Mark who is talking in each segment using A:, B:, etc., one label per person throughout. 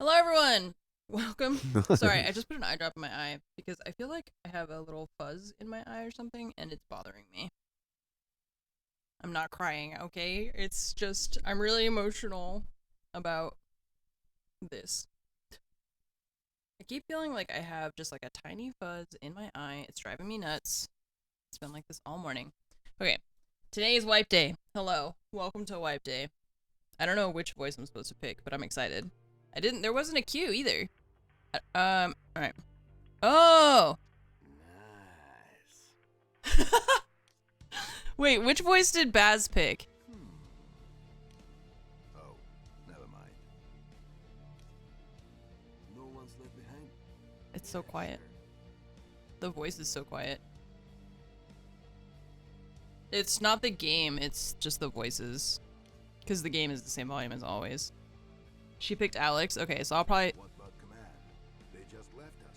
A: Hello everyone! Welcome. Sorry, I just put an eye drop in my eye because I feel like I have a little fuzz in my eye or something and it's bothering me. I'm not crying, okay? It's just, I'm really emotional about this. I keep feeling like I have just like a tiny fuzz in my eye. It's driving me nuts. It's been like this all morning. Okay, today is wipe day. Hello, welcome to wipe day. I don't know which voice I'm supposed to pick, but I'm excited. There wasn't a queue either. Alright. Oh!
B: Nice.
A: Wait, which voice did Baz pick?
B: Oh, never mind. No one's left behind.
A: It's so quiet. The voice is so quiet. It's not the game, it's just the voices. Because the game is the same volume as always. She picked Alex. Okay, so I'll probably...
B: What about command? They just left us.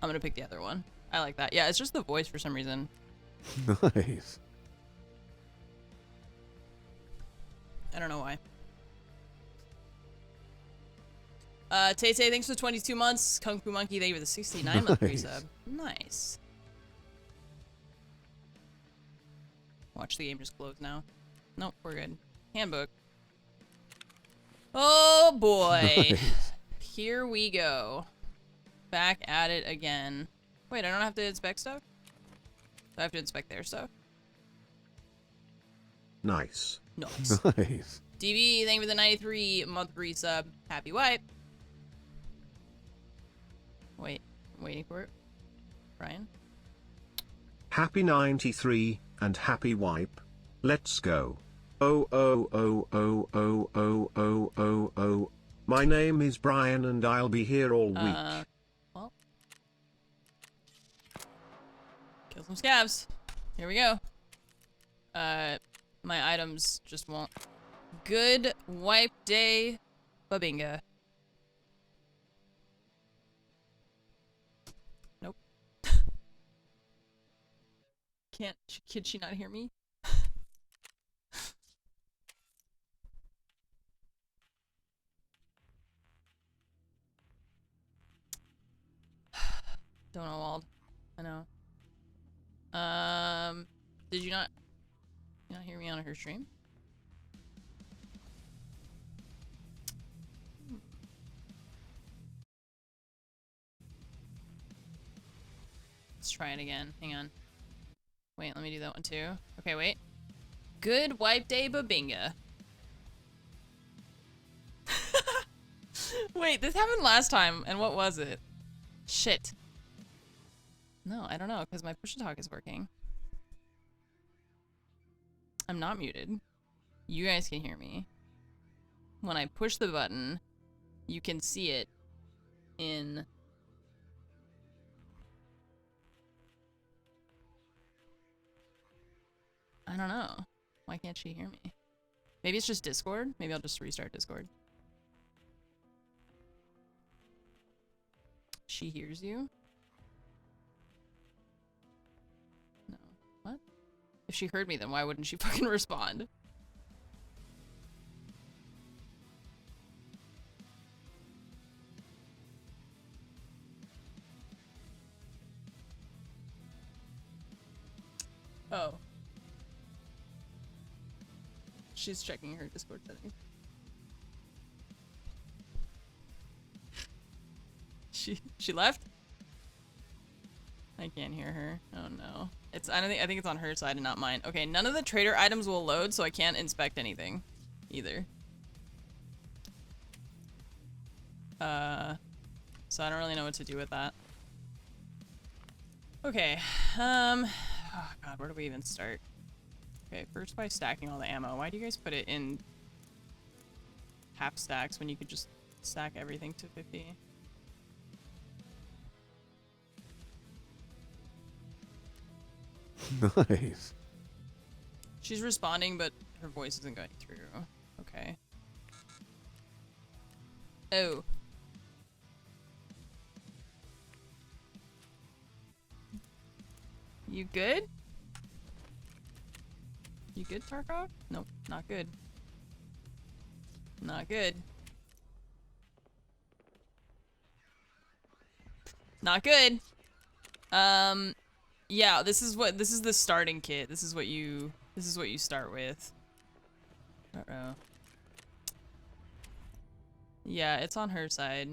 A: I'm gonna pick the other one. I like that. Yeah, it's just the voice for some reason.
C: Nice.
A: I don't know why. Tay Tay, thanks for the 22 months. Kung Fu Monkey, thank you for the 69-month resub. Nice. Watch the game just close now. Nope, we're good. Handbook. Oh boy.
C: Nice.
A: Here we go. Back at it again. Wait, I don't have to inspect stuff? Do I have to inspect their stuff?
C: Nice.
A: Nice.
C: Nice.
A: DB, thank you for the 93-month resub. Happy wipe. Wait, I'm waiting for it. Brian?
D: Happy 93 and happy wipe. Let's go. Oh oh oh oh oh oh oh oh oh. My name is Brian and I'll be here all week.
A: Well. Kill some scavs. Here we go. My items just won't. Good wipe day, babinga. Nope. Can she not hear me? Don't know, Wald. I know. Did you not hear me on her stream? Let's try it again. Hang on. Wait, let me do that one too. Okay, wait. Good wipe day, babinga. Wait, this happened last time, and what was it? Shit. No, I don't know, because my push-to-talk is working. I'm not muted. You guys can hear me. When I push the button, you can see it in... I don't know. Why can't she hear me? Maybe it's just Discord? Maybe I'll just restart Discord. She hears you? No. What? If she heard me, then why wouldn't she fucking respond? Oh. She's checking her Discord settings. She left? I can't hear her. Oh no. I think it's on her side and not mine. Okay, none of the trader items will load, so I can't inspect anything either. So I don't really know what to do with that. Okay. Oh god, where do we even start? Okay, first by stacking all the ammo. Why do you guys put it in half stacks when you could just stack everything to 50?
C: Nice.
A: She's responding, but her voice isn't going through. Okay. Oh. You good? You good, Tarkov? Nope, not good. Not good. Not good. Yeah, this is the starting kit. This is what you start with. Uh-oh. Yeah, it's on her side.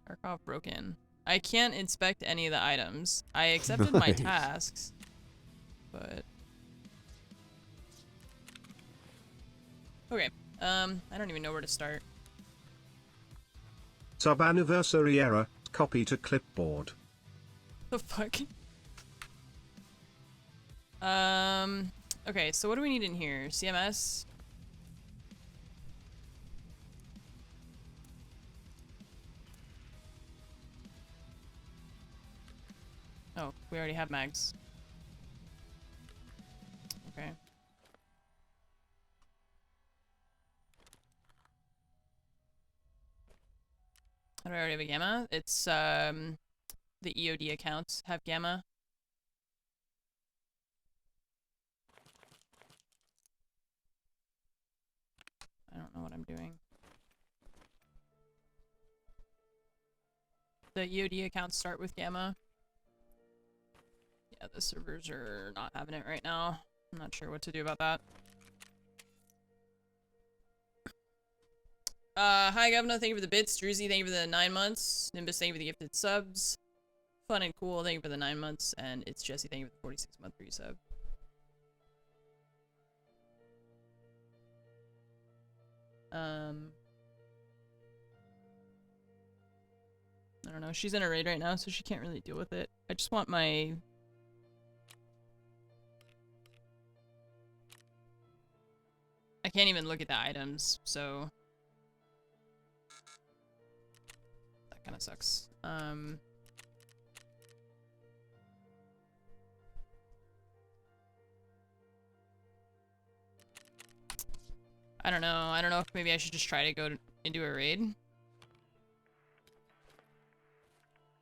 A: Tarkov broken. I can't inspect any of the items. I accepted my
C: Nice.
A: tasks, but okay. I don't even know where to start.
D: Sub anniversary error, copy to clipboard.
A: The fuck? Okay, so what do we need in here? CMS? Oh, we already have mags. Okay. Do I already have a gamma? It's, the EOD accounts have gamma. I don't know what I'm doing. The EOD accounts start with gamma. Yeah, the servers are not having it right now. I'm not sure what to do about that. Hi Governor, thank you for the bits. Druzy, thank you for the 9 months. Nimbus, thank you for the gifted subs. Fun and cool, thank you for the 9 months. And it's Jesse, thank you for the 46-month resub. I don't know, she's in a raid right now, so she can't really deal with it. I just want my... I can't even look at the items, so... that kinda sucks. I don't know. I don't know if maybe I should just try to go into a raid.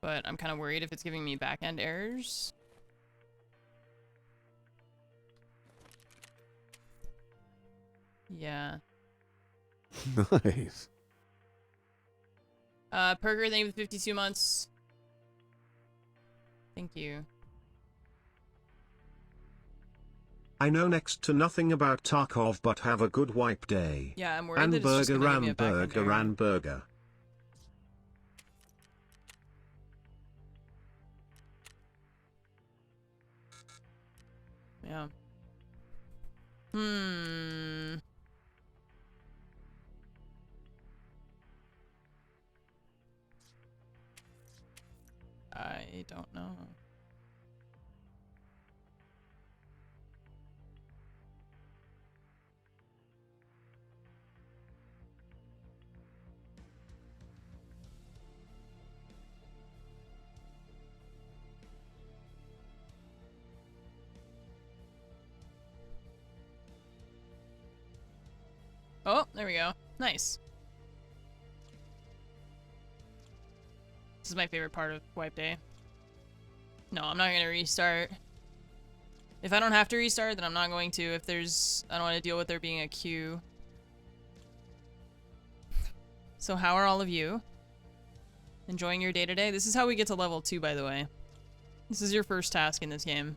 A: But I'm kind of worried if it's giving me back-end errors. Yeah.
C: Nice.
A: Perker, thank you for 52 months. Thank you.
D: I know next to nothing about Tarkov, but have a good wipe day.
A: Yeah, I'm worried that it's just gonna give me a back-end error.
D: Ranburger.
A: Yeah. I don't know. Oh, there we go. Nice. This is my favorite part of wipe day. No, I'm not gonna restart. If I don't have to restart, then I'm not going to. If there's... I don't want to deal with there being a queue. So how are all of you? Enjoying your day today? This is how we get to level 2, by the way. This is your first task in this game.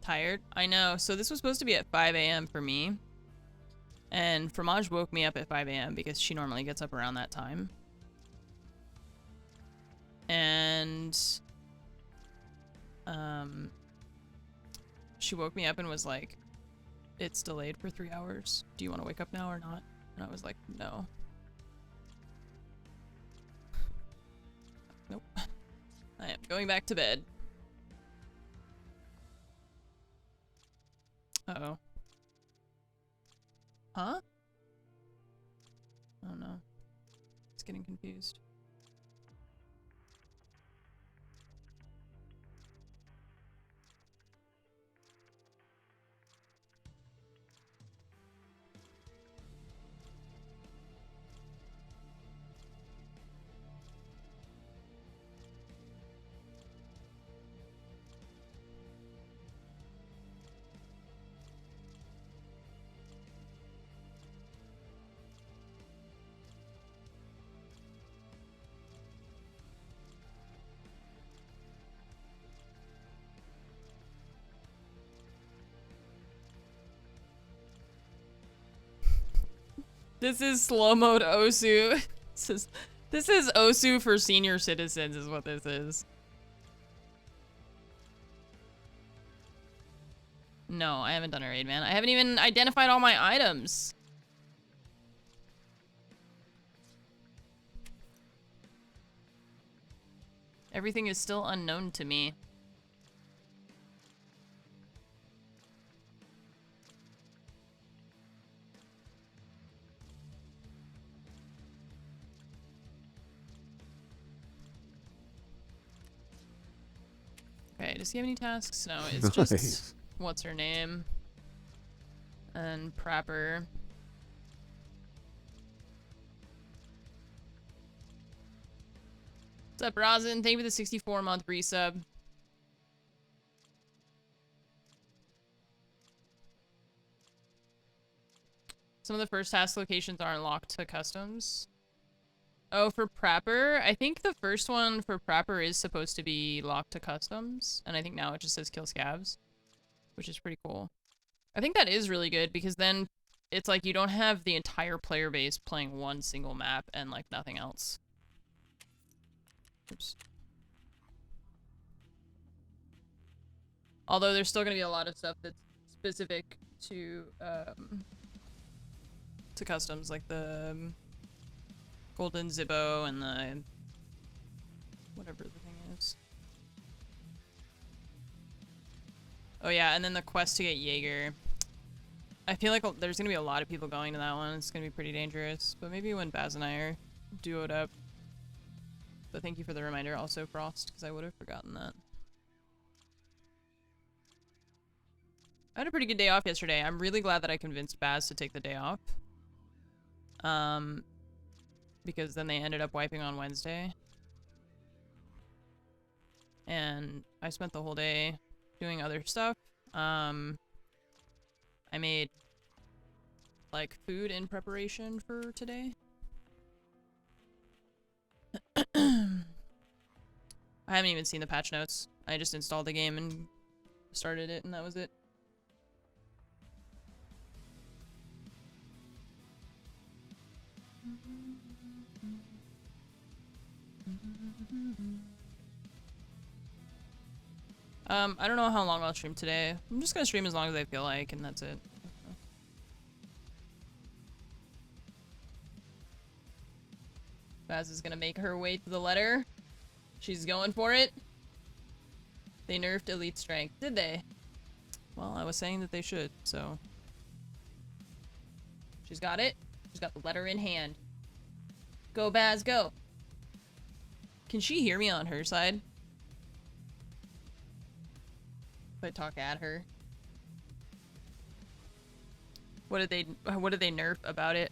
A: Tired? I know. So this was supposed to be at 5 a.m. for me. And Fromage woke me up at 5 a.m. because she normally gets up around that time. And... she woke me up and was like, it's delayed for 3 hours. Do you want to wake up now or not? And I was like, no. Nope. I am going back to bed. Uh-oh. Huh? Oh no. It's getting confused. This is slow mode Osu. This is Osu for senior citizens is what this is. No, I haven't done a raid, man. I haven't even identified all my items. Everything is still unknown to me. Okay, does he have any tasks? No, it's just
C: Nice.
A: what's her name? And Prapper. What's up, Rosin? Thank you for the 64-month resub. Some of the first task locations aren't locked to customs. Oh, for Prapper? I think the first one for Prapper is supposed to be locked to customs. And I think now it just says kill scavs, which is pretty cool. I think that is really good because then it's like you don't have the entire player base playing one single map and like nothing else. Oops. Although there's still gonna be a lot of stuff that's specific to customs, like the golden Zibbo and the whatever the thing is. Oh yeah, and then the quest to get Jaeger. I feel like there's gonna be a lot of people going to that one. It's gonna be pretty dangerous, but maybe when Baz and I are duoed up. But thank you for the reminder also, Frost, because I would have forgotten that. I had a pretty good day off yesterday. I'm really glad that I convinced Baz to take the day off. Because then they ended up wiping on Wednesday. And I spent the whole day doing other stuff. I made like food in preparation for today. I haven't even seen the patch notes. I just installed the game and started it, and that was it. I don't know how long I'll stream today. I'm just gonna stream as long as I feel like, and that's it. Baz is gonna make her way to the letter. She's going for it. They nerfed elite strength. Did they? Well, I was saying that they should, so. She's got it. She's got the letter in hand. Go, Baz, go. Can she hear me on her side? If I talk at her. What did they nerf about it?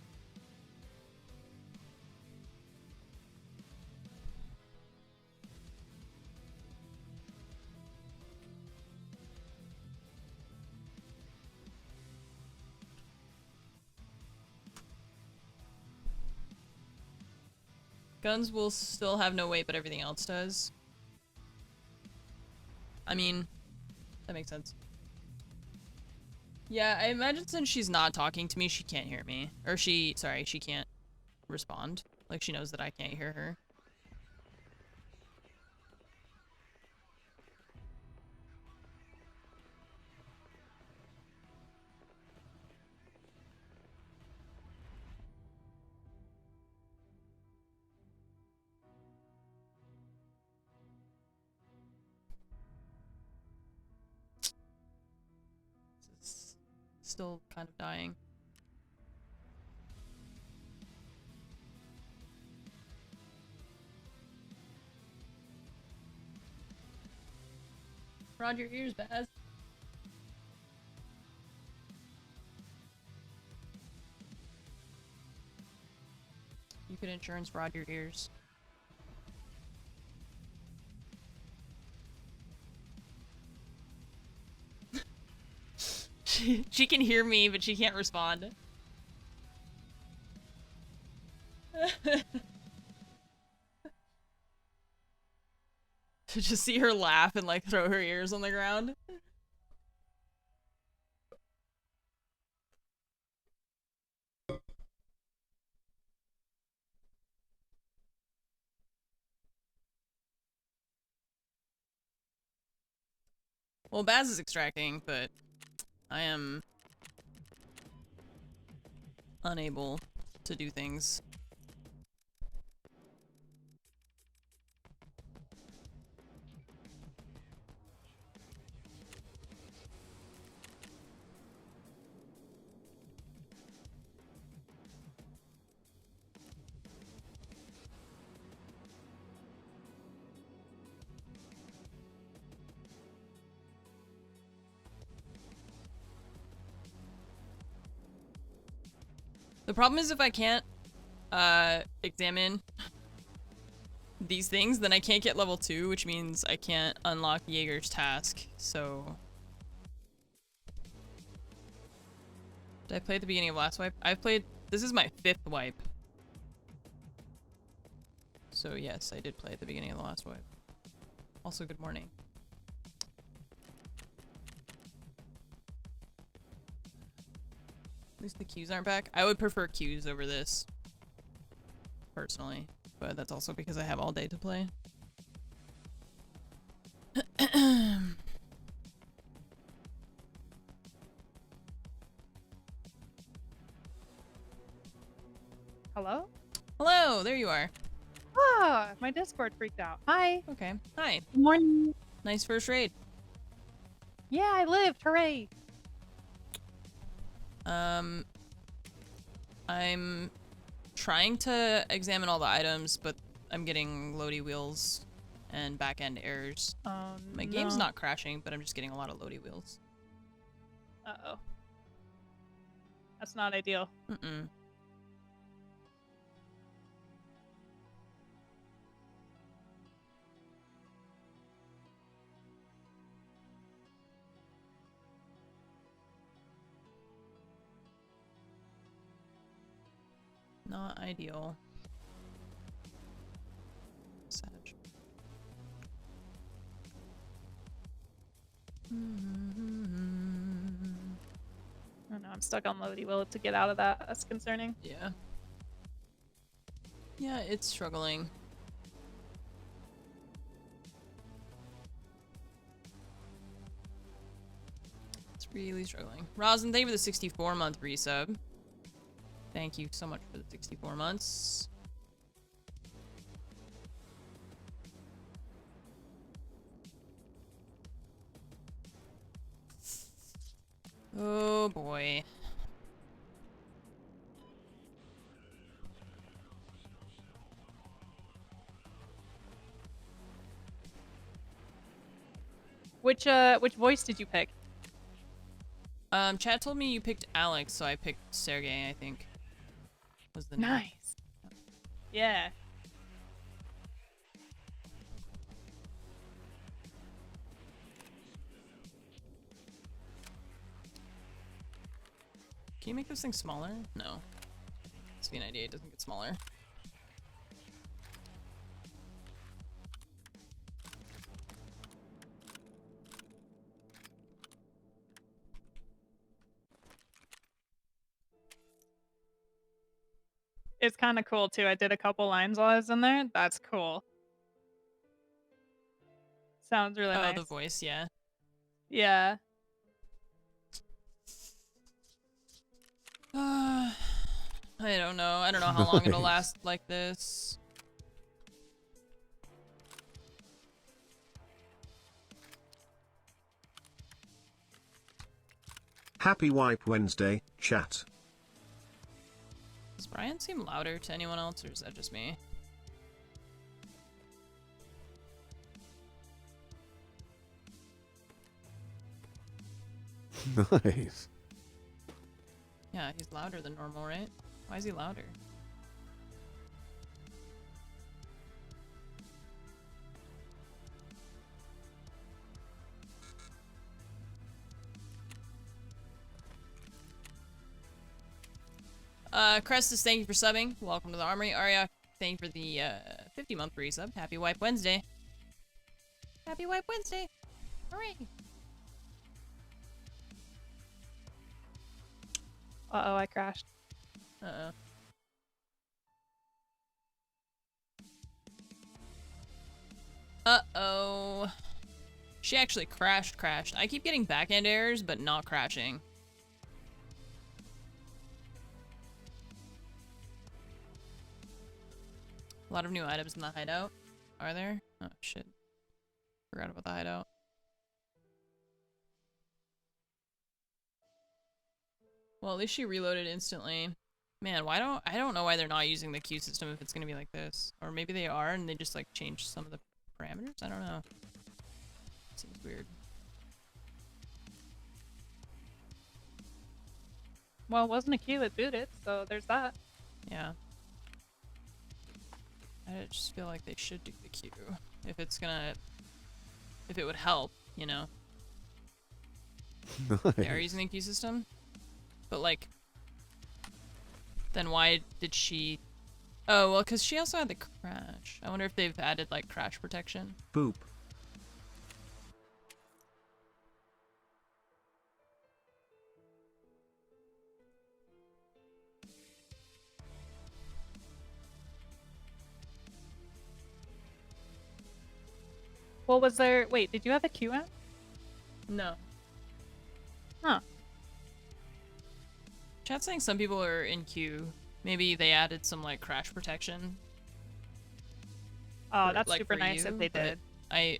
A: Guns will still have no weight, but everything else does. I mean, that makes sense. Yeah, I imagine since she's not talking to me, she can't hear me. Or she can't respond. Like, she knows that I can't hear her. Still kind of dying. Rod your ears, Baz. You could insurance rod your ears. She can hear me, but she can't respond. To just see her laugh and like throw her ears on the ground. Well, Baz is extracting, but I am unable to do things. The problem is if I can't examine these things, then I can't get level 2, which means I can't unlock Jaeger's task, so... Did I play at the beginning of last wipe? I've played... This is my 5th wipe. So yes, I did play at the beginning of the last wipe. Also, good morning. At least the queues aren't back. I would prefer queues over this. Personally. But that's also because I have all day to play.
E: Hello?
A: Hello, there you are.
E: Ah, my Discord freaked out. Hi.
A: Okay. Hi.
E: Good morning.
A: Nice first raid.
E: Yeah, I lived. Hooray.
A: I'm trying to examine all the items, but I'm getting loady wheels and back-end errors. My game's not crashing, but I'm just getting a lot of loady wheels.
E: Uh-oh. That's not ideal.
A: Mm-mm. Not ideal. Sad.
E: Oh no, I'm stuck on Lodi. Will to get out of that? That's concerning.
A: Yeah. Yeah, it's struggling. It's really struggling. Rosin, thank you for the 64-month resub. Thank you so much for the 64 months. Oh boy.
E: Which voice did you pick?
A: Chat told me you picked Alex, so I picked Sergey, I think. Was the name.
E: Nice. Yeah.
A: Can you make this thing smaller? No. It's an idea, it doesn't get smaller.
E: It's kind of cool too. I did a couple lines while I was in there. That's cool. Sounds really nice.
A: Oh, the voice, yeah.
E: Yeah.
A: I don't know. I don't know how long it'll last like this.
D: Happy Wipe Wednesday, chat.
A: Does Brian seem louder to anyone else, or is that just me?
C: Nice.
A: Yeah, he's louder than normal, right? Why is he louder? Crestus, thank you for subbing. Welcome to the Armory. Arya, thank you for the 50-month resub. Happy Wipe Wednesday. Happy Wipe Wednesday. Hooray.
E: Uh-oh, I crashed.
A: Uh-oh. Uh-oh. She actually crashed. I keep getting back-end errors, but not crashing. A lot of new items in the hideout. Are there? Oh, shit. Forgot about the hideout. Well, at least she reloaded instantly. Man, I don't know why they're not using the queue system if it's gonna be like this. Or maybe they are and they just like changed some of the parameters? I don't know. Seems weird.
E: Well, it wasn't a queue that booted, so there's that.
A: Yeah. I just feel like they should do the queue. If it's gonna... If it would help, you know. They are using the queue system? But like... Then why did she... Oh, well, because she also had the crash. I wonder if they've added, like, crash protection.
D: Boop.
E: Well, was there... Wait, did you have a queue app?
A: No.
E: Huh.
A: Chat's saying some people are in queue. Maybe they added some, like, crash protection.
E: Oh,
A: for,
E: that's
A: like,
E: super
A: for
E: nice
A: you,
E: if they
A: but
E: did.
A: I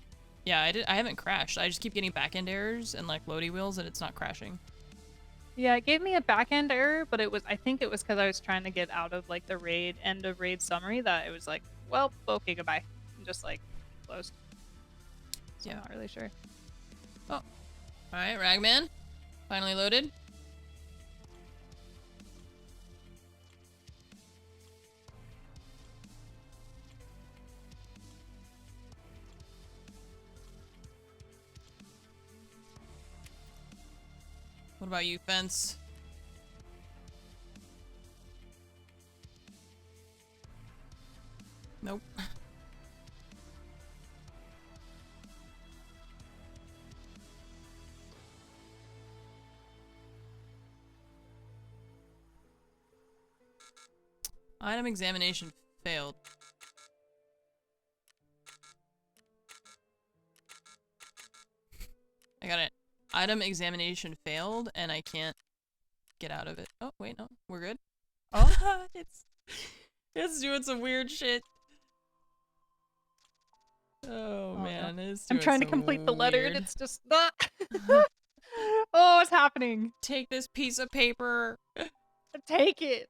A: haven't crashed. I just keep getting back-end errors and, like, loading wheels and it's not crashing.
E: Yeah, it gave me a back-end error, but I think it was because I was trying to get out of, like, the end of raid summary that it was like, well, okay, goodbye. And just, like, closed. So
A: Yeah.
E: I'm not really sure.
A: Oh. Alright, Ragman. Finally loaded. What about you, Fence? Nope. Item examination failed. I got it. Item examination failed, and I can't get out of it. Oh, wait, no. We're good? Oh, it's doing some weird shit. Oh, man. It's doing
E: I'm trying to
A: some
E: complete the letter and
A: weird-
E: it's just not. Oh, what's happening?
A: Take this piece of paper.
E: Take it.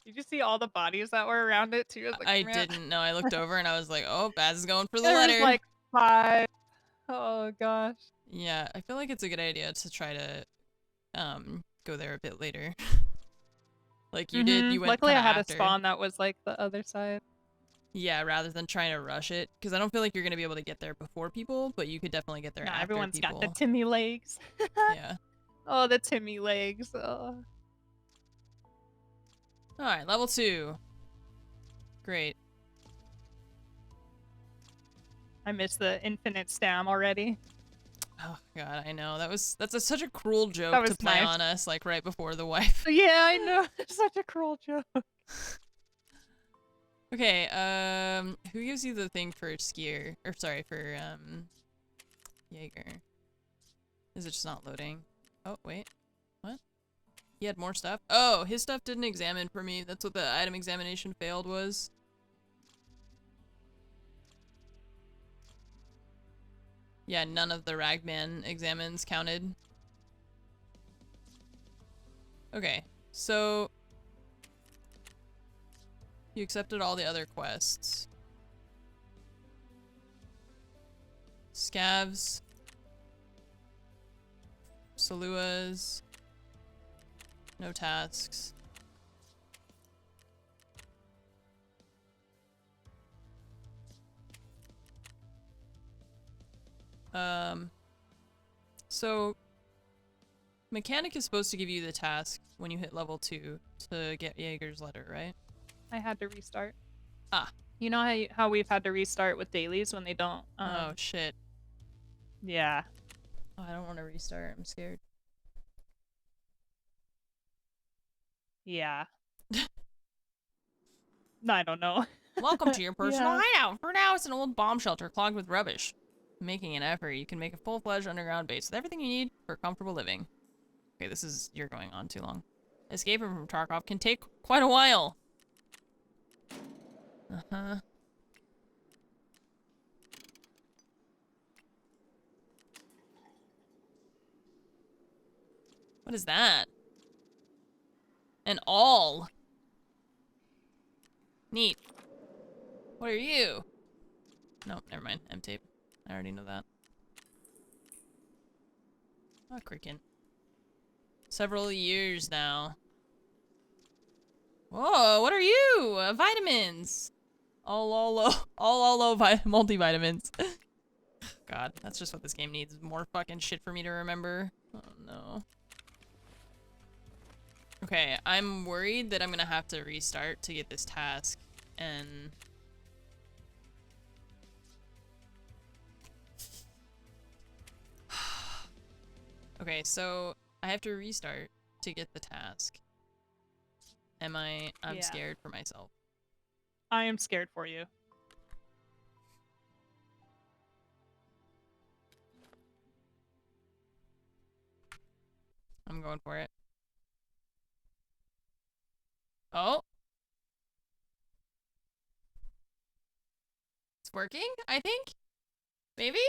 E: Did you see all the bodies that were around it too? Like,
A: I
E: man.
A: didn't know. I looked over and I was like, oh, Baz is going for the
E: There was
A: letter.
E: like 5. Oh gosh.
A: Yeah, I feel like it's a good idea to try to go there a bit later. Like you did, you went
E: Luckily, I
A: kinda
E: had
A: after.
E: a spawn that was like the other side.
A: Yeah, rather than trying to rush it, because I don't feel like you're gonna be able to get there before people, but you could definitely get there
E: Nah,
A: after
E: everyone's
A: people.
E: got the Timmy legs.
A: Yeah.
E: Oh, the Timmy legs. Oh.
A: All right, level 2. Great.
E: I miss the infinite stam already.
A: Oh god, I know that's such a cruel joke
E: That was
A: to play
E: nice.
A: on us, like right before the wife.
E: Yeah, I know. Such a cruel joke.
A: Okay, who gives you the thing for skier? Or sorry, for Jaeger. Is it just not loading? Oh, wait. What? He had more stuff? Oh, his stuff didn't examine for me. That's what the item examination failed was. Yeah, none of the Ragman examines counted. Okay, so you accepted all the other quests. Scavs. Saluas. No tasks. So Mechanic is supposed to give you the task when you hit level 2 to get Jaeger's letter, right?
E: I had to restart.
A: Ah.
E: You know how we've had to restart with dailies when they don't.
A: Oh shit.
E: Yeah.
A: Oh, I don't want to restart. I'm scared.
E: Yeah. I don't know.
A: Welcome to your personal
E: Yeah.
A: hideout. For now, it's an old bomb shelter clogged with rubbish. making an effort, you can make a full-fledged underground base with everything you need for comfortable living. Okay, you're going on too long. Escaping from Tarkov can take quite a while. Uh-huh. What is that? An awl. Neat. What are you? No, never mind. M-tape. I already know that. Oh, cricket. Several years now. Whoa, what are you? Vitamins. All multivitamins. God, that's just what this game needs. More fucking shit for me to remember. Oh no. Okay, I'm worried that I'm gonna have to restart to get this task, and... Okay, so I have to restart to get the task. I'm
E: Yeah.
A: scared for myself.
E: I am scared for you.
A: I'm going for it. Oh. It's working, I think? Maybe?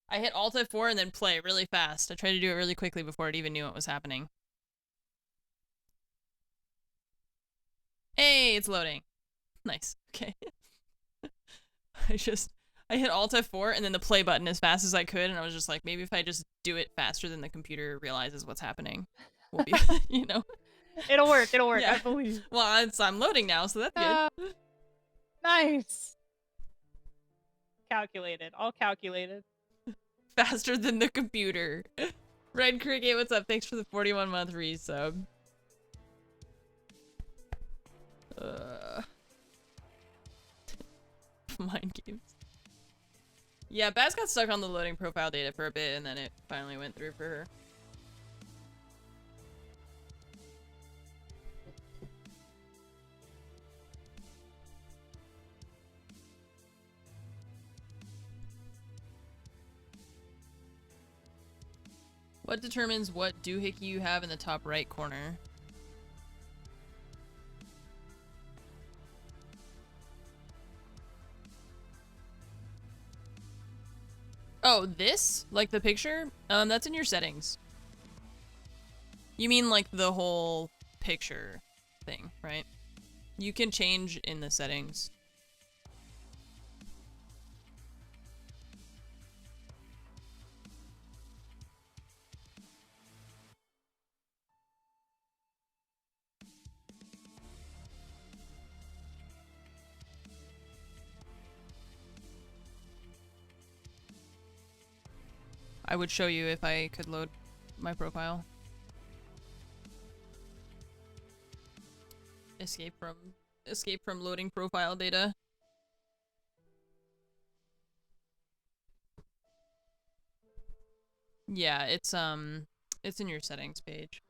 A: I hit Alt F4 and then play really fast. I tried to do it really quickly before it even knew what was happening. Hey, it's loading. Nice. Okay. I hit Alt F4 and then the play button as fast as I could, and I was just like, maybe if I just do it faster than the computer realizes what's happening, we'll be, you know.
E: It'll work,
A: Yeah.
E: I believe.
A: Well, I'm loading now, so that's good.
E: Nice. Calculated. All calculated.
A: Faster than the computer. Red Cricket, what's up? Thanks for the 41-month resub. Mind games. Yeah, Baz got stuck on the loading profile data for a bit, and then it finally went through for her. What determines what doohickey you have in the top right corner? Oh, this? Like the picture? That's in your settings. You mean like the whole picture thing, right? You can change in the settings. I would show you if I could load my profile. Escape from loading profile data. Yeah, it's in your settings page.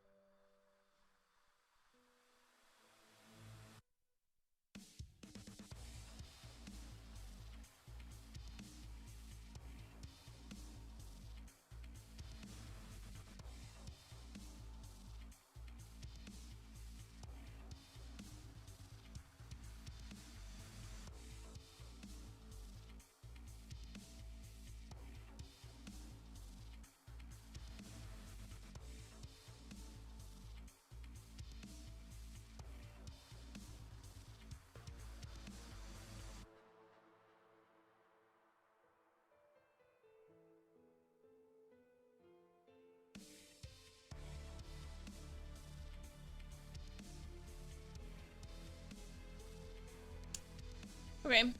A: Okay, I'm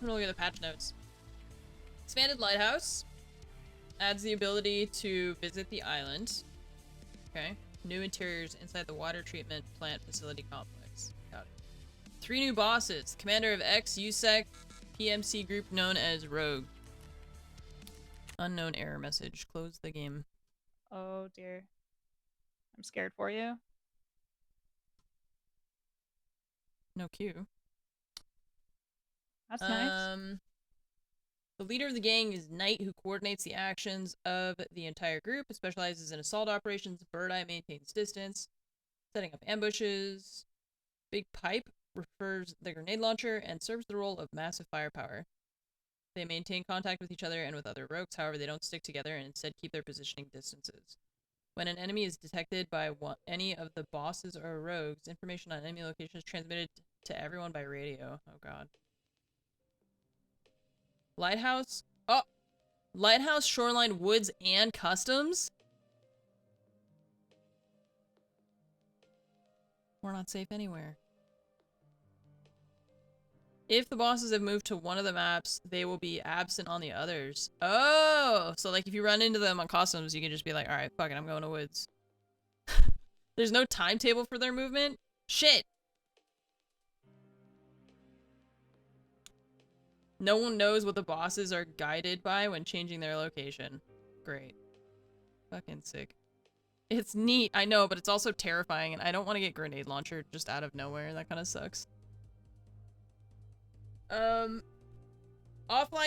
A: gonna look at the patch notes. Expanded lighthouse adds the ability to visit the island. Okay. New interiors inside the water treatment plant facility complex. Got it. 3 new bosses. Commander of X USEC PMC group known as Rogue. Unknown error message. Close the game.
E: Oh dear. I'm scared for you.
A: No queue.
E: That's nice.
A: The leader of the gang is Knight, who coordinates the actions of the entire group. Specializes in assault operations. Bird Eye maintains distance, setting up ambushes. Big Pipe refers the grenade launcher and serves the role of massive firepower. They maintain contact with each other and with other rogues, however they don't stick together and instead keep their positioning distances. When an enemy is detected by any of the bosses or rogues, information on enemy location is transmitted to everyone by radio. Oh god. Lighthouse? Oh! Lighthouse, Shoreline, Woods, and Customs? We're not safe anywhere. If the bosses have moved to one of the maps, they will be absent on the others. Oh! So, like, if you run into them on Customs, you can just be like, alright, fuck it, I'm going to Woods. There's no timetable for their movement? Shit! No one knows what the bosses are guided by when changing their location. Great. Fucking sick. It's neat, I know, but it's also terrifying, and I don't want to get grenade launcher just out of nowhere. That kind of sucks. Offline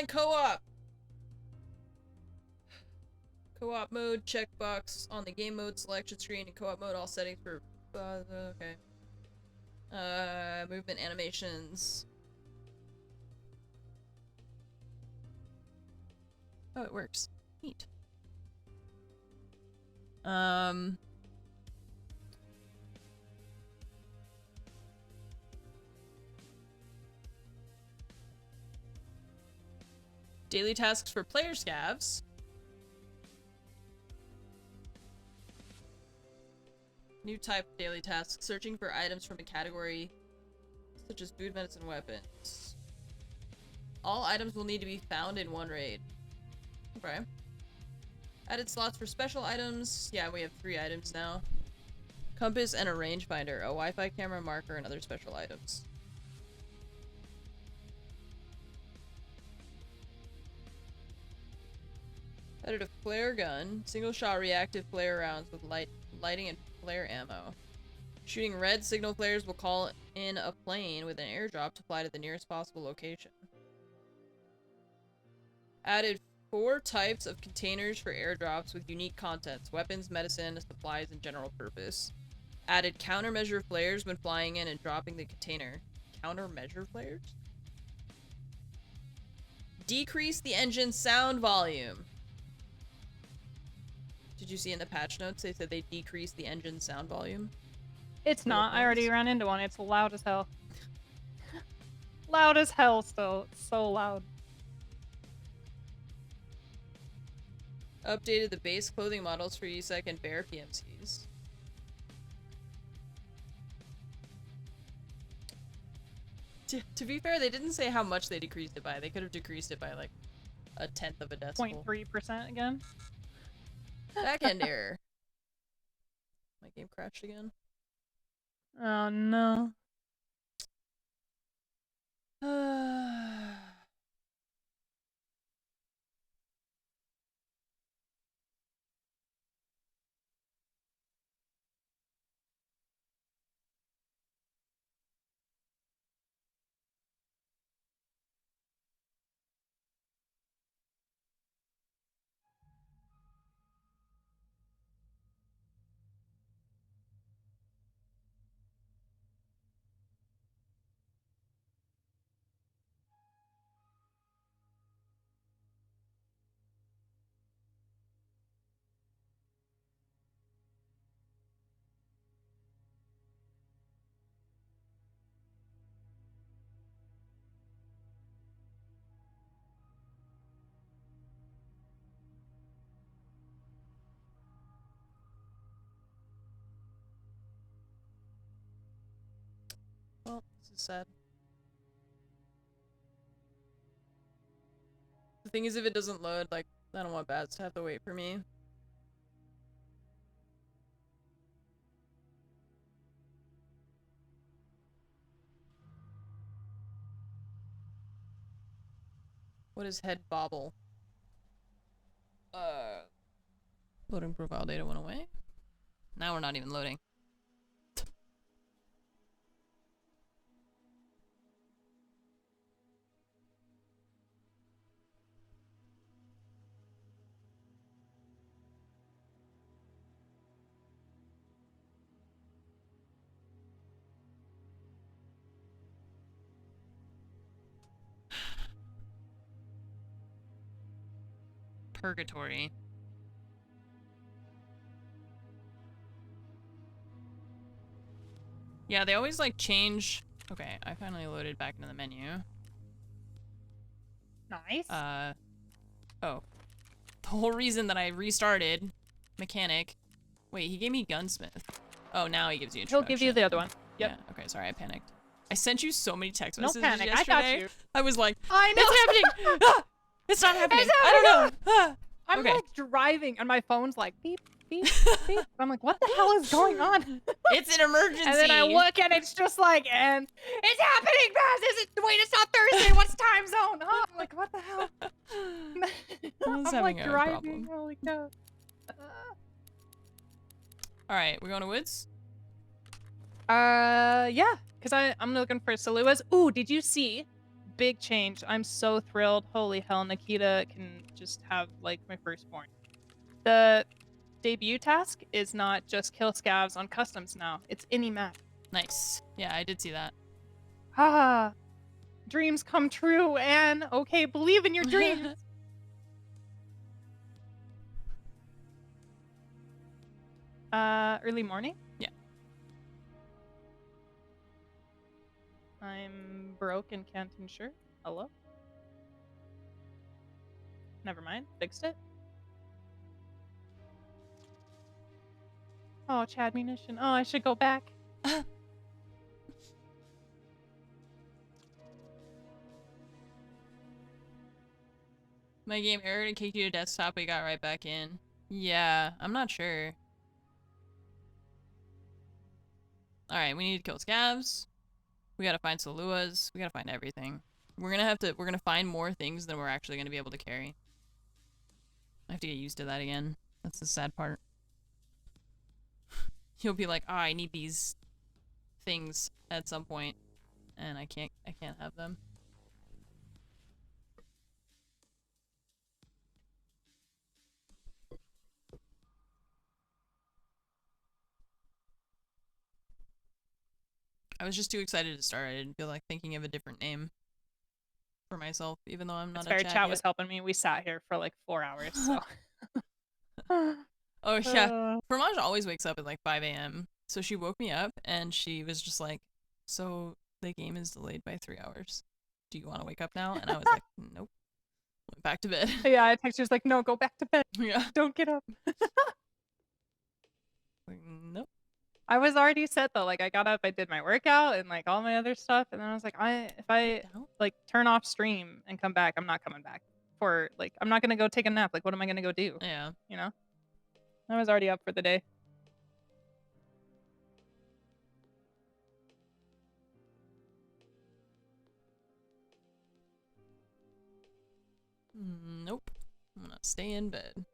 A: co-op! Co-op mode, checkbox on the game mode selection screen, and co-op mode, all settings for... okay. Movement animations. Oh, it works. Neat. Daily tasks for player scavs. New type of daily task. Searching for items from a category such as food, medicine, weapons. All items will need to be found in one raid. Okay. Added slots for special items. Yeah, we have 3 items now. Compass and a rangefinder. A Wi-Fi camera, marker, and other special items. Added a flare gun. Single shot reactive flare rounds with lighting and flare ammo. Shooting red signal flares will call in a plane with an airdrop to fly to the nearest possible location. Added 4 types of containers for airdrops with unique contents. Weapons, medicine, supplies, and general purpose. Added countermeasure flares when flying in and dropping the container. Countermeasure flares? Decrease the engine sound volume. Did you see in the patch notes they said they decreased the engine sound volume?
E: It's not. I already ran into one. It's loud as hell. Loud as hell still. It's so loud.
A: Updated the base clothing models for USEC and Bear PMCs. To be fair, they didn't say how much they decreased it by. They could have decreased it by like 1/10 of a decimal.
E: 0.3% again.
A: Backend error. My game crashed again.
E: Oh no. Well, this is sad. The thing is, if it doesn't load, like, I don't want Bats to have to wait for me. What is head bobble? Loading profile data went away. Now we're not even loading.
A: purgatory. Yeah, they always like change. Okay, I finally loaded back into the menu.
E: Nice.
A: Oh. The whole reason that I restarted mechanic. Wait, he gave me gunsmith. Oh, now he gives you
E: He'll
A: introduction.
E: give you the other one. Yep.
A: Yeah, okay, sorry, I panicked. I sent you so many text
E: No
A: messages
E: panic, I
A: yesterday.
E: got you.
A: I was like,
E: I know.
A: it's happening! Ah! It's not happening!
E: It's
A: I don't know! Ah!
E: I'm
A: Okay.
E: like driving and my phone's like beep, beep, beep. I'm like, what the hell is going on?
A: It's an emergency!
E: And then I look and it's just like, and it's happening, Baz! Is it, wait, it's not Thursday, what's time zone? Oh, I'm like, what the hell?
A: I was
E: I'm
A: having
E: like
A: a
E: driving,
A: problem.
E: holy cow.
A: Alright, we're going to woods?
E: Yeah, because I'm looking for Saluas. Ooh, did you see? Big change. I'm so thrilled. Holy hell, Nikita can just have, like, my firstborn. The debut task is not just kill scavs on customs now. It's any map.
A: Nice. Yeah, I did see that.
E: Ah, dreams come true, Anne. Okay, believe in your dreams. Early morning?
A: Yeah.
E: I'm broke and can't insure. Hello? Never mind. Fixed it. Oh, Chad Munition. Oh, I should go back.
A: My game errored and kicked you to desktop, but you got right back in. Yeah, I'm not sure. Alright, we need to kill scavs. We gotta find Saluas. We gotta find everything. We're gonna find more things than we're actually gonna be able to carry. I have to get used to that again. That's the sad part. You'll be like, oh, I need these things at some point, and I can't have them. I was just too excited to start. I didn't feel like thinking of a different name for myself, even though I'm not
E: It's fair.
A: a chat
E: Chat
A: yet.
E: was helping me. We sat here for like 4 hours, so.
A: Oh yeah, Fromage always wakes up at like 5 a.m. So she woke me up and she was just like, so the game is delayed by 3 hours. Do you want to wake up now? And I was like, nope. Went back to bed.
E: Yeah, I texted her, like, no, go back to bed.
A: Yeah.
E: Don't get up.
A: Like, nope.
E: I was already set though. Like, I got up, I did my workout and like all my other stuff, and then I was like, if I like turn off stream and come back, I'm not coming back. For like, I'm not gonna go take a nap. Like, what am I gonna go do?
A: Yeah.
E: You know? I was already up for the day.
A: Nope. I'm gonna stay in bed.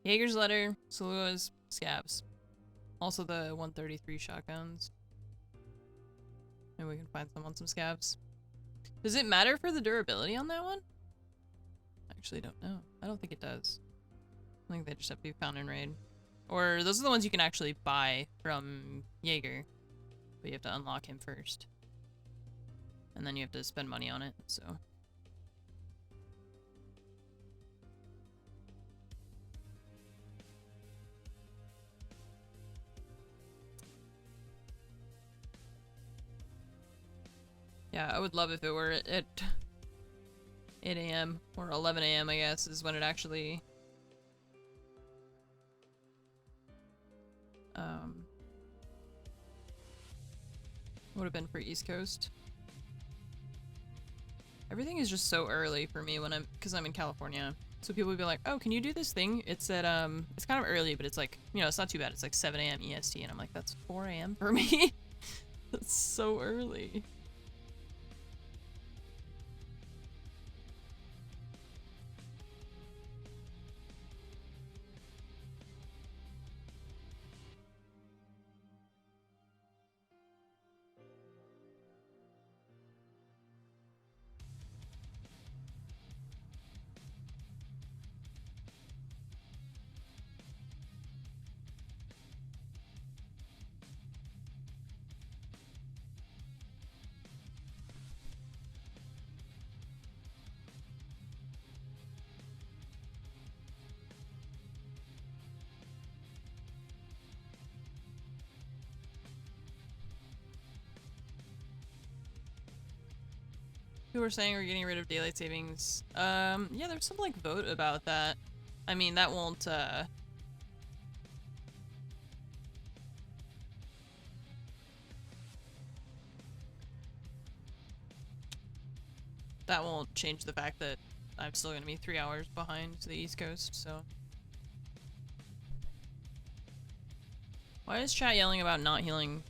A: Jaeger's letter, Salua's, scabs. Also the 133 shotguns. Maybe we can find some on some scabs. Does it matter for the durability on that one? I actually don't know. I don't think it does. I think they just have to be found in raid. Or those are the ones you can actually buy from Jaeger. But you have to unlock him first. And then you have to spend money on it, so. Yeah, I would love if it were at 8 a.m. or 11 a.m. I guess is when it actually would have been for East Coast. Everything is just so early for me when because I'm in California. So people would be like, "Oh, can you do this thing? It's at it's kind of early, but it's like, you know, it's not too bad. It's like 7 a.m. EST," and I'm like, "That's 4 a.m. for me." That's so early. People are saying we're getting rid of daylight savings. Yeah, there's some like vote about that. I mean, that won't that won't change the fact that I'm still gonna be 3 hours behind the East Coast, so. Why is chat yelling about not healing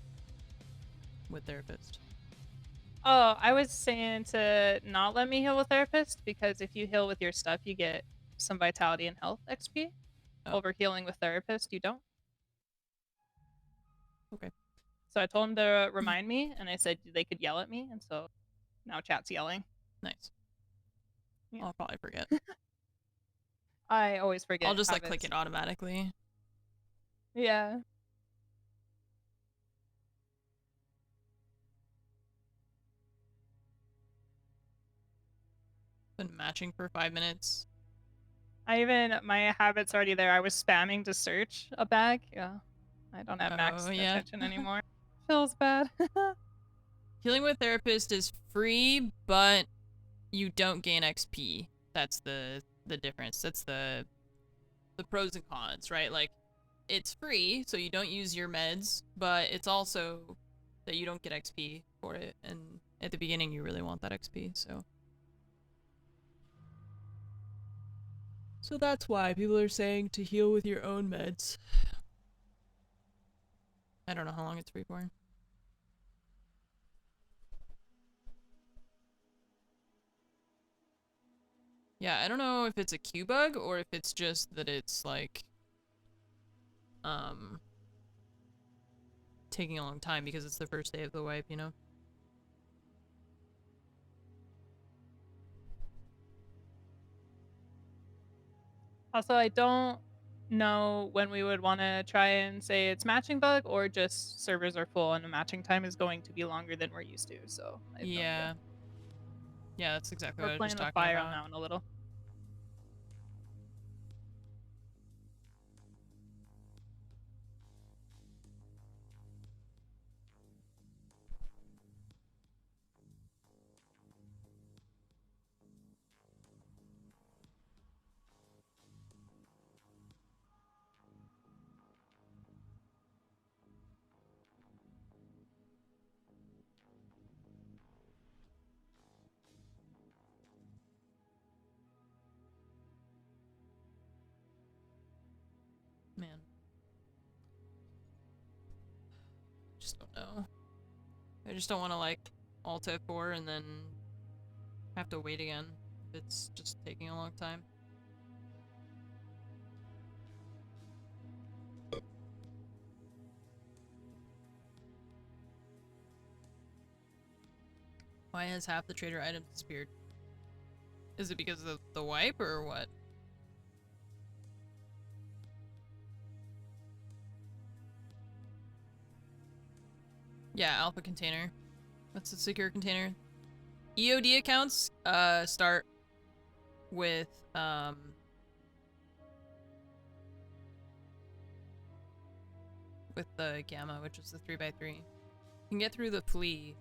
A: with therapist?
E: Oh, I was saying to not let me heal with therapist because if you heal with your stuff, you get some vitality and health XP.
A: Oh.
E: Over healing with therapist, you don't.
A: Okay.
E: So I told him to remind me, and I said they could yell at me, and so now chat's yelling.
A: Nice.
E: Yeah.
A: I'll probably forget.
E: I always forget.
A: I'll just like
E: habits.
A: click it automatically.
E: Yeah.
A: Been matching for 5 minutes.
E: My habit's already there. I was spamming to search a bag. Yeah. I don't have max attention anymore. Feels bad.
A: Healing with therapist is free, but you don't gain XP. That's the difference. That's the pros and cons, right? Like, it's free, so you don't use your meds, but it's also that you don't get XP for it, and at the beginning you really want that XP, so. So that's why people are saying to heal with your own meds. I don't know how long it's free for. Yeah, I don't know if it's a queue bug or if it's just that it's like taking a long time because it's the first day of the wipe, you know?
E: Also, I don't know when we would want to try and say it's matching bug or just servers are full and the matching time is going to be longer than we're used to, so I have no idea.
A: Yeah, that's exactly
E: We're
A: what I was
E: playing
A: just
E: with
A: talking
E: fire
A: about.
E: on that one a little.
A: Man. Just don't know. I just don't want to like Alt F4 and then have to wait again if it's just taking a long time. Why has half the trader items disappeared? Is it because of the wipe or what? Yeah, alpha container. That's a secure container. EOD accounts start with the gamma, which is the 3x3. You can get through the flea.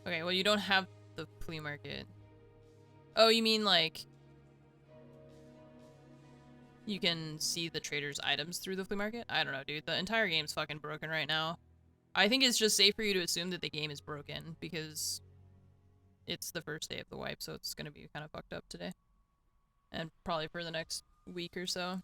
A: Okay, well you don't have the flea market. Oh, you mean like you can see the trader's items through the flea market? I don't know, dude. The entire game's fucking broken right now. I think it's just safe for you to assume that the game is broken because it's the first day of the wipe, so it's gonna be kind of fucked up today. And probably for the next week or so.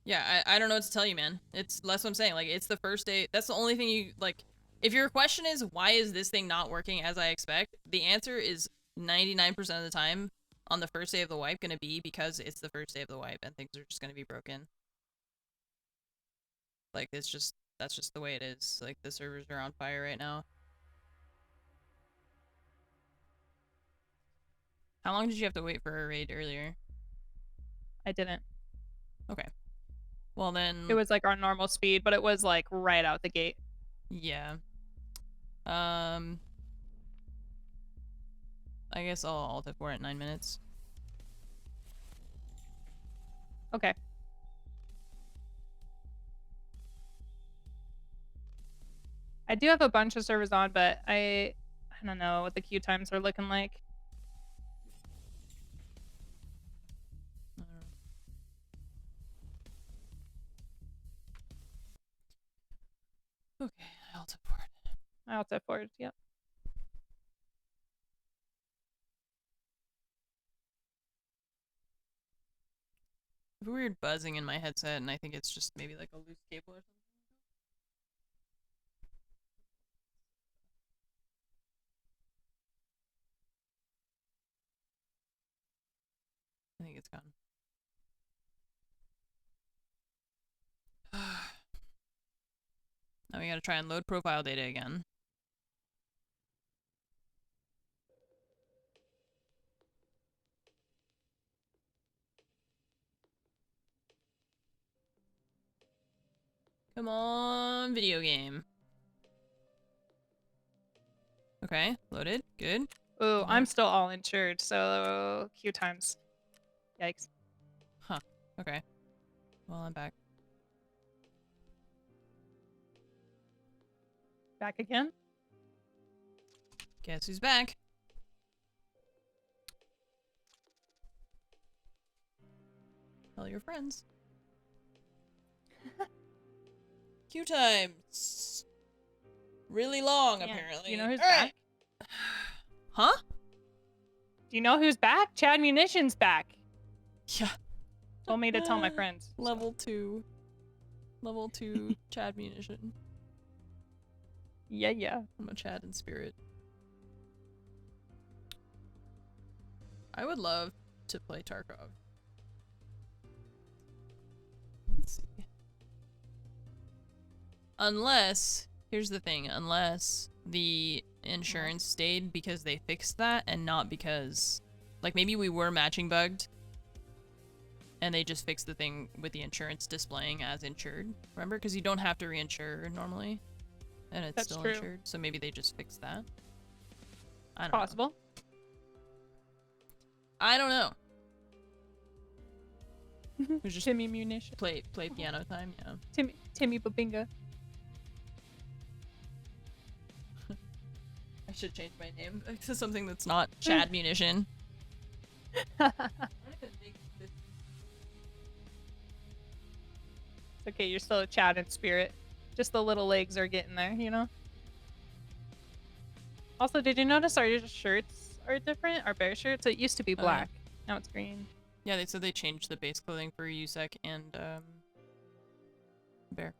A: Yeah, I don't know what to tell you, man. That's what I'm saying. Like, it's the first day. That's the only thing you, like, if your question is, why is this thing not working as I expect? The answer is 99% of the time on the first day of the wipe gonna be because it's the first day of the wipe and things are just gonna be broken. Like, it's just, that's just the way it is. Like, the servers are on fire right now. How long did you have to wait for a raid earlier?
E: I didn't.
A: Okay. Well then...
E: It was like our normal speed, but it was like right out the gate.
A: Yeah. I guess I'll alt F4 at 9 minutes.
E: Okay. I do have a bunch of servers on, but I don't know what the queue times are looking like.
A: I don't know. Okay, I'll support.
E: I'll tap forward. Yep.
A: I have a weird buzzing in my headset, and I think it's just maybe like a loose cable or something. I think it's gone. Now we gotta try and load profile data again. Come on, video game. Okay, loaded. Good.
E: Ooh,
A: Nope.
E: I'm still all insured, so queue times. Yikes.
A: Huh. Okay. Well, I'm back.
E: Back again?
A: Guess who's back? Tell your friends. Queue times. Really long,
E: Yeah.
A: apparently.
E: Do you know who's
A: Alright.
E: back?
A: Huh?
E: Do you know who's back? Chad Munition's back.
A: Yeah.
E: Told me to tell my friends. so.
A: Level 2. Level 2 Chad Munition.
E: Yeah, yeah.
A: I'm a Chad in spirit. I would love to play Tarkov. Let's see. Unless, here's the thing, unless the insurance stayed because they fixed that and not because, like, maybe we were matching bugged and they just fixed the thing with the insurance displaying as insured. Remember? Because you don't have to reinsure normally and it's
E: That's
A: still
E: true.
A: insured. So maybe they just fixed that. I don't know.
E: Possible.
A: I don't know. It was just
E: Timmy Munition.
A: play piano time, yeah.
E: Timmy Babinga.
A: I should change my name to something that's not Chad Munition.
E: It's okay, you're still a Chad in spirit. Just the little legs are getting there, you know? Also, did you notice our shirts are different? Our bear shirts? It used to be
A: Oh, yeah.
E: black. Now it's green.
A: Yeah, they said they changed the base clothing for USEC and Bear.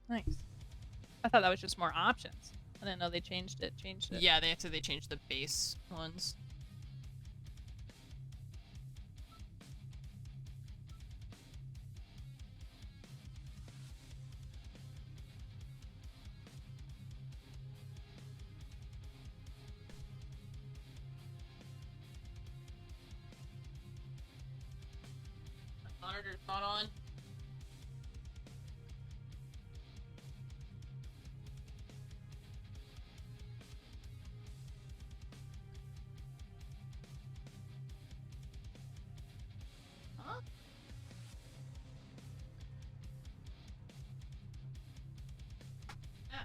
E: Nice. I thought that was just more options. I didn't know they changed it.
A: Yeah, they said they changed the base ones. Monitor's not on. Huh? Ah.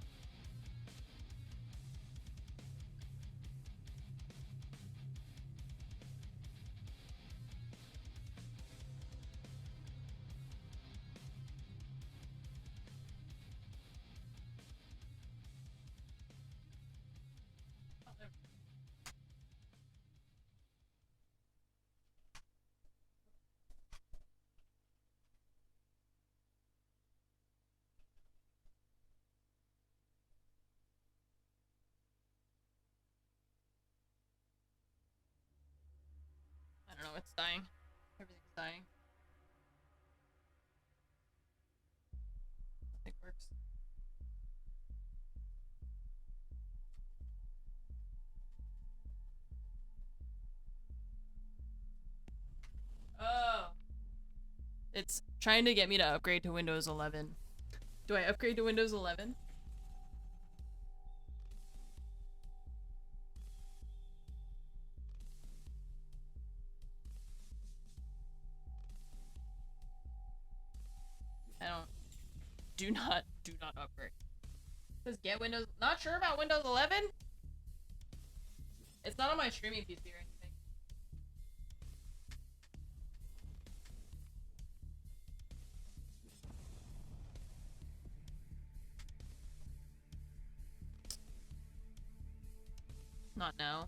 A: Oh, there. I don't know, it's dying. Everything's dying. Nothing works. Oh. It's trying to get me to upgrade to Windows 11. Do I upgrade to Windows 11? I don't. Do not upgrade. says get Windows. Not sure about Windows 11. It's not on my streaming PC or anything. Not now.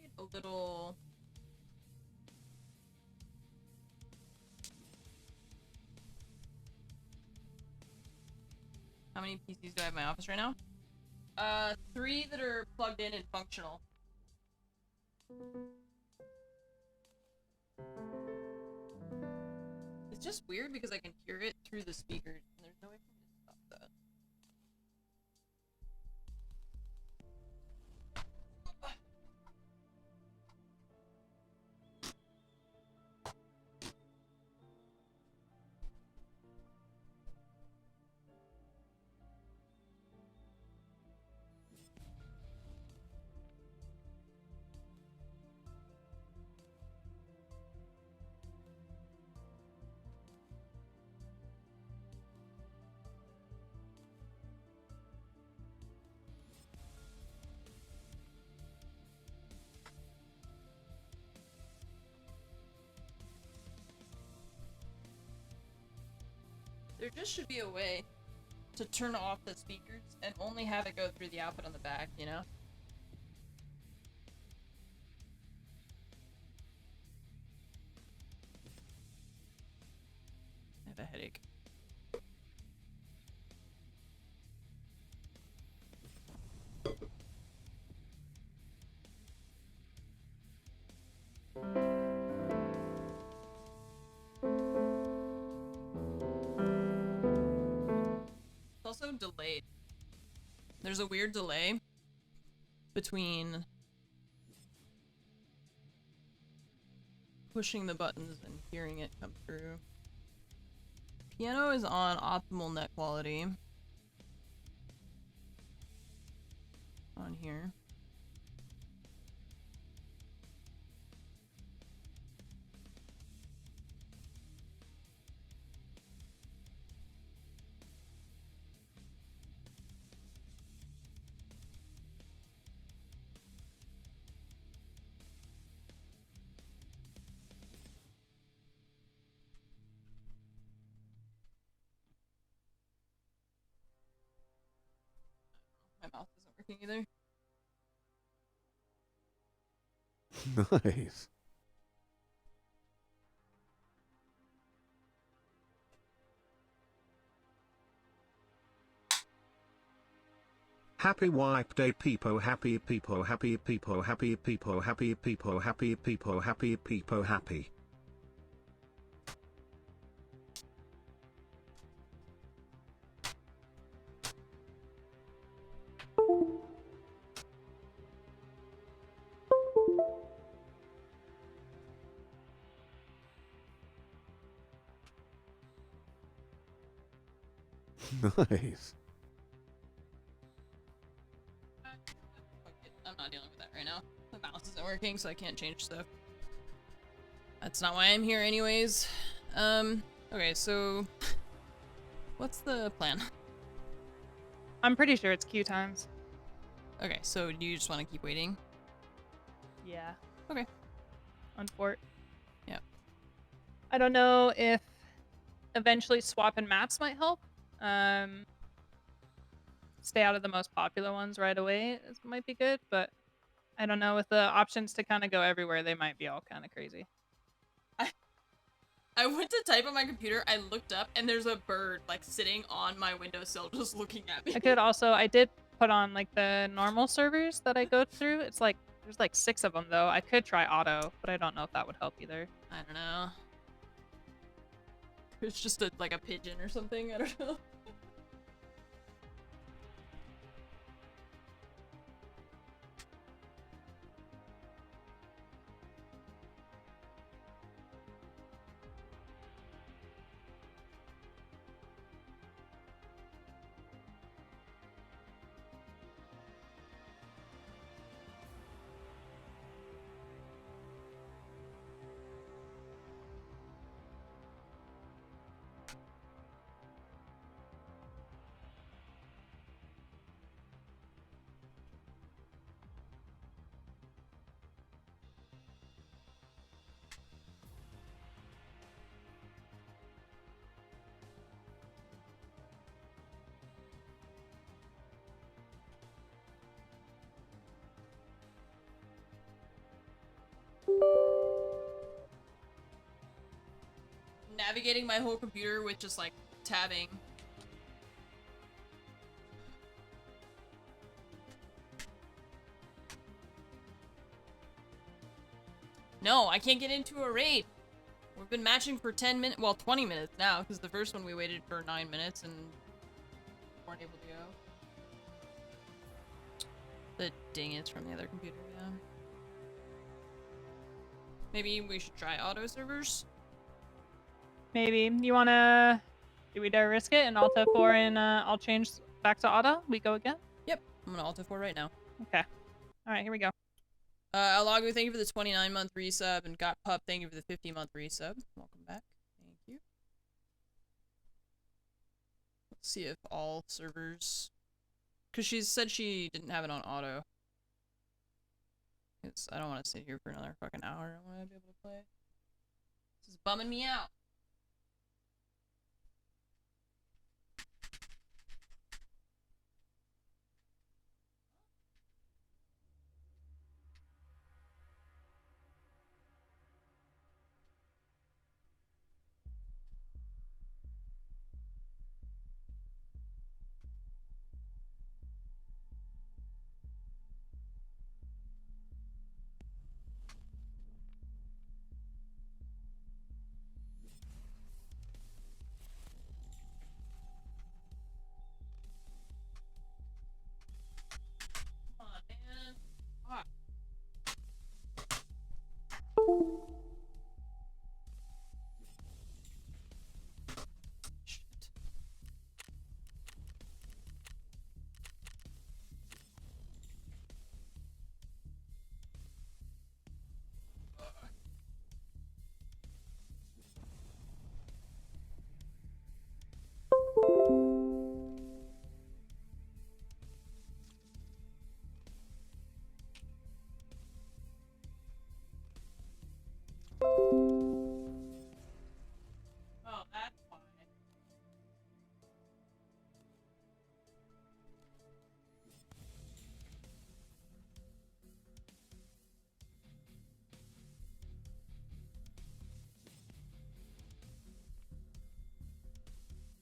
A: Need a little. How many PCs do I have in my office right now? 3 that are plugged in and functional. It's just weird because I can hear it through the speakers, and there's no way for me to stop that. There just should be a way to turn off the speakers and only have it go through the output on the back, you know? I have a headache. It's also delayed. There's a weird delay between pushing the buttons and hearing it come through. Piano is on optimal net quality. On here. My mouth isn't working either.
C: Nice.
D: Happy wipe day peepo happy peepo happy peepo happy peepo happy peepo happy peepo happy peepo happy.
C: Nice.
A: I'm not dealing with that right now. The mouse isn't working, so I can't change stuff. That's not why I'm here anyways. Okay, so what's the plan?
E: I'm pretty sure it's queue times.
A: Okay, so do you just want to keep waiting?
E: Yeah.
A: Okay.
E: On fort.
A: Yeah.
E: I don't know if eventually swapping maps might help. Stay out of the most popular ones right away might be good, but I don't know, with the options to kind of go everywhere, they might be all kind of crazy.
A: I went to type on my computer, I looked up, and there's a bird, like, sitting on my windowsill just looking at me.
E: I did put on, like, the normal servers that I go through. It's like, there's like 6 of them, though. I could try auto, but I don't know if that would help either.
A: I don't know. It's just like a pigeon or something, I don't know. navigating my whole computer with just like tabbing. No, I can't get into a raid. We've been matching for 10 minutes, well 20 minutes now, because the first one we waited for 9 minutes and weren't able to go. The dingus from the other computer, yeah. Maybe we should try auto servers?
E: Maybe. You wanna... Do we dare risk it and Alta 4 and I'll change back to auto? We go again?
A: Yep, I'm gonna Alta 4 right now.
E: Okay. Alright, here we go.
A: Alago, thank you for the 29-month resub, and Got Pup, thank you for the 50-month resub. Welcome back. Thank you. Let's see if all servers... Because she said she didn't have it on auto. Because I don't want to sit here for another fucking hour. I want to be able to play. This is bumming me out. Come on, man. Fuck. Shit. Oh, that's why.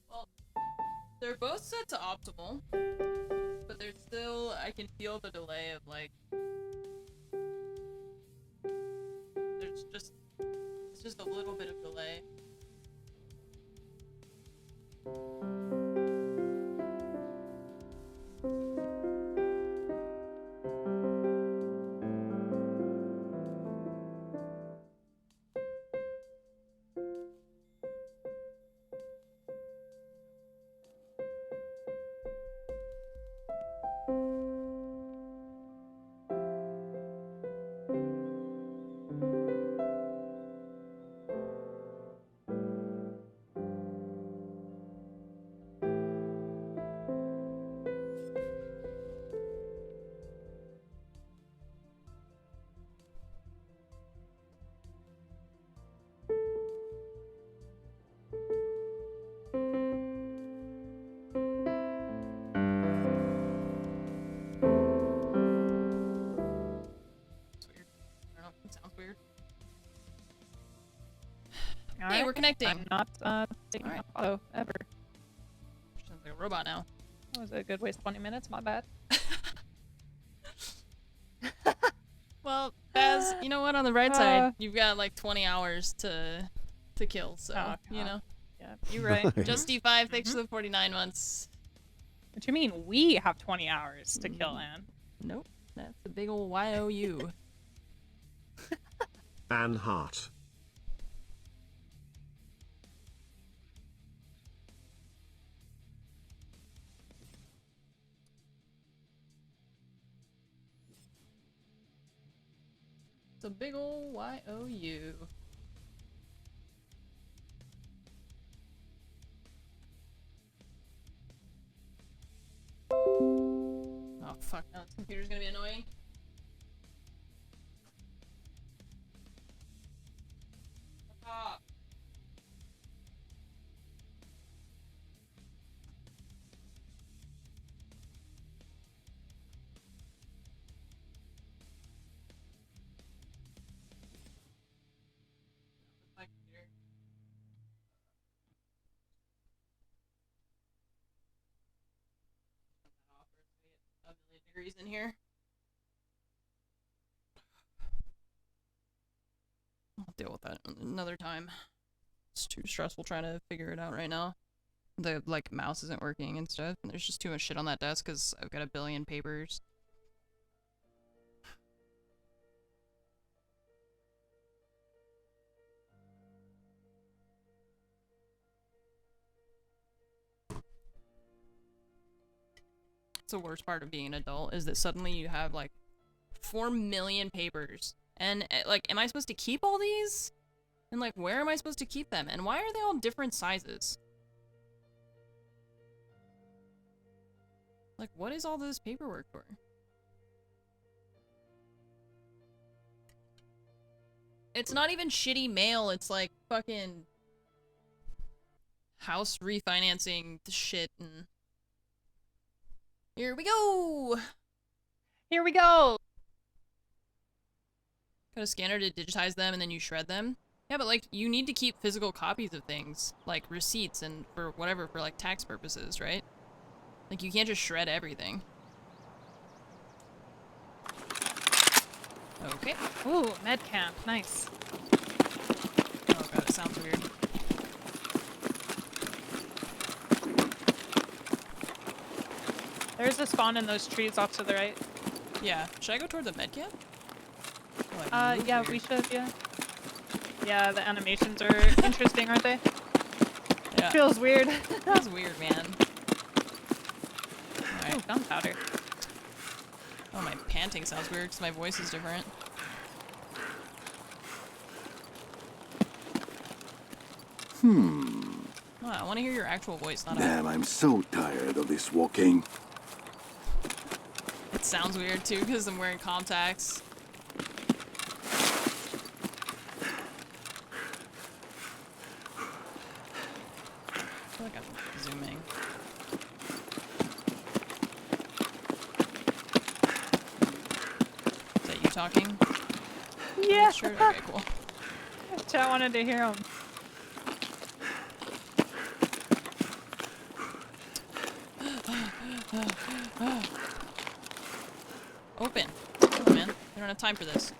A: Well, they're both set to optimal, but there's still, I can feel the delay of like, it's just a little bit of delay. It's weird. I don't know, it sounds weird. Hey,
E: Alright.
A: we're connecting.
E: I'm not taking
A: Alright.
E: off auto ever.
A: Sounds like a robot now.
E: That was a good waste of 20 minutes, my bad.
A: Well, Baz, you know what? On the bright side, you've got like 20 hours to kill, so,
E: Oh,
A: you
E: God.
A: know.
E: Yeah, you're right.
A: Just D5, thanks for the 49 months.
E: What you mean we have 20 hours to kill Anne?
A: Nope, that's the big ol' YOU.
D: Anne Hart.
A: It's a big ol' YOU. Oh fuck, now this computer's gonna be annoying. Stop. My computer. batteries in here. I'll deal with that another time. It's too stressful trying to figure it out right now. The, like, mouse isn't working and stuff, and there's just too much shit on that desk because I've got a billion papers. It's the worst part of being an adult, is that suddenly you have, like, 4 million papers. And, like, am I supposed to keep all these? And, like, where am I supposed to keep them? And why are they all different sizes? Like, what is all this paperwork for? It's not even shitty mail, it's like fucking house refinancing shit and... Here we go!
E: Here we go!
A: Got a scanner to digitize them and then you shred them? Yeah, but like, you need to keep physical copies of things, like receipts and for whatever, for like tax purposes, right? Like, you can't just shred everything. Okay.
E: Ooh, med camp. Nice.
A: Oh god, it sounds weird.
E: There's a spawn in those trees off to the right.
A: Yeah. Should I go toward the med camp?
E: Yeah, we should, yeah. Yeah, the animations are interesting, aren't they?
A: Yeah.
E: Feels weird.
A: That's weird, man. Alright.
E: Ooh, gunpowder.
A: Oh, my panting sounds weird because my voice is different. Oh, I want to hear your actual voice, not
B: Damn, I'm so tired of this walking.
A: It sounds weird too because I'm wearing contacts. I feel like I'm zooming. Is that you talking?
E: Yeah.
A: Sure. Okay, cool.
E: Chat wanted to hear him.
A: Open. Come on, man. We don't have time for this.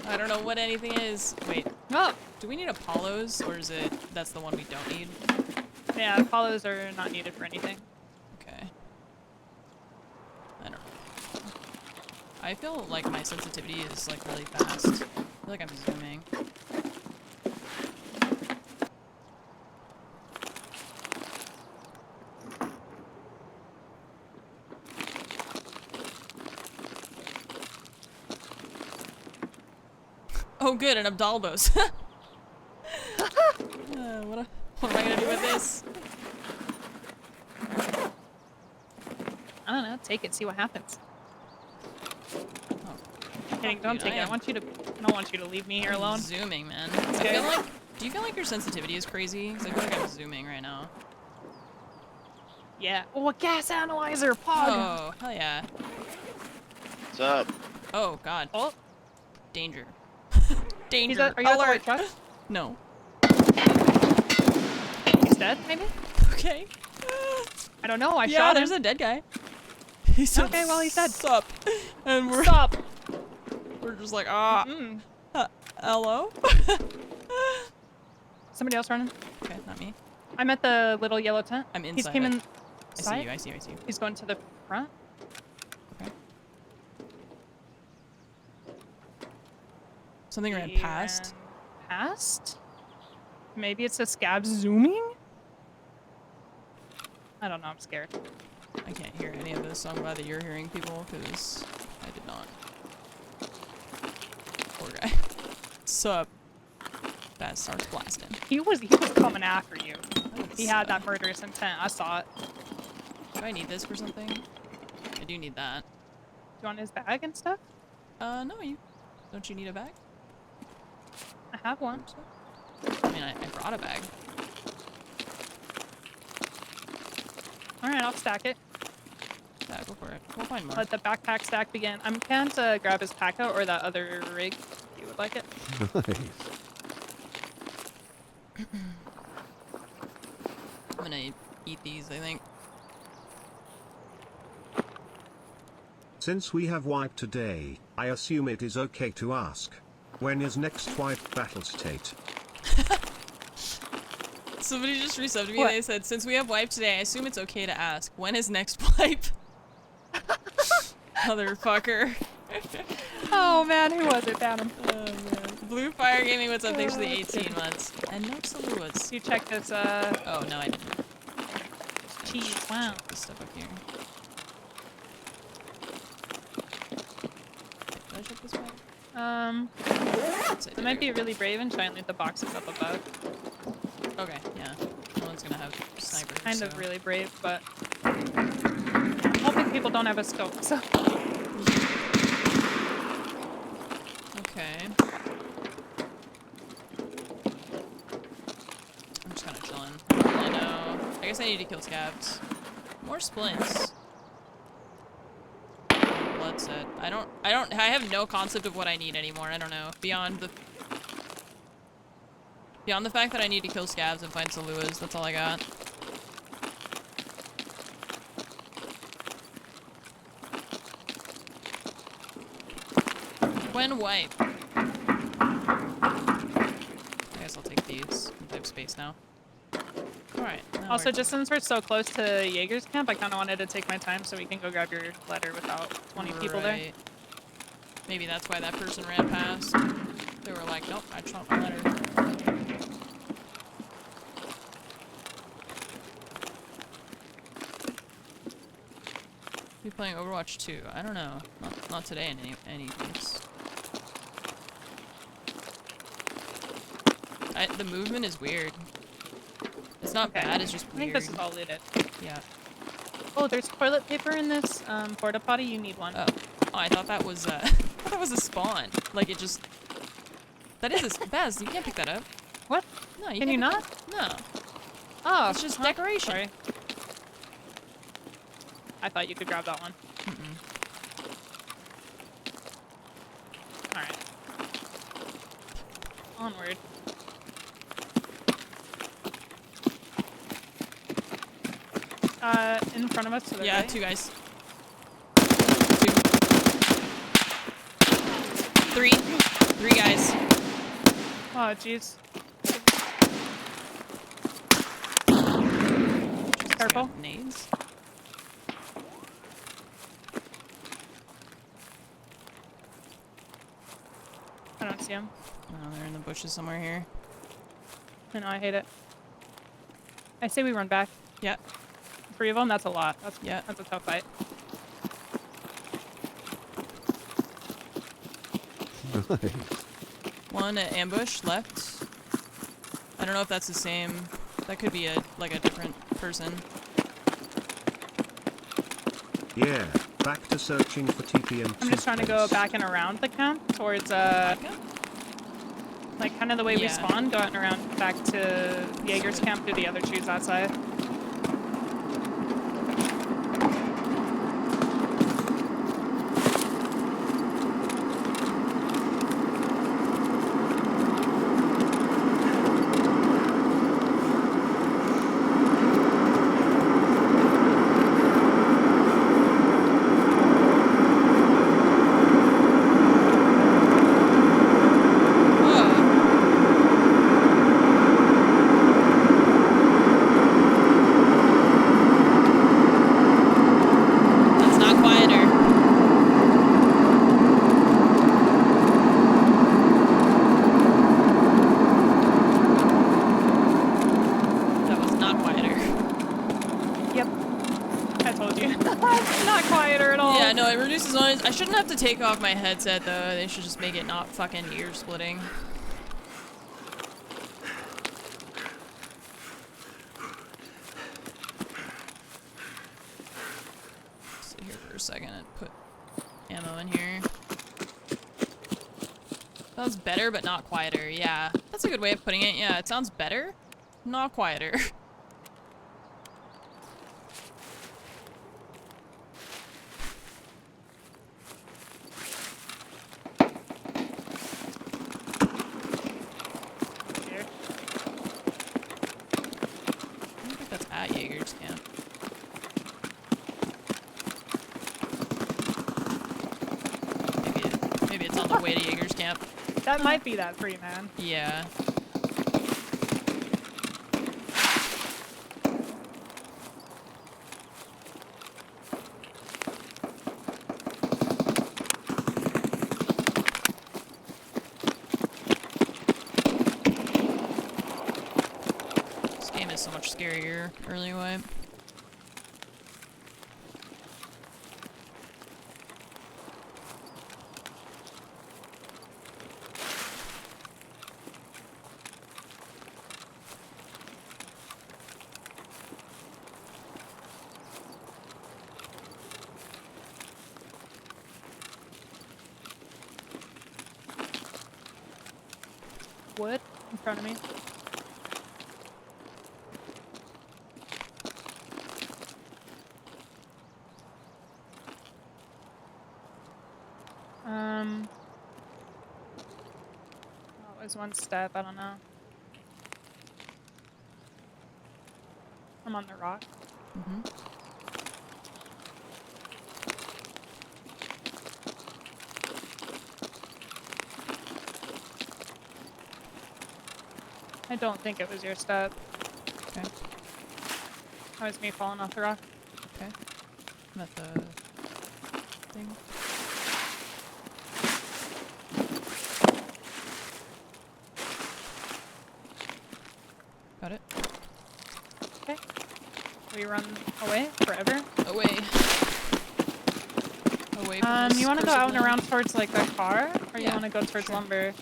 A: I don't know what anything is. Wait.
E: Oh!
A: Do we need Apollos, or is it that's the one we don't need?
E: Yeah, Apollos are not needed for anything.
A: Okay. I don't know. I feel like my sensitivity is like really fast. I feel like I'm zooming. Oh good, an Abdalbos. What am I gonna do with this?
E: I don't know, take it, see what happens.
A: Oh.
E: Kidding, don't
A: Dude,
E: take it. I don't want you to leave me here alone.
A: I'm zooming, man.
E: Okay.
A: I feel like, do you feel like your sensitivity is crazy? 'Cause I feel like I'm zooming right now.
E: Yeah. Oh, a gas analyzer, Pog!
A: Oh, hell yeah.
F: What's up?
A: Oh god.
E: Oh,
A: Danger.
E: he's
A: Danger.
E: at, are you at the
A: Alert.
E: right truck?
A: No.
E: He's dead, maybe?
A: Okay.
E: I don't know, I
A: Yeah,
E: shot him.
A: there's a dead guy. He said,
E: Okay, well, he's dead.
A: Sup. And we're
E: Stop!
A: we're just like, ah, hello?
E: Somebody else running.
A: Okay, not me.
E: I'm at the little yellow tent.
A: I'm
E: He's
A: inside
E: came
A: it.
E: in.
A: I see you, I see you, I see you.
E: He's going to the front.
A: Okay. Something ran
E: He
A: past.
E: ran Past? Maybe it's a scab zooming? I don't know, I'm scared.
A: I can't hear any of this, so I'm glad that you're hearing people, because I did not. Poor guy. Sup? That starts blasting.
E: He was coming after you. He had that murderous intent. I saw it.
A: Do I need this for something? I do need that.
E: Do you want his bag and stuff?
A: No, you... Don't you need a bag?
E: I have one.
A: I mean, I brought a bag.
E: Alright, I'll stack it.
A: Yeah, go for it. We'll find more.
E: Let the backpack stack begin. I'm can't grab his pack out or that other rig if you would like it.
C: Nice.
A: I'm gonna eat these, I think.
D: Since we have wipe today, I assume it is okay to ask. When is next wipe battle state?
A: Somebody just resubbed me
E: What?
A: and they said, since we have wipe today, I assume it's okay to ask, when is next wipe? Motherfucker.
E: Oh man, who was it? Damn.
A: Oh man. Blue Fire Gaming, what's up? Thanks for the 18 months. And no Saluas.
E: You check this,
A: Oh, no, I didn't.
E: cheese. Wow.
A: This stuff up here. Did I check this way?
E: It might be really brave and try and loot the boxes up above.
A: Okay, yeah. No one's gonna have snipers.
E: Kind of
A: so-
E: really brave, but I'm hoping people don't have a scope, so.
A: Okay. I'm just kind of chilling. I don't really know. I guess I need to kill scabs. More splints. Blood set. I have no concept of what I need anymore. I don't know. Beyond the fact that I need to kill scabs and find Saluas, that's all I got. When wipe? I guess I'll take these. I have space now. Alright.
E: Also, just since we're so close to Jaeger's camp, I kind of wanted to take my time so we can go grab your letter without 20 people there.
A: Right. Maybe that's why that person ran past. They were like, nope, I just want my letter. Be playing Overwatch 2. I don't know. Not today in any case. The movement is weird. It's not bad, it's just
E: I
A: weird.
E: think this is all looted.
A: Yeah.
E: Oh, there's toilet paper in this porta potty. You need one.
A: Oh, I thought that was that was a spawn. Like it just. That is a Baz. You can't pick that up.
E: What?
A: No, you
E: Can you
A: can't
E: not?
A: pick that- No.
E: Oh,
A: It's just decoration.
E: Sorry. I thought you could grab that one. Alright. Onward. In front of us to the
A: Yeah,
E: right.
A: two guys. Two. Three guys.
E: Oh, jeez. Careful.
A: Nades.
E: I don't see him.
A: Oh, they're in the bushes somewhere here.
E: I know, I hate it. I say we run back.
A: Yeah.
E: 3 of them? That's a lot. That's a tough fight.
C: Nice.
A: One at ambush left. I don't know if that's the same. That could be a different person.
D: Yeah, back to searching for TP&T.
E: I'm just trying to go back and around the camp towards like kind of the way we
A: Yeah.
E: spawned, going around back to Jaeger's camp through the other trees outside.
A: That's not quieter. That was not quieter.
E: Yep. I told you. It's not quieter at all.
A: Yeah, no, it reduces noise. I shouldn't have to take off my headset though. They should just make it not fucking ear splitting. Sit here for a second and put ammo in here. Sounds better, but not quieter. Yeah, that's a good way of putting it. Yeah, it sounds better, not quieter.
E: Here.
A: I don't think that's at Jaeger's it's on the way to Jaeger's camp.
E: That might be that tree, man.
A: Yeah. This game is so much scarier early wipe.
E: Wood in front of me. That was one step, I don't know. I'm on the rock.
A: Mm-hmm.
E: I don't think it was your step.
A: Okay.
E: That was me falling off the rock.
A: Okay. I'm at the thing. Got it.
E: Okay. We run away forever.
A: Away. Away from this
E: You want to go
A: cursed
E: out and
A: land.
E: around towards like the car, or you
A: Yeah,
E: want to go towards
A: sure.
E: lumber?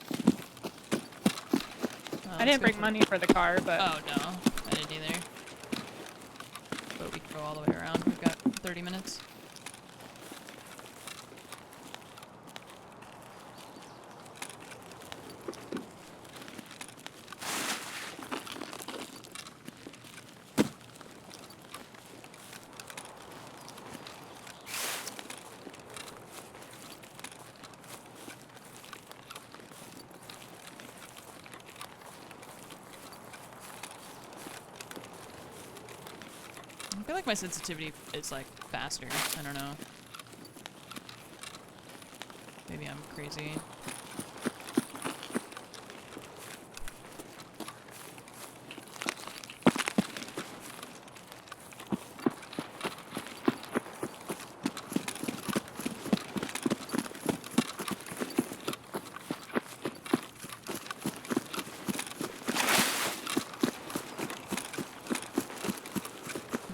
E: I
A: Let's
E: didn't
A: go
E: bring
A: for-
E: money for the car, but
A: Oh no, I didn't either. But we can go all the way around. We've got 30 minutes. I feel like my sensitivity is like faster. I don't know. Maybe I'm crazy.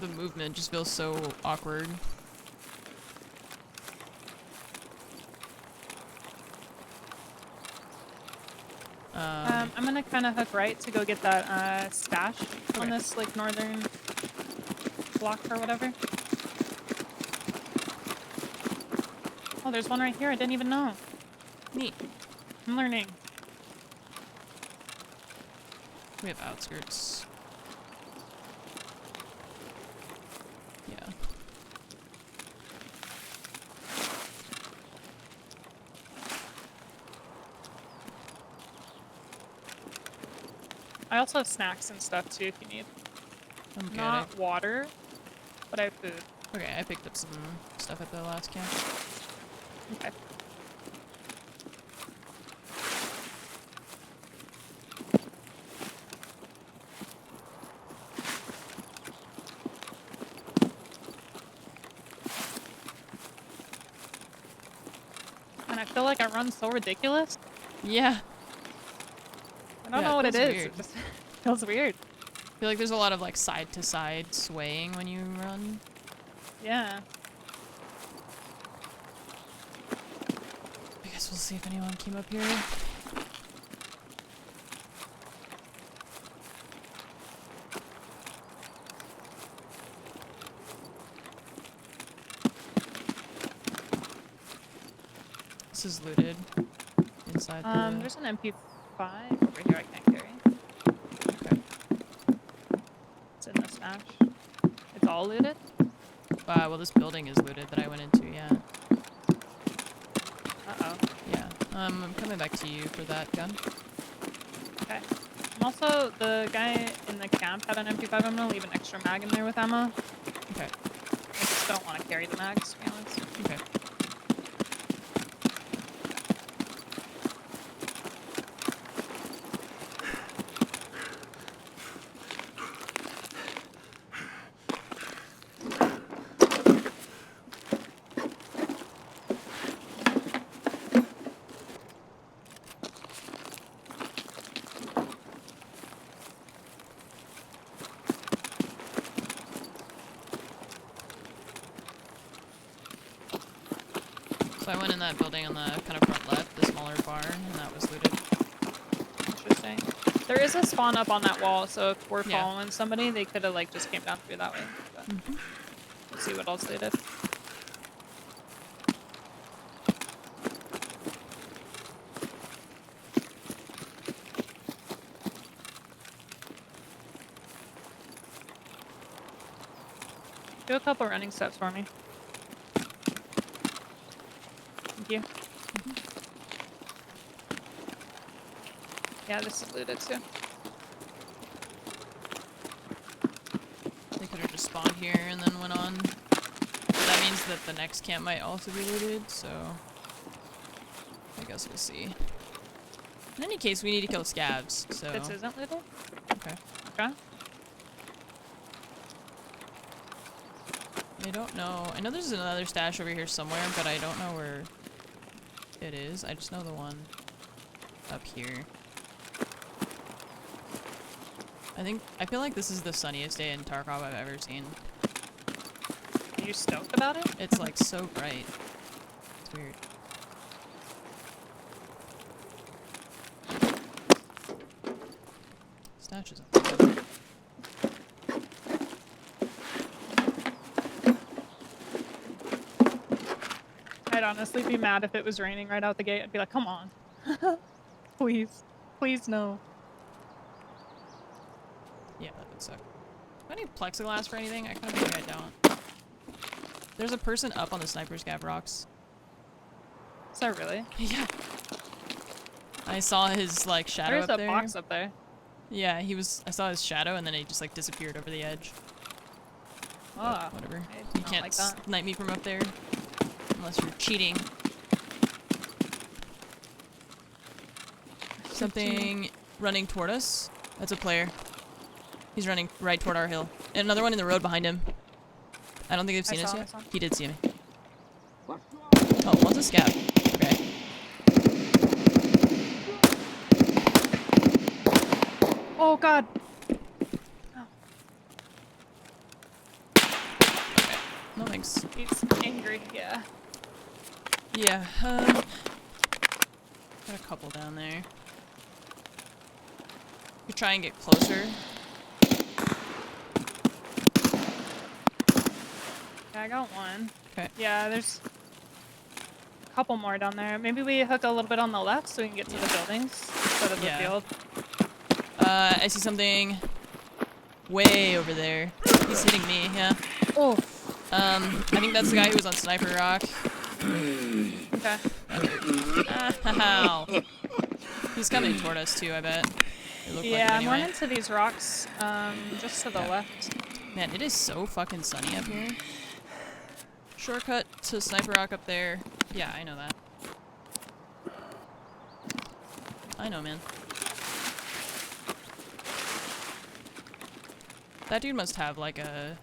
A: The movement just feels so awkward.
E: I'm gonna kind of hook right to go get that stash on
A: Okay.
E: this like northern block or whatever. Oh, there's one right here. I didn't even know.
A: Neat.
E: I'm learning.
A: We have outskirts. Yeah.
E: I also have snacks and stuff too if you need.
A: I'm good.
E: Not water, but I have food.
A: Okay, I picked up some stuff at the last camp.
E: Okay. And I feel like I run so ridiculous.
A: Yeah.
E: I don't
A: Yeah,
E: know
A: it
E: what it
A: feels
E: is.
A: weird.
E: It just feels weird.
A: I feel like there's a lot of like side to side swaying when you run.
E: Yeah.
A: I guess we'll see if anyone came up here. This is looted inside the...
E: There's an MP5 over here I can't carry.
A: Okay.
E: It's in the stash. It's all looted?
A: Well, this building is looted that I went into, yeah.
E: Uh-oh.
A: Yeah. I'm coming back to you for that gun.
E: Okay. I'm also, the guy in the camp had an MP5. I'm gonna leave an extra mag in there with ammo.
A: Okay.
E: I just don't want to carry the mags, to be honest.
A: Okay. So I went in that building on the kind of front left, the smaller barn, and that was looted.
E: Interesting. There is a spawn up on that wall, so if we're
A: Yeah.
E: following somebody, they could have like just came down through that way. But we'll see what else they did. Do a couple running steps for me. Thank you. Yeah, this is looted too.
A: They could have just spawned here and then went on. But that means that the next camp might also be looted, so I guess we'll see. In any case, we need to kill scavs, so...
E: This isn't looted?
A: Okay.
E: Okay.
A: I don't know. I know there's another stash over here somewhere, but I don't know where it is. I just know the one up here. I feel like this is the sunniest day in Tarkov I've ever seen.
E: Are you stoked about it?
A: It's like so bright. It's weird. Stashes up there.
E: I'd honestly be mad if it was raining right out the gate. I'd be like, come on. Please. Please no.
A: Yeah, that would suck. Do I need plexiglass for anything? I kind of think I don't. There's a person up on the sniper scav rocks.
E: Is that really?
A: Yeah. I saw his like shadow
E: There's
A: up
E: a
A: there.
E: box up there.
A: Yeah, I saw his shadow and then he just like disappeared over the edge. But
E: Ah,
A: whatever.
E: I
A: You
E: don't
A: can't
E: like that.
A: snipe me from up there. Unless you're cheating. Something running toward us. That's a player. He's running right toward our hill. And another one in the road behind him. I don't think they've seen us yet. He did see me. Oh, one's a scav. Okay.
E: Oh god.
A: Okay. No thanks.
E: He's angry, yeah.
A: Yeah, got a couple down there. You try and get closer.
E: Yeah, I got one.
A: Okay.
E: Yeah, there's a couple more down there. Maybe we hook a little bit on the left so we can get to the buildings instead of the
A: Yeah.
E: field.
A: I see something way over there. He's hitting me, yeah.
E: Oh.
A: I think that's the guy who was on Sniper Rock.
E: Okay.
A: Ow. He's coming toward us too, I bet. It looked
E: Yeah,
A: like it
E: I'm
A: anyway.
E: running to these rocks, just to the
A: Yeah.
E: left.
A: Man, it is so fucking sunny up here. Shortcut to Sniper Rock up there. Yeah, I know that. I know, man. That dude must have like a...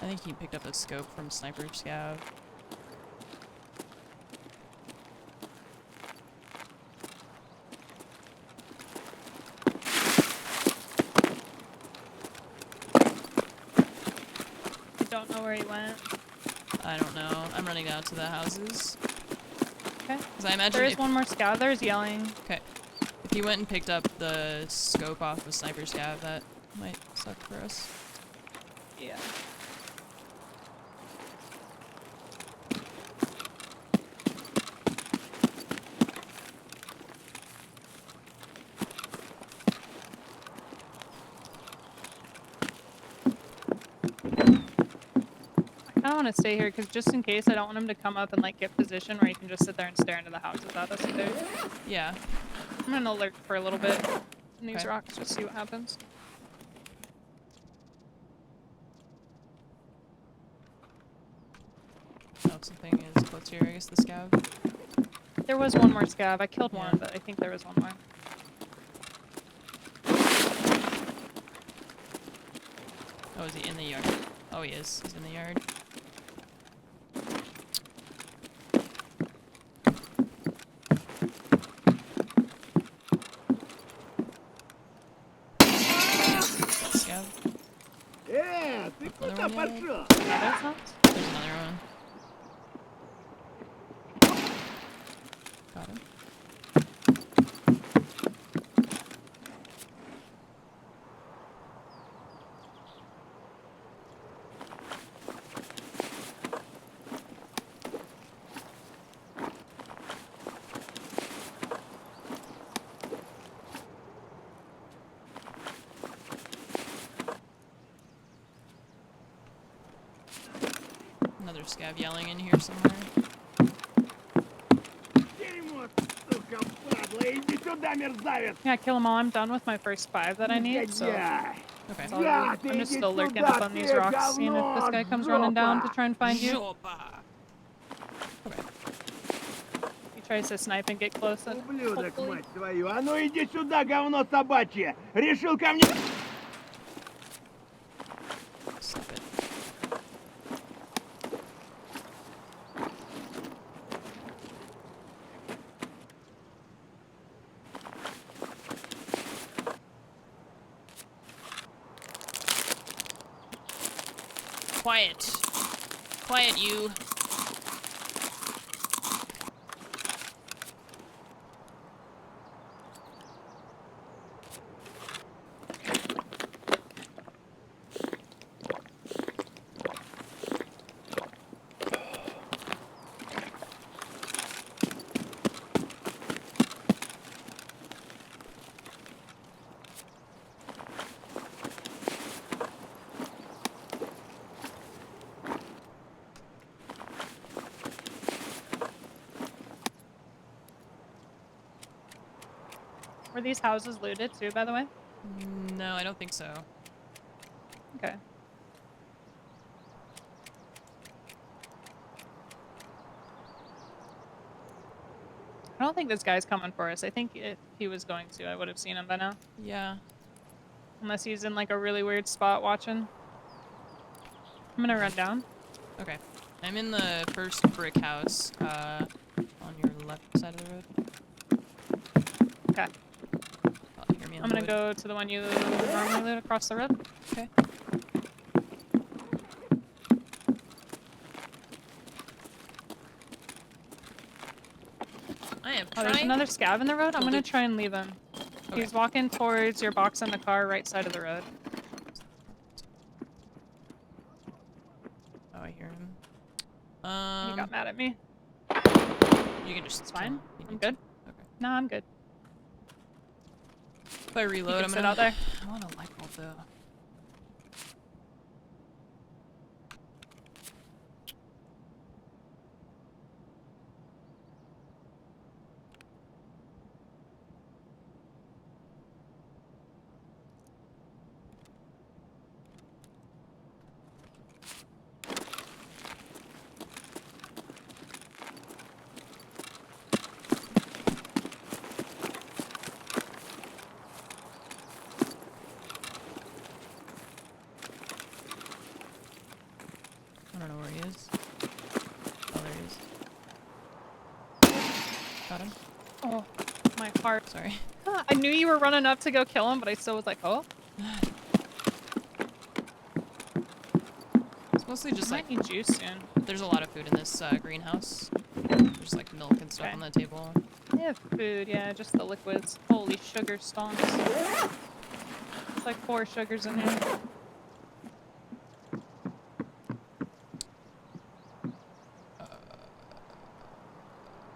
A: I think he picked up a scope from Sniper Scav.
E: I don't know where he went.
A: I don't know. I'm running out to the houses.
E: Okay.
A: Because I imagine
E: There is
A: if,
E: one more scout. There's yelling.
A: okay, if he went and picked up the scope off of Sniper Scav, that might suck for us.
E: Yeah. I kind of want to stay here because just in case, I don't want him to come up and like get position where he can just sit there and stare into the houses at us either.
A: Yeah.
E: I'm gonna lurk for a little bit in these
A: Okay.
E: rocks, just see what happens.
A: Oh, something is close here. I guess the scav.
E: There was one more scav. I killed
A: Yeah.
E: one, but I think there was one more.
A: Oh, is he in the yard? Oh, he is. He's in the yard. Scav.
G: Ты
A: Another one yet?
E: Another house?
A: There's another one. Another scav yelling in here somewhere.
E: Yeah, kill them all. I'm done with my first 5 that I need, so
A: Okay.
E: it's all good. I'm just still lurking up on these rocks, seeing if this guy comes running down to try and find you.
A: Жопа. Okay.
E: He tries to snipe and get close, and
G: Ублюдок,
E: hopefully...
G: мать твою! А ну иди сюда, говно собачье! Решил ко мне...
A: Stop it. Quiet. Quiet, you.
E: Were these houses looted too, by the way?
A: No, I don't think so.
E: Okay. I don't think this guy's coming for us. I think if he was going to, I would have seen him by now.
A: Yeah.
E: Unless he's in like a really weird spot watching. I'm gonna run down.
A: Okay. I'm in the first brick house, on your left side of the road.
E: Okay.
A: Probably hear me on
E: I'm
A: the
E: gonna
A: wood.
E: go to the one you normally loot across the road.
A: Okay. I am
E: Oh, there's
A: trying.
E: another scav in the road? I'm
A: Will
E: gonna
A: do.
E: try and leave him.
A: Okay.
E: He's walking towards your box in the car, right side of the road.
A: Oh, I hear him.
E: He got mad at me.
A: You can just
E: It's
A: kill
E: fine.
A: him if you
E: I'm
A: need to.
E: good.
A: Okay.
E: No, I'm good.
A: If I reload,
E: can
A: I'm
E: sit
A: gonna
E: out there.
A: I want a light bulb though. I don't know where he is. Oh, there he is. Got him.
E: Oh, my heart.
A: Sorry.
E: I knew you were running up to go kill him, but I still was like, oh.
A: It's mostly just
E: I
A: like
E: might need juice soon.
A: there's a lot of food in this greenhouse. There's like milk and stuff
E: Okay.
A: on the table.
E: Yeah, food, yeah, just the liquids. Holy sugar stonks. It's like 4 sugars in here.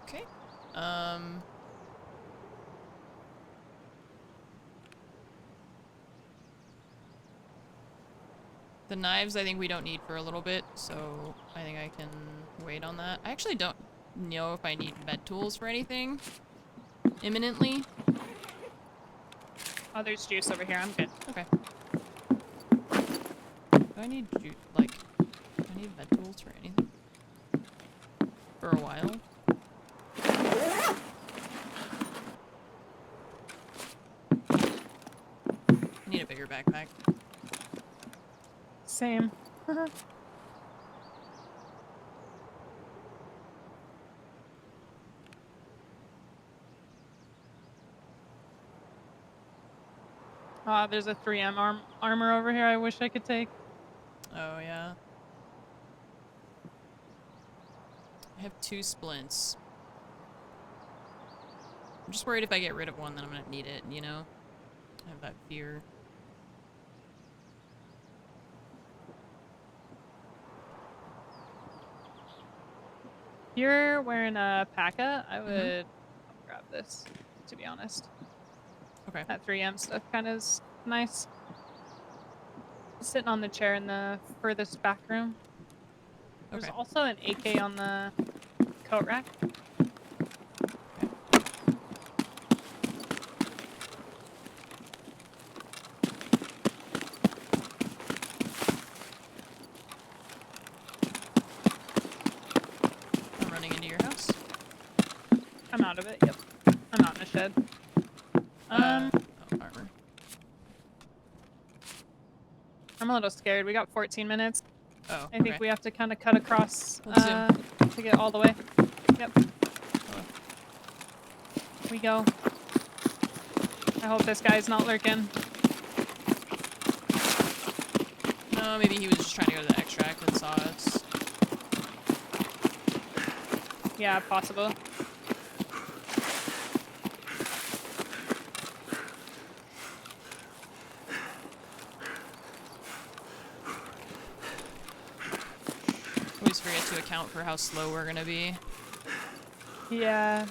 A: Okay. The knives I think we don't need for a little bit, so I think I can wait on that. I actually don't know if I need med tools for anything imminently.
E: Oh, there's juice over here. I'm good.
A: Okay. Do I need do I need med tools for anything? For a while? I need a bigger backpack.
E: Same. There's a 3M armor over here I wish I could take.
A: Oh, yeah. I have 2 splints. I'm just worried if I get rid of one, then I'm gonna need it, you know? I have that fear.
E: If you're wearing a PACA, I would grab this, to be honest.
A: Okay.
E: That 3M stuff kind of is nice. Sitting on the chair in the furthest back room. There's
A: Okay.
E: also an AK on the coat rack.
A: I'm running into your house.
E: I'm out of it, yep. I'm out in the shed.
A: Oh, armor.
E: I'm a little scared. We got 14 minutes.
A: Oh,
E: I think
A: okay.
E: we have to kind of cut across
A: Let's zoom.
E: to get all the way. Yep.
A: Oh.
E: We go. I hope this guy's not lurking.
A: No, maybe he was just trying to go to the extract and saw us.
E: Yeah, possible.
A: Always forget to account for how slow we're gonna be.
E: Yeah.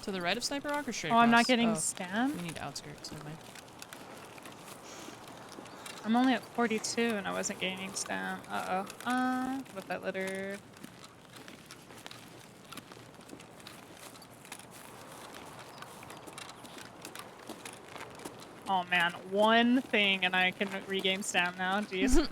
A: To the right of Sniper Rock or straight
E: Oh,
A: across?
E: I'm not getting
A: Oh,
E: stamp.
A: we need outskirts. Never mind.
E: I'm only at 42 and I wasn't gaining stamp. Uh-oh. With that litter. Oh man, one thing and I can regain stamp now. Jeez.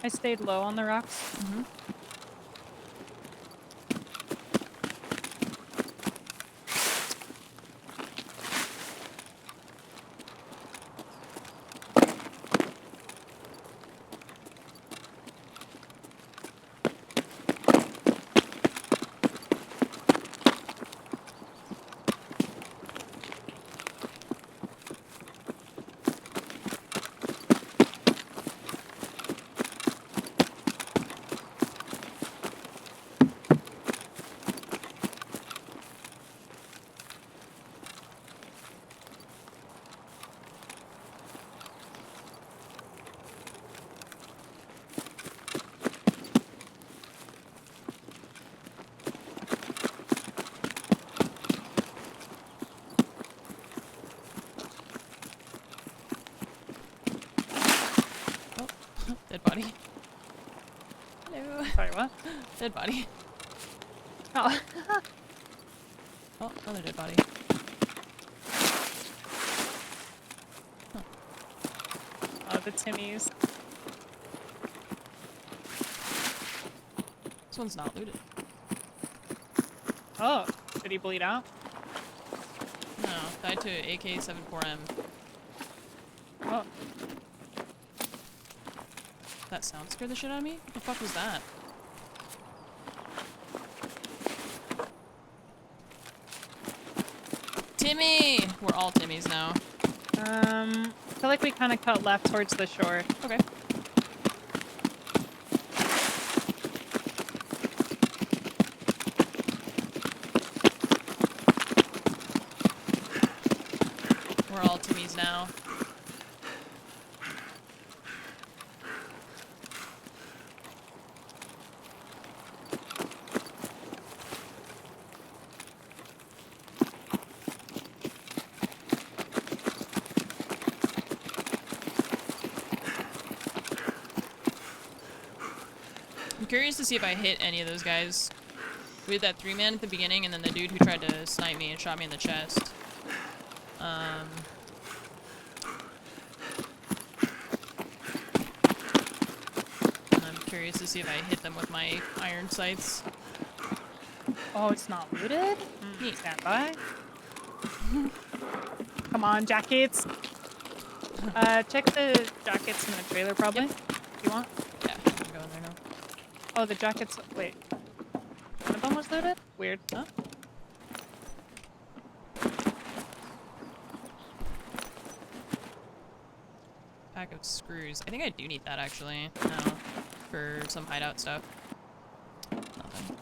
E: I stayed low on the rocks.
A: Mm-hmm. Dead body. Hello.
E: Sorry, what?
A: Dead body.
E: Oh.
A: Oh, another dead body.
E: Oh, the Timmies.
A: This one's not looted.
E: Oh, did he bleed out?
A: No, died to AK-74M.
E: Oh,
A: That sound scared the shit out of me? What the fuck was that? Timmy! We're all Timmys now.
E: I feel like we kind of cut left towards the shore.
A: Okay. We're all Timmys now. I'm curious to see if I hit any of those guys. We had that 3-man at the beginning, and then the dude who tried to snipe me and shot me in the chest. And I'm curious to see if I hit them with my iron sights.
E: Oh, it's not looted?
A: Neat.
E: Stand by. Come on, jackets. Check the jackets in the trailer, probably. If you want.
A: Yeah, I'm gonna go in there now.
E: Oh, the jackets. Wait. One of them was looted? Weird.
A: Huh? Pack of screws. I think I do need that actually. No. For some hideout stuff. Nothing.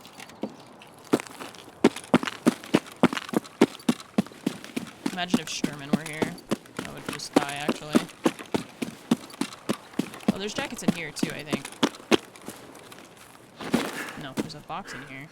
A: Imagine if Sherman were here. I would just die, actually. Oh, there's jackets in here, too, I think. No, there's a box in here.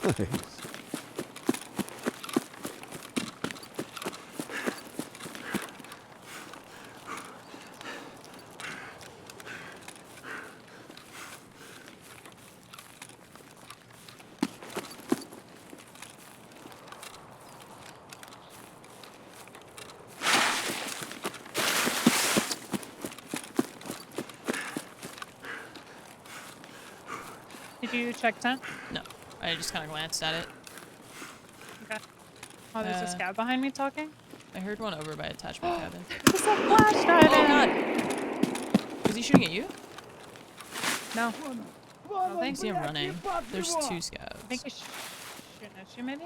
C: Nice.
E: Did you check tent?
A: No, I just kind of glanced at it.
E: Okay. Oh, there's a scout behind me talking.
A: I heard one over by attachment cabin.
E: There's a flash drive
A: Oh
E: in.
A: god! Was he shooting at you?
E: No. Oh,
A: I
E: thanks.
A: see him running. There's two scouts.
E: I think he's shooting at you, maybe?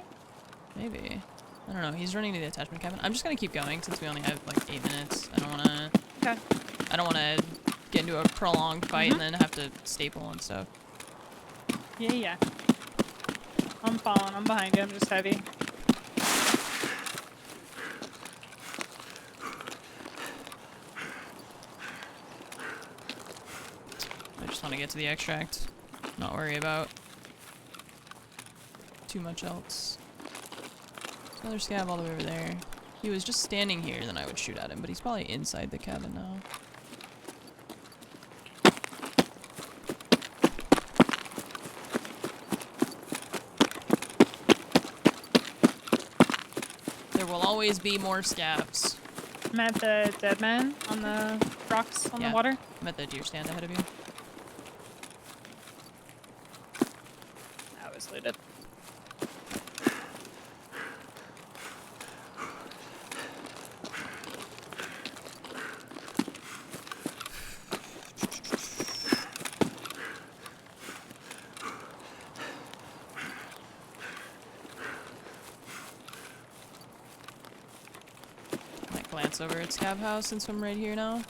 A: Maybe. I don't know. He's running to the attachment cabin. I'm just gonna keep going since we only have like 8 minutes. I don't wanna.
E: Okay.
A: I don't wanna get into a prolonged fight and then have to staple and stuff.
E: Yeah, yeah. I'm following. I'm behind you. I'm just heavy.
A: I just want to get to the extract. Not worry about too much else. There's another scav all the way over there. If he was just standing here, then I would shoot at him, but he's probably inside the cabin now. There will always be more scavs.
E: I'm at the dead man on the rocks on the water.
A: I'm at the deer stand ahead of you.
E: I was looted.
A: Might glance over at Scav House since I'm right here now.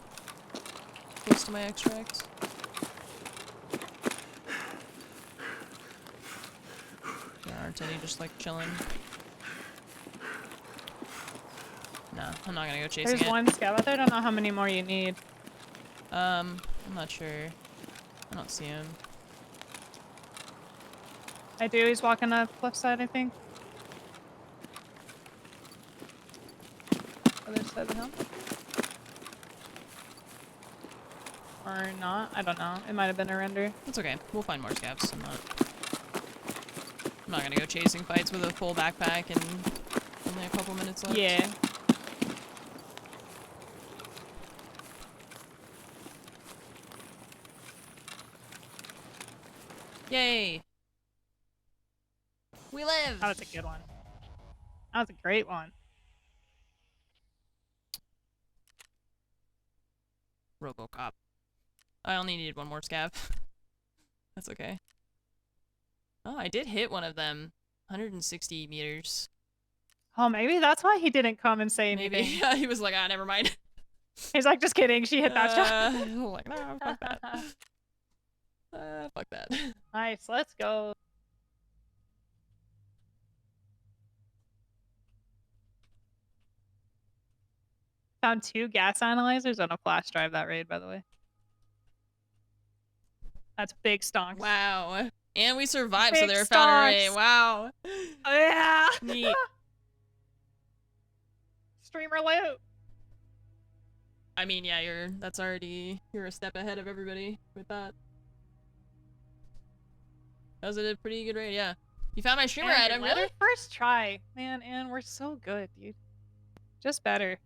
A: Close to my extract. There aren't any just like chilling. Nah, I'm not gonna go chasing
E: There's
A: it.
E: one scout out there. I don't know how many more you need.
A: I'm not sure. I don't see him.
E: I do. He's walking the cliff side, I think. Other side of the hill. Or not. I don't know. It might have been a render.
A: It's okay. We'll find more scavs. I'm not gonna go chasing fights with a full backpack and only a couple minutes left.
E: Yeah.
A: Yay! We live!
E: That was a good one. That was a great one.
A: Robocop. I only needed one more scav. That's okay. Oh, I did hit one of them. 160 meters.
E: Oh, maybe that's why he didn't come and say anything.
A: Maybe. Yeah, he was like, ah, never mind.
E: He's like, just kidding. She hit that shot.
A: I'm like, no, fuck that. Fuck that.
E: Nice. Let's go. Found 2 gas analyzers on a flash drive that raid, by the way. That's big stonks.
A: Wow. And we survived, so
E: Big
A: they were found already.
E: stonks.
A: Wow.
E: Oh, yeah.
A: Neat.
E: Streamer loot.
A: I mean, yeah, you're a step ahead of everybody with that. That was a pretty good raid, yeah. You found my streamer
E: And
A: item,
E: let
A: really?
E: her first try. Man, and we're so good, dude. Just better.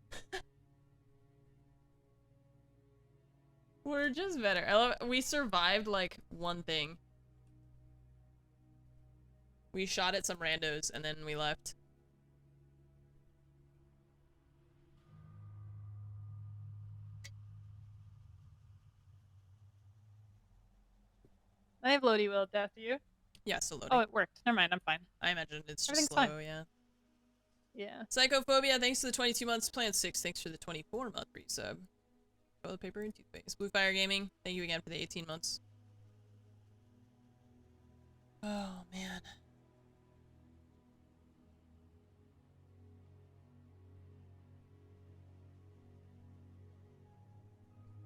A: We're just better. I love we survived like one thing. We shot at some randos and then we left.
E: I have Lodi will death you.
A: Yeah, still loading.
E: Oh, it worked. Never mind. I'm fine.
A: I imagine it's just
E: Everything's
A: slow,
E: fine.
A: yeah.
E: Yeah.
A: Psychophobia, thanks to the 22 months. Plan 6, thanks for the 24-month resub. Toilet paper and toothpaste. Blue Fire Gaming, thank you again for the 18 months. Oh, man.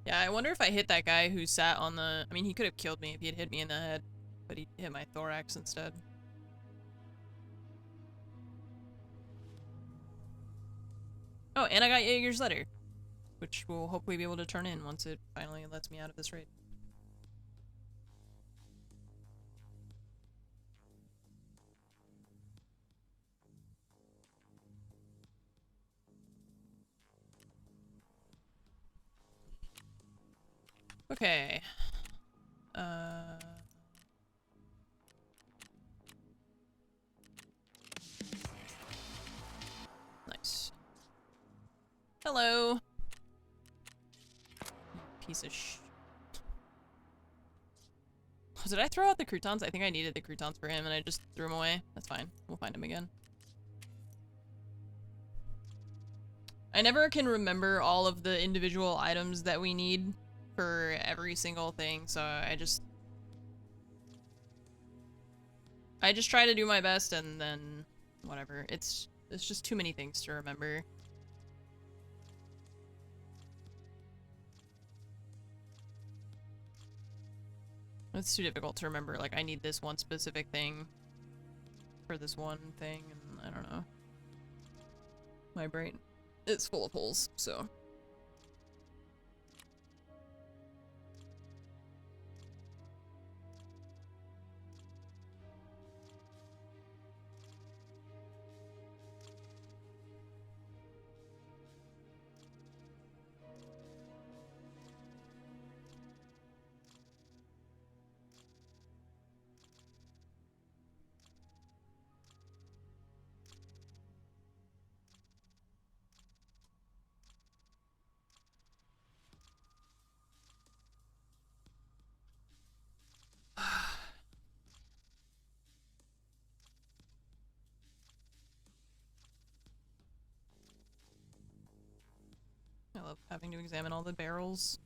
A: Yeah, I wonder if I hit that guy who sat on the... I mean, he could have killed me if he had hit me in the head, but he hit my thorax instead. Oh, and I got Jaeger's letter, which we'll hopefully be able to turn in once it finally lets me out of this raid. Okay. Nice. Hello. Piece of sh... Oh, did I throw out the croutons? I think I needed the croutons for him and I just threw him away. That's fine. We'll find him again. I never can remember all of the individual items that we need for every single thing, so I just try to do my best and then whatever. It's just too many things to remember. It's too difficult to remember, like, I need this one specific thing for this one thing, and I don't know. My brain is full of holes, so... I love having to examine all the barrels.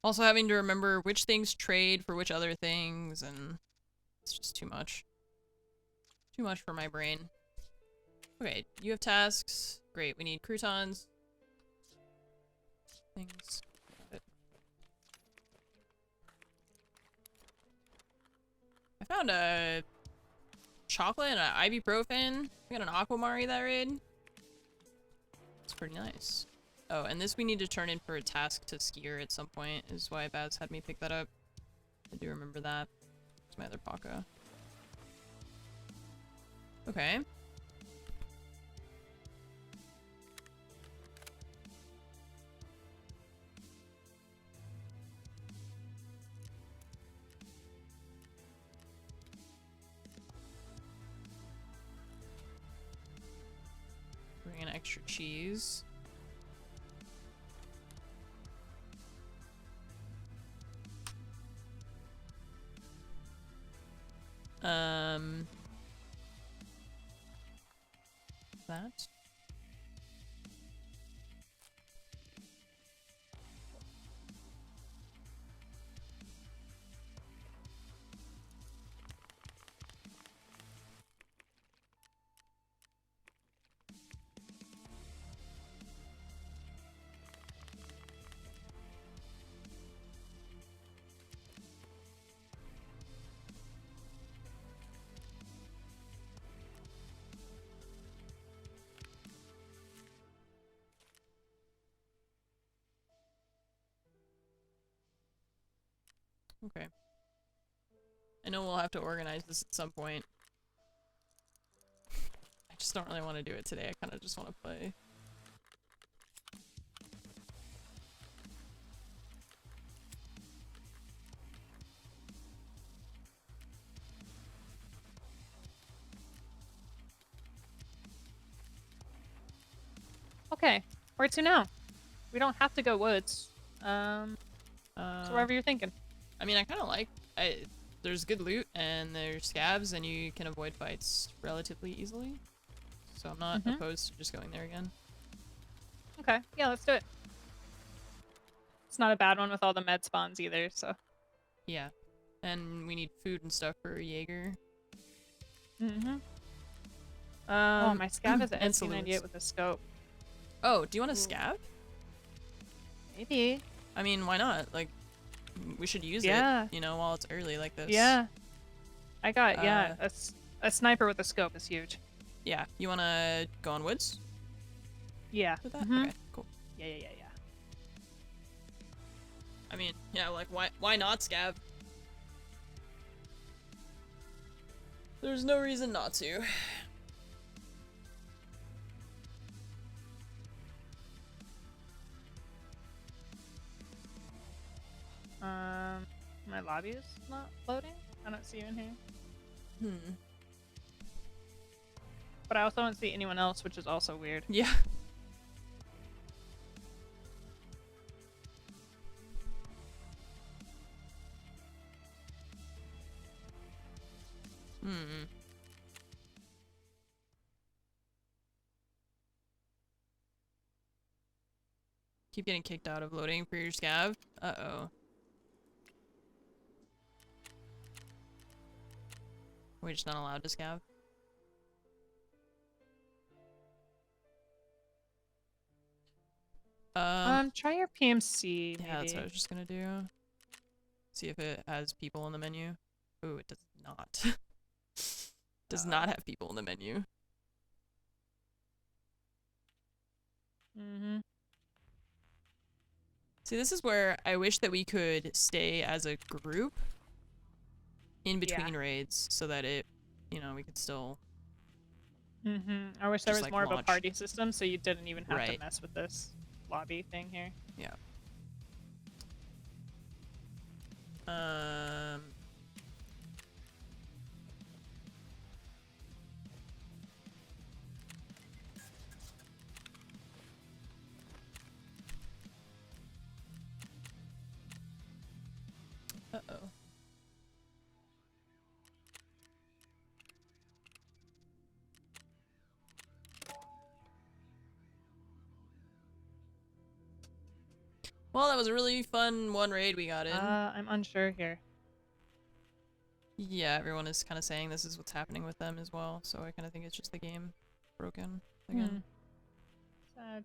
A: Also having to remember which things trade for which other things, and it's just too much. Too much for my brain. Okay, you have tasks. Great, we need croutons. Things. Got it. I found a chocolate and an ibuprofen. We got an aquamari that raid. It's pretty nice. Oh, and this we need to turn in for a task to Skier at some point, is why Baz had me pick that up. I do remember that. It's my other Paka. Okay. Bring in extra cheese. That. Okay. I know we'll have to organize this at some point. I just don't really want to do it today. I kind of just want to play.
E: Okay, where to now? We don't have to go woods. So wherever you're thinking.
A: I mean, I kind of like. There's good loot and there's scabs, and you can avoid fights relatively easily. So I'm not opposed to just going there again.
E: Okay, yeah, let's do it. It's not a bad one with all the med spawns either, so.
A: Yeah, and we need food and stuff for Jaeger.
E: Oh, my scav is at
A: and
E: NC98 with a scope.
A: Oh, do you want a scab?
E: Maybe.
A: I mean, why not? Like, we should use
E: Yeah.
A: it, you know, while it's early like this.
E: Yeah. I got, a sniper with a scope is huge.
A: Yeah, you want to go on woods
E: Yeah.
A: with that? Okay, cool.
E: Yeah.
A: I mean, yeah, like, why not scav? There's no reason not to.
E: My lobby is not loading. I don't see you in here. But I also don't see anyone else, which is also weird.
A: Yeah. Keep getting kicked out of loading for your scav. Uh-oh. We're just not allowed to scav?
E: Try your PMC, maybe.
A: Yeah, that's what I was just gonna do. See if it has people in the menu. Ooh, it does not. Does not have people in the menu. See, this is where I wish that we could stay as a group in between raids so that it, you know, we could still...
E: I wish there
A: just,
E: was
A: like,
E: more of a
A: launch.
E: party system so you didn't even have to
A: Right.
E: mess with this lobby thing here.
A: Yeah. Uh-oh. Well, that was a really fun one raid we got in.
E: I'm unsure here.
A: Yeah, everyone is kind of saying this is what's happening with them as well, so I kind of think it's just the game broken again.
E: Sag.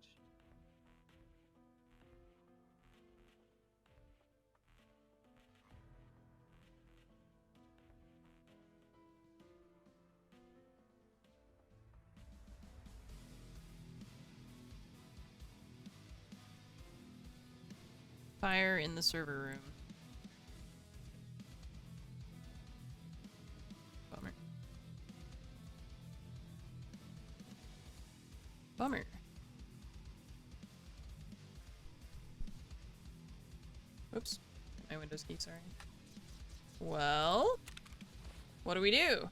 A: Fire in the server room. Bummer. Bummer. Oops. My Windows key, sorry. Well, what do we do?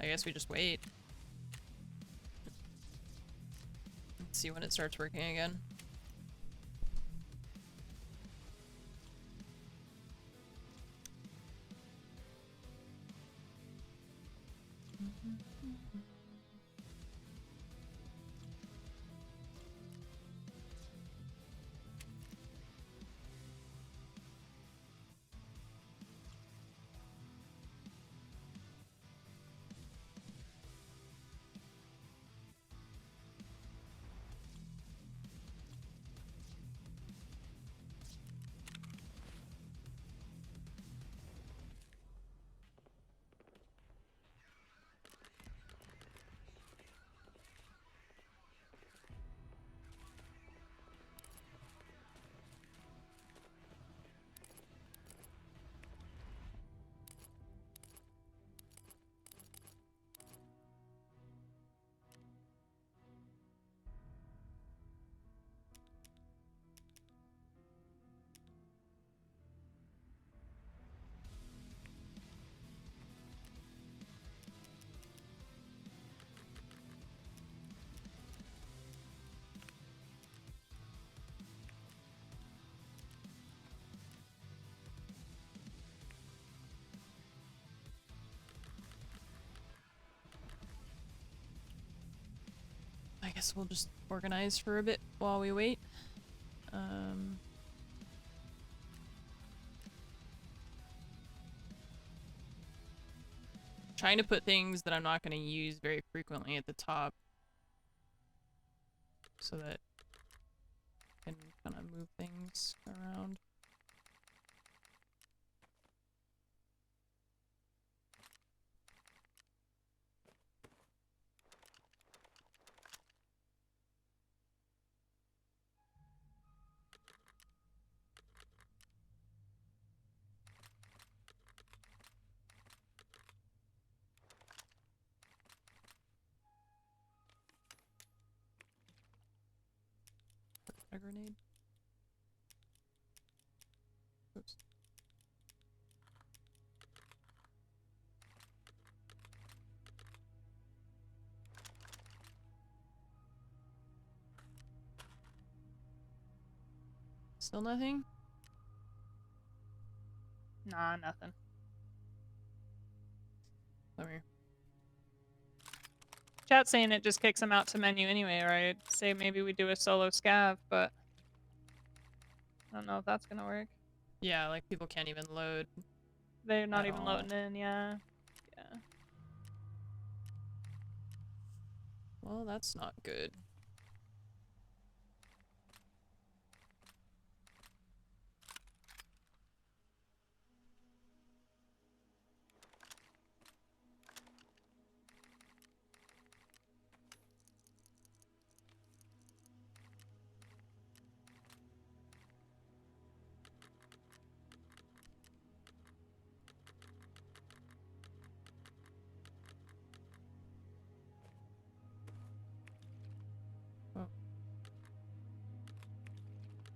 A: I guess we just wait. Let's see when it starts working again. guess we'll just organize for a bit while we wait. Trying to put things that I'm not going to use very frequently at the top so that I can kind of move things around. A grenade. Oops. Still nothing?
E: Nah, nothing.
A: Over here.
E: Chat's saying it just kicks them out to menu anyway, right? Say maybe we do a solo scav, but I don't know if that's gonna work.
A: Yeah, like people can't even load.
E: They're not
A: At
E: even
A: all.
E: loading in, yeah. Yeah.
A: Well, that's not good.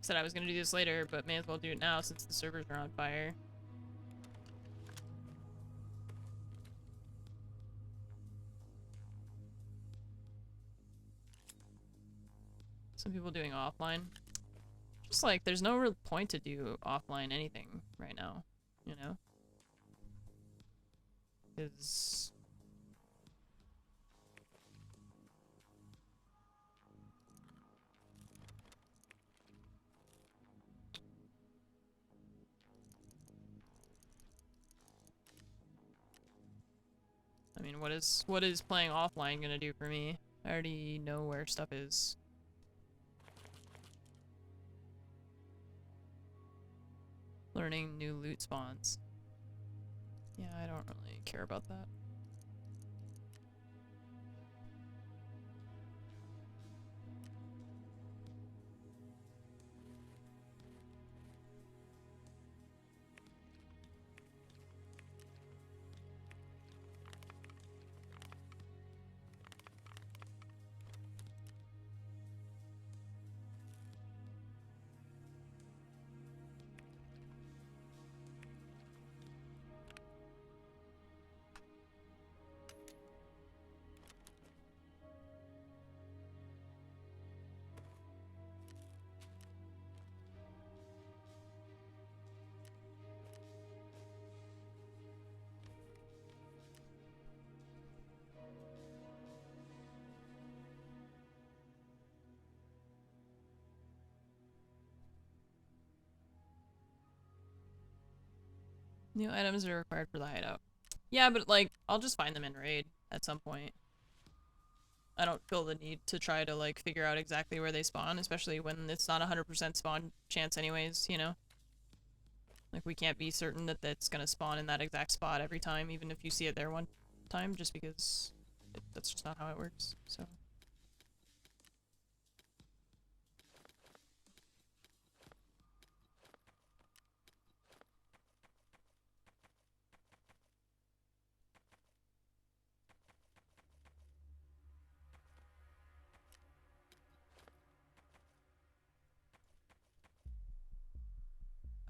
A: Said I was gonna do this later, but may as well do it now since the servers are on fire. Some people doing offline. Just like, there's no real point to do offline anything right now, you know? Because... I mean, what is playing offline gonna do for me? I already know where stuff is. Learning new loot spawns. Yeah, I don't really care about that. New items are required for the hideout. Yeah, but like, I'll just find them in raid at some point. I don't feel the need to try to like figure out exactly where they spawn, especially when it's not 100% spawn chance anyways, you know? Like, we can't be certain that that's gonna spawn in that exact spot every time, even if you see it there one time, just because that's just not how it works, so...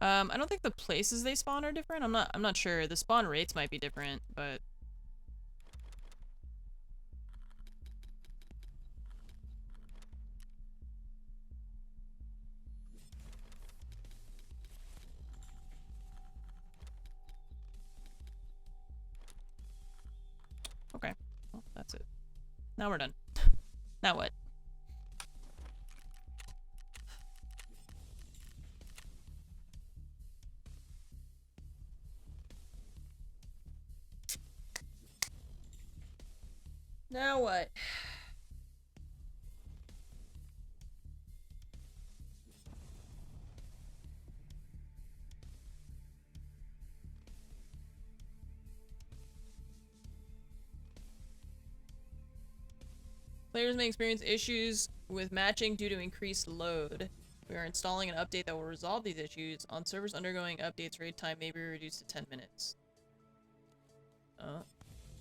A: I don't think the places they spawn are different. I'm not sure. The spawn rates might be different, but okay. Well, that's it. Now we're done. Now what? Now what? Players may experience issues with matching due to increased load. We are installing an update that will resolve these issues. On servers undergoing updates, raid time may be reduced to 10 minutes.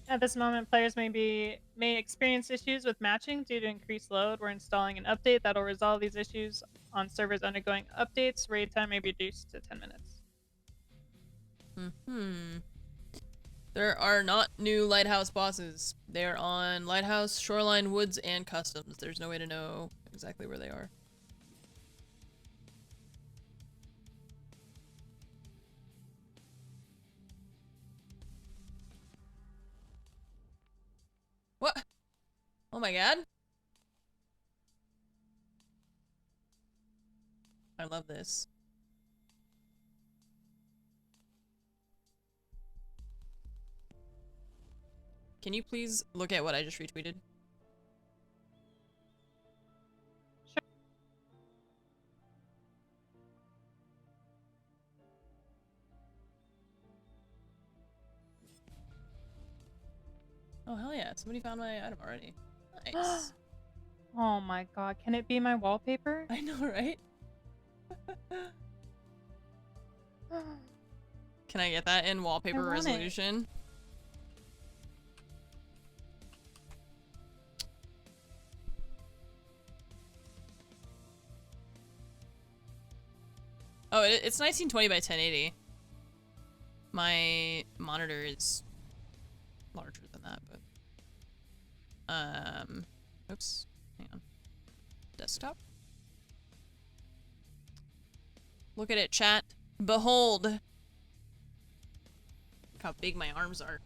E: At this moment, players may experience issues with matching due to increased load. We're installing an update that'll resolve these issues. On servers undergoing updates, raid time may be reduced to 10 minutes.
A: There are not new lighthouse bosses. They are on lighthouse, shoreline, woods, and customs. There's no way to know exactly where they are. What? Oh my god. I love this. Can you please look at what I just retweeted?
E: Sure.
A: Oh hell yeah, somebody found my item already. Nice.
E: Oh my god, can it be my wallpaper?
A: I know, right? Can I get that in wallpaper
E: want it.
A: resolution? Oh, it's 1920 by 1080. My monitor is larger than that, but oops, hang on. Desktop. Look at it, chat. Behold. Look how big my arms are.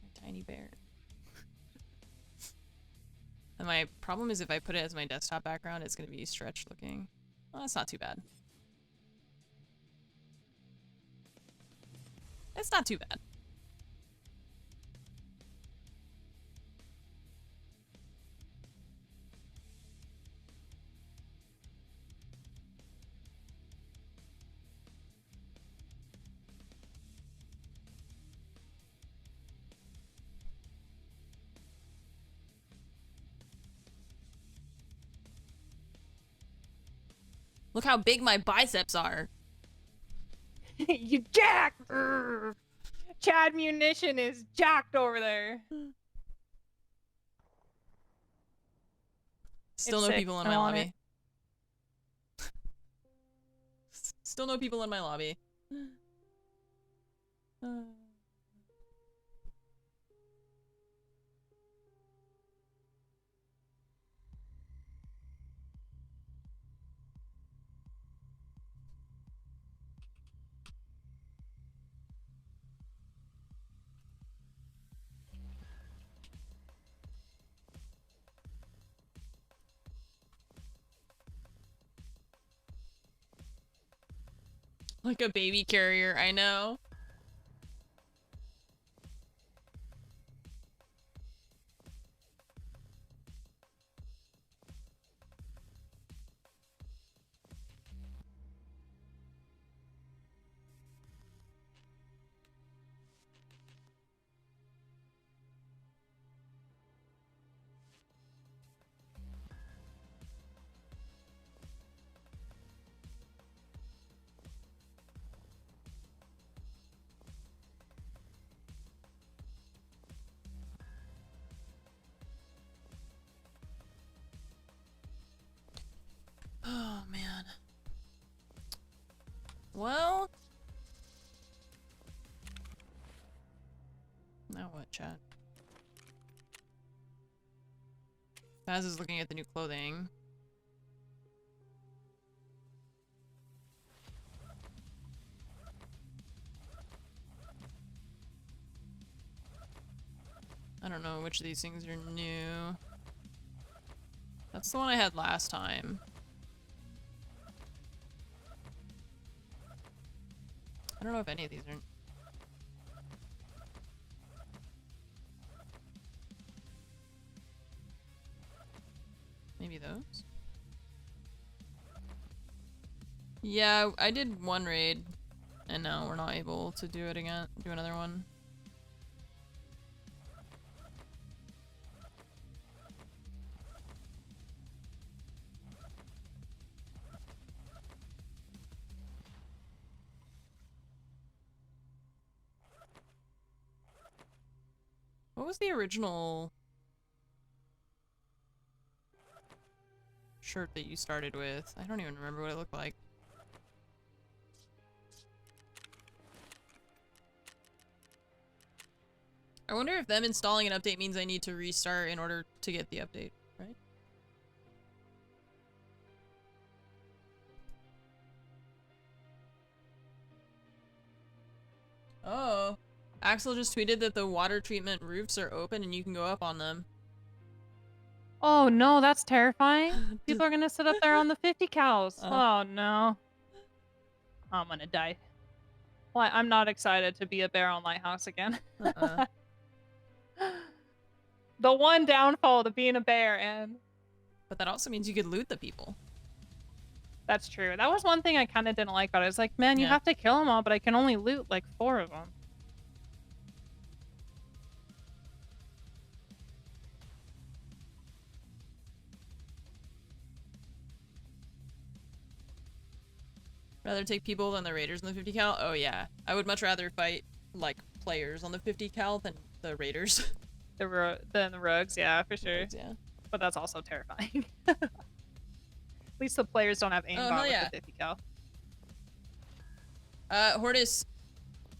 A: My tiny bear. And my problem is if I put it as my desktop background, it's going to be stretched looking. Well, that's not too bad. It's not too bad. Look how big my biceps are.
E: You jacked! Chad Munition is jacked over there.
A: Still
E: It's
A: no
E: sick.
A: people in
E: I
A: my
E: want
A: lobby. Still no people in my lobby. Like a baby carrier, I know. Oh man. Well. Now what, chat? Baz is looking at the new clothing. I don't know which of these things are new. That's the one I had last time. don't know if any of these are. Maybe those? Yeah, I did one raid, and now we're not able to do it again. Do another one. What was the original shirt that you started with? I don't even remember what it looked like. I wonder if them installing an update means I need to restart in order to get the update, right? Oh. Axel just tweeted that the water treatment roofs are open and you can go up on them.
E: Oh no, that's terrifying. People are gonna sit up there on the 50 cows. Oh no. I'm gonna die. Well, I'm not excited to be a bear on Lighthouse again. The one downfall to being a bear, and
A: but that also means you could loot the people.
E: That's true. That was one thing I kind of didn't like about it. It's like, man, you have to kill them all, but I can only loot like 4 of them.
A: Rather take people than the raiders in the 50 cal? Oh yeah. I would much rather fight, like, players on the 50 cal than the raiders.
E: Than the rogues, yeah, for sure.
A: Rogues, yeah.
E: But that's also terrifying. At least the players don't have aimbot with the 50 cal.
A: Hortus,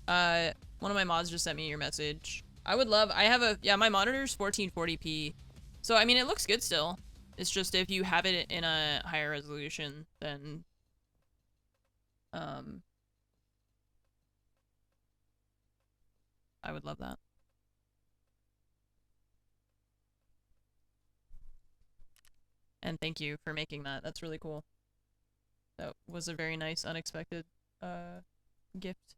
A: one of my mods just sent me your message. I would love, my monitor's 1440p. So, I mean, it looks good still. It's just if you have it in a higher resolution, then, I would love that. And thank you for making that. That's really cool. That was a very nice, unexpected, gift.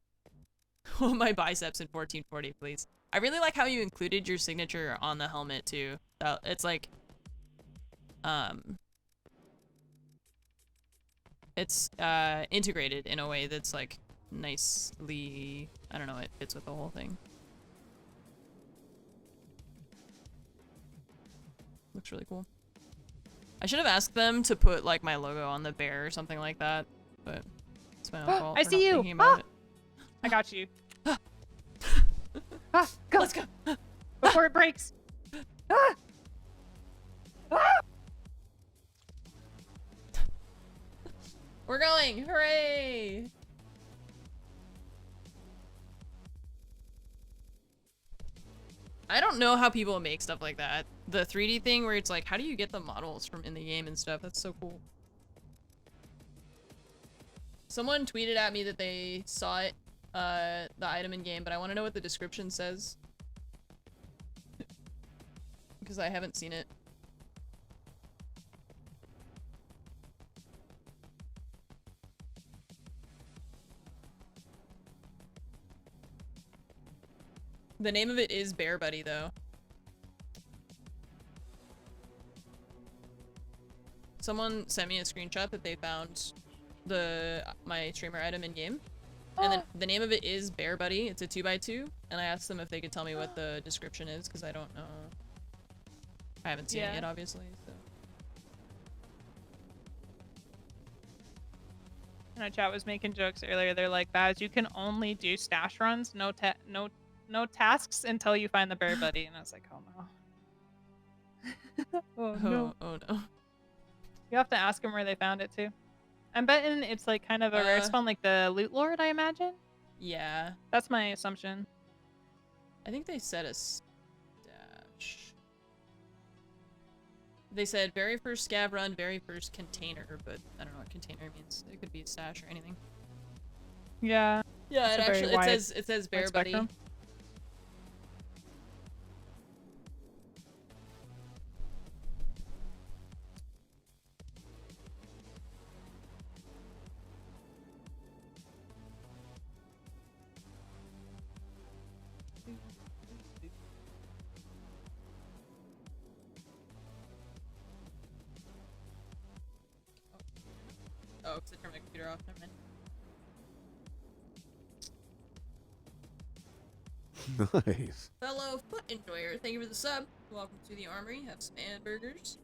A: Oh, my biceps in 1440, please. I really like how you included your signature on the helmet, too. It's like, it's, integrated in a way that's, like, nicely, I don't know, it fits with the whole thing. Looks really cool. I should have asked them to put, like, my logo on the bear or something like that, but it's my own fault.
E: I see you!
A: About it.
E: I got you.
A: Go! Let's go!
E: Before it breaks!
A: We're going! Hooray! I don't know how people make stuff like that. The 3D thing where it's like, how do you get the models from in the game and stuff? That's so cool. Someone tweeted at me that they saw it, the item in game, but I want to know what the description says. Because I haven't seen it. The name of it is Bear Buddy, though. Someone sent me a screenshot that they found my streamer item in game. And then the name of it is Bear Buddy. It's a 2x2. And I asked them if they could tell me what the description is, because I don't know. I haven't seen it yet, obviously, so.
E: And our chat was making jokes earlier. They're like, Baz, you can only do stash runs, no tasks until you find the Bear Buddy. And I was like, oh no. Oh no.
A: Oh no.
E: You have to ask them where they found it too. I'm betting it's like kind of a rare spawn, like the Loot Lord, I imagine.
A: Yeah.
E: That's my assumption.
A: I think they said a stash. They said very first scav run, very first container, but I don't know what container means. It could be a stash or anything.
E: Yeah.
A: Yeah, it says Bear Buddy.
E: Spectrum.
A: because I turned my computer off. Never mind.
C: Nice.
A: Fellow foot enjoyer, thank you for the sub. Welcome to the armory. Have some hamburgers.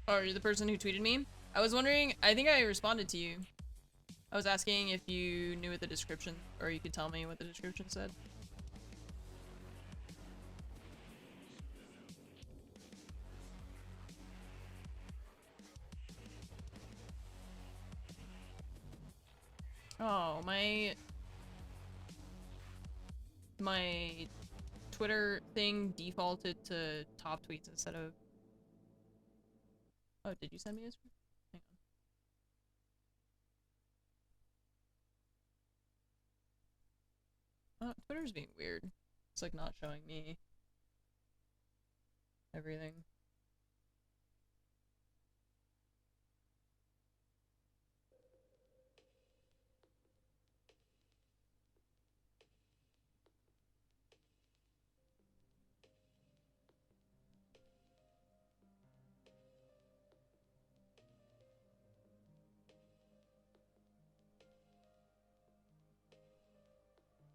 A: Oh, are you the person who tweeted me? I was wondering, I think I responded to you. I was asking if you knew what the description, or you could tell me what the description said. Oh, my Twitter thing defaulted to top tweets instead of... Oh, did you send me a screen? Hang on. Oh, Twitter's being weird. It's like not showing me everything.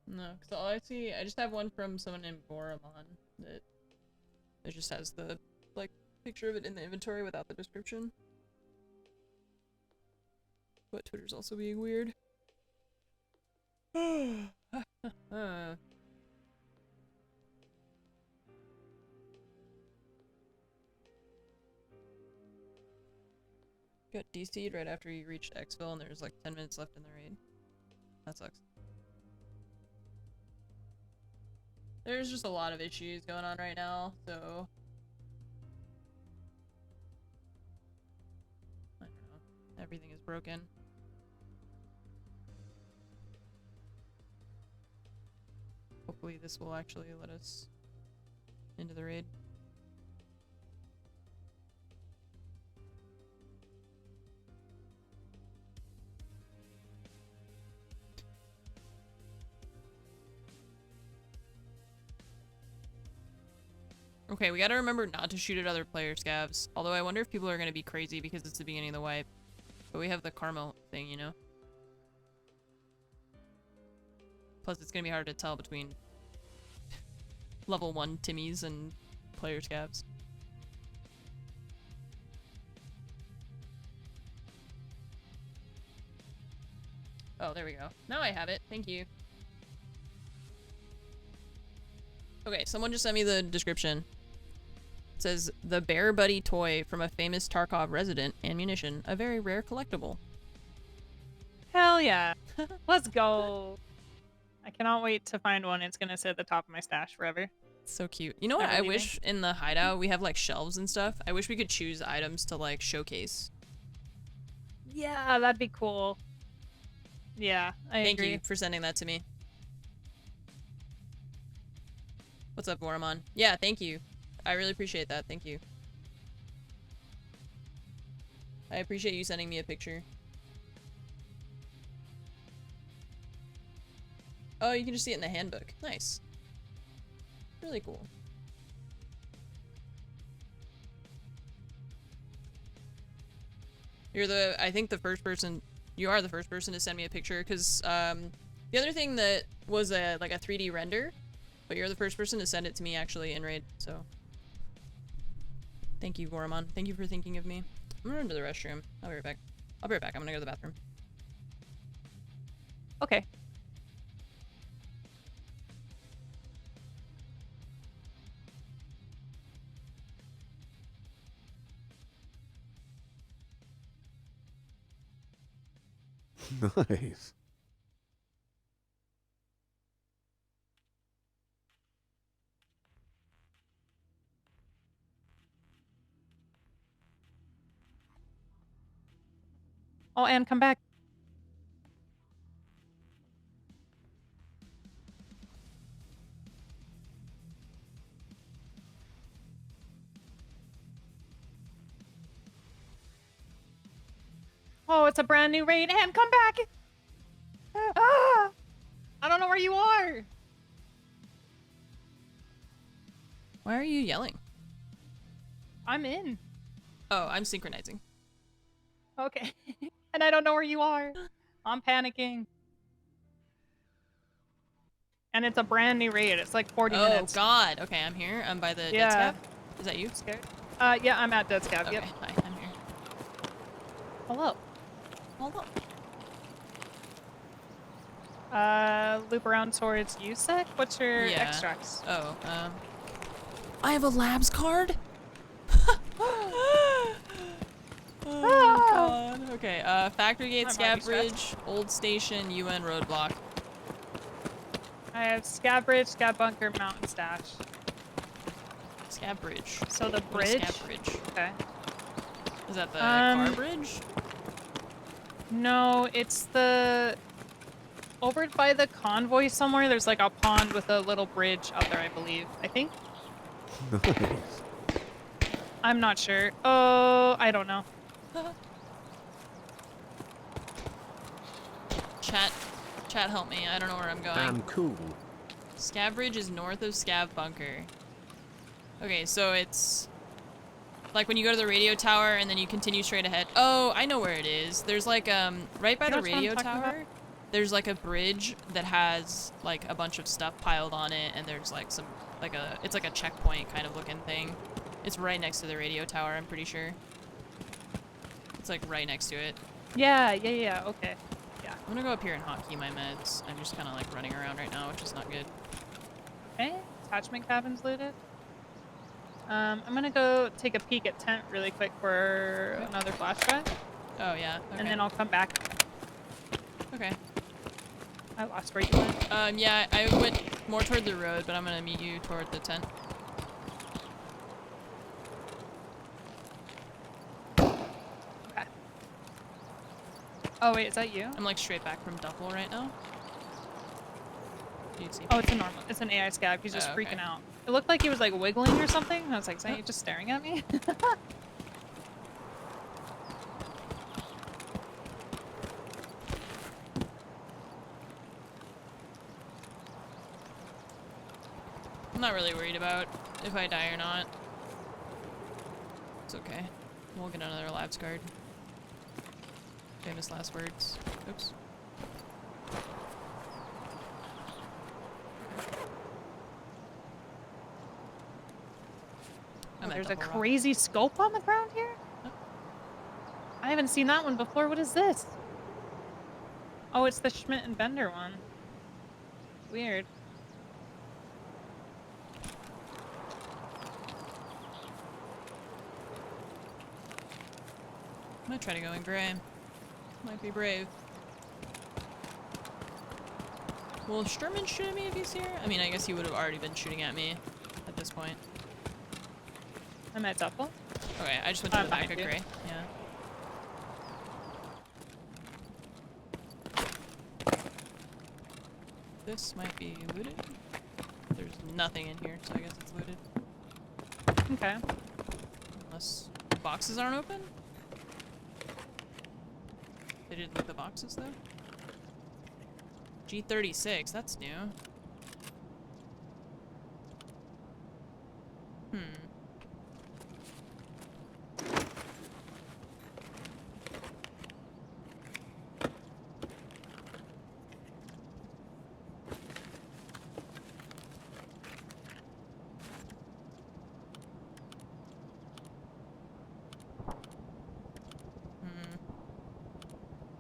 A: No, because all I see, I just have one from someone named Boramon that it just has the, like, picture of it in the inventory without the description. But Twitter's also being weird. Got DC'd right after you reached Xville and there's like 10 minutes left in the raid. That sucks. There's just a lot of issues going on right now, so... I don't know. Everything is broken. Hopefully this will actually let us into the raid. Okay, we gotta remember not to shoot at other player scavs. Although I wonder if people are gonna be crazy because it's the beginning of the wipe. But we have the karma thing, you know? Plus it's gonna be hard to tell between level 1 Timmies and player scavs. Oh, there we go. Now I have it. Thank you. Okay, someone just sent me the description. It says, the Bear Buddy toy from a famous Tarkov resident, AnneMunition, a very rare collectible.
E: Hell yeah. Let's go. I cannot wait to find one. It's gonna sit at the top of my stash forever.
A: It's so cute. You know what? I wish in the hideout we have like shelves and stuff. I wish we could choose items to like showcase.
E: Yeah, that'd be cool. Yeah, I agree.
A: Thank you for sending that to me. What's up, Boramon? Yeah, thank you. I really appreciate that. Thank you. I appreciate you sending me a picture. Oh, you can just see it in the handbook. Nice. Really cool. You're the, I think the first person, you are the first person to send me a picture, because the other thing that was like a 3D render, but you're the first person to send it to me actually in raid, so. Thank you, Boramon. Thank you for thinking of me. I'm gonna run to the restroom. I'll be right back. I'll be right back. I'm gonna go to the bathroom.
E: Okay.
C: Nice.
E: Oh, and come back. Oh, it's a brand new raid. And come back. Ah! I don't know where where you are.
A: Why are you yelling?
E: I'm in.
A: Oh, I'm synchronizing.
E: Okay. And I don't know where you are. I'm panicking. And it's a brand new raid. It's like 40
A: Oh
E: minutes.
A: God. Okay, I'm here. I'm by the dead
E: Yeah.
A: scab. Is that you?
E: Scared? Yeah, I'm at Dead Scab.
A: Okay.
E: Yep.
A: Hi. I'm here.
E: Hello.
A: Hold on.
E: Loop around towards USEC? What's your
A: Yeah.
E: extracts?
A: Oh. I have a labs card. Oh God. Okay. Factory gate,
E: I'm
A: scab
E: already stressed.
A: bridge, old station, UN roadblock.
E: I have Scab Bridge, Scab Bunker, Mountain Stash.
A: Scab bridge.
E: So the
A: What is
E: bridge?
A: scab bridge?
E: Okay.
A: Is that the car
E: Um,
A: bridge?
E: No, it's the... Over by the convoy somewhere, there's like a pond with a little bridge out there, I believe. I think?
C: Nice.
E: I'm not sure. Oh, I don't know.
A: Chat, help me. I don't know where I'm going.
D: Damn cool.
A: Scab bridge is north of Scab bunker. Okay, so it's like when you go to the radio tower and then you continue straight ahead. Oh, I know where it is. There's like right by
E: You know
A: the
E: which one I'm
A: radio
E: talking
A: tower.
E: about?
A: There's like a bridge that has like a bunch of stuff piled on it, and there's like some it's like a checkpoint kind of looking thing. It's right next to the radio tower, I'm pretty sure. It's like right next to it.
E: Yeah, okay. Yeah.
A: I'm gonna go up here and hotkey my meds. I'm just kind of like running around right now, which is not good.
E: Okay, attachment cabin's looted. I'm gonna go take a peek at tent really quick for another flash drive,
A: Oh yeah. Okay.
E: and then I'll come back.
A: Okay.
E: I lost where you went.
A: Yeah, I went more toward the road, but I'm gonna meet you toward the tent.
E: Okay. Oh wait, is that you?
A: I'm like straight back from Duffel right now. Do you see me?
E: Oh, it's an AI scab. He's just
A: Oh, okay.
E: freaking out. It looked like he was like wiggling or something. I was like, is that you just staring at me?
A: I'm not really worried about if I die or not. It's okay. We'll get another labs card. Famous last words. Oops. I'm at
E: There's a
A: Double Rock.
E: crazy scope on the ground here?
A: Huh?
E: I haven't seen that one before. What is this? Oh, it's the Schmidt and Bender one. Weird.
A: I might try to go in gray. Might be brave. Will Sturman shoot at me if he's here? I mean, I guess he would have already been shooting at me at this point.
E: I'm at Duffel.
A: Okay, I just went to the back of
E: behind you.
A: gray. Yeah. This might be looted. There's nothing in here, so I guess it's looted.
E: Okay.
A: Unless boxes aren't open? They didn't loot the boxes, though? G36, that's new.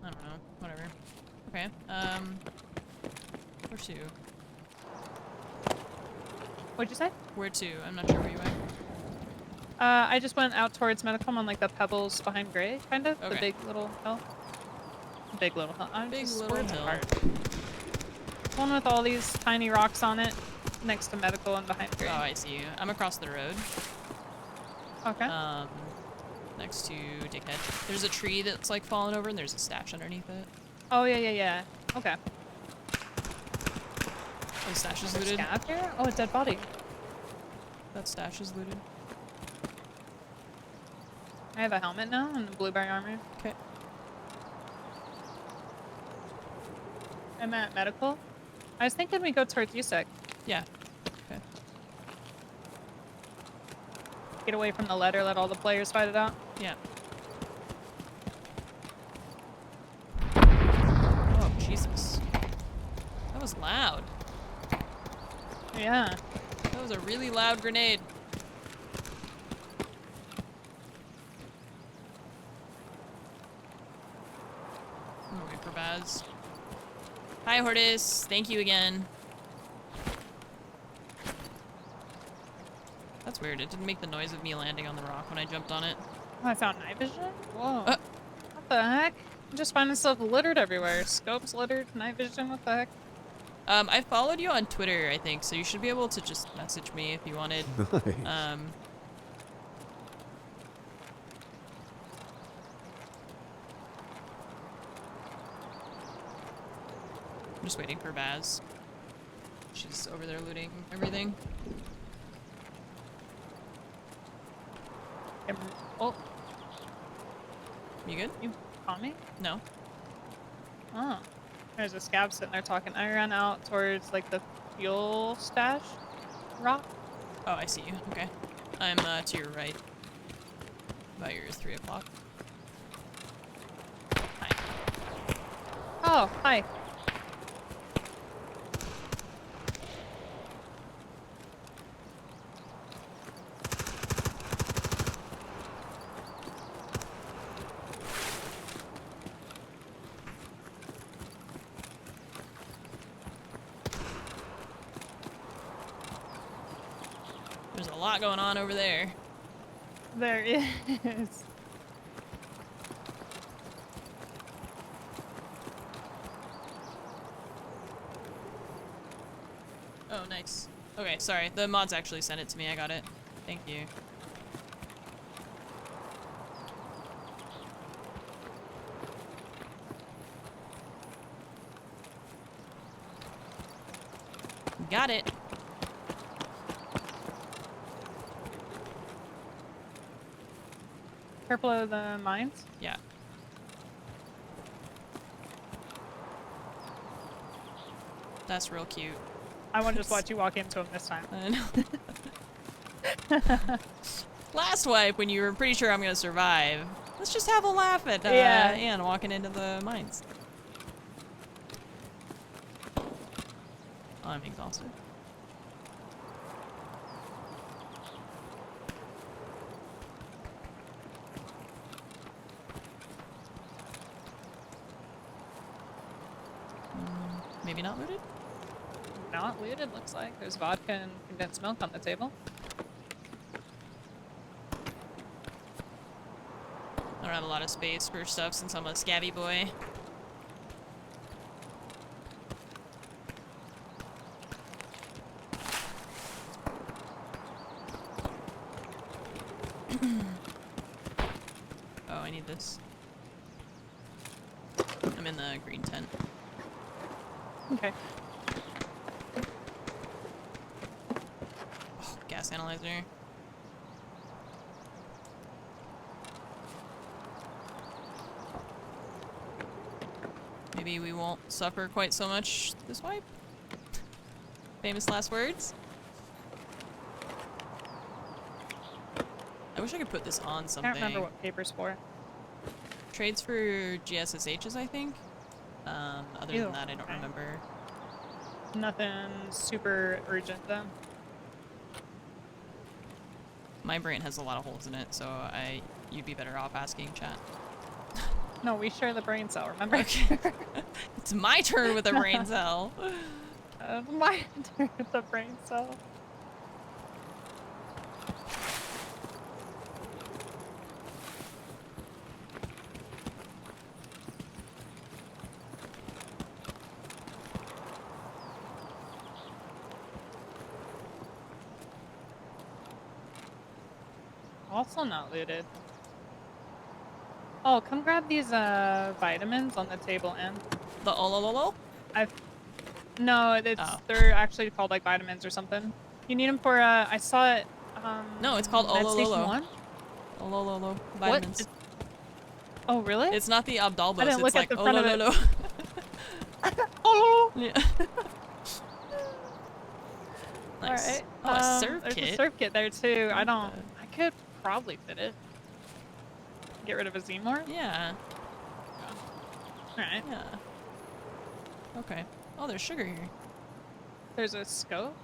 A: I don't know. Whatever. Okay, where to?
E: What'd you say?
A: Where to? I'm not sure where you went.
E: I just went out towards Medicom on like the pebbles behind Gray, kind of. The
A: Okay.
E: big little hill. Big little hill. I'm
A: Big
E: just
A: little
E: words
A: hill.
E: apart. One with all these tiny rocks on it, next to Medical and behind Gray.
A: Oh, I see you. I'm across the road.
E: Okay.
A: Next to Dickhead. There's a tree that's like fallen over and there's a stash underneath it.
E: Oh, yeah. Okay.
A: Oh, the stash is looted.
E: Scab here? Oh, a dead body.
A: That stash is looted.
E: I have a helmet now and blueberry armor.
A: Okay.
E: I'm at Medical. I was thinking we go towards USEC.
A: Yeah. Okay.
E: Get away from the letter, let all the players fight it out.
A: Yeah. Oh, Jesus. That was loud.
E: Yeah.
A: That was a really loud grenade. I'm gonna wait for Baz. Hi, Hortus. Thank you again. That's weird. It didn't make the noise of me landing on the rock when I jumped on it.
E: Oh, I found night vision? Whoa. What the heck? I'm just finding stuff littered everywhere. Scopes littered, night vision, what the heck?
A: I followed you on Twitter, I think, so you should be able to just message me if you wanted.
C: Nice.
A: I'm just waiting for Baz. She's over there looting everything.
E: Oh,
A: You good?
E: you caught me?
A: No.
E: Oh. There's a scab sitting there talking. I ran out towards, like, the fuel stash rock.
A: Oh, I see you. Okay. I'm to your right. About your 3 o'clock. Hi.
E: Oh, hi.
A: There's a lot going on over there.
E: There is.
A: Oh, nice. Okay, sorry. The mods actually sent it to me. I got it. Thank you. Got it.
E: Purple of the mines?
A: Yeah. That's real cute.
E: I want to just watch you walk into him this time.
A: I know. Last wipe, when you were pretty sure I'm gonna survive, let's just have a laugh at
E: Yeah.
A: Anne walking into the mines. Oh, I'm exhausted. Maybe not looted?
E: Not looted, looks like. There's vodka and condensed milk on the table.
A: I don't have a lot of space for stuff since I'm a scabby boy. Oh, I need this. I'm in the green tent.
E: Okay.
A: Oh, gas analyzer. Maybe we won't suffer quite so much this wipe? Famous last words? I wish I could put this on something.
E: Can't remember what paper's for.
A: Trades for GSSHs, I think. Other
E: Ew,
A: than that, I don't
E: okay.
A: remember.
E: Nothing super urgent though.
A: My brain has a lot of holes in it, so you'd be better off asking chat.
E: No, we share the brain cell, remember?
A: Okay. It's my turn with a brain cell.
E: My turn with the brain cell. Also not looted. Oh, come grab these vitamins on the table, Ann.
A: The olololo?
E: No, it's
A: Oh.
E: they're actually called like vitamins or something. You need them for I saw it.
A: No, it's called
E: Med Station
A: olololo.
E: 1?
A: Olololo.
E: What?
A: Vitamins.
E: Oh, really?
A: It's not the Abdalbos,
E: I didn't
A: it's
E: look at
A: like
E: the front of it.
A: olololo.
E: Oh!
A: Yeah. Nice.
E: Alright.
A: Oh, a serve
E: there's
A: kit.
E: a serve kit there too. I don't.
A: Okay.
E: I could probably fit it. Get rid of a Zemor?
A: Yeah.
E: Alright.
A: Yeah. Okay. Oh, there's sugar here.
E: There's a scope.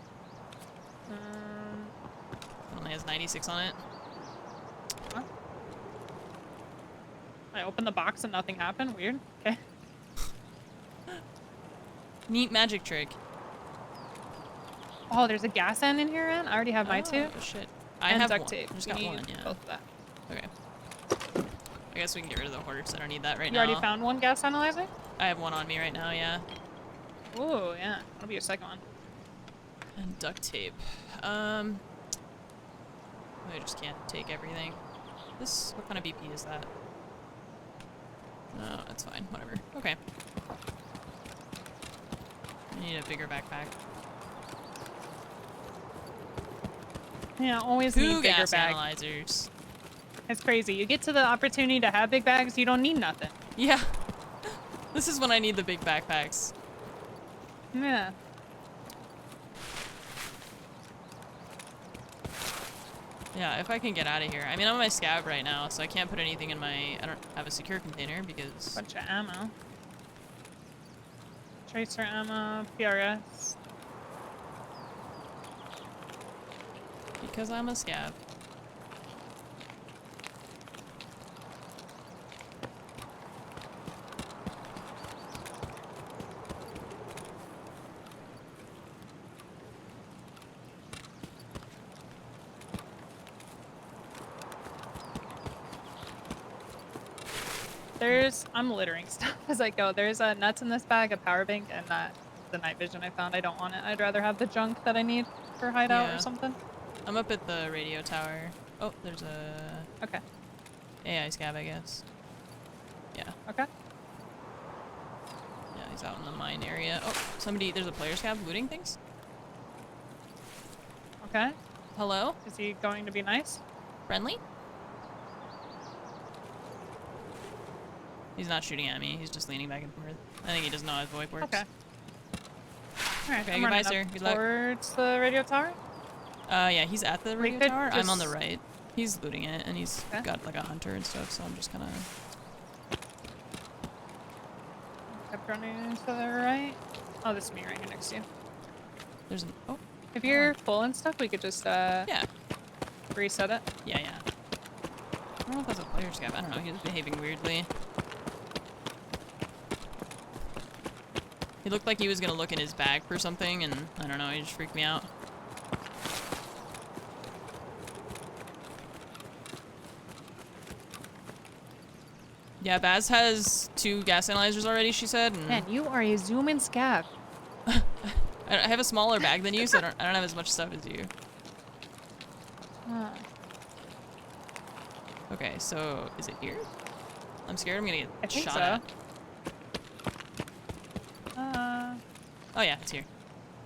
A: It only has 96 on it.
E: Huh? I opened the box and nothing happened. Weird. Okay.
A: Neat magic trick.
E: Oh, there's a gas end in here, Ann? I already have my two.
A: Oh, shit. I
E: And
A: have
E: duct
A: one.
E: tape.
A: I just
E: We
A: got
E: need
A: one, yeah.
E: both of that.
A: Okay. I guess we can get rid of the hoarder because I don't need that right
E: You
A: now.
E: already found one gas analyzer?
A: I have one on me right now, yeah.
E: Ooh, yeah. That'll be your second one.
A: And duct tape. I just can't take everything. This, what kind of BP is that? No, that's fine. Whatever. Okay. I need a bigger backpack.
E: Yeah, always
A: Two
E: need bigger
A: gas
E: bags.
A: analyzers.
E: It's crazy. You get to the opportunity to have big bags, you don't need nothing.
A: Yeah. This is when I need the big backpacks.
E: Yeah.
A: Yeah, if I can get out of here. I mean, I'm on my scab right now, so I can't put anything in my... I don't have a secure container because...
E: Bunch of ammo. Tracer ammo, PRS.
A: Because I'm a scab.
E: I'm littering stuff as I go. There's nuts in this bag, a power bank, and the night vision I found. I don't want it. I'd rather have the junk that I need for hideout
A: Yeah.
E: or something.
A: I'm up at the radio tower. Oh, there's a...
E: Okay.
A: AI scab, I guess. Yeah.
E: Okay.
A: Yeah, he's out in the mine area. Oh, somebody... There's a player scab looting things?
E: Okay.
A: Hello?
E: Is he going to be nice?
A: Friendly? He's not shooting at me. He's just leaning back and forth. I think he doesn't know how his VoIP works.
E: Okay. Alright,
A: Okay,
E: I'm
A: goodbye,
E: running
A: sir.
E: up
A: Good luck.
E: towards the radio tower.
A: Yeah, he's at the radio
E: could
A: tower. I'm on the
E: just-
A: right. He's looting it, and he's
E: Okay.
A: got like a hunter and stuff, so I'm just kind of...
E: Kept running to the right. Oh, this is me right here next to you.
A: There's an... Oh,
E: If you're full and stuff, we could just
A: yeah.
E: reset it.
A: Yeah, yeah. I don't know if that's a player scab. I don't know. He was behaving weirdly. He looked like he was gonna look in his bag for something, and I don't know, he just freaked me out. Yeah, Baz has 2 gas analyzers already, she said, and
E: Man, you are a zoom-in scav.
A: I have a smaller bag than you, so I don't have as much stuff as you.
E: Huh.
A: Okay, so is it here? I'm scared I'm gonna get
E: I think
A: shot
E: so.
A: at.
E: Uh,
A: Oh yeah, it's here.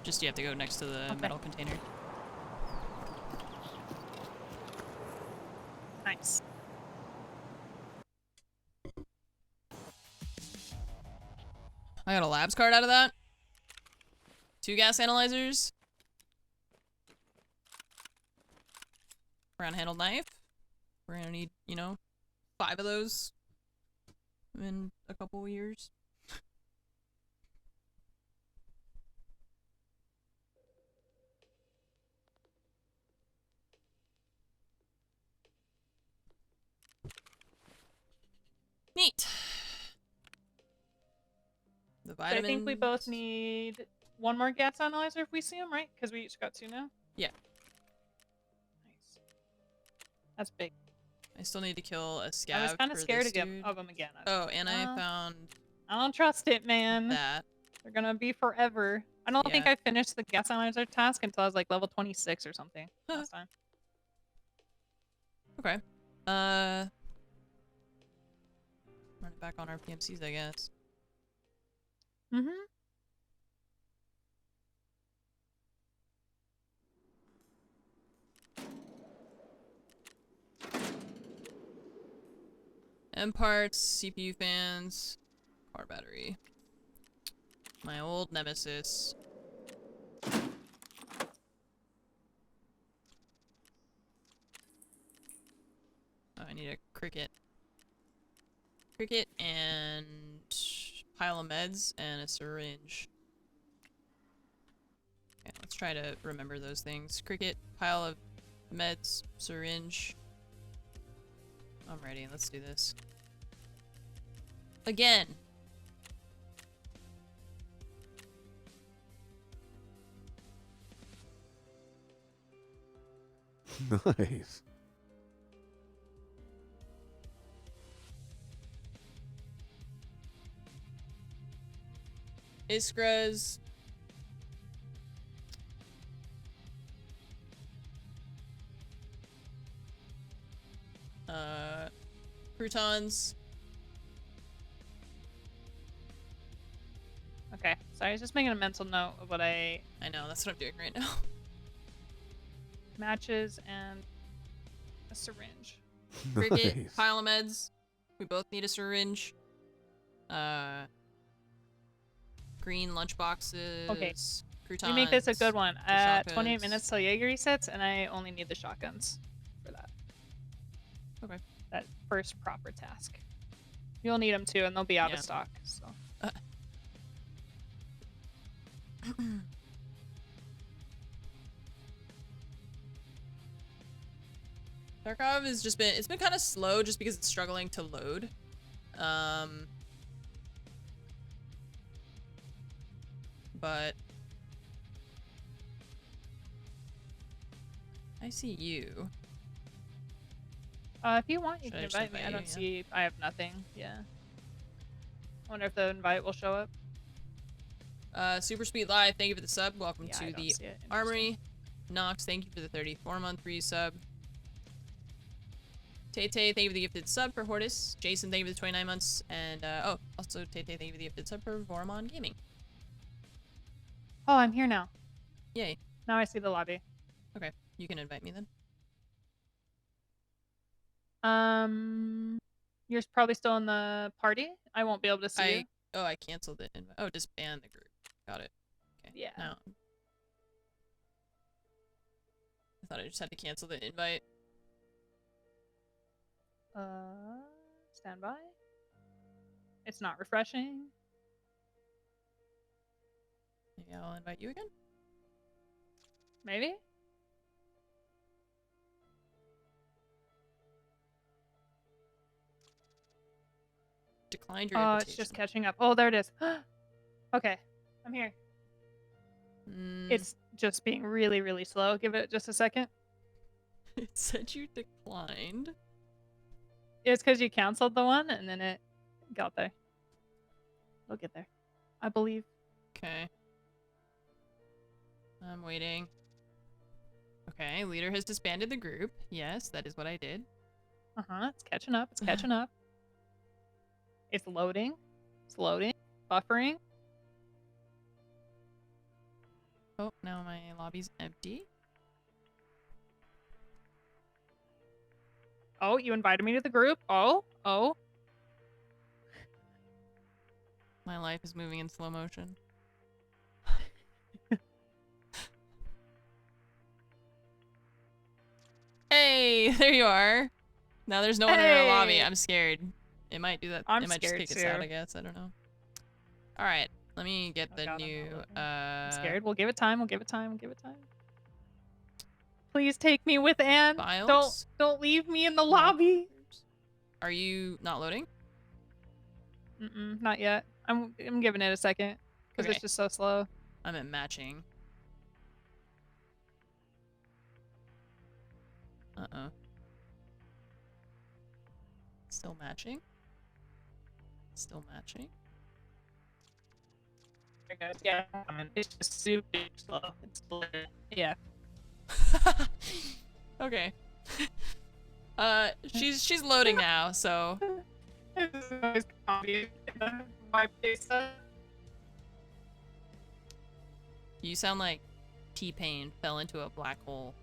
A: Just you have to go next to the
E: Okay.
A: metal container.
E: nice.
A: I got a labs card out of that. 2 gas analyzers. Brown handled knife. We're gonna need, you know, 5 of those in a couple of years. Neat. The
E: So I
A: vitamins.
E: think we both need one more gas analyzer if we see him, right? Because we each got 2 now.
A: Yeah.
E: Nice. That's big.
A: I still need to kill a scab.
E: I was kind of
A: for
E: scared
A: this
E: again
A: dude.
E: of him again.
A: Oh, and I
E: Uh,
A: found
E: I don't trust it, man.
A: that.
E: They're gonna be forever. I don't think
A: Yeah.
E: I finished the gas analyzer task until I was like level 26 or something last time.
A: Okay. Run it back on our PMCs, I guess.
E: Mm-hmm.
A: M parts, CPU fans, car battery. My old nemesis. cricket. Cricket and pile of meds and a syringe. Okay, let's try to remember those things. Cricket, pile of meds, syringe. I'm ready. Let's do this. Again.
C: Nice.
A: Iskras. Croutons.
E: Okay, sorry, I was just making a mental note of what I
A: know, that's what I'm doing right now.
E: matches and a syringe.
A: Cricket,
C: Nice.
A: pile of meds. We both need a syringe. Green lunchboxes.
E: Okay.
A: Croutons.
E: We make this a good one. 28
A: shotguns.
E: minutes till Jaeger resets, and I only need the shotguns for that.
A: Okay.
E: That first proper task. You'll need them too, and they'll be out
A: Yeah.
E: of stock. So.
A: Tarkov has just been, it's been kind of slow just because it's struggling to load. But I see you.
E: If you want, you
A: Should
E: can
A: I just
E: invite me. I
A: invite
E: don't
A: you?
E: see. I have nothing. Yeah. I wonder if the invite will show up.
A: Super Speed Live, thank you for the sub. Welcome
E: Yeah, I
A: to
E: don't
A: the
E: see it. Interesting.
A: Armory. Nox, thank you for the 34-month resub. Tay, thank you for the gifted sub for Hortus. Jason, thank you for the 29 months. And, oh, also Tay, thank you for the gifted sub for Vormon Gaming.
E: Oh, I'm here now.
A: Yay.
E: Now I see the lobby.
A: Okay, you can invite me then.
E: You're probably still in the party. I won't be able to see you.
A: Oh, I canceled it. Oh, disband the group. Got it. Okay.
E: Yeah.
A: Now. I thought I just had to cancel the invite.
E: Stand by. It's not refreshing.
A: Maybe I'll invite you again?
E: Maybe?
A: Declined your
E: Oh,
A: invitation.
E: it's just catching up. Oh, there it is. Okay, I'm here. It's just being really, really slow. Give it just a second.
A: It said you declined.
E: It's because you canceled the one, and then it got there. We'll get there. I believe.
A: Okay. I'm waiting. Okay, leader has disbanded the group. Yes, that is what I did.
E: Uh-huh, it's catching up. It's catching up. It's loading. It's loading. Buffering.
A: Oh, now my lobby's empty.
E: Oh, you invited me to the group. Oh.
A: My life is moving in slow motion. Hey, there you are. Now there's no one in our lobby.
E: Hey!
A: I'm scared. It might do that.
E: I'm
A: it might just
E: scared
A: kick us out,
E: too.
A: I guess. I don't know. Alright, let me get
E: Oh
A: the
E: God, I'm
A: new...
E: not looking. I'm scared. We'll give it time. We'll give it time. We'll give it time. Please take me with Anne.
A: Files?
E: Don't leave me in the lobby.
A: Are you not loading?
E: Not yet. I'm giving it a second because
A: Okay.
E: it's just so slow.
A: I'm at matching. Uh-oh. Still matching? Still matching?
E: Yeah, it's just super slow. It's yeah.
A: Okay. She's loading now, so you sound like T-Pain fell into a black hole.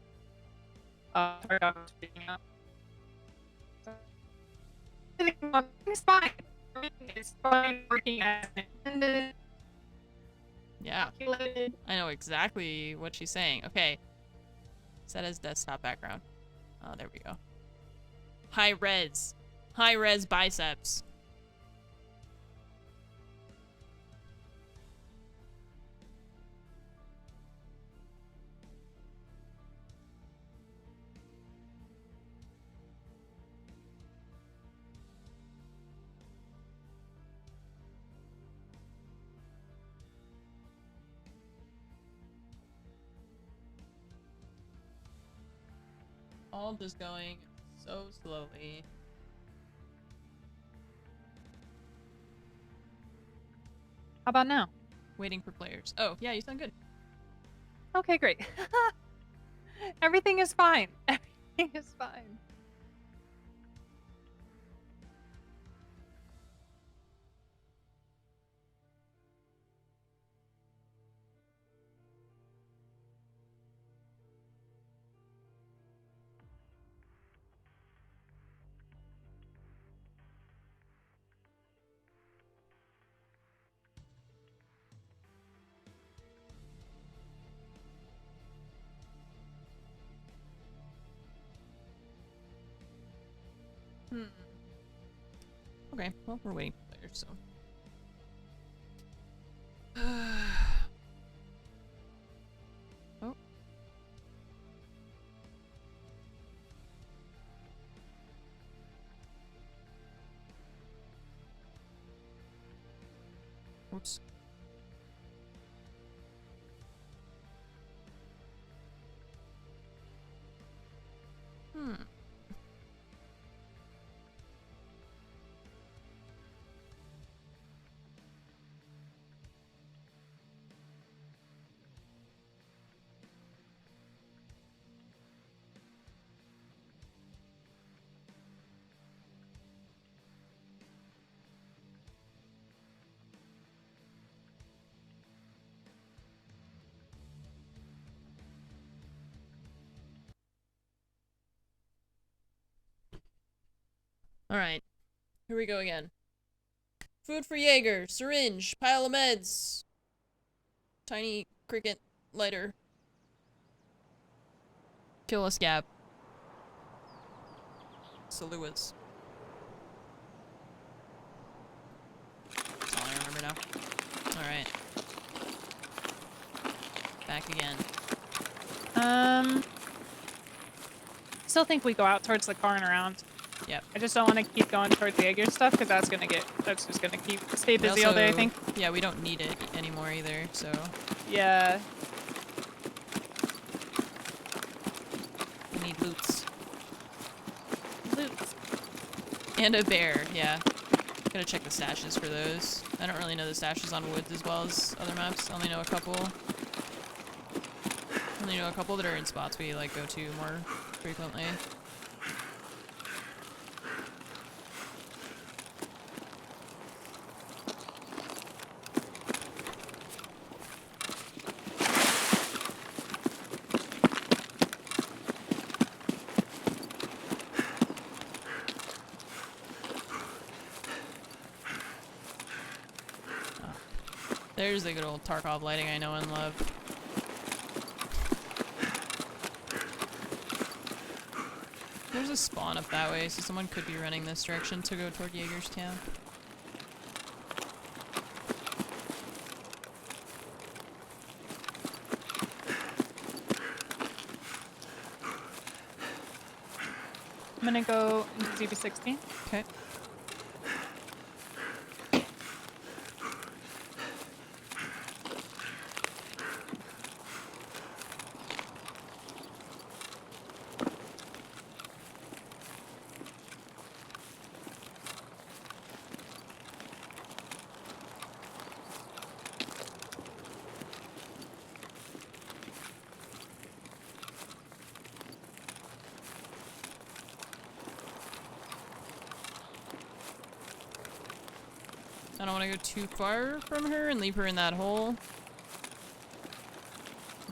E: It's fine. It's fine working as intended.
A: Yeah,
E: Calculated.
A: I know exactly what she's saying. Okay. Set as desktop background. Oh, there we go. High res. High res biceps. All just going so slowly.
E: How about now?
A: Waiting for players. Oh, yeah, you sound good.
E: Okay, great. Everything is fine. Everything is fine.
A: Okay, well, we're waiting for players, so. Oh. Oops. Alright. Here we go again. Food for Jaeger. Syringe. Pile of meds. Tiny cricket lighter. Kill a scab. Saluas. That's all I remember now. Alright. Back again.
E: Still think we go out towards the car and around.
A: Yep.
E: I just don't want to keep going towards the Jaeger stuff because that's just gonna stay busy all day, I think.
A: Yeah, we don't need it anymore either, so.
E: Yeah.
A: We need loots.
E: Loots.
A: And a bear, yeah. Gotta check the stashes for those. I don't really know the stashes on woods as well as other maps. I only know a couple. Only know a couple that are in spots we like go to more frequently. There's the good old Tarkov lighting I know and love. There's a spawn up that way, so someone could be running this direction to go toward Jaeger's camp.
E: I'm gonna go into ZB16.
A: Okay. I don't want to go too far from her and leave her in that hole.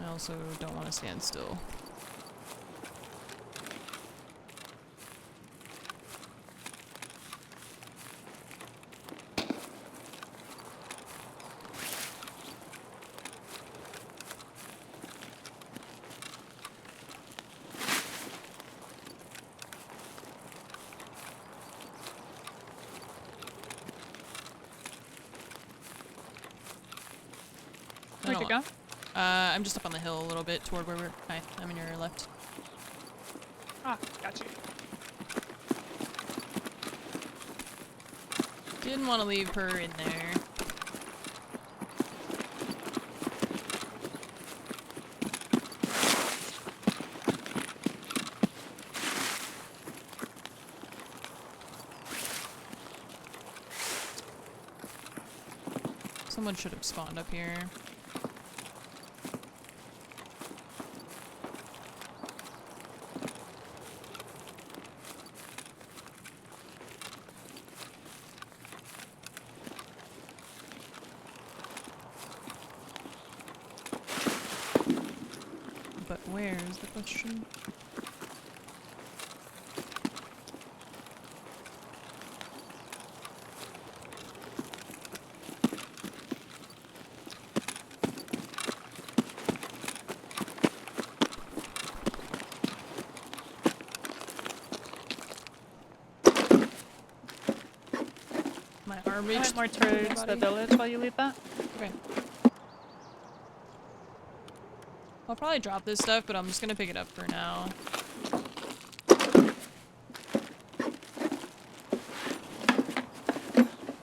A: I also don't want to stand still.
E: Where'd you go?
A: I'm just up on the hill a little bit toward where we're. Hi, I'm in your left.
E: Ah, got you.
A: Didn't want to leave her in there. Someone should have spawned up here. But where is the question? My arm
E: I
A: reached
E: went more towards the village while you lead that.
A: Okay. I'll probably drop this stuff, but I'm just gonna pick it up for now.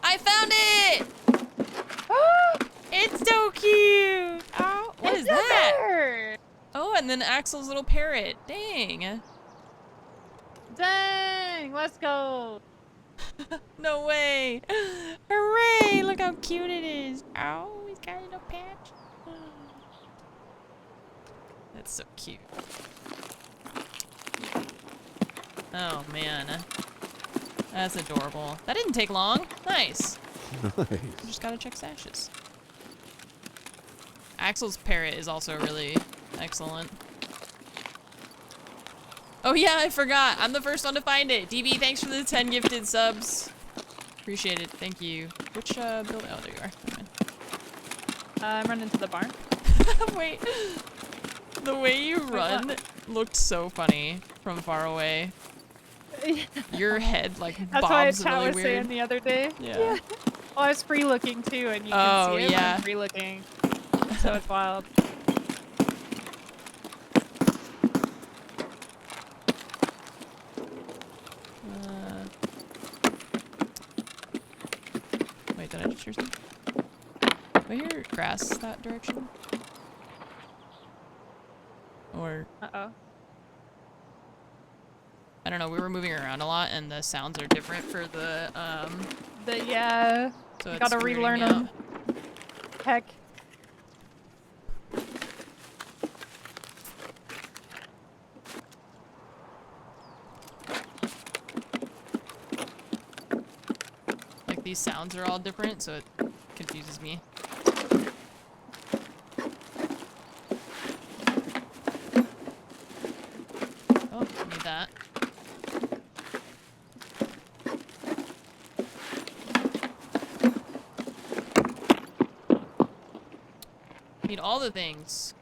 A: I found it! It's so cute! Oh, what is that?
E: There!
A: Oh, and then Axel's little parrot. Dang.
E: Dang! Let's go!
A: No way. Hooray! Look how cute it is. Oh, he's got a little patch. That's so cute. Oh, man. That's adorable. That didn't take long. Nice.
C: Nice.
A: Just gotta check stashes. Axel's parrot is also really excellent. Oh yeah, I forgot. I'm the first one to find it. DB, thanks for the 10 gifted subs. Appreciate it. Thank you. Which building? Oh, there you are. Never mind.
E: I'm running to the barn.
A: Wait. The way you run looked so funny from far away. Your head like
E: That's why
A: bobs
E: Chat
A: really
E: was
A: weird.
E: saying the other day.
A: Yeah.
E: Well, I was free looking too, and you can
A: Oh,
E: see it when
A: yeah.
E: I'm free looking. So it's wild.
A: Wait, did I just hear something? Do I hear grass that direction? Or
E: Uh-oh.
A: I don't know, we were moving around a lot and the sounds are different for the
E: Yeah.
A: so
E: You
A: it's
E: gotta
A: weirding
E: relearn
A: me out.
E: them. Heck.
A: Like these sounds are all different, so it confuses me. Oh, need that. Need all the things.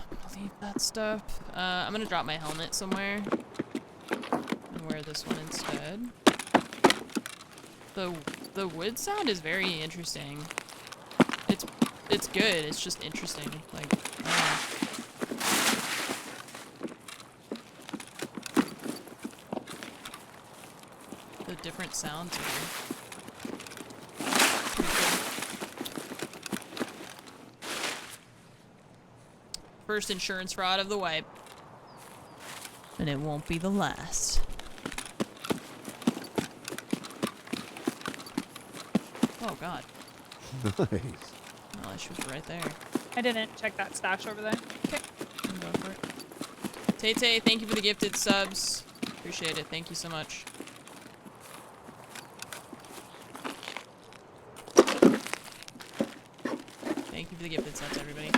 A: I'll leave that stuff. I'm gonna drop my helmet somewhere and wear this one instead. The wood sound is very interesting. It's good. It's just interesting. Like, I don't know. The different sounds are pretty cool. First insurance fraud of the wipe. And it won't be the last. Oh god.
C: Nice.
A: Oh, she was right there.
E: I didn't check that stash over there.
A: Okay. I'm going for it. Tay-Tay, thank you for the gifted subs. Appreciate it. Thank you so much. Thank you for the gifted subs, everybody.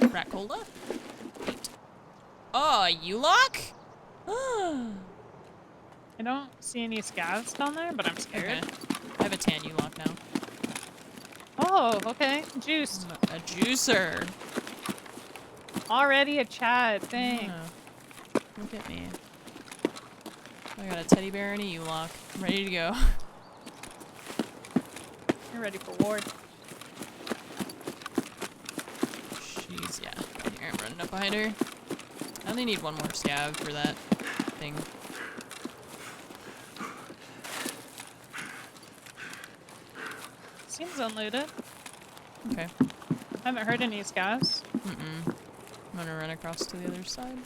A: Rat Cola? Eight. Oh, you lock?
E: I don't see any scavs down there, but I'm scared.
A: Okay. I have a tan U-lock now.
E: Oh, okay. Juiced.
A: A juicer.
E: Already a Chad. Dang.
A: Oh. Look at me. I got a teddy bear and a U-lock. I'm ready to go.
E: You're ready for war.
A: She's, yeah. Here, I'm running up behind her. I only need one more scav for that thing.
E: Seems unlooted.
A: Okay.
E: I haven't heard any scavs.
A: Mm-mm. I'm gonna run across to the other side.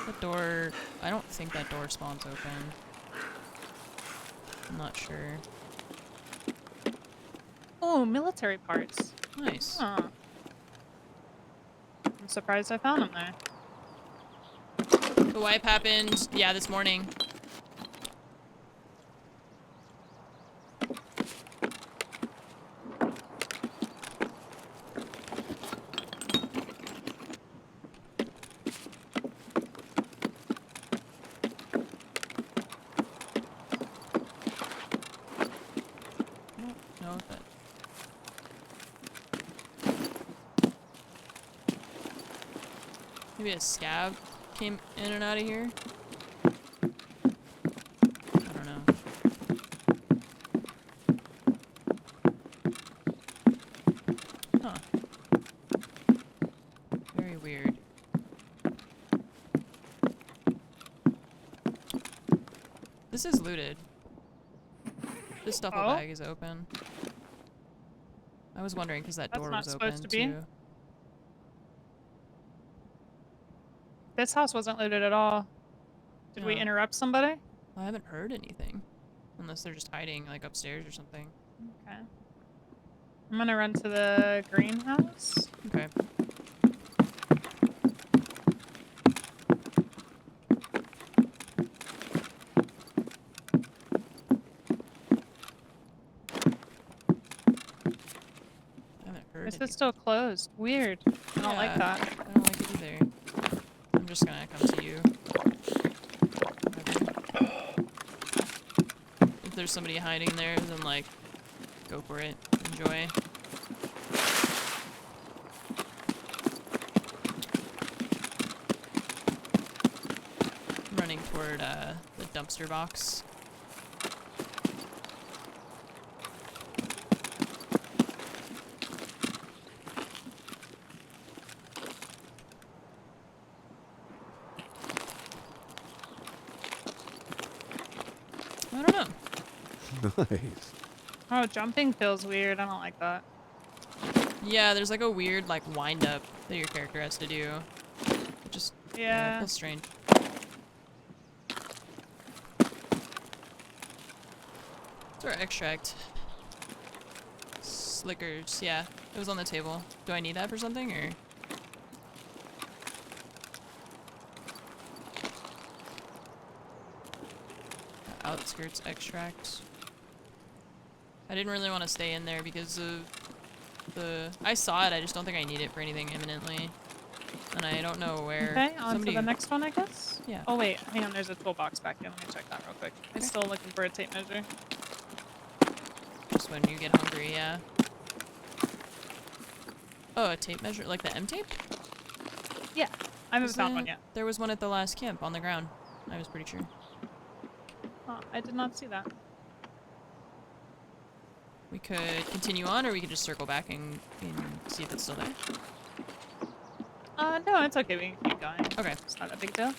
A: That door... I don't think that door spawns open. I'm not sure.
E: Oh, military parts.
A: Nice.
E: Huh. I'm surprised I found them there.
A: The wipe happened, yeah, this morning. No, that... Maybe a scav came in and out of here? I don't know. Huh. Very weird. This is looted. This duffel
E: Oh?
A: bag is open. I was wondering because that
E: That's
A: door
E: not
A: was open
E: supposed to be.
A: too.
E: This house wasn't looted at all. Did we
A: Yeah.
E: interrupt somebody?
A: I haven't heard anything. Unless they're just hiding like upstairs or something.
E: Okay. I'm gonna run to the greenhouse.
A: Okay. I haven't heard
E: This
A: anything.
E: is still closed. Weird. I don't like
A: Yeah,
E: that.
A: I don't like it either. I'm just gonna come to you. If there's somebody hiding there, then like, go for it. Enjoy. I'm running toward the dumpster box. I don't know.
C: Nice.
E: Oh, jumping feels weird. I don't like that.
A: Yeah, there's like a weird like wind up that your character has to do. It just it
E: Yeah.
A: feels strange. What's our extract? Slickers, yeah. It was on the table. Do I need that for something or? Outskirts extract. I didn't really want to stay in there because of the... I saw it, I just don't think I need it for anything imminently. And I don't know where...
E: Okay, on
A: Somebody...
E: to the next one, I guess?
A: Yeah.
E: Oh, wait. Hang on, there's a toolbox back there. Let me check that real quick. I'm
A: Okay.
E: still looking for a tape measure.
A: Just when you get hungry, yeah. Oh, a tape measure? Like the M tape?
E: Yeah. I haven't
A: Was
E: found
A: there-
E: one yet.
A: There was one at the last camp on the ground. I was pretty sure.
E: Oh, I did not see that.
A: We could continue on, or we could just circle back and see if it's still there.
E: No, it's okay. We can keep going.
A: Okay.
E: It's not a big deal.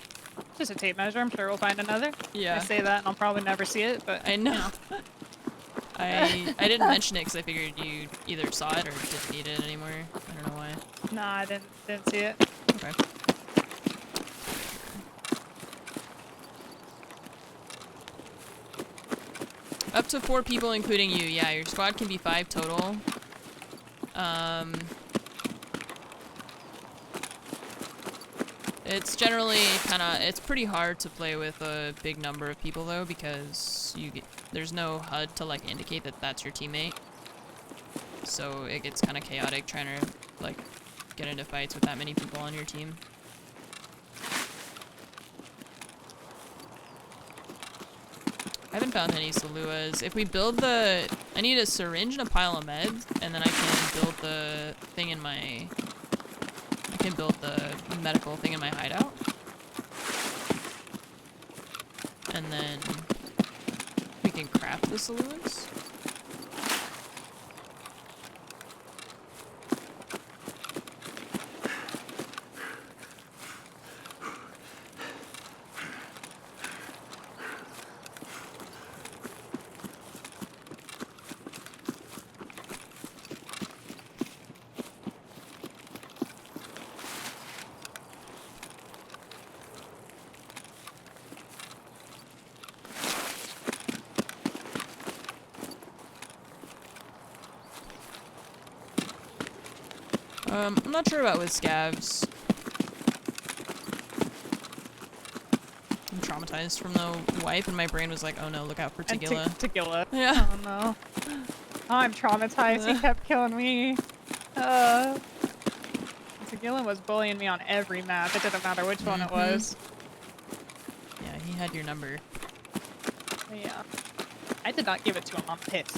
E: Just a tape measure. I'm sure we'll find another.
A: Yeah.
E: I say that and I'll probably never see it, but
A: I know. I didn't mention it because I figured you either saw it or didn't need it anymore. I don't know why.
E: nah, I didn't see it.
A: Okay. Up to 4 people, including you. Yeah, your squad can be 5 total. It's generally it's pretty hard to play with a big number of people though, because there's no HUD to like indicate that that's your teammate. So it gets kind of chaotic trying to like get into fights with that many people on your team. I haven't found any Saluas. If we build the... I need a syringe and a pile of meds, and then I can build the thing in my... I can build the medical thing in my hideout. And then we can craft the Saluas. I'm not sure about with scavs. I'm traumatized from the wipe, and my brain was like, oh no, look out for Tegilla.
E: Tegilla.
A: Yeah.
E: Oh no. Oh, I'm traumatized. He kept killing me. Tegilla was bullying me on every map. It didn't matter which one it was.
A: Yeah, he had your number.
E: Yeah. I did not give it to him. I'm pissed.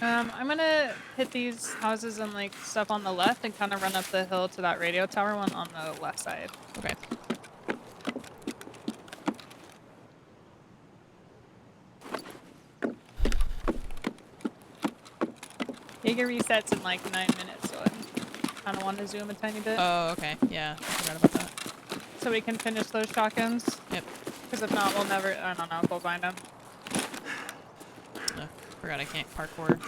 E: I'm gonna hit these houses and like stuff on the left and kind of run up the hill to that radio tower one on the left side.
A: Okay.
E: Jaeger resets in like 9 minutes, so I kind of want to zoom a tiny bit.
A: Oh, okay. Yeah, I forgot about that.
E: So we can finish those shotguns.
A: Yep.
E: Because if not, we'll never, I don't know, go find them.
A: Oh, forgot I can't parkour.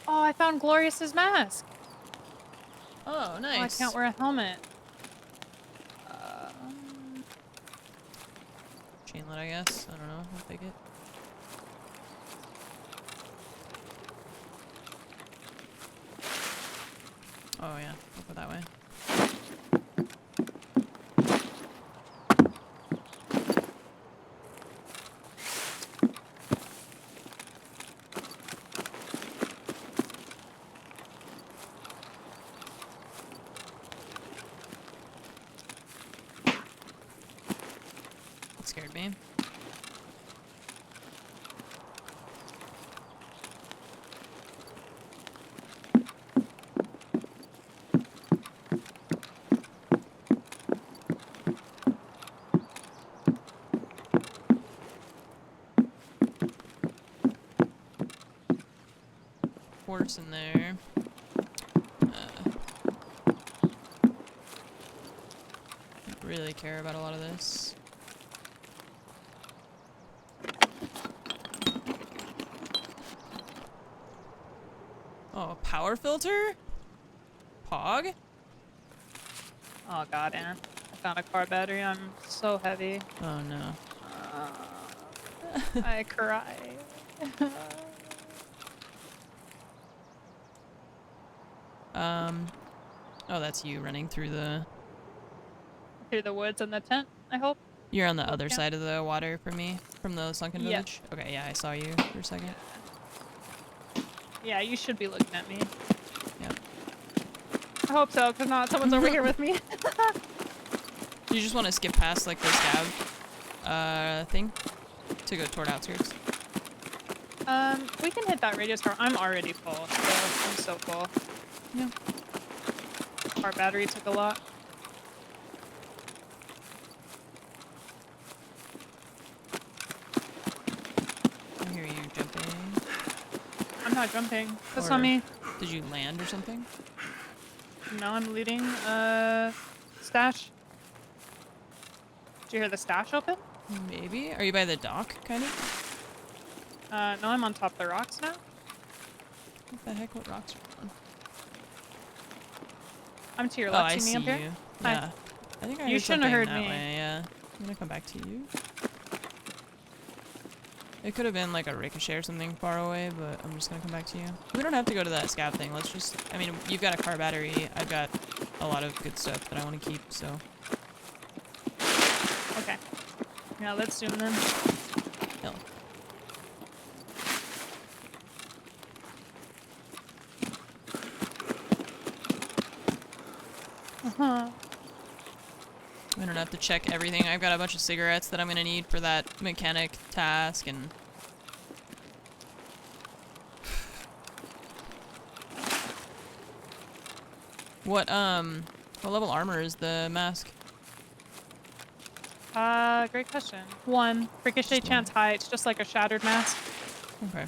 E: Oh, I found Glorious's mask.
A: Oh, nice.
E: Oh, I can't wear a helmet.
A: Chainlet, I guess. I don't know. I'll take it. Oh yeah, I'll go that way. That scared me. Horse in there. Don't really care about a lot of this. Oh, a power filter? Pog?
E: Oh god, Anne. I found a car battery. I'm so heavy.
A: Oh no.
E: I cry.
A: Oh, that's you running through the...
E: Through the woods and the tent, I hope.
A: You're on the other
E: Yeah.
A: side of the water from me, from the sunken
E: Yeah.
A: village? Okay, yeah, I saw you for a second.
E: Yeah, you should be looking at me.
A: Yep.
E: I hope so, because not someone's over here with me.
A: You just want to skip past, like, the scav, thing? To go toward outskirts?
E: We can hit that radio tower. I'm already full, so I'm so full.
A: Yeah.
E: Our battery took a lot.
A: I hear you jumping.
E: I'm not jumping. That's
A: Or-
E: not me.
A: Did you land or something?
E: No, I'm looting. Stash. Did you hear the stash open?
A: Maybe? Are you by the dock, kind of?
E: No, I'm on top of the rocks now.
A: What the heck? What rocks are on?
E: I'm to your
A: Oh,
E: left.
A: I
E: See
A: see
E: me up
A: you.
E: here? Hi.
A: Yeah. I think I
E: You
A: heard
E: shouldn't have
A: something
E: heard
A: that
E: me.
A: way, yeah. I'm gonna come back to you. It could have been like a ricochet or something far away, but I'm just gonna come back to you. We don't have to go to that scav thing. Let's just, I mean, you've got a car battery. I've got a lot of good stuff that I want to keep, so.
E: Okay. Yeah, let's zoom then.
A: Hell.
E: Uh-huh.
A: I don't have to check everything. I've got a bunch of cigarettes that I'm gonna need for that mechanic task, and what level armor is the mask?
E: Great question. 1. Ricochet
A: Just
E: chance high. It's just like a shattered mask.
A: Okay.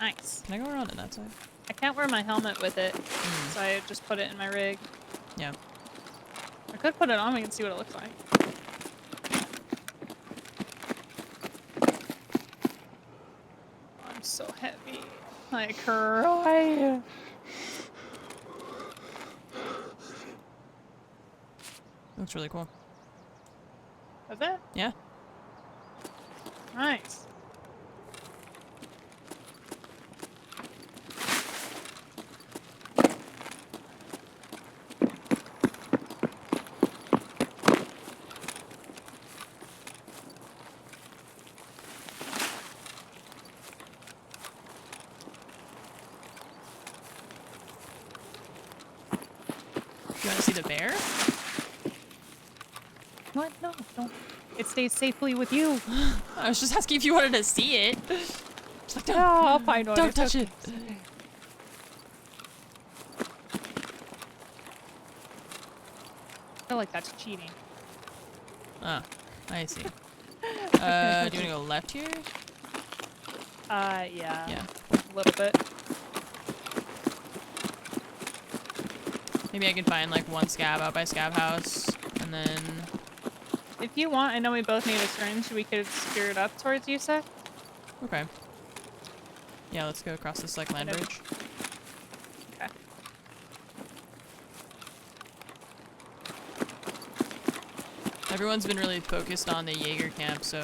E: Nice.
A: Can I go around on that side?
E: I can't wear my helmet with it, so I just put it in my rig.
A: Yeah.
E: I could put it on, we can see what it looks like. I'm so heavy. I cry.
A: Looks really cool.
E: Is it?
A: Yeah.
E: Nice.
A: You want to see the bear?
E: What? No, don't. It stays safely with you.
A: I was just asking if you wanted to see it. It's like,
E: No,
A: don't,
E: I'll find one.
A: don't
E: It's
A: touch
E: okay.
A: it.
E: It's okay. I feel like that's cheating.
A: Ah, I see. Do you want to go left here?
E: Yeah.
A: Yeah.
E: A little bit.
A: Maybe I can find like one scab out by scab house, and then
E: If you want, I know we both need a syringe. We could steer it up towards you, Seth.
A: okay. Yeah, let's go across this like land
E: Okay.
A: bridge.
E: Okay.
A: Everyone's been really focused on the Jaeger camp, so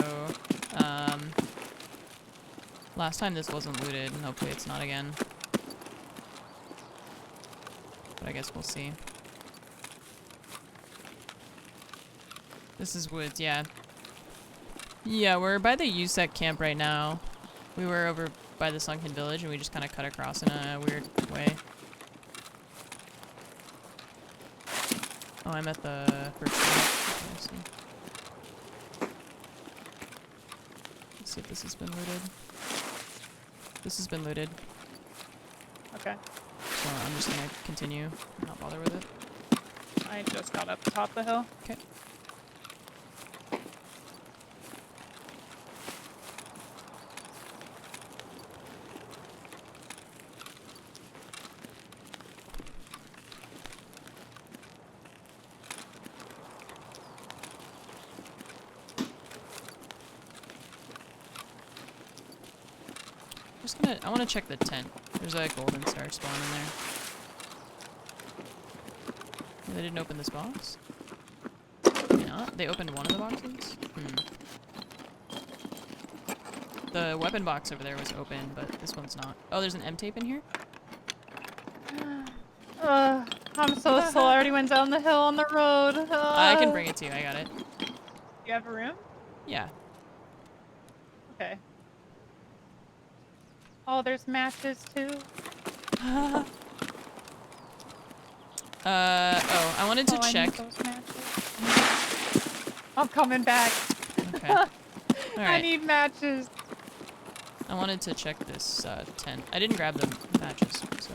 A: last time this wasn't looted, and hopefully it's not again. But I guess we'll see. This is woods, yeah. Yeah, we're by the USEC camp right now. We were over by the sunken village, and we just kind of cut across in a weird way. Oh, I'm at the first camp. Let's see if this has been looted. This has been looted,
E: Okay.
A: so I'm just gonna continue, not bother with it.
E: I just got up the top of the hill.
A: Okay. I want to check the tent. There's a golden star spawn in there. Oh, they didn't open this box? Maybe not. They opened one of the boxes? The weapon box over there was open, but this one's not. Oh, there's an M-tape in here?
E: I'm so slow. I already went down the hill on the road.
A: I can bring it to you. I got it.
E: You have a room?
A: Yeah.
E: Okay. Oh, there's matches too.
A: Oh, I wanted to
E: Oh, I
A: check.
E: need those matches. I'm coming back.
A: Okay. All
E: I
A: right.
E: need matches.
A: I wanted to check this tent. I didn't grab the matches, so.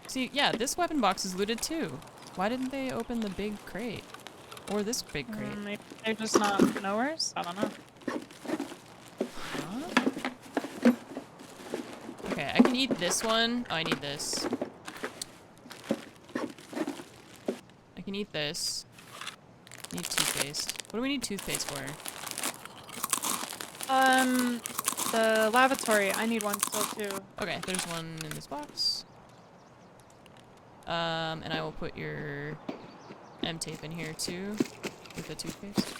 A: See, yeah, this weapon box is looted too. Why didn't they open the big crate? Or this big crate?
E: Maybe they're just not knowers? I don't know.
A: Huh? Okay, I can eat this one. Oh, I need this. I can eat this. Need toothpaste. What do we need toothpaste for?
E: The lavatory. I need one still too.
A: Okay, there's one in this box. And I will put your M-tape in here too. With the toothpaste.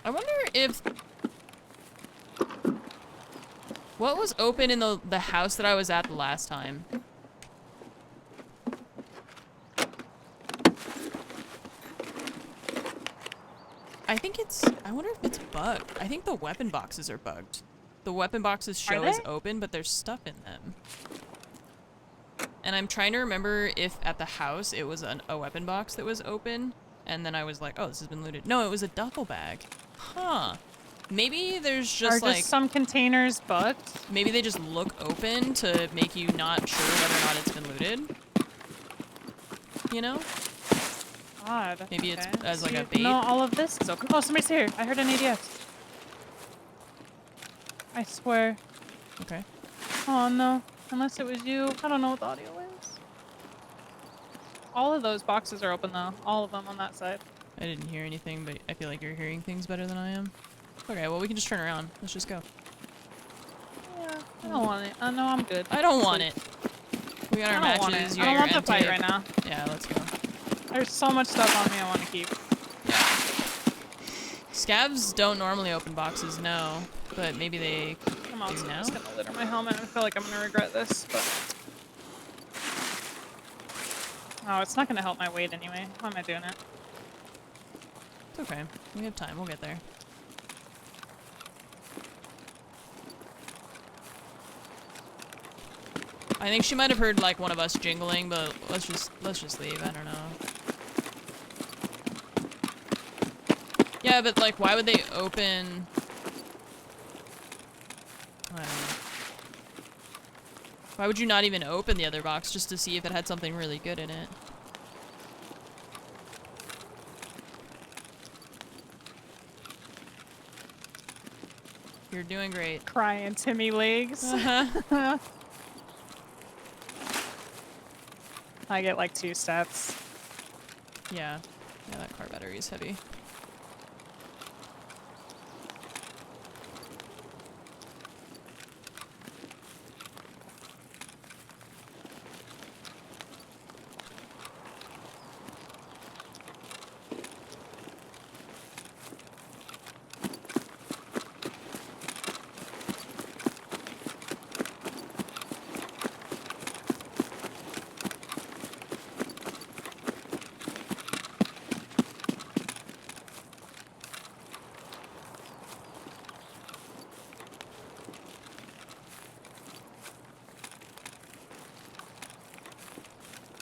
A: I wonder if... What was open in the house that I was at the last time? I think it's... I wonder if it's bugged. I think the weapon boxes are bugged. The weapon boxes show as open, but there's stuff in them. And I'm trying to remember if at the house it was a weapon box that was open. And then I was like, oh, this has been looted. No, it was a duffel bag. Huh. Maybe there's just like...
E: some containers bugged?
A: Maybe they just look open to make you not sure whether or not it's been looted. You know?
E: Odd.
A: Maybe it's
E: Okay.
A: as like
E: See,
A: a bait.
E: No, all of this is open. Oh, somebody's here. I heard an ADS. I swear.
A: Okay.
E: Oh no. Unless it was you. I don't know what the audio is. All of those boxes are open though. All of them on that side.
A: I didn't hear anything, but I feel like you're hearing things better than I am. Okay, well we can just turn around. Let's just go.
E: Yeah, I don't want it. No, I'm good.
A: I don't want it. We got our matches.
E: I don't want the fight right now.
A: Yeah, let's go.
E: There's so much stuff on me I want to keep.
A: Scavs don't normally open boxes, no. But maybe they
E: I'm also
A: do now.
E: just gonna litter my helmet. I feel like I'm gonna regret this, but... Oh, it's not gonna help my weight anyway. Why am I doing it?
A: It's okay. We have time. We'll get there. I think she might have heard like one of us jingling, but let's just leave. I don't know. Yeah, but like, why would they open? I don't know. Why would you not even open the other box just to see if it had something really good in it? You're doing great.
E: Crying Timmy legs.
A: Uh-huh.
E: I get like 2 stats.
A: Yeah. Yeah, that car battery is heavy.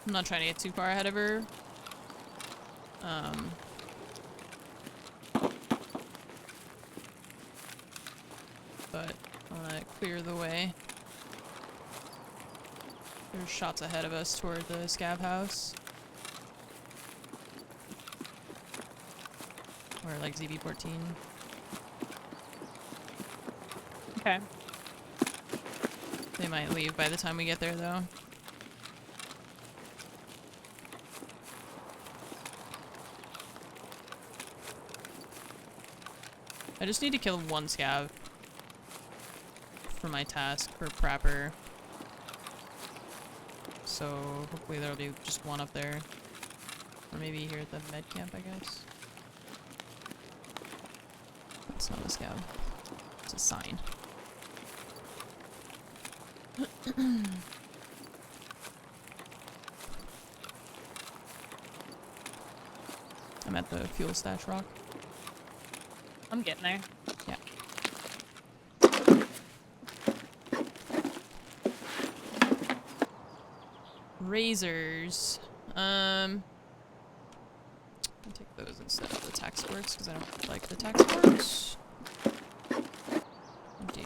A: I'm not trying to get too far ahead of her. But I want to clear the way. There's shots ahead of us toward the scav house. Or like ZB-14.
E: Okay.
A: They might leave by the time we get there though. I just need to kill one scav for my task for prepper. So hopefully there'll be just one up there. Or maybe here at the med camp, I guess. It's not a scav. It's a sign. I'm at the fuel stash rock.
E: I'm getting there.
A: Yeah. Razors. I'll take those instead of the tax sports because I don't like the tax sports. Empty.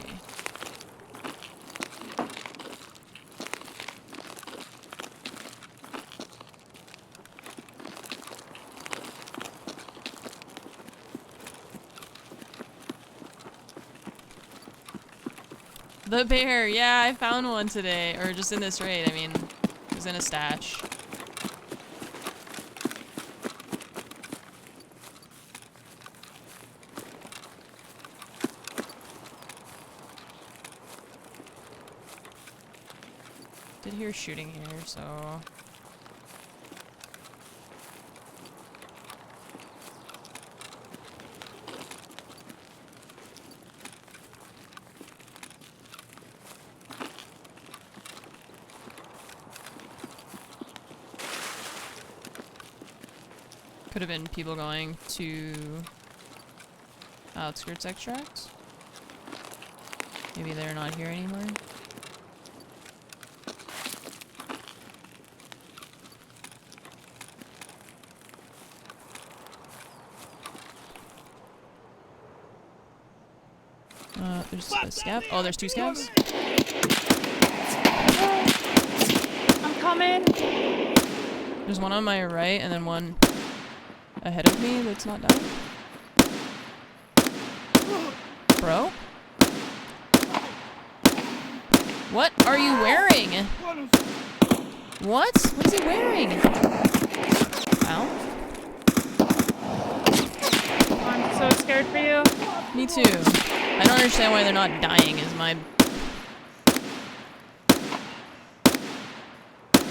A: The bear, yeah, I found one today, or just in this raid. I mean, it was in a stash. Did hear shooting here, so Could have been people going to outskirts extracts. Maybe they're not here anymore. There's a scav. Oh, there's two scavs.
E: I'm coming.
A: There's one on my right and then one ahead of me that's not dying. Bro? What are you wearing? What? What is he wearing? Ow.
E: I'm so scared for you.
A: Me too. I don't understand why they're not dying is my...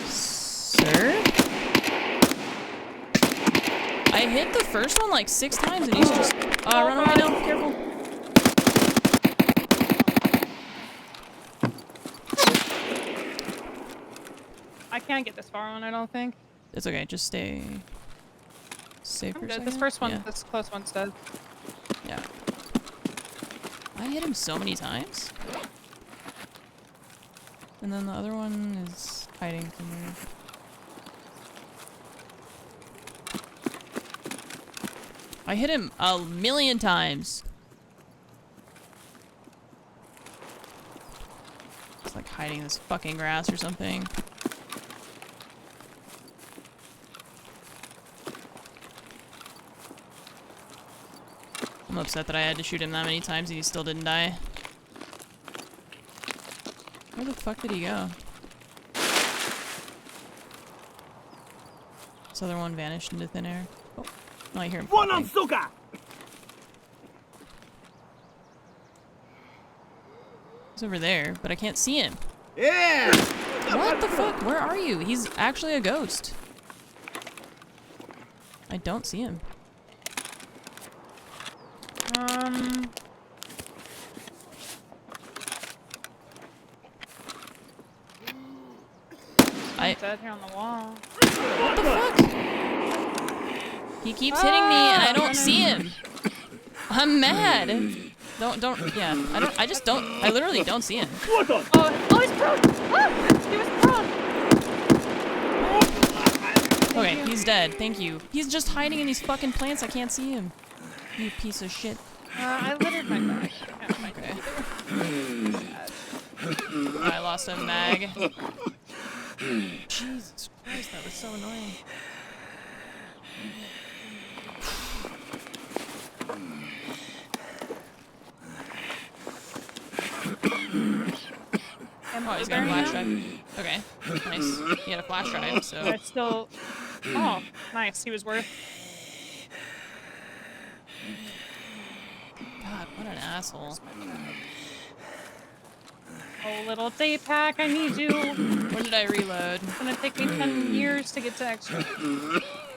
A: Sir? I hit the first one like 6 times and he's just... run away now, careful.
E: I can't get this far on, I don't think.
A: It's okay, just stay safe for a second.
E: This first one,
A: Yeah.
E: this close one's dead.
A: Yeah. I hit him so many times. And then the other one is hiding somewhere. I hit him a million times. It's like hiding in this fucking grass or something. I'm upset that I had to shoot him that many times and he still didn't die. Where the fuck did he go? This other one vanished into thin air. Oh, no, I hear him.
G: Вон он,
A: Popping.
G: сука!
A: He's over there, but I can't see him.
G: Э!
A: What the fuck? Where are you? He's actually a ghost. I don't see him.
E: Dead here on the wall.
A: What the fuck? He keeps hitting me and I don't see him. I'm mad. Don't, yeah. I literally don't see him.
G: Вот он!
E: Oh, he's prone! Ah! He was prone!
A: Okay, he's dead. Thank you. He's just hiding in these fucking plants. I can't see him. You piece of shit.
E: I littered my bag.
A: Okay. I lost a mag. Jesus Christ, that was so annoying. Oh, he's got a flash drive. Okay, nice. He had a flash drive, so...
E: But still... Oh, nice. He was worth...
A: God, what an asshole.
E: Oh, little day pack, I need you.
A: When did I reload?
E: It's gonna take me 10 years to get to extra.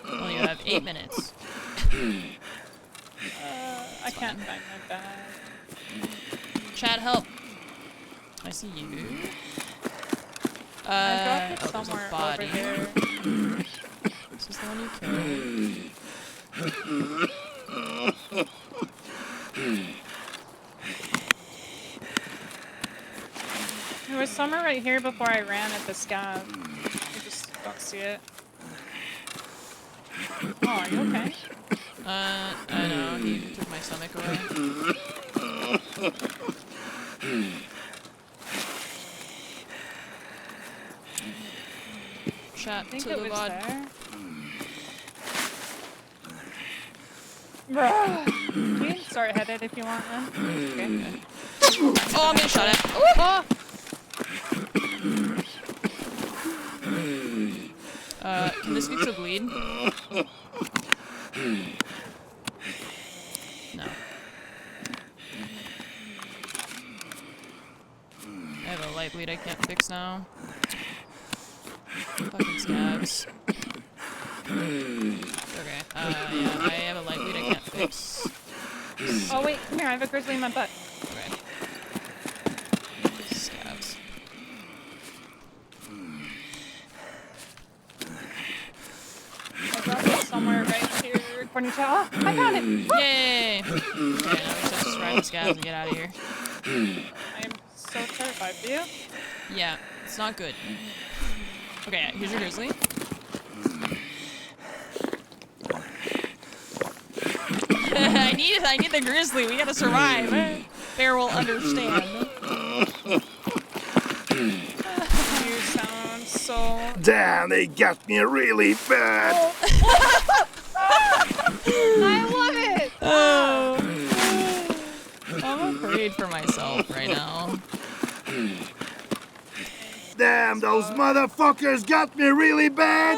A: Well, you have 8 minutes.
E: I can't find my bag.
A: Chad, help! I see you.
E: I dropped it
A: there's a
E: somewhere
A: body.
E: over there.
A: This is the one you killed.
E: There was summer right here before I ran at the scav. I just don't see it. Oh, are you okay?
A: I know, he took my stomach away. Chat
E: I think
A: to
E: it
A: the
E: was
A: VOD.
E: there. Bruh. We can start headed if you want then. Okay.
A: Oh, I'm getting shot at. Oh! Can this fix the bleed? No. I have a light bleed I can't fix now. Fucking scabs. Okay, yeah, I have a light bleed I can't fix.
E: Oh wait, come here, I have a grizzly in my butt.
A: Okay. Scabs.
E: I dropped it somewhere right here. California Chow. Oh, I got it.
A: Yay! Okay, now we just have to survive this guy and get out of here.
E: I am so terrified for you.
A: Yeah, it's not good. Okay, here's your grizzly. I need the grizzly. We gotta survive. Bear will understand.
E: You sound so.
B: Damn, they got me really bad.
E: I love it.
A: Oh. I'm afraid for myself right now.
B: Damn, those motherfuckers got me really bad.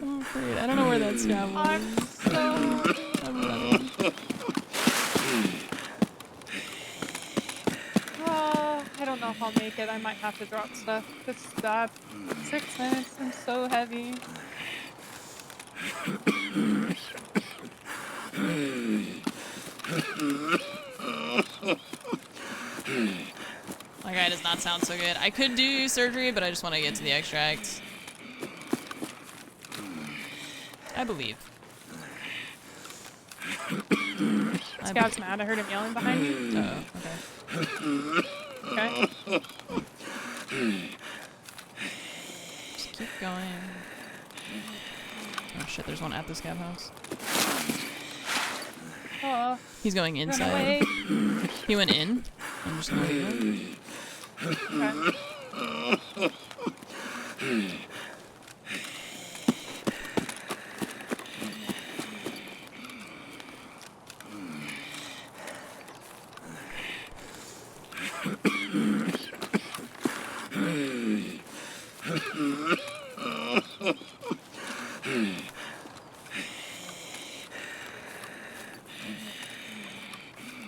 A: I'm afraid. I don't know where that scab was.
E: I'm so.
A: I'm running.
E: I don't know if I'll make it. I might have to drop stuff. This is bad. 6 minutes. I'm so heavy.
A: My guy does not sound so good. I could do surgery, but I just want to get to the extract. I believe.
E: Scab's mad. I heard him yelling behind you.
A: Oh, okay.
E: Okay.
A: Just keep going. Oh shit, there's one at the scab house.
E: Oh,
A: He's going
E: run
A: inside.
E: away.
A: He went in. I'm just gonna leave him.
E: Okay.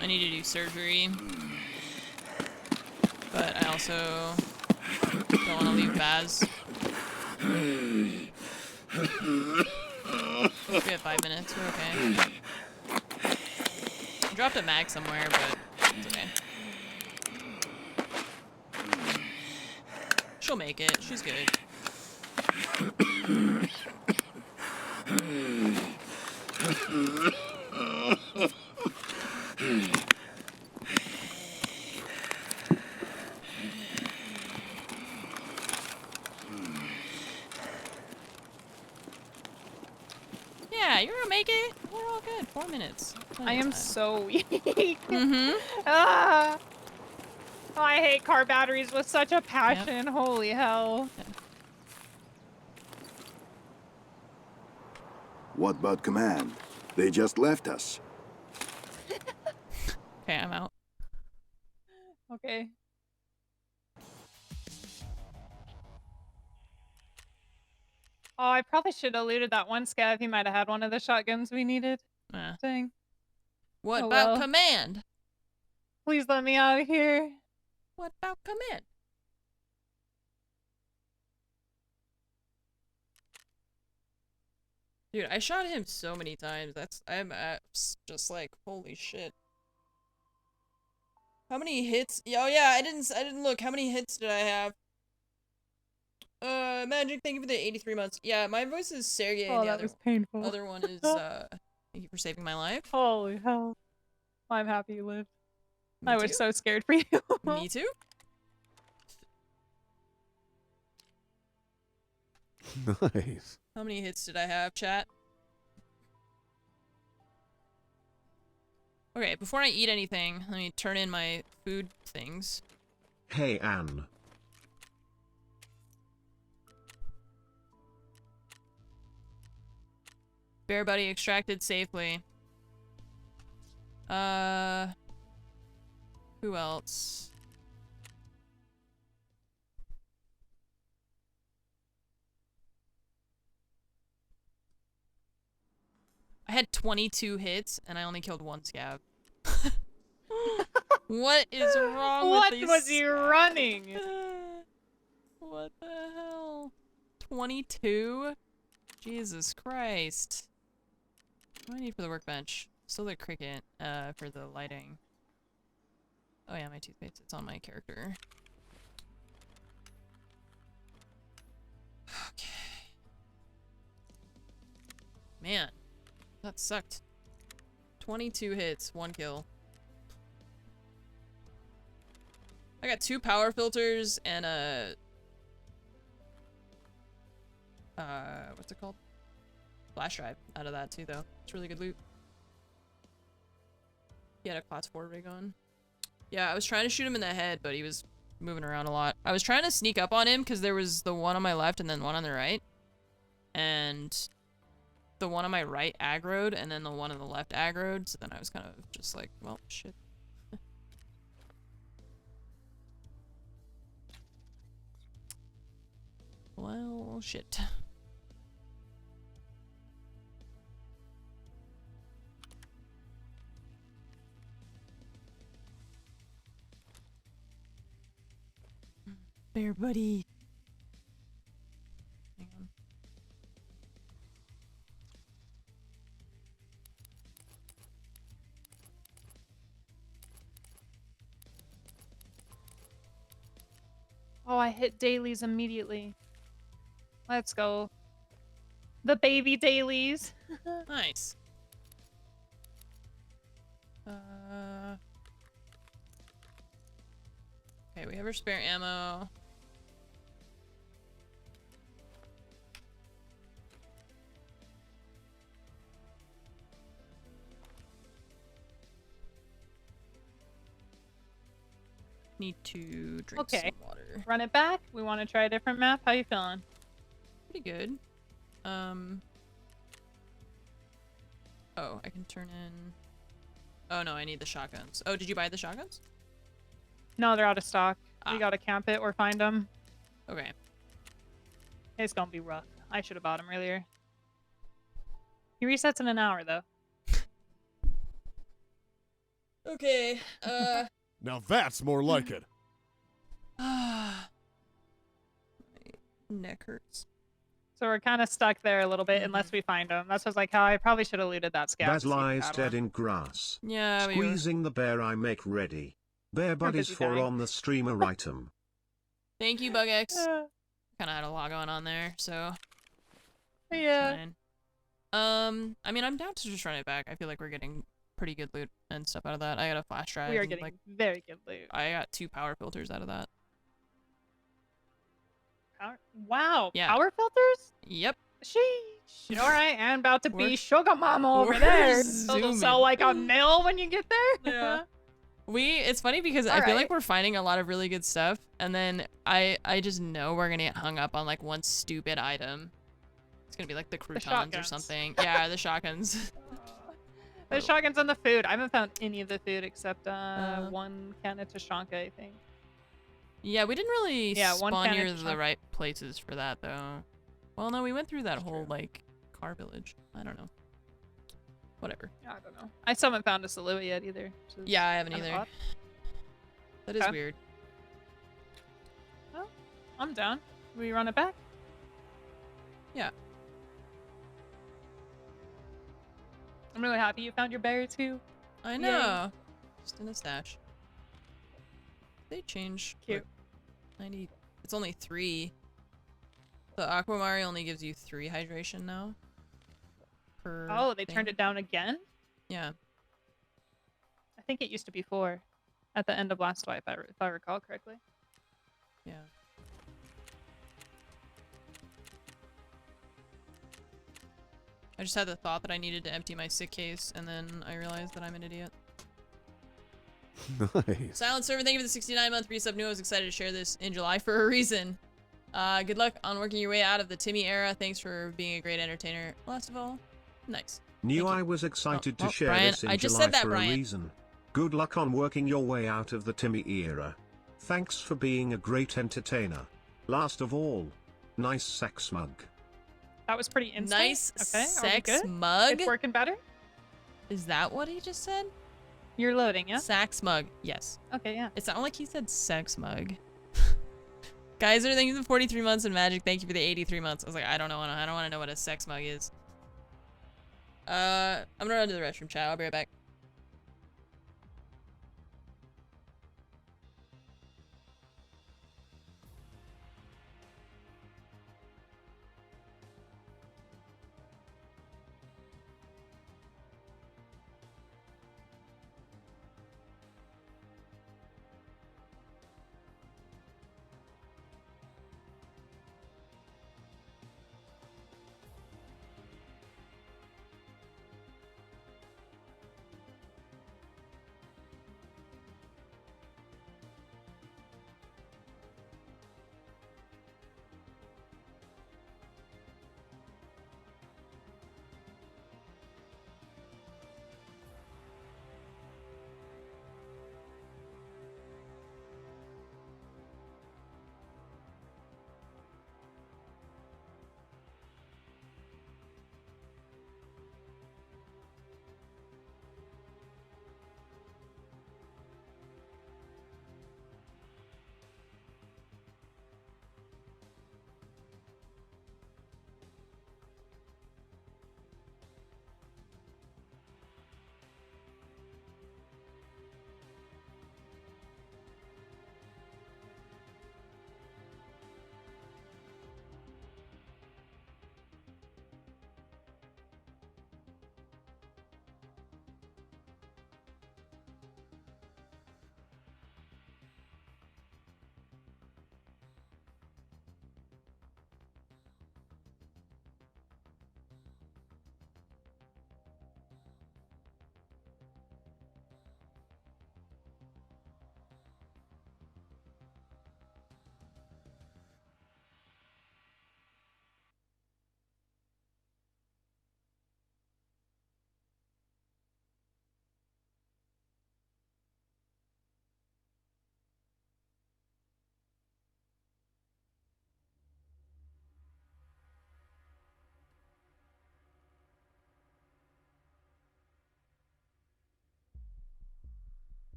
A: I need to do surgery. But I also don't want to leave Baz. We have 5 minutes, we're okay. I dropped a mag somewhere, but it's okay. She'll make it, she's good. Yeah, you're gonna make it. We're all good. 4 minutes.
E: I am so weak.
A: Mm-hmm.
E: Ah. Oh, I hate car batteries with such a passion. Holy hell.
B: What about command? They just left us.
A: Okay, I'm out.
E: Okay. Oh, I probably should have looted that one scav. He might have had one of the shotguns we needed. Dang.
A: What
E: Oh,
A: about
E: well.
A: command?
E: Please let me out of here.
A: What about command? Dude, I shot him so many times. I'm just like, holy shit. How many hits? Oh yeah, I didn't look. How many hits did I have? Magic, thank you for the 83 months. Yeah, my voice is Sergey.
E: Oh,
A: And
E: that
A: the
E: was painful.
A: other one is thank you for saving my life.
E: Holy hell. I'm happy you lived.
A: Me
E: I
A: too.
E: was so scared for you.
A: Me too.
C: Nice.
A: How many hits did I have, chat? Okay, before I eat anything, let me turn in my food things.
D: Hey Anne.
A: Bear buddy extracted safely. Who else? I had 22 hits and I only killed 1 scab. What is wrong with these?
E: What was he running?
A: What the hell? 22? Jesus Christ. What do I need for the workbench? Still the cricket, for the lighting. Oh yeah, my toothpaste, it's on my character. Okay. man. That sucked. 22 hits, 1 kill. I got 2 power filters and a... what's it called? Flash drive out of that too, though. It's really good loot. He had a class 4 rig on. Yeah, I was trying to shoot him in the head, but he was moving around a lot. I was trying to sneak up on him because there was the one on my left and then one on the right. And the one on my right aggroed and then the one on the left aggroed. So then I was kind of just like, well, shit. Well, shit. Bear buddy. Hang on.
E: Oh, I hit dailies immediately. Let's go. The baby dailies.
A: Nice. Okay, we have our spare ammo. Need to drink
E: Okay.
A: some water.
E: Run it back. We want to try a different map. How you feeling?
A: Pretty good. Oh, I can turn in... Oh no, I need the shotguns. Oh, did you buy the shotguns?
E: No, they're out of stock.
A: Ah.
E: We gotta camp it or find them.
A: Okay.
E: It's gonna be rough. I should have bought him earlier. He resets in an hour, though.
A: Okay,
C: Now that's more like it.
A: my neck hurts.
E: So we're kind of stuck there a little bit unless we find him. That's like how I probably should have looted that scout.
D: Baz
E: to see if we
D: lies
E: had
D: dead
E: one.
D: in grass.
A: Yeah, we were...
D: Squeezing the bear I make ready. Bear buddies
E: busy
D: for
E: dying.
D: on the streamer item.
A: Thank you, BugX. Kind of had a lot going on there, so...
E: Yeah.
A: Fine. I mean, I'm down to just run it back. I feel like we're getting pretty good loot and stuff out of that. I got a flash drive.
E: We are
A: and,
E: getting
A: like,
E: very good loot.
A: I got 2 power filters out of that.
E: Wow.
A: Yeah.
E: Power filters?
A: Yep.
E: Sheesh. All right, and about to be
A: We're-
E: sugar mama over
A: we're
E: there. It'll
A: zooming.
E: sell like a mill when you get there.
A: Yeah. It's funny because I feel like we're finding a lot of really good stuff, and then I just know we're gonna get hung up on like one stupid item. It's gonna be like the croutons or
E: shotguns.
A: something. Yeah, the shotguns.
E: The shotguns and the food. I haven't found any of the food except one can of Tashanka, I think.
A: Yeah, we didn't really
E: one
A: spawn
E: can
A: near
E: of
A: the
E: chunk.
A: right places for that though. Well, no, we went through that whole like car village. I don't know. Whatever.
E: I don't know. I still haven't found a Salua yet either. which is
A: Yeah, I haven't
E: kinda
A: either.
E: odd.
A: That is
E: Okay.
A: weird.
E: Well, I'm down. We run it back?
A: Yeah.
E: I'm really happy you found your bear too.
A: I know. Just in a stash. They change.
E: Cute.
A: What, 90. It's only 3. The Aquamari only gives you 3 hydration now. Per
E: Oh, they
A: thing.
E: turned it down again?
A: Yeah.
E: I think it used to be 4 at the end of last wipe, if I recall correctly.
A: Yeah. I just had the thought that I needed to empty my sick case, and then I realized that I'm an idiot.
C: Nice.
A: Silent Server, thank you for the 69-month resub. Knew I was excited to share this in July for a reason. Good luck on working your way out of the Timmy era. Thanks for being a great entertainer. Last of all, nice.
D: Knew
A: Thank you.
D: I was excited
A: Oh,
D: to share
A: Brian,
D: this in
A: I just
D: July
A: said that,
D: for
A: Brian.
D: a reason. Good luck on working your way out of the Timmy era. Thanks for being a great entertainer. Last of all, nice sex mug.
E: That was pretty instant.
A: Nice
E: Okay, are we
A: sex
E: good?
A: mug?
E: It's working better?
A: Is that what he just said?
E: You're loading, yeah?
A: Sax mug. Yes.
E: Okay, yeah.
A: It's not like he said sex mug. Geyser, thank you for the 43 months, and Magic, thank you for the 83 months. I was like, I don't want to know what a sex mug is. I'm gonna run to the restroom, chat. I'll be right back.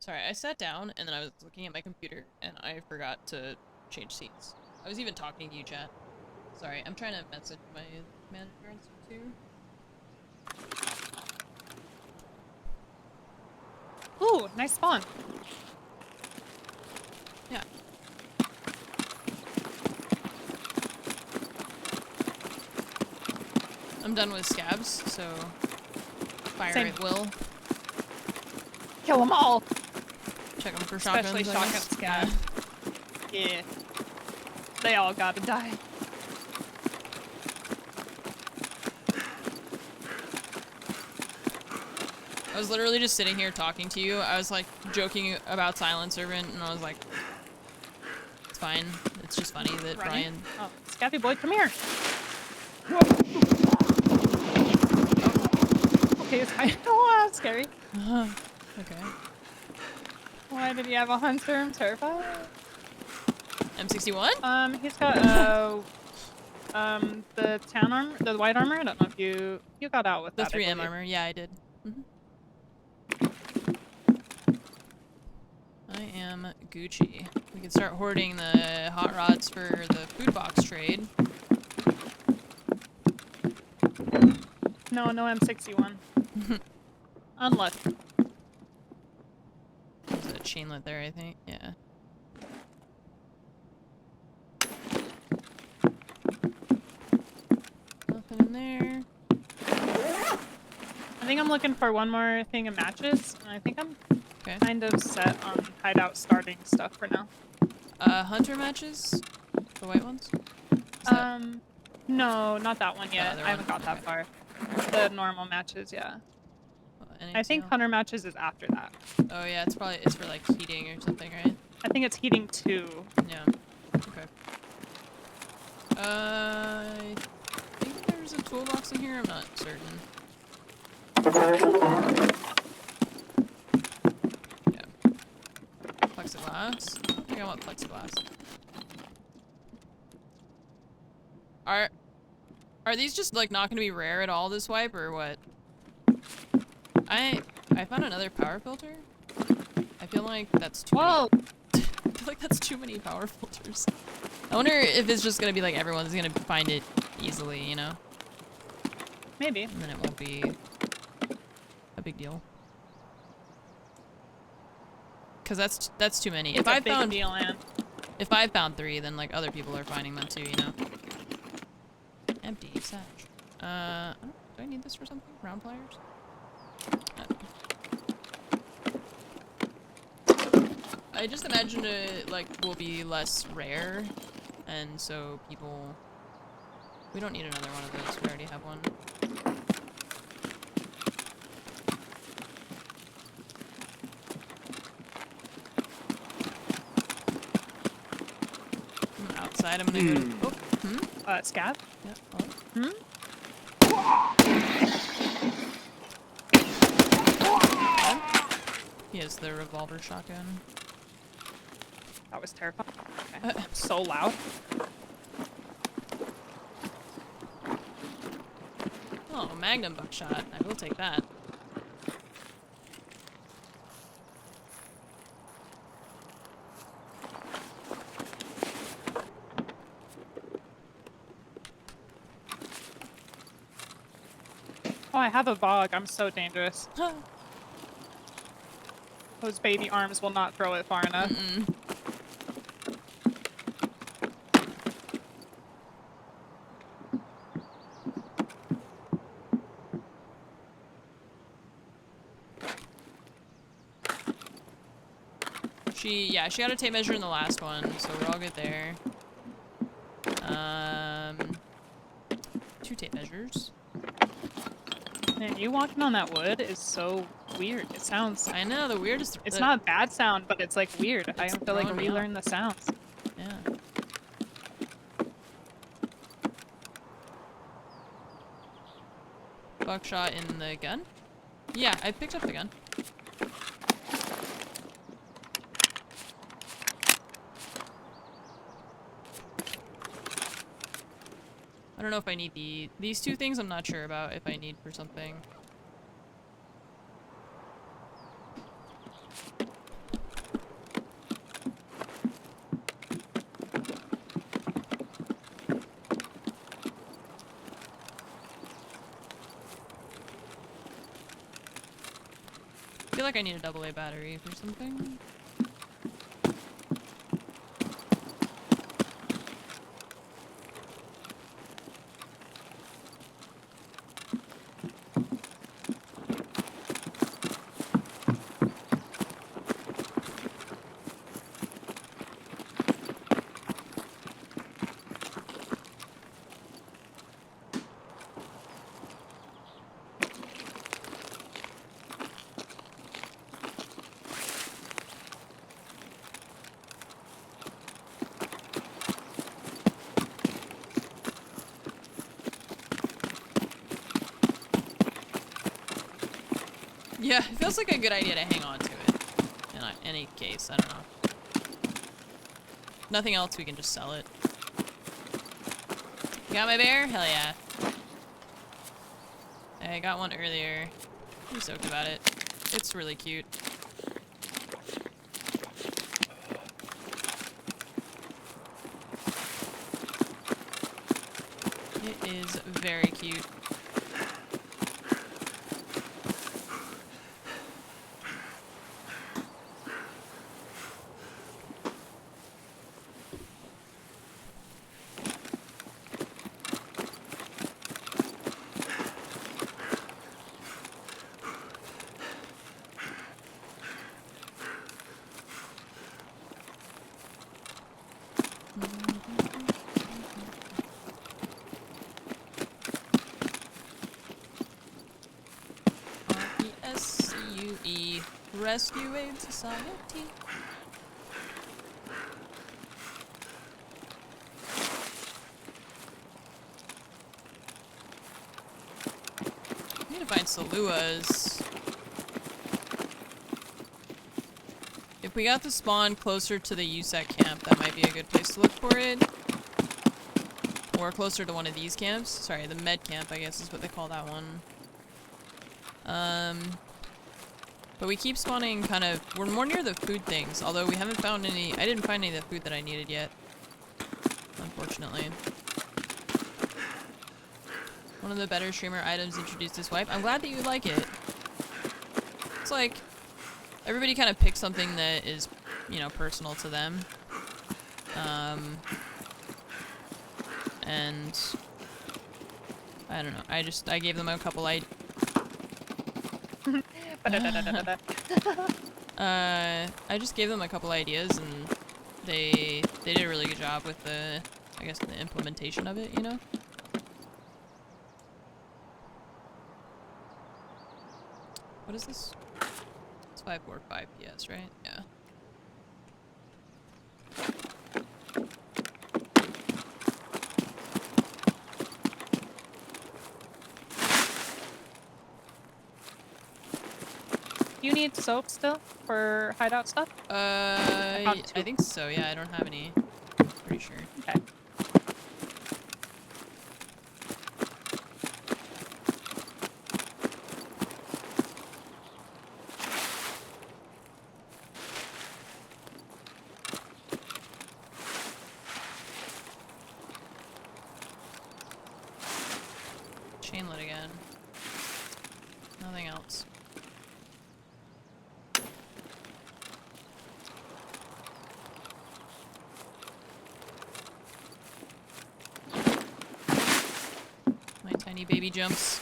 A: Sorry, I sat down and then I was looking at my computer and I forgot to change seats. I was even talking to you, chat. Sorry, I'm trying to message my manager and stuff too.
E: Ooh, nice spawn.
A: Yeah. I'm done with scabs, so fire
E: Same.
A: at will.
E: Kill them all.
A: Check them for shotguns.
E: Especially
A: I
E: shotgun
A: guess.
E: scab. Yeah. They all gotta die.
A: I was literally just sitting here talking to you. I was like joking about Silent Servant, and I was like, it's fine. It's just funny that
E: Running?
A: Brian.
E: Oh, Scabby boy, come here. Okay, it's fine. Oh, that's scary.
A: Okay.
E: Why did he have a hunter? I'm terrified.
A: M61?
E: He's got the tan armor, the white armor. I don't know if you got out with
A: The
E: that.
A: 3M armor. Yeah, I did. I am Gucci. We can start hoarding the hot rods for the food box trade.
E: No M61. Unlucky.
A: There's a chainlet there, I think. Yeah. Nothing in there.
E: I think I'm looking for one more thing of matches, and I think I'm
A: Okay.
E: kind of set on hideout starting stuff for now.
A: Hunter matches? The white ones? Is that
E: No, not that one yet.
A: other
E: I haven't
A: one?
E: got that far. The normal matches, yeah. I think
A: NATL?
E: hunter matches is after that.
A: Oh yeah, it's for like heating or something, right?
E: I think it's heating 2.
A: Yeah. Okay. I think there's a toolbox in here. I'm not certain. Yeah. Plexiglass. I don't think I want plexiglass. Are these just like not gonna be rare at all this wipe or what? I found another power filter. I feel like that's too
E: Whoa!
A: many. I feel like that's too many power filters. I wonder if it's just gonna be like everyone's gonna find it easily, you know?
E: Maybe.
A: And then it won't be a big deal. Cause that's too many.
E: It's a big deal, Ann.
A: If I found 3, then like other people are finding them too, you know? Empty satch. I don't, do I need this for something? Round pliers? I just imagine it like will be less rare, and so people. We don't need another one of those. We already have one. I'm outside. I'm gonna go to. Oh,
E: Scab?
A: yeah. Oh. He has the revolver shotgun.
E: That was terrifying. Okay. So loud.
A: Oh, Magnum buckshot. I will take that.
E: Oh, I have a bog. I'm so dangerous. Those baby arms will not throw it far enough.
A: She got a tape measure in the last one, so we're all good there. 2 tape measures.
E: Man, you walking on that wood is so weird. It sounds...
A: I know, the weirdest...
E: It's not a bad sound, but it's like weird. I have to like
A: throwing me
E: relearn the sounds.
A: Yeah. Buckshot in the gun? Yeah, I picked up the gun. I don't know if I need these 2 things. I'm not sure about if I need for something. like I need a AA battery for something. Yeah, it feels like a good idea to hang on to it. In any case, I don't know. Nothing else, we can just sell it. You got my bear? Hell yeah. I got one earlier. I'm stoked about it. It's really cute. It is very cute. RESCUE, Rescue Aid Society. I need to find Saluas. If we got the spawn closer to the USAC camp, that might be a good place to look for it. Or closer to one of these camps. Sorry, the med camp, I guess is what they call that one. But we keep spawning kind of... We're more near the food things, although we haven't found any... I didn't find any of the food that I needed yet. Unfortunately. One of the better streamer items introduced this wipe. I'm glad that you like it. It's like... Everybody kind of picks something that is, you know, personal to them. And... I don't know. I gave them a couple ideas. I just gave them a couple ideas and they did a really good job with the, I guess, the implementation of it, you know? What is this? It's 545 PS, right? Yeah.
E: Do you need soap still for hideout stuff?
A: I think so, yeah, I don't have any. Pretty sure.
E: Okay.
A: Chainlet again. Nothing else. My tiny baby jumps.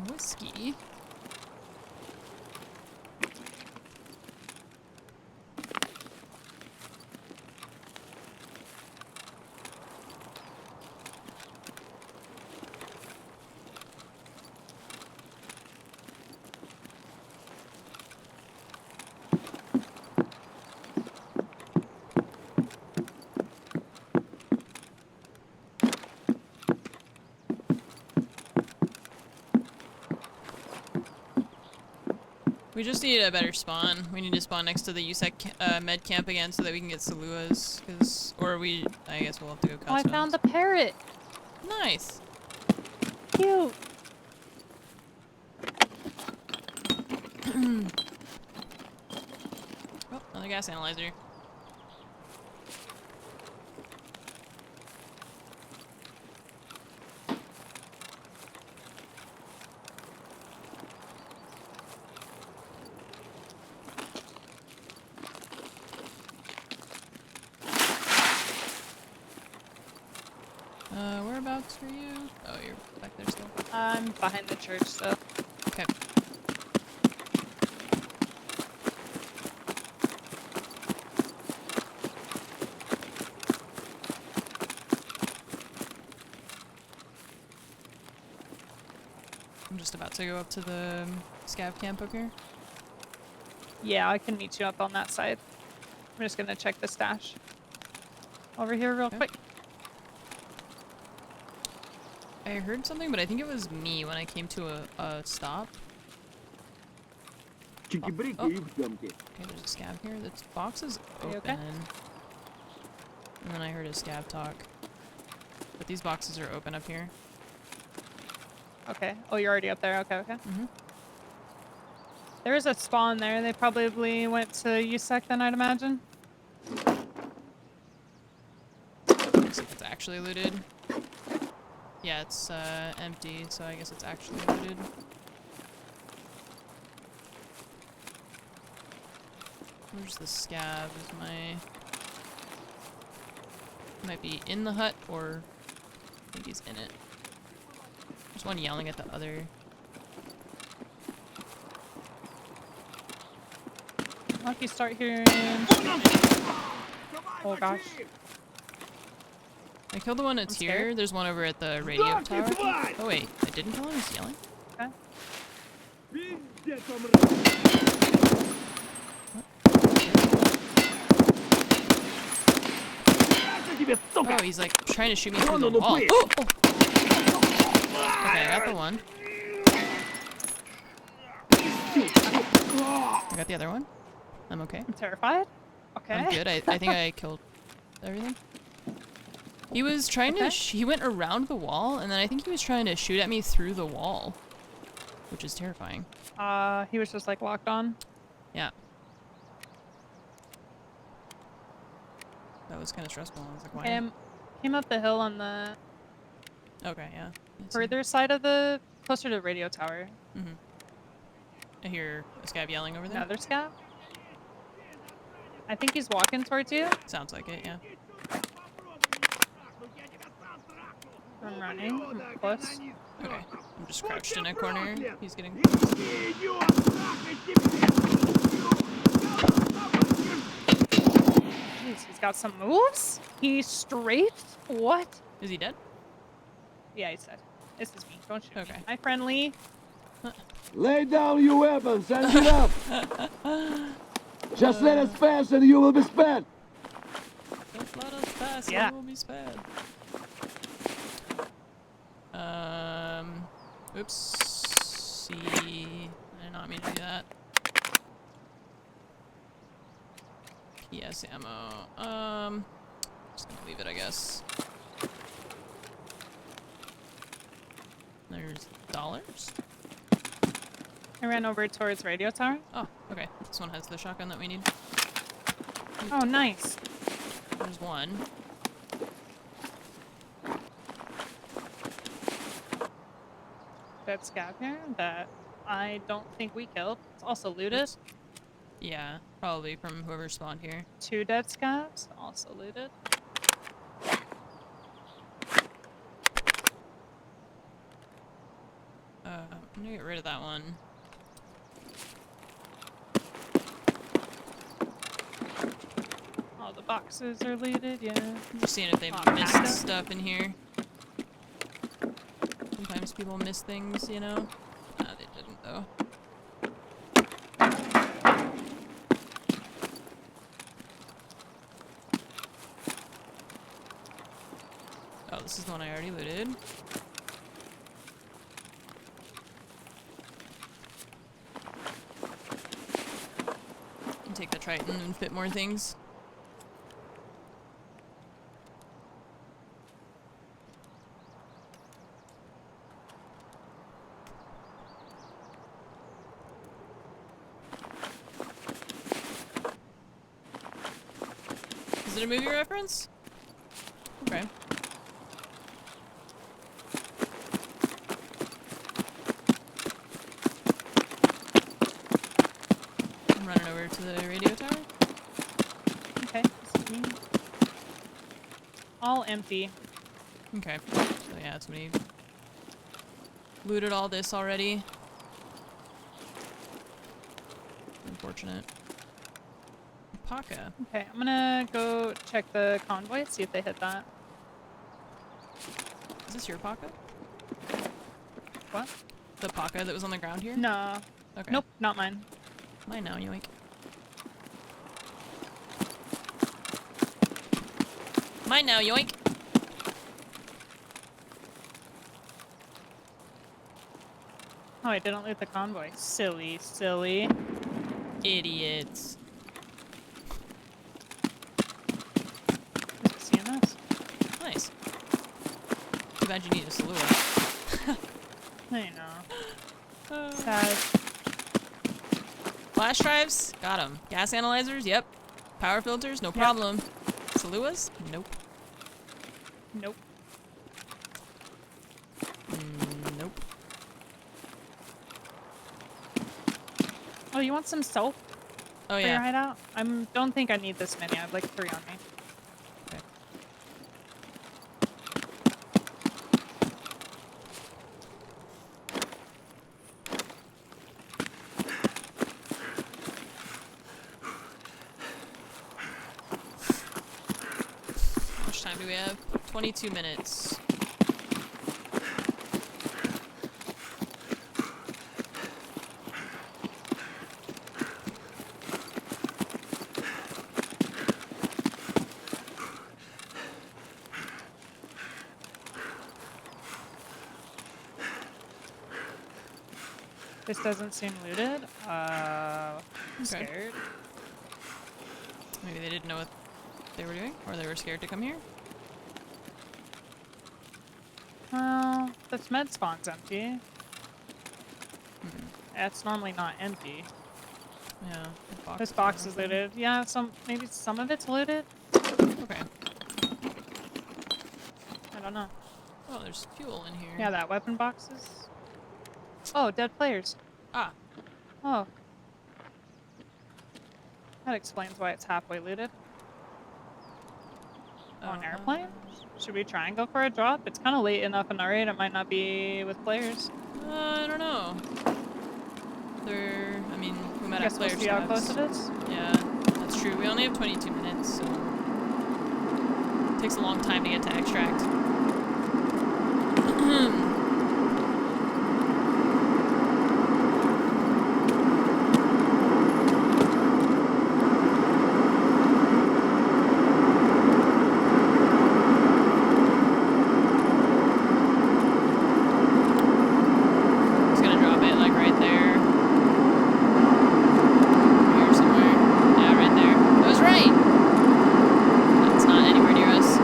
A: Whiskey. We just need a better spawn. We need to spawn next to the USEC med camp again so that we can get Saluas. Or I guess we'll have to go
E: Oh, I
A: cosmos.
E: found the parrot!
A: Nice.
E: Cute.
A: Oh, another gas analyzer. Whereabouts are you? Oh, you're back there still.
E: I'm behind the church, so.
A: Okay. I'm just about to go up to the scav camp up here.
E: Yeah, I can meet you up on that side. I'm just gonna check the stash. Over here real
A: Okay.
E: quick.
A: I heard something, but I think it was me when I came to a stop.
G: Чики-брики,
A: Oh.
G: ёпtamки.
A: Okay, there's a scab here. This box is
E: Are you
A: open.
E: okay?
A: And then I heard a scab talk. But these boxes are open up here.
E: Okay. Oh, you're already up there. Okay, okay.
A: Mm-hmm.
E: There is a spawn there. They probably went to USEC then, I'd imagine.
A: Looks like it's actually looted. Yeah, it's empty, so I guess it's actually looted. Where's the scab? Is my... Might be in the hut, or I think he's in it. There's one yelling at the other.
E: Once you start hearing... Oh gosh.
A: I killed the one that's
E: I'm
A: here.
E: scared.
A: There's one over at the radio
G: Сдохни,
A: tower.
G: тварь!
A: Oh wait, I didn't kill him? He's yelling?
E: Okay.
G: Пиздец, он мразь. Ясно тебе, сука!
A: Oh, he's like trying to shoot me through
G: No,
A: the
G: no,
A: wall.
G: please.
A: Oh, oh. Okay, I got the one. I got the other one. I'm okay.
E: I'm terrified. Okay.
A: I'm good. I think I killed everything. He was trying to... he went around the wall, and then I think he was trying to shoot at me through the wall. Which is terrifying.
E: He was just like locked on.
A: Yeah. That was kind of stressful. I was like, why?
E: Came up the hill on the
A: Okay, yeah. I see.
E: further side of the... closer to the radio tower.
A: Mm-hmm. I hear a scab yelling over there.
E: Another scout? I think he's walking towards you.
A: Sounds like it, yeah.
E: I'm running. I'm close.
A: Okay. I'm just crouched in a corner. He's getting...
E: Jeez, he's got some moves? He strafed? What?
A: Is he dead?
E: Yeah, he said. This is me. Don't shoot
A: Okay.
E: me. Hi, friendly.
B: Lay down your weapons and get up. Just let us pass and you will be spared.
A: Just let us pass,
E: Yeah.
A: and we'll be spared. Oops. See, I did not mean to do that. PS ammo. Just gonna leave it, I guess. There's dollars.
E: I ran over towards radio tower.
A: Oh, okay. This one has the shotgun that we need.
E: Oh, nice.
A: There's one.
E: Dead scav here that I don't think we killed. It's also looted.
A: Oops. Yeah, probably from whoever spawned here.
E: 2 dead scavs, also looted.
A: I'm gonna get rid of that one.
E: All the boxes are looted, yeah.
A: I'm just seeing if they
E: Oh,
A: missed
E: pasta.
A: stuff in here. Sometimes people miss things, you know? Nah, they didn't, though. Oh, this is the one I already looted. Can take the Triton and fit more things. it a movie reference? Okay. I'm running over to the radio tower.
E: Okay. All empty.
A: Okay. So yeah, somebody looted all this already. Unfortunate. Paka.
E: Okay, I'm gonna go check the convoy, see if they hit that.
A: Is this your Paka?
E: What?
A: The Paka that was on the ground here?
E: No.
A: Okay.
E: Nope, not mine.
A: Mine now, yoink. Mine now, yoink!
E: Oh, I didn't loot the convoy. Silly, silly.
A: Idiots.
E: Is it CMS?
A: Nice. Too bad you need a Salua.
E: I know. Sad.
A: Flash drives? Got them. Gas analyzers? Yep. Power filters? No problem. Saluas? Nope.
E: Nope.
A: Nope.
E: Oh, you want some soap
A: Oh
E: for your
A: yeah.
E: hideout? I don't think I need this many. I have like 3 on me.
A: Okay. How much time do we have? 22 minutes.
E: This doesn't seem looted. I'm
A: Okay.
E: scared.
A: Maybe they didn't know what they were doing, or they were scared to come here.
E: Well, this med spawn's empty. It's normally not empty.
A: Yeah. the
E: This
A: are
E: box is
A: open.
E: looted. Yeah, maybe some of it's looted.
A: Okay.
E: I don't know.
A: Oh, there's fuel in here.
E: Yeah, that weapon box is... Oh, dead players.
A: Ah.
E: Oh. That explains why it's halfway looted. On airplane? Should we try and go for a drop? It's kind of late enough in our raid, it might not be with players.
A: I don't know. I mean, we might
E: I
A: have
E: guess we'll
A: player
E: see how close it
A: stabs.
E: is.
A: Yeah, that's true. We only have 22 minutes, so... It takes a long time to get to extract. Just gonna drop it, like, right there. Here somewhere. Yeah, right there. I was right! That's not anywhere near us.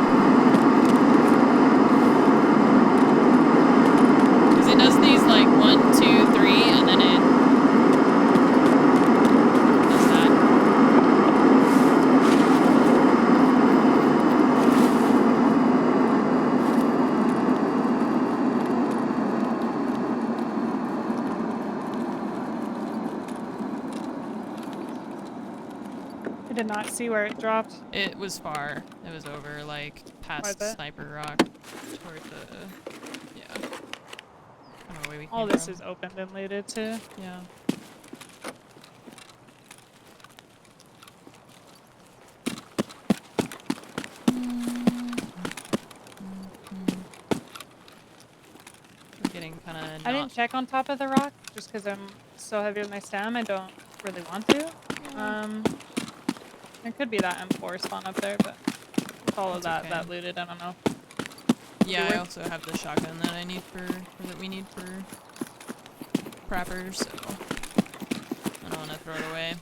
A: Because it does these, like, 1, 2, 3, and then it does that.
E: I did not see where it dropped.
A: It was far. It was over, like, past
E: Was it?
A: Sniper Rock. Toward the... Yeah. I don't know where we came
E: All this
A: from.
E: is opened and looted too.
A: Yeah. We're getting kind of
E: I didn't check on top of the rock just because I'm so heavy with my stam. I don't really want to. There could be that M4 spawn up there, but with all of
A: That's
E: that
A: okay.
E: that looted, I don't know.
A: Yeah, I
E: Anyway.
A: also have the shotgun that I need for, or that we need for preppers, so I don't want to throw it away.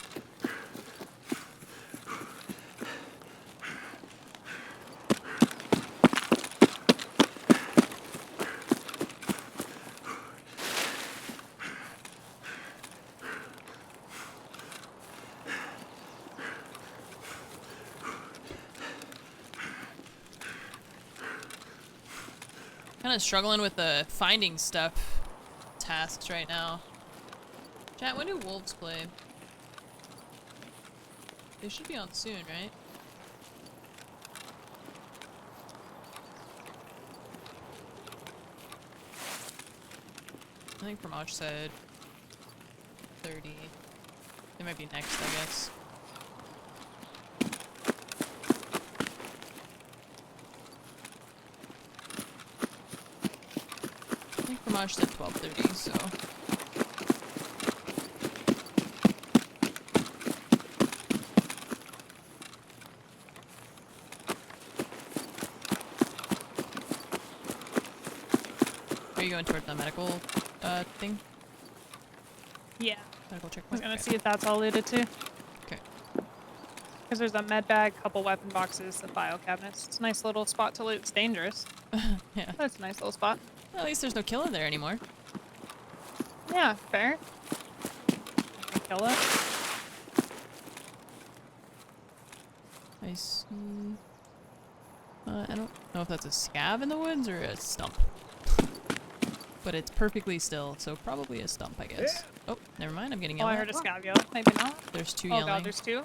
A: Kind of struggling with the finding stuff tasks right now. Chat, when do wolves play? They should be on soon, right? I think Pramaj said 30. They might be next, I guess. I think Pramaj said 12:30, so. Are you going toward the medical thing?
E: Yeah.
A: Medical
E: I was
A: checkpoint?
E: gonna
A: Okay.
E: see if that's all looted too.
A: Okay.
E: Because there's a med bag, couple weapon boxes, the file cabinets. It's a nice little spot to loot. It's dangerous.
A: Yeah.
E: But it's a nice little spot.
A: Well, at least there's no killer there anymore.
E: Yeah, fair. Kill it.
A: I see. I don't know if that's a scab in the woods or a stump. But it's perfectly still, so probably a stump, I guess. Oh, never mind, I'm getting
E: Oh,
A: yelled
E: I heard
A: at.
E: a scab yell. Maybe not.
A: There's two
E: Oh
A: yelling.
E: god, there's two.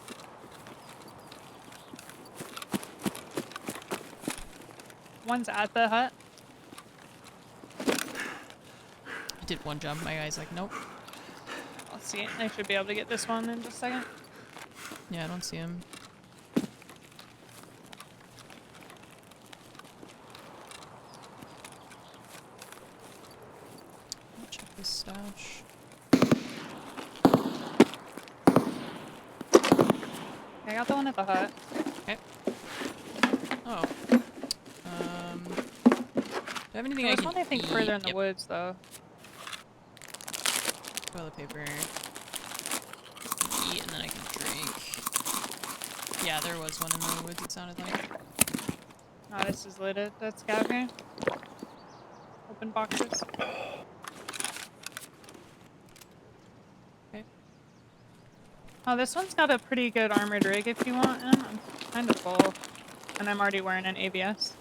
E: One's at the hut.
A: I did one jump, my guy's like, nope.
E: I'll see it. I should be able to get this one in just a second.
A: Yeah, I don't see him. I'll check this stash.
E: I got the one at the hut.
A: Okay. Oh. Do I have anything I
E: There's
A: can
E: one I think
A: eat?
E: further in the
A: Yep.
E: woods though.
A: Toilet paper. Eat and then I can drink. Yeah, there was one in the woods, it sounded like.
E: Oh, this is looted. That's scab here. Open boxes.
A: Okay.
E: Oh, this one's got a pretty good armored rig if you want. I'm kind of full. And I'm already wearing an ABS.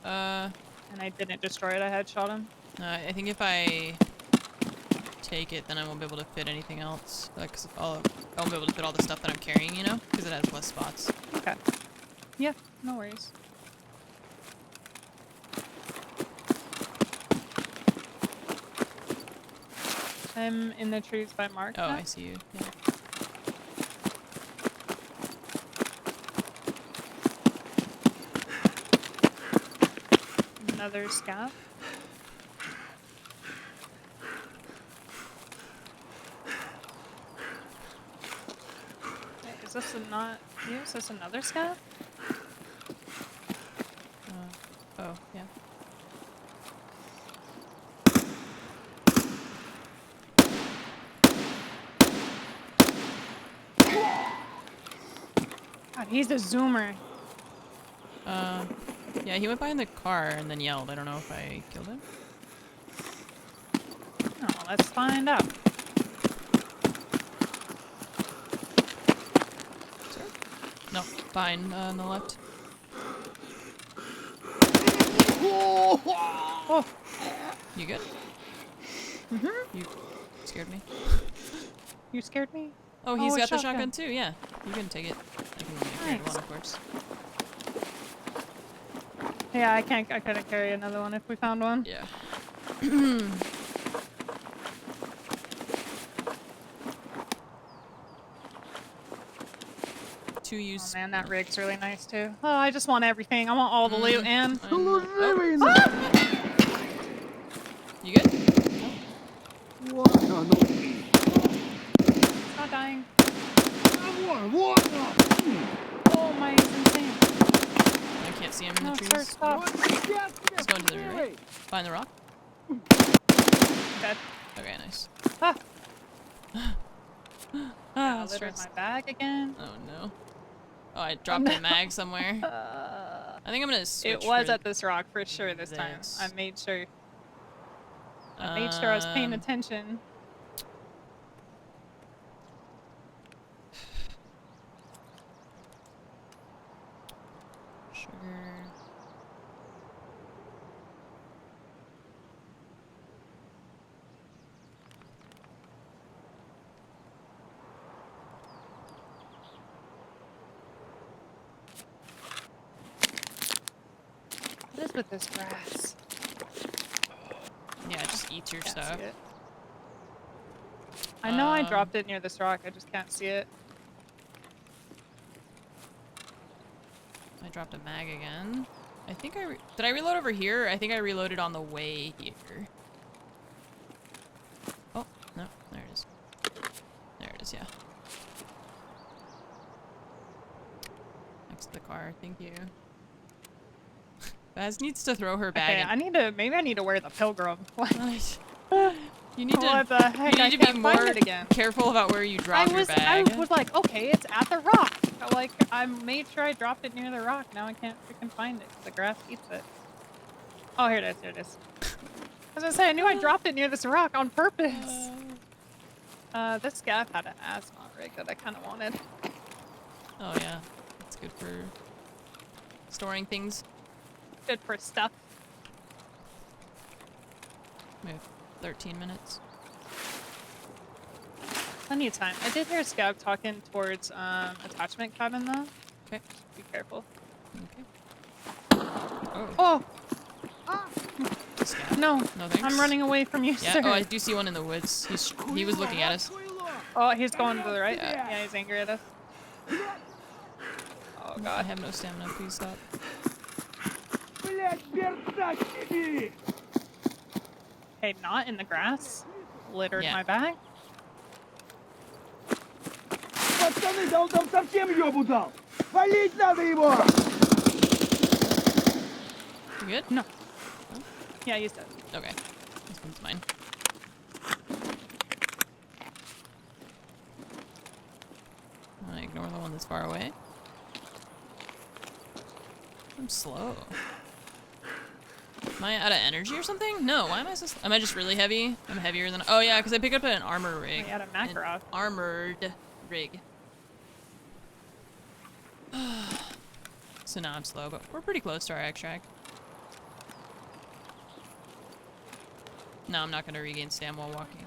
E: And I didn't destroy it, I headshot him.
A: I think if I take it, then I won't be able to fit anything else. Like, 'cause I won't be able to fit all the stuff that I'm carrying, you know? Because it has less spots.
E: Okay. Yeah, no worries. I'm in the trees by Mark.
A: Oh,
E: now.
A: I see you. Yeah.
E: Another scab. Wait, is this not you? Is this another scab?
A: Oh, yeah.
E: God, he's a zoomer.
A: Yeah, he went by in the car and then yelled. I don't know if I killed him.
E: Oh, let's find out.
A: Sorry? No, fine, on the left.
E: Oh,
A: You good?
E: mm-hmm.
A: You scared me.
E: You scared me?
A: Oh, he's
E: Oh, a
A: got the
E: shotgun.
A: shotgun too, yeah. You can take it. I can only carry
E: Nice.
A: one, of course.
E: Yeah, I couldn't carry another one if we found one.
A: Yeah. To
E: Oh
A: use.
E: man, that rig's really nice too. Oh, I just want everything. I want all the loot and
A: You good?
E: it's not dying. Oh my, it's insane.
A: I can't see him in
E: No,
A: the
E: sir,
A: trees.
E: stop.
A: He's going to the right. Find the rock.
E: Dead.
A: Okay, nice.
E: Ah,
A: Ah,
E: I littered
A: stress.
E: my bag again.
A: Oh no. Oh, I dropped a mag somewhere. I think I'm gonna switch.
E: It was
A: for
E: at this rock for sure this time.
A: this.
E: I made sure. I made sure I was paying
A: Um,
E: attention.
A: Sugar.
E: is with this grass?
A: Yeah, it just eats your
E: Can't
A: stuff.
E: see it. I know I dropped it near this rock. I just can't see it.
A: I dropped a mag again. I think did I reload over here? I think I reloaded on the way here. Oh, no, there it is. There it is, yeah. Next to the car, thank you. Baz needs to throw her bag
E: Okay, maybe I need to wear the pilgrim.
A: You need
E: What
A: to,
E: the heck?
A: you
E: I
A: need to be
E: can't find
A: more
E: it again.
A: careful about where you drop your bag.
E: I was like, okay, it's at the rock. Like, I made sure I dropped it near the rock. Now I can't freaking find it. The grass eats it. Oh, here it is. Here it is. I was gonna say, I knew I dropped it near this rock on purpose. This scav had an asthma rig that I kind of wanted.
A: Oh yeah, it's good for storing things.
E: Good for stuff.
A: We have 13 minutes.
E: Plenty of time. I did hear scav talking towards attachment cabin though.
A: Okay.
E: Just be careful.
A: Okay. Oh.
E: Oh!
A: Scav.
E: No,
A: No thanks.
E: I'm running away from you,
A: Yeah.
E: sir.
A: Oh, I do see one in the woods. He was looking at us.
E: Oh, he's going to the right?
A: Yeah.
E: Yeah, he's angry at us. Oh
A: I
E: god.
A: have no stamina. Please stop.
G: Блять, пердак тебе!
E: Hey, not in the grass. Littered
A: Yeah.
E: my bag.
G: Пацаны, да он там совсем ёбу дал! Валить надо его!
A: You good?
E: No. Yeah, you said.
A: Okay. This one's mine. I'm gonna ignore the one that's far away. I'm slow. Am I out of energy or something? No, why am I so slow? Am I just really heavy? I'm heavier than— oh yeah, because I picked up an armor rig.
E: I had a
A: An
E: Makarov.
A: armored rig. So now I'm slow, but we're pretty close to our extract. No, I'm not gonna regain stam while walking.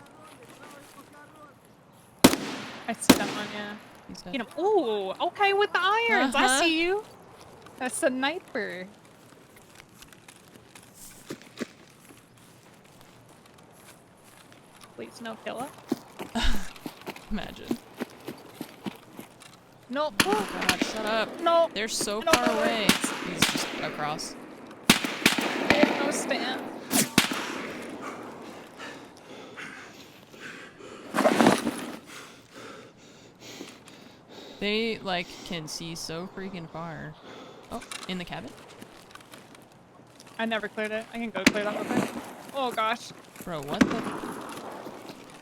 E: I see that one, yeah.
A: He's dead.
E: Get him. Ooh, okay with the irons. I
A: Uh-huh.
E: see you. A sniper. Please, no killer.
A: Imagine.
E: No.
A: Oh god, shut up.
E: No.
A: They're so
E: No,
A: far
E: no, no.
A: away. He's just across.
E: No stand.
A: They, like, can see so freaking far. Oh, in the cabin?
E: I never cleared it. I can go clear that real quick. Oh gosh.
A: Bro, what the—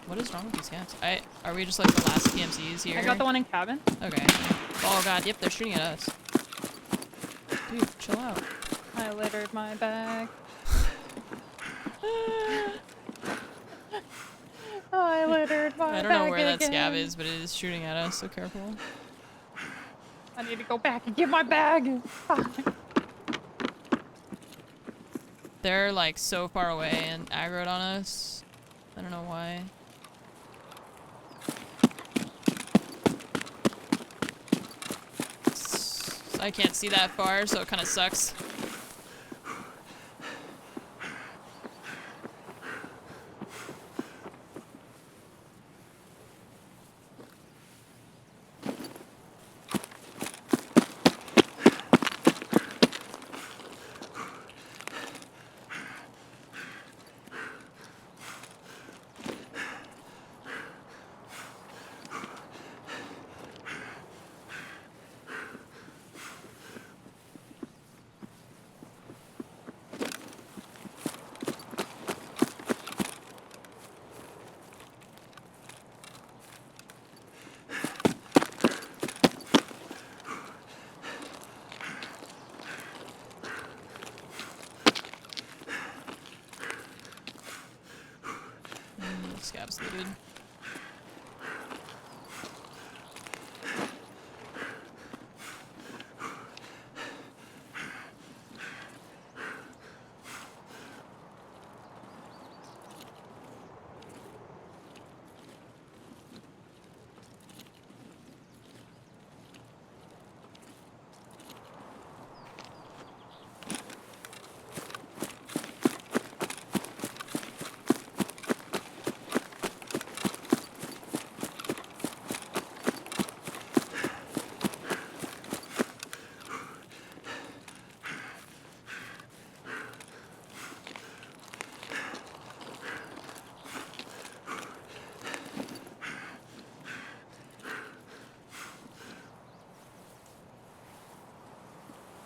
A: what is wrong with these cats? Are we just like the last PMCs here?
E: I got the one in cabin.
A: Okay. Oh god, yep, they're shooting at us. Dude, chill out.
E: I littered my bag. I littered my bag.
A: I don't know where that
E: again.
A: scav is, but it is shooting at us, so careful.
E: I need to go back and get my bag.
A: They're like so far away and aggroed on us. I don't know why. I can't see that far, so it kind of sucks. Scabs looted.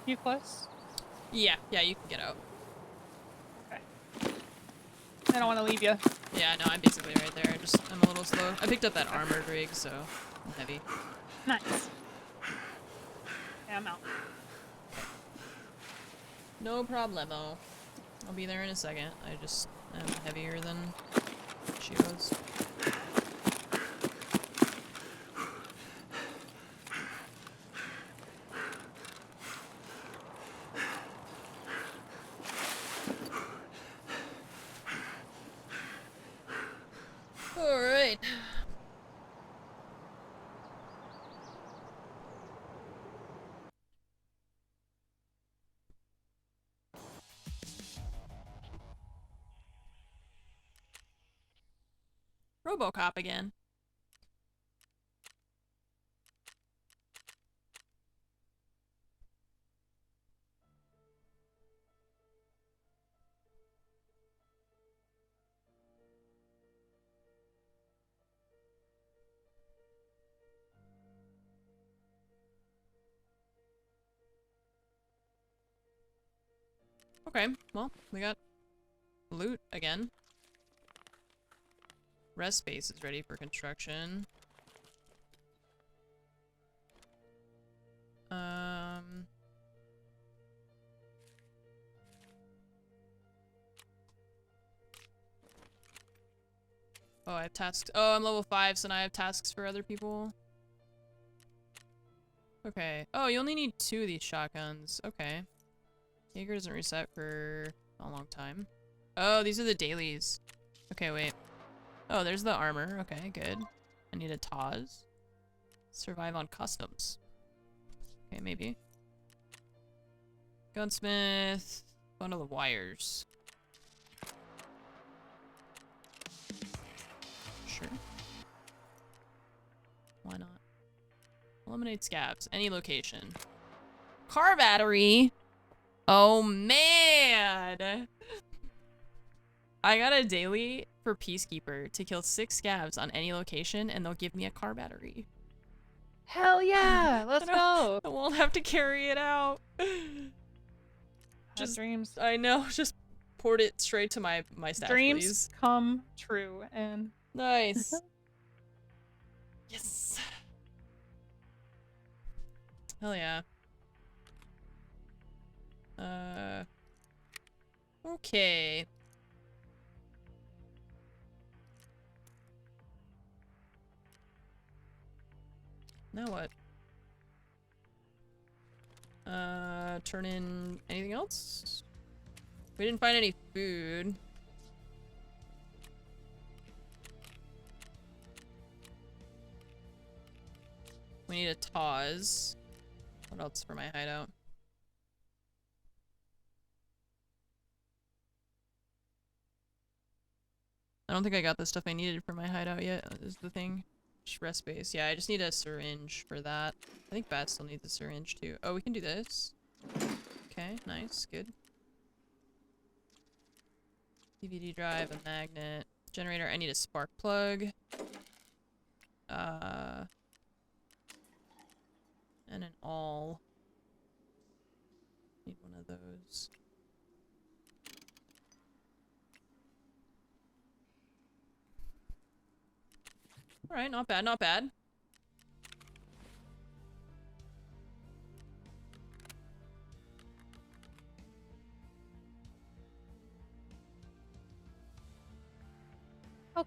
E: You close?
A: Yeah, you can get out.
E: Okay. I don't want to leave you.
A: Yeah, no, I'm basically right there. I'm a little slow. I picked up that armored rig, so I'm heavy.
E: Nice. Yeah, I'm out.
A: No problemo. I'll be there in a second. I just am heavier than she was. Alright. RoboCop again. Okay, well, we got loot again. Rest space is ready for construction. Oh, I have tasks. Oh, I'm level 5, so now I have tasks for other people. Okay. Oh, you only need 2 of these shotguns. Okay. Jaeger doesn't reset for a long time. Oh, these are the dailies. Okay, wait. Oh, there's the armor. Okay, good. I need a Taz. Survive on customs. Okay, maybe. Gunsmith. Bundle of wires. Sure. Why not? Eliminate scabs. Any location. Car battery! Oh, man! I got a daily for Peacekeeper to kill 6 scabs on any location, and they'll give me a car battery.
E: Hell yeah! Let's go!
A: I won't have to carry it out.
E: Just dreams.
A: I know, just poured it straight to my stash,
E: Dreams
A: please.
E: come true, and
A: Nice. Yes. Hell yeah. Okay. Now what? Turn in anything else? We didn't find any food. We need a Taz. What else for my hideout? I don't think I got the stuff I needed for my hideout yet, is the thing. Just rest base. Yeah, I just need a syringe for that. I think Bat still needs a syringe too. Oh, we can do this. Okay, nice, good. DVD drive, a magnet. Generator, I need a spark plug. And an awl. Need one of those. Alright, not bad, not bad.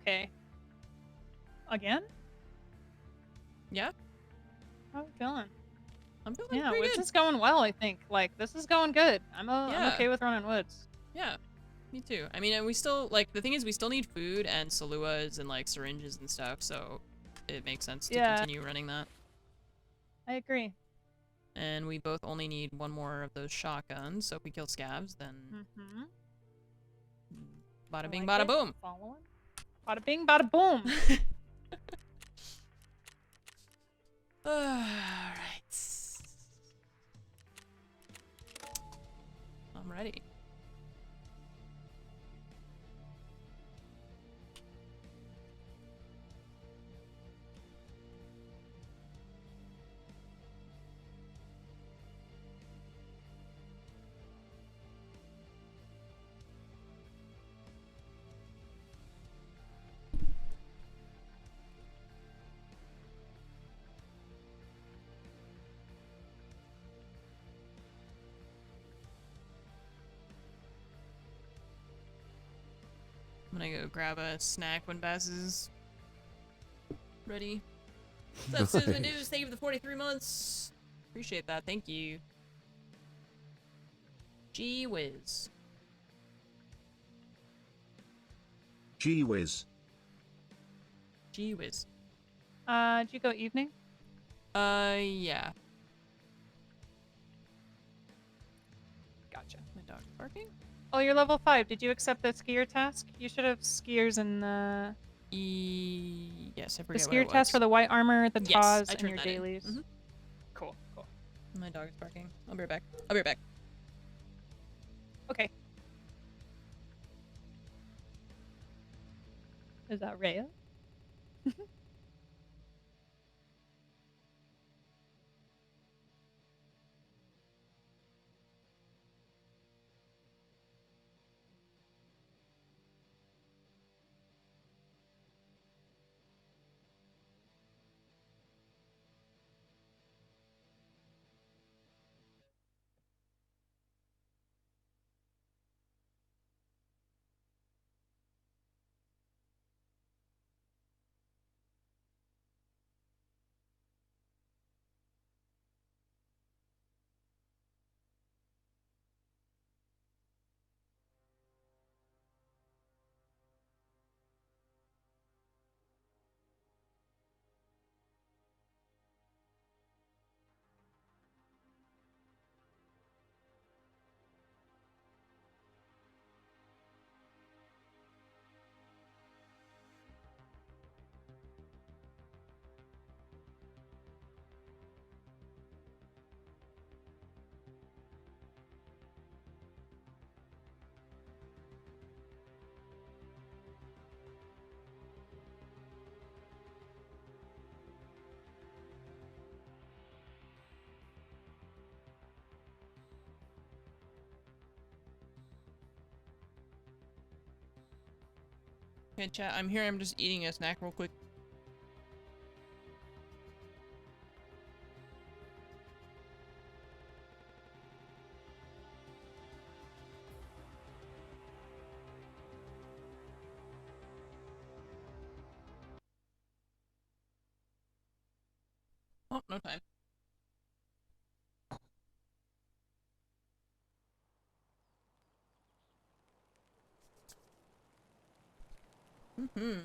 E: okay. Again?
A: Yeah?
E: How are we feeling?
A: I'm feeling
E: Yeah,
A: pretty
E: woods
A: good.
E: is going well, I think. Like, this is going good. I'm
A: Yeah.
E: okay with running woods.
A: Yeah, me too. I mean, and we still, like, the thing is we still need food and saluas and, like, syringes and stuff, so it makes sense to continue running that.
E: I agree.
A: And we both only need 1 more of those shotguns, so if we kill scabs, then
E: Mm-hmm.
A: bada bing,
E: like
A: bada
E: it.
A: boom.
E: Following. Bada bing, bada boom.
A: Alright. I'm ready. I'm gonna go grab a snack when Bass is ready. What's up, Susan News? Thank you for the 43 months. Appreciate that. Thank you. Gee whiz.
D: Gee whiz.
A: Gee whiz.
E: Did you go evening?
A: Yeah.
E: Gotcha.
A: My dog's barking.
E: Oh, you're level 5. Did you accept the skier task? You should have skiers in the...
A: Yes, I
E: The
A: forget what
E: skier
A: it was.
E: task for the white armor, the
A: Yes,
E: Taz,
A: I
E: and
A: turned
E: your
A: that in.
E: dailies.
A: Mhm.
E: Cool, cool.
A: My dog is barking. I'll be right back. I'll be right back.
E: Okay. Is that Rhea?
A: Okay, chat. I'm here. I'm just eating a snack real quick. Oh, no time. Mm-hmm.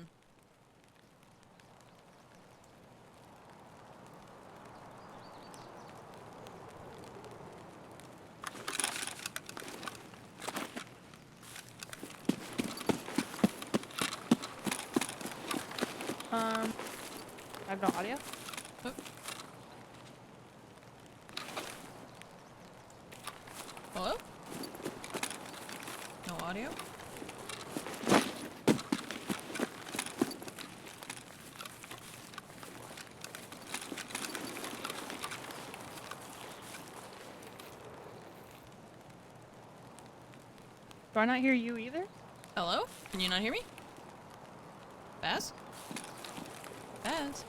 E: I have no audio.
A: Oh. Hello? No audio?
E: Do I not hear you either?
A: Hello? Can you not hear me? Baz? Baz?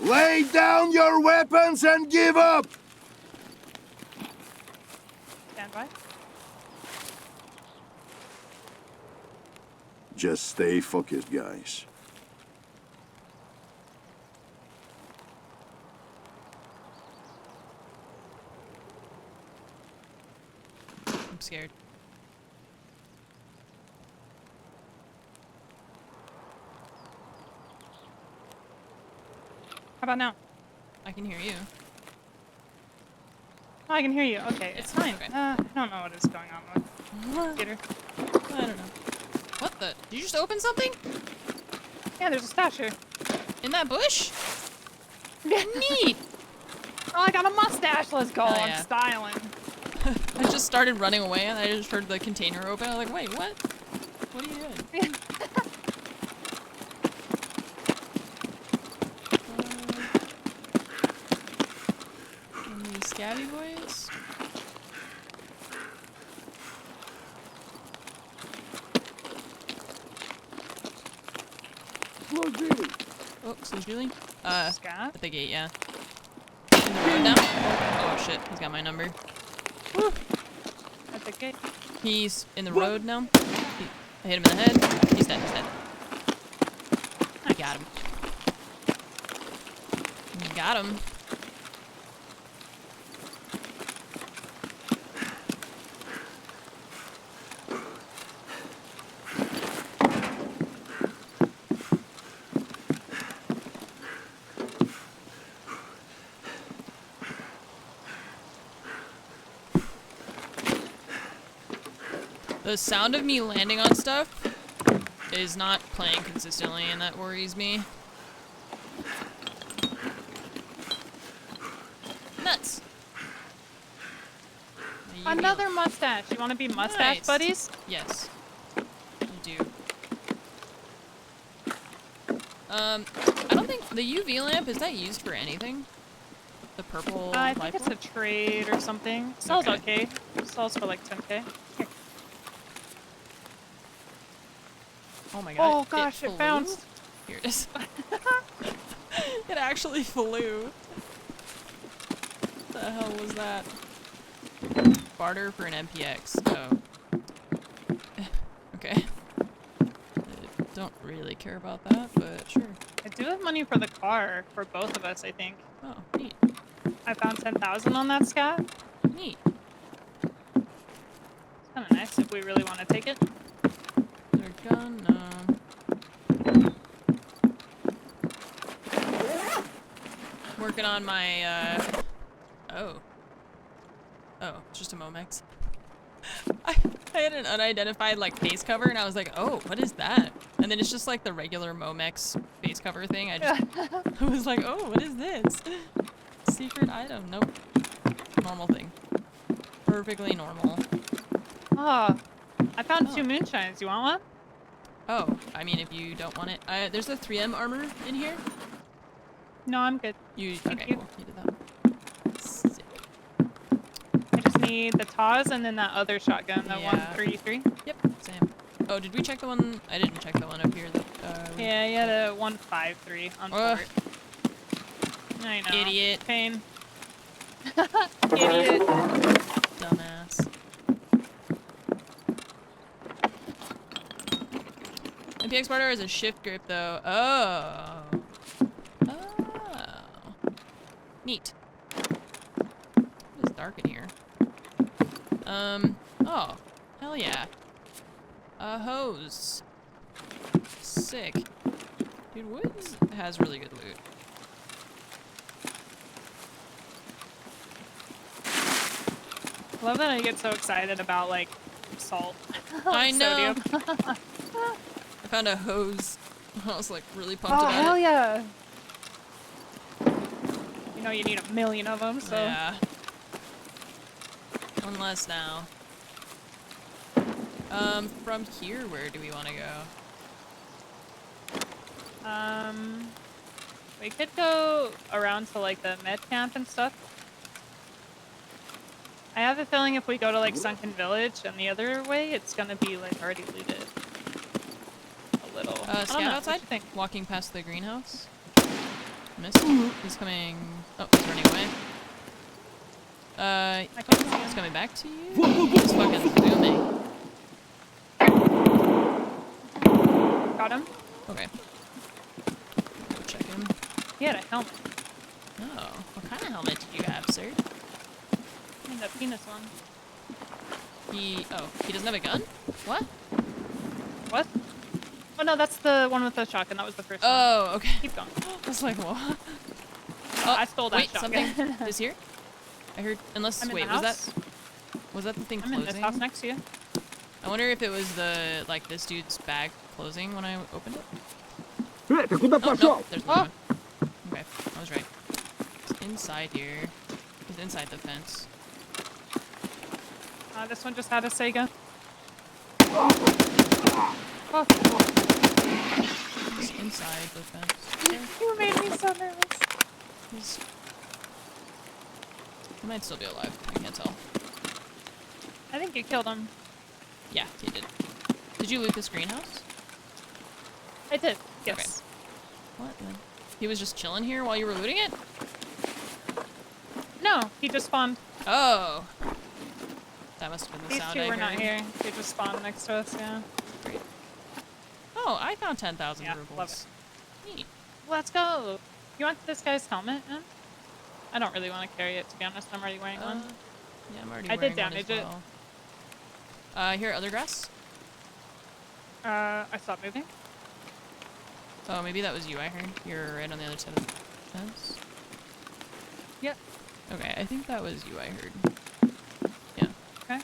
B: Lay down your weapons and give up!
E: Stand by.
B: Just stay focused, guys.
A: I'm scared.
E: How about now?
A: I can hear you.
E: Oh, I can hear you. Okay, it's fine.
A: okay.
E: I don't know what is going on with the computer.
A: I don't know. What the? Did you just open something?
E: Yeah, there's a stash here.
A: In that bush? Neat!
E: Oh, I got a mustache. Let's go.
A: Hell
E: I'm
A: yeah.
E: styling.
A: I just started running away and I just heard the container open. I was like, wait, what? What are you doing? Any scabby boys? Oh, so Julie?
E: Scab?
A: At the gate, yeah. In the road now? Oh shit, he's got my number. Woo.
E: At the gate.
A: He's in the road now. I hit him in the head. He's dead, he's dead. I got him. Got him. The sound of me landing on stuff is not playing consistently, and that worries me. Nuts!
E: Another mustache. You want to be mustache
A: Nice.
E: buddies?
A: Yes. I do. I don't think the UV lamp, is that used for anything? The purple
E: I
A: light
E: think it's
A: bulb?
E: a trade or something. Sells okay. Sells for like 10k. Here.
A: Oh my god.
E: Oh gosh, it
A: flew?
E: bounced.
A: Here it is. It actually flew. What the hell was that? Barter for an MPX. Oh. Okay. I don't really care about that, but sure.
E: I do have money for the car for both of us, I think.
A: Oh, neat.
E: I found 10,000 on that scat.
A: Neat.
E: It's kind of nice if we really want to take it.
A: Is there a gun? No. Working on my, oh. Oh, it's just a Momex. I had an unidentified, like, face cover, and I was like, oh, what is that? And then it's just, like, the regular Momex face cover thing. I was like, oh, what is this? Secret item. Nope. Normal thing. Perfectly normal.
E: Oh, I found 2 moonshines. You want one?
A: Oh, I mean, if you don't want it. There's a 3M armor in here.
E: No, I'm good.
A: Okay,
E: you.
A: cool. You did that. Sick.
E: I just need the Taz and then that other shotgun, the
A: Yeah.
E: 133.
A: Yep, same. Oh, did we check the one? I didn't check the one up here. That,
E: Yeah, you had a 153 on port. I know.
A: Idiot.
E: Pain. Idiot.
A: Dumbass. MPX Barter is a shift grip, though. Oh. Oh. Neat. It's dark in here. Oh. Hell yeah. A hose. Sick. Dude, Woods has really good loot.
E: I love that I get so excited about, like, salt.
A: I know.
E: Sodium.
A: I found a hose. I was like really pumped
E: Oh,
A: about
E: hell
A: it.
E: yeah. You know you need a million of them, so.
A: Yeah. One less now. From here, where do we want to go?
E: We could go around to, like, the med camp and stuff. I have a feeling if we go to, like, Sunken Village and the other way, it's gonna be, like, already looted. A little. I don't
A: Scout
E: know.
A: outside?
E: What you think?
A: Walking past the greenhouse. Missed. He's coming. Oh, he's running away.
E: I can't see
A: He's
E: him.
A: coming back to you. He's fucking zooming.
E: Got him?
A: Okay. Go check him.
E: He had a helmet.
A: Oh, what kind of helmet do you have, sir?
E: I mean, the penis one.
A: He doesn't have a gun? What?
E: What? Oh no, that's the one with the shotgun. That was the first one.
A: Oh, okay.
E: Keep going.
A: I was like, what?
E: Oh, I stole that
A: wait,
E: shotgun.
A: something is here? I heard, unless,
E: I'm in
A: wait,
E: the
A: was
E: house.
A: that the thing
E: I'm
A: closing?
E: in this house next to you.
A: I wonder if it was the, like, this dude's bag closing when I opened it?
B: Ты куда
A: Oh,
B: пошел?
A: no, there's one. Okay, I was right. It's inside here. He's inside the fence.
E: This one just had a Sega. Oh,
A: He's inside the fence.
E: you made me so nervous.
A: He might still be alive. I can't tell.
E: I think you killed him.
A: Yeah, he did. Did you loot this greenhouse?
E: I did. Yes.
A: What? He was just chilling here while you were looting it?
E: No, he just spawned.
A: Oh. That must have been the
E: These
A: sound
E: two
A: I
E: were
A: heard.
E: not here. They just spawned next to us. Yeah.
A: Great. Oh, I found 10,000
E: Yeah,
A: rubles.
E: love
A: Neat.
E: Let's go. You want this guy's helmet, man? I don't really want to carry it, to be honest. I'm already wearing one.
A: Yeah, I'm already
E: I
A: wearing
E: did
A: one as
E: damage
A: well. Here, other grass?
E: I stopped moving.
A: Oh, maybe that was you, I heard. You're right on the other side of the fence.
E: Yep.
A: Okay, I think that was you, I heard. Yeah.
E: Okay.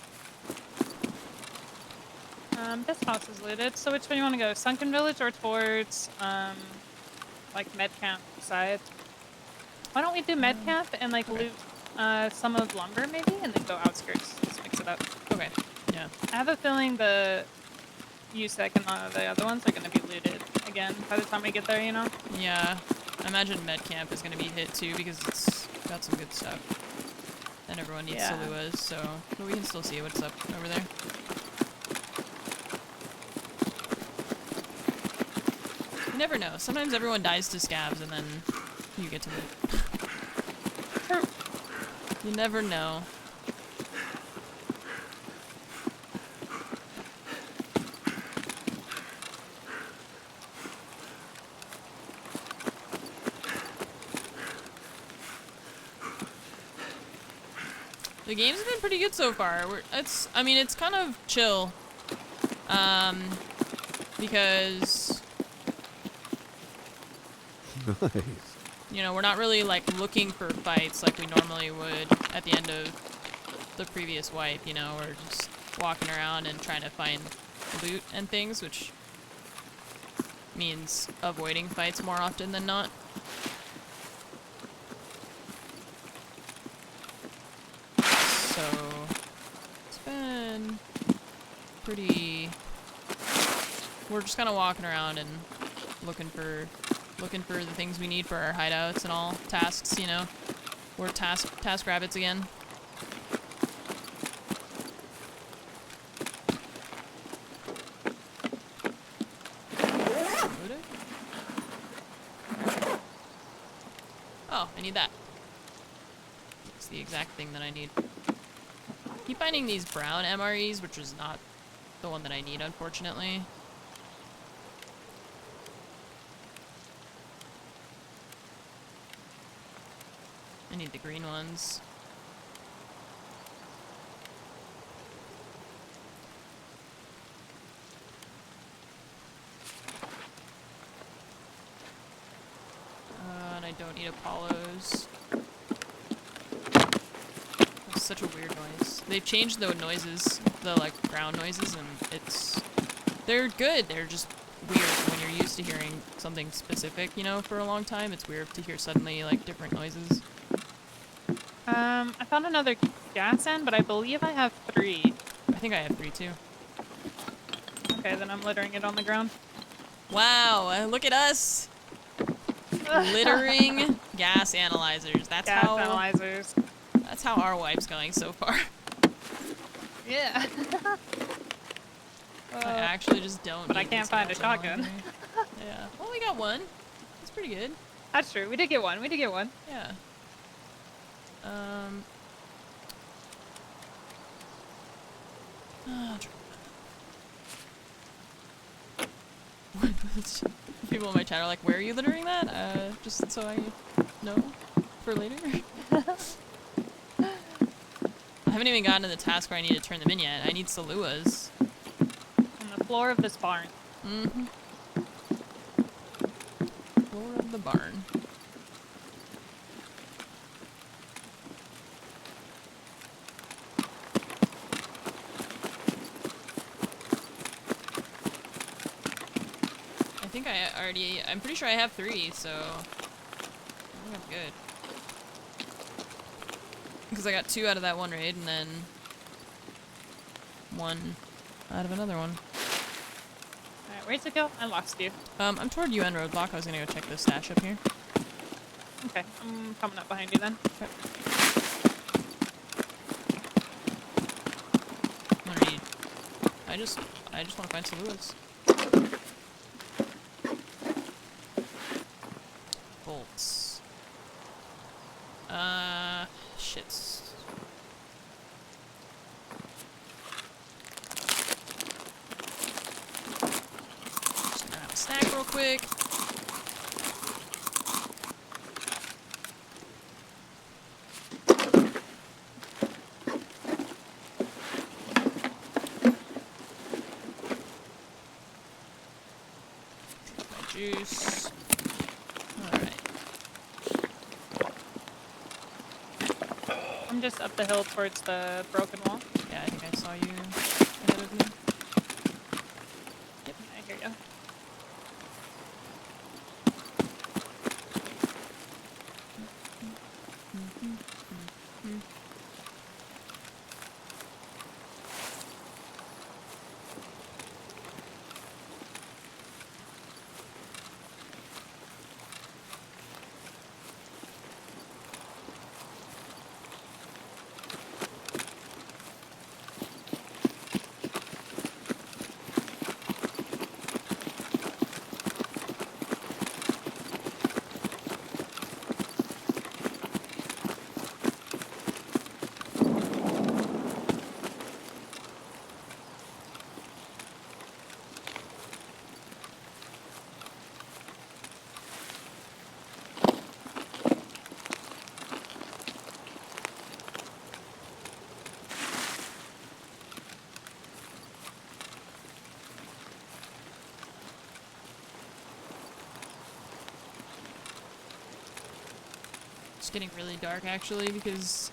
E: This house is looted, so which way you want to go? Sunken Village or towards, like, med camp side? Why don't we do med camp and, like,
A: okay.
E: loot, some of lumber, maybe, and then go outskirts? Let's mix it up.
A: Okay, yeah.
E: I have a feeling the USEC and the other ones are going to be looted again by the time we get there, you know?
A: Yeah. I imagine med camp is gonna be hit too because it's got some good stuff. And everyone needs Saluas, so but we can still see what's up over there. You never know. Sometimes everyone dies to scabs and then you get to loot. You never know. The game's been pretty good so far. I mean, it's kind of chill. Because
C: Nice.
A: you know, we're not really like looking for fights like we normally would at the end of the previous wipe, you know, we're just walking around and trying to find loot and things, which means avoiding fights more often than not. So it's been pretty. We're just kind of walking around and looking for the things we need for our hideouts and all tasks, you know. We're task rabbits again. Oh, I need that. It's the exact thing that I need. Keep finding these brown MREs, which is not the one that I need, unfortunately. I need the green ones. And I don't need Apollos. That's such a weird noise. They've changed the noises, the like ground noises, and they're good. They're just weird when you're used to hearing something specific, you know, for a long time. It's weird to hear suddenly like different noises.
E: I found another gas end, but I believe I have 3.
A: I think I have 3 too.
E: Okay, then I'm littering it on the ground.
A: Wow, look at us! Littering gas analyzers. That's
E: Analyzers.
A: That's how our wipe's going so far.
E: Yeah.
A: I actually just don't.
E: But I
A: need
E: can't
A: this
E: find a
A: gas
E: shotgun.
A: analyzer. Yeah. Well, we got one. That's pretty good.
E: That's true. We did get one.
A: Yeah. People in my chat are like, where are you littering that? Just so I know for later. I haven't even gotten to the task where I need to turn them in yet. I need Saluas.
E: On the floor of this barn.
A: Mm-hmm. Floor of the barn. I'm pretty sure I have 3, so I think I'm good. Because I got 2 out of that one raid, and then 1 out of another one.
E: Alright, where'd you go? I lost you.
A: I'm toward UN roadblock. I was gonna go check the stash up here.
E: Okay, I'm coming up behind you then.
A: Okay. I'm gonna need. I just want to find Saluas. Bolts. Shit. Scrap. snack real quick. My juice. Alright.
E: I'm just up the hill towards the broken wall.
A: Yeah, I think I saw you ahead of me.
E: Yep, I hear you.
A: It's getting really dark actually because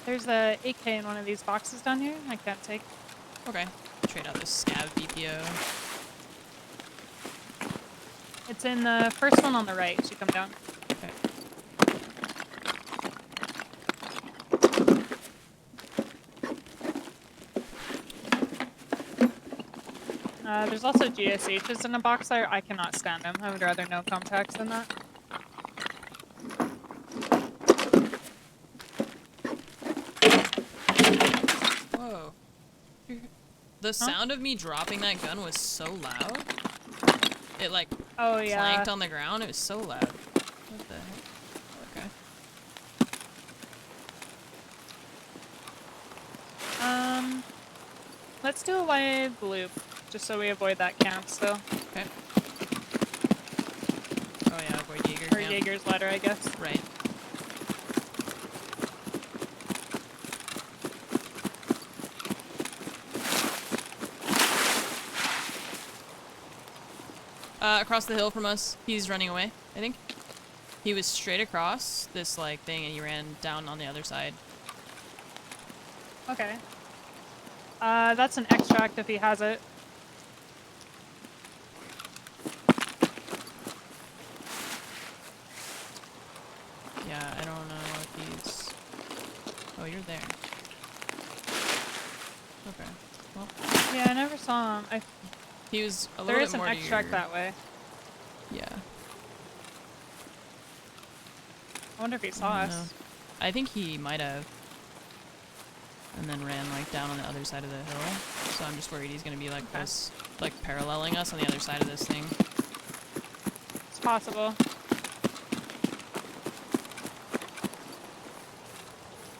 E: There's a AK in one of these boxes down here. I can't take.
A: okay. Trade out this scav BPO.
E: It's in the first one on the right as you come down.
A: Okay.
E: There's also GSHs in a box there. I cannot stand them. I would rather no contacts than that.
A: Whoa. The sound of me dropping that gun was so loud. It like
E: Oh yeah.
A: clanked on the ground. It was so loud. What the heck? Okay.
E: Let's do a wide loop, just so we avoid that camp still.
A: Okay. Oh yeah, avoid Jaeger
E: Or
A: camp.
E: Jaeger's ladder, I guess.
A: Right. Across the hill from us, he's running away, I think. He was straight across this, like, thing, and he ran down on the other side.
E: Okay. That's an extract if he has it.
A: Yeah, I don't know if he's... Oh, you're there. Okay. Well,
E: Yeah, I never saw him.
A: he was a little
E: There
A: bit
E: is an
A: more to
E: extract
A: your...
E: that way.
A: Yeah.
E: I wonder if he saw
A: I don't
E: us.
A: know. I think he might have. And then ran like down on the other side of the hill. So I'm just worried he's gonna be like
E: Okay.
A: this, like paralleling us on the other side of this thing.
E: It's possible.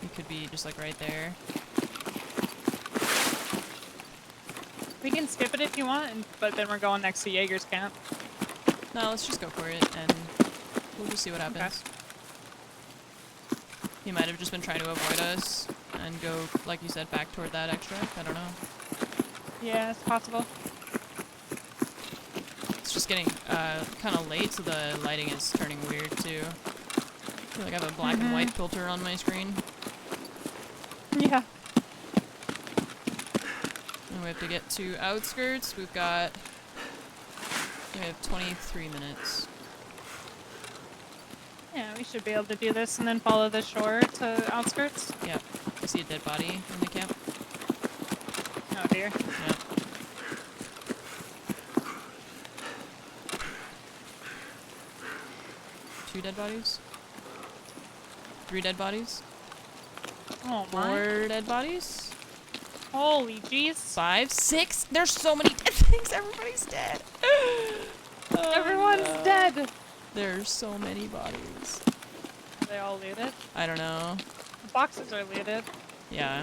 A: He could be just like right there.
E: We can skip it if you want, but then we're going next to Jaeger's camp.
A: No, let's just go for it and we'll just see what happens. He might have just been trying to avoid us and go, like you said, back toward that extract. I don't know.
E: Yeah, it's possible.
A: It's just getting kind of late, so the lighting is turning weird too. I feel like I have a black and white filter on my screen.
E: Yeah.
A: And we have to get to outskirts. We have 23 minutes.
E: Yeah, we should be able to do this and then follow the shore to outskirts.
A: Yep. I see a dead body in the camp.
E: Oh dear.
A: Yep. Two dead bodies. 3 dead bodies.
E: Oh
A: 4
E: my.
A: dead bodies.
E: Holy jeez.
A: 5, 6. There's so many dead things. Everybody's dead. Oh,
E: Everyone's
A: no.
E: dead.
A: There's so many bodies.
E: Are they all looted?
A: I don't know.
E: The boxes are looted.
A: Yeah.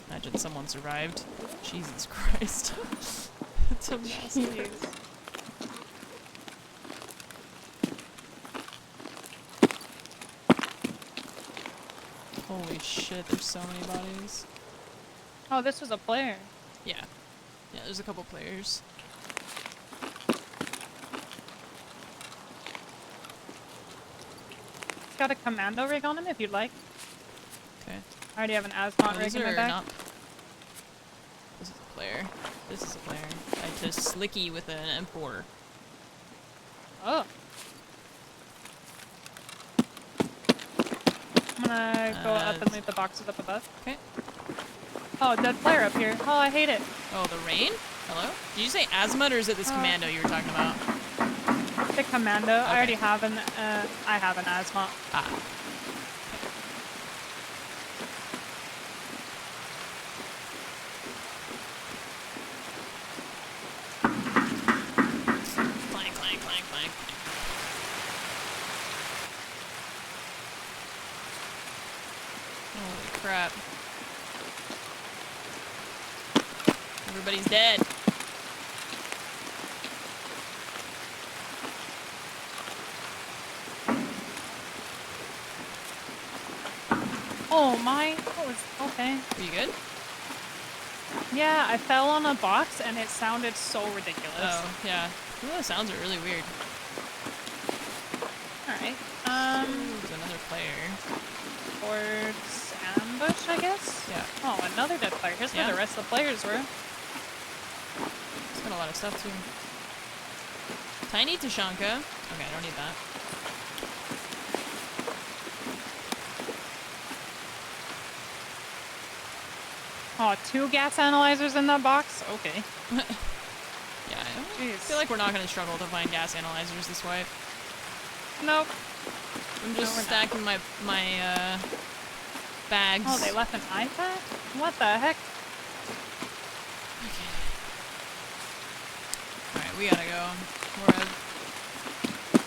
A: Imagine someone survived. Jesus Christ. It's a massive.
E: Jeez.
A: Holy shit, there's so many bodies.
E: Oh, this was a player.
A: Yeah. Yeah, there's a couple players.
E: It's got a commando rig on him if you'd like.
A: Okay.
E: I already have an Asmont
A: Oh,
E: rig
A: these
E: in my
A: are
E: back.
A: not... This is a player. This is a player. I just slicky with an M4.
E: Oh. I'm gonna go up and loot the boxes up above.
A: Okay.
E: Oh, dead player up here. Oh, I hate it.
A: Oh, the rain? Hello? Did you say Azimuth or is it this commando you were talking about?
E: The commando.
A: Okay.
E: I already have an. I have an Asmont.
A: Ah. Clank, clank, clank, clank. Holy crap. Everybody's dead.
E: Oh my. What was? Okay.
A: Are you good?
E: Yeah, I fell on a box and it sounded so ridiculous.
A: Oh, yeah. Some of those sounds are really weird.
E: Alright.
A: There's another player.
E: Towards ambush, I guess?
A: Yeah.
E: Oh, another dead player. Here's where
A: Yeah.
E: the rest of the players were.
A: It's got a lot of stuff too. Tiny Tashanka. Okay, I don't need that.
E: Oh, 2 gas analyzers in that box? Okay.
A: Yeah, I
E: Jeez.
A: feel like we're not gonna struggle to find gas analyzers this wipe.
E: Nope.
A: I'm just
E: we're not.
A: stacking my bags.
E: Oh, they left an iPad? What the heck?
A: Okay. Alright, we gotta go. We're at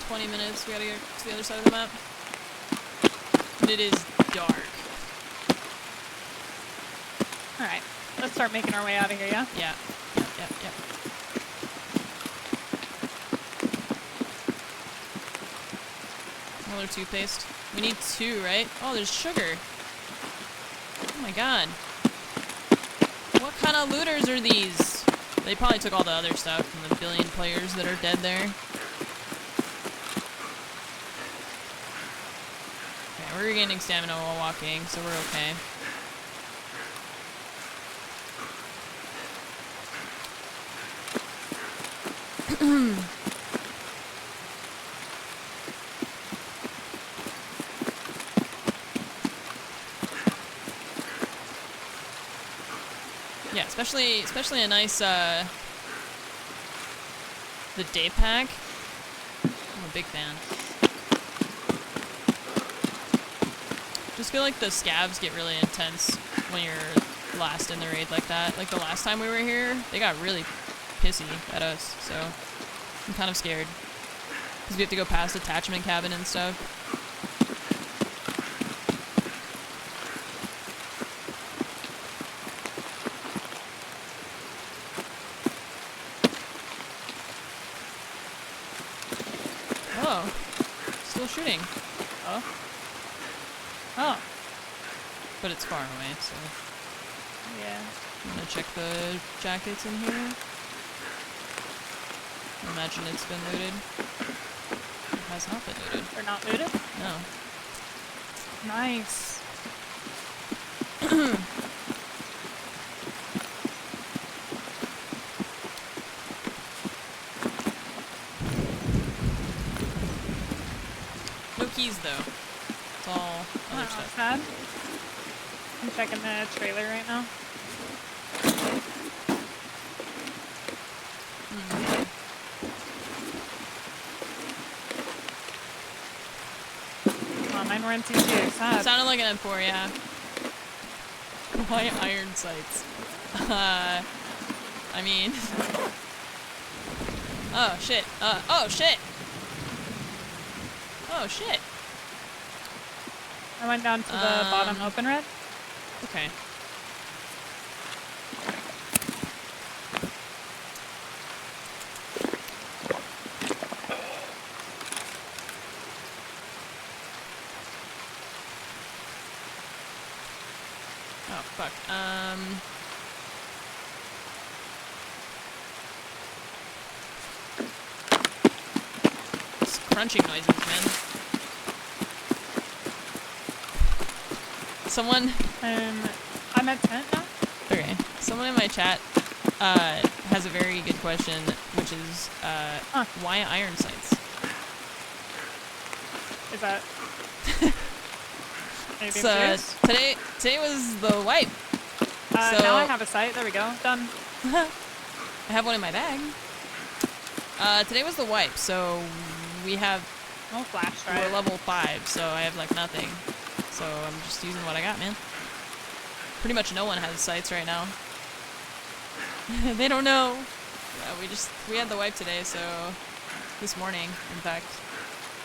A: 20 minutes. We gotta get to the other side of the map. And it is dark.
E: Alright. Let's start making our way out of here, yeah?
A: Yeah. Yep, yep, yep. Another toothpaste. We need 2, right? Oh, there's sugar. Oh my god. What kind of looters are these? They probably took all the other stuff from the billion players that are dead there. Okay, we're regaining stamina while walking, so we're okay. Yeah, especially a nice the day pack. I'm a big fan. Just feel like the scabs get really intense when you're last in the raid like that. Like the last time we were here, they got really pissy at us, so I'm kind of scared. Because we have to go past attachment cabin and stuff. Oh, still shooting.
E: Oh. Oh.
A: But it's far away, so
E: Yeah.
A: I'm gonna check the jackets in here. I imagine it's been looted. It has not been looted.
E: They're not looted?
A: No.
E: Nice.
A: No keys though. It's all other
E: Oh,
A: stuff.
E: sad. I'm checking the trailer right now. Oh, mine were empty too. Sad.
A: Sounded like an M4, yeah. Why iron sights? I mean... Oh shit. Oh shit! Oh shit!
E: I went down to the bottom open red.
A: Okay. Fuck. It's crunching noises, man. Someone.
E: I'm at tent now.
A: Okay. Someone in my chat has a very good question, which is why iron sights?
E: Is that? Anything
A: So
E: serious?
A: today was the wipe. So
E: Now I have a sight. There we go. Done.
A: I have one in my bag. Today was the wipe, so we have.
E: No flash, right?
A: We're level 5, so I have like nothing. So I'm just using what I got, man. Pretty much no one has sights right now. They don't know. Yeah, we had the wipe today, so this morning, in fact,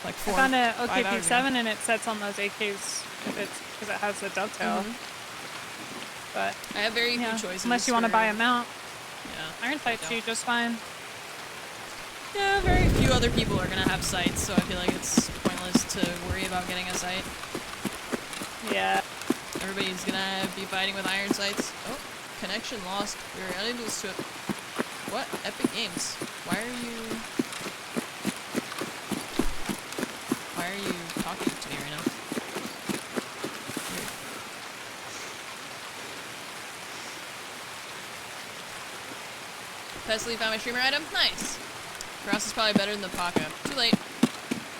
A: like 4.
E: I found a
A: 5 hours ago.
E: OKP7 and it sets on those AKs because it has the dovetail. But
A: I have very few choices.
E: unless you want to buy a mount.
A: Yeah.
E: Iron sight too, just fine.
A: Yeah, very few other people are gonna have sights, so I feel like it's pointless to worry about getting a sight.
E: Yeah.
A: Everybody's gonna be fighting with iron sights. Oh, connection lost. We're unable to. What? Epic Games. Why are you talking to me right now? Weird. Pesley found my streamer item. Nice. Grouse is probably better than the Paka. Too late.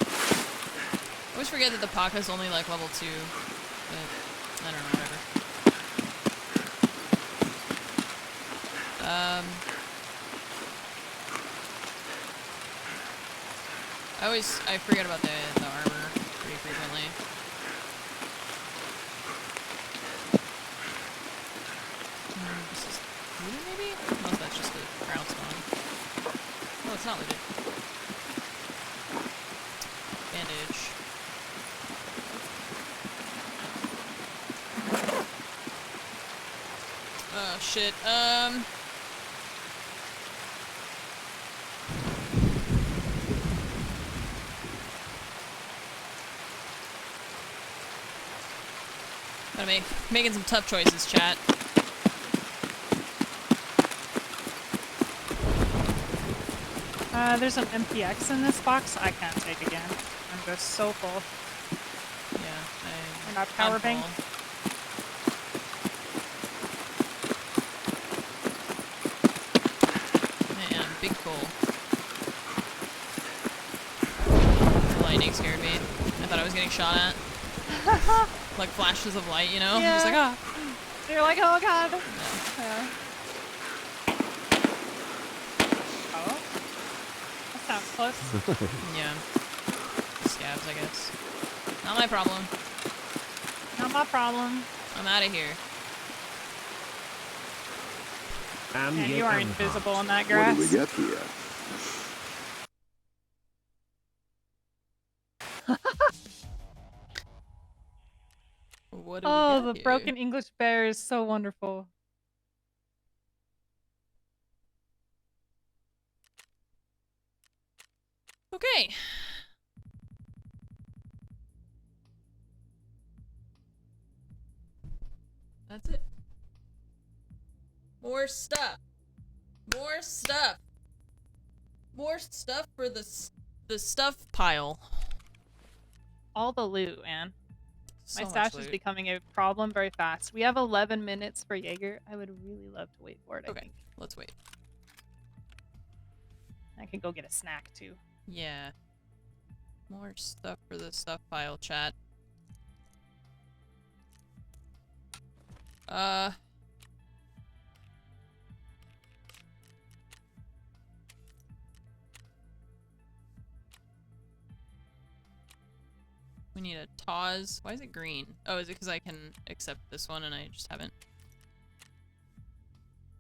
A: I always forget that the Paka's only like level 2. But I don't know, whatever. I forget about the armor pretty frequently. This is looted maybe? Unless that's just a ground spawn. No, it's not looted. Bandage. Oh shit. Gotta making some tough choices, chat.
E: There's an MPX in this box. I can't take again. I'm just so full.
A: Yeah,
E: And our power bank.
A: Man, big full. The lightning scared me. I thought I was getting shot at. Like flashes of light, you know?
E: Yeah.
A: I was like, ah.
E: You're like, oh god.
A: Yeah.
E: Yeah. Oh. That sounds close.
A: Yeah. Scabs, I guess. Not my problem.
E: Not my problem.
A: I'm out of here.
E: And you are invisible in that
B: What
E: grass.
B: do we get here?
A: What do we
E: Oh,
A: got
E: the
A: here?
E: broken English bear is so wonderful.
A: Okay. That's it. More stuff. More stuff. More stuff for the stuff pile.
E: All the loot, man.
A: So
E: My
A: much
E: stash is
A: loot.
E: becoming a problem very fast. We have 11 minutes for Jaeger. I would really love to wait for it, I
A: Okay,
E: think.
A: let's wait.
E: I can go get a snack, too.
A: Yeah. More stuff for the stuff pile, chat. We need a Taz. Why is it green? Oh, is it because I can accept this one and I just haven't?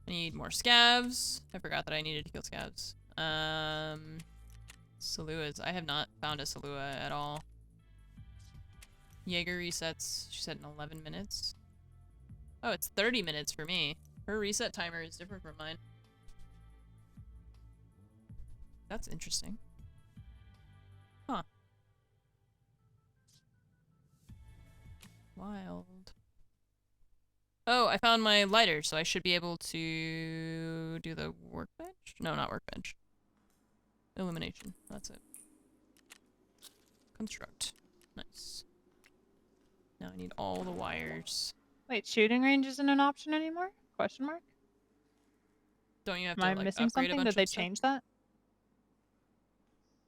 A: I need more scavs. I forgot that I needed to kill scavs. Saluas. I have not found a Salua at all. Jaeger resets, she said, in 11 minutes. Oh, it's 30 minutes for me. Her reset timer is different from mine. That's interesting. Huh. Wild. Oh, I found my lighter, so I should be able to do the workbench? No, not workbench. Illumination. That's it. Construct. Nice. Now I need all the wires.
E: Wait, shooting range isn't an option anymore? Question mark?
A: Don't you have
E: Am
A: to
E: I
A: like
E: missing
A: upgrade a
E: something?
A: bunch
E: Did they
A: of stuff?
E: change that?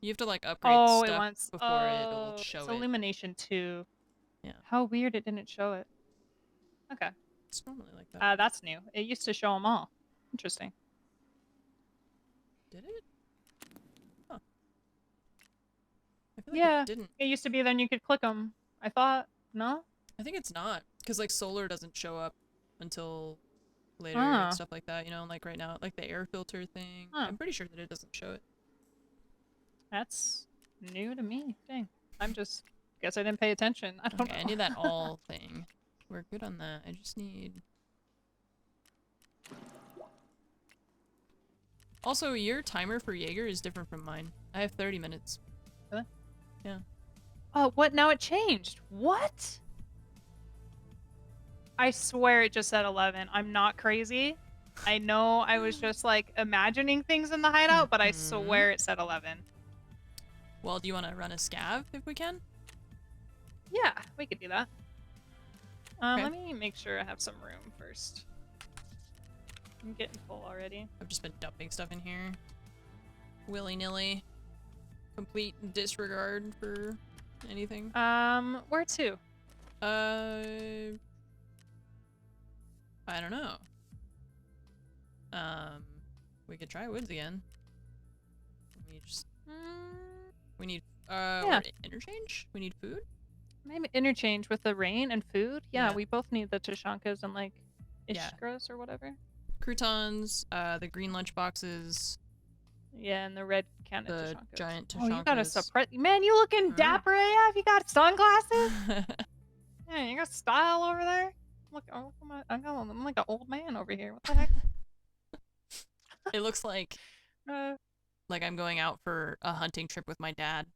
A: You have to like upgrade
E: Oh, it
A: stuff
E: wants.
A: before it'll
E: Oh,
A: show
E: it's
A: it.
E: Illumination 2.
A: Yeah.
E: How weird it didn't show it. Okay.
A: It's normally like that.
E: That's new. It used to show them all. Interesting.
A: Did it? Huh. I feel like
E: Yeah.
A: it didn't.
E: It used to be then you could click them. I thought, no?
A: I think it's not. Because like solar doesn't show up until later
E: Ah.
A: and stuff like that, you know, like right now, like the air filter thing.
E: Huh.
A: I'm pretty sure that it doesn't show it.
E: That's new to me. Dang. I'm just, guess I didn't pay attention. I don't
A: Okay,
E: know.
A: I need that all thing. We're good on that. I just need... Also, your timer for Jaeger is different from mine. I have 30 minutes.
E: Really?
A: Yeah.
E: Oh, what? Now it changed. What? I swear it just said 11. I'm not crazy. I know I was just like imagining things in the hideout, but I swear it said 11.
A: Well, do you want to run a scav if we can?
E: Yeah, we could do that.
A: Okay.
E: Let me make sure I have some room first. I'm getting full already.
A: I've just been dumping stuff in here. Willy-nilly. Complete disregard for anything.
E: Where to?
A: I don't know. We could try woods again. We just... We need,
E: Yeah.
A: interchange? We need food?
E: Maybe interchange with the rain and food. Yeah,
A: Yeah.
E: we both need the Tashankas and like
A: Yeah.
E: Ishkras or whatever.
A: Croutons, the green lunch boxes,
E: Yeah, and the red can of
A: the
E: Tashankas.
A: giant
E: Oh, you got a
A: Tashankas.
E: suppress. Man, you looking
A: Mm.
E: dapper AF? You got sunglasses? Yeah, you got style over there. Look, I'm like an old man over here. What the heck?
A: It looks like I'm going out for a hunting trip with my dad.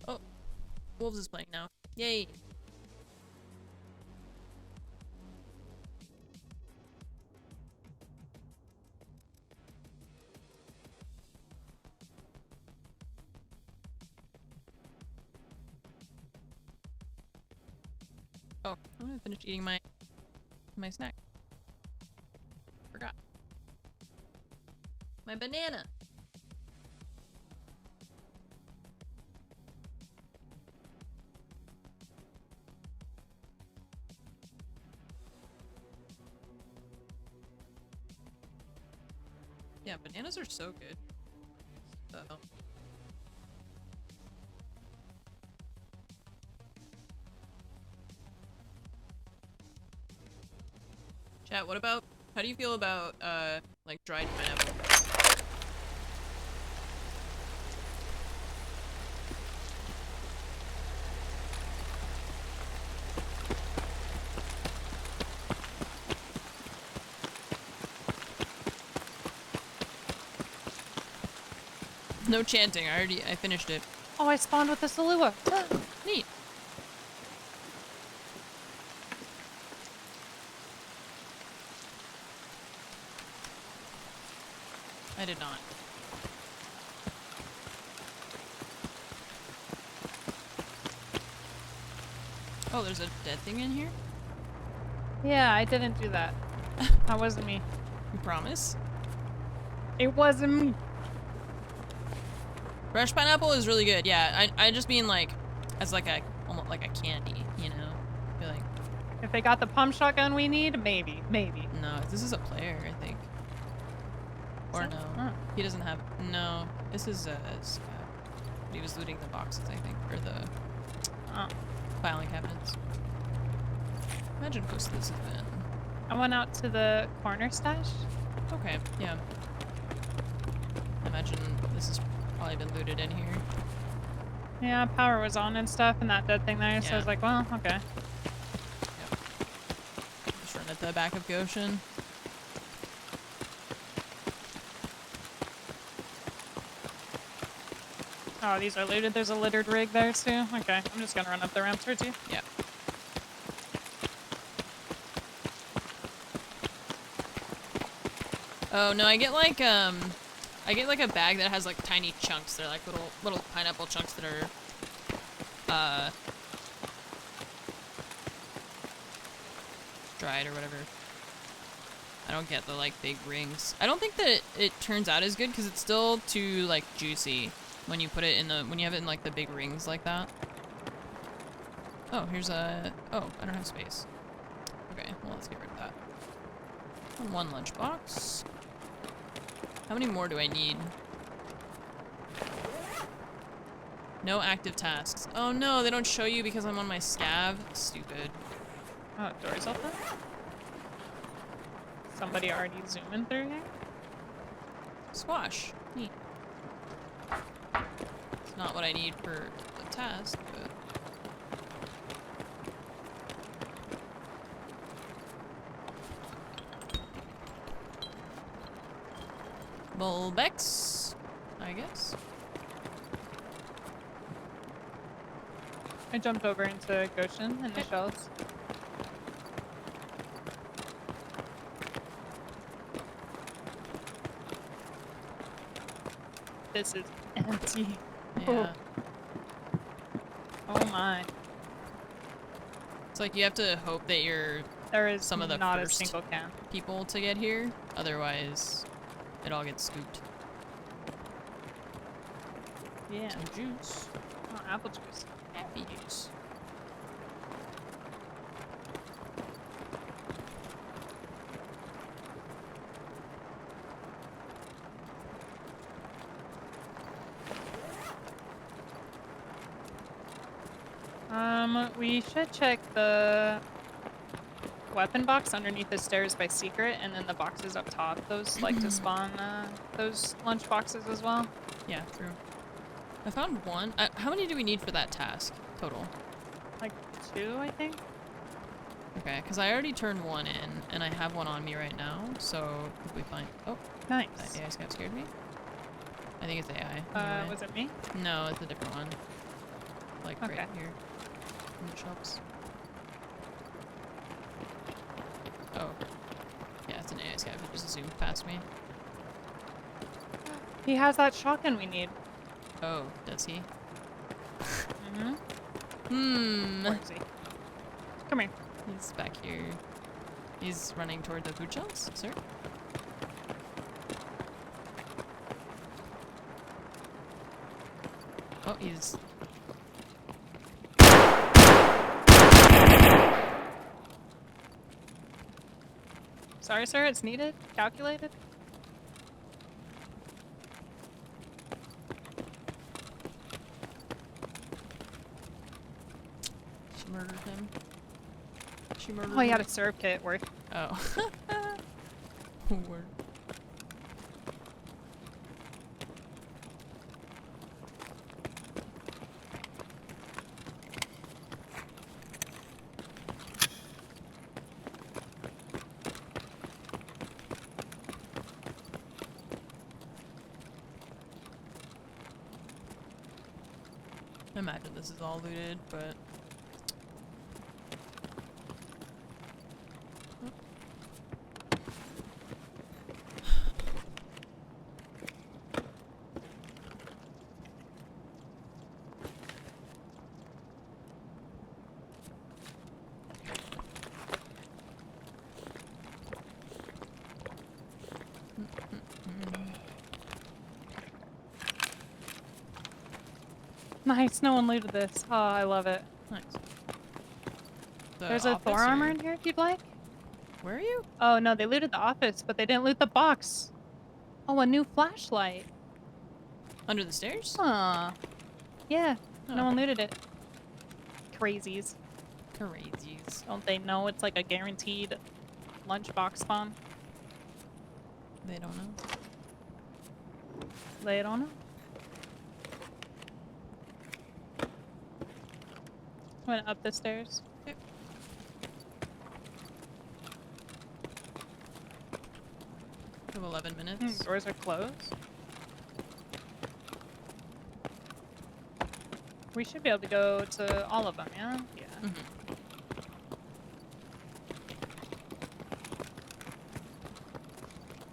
A: Oh, Wolves is playing now. Yay! Oh, I'm gonna finish eating my snack. Forgot. My banana! Yeah, bananas are so good. Chat, what about, how do you feel about, like, dried pineapple? No chanting, I finished it.
E: Oh, I spawned with the Salua.
A: Neat. I did not. Oh, there's a dead thing in here?
E: Yeah, I didn't do that. That wasn't me.
A: You promise?
E: It wasn't me.
A: Fresh pineapple is really good, yeah. I just mean like, as like a, almost like a candy, you know?
E: If they got the pump shotgun we need, maybe.
A: No, this is a player, I think. Or
E: Is it?
A: no.
E: Oh.
A: He doesn't have... No. This is Scab. He was looting the boxes, I think. Or the filing cabinets. Imagine most of this has been...
E: I went out to the corner stash.
A: Okay, yeah. I imagine this has probably been looted in here.
E: Yeah, power was on and stuff and that dead thing there, so I was like, well, okay.
A: Just run at the back of Goshen.
E: Oh, these are looted. There's a littered rig there too. Okay, I'm just gonna run up the ramp towards you.
A: Yeah. Oh no, I get like a bag that has like tiny chunks. They're like little pineapple chunks that are dried or whatever. I don't get the like big rings. I don't think that it turns out as good because it's still too like juicy when you put it in when you have it in like the big rings like that. Oh, here's a... Oh, I don't have space. Okay, well let's get rid of that. One lunchbox. How many more do I need? No active tasks. Oh no, they don't show you because I'm on my scav. Stupid.
E: Oh, door's open? Somebody already zooming through here?
A: Squash. Neat. It's not what I need for the task, but... Bulbex, I guess.
E: I jumped over into Goshen and the shells. This is empty.
A: Yeah.
E: Oh my.
A: It's like you have to hope that you're
E: There is
A: some of the
E: not
A: first
E: a single can.
A: people to get here. Otherwise, it all gets scooped.
E: Yeah.
A: Some juice.
E: Oh, apple juice.
A: Happy juice.
E: We should check the weapon box underneath the stairs by secret, and then the boxes up top. Those like to spawn those lunch boxes as well.
A: Yeah, true. I found one. How many do we need for that task total?
E: Like 2, I think.
A: Okay, because I already turned one in, and I have one on me right now. So if we find, oh,
E: Nice.
A: that AI scout scared me. I think it's AI. Anyway.
E: Was it me?
A: No, it's a different one. Like
E: Okay.
A: right here. In the shops. Oh. Yeah, it's an AI scout. It just zoomed past me.
E: He has that shotgun we need.
A: Oh, does he?
E: Mm-hmm.
A: Hmm.
E: Where is he? Come here.
A: He's back here. He's running toward the food shelves, sir. Oh, he's...
E: Sorry, sir. It's needed. Calculated.
A: She murdered him. She murdered
E: Oh, he
A: him.
E: had a syrup kit worth.
A: Oh. Word. I imagine this is all looted, but...
E: Nice. No one looted this. Oh, I love it.
A: Nice.
E: There's a
A: office,
E: Thor armor
A: or-
E: in here if you'd like.
A: Where are you?
E: Oh no, they looted the office, but they didn't loot the box. Oh, a new flashlight.
A: Under the stairs?
E: Huh. Yeah,
A: Oh,
E: no one looted it. Crazies.
A: Crazies.
E: Don't they know it's like a guaranteed lunchbox spawn?
A: They don't know.
E: They don't know. Went up the stairs.
A: Yep. We have 11 minutes.
E: Doors are closed. We should be able to go to all of them, yeah? Yeah.
A: Mhm.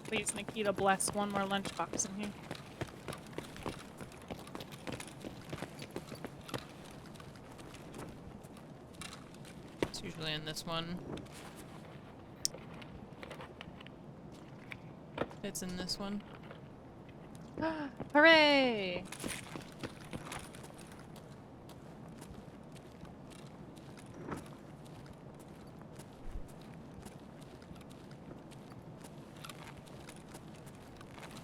E: Please, Nikita, bless one more lunchbox in here.
A: It's usually in this one. It's in this one.
E: Hooray!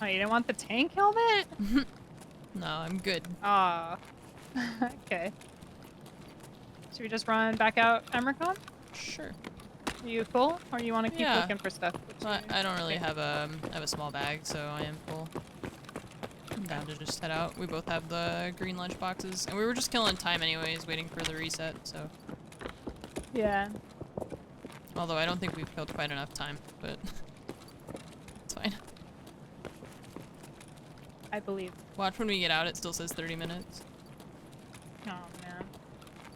E: Oh, you didn't want the tank helmet?
A: No, I'm good.
E: Ah. Okay. Should we just run back out Emercon?
A: Sure.
E: You full? Or you want to keep
A: Yeah.
E: looking for stuff?
A: Well, I don't really
E: Okay.
A: have a small bag, so I am full. I'm down to just head out. We both have the green lunch boxes, and we were just killing time anyways, waiting for the reset. So,
E: Yeah.
A: although I don't think we've killed quite enough time, but it's fine.
E: I believe.
A: Watch when we get out; it still says 30 minutes.
E: Oh man.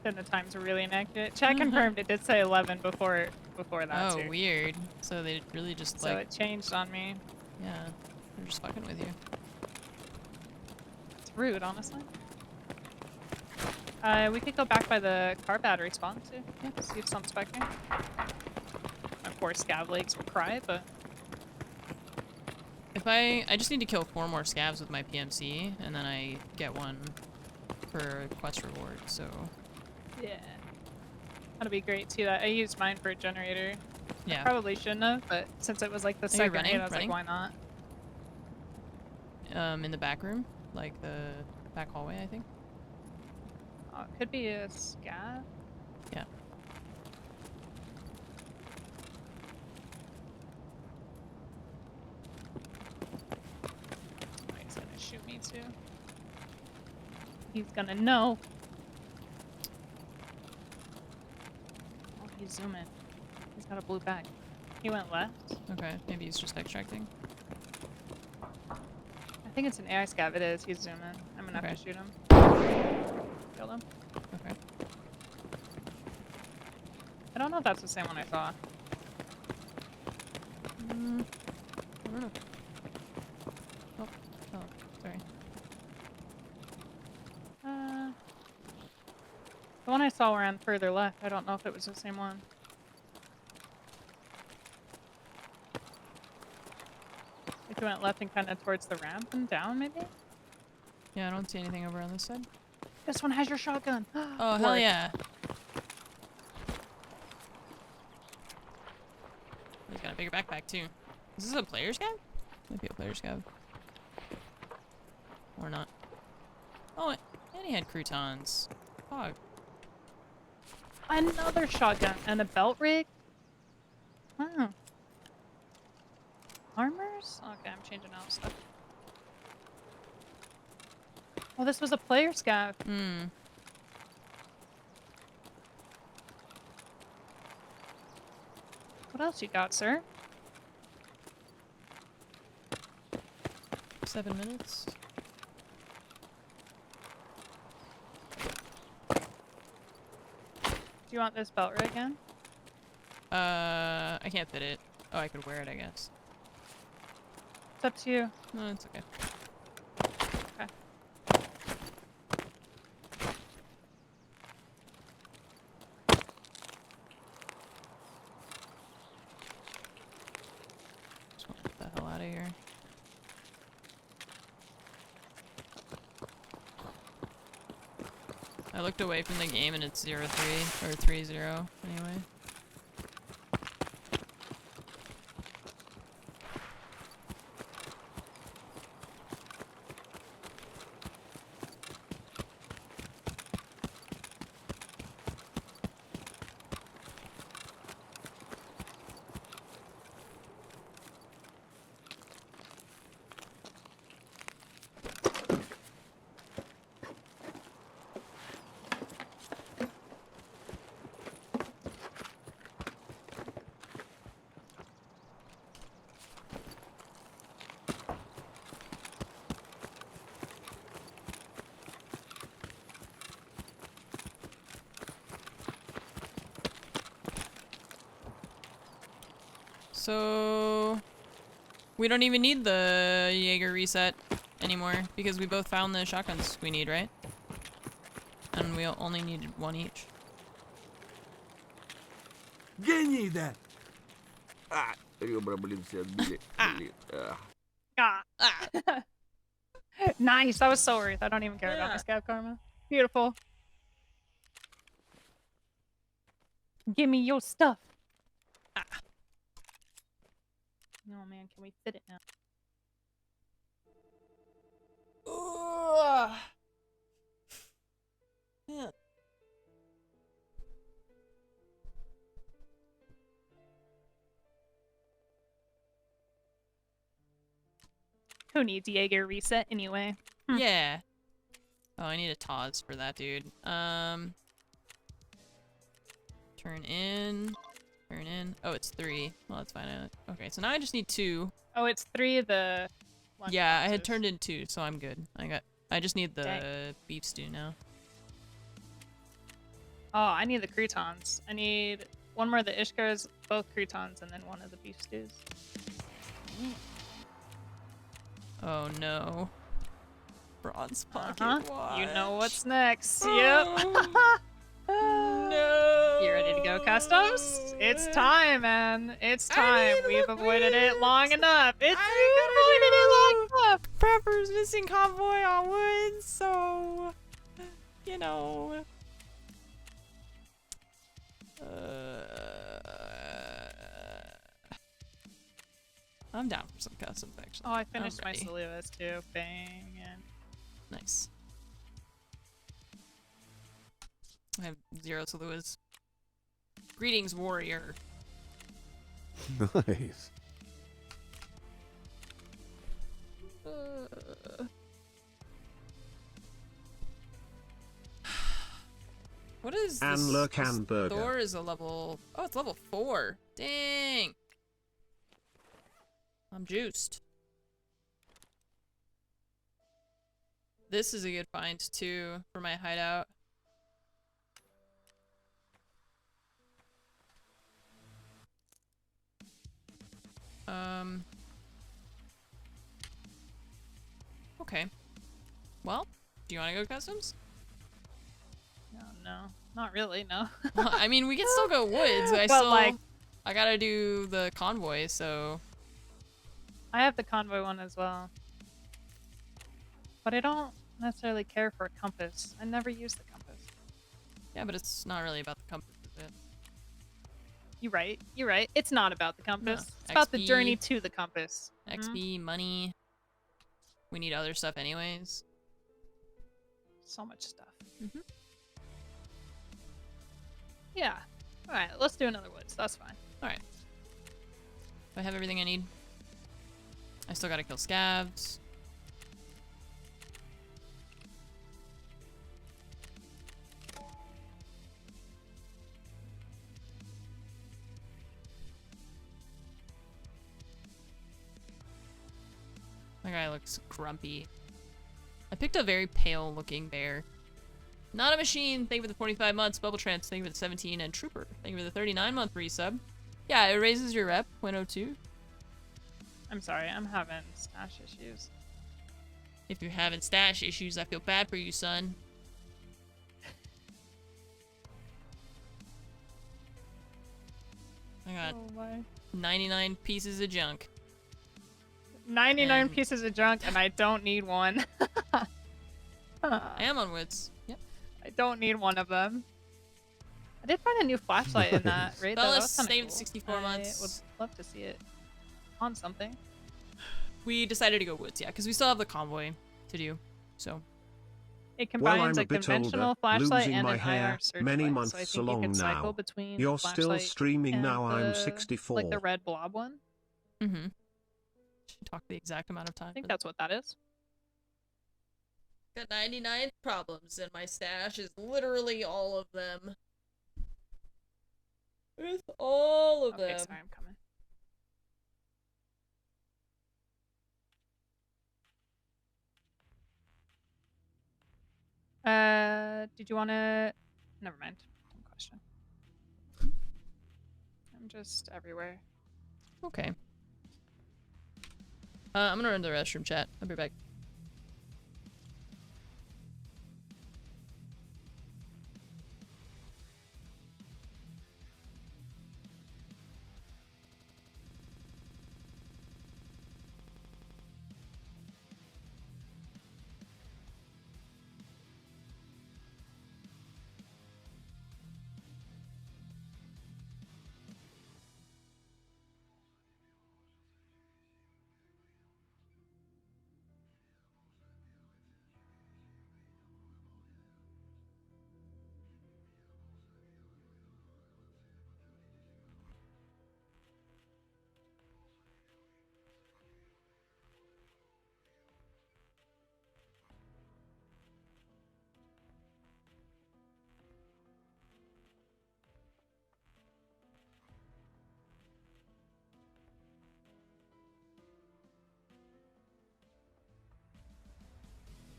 E: Then the times are really inaccurate. Chat confirmed it did say 11 before that
A: Oh,
E: too.
A: weird. So they really just
E: So
A: like,
E: it changed on me.
A: yeah, they're just fucking with you.
E: It's rude, honestly. We could go back by the car battery spawn too. Yeah, see if something's back here. My poor scav legs will cry, but
A: If I just need to kill 4 more scavs with my PMC, and then I get one for a quest reward. So
E: yeah. That'd be great too. I used mine for a generator.
A: yeah,
E: Probably shouldn't have, but since it was like the
A: you
E: second
A: running?
E: hit, I was
A: Running?
E: like, why not?
A: in the back room, like the back hallway, I think.
E: It could be a scav.
A: Yeah.
E: Oh, he's gonna shoot me too. He's gonna know. Oh, he's zooming. He's got a blue bag. He went left.
A: Okay, maybe he's just extracting.
E: I think it's an AI scav. It is. He's zooming. I'm gonna
A: Okay.
E: have to shoot him. Kill him.
A: Okay.
E: I don't know if that's the same one I saw.
A: I don't know. Oh, sorry.
E: The one I saw ran further left. I don't know if it was the same one. If you went left and kind of towards the ramp and down, maybe?
A: Yeah, I don't see anything over on this side.
E: This one has your shotgun.
A: Oh, hell
E: Work.
A: yeah. He's got a bigger backpack, too. Is this a player scav? Might be a player scav. Or not. Oh, and he had croutons. Fog.
E: Another shotgun and a belt rig? Wow. Armors? Okay, I'm changing out stuff. Oh, this was a player scav.
A: Hmm.
E: What else you got, sir?
A: 7 minutes.
E: Do you want this belt rig again?
A: I can't fit it. Oh, I could wear it, I guess.
E: It's up to you.
A: No, it's okay.
E: Okay.
A: Just want to get the hell out of here. I looked away from the game and it's 0-3 or 3-0 anyway. So we don't even need the Jaeger reset anymore because we both found the shotguns we need, right? And we only needed one each.
B: Гений, да. Ребра, блин, все отбили. Блин.
E: Ah. Nice. That was so worth. I don't even care about my scab karma. Beautiful. Give me your stuff. Oh man, can we fit it now?
A: Yeah.
E: Who needs Jaeger reset anyway?
A: Yeah. Oh, I need a Taz for that, dude. Turn in. Turn in. Oh, it's 3. Well, that's fine. Okay, so now I just need 2.
E: Oh, it's 3 of the lunch
A: Yeah, I had
E: boxes.
A: turned in 2, so I'm good. I just need the
E: Dang.
A: beef stew now.
E: Oh, I need the croutons. I need one more of the Ishkars, both croutons, and then one of the beef stews.
A: Oh no. Bronze pocket watch.
E: You know what's next. Yep.
A: No.
E: You ready to go, Customs? It's time, man. It's time. We've avoided it long enough. We've avoided it long enough.
A: Prepper's missing convoy on wood, so you know. I'm down for some customs actually.
E: Oh, I finished my
A: ready.
E: Salivas too. Bang. And
A: Nice. I have 0 Saluas. Greetings, warrior.
C: Nice.
A: What is
D: And
A: this?
D: look,
A: This
D: hamburger.
A: Thor is a level... Oh, it's level 4. Dang. I'm juiced. This is a good find, too, for my hideout. Okay. Well, do you want to go customs?
E: no, not really. No.
A: Well, I mean, we can still go woods. I gotta do the convoy, so...
E: I have the convoy one as well. But I don't necessarily care for a compass. I never use the compass.
A: Yeah, but it's not really about the compass, is it?
E: You're right. You're right. It's not about the compass.
A: No.
E: It's about the
A: XP.
E: journey to the compass. Mhm.
A: XP, money. We need other stuff anyways.
E: So much stuff.
A: Mhm.
E: Yeah. All right. Let's do another woods. That's fine.
A: Alright. Do I have everything I need? I still gotta kill scabs. My guy looks grumpy. I picked a very pale looking bear. Not a machine, thank you for the 45 months. Bubble Trance, thank you for the 17. And Trooper, thank you for the 39-month resub. Yeah, it raises your rep, 0.02.
E: I'm sorry. I'm having stash issues.
A: If you're having stash issues, I feel bad for you, son. I got
E: Oh my.
A: 99 pieces of junk.
E: 99
A: And-
E: pieces of junk, and I don't need one.
A: I am on woods. Yep.
E: I don't need one of them. I did find a new flashlight in that raid, though. That
A: Bellis
E: was kinda
A: saved
E: cool.
A: 64 months.
E: I would love to see it on something.
A: We decided to go woods, yeah, because we still have the convoy to do. So
E: It
D: Well, I'm
E: combines
D: a
E: a
D: bit
E: conventional
D: older,
E: flashlight
D: losing
E: and
D: my
E: an
D: hair,
E: IR searchlight,
D: many
E: so I
D: months
E: think you
D: along
E: can cycle
D: now.
E: between
D: You're
E: the
D: still
E: flashlight
D: streaming
E: and
D: now, I'm
E: the,
D: 64.
E: like the red blob one.
A: mm-hmm. Should talk the exact amount of time.
E: I think that's what that is.
A: Got 99 problems, and my stash is literally all of them. It's all of
E: Okay,
A: them.
E: sorry, I'm coming. Did you want to? Never mind. Dumb question. I'm just everywhere.
A: Okay. I'm gonna run to the restroom, chat. I'll be back.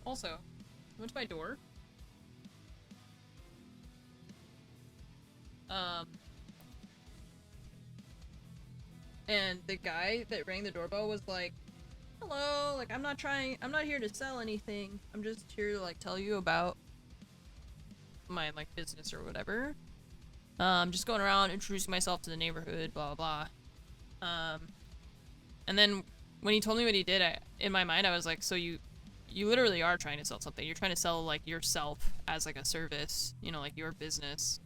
A: Also, I went to my door. And the guy that rang the doorbell was like, hello, like, I'm not here to sell anything. I'm just here to, like, tell you about my, like, business or whatever. Just going around introducing myself to the neighborhood, blah, blah, blah. And then when he told me what he did, in my mind, I was like, so you literally are trying to sell something. You're trying to sell, like, yourself as, like, a service, you know, like, your business.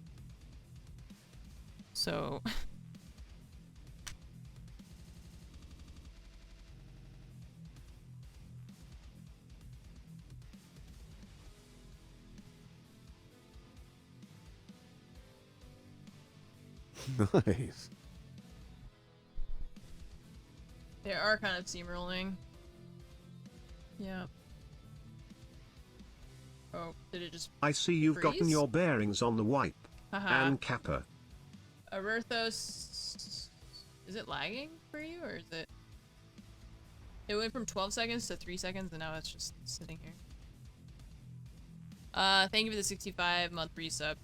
A: So...
C: Nice.
A: They are kind of steamrolling. Yeah. Oh, did it just
D: I see you've gotten
A: freeze?
D: your bearings on the wipe.
A: Haha.
D: And Kappa.
A: Averthos... Is it lagging for you, or is it... It went from 12 seconds to 3 seconds, and now it's just sitting here. Thank you for the 65-month resub.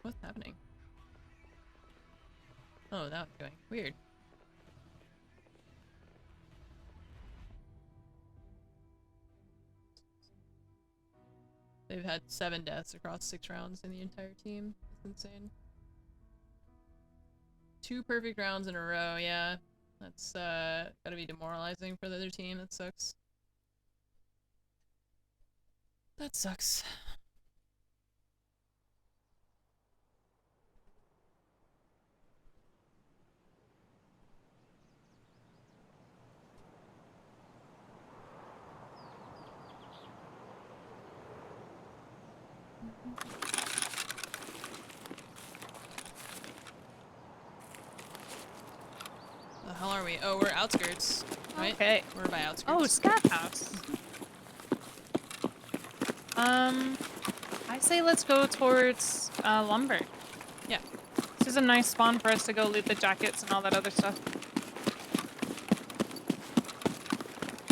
A: What's happening? Oh, that was going weird. They've had 7 deaths across 6 rounds in the entire team. That's insane. 2 perfect rounds in a row, yeah. That's gotta be demoralizing for the other team. That sucks. That sucks. The hell are we? Oh, we're outskirts, right?
E: Okay.
A: We're by outskirts.
E: Oh, Scat House. I say let's go towards lumber.
A: Yeah.
E: This is a nice spawn for us to go loot the jackets and all that other stuff.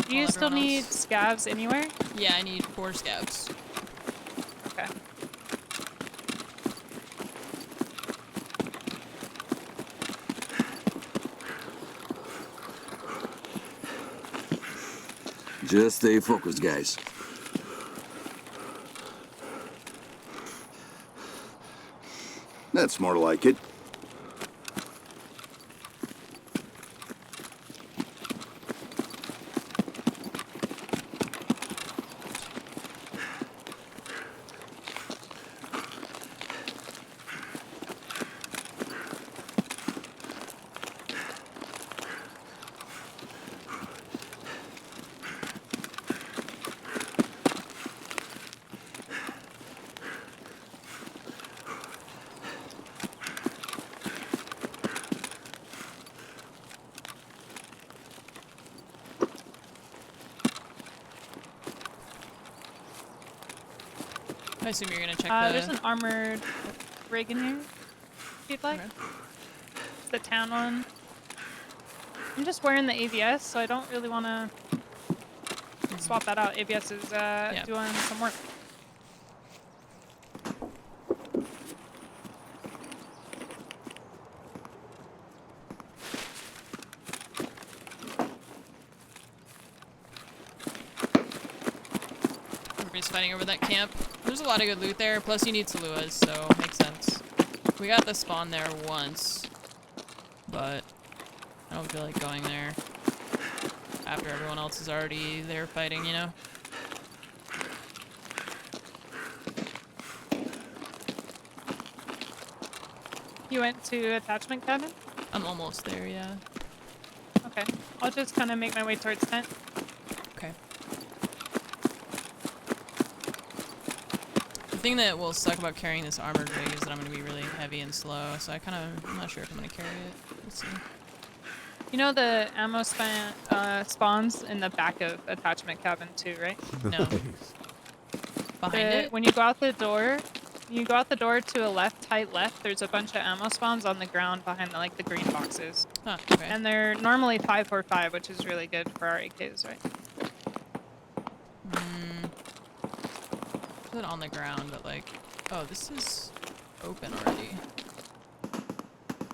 E: Do you still need scavs anywhere?
A: Yeah, I need 4 scouts.
E: Okay.
B: Just stay focused, guys. That's more like it.
A: I assume you're gonna check
E: There's an armored rig in here, if you'd like.
A: Okay.
E: It's the town one. I'm just wearing the ABS, so I don't really want to swap that out. ABS is doing some work.
A: Everybody's fighting over that camp. There's a lot of good loot there, plus you need Saluas, so makes sense. We got the spawn there once, but I don't feel like going there after everyone else is already there fighting, you know?
E: You went to attachment cabin?
A: I'm almost there, yeah.
E: Okay. I'll just kind of make my way towards tent.
A: Okay. The thing that will suck about carrying this armored rig is that I'm going to be really heavy and slow, so I'm not sure if I'm going to carry it. Let's see.
E: You know the ammo spawns in the back of attachment cabin too, right?
A: No. Behind it?
E: When you go out the door, to a left, tight left, there's a bunch of ammo spawns on the ground behind the green boxes.
A: Huh, okay.
E: And they're normally 5.45, which is really good for our AKs, right?
A: Put it on the ground, but oh, this is open already.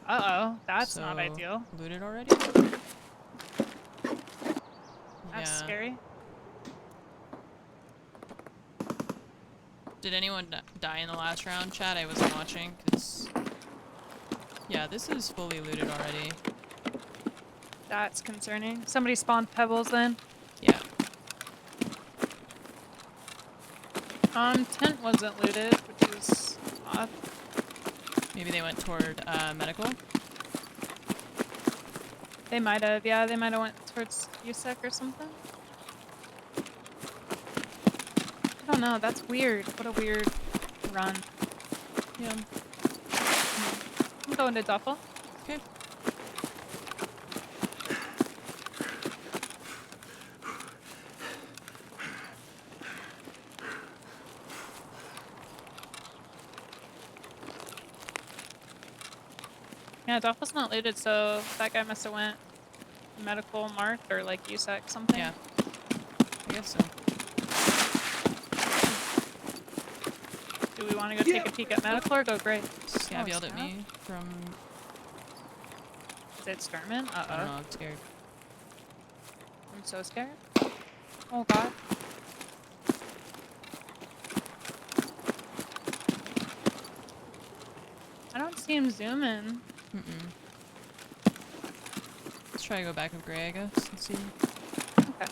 E: Uh-oh, that's not ideal.
A: Looted already?
E: That's scary.
A: Did anyone die in the last round, chat? I wasn't watching, because... Yeah, this is fully looted already.
E: That's concerning. Somebody spawned pebbles then?
A: Yeah.
E: Tent wasn't looted, which is odd.
A: Maybe they went toward medical?
E: They might have, yeah, they might have went towards USEC or something. I don't know, that's weird. What a weird run.
A: Yeah.
E: I'm going to duffel.
A: Okay.
E: Yeah, duffel's not looted, so that guy must have went medical marked or USEC something.
A: Yeah. I guess so.
E: Do we want to go take a peek at medical or go gray?
A: Scab yelled at me from...
E: Is it Sturman? Uh-oh.
A: I don't know, I'm scared.
E: I'm so scared. Oh god. I don't see him zooming.
A: Let's try to go back with Gray, I guess, and see.
E: Okay.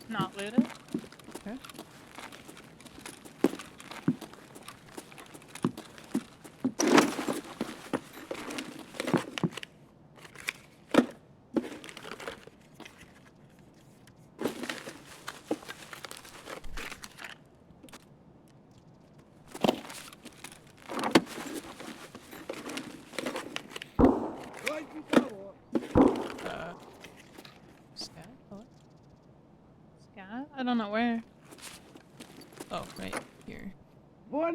E: Not looted.
A: Okay. Scat? What?
E: Scat? I don't know where.
A: Oh, right here.
G: One.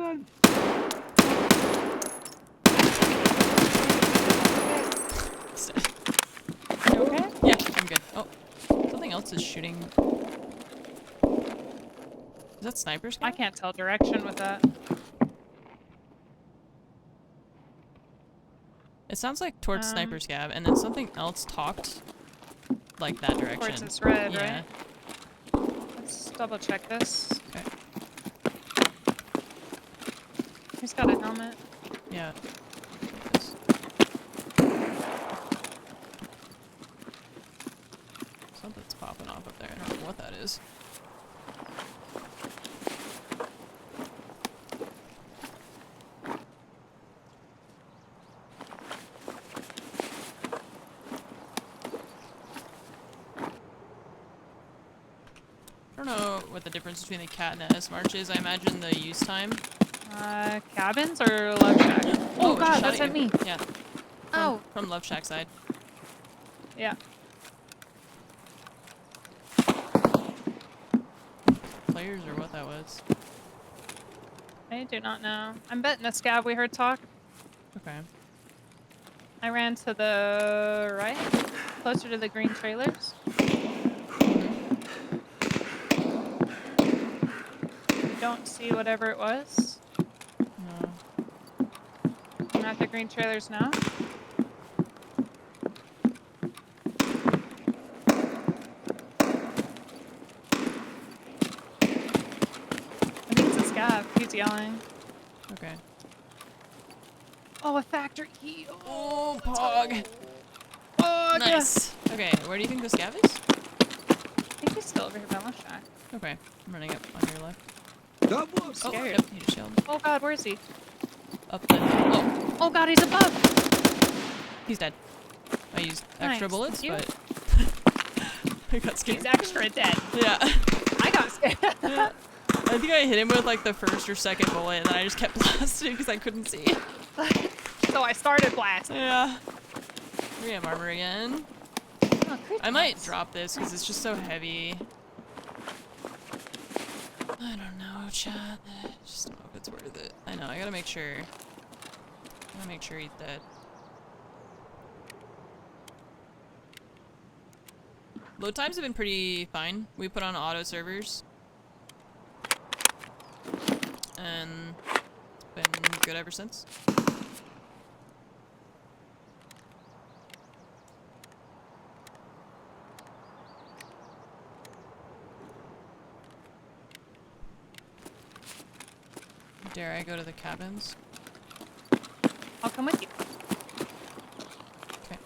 E: You okay?
A: Yeah, I'm good. Oh, something else is shooting. Is that sniper scout?
E: I can't tell direction with that.
A: It sounds like towards sniper scab, and then something else talked that direction.
E: Towards this red,
A: yeah.
E: right? Let's double check this.
A: Okay.
E: He's got a helmet.
A: Yeah. Something's popping off up there. I don't know what that is. I don't know what the difference between the cat and the S-March is. I imagine the use time.
E: Cabins or Love Shack? Oh
A: it just
E: god,
A: shot
E: that's
A: at
E: at me.
A: Yeah.
E: Oh.
A: From Love Shack side.
E: Yeah.
A: Players or what that was.
E: I do not know. I'm betting a scab we heard talk.
A: Okay.
E: I ran to the right, closer to the green trailers. You don't see whatever it was.
A: No.
E: I'm at the green trailers now. I think it's a scab. He's yelling.
A: Okay.
E: Oh, a factory key.
A: Oh, Pog.
E: Oh,
A: Nice. Okay, where do you think the scav is?
E: I think he's still over here by Love Shack.
A: Okay, I'm running up on your left.
E: I'm
A: Oh,
E: scared.
A: yep, he just yelled.
E: Oh god, where is he?
A: Up the... Oh,
E: Oh god, he's above!
A: he's dead. I used extra
E: Nice,
A: bullets,
E: thank you.
A: but... I got scared.
E: He's extra dead.
A: Yeah.
E: I got scared.
A: Yeah. I think I hit him with like the first or second bullet, and then I just kept blasting because I couldn't see.
E: So I started blasting.
A: Yeah. We have armor again.
E: Oh,
A: I might drop this because it's just so heavy. I don't know, chat. I just don't know if it's worth it. I know, I gotta make sure. I gotta make sure he's dead. Load times have been pretty fine. We put on auto servers. And it's been good ever since. Dare I go to the cabins?
E: I'll come with you.
A: Okay.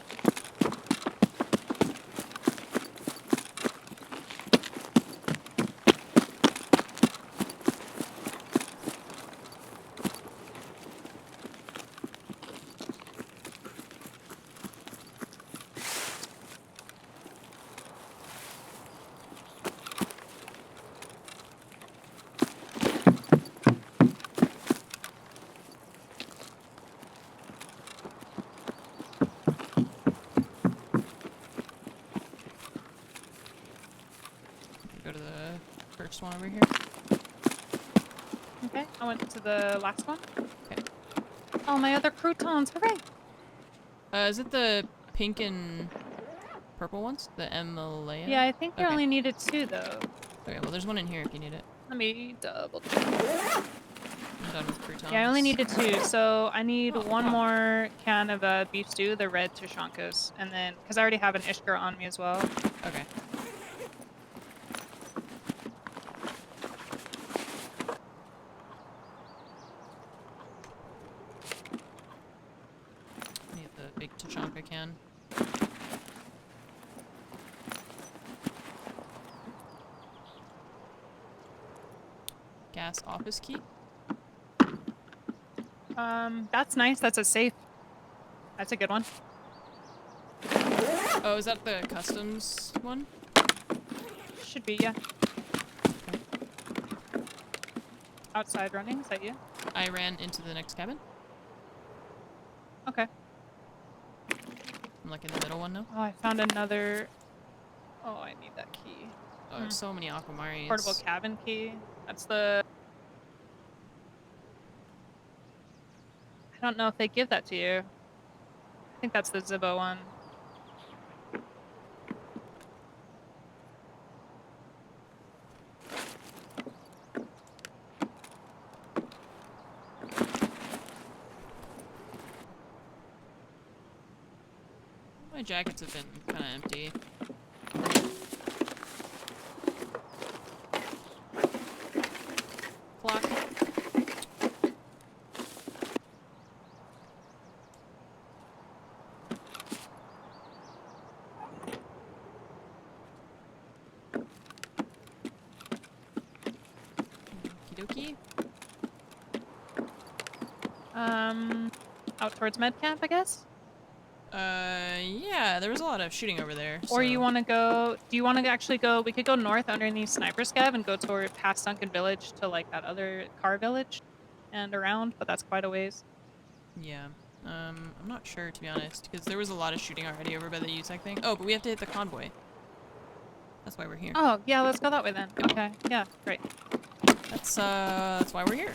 A: Go to the first one over here.
E: Okay, I went to the last one.
A: Okay.
E: Oh, my other croutons, hooray!
A: Is it the pink and purple ones? The Emalea?
E: Yeah, I think you
A: Okay.
E: only needed 2 though.
A: Okay, well there's one in here if you need it.
E: Let me double check.
A: I'm done with croutons.
E: Yeah, I only needed 2, so I need one more can of beef stew, the red Tushankos, and then, because I already have an Ishkar on me as well.
A: Okay. Need the big Tachanka can. Gas office key?
E: That's nice, that's a safe. That's a good one.
A: Oh, is that the customs one?
E: Should be, yeah. Outside running, is that you?
A: I ran into the next cabin.
E: Okay.
A: I'm like in the middle one now.
E: Oh, I found another... Oh, I need that key.
A: Oh, there's so many Aquamaris.
E: Portable cabin key. That's the... I don't know if they give that to you. I think that's the Zibbo one.
A: My jackets have been kind of empty. Clock. Okie dokie.
E: Out towards med camp, I guess?
A: Yeah, there was a lot of shooting over there.
E: Or you
A: so-
E: want to go? Do you want to actually go? We could go north underneath Sniper Scav and go toward past Sunken Village to like that other car village, and around. But that's quite a ways.
A: Yeah. I'm not sure, to be honest, because there was a lot of shooting already over by the USEC thing. Oh, but we have to hit the convoy. That's why we're here.
E: Oh yeah, let's go that way then. Okay, yeah, great.
A: That's why we're here.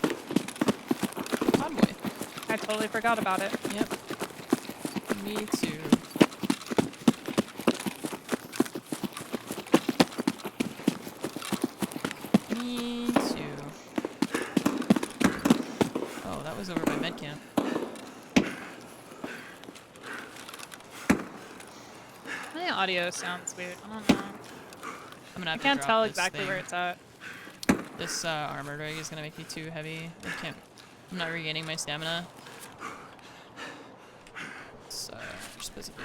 A: Convoy.
E: I totally forgot about it.
A: Yep. Me too. Me too. Oh, that was over by med camp.
E: My audio sounds weird. I don't know.
A: I'm gonna have
E: I
A: to
E: can't
A: drop
E: tell
A: this
E: exactly
A: thing.
E: where it's at.
A: This armored rig is gonna make me too heavy. I'm not regaining my stamina. It's specific.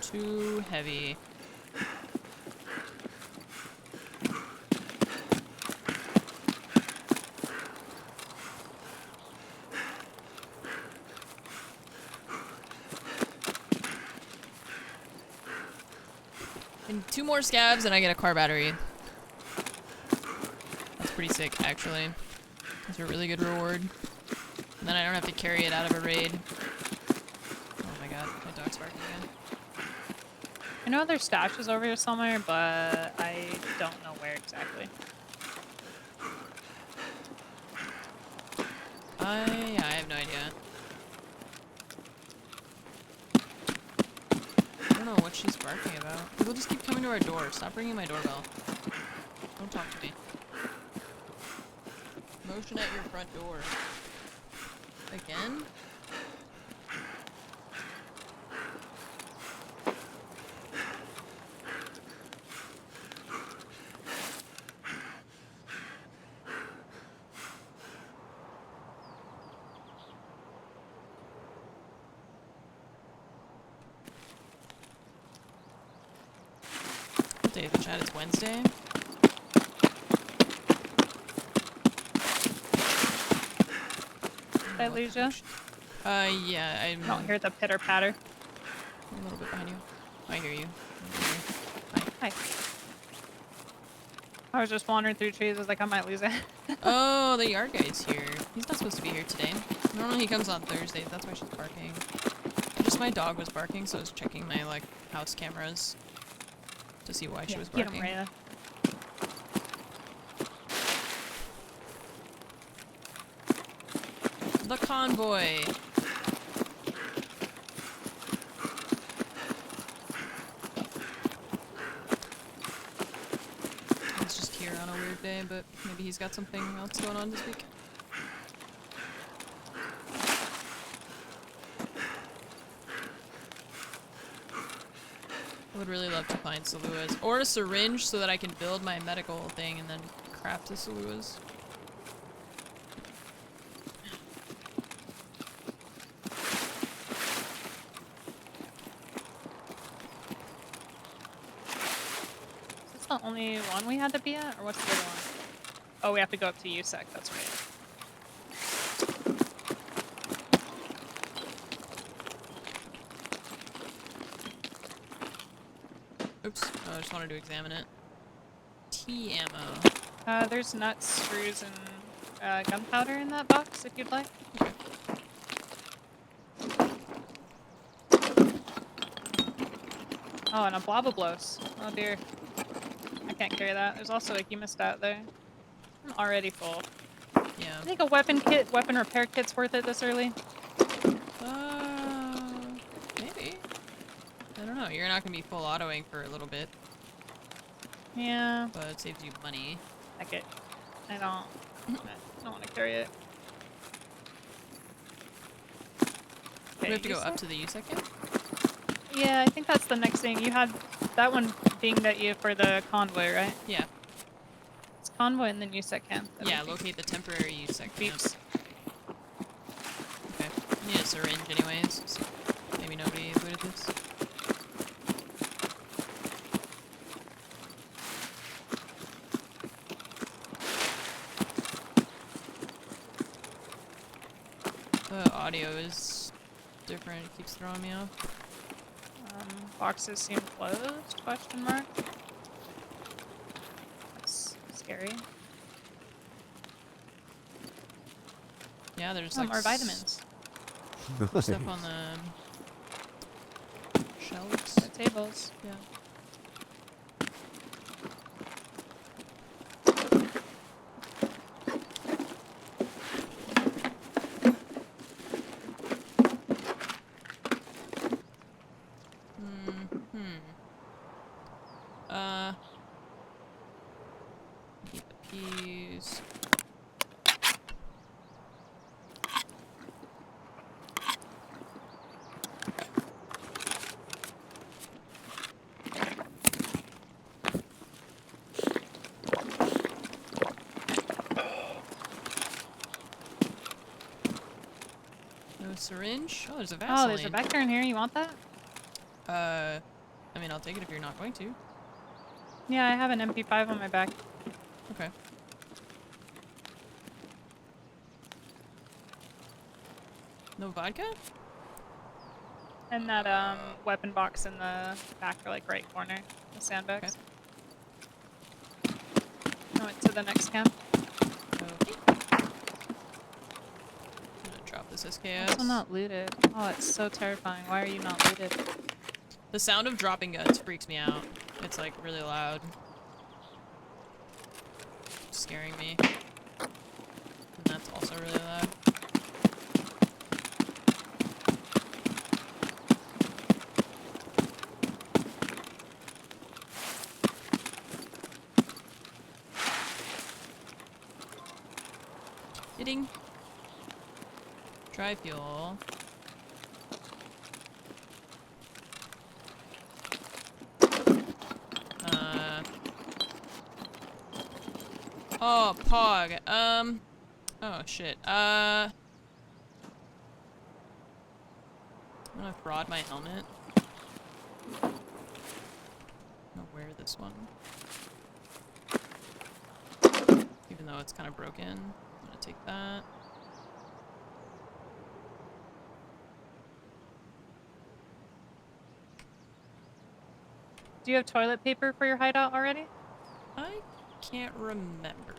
A: Too heavy. And 2 more scabs and I get a car battery. That's pretty sick, actually. That's a really good reward. And then I don't have to carry it out of a raid. Oh my god, my dog's barking again.
E: I know there's stashes over here somewhere, but I don't know where exactly.
A: Yeah, I have no idea. I don't know what she's barking about. People just keep coming to our door. Stop ringing my doorbell. Don't talk to me. Motion at your front door. Again? What day is the chat? It's Wednesday?
E: Did I lose you?
A: Yeah,
E: I don't hear the pitter patter.
A: a little bit behind you. I hear you.
E: Hi. I was just wandering through trees. I was like, I might lose it.
A: Oh, the yard guy's here. He's not supposed to be here today. Normally he comes on Thursdays. That's why she's barking. Just my dog was barking, so I was checking my like house cameras to see why she was
E: Get
A: barking.
E: him, Rhea.
A: The convoy. He's just here on a weird day, but maybe he's got something else going on this week. I would really love to find Saluas. Or a syringe so that I can build my medical thing and then craft the Saluas.
E: Is this the only one we had to be at? Or what's the other one? Oh, we have to go up to USEC. That's right.
A: Oops. Oh, I just wanted to examine it. T ammo.
E: There's nuts, screws, and gunpowder in that box if you'd like.
A: Okay.
E: Oh, and a bloboblos. Oh dear. I can't carry that. There's also a hemostat there. I'm already full.
A: Yeah.
E: I think a weapon repair kit's worth it this early.
A: Maybe. I don't know. You're not gonna be full autoing for a little bit,
E: Yeah.
A: but it saves you money.
E: Heck it. I don't want to carry it.
A: Do we have to go
E: USEC?
A: up to the USEC yet?
E: Yeah, I think that's the next thing. You had that one dinged at you for the convoy, right?
A: Yeah.
E: It's convoy and then USEC camp.
A: Yeah, locate the temporary USEC camp.
E: Beeps.
A: Okay. I need a syringe anyways, so maybe nobody looted this. different. It keeps throwing me off.
E: Boxes seem closed? Question mark. That's scary.
A: Yeah, there's
E: Oh,
A: like
E: more vitamins.
A: stuff on the shelves.
E: The tables.
A: Yeah. Keep the peas. No syringe? Oh, there's a Vaseline.
E: Oh, there's a vector in here. You want that?
A: I mean, I'll take it if you're not going to.
E: Yeah, I have an MP5 on my back.
A: Okay. No vodka?
E: And that weapon box in the back, or like right corner, the sandbags.
A: Okay.
E: I went to the next camp.
A: Okay. I'm gonna drop this SKS.
E: Also not looted. Oh, it's so terrifying. Why are you not looted?
A: The sound of dropping guns freaks me out. It's like really loud. Scaring me. And that's also really loud. Hitting. Tri-fuel. Oh, Pog. Oh, shit. I'm gonna fraud my helmet. I'm gonna wear this one. Even though it's kind of broken. I'm gonna take that.
E: Do you have toilet paper for your hideout already?
A: I can't remember.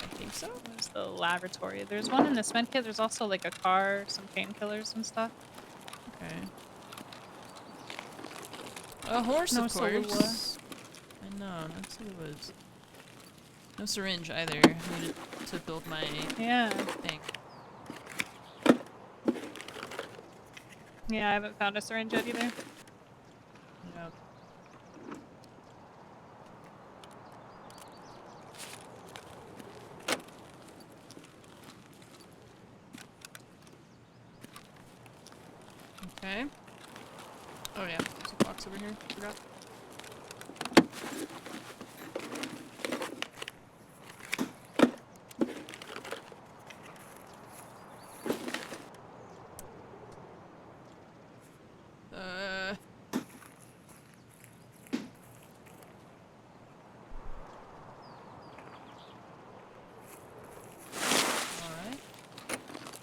A: I think so.
E: There's the laboratory. There's one in this med kit. There's also like a car, some painkillers and stuff.
A: Okay. A horse,
E: No
A: of course.
E: Solua.
A: I know, no Soluas. No syringe either. I needed to build my
E: Yeah.
A: thing.
E: Yeah, I haven't found a syringe yet either.
A: Yep. Okay. Oh yeah, there's a box over here. Forgot.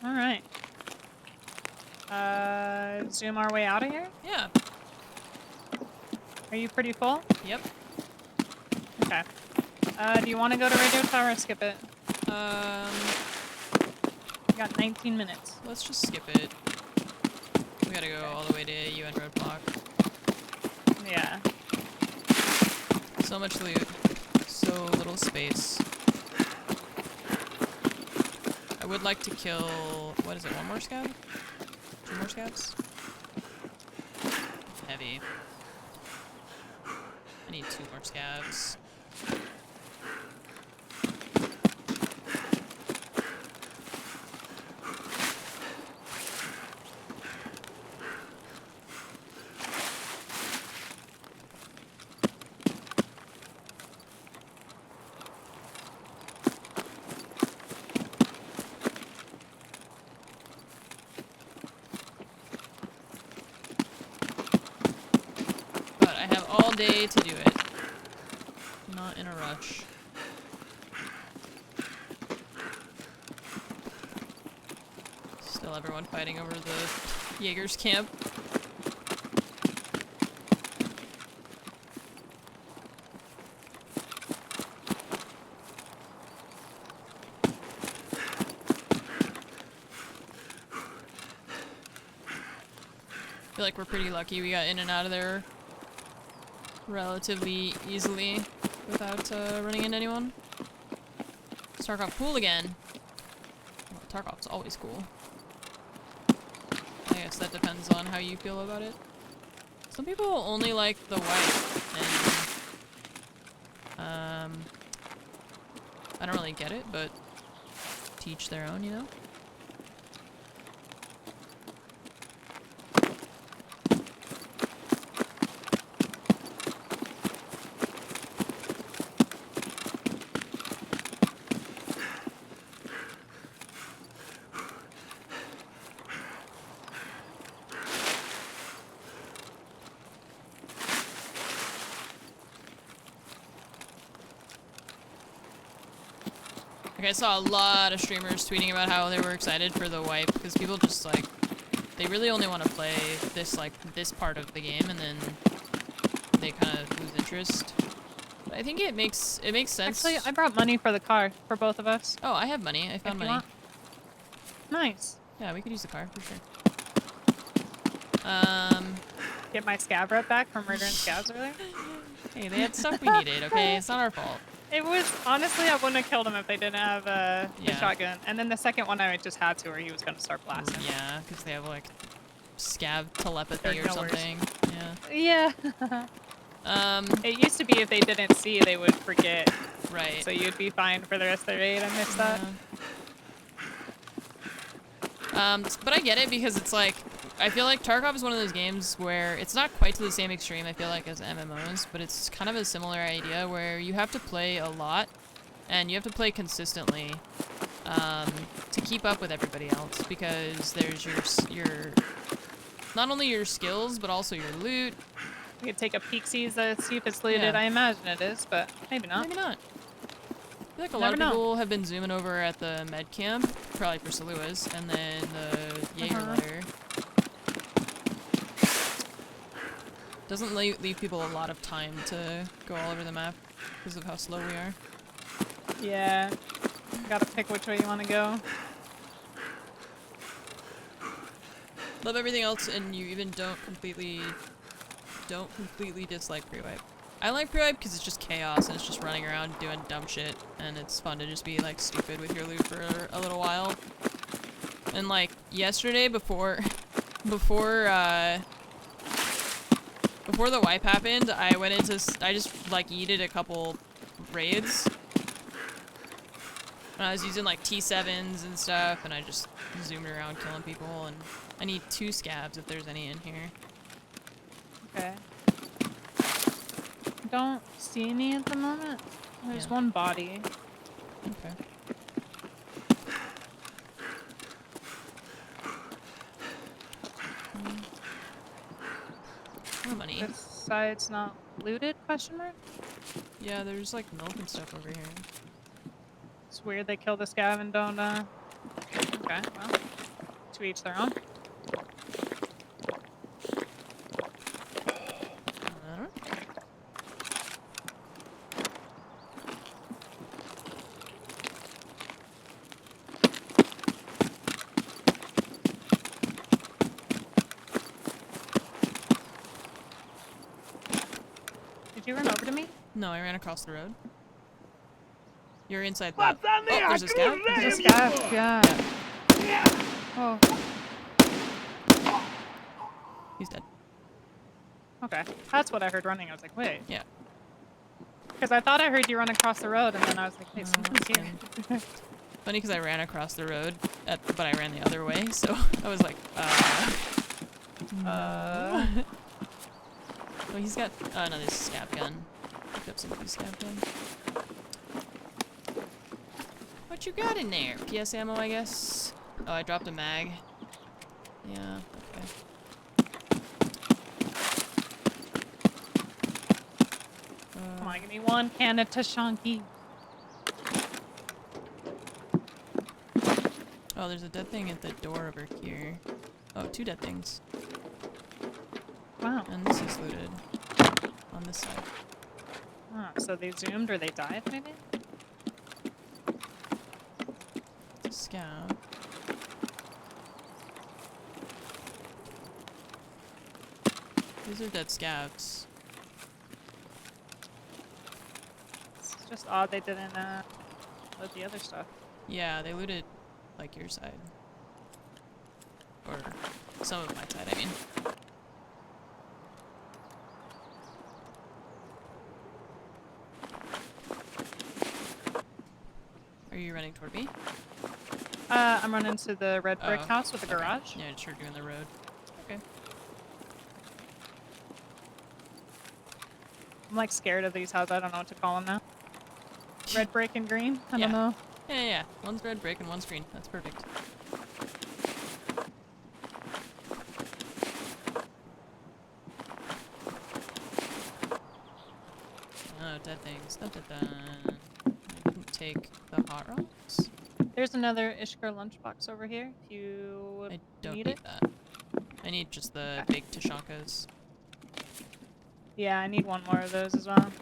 E: Alright. Zoom our way out of here?
A: Yeah.
E: Are you pretty full?
A: Yep.
E: Okay. Do you want to go to radio tower or skip it? You got 19 minutes.
A: Let's just skip it. We gotta go all the way to UN roadblock.
E: Yeah.
A: So much loot. So little space. I would like to kill... What is it? One more scab? Two more scabs? Heavy. I need 2 more scabs. But I have all day to do it. Not in a rush. Still everyone fighting over the Jaeger's camp. I feel like we're pretty lucky we got in and out of there relatively easily without running into anyone. Tarkov cool again. Well, Tarkov's always cool. I guess that depends on how you feel about it. Some people only like the white, and I don't really get it, but teach their own, you know? Like, I saw a lot of streamers tweeting about how they were excited for the wipe, because people just, like, they really only want to play this, like, this part of the game, and then they kind of lose interest. But I think it makes sense.
E: Actually, I brought money for the car, for both of us.
A: Oh, I have money. I found money.
E: Want. Nice.
A: Yeah, we could use the car, for sure.
E: Get my scav rep back from murdering scavs earlier?
A: Hey, they had stuff we needed, okay? It's not our fault.
E: It was, honestly, I wouldn't have killed him if they didn't have the shotgun. And then the second one I just had to, or he was going to start blasting.
A: Yeah, because they have, like, scav telepathy or something.
E: Yeah. It used to be if they didn't see, they would forget.
A: Right.
E: So you'd be fine for the rest of the raid. I missed that.
A: But I get it, because it's like, I feel like Tarkov is one of those games where it's not quite to the same extreme, I feel like, as MMOs, but it's kind of a similar idea where you have to play a lot, and you have to play consistently, to keep up with everybody else, because there's your not only your skills, but also your loot.
E: You could take a peek-sees to see if it's looted. I imagine it is, but maybe not.
A: Maybe not. I feel like a lot of people have been zooming over at the med camp, probably for Salua's, and then the Jaeger letter. Doesn't leave people a lot of time to go all over the map because of how slow we are.
E: Yeah. Gotta pick which way you want to go.
A: Love everything else, and you even don't completely dislike pre-wipe. I like pre-wipe because it's just chaos and it's just running around doing dumb shit, and it's fun to just be like stupid with your loot for a little while. And like yesterday, before the wipe happened, I just like yeeted a couple raids. And I was using like T7s and stuff, and I just zoomed around killing people, and I need 2 scabs if there's any in here.
E: Okay. Don't see any at the moment. There's one body.
A: Okay. More money.
E: This side's not looted? Question mark?
A: Yeah, there's like milk and stuff over here.
E: It's weird they kill the scav and don't, Okay, well. To each their own. Did you run over to me?
A: No, I ran across the road. You're inside the... Oh, there's a scav.
E: There's a scav, yeah. Oh.
A: He's dead.
E: Okay. That's what I heard running. I was like, wait.
A: Yeah.
E: Because I thought I heard you run across the road, and then I was like, wait, someone's here.
A: Funny, because I ran across the road, but I ran the other way, so I was like, Oh, he's got... Oh, no, there's a scav gun. Picked up somebody's scav gun. What you got in there? PS ammo, I guess? Oh, I dropped a mag. Yeah, okay.
E: Come on, give me one can of Tashanki.
A: Oh, there's a dead thing at the door over here. Oh, 2 dead things.
E: Wow.
A: And this is looted. On this side.
E: Ah, so they zoomed or they died, maybe?
A: It's a scab. These are dead scabs.
E: It's just odd they didn't load the other stuff.
A: Yeah, they looted, like, your side. Or some of my side, I mean. Are you running toward me?
E: I'm running to the red brick
A: Oh,
E: house with the
A: okay.
E: garage.
A: Yeah, I just heard you in the road. Okay.
E: I'm like scared of these houses. I don't know what to call them now. Red brick and green? I
A: Yeah.
E: don't know.
A: Yeah. One's red brick and one's green. That's perfect. Oh, dead things. Da, da, da. I didn't take the hot rocks.
E: There's another Ishkar lunchbox over here if you
A: I don't
E: need
A: need
E: it.
A: that. I need just the
E: Okay.
A: big Tashankas.
E: Yeah, I need one more of those as well.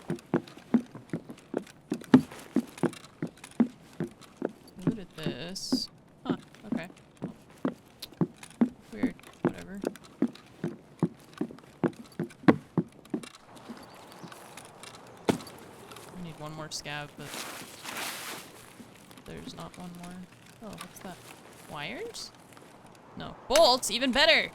A: Looted this. Huh, okay. Weird. Whatever. I need one more scab, but there's not one more. Oh, what's that? Wires? No. Bolts! Even better!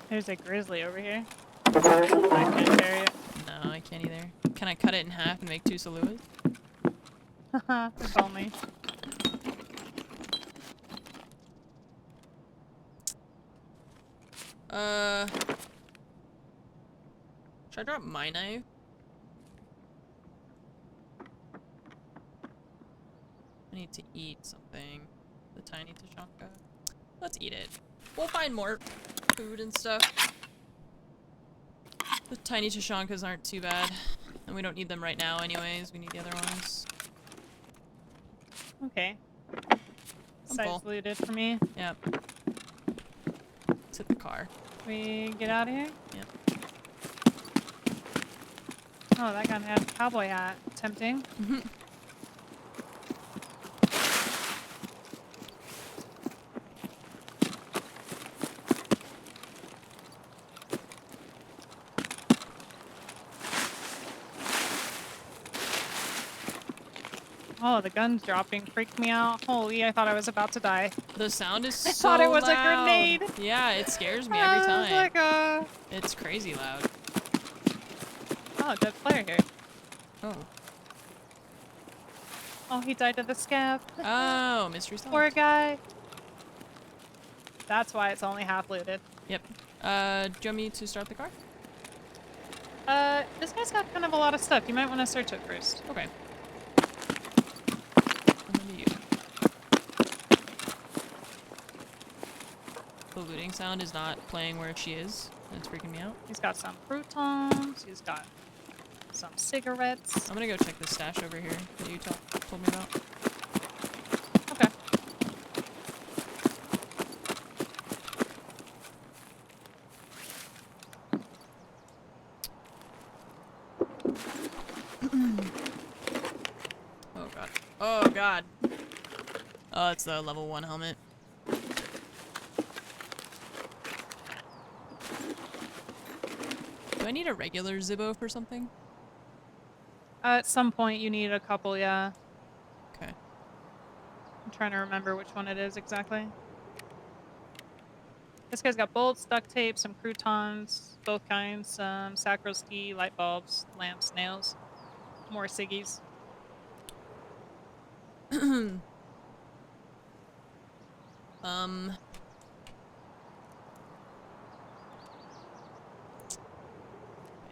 E: There's a grizzly over here. I can't carry it.
A: No, I can't either. Can I cut it in half and make 2 saluas?
E: Haha, if only.
A: Should I drop my knife? I need to eat something. The tiny Tashanka. Let's eat it. We'll find more food and stuff. The tiny Tashankas aren't too bad. And we don't need them right now anyways. We need the other ones.
E: Okay.
A: I'm
E: Site's
A: full.
E: looted for me.
A: Yep. Let's hit the car.
E: We get out of here?
A: Yep.
E: Oh, that guy had a cowboy hat. Tempting. Oh, the gun's dropping freaked me out. Holy, I thought I was about to die.
A: The sound is so
E: I thought it was a
A: loud.
E: grenade.
A: Yeah, it scares me every
E: I was
A: time.
E: like,
A: It's crazy loud.
E: oh, dead player here.
A: Oh.
E: Oh, he died to the scab.
A: Oh, mystery solved.
E: Poor guy. That's why it's only half looted.
A: Yep. Do you want me to start the car?
E: This guy's got kind of a lot of stuff. You might want to search it first.
A: Okay. And then to you. The looting sound is not playing where she is. And it's freaking me out.
E: He's got some croutons. He's got some cigarettes.
A: I'm gonna go check the stash over here that you told me about.
E: Okay.
A: Oh god. Oh god. Oh, it's the level 1 helmet. Do I need a regular Zippo for something?
E: At some point, you need a couple, yeah.
A: Okay.
E: I'm trying to remember which one it is exactly. This guy's got bolts, duct tape, some croutons, both kinds, some sacroski, light bulbs, lamps, nails, more ciggies. I don't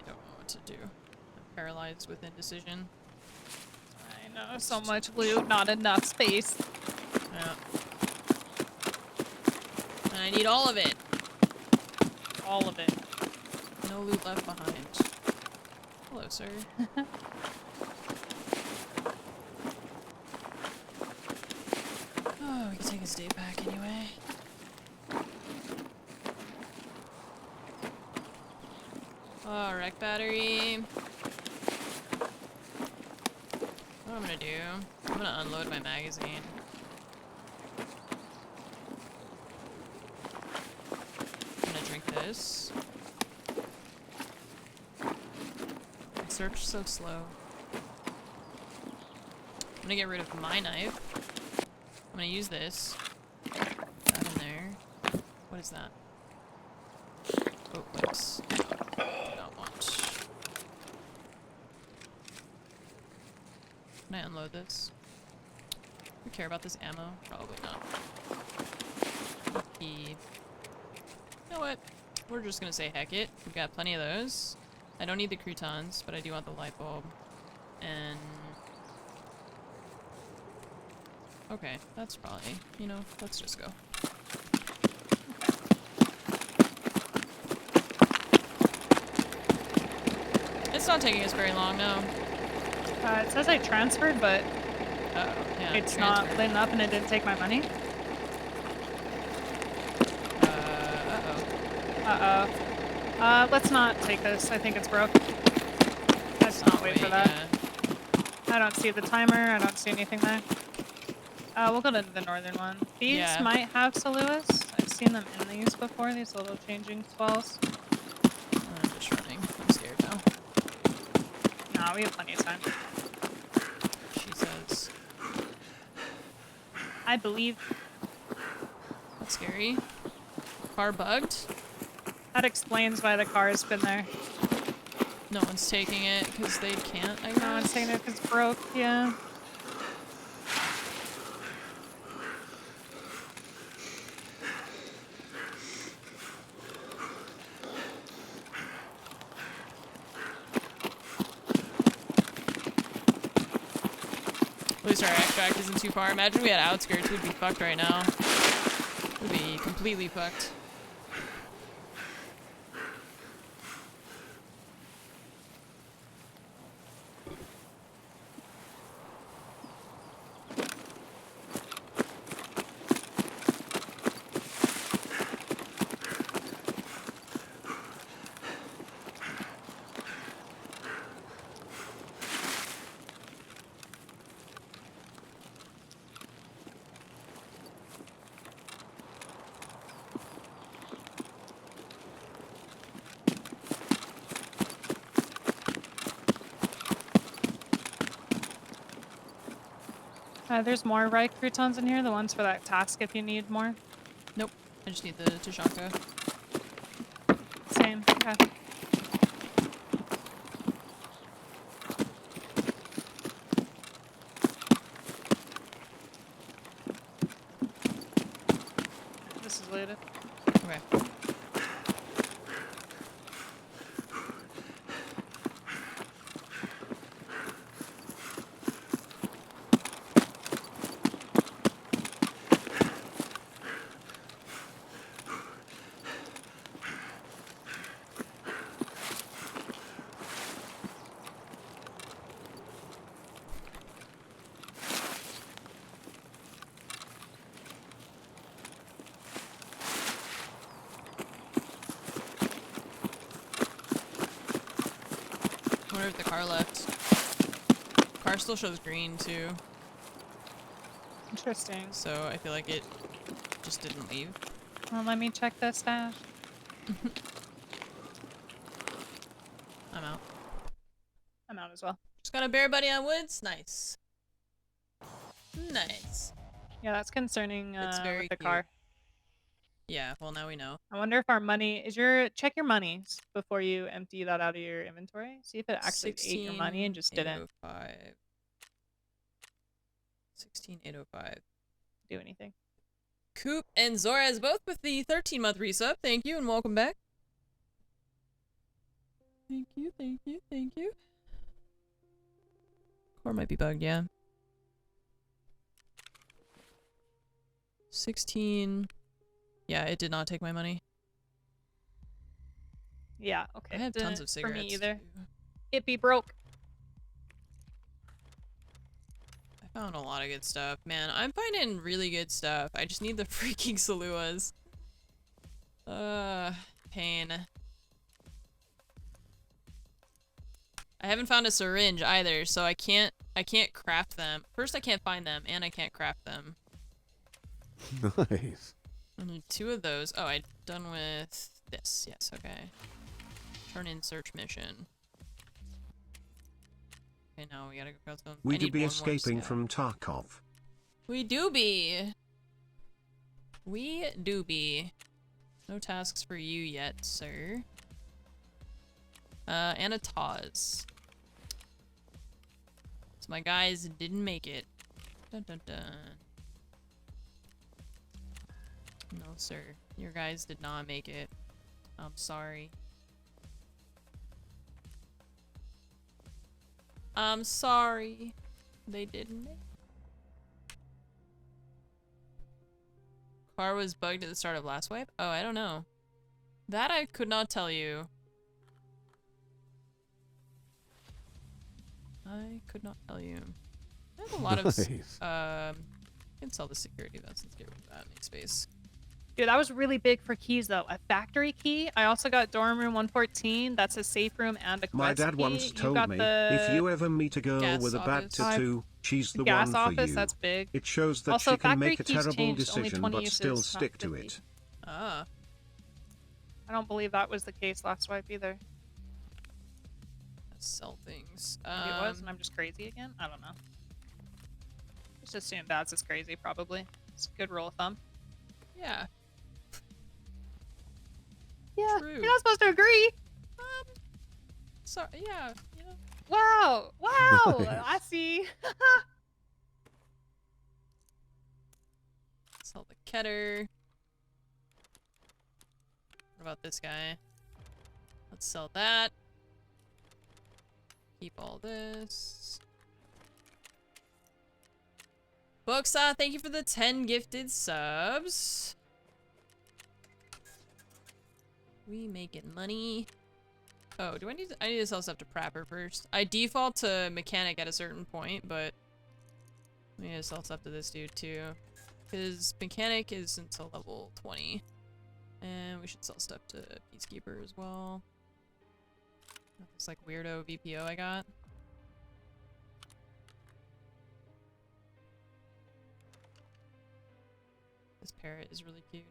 E: know what to do. I'm paralyzed with indecision. I know, so much loot, not enough space.
A: Yeah. And I need all of it.
E: All of it.
A: No loot left behind. Hello, sir. we can take his day back anyway. Oh, wreck battery. What I'm gonna do, I'm gonna unload my magazine. I'm gonna drink this. My search so slow. I'm gonna get rid of my knife. I'm gonna use this. That in there. What is that? Oh, whoops. I don't want. Can I unload this? Do we care about this ammo? Probably not. Key. You know what? We're just gonna say heck it. We've got plenty of those. I don't need the croutons, but I do want the light bulb. And... okay, that's probably, you know, let's just go. It's not taking us very long, no.
E: It says I transferred, but
A: Uh-oh, yeah,
E: it's not lit up and it didn't take my money.
A: Uh-oh.
E: Let's not take this. I think it's broke. Let's not wait for that.
A: Yeah.
E: I don't see the timer. I don't see anything there. We'll go to the northern one. These
A: Yeah.
E: might have Saluas. I've seen them in these before, these little changing swells.
A: I'm just running. I'm scared now.
E: Nah, we have plenty of time.
A: She says.
E: I believe
A: That's scary. Car bugged?
E: that explains why the car has been there.
A: No one's taking it because they can't, I guess.
E: No one's taking it because it's broke, yeah.
A: At least our extract isn't too far. Imagine we had outskirts, we'd be fucked right now. We'd be completely fucked.
E: There's more Reich croutons in here, the ones for that task if you need more.
A: Nope. I just need the Tashanka.
E: Same, okay. This is looted.
A: Okay. I wonder if the car left. Car still shows green too,
E: Interesting.
A: so I feel like it just didn't leave.
E: Well, let me check the stash.
A: I'm out.
E: I'm out as well.
A: Just got a bear buddy on woods. Nice. Nice.
E: Yeah, that's concerning
A: It's very
E: with the
A: cute.
E: car.
A: Yeah, well now we know.
E: I wonder if our money is check your monies before you empty that out of your inventory. See if it actually ate your money and just didn't
A: 16805
E: do anything.
A: Coop and Zoraz both with the 13-month resub. Thank you and welcome back. Thank you, thank you, thank you. Car might be bugged, yeah. 16. Yeah, it did not take my money.
E: Yeah, okay.
A: I have tons of
E: For
A: cigarettes.
E: me either.
A: too.
E: It be broke.
A: I Found a lot of good stuff. Man, I'm finding really good stuff. I just need the freaking Saluas. Pain. I haven't found a syringe either, so I can't craft them. First, I can't find them, and I can't craft them.
C: Nice.
A: I need 2 of those. Oh, I'm done with this. Yes, okay. Turn in search mission. Okay, now we gotta go across them.
D: We do be escaping from Tarkov.
A: We do be. We do be. No tasks for you yet, sir. And a Taz. So my guys didn't make it. Dun dun dun. No, sir. Your guys did not make it. I'm sorry. I'm sorry. They didn't make it. Car was bugged at the start of last wipe? Oh, I don't know. That I could not tell you. I could not tell you. I have a lot of
C: Nice.
A: I can sell the security vest. Let's get rid of that. Make space.
E: Dude, that was really big for keys though. A factory key. I also got dorm room 114. That's a safe room and a
D: My
E: quest
D: dad
E: key.
D: once
E: You
D: told
E: got
D: me,
E: the
D: if you ever meet a girl
A: gas
D: with a bad
A: office.
D: tattoo, she's the
E: gas
D: one for
E: office,
D: you.
E: that's big.
D: It shows that
E: Also,
D: she can
E: factory
D: make a
E: keys
D: terrible
E: changed, only
D: decision
E: 20
D: but still
E: uses, not
D: stick to
E: 50.
D: it.
A: Ah.
E: I don't believe that was the case last wipe either.
A: Let's sell things.
E: Maybe it was, and I'm just crazy again? I don't know. Just assume that's as crazy, probably. It's a good rule of thumb.
A: Yeah.
E: Yeah,
A: True.
E: you're not supposed to agree.
A: Sorry. Yeah. You know.
E: Wow, wow,
C: Nice.
E: I see.
A: Sell the Keter. What about this guy? Let's sell that. Keep all this. Booksa, thank you for the 10 gifted subs. We making money. Oh, do I need to sell stuff to Prapper first. I default to mechanic at a certain point, but I need to sell stuff to this dude too. Because mechanic is until level 20. And we should sell stuff to Peacekeeper as well. This like weirdo VPO I got. This parrot is really cute.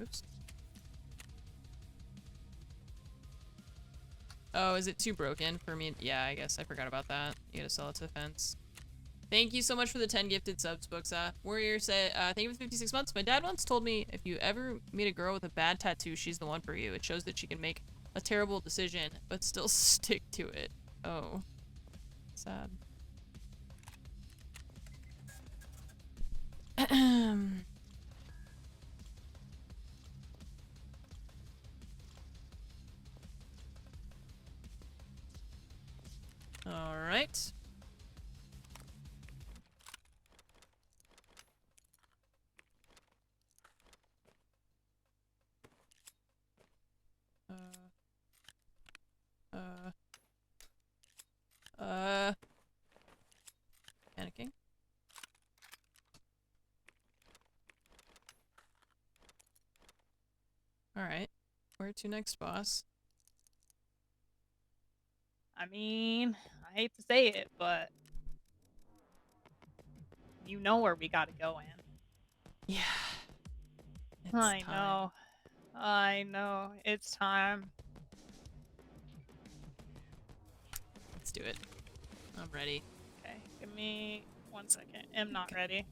A: Oops. Oh, is it too broken for me? Yeah, I guess I forgot about that. You gotta sell it to the fence. Thank you so much for the 10 gifted subs, Booksa. Warrior said, thank you for the 56 months. My dad once told me, if you ever meet a girl with a bad tattoo, she's the one for you. It shows that she can make a terrible decision, but still stick to it. Oh. Sad. All right. Panicking. All right. Where to next, boss?
E: I mean, I hate to say it, but you know where we gotta go, Ann.
A: Yeah. It's
E: I
A: time.
E: know. I know. It's time.
A: Let's do it. I'm ready.
E: Okay, give me 1 second. I'm not ready.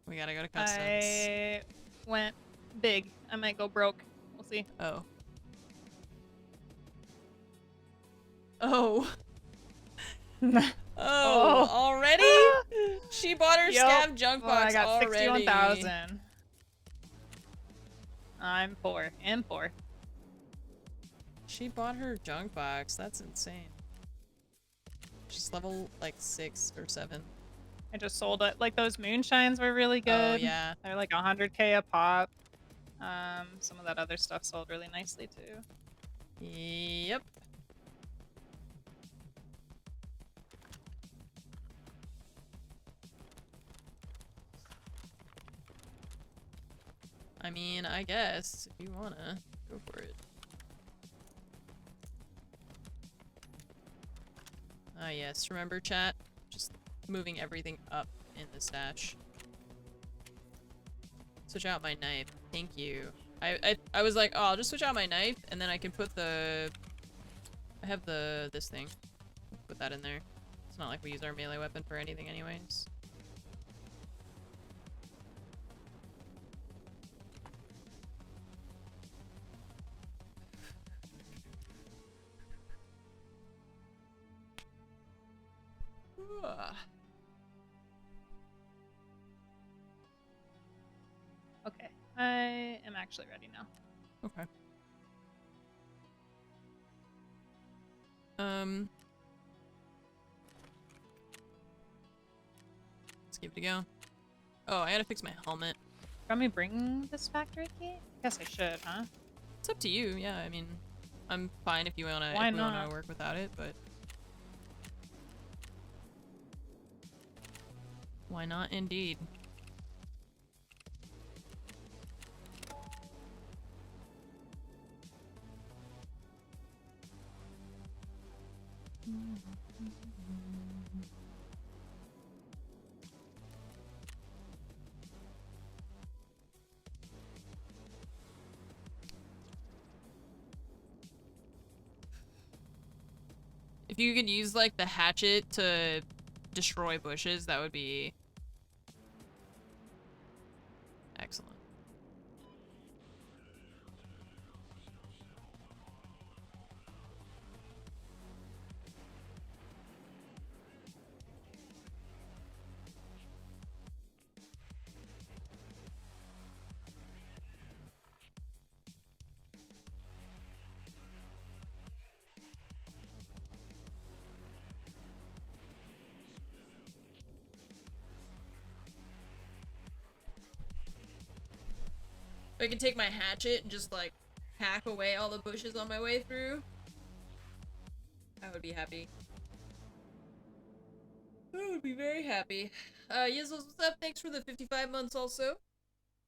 A: We gotta go to customs.
E: I went big. I might go broke. We'll see.
A: Oh. Oh. Oh, already? She bought her
E: Yup.
A: scav junk
E: Well, I
A: box
E: got
A: already.
E: 61,000. I'm poor. And poor.
A: She bought her junk box. That's insane. She's level like 6 or 7.
E: I just sold it. Like those moonshines were really good.
A: Oh yeah.
E: They're like 100k a pop. Some of that other stuff sold really nicely too.
A: Yep. I mean, I guess if you wanna go for it. Ah, yes. Remember, chat? Just moving everything up in the stash. Switch out my knife. Thank you. I was like, oh, I'll just switch out my knife, and then I can put the... I have this thing. Put that in there. It's not like we use our melee weapon for anything anyways.
E: Okay, I am actually ready now.
A: Okay. Let's give it a go. Oh, I gotta fix my helmet.
E: Want me bring this factory key? I guess I should, huh?
A: It's up to you. Yeah, I mean, I'm fine if you wanna.
E: Why
A: if we wanna
E: not?
A: work without it, but why not? Indeed. If you could use like the hatchet to destroy bushes, that would be excellent. If I could take my hatchet and just like hack away all the bushes on my way through, I would be happy. I would be very happy. Yizzles, what's up? Thanks for the 55 months also.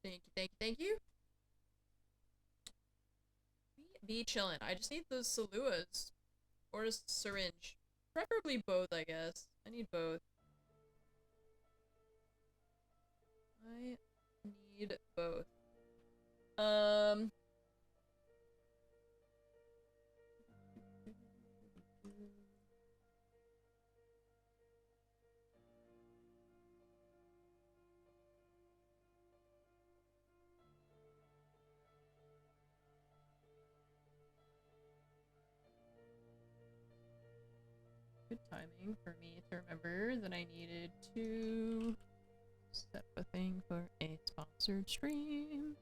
A: Thank you, thank you, thank you. Be chillin'. I just need those Saluas. Or a syringe. Preferably both, I guess. I need both. I need both. Good timing for me to remember that I needed to set a thing for a sponsored stream.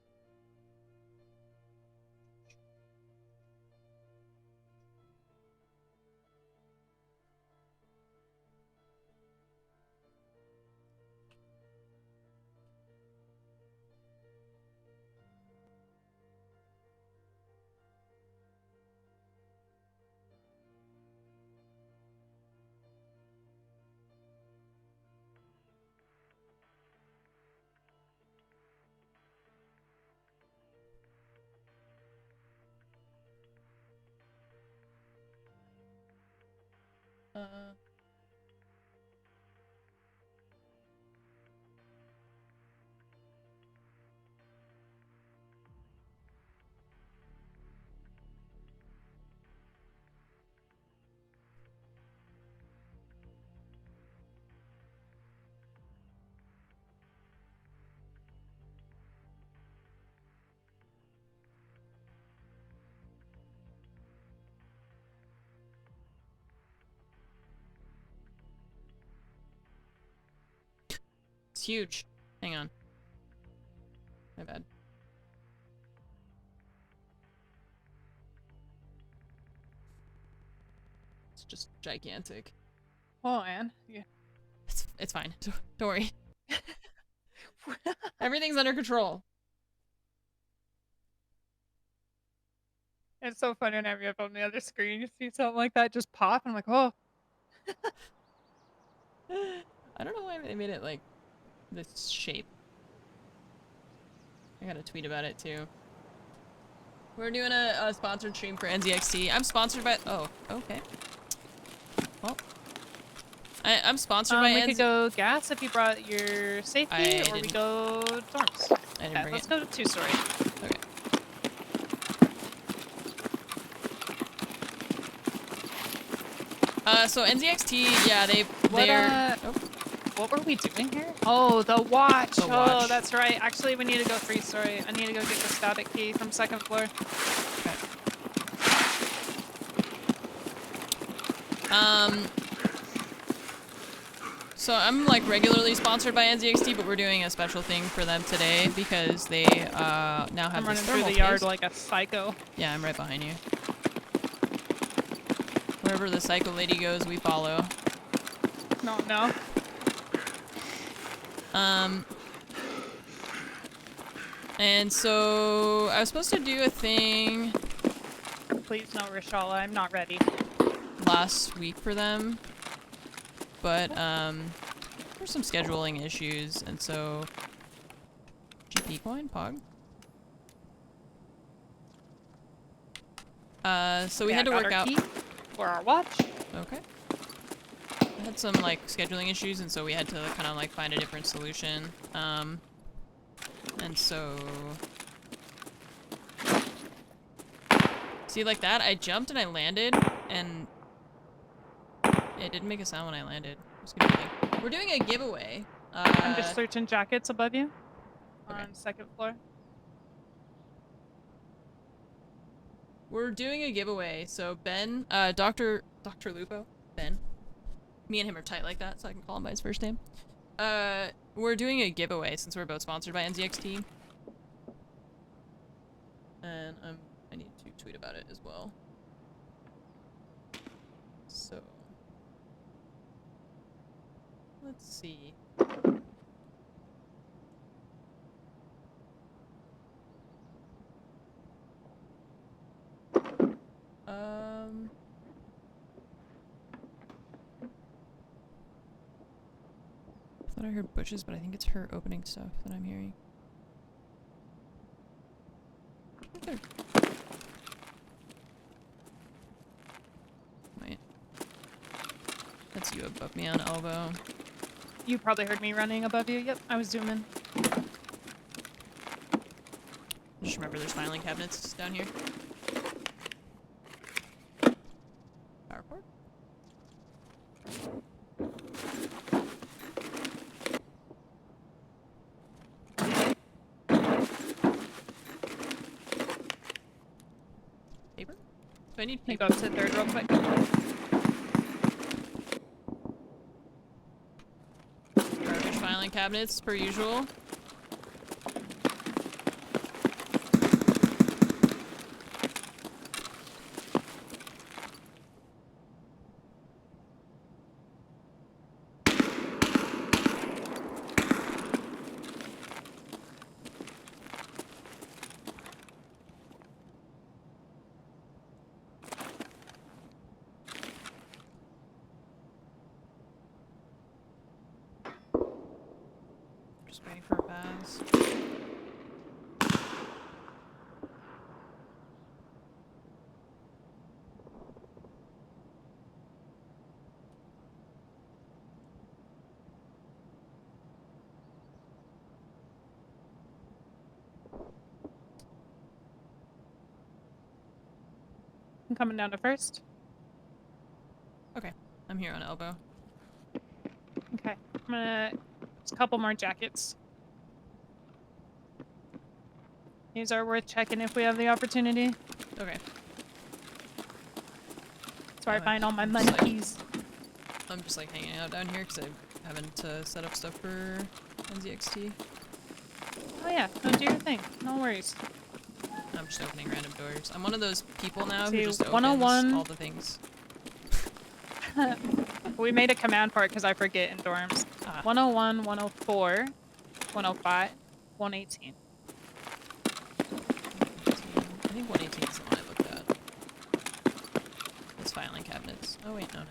A: It's huge. Hang on. My bad. It's just gigantic.
E: Oh, Anne. Yeah.
A: It's fine. Don't worry. Everything's under control.
E: It's so funny whenever you're up on the other screen, you see something like that just pop, and I'm like, oh.
A: I don't know why they made it like this shape. I got a tweet about it too. We're doing a sponsored stream for NZXT. I'm sponsored by. Oh, okay. Well, I'm sponsored by
E: We could go gas if you brought your safety, or we
A: didn't.
E: go dorms.
A: I didn't
E: Okay,
A: bring
E: let's
A: it.
E: go to 2-story.
A: Okay. So NZXT, yeah, they're. Oh.
E: What were we doing here? Oh, the watch.
A: The watch.
E: Oh, that's right. Actually, we need to go 3-story. I need to go get the static key from 2nd floor.
A: Okay. So I'm like regularly sponsored by NZXT, but we're doing a special thing for them today because they now have
E: I'm running
A: this
E: through
A: thermal
E: the yard
A: paste.
E: like a psycho.
A: Yeah, I'm right behind you. Wherever the psycho lady goes, we follow.
E: No.
A: And so I was supposed to do a thing
E: Please no, Rishala. I'm not ready.
A: last week for them, but there's some scheduling issues, and so GP coin pog. So we had to work out
E: for our watch.
A: Okay. I had some like scheduling issues, and so we had to kind of like find a different solution. And so see, like that, I jumped and I landed, and it didn't make a sound when I landed. It's confusing. We're doing a giveaway.
E: I'm just searching jackets above you.
A: Okay.
E: On 2nd floor.
A: We're doing a giveaway, so Ben, Dr. Lupo, Ben. Me and him are tight like that, so I can call him by his first name. We're doing a giveaway since we're both sponsored by NZXT. And I need to tweet about it as well. So let's see. I thought I heard bushes, but I think it's her opening stuff that I'm hearing. Okay. Wait. That's you above me on elbow.
E: You probably heard me running above you. Yep, I was zooming.
A: Just remember there's filing cabinets down here. Power cord? Paper? So I need
E: Can you
A: paper.
E: go up to 3rd real quick?
A: Garbage filing cabinets, per usual. Just waiting for a pass.
E: I'm coming down to 1st.
A: Okay, I'm here on elbow.
E: Okay, I'm gonna... There's a couple more jackets. These are worth checking if we have the opportunity.
A: Okay.
E: That's where I
A: Okay.
E: find all my
A: Just
E: money
A: like-
E: keys.
A: I'm just like hanging out down here because I'm having to set up stuff for NZXT.
E: Oh yeah, no, do your thing. No worries.
A: I'm just opening random doors. I'm one of those people now
E: See,
A: who just opens
E: 101
A: all the things.
E: We made a command for it because I forget in dorms. 101, 104, 105, 118.
A: I think 118 is the one I looked at. cabinets. Oh wait, no, no.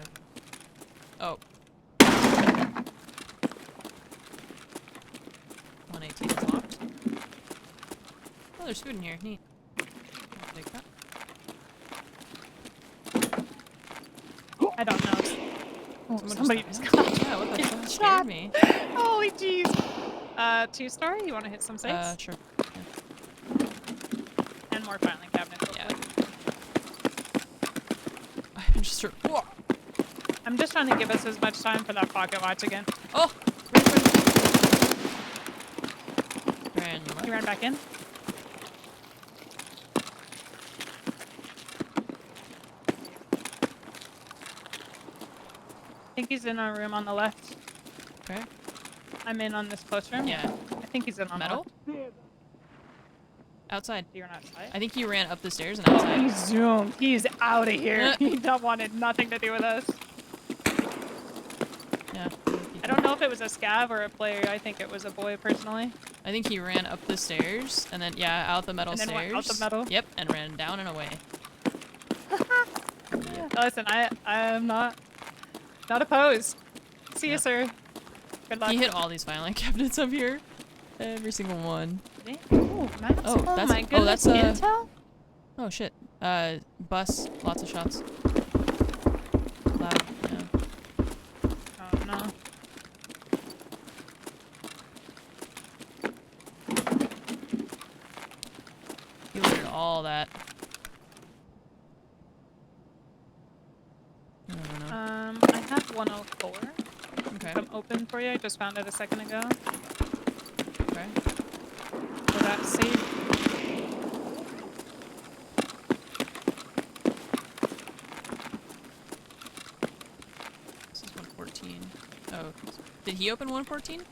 A: Oh. 118 is locked. Oh, there's food in here. Neat. I'll take that.
E: I don't know. Oh,
A: Someone
E: somebody
A: just
E: just got
A: Yeah, what the fuck?
E: shot.
A: Scared me.
E: Holy jeez. 2-story? You want to hit some safes?
A: Sure.
E: And more filing cabinets.
A: Yeah. I just heard. Whoa.
E: I'm just trying to give us as much time for that pocket watch again.
A: Oh! Ran left.
E: He ran back in. I think he's in our room on the left.
A: Okay.
E: I'm in on this close room.
A: Yeah.
E: I think he's in on
A: Metal?
E: the left.
A: Outside.
E: You're not outside.
A: I think he ran up the stairs and outside.
E: He zoomed. He's out of here. He wanted nothing to do with us.
A: Yeah.
E: I don't know if it was a scav or a player. I think it was a boy personally.
A: I think he ran up the stairs and then, yeah, out the metal
E: And then
A: stairs.
E: went out the metal?
A: Yep, and ran down and away.
E: Listen, I am not opposed. See you,
A: Yep.
E: sir. Good luck.
A: He hit all these filing cabinets up here. Every single one.
E: Oh, nice.
A: Oh, that's-
E: my
A: oh,
E: goodness.
A: that's,
E: Intel?
A: Oh shit. Bus. Lots of shots. Loud. Yeah.
E: Oh no.
A: He looted all that. I don't know.
E: I have 104.
A: Okay.
E: I'm open for you. I just found it a second ago.
A: Okay.
E: So that's safe.
A: This is 114. Oh. Did he open 114?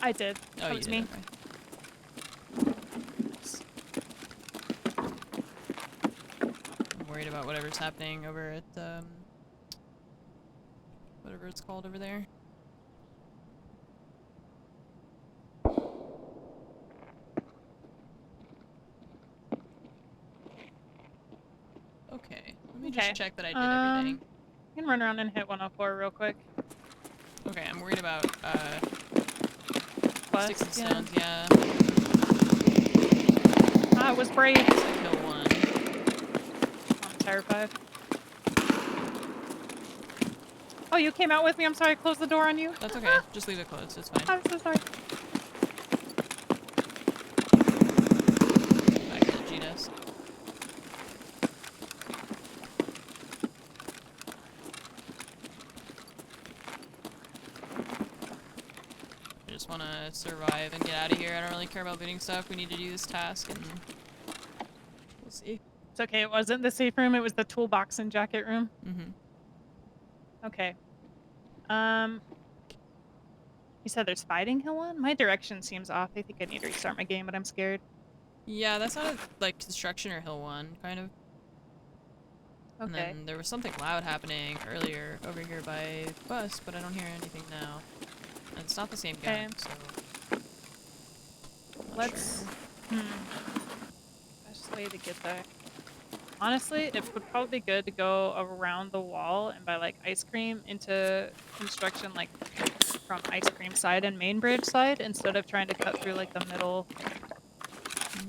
E: I did.
A: Oh,
E: That
A: you
E: was
A: did.
E: me.
A: Okay. I'm worried about whatever's happening over at, whatever it's called over there. Okay, let me
E: Okay.
A: just check that I did everything.
E: You can run around and hit 104 real quick.
A: Okay, I'm worried about,
E: Plus,
A: sticks and
E: yeah.
A: stones, yeah.
E: Ah, it was brave.
A: So kill one.
E: I'm terrified. Oh, you came out with me. I'm sorry. I closed the door on you.
A: That's okay, just leave it closed, it's fine.
E: I'm so sorry.
A: Back to the G-desk. I just want to survive and get out of here. I don't really care about looting stuff. We need to do this task and we'll see.
E: It's okay. It wasn't the safe room. It was the toolbox and jacket room.
A: Mm-hmm.
E: Okay. You said there's fighting Hill 1? My direction seems off. I think I need to restart my game, but I'm scared.
A: Yeah, that sounded like construction or Hill 1, kind of. And
E: Okay.
A: then there was something loud happening earlier over here by bus, but I don't hear anything now. And it's not the same guy,
E: Okay.
A: so... not
E: Let's...
A: sure.
E: Best way to get there. Honestly, it would probably be good to go around the wall and buy, like, ice cream into construction, like, from ice cream side and main bridge side, instead of trying to cut through, like, the middle.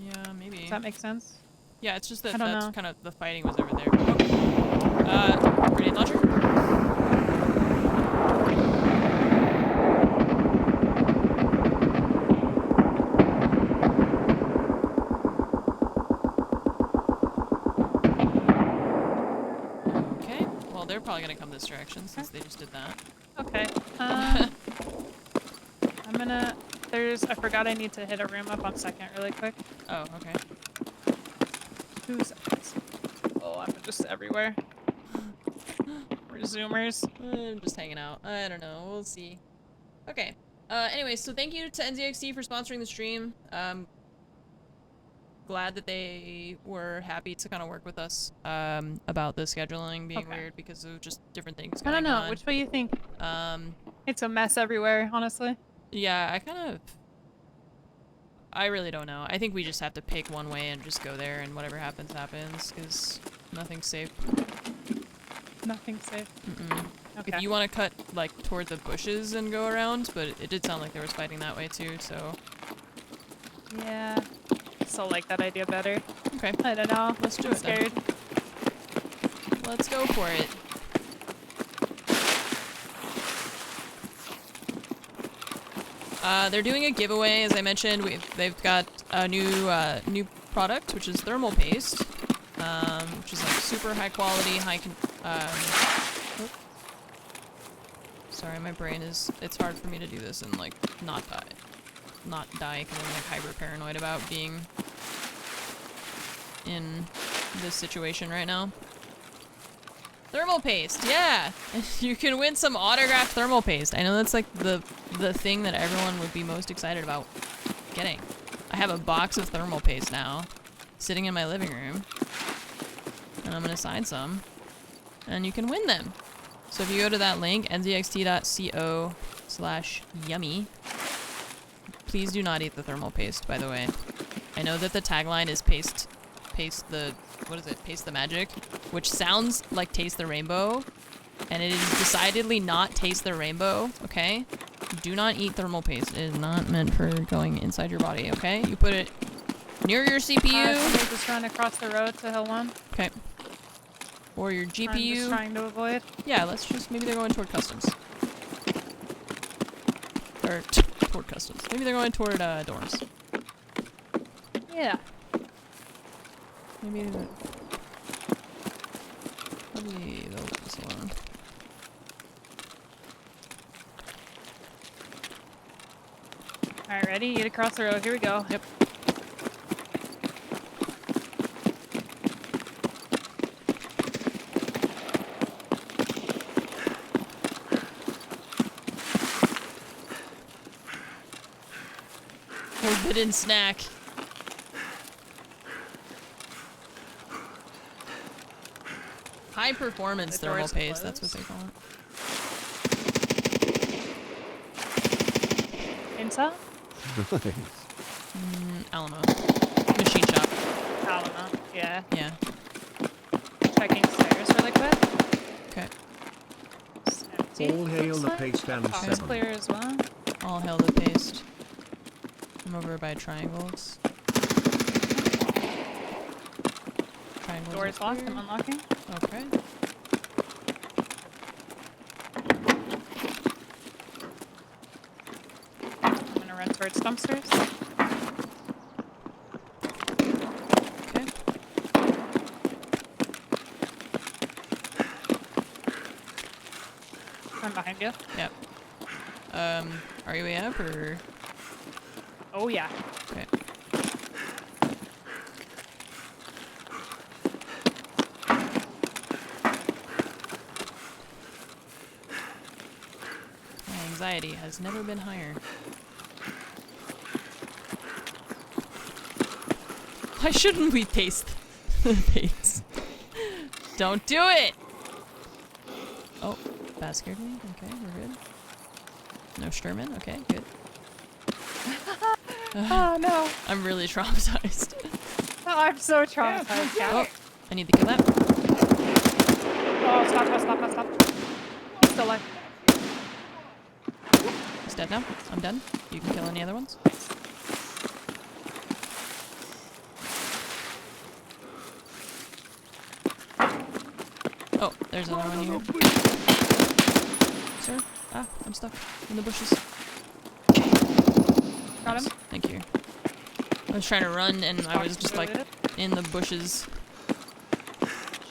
A: Yeah, maybe.
E: Does that make sense?
A: Yeah, it's just that
E: I don't
A: that's
E: know.
A: kind of the fighting was over there. Oh. Grenade launcher? Okay, well they're probably gonna come this direction since they just did that.
E: Okay. I'm gonna... I forgot I need to hit a room up on second really quick.
A: Oh, okay.
E: 2 seconds. Oh, I'm just everywhere. We're zoomers.
A: I'm just hanging out. I don't know. We'll see. Okay. Anyway, so thank you to NZXT for sponsoring the stream. Glad that they were happy to kind of work with us about the scheduling being
E: Okay.
A: weird because of just different things
E: I
A: going
E: don't know.
A: on.
E: Which way you think?
A: It's
E: It's a mess everywhere, honestly.
A: yeah, I really don't know. I think we just have to pick one way and just go there and whatever happens, happens, because nothing's safe.
E: Nothing safe. Okay.
A: If you want to cut like toward the bushes and go around, but it did sound like there was fighting that way too. So
E: Yeah. Still like that idea better.
A: okay,
E: I don't know.
A: let's do
E: I'm
A: it then.
E: scared.
A: Let's go for it. They're doing a giveaway, as I mentioned. They've got a new product, which is thermal paste, which is like super high quality, Sorry, my brain is. It's hard for me to do this and like not die, because I'm like hyper paranoid about being in this situation right now. Thermal paste, yeah! You can win some autographed thermal paste. I know that's like the thing that everyone would be most excited about getting. I have a box of thermal paste now, sitting in my living room. And I'm gonna sign some. And you can win them. So if you go to that link, nzxt.co/yummy, please do not eat the thermal paste, by the way. I know that the tagline is paste the magic, which sounds like taste the rainbow, and it is decidedly not taste the rainbow, okay? Do not eat thermal paste. It is not meant for going inside your body, okay? You put it near your CPU.
E: Somebody just run across the road to Hill 1.
A: Okay. Or your GPU.
E: I'm just trying to avoid.
A: Yeah, let's just, maybe they're going toward customs. Or toward customs. Maybe they're going toward dorms.
E: Yeah.
A: Maybe the... Probably they'll leave us alone.
E: Alright, ready? Get across the road. Here we go.
A: Yep. Forbidden snack. High performance
E: The
A: thermal
E: door's
A: paste, that's what
E: closed.
A: they call it.
E: Intel?
A: Alamo. Machine shop.
E: Alamo. Yeah.
A: Yeah.
E: Checking stairs really quick.
A: Okay.
E: It's empty.
D: All hail
E: looks
D: the
E: like.
D: paste and
E: Top is
D: 7.
E: clear as well.
A: All hail the paste. I'm over by triangles. Triangles
E: Door
A: are
E: is locked.
A: clear.
E: I'm unlocking.
A: Okay.
E: I'm gonna run towards dumpsters.
A: Okay.
E: I'm behind you.
A: Yep. Are you way up or?
E: Oh yeah.
A: Okay. My anxiety has never been higher. Why shouldn't we paste the paste? Don't do it! Oh, that scared me. Okay, we're good. No Sturman? Okay, good.
E: Oh no.
A: I'm really traumatized.
E: Oh, I'm so traumatized.
A: Oh,
E: Yeah.
A: I need to kill that.
E: Oh, stop. He's still alive.
A: He's dead now. I'm done. You can kill any other ones. Oh, there's another one here. Sir? Ah, I'm stuck in the bushes.
E: Got him.
A: Nice. Thank you. I was trying to run and I was just like in the bushes.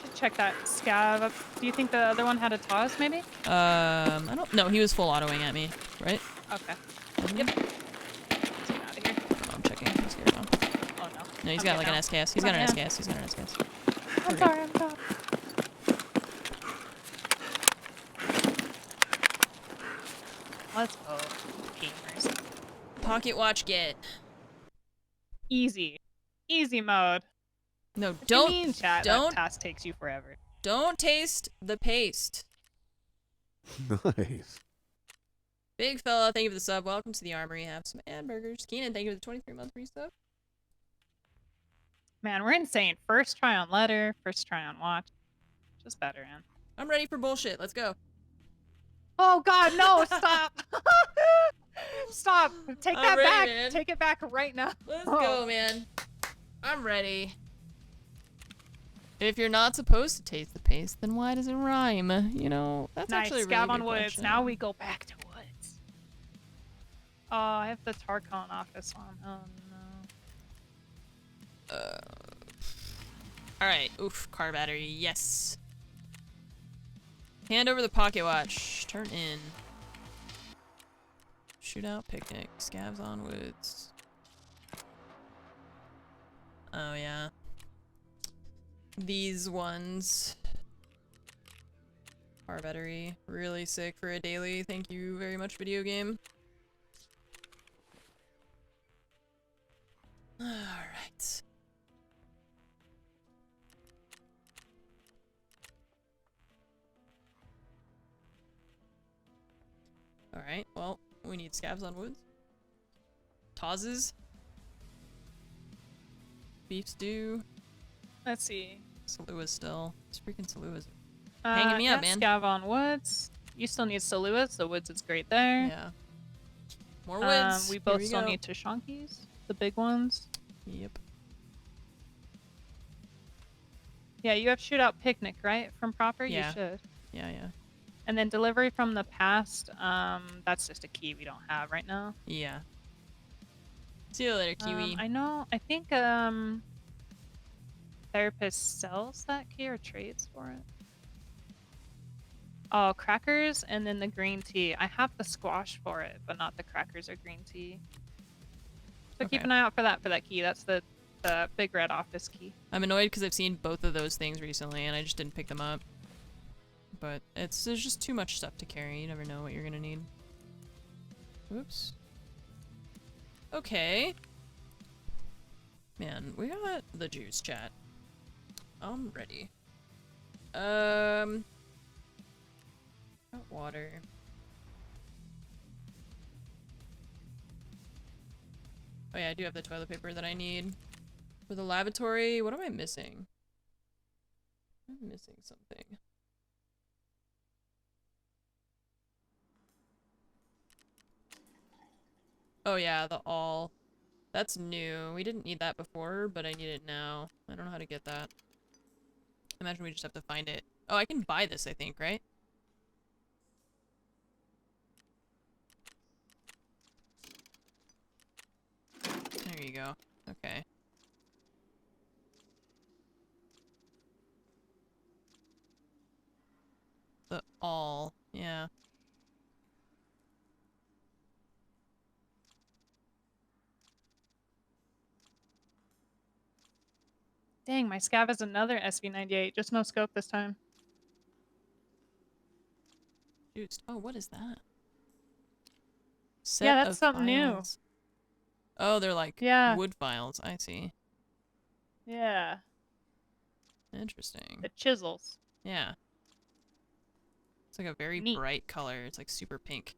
E: Should check that scav up. Do you think the other one had a toss maybe?
A: I don't know. He was full autoing at me, right?
E: Okay.
A: Wasn't
E: Yep.
A: he?
E: Let's get out of here.
A: Oh, I'm checking. I'm scared now.
E: Oh no.
A: No, he's
E: I'm
A: got
E: good
A: like
E: now.
A: an SKS. He's
E: Oh,
A: got an
E: yeah.
A: SKS. He's got an SKS.
E: I'm
A: We're
E: sorry, I'm sorry. Let's go, gamers.
A: Pocket watch get.
E: Easy. Easy mode.
A: No,
E: What do you
A: don't
E: mean, chat?
A: don't-
E: That task takes you forever.
A: don't taste the paste.
C: Nice.
A: Big fella, thank you for the sub. Welcome to the armory. Have some hamburgers. Keenan, thank you for the 23-month resub.
E: Man, we're insane. First try on letter, first try on watch. Just better, man.
A: I'm ready for bullshit. Let's go.
E: Oh God, no! Stop! Stop! Take
A: I'm
E: that
A: ready,
E: back!
A: man.
E: Take it back right now.
A: Let's go, man. I'm ready. If you're not supposed to taste the paste, then why does it rhyme? You know, that's
E: Nice.
A: actually a really
E: Scav
A: good
E: on woods.
A: question.
E: Now we go back to woods. Oh, I have the Tarkov office on. Oh no.
A: Alright. Oof. Car battery. Yes. Hand over the pocket watch. Turn in. Shootout picnic. Scavs on woods. Oh, yeah. These ones. Car battery. Really sick for a daily. Thank you very much, video game. Alright. Alright, well, we need scabs on woods. Tozes. Beef stew.
E: Let's see.
A: Salua's still. These freaking Salua's hanging me up, man.
E: Scav on woods. You still need Saluas. The woods is great there.
A: Yeah. More woods.
E: We
A: Here
E: both
A: we
E: still
A: go.
E: need Tashankis, the big ones.
A: Yep.
E: Yeah, you have shootout picnic, right? From proper?
A: Yeah.
E: You should.
A: Yeah, yeah.
E: And then delivery from the past, that's just a key we don't have right now.
A: Yeah. See you later, Kiwi.
E: I think, therapist sells that key or trades for it. Oh, crackers and then the green tea. I have the squash for it, but not the crackers or green tea. So keep
A: Okay.
E: an eye out for that key. That's the big red office key.
A: I'm annoyed because I've seen both of those things recently and I just didn't pick them up. But there's just too much stuff to carry. You never know what you're gonna need. Oops. Okay. Man, we got the juice, chat. I'm ready. Got water. Oh yeah, I do have the toilet paper that I need. For the lavatory, what am I missing? I'm missing something. Oh yeah, the all. That's new. We didn't need that before, but I need it now. I don't know how to get that. Imagine we just have to find it. Oh, I can buy this, I think, right? There you go. Okay. The all. Yeah.
E: Dang, my scav has another SV98. Just no scope this time.
A: Juiced. Oh, what is that?
E: Yeah, that's
A: of
E: something new.
A: files. Oh, they're like wood files. I see.
E: Yeah.
A: Interesting.
E: The chisels.
A: Yeah. It's like a very bright color. It's like super pink.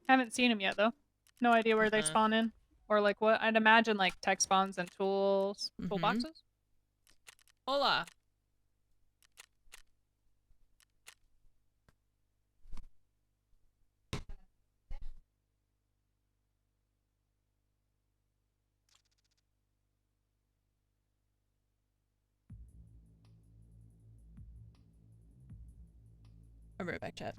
E: Haven't seen them yet, though. No idea where they spawn in. Or like what? I'd imagine like tech spawns and tools. Toolboxes?
A: Hola! I'll be right back, chat.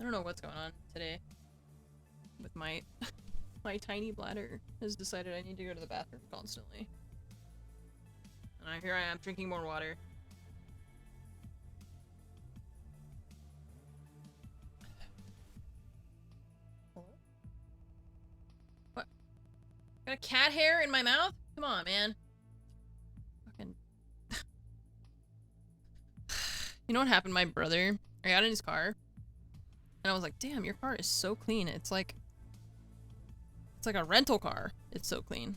A: I don't know what's going on today with my my tiny bladder has decided I need to go to the bathroom constantly. And here I am drinking more water. What? Got a cat hair in my mouth? Come on, man. Fucking. You know what happened to my brother? I got in his car. And I was like, damn, your car is so clean. It's like a rental car. It's so clean.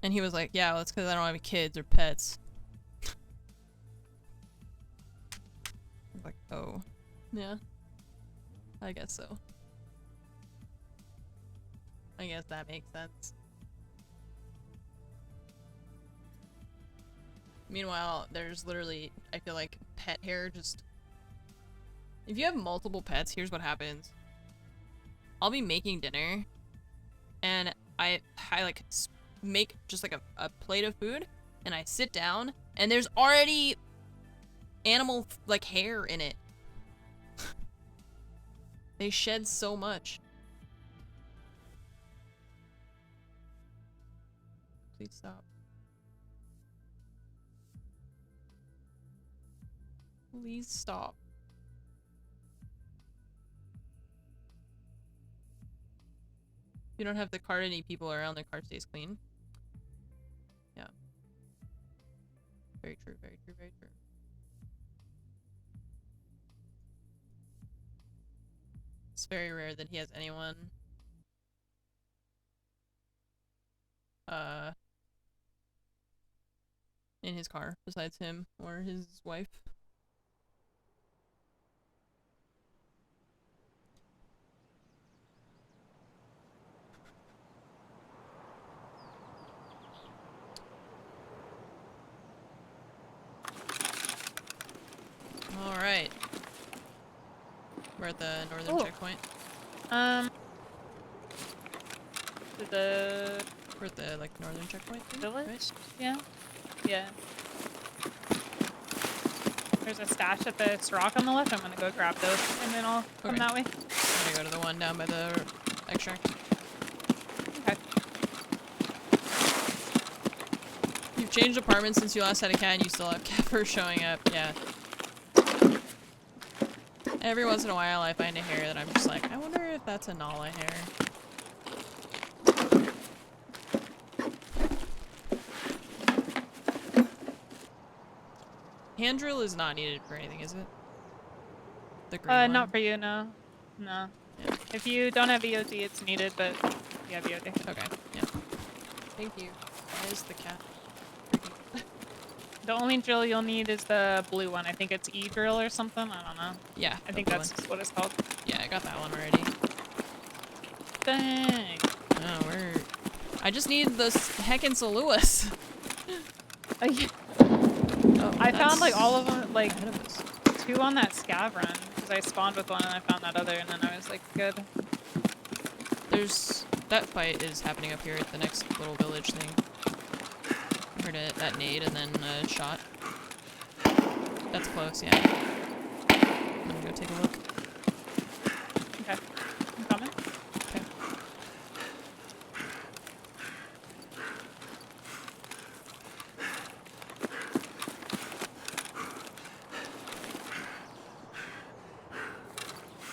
A: And he was like, yeah, well, it's because I don't have any kids or pets. I was like, oh. Yeah. I guess so. I guess that makes sense. Meanwhile, there's literally, I feel like, pet hair just... If you have multiple pets, here's what happens. I'll be making dinner, and I like make just like a plate of food, and I sit down, and there's already animal like hair in it. They shed so much. Please stop. Please stop. You don't have to cart any people around, the car stays clean. Yeah. Very true, very true, very true. It's very rare that he has anyone in his car besides him or his wife. Alright. We're at the northern checkpoint. We're at the like northern checkpoint thing,
E: Village?
A: right?
E: Yeah. Yeah. There's a stash at this rock on the left. I'm gonna go grab those and then I'll come that way.
A: I'm gonna go to the one down by the extract.
E: Okay.
A: You've changed apartments since you last had a cat and you still have cat fur showing up. Yeah. Every once in a while I find a hair that I'm just like, I wonder if that's a Nala hair. Hand drill is not needed for anything, is it? The green one?
E: Not for you, no. No.
A: Yeah.
E: If you don't have VOD, it's needed, but you have VOD.
A: Okay, yeah. Thank you. Why is the cat?
E: The only drill you'll need is the blue one. I think it's E-drill or something. I don't know.
A: Yeah.
E: I think that's what it's called.
A: Yeah, I got that one already.
E: Dang.
A: Oh, we're... I just need the heckin' Saluas.
E: Yeah.
A: Oh,
E: I found like all of them, like
A: ahead of us.
E: 2 on that scav run. Because I spawned with one and I found that other and then I was like, good.
A: There's... That fight is happening up here at the next little village thing. I heard that nade and then a shot. That's close, yeah. I'm gonna go take a look.
E: Okay. I'm coming.
A: Okay.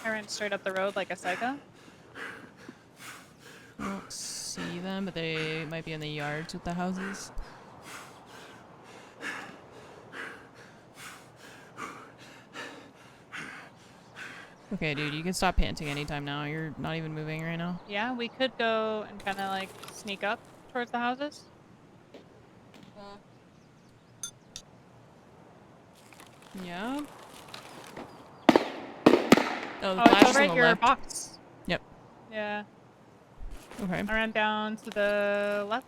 E: I ran straight up the road like a psycho.
A: I don't see them, but they might be in the yards with the houses. Okay, dude, you can stop panting anytime now. You're not even moving right now.
E: Yeah, we could go and kind of like sneak up towards the houses.
A: Yeah. Oh, the
E: Oh,
A: flash
E: it's
A: is
E: over
A: on
E: at
A: the
E: your
A: left.
E: box.
A: Yep.
E: Yeah.
A: Okay.
E: I ran down to the left.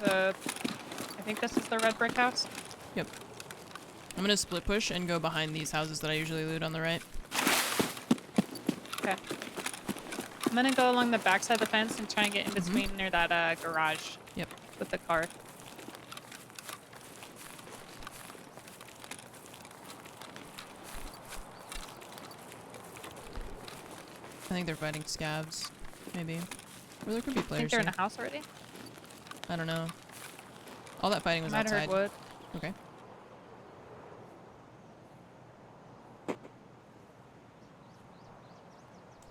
E: I think this is the red brick house.
A: Yep. I'm gonna split push and go behind these houses that I usually loot on the right.
E: Okay. I'm gonna go along the backside of the fence and try and get in between near that garage.
A: Yep.
E: With the car.
A: I think they're fighting scavs, maybe. Or there could be
E: I think
A: players
E: they're
A: here.
E: in a house already.
A: I don't know. All that fighting was
E: Might have
A: outside.
E: heard wood.
A: Okay.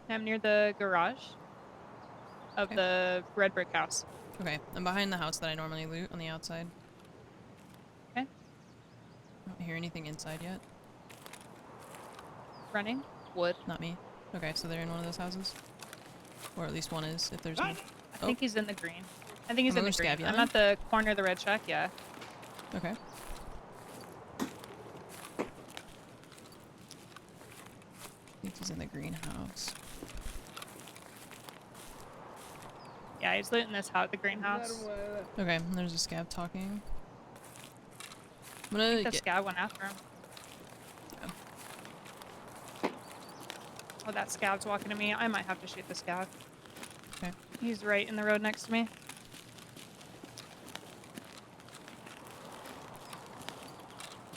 E: I'm near the garage of
A: Okay.
E: the red brick house.
A: Okay, I'm behind the house that I normally loot on the outside.
E: Okay.
A: I don't hear anything inside yet.
E: Running. Wood.
A: Not me. Okay, so they're in one of those houses? Or at least one is, if there's one.
E: I think he's in the green. I think he's in the
A: Another
E: green.
A: scav,
E: I'm
A: yeah?
E: at the corner of the red shack, yeah.
A: Okay. I think he's in the greenhouse.
E: Yeah, he's looting this house, the greenhouse.
A: Okay, and there's a scav talking. I'm
E: I
A: gonna
E: think the
A: get...
E: scav went after him.
A: Yeah.
E: Oh, that scav's walking to me. I might have to shoot the scav.
A: Okay.
E: He's right in the road next to me.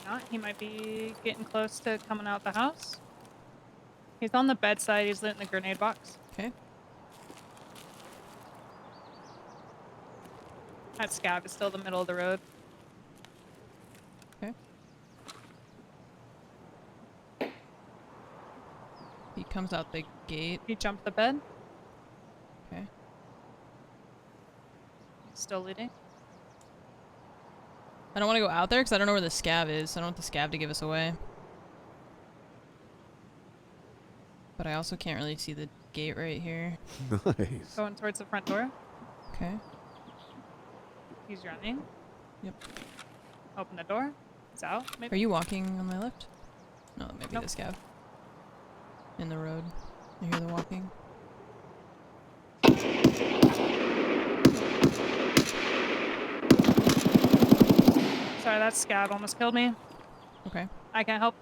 E: Not. He might be getting close to coming out the house. He's on the bedside. He's lit in the grenade box.
A: Okay.
E: That scav is still the middle of the road.
A: Okay. He comes out the gate.
E: He jumped the bed.
A: Okay.
E: He's still leading.
A: I don't want to go out there because I don't know where the scav is. I don't want the scav to give us away. But I also can't really see the gate right here.
C: Nice.
E: Going towards the front door.
A: Okay.
E: He's running.
A: Yep.
E: Open the door. He's out.
A: Are
E: Maybe.
A: you walking on my left? No, that might be
E: Nope.
A: the scav. In the road. I hear the walking.
E: Sorry, that scav almost killed me.
A: Okay.
E: I can't help.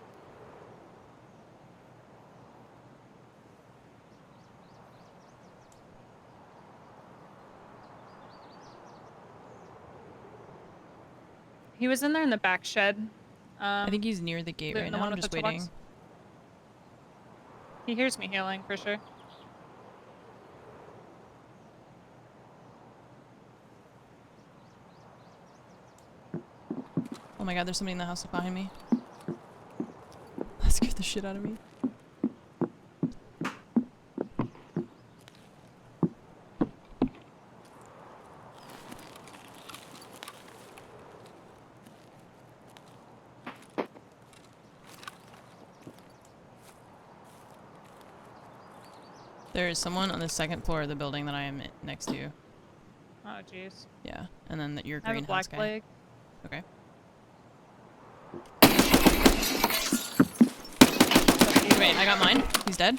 E: He was in there in the back shed.
A: I think he's near the gate
E: the-
A: right
E: the
A: now.
E: one
A: I'm
E: with
A: just
E: the
A: waiting.
E: toolbox? He hears me healing for sure.
A: Oh my god, there's somebody in the house behind me. That scared the shit out of me. There is someone on the second floor of the building that I am next to.
E: Oh jeez.
A: Yeah, and then your
E: I have a
A: greenhouse
E: black
A: guy.
E: plague.
A: Okay. Wait, I got mine. He's dead.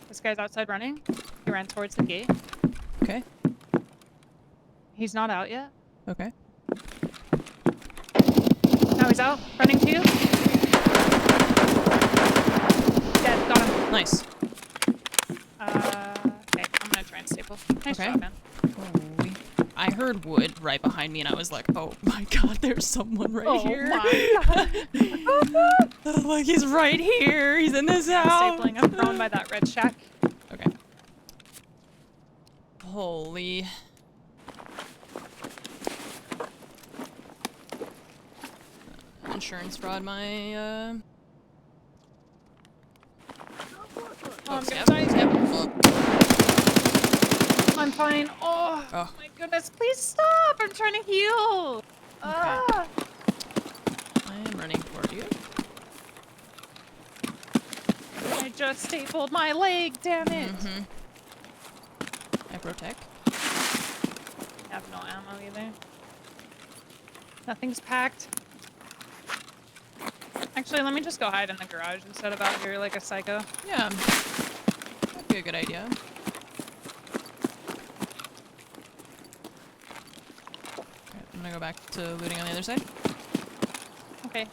E: This guy's outside running. He ran towards the gate.
A: Okay.
E: He's not out yet.
A: Okay.
E: Now he's out, running to you. Dead, got him.
A: Nice.
E: Okay, I'm gonna try and staple. Nice
A: Okay.
E: job, man.
A: Holy. I heard wood right behind me and I was like, oh my god, there's someone right
E: Oh
A: here.
E: my god.
A: Like, he's right here. He's in this house.
E: Stapling. I'm thrown by that red shack.
A: Okay. Holy. Insurance fraud my,
E: Oh, I'm
A: scab,
E: gonna die.
A: scab.
E: I'm fine. Oh,
A: Oh.
E: my goodness. Please stop. I'm trying to heal. Ah.
A: I am running toward you.
E: I just stapled my leg. Damn it.
A: Mm-hmm. I protect.
E: I have no ammo either. Nothing's packed. Actually, let me just go hide in the garage instead of out here like a psycho.
A: Yeah. That'd be a good idea. Okay, I'm gonna go back to looting on the other side.
E: Okay.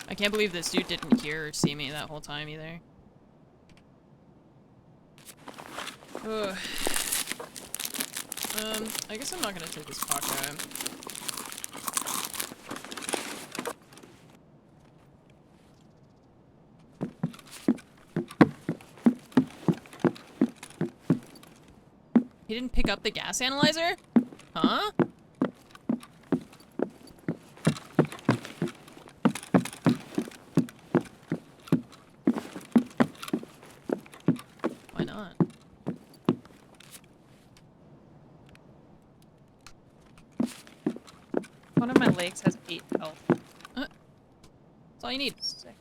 A: I can't believe this dude didn't hear or see me that whole time either. Ugh. I guess I'm not gonna take this pocket. He didn't pick up the gas analyzer? Huh? Why not?
E: One of my legs has 8 health.
A: That's all you need.
E: Sick.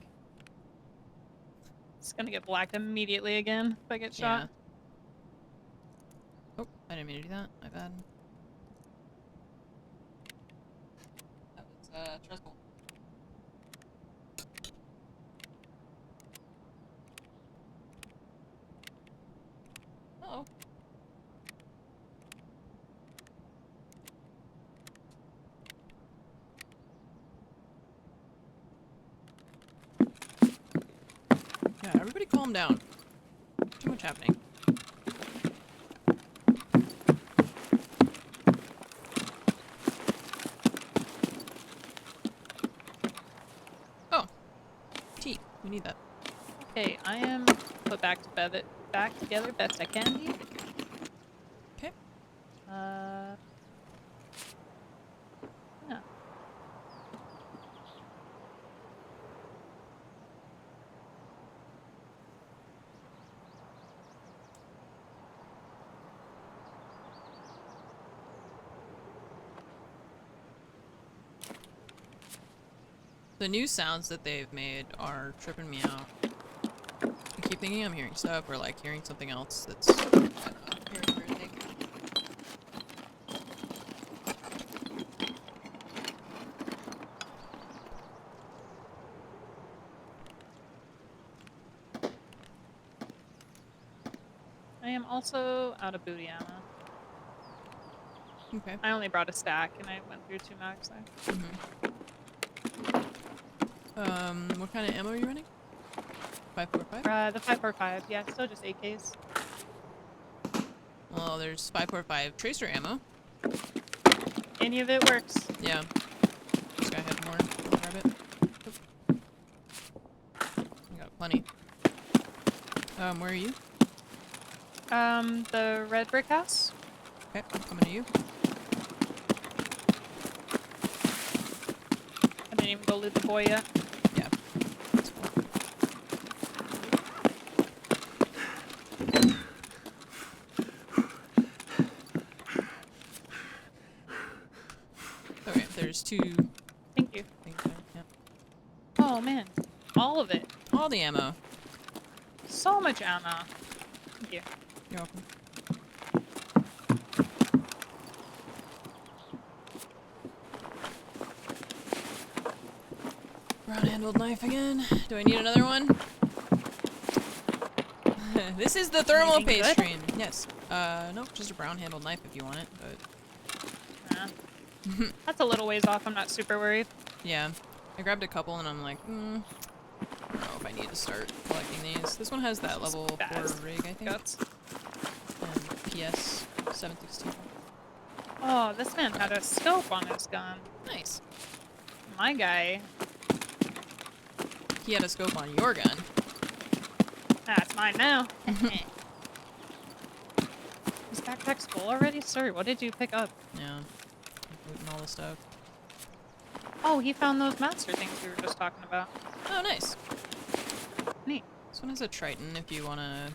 E: It's gonna get blacked immediately again if I get shot.
A: Yeah. Oh, I didn't mean to do that. My bad. That was, stressful. Uh-oh. Yeah, everybody calm down. Too much happening. Oh. Tea. We need that.
E: Okay, I am put back together best I can be.
A: Okay.
E: Yeah.
A: The new sounds that they've made are tripping me out. I keep thinking I'm hearing stuff or like hearing something else that's, I don't know, hearing weird things.
E: I am also out of booty ammo.
A: Okay.
E: I only brought a stack and I went through 2 mags there.
A: What kind of ammo are you running? 5.45?
E: The 5.45, yeah, still just AKs.
A: Well, there's 5.45 tracer ammo.
E: Any of it works.
A: Yeah. This guy had more. I'll grab it. Oop. I got plenty. Where are you?
E: The red brick house.
A: Okay, I'm coming to you.
E: I didn't even go loot the boy yet.
A: Yeah. That's cool. Okay, there's 2
E: Thank you.
A: things there. Yeah.
E: Oh man, all of it.
A: All the ammo.
E: So much ammo. Thank you.
A: You're welcome. Brown-handled knife again. Do I need another one? This is the thermal
E: Anything
A: paste
E: good?
A: stream. Yes. Nope, just a brown-handled knife if you want it, but
E: Nah. That's a little ways off. I'm not super worried.
A: yeah. I grabbed a couple and I'm like, I don't know if I need to start collecting these. This one has that level 4
E: Spaz.
A: rig, I think.
E: Guts.
A: And PS 762.
E: Oh, this man had a scope on his gun.
A: Nice.
E: My guy.
A: He had a scope on your gun.
E: That's mine now. Is backpack's full already? Sorry, what did you pick up?
A: Yeah. Looting all the stuff.
E: Oh, he found those master things we were just talking about.
A: Oh, nice.
E: Neat.
A: This one has a Triton if you want to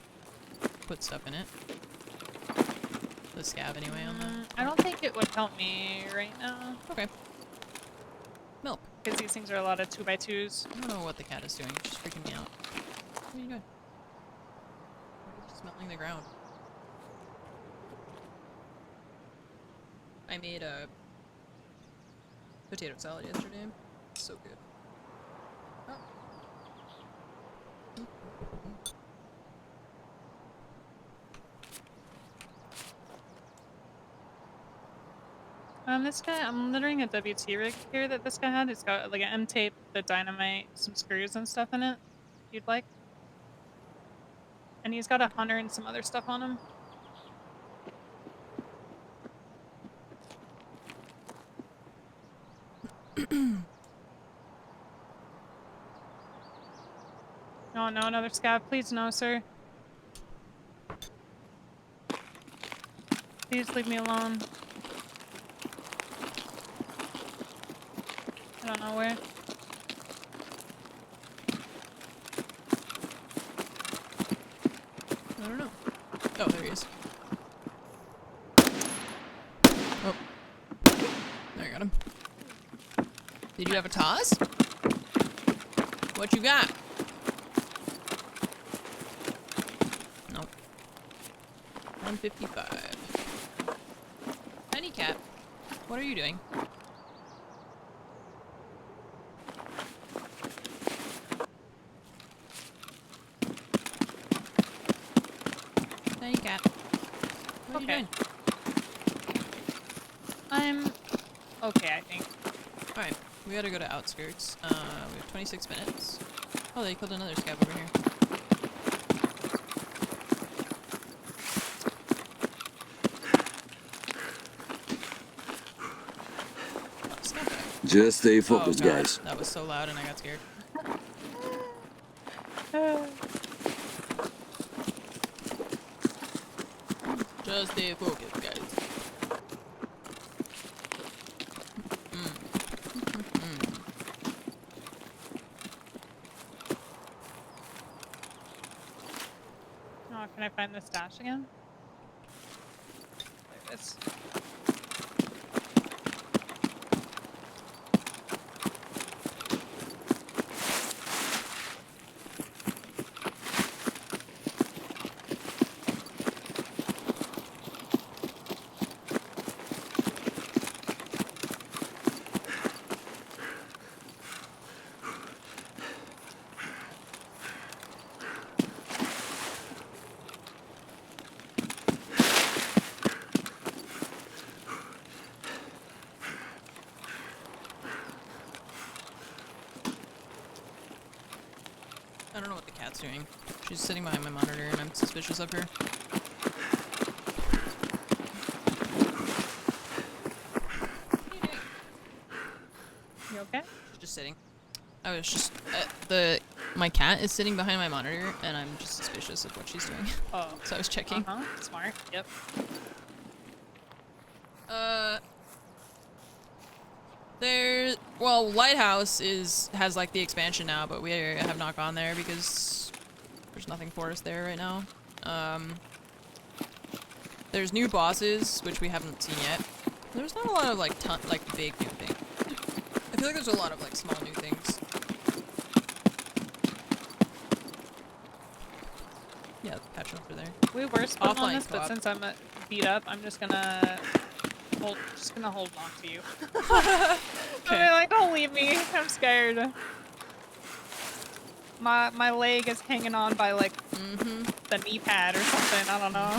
A: put stuff in it. The scav anyway on that.
E: I don't think it would help me right now.
A: Okay. Milk.
E: Because these things are a lot of 2x2s.
A: I don't know what the cat is doing. It's just freaking me out. What are you doing? It's smelling the ground. I made a potato salad yesterday. So good. Oh.
E: This guy, I'm littering a WT rig here that this guy had. It's got like an M tape, the dynamite, some screws and stuff in it. If you'd like. And he's got a hunter and some other stuff on him. Oh no, another scab. Please no, sir. Please leave me alone. I don't know where.
A: I don't know. Oh, there he is. Oh. There, I got him. Did you have a toss? What you got? Nope. 155. Tiny cat. What are you doing? Tiny cat. What are you doing?
E: I'm okay, I think.
A: Alright, we gotta go to outskirts. We have 26 minutes. Oh, they killed another scab over here. Oh, scab guy.
H: Just stay focused,
A: Oh, God.
H: guys.
A: That was so loud and I got scared. Just stay focused, guys.
E: Oh, can I find the stash again? There it is.
A: I don't know what the cat's doing. She's sitting behind my monitor and I'm suspicious of her. What are you doing?
E: You okay?
A: She's just sitting. I was just my cat is sitting behind my monitor and I'm just suspicious of what she's doing.
E: Oh.
A: So I was checking.
E: Smart. Yep.
A: Well, Lighthouse has like the expansion now, but we have not gone there because there's nothing for us there right now. There's new bosses, which we haven't seen yet. There's not a lot of like big new things. I feel like there's a lot of like small new things. Yeah, patch over there.
E: We were split on
A: Offline
E: this, but
A: co-op.
E: since I'm beat up, I'm just gonna hold on to you.
A: Okay.
E: I mean, like, don't leave me. I'm scared. My leg is hanging on by like the knee pad or something. I don't know.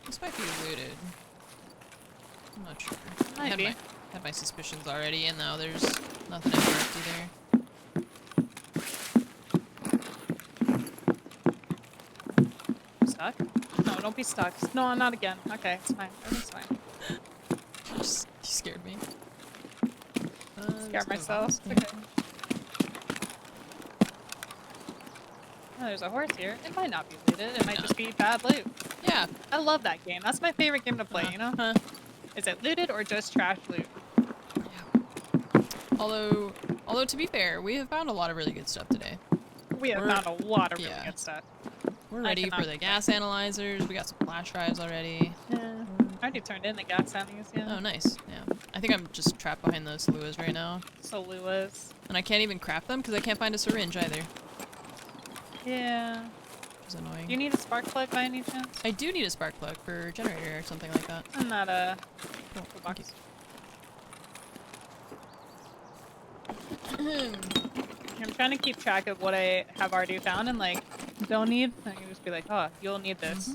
A: This might be looted. I'm not sure.
E: Might be.
A: Had my suspicions already, and now there's nothing empty there.
E: Stuck? No, don't be stuck. No, not again. Okay, it's fine. Everything's fine.
A: You scared me.
E: Scared
A: there's no
E: myself.
A: boss.
E: It's okay. Oh, there's a horse here. It might not be looted. It might just be bad loot.
A: Yeah.
E: I love that game. That's my favorite game to play, you know?
A: Huh.
E: Is it looted or just trash loot?
A: Although to be fair, we have found a lot of really good stuff today.
E: We have found a lot of really
A: yeah.
E: good stuff.
A: We're
E: I
A: ready
E: cannot
A: for the gas analyzers. We got some flash drives already.
E: Yeah. I already turned in the gas soundings, yeah.
A: Oh, nice. Yeah. I think I'm just trapped behind those Saluas right now.
E: Saluas.
A: And I can't even craft them because I can't find a syringe either.
E: Yeah.
A: Which is annoying.
E: Do you need a spark plug by any chance?
A: I do need a spark plug for a generator or something like that.
E: I'm not a
A: Cool.
E: box. I'm trying to keep track of what I have already found and like don't need. I can just be like, oh, you'll need this.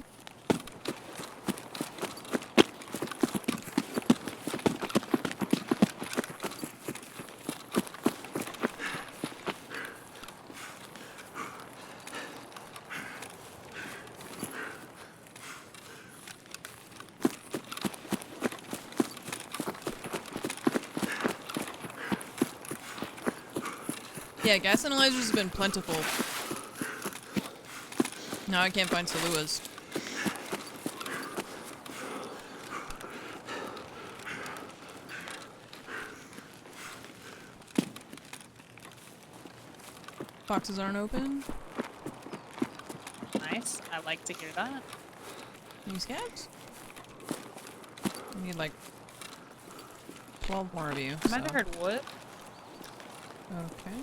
A: Yeah, gas analyzers have been plentiful. Now I can't find Saluas. Boxes aren't open.
E: Nice. I like to hear that.
A: Any scabs? I need like 12 more of you.
E: I might have heard wood.
A: Okay.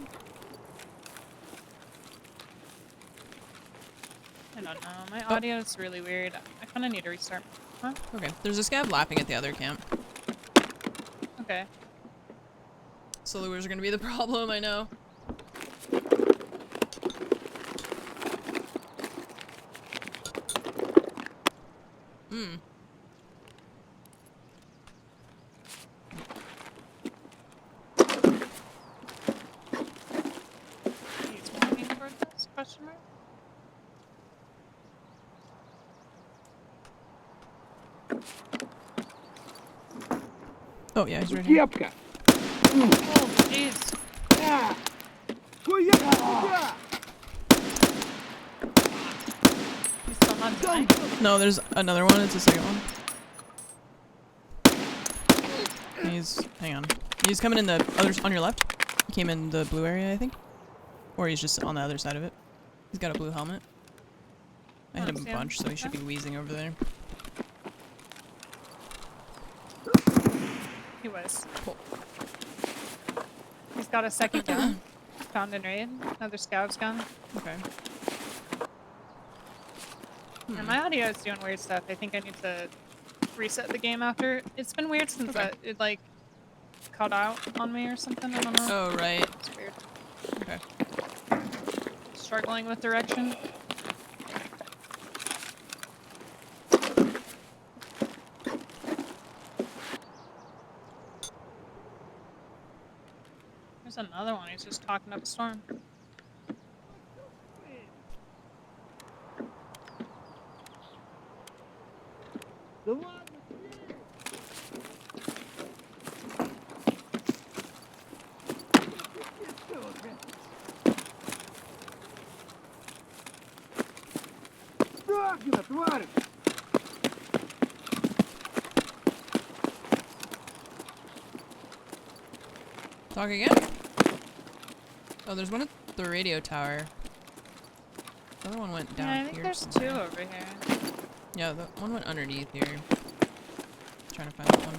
E: I don't know. My audio is really weird. I kind of need to restart. Huh?
A: Okay. There's a scab lapping at the other camp.
E: Okay.
A: Saluas are gonna be the problem, I know.
E: He's walking toward this? Question mark?
A: Oh yeah, he's right here.
B: Кепка!
E: Oh, jeez.
B: Хуя!
E: He's still not dying.
A: No, there's another one. It's the second one. Hang on. He's coming in the other, on your left. He came in the blue area, I think. Or he's just on the other side of it. He's got a blue helmet. I hit him a bunch, so he should be wheezing over there.
E: He was.
A: Cool.
E: He's got a second gun. Found in raid. Another scout's gun.
A: Okay.
E: And my audio is doing weird stuff. I think I need to reset the game after. It's been weird since it like cut out on me or something. I don't know.
A: Oh, right.
E: It's weird.
A: Okay.
E: Struggling with direction. There's another one. He's just talking up a storm.
B: Да ладно! Стагина, тварь!
A: Talk again? Oh, there's one at the radio tower. The other one went down
E: Yeah, I
A: here.
E: think there's
A: somewhere.
E: two over here.
A: Yeah, the one went underneath here. Trying to find that one.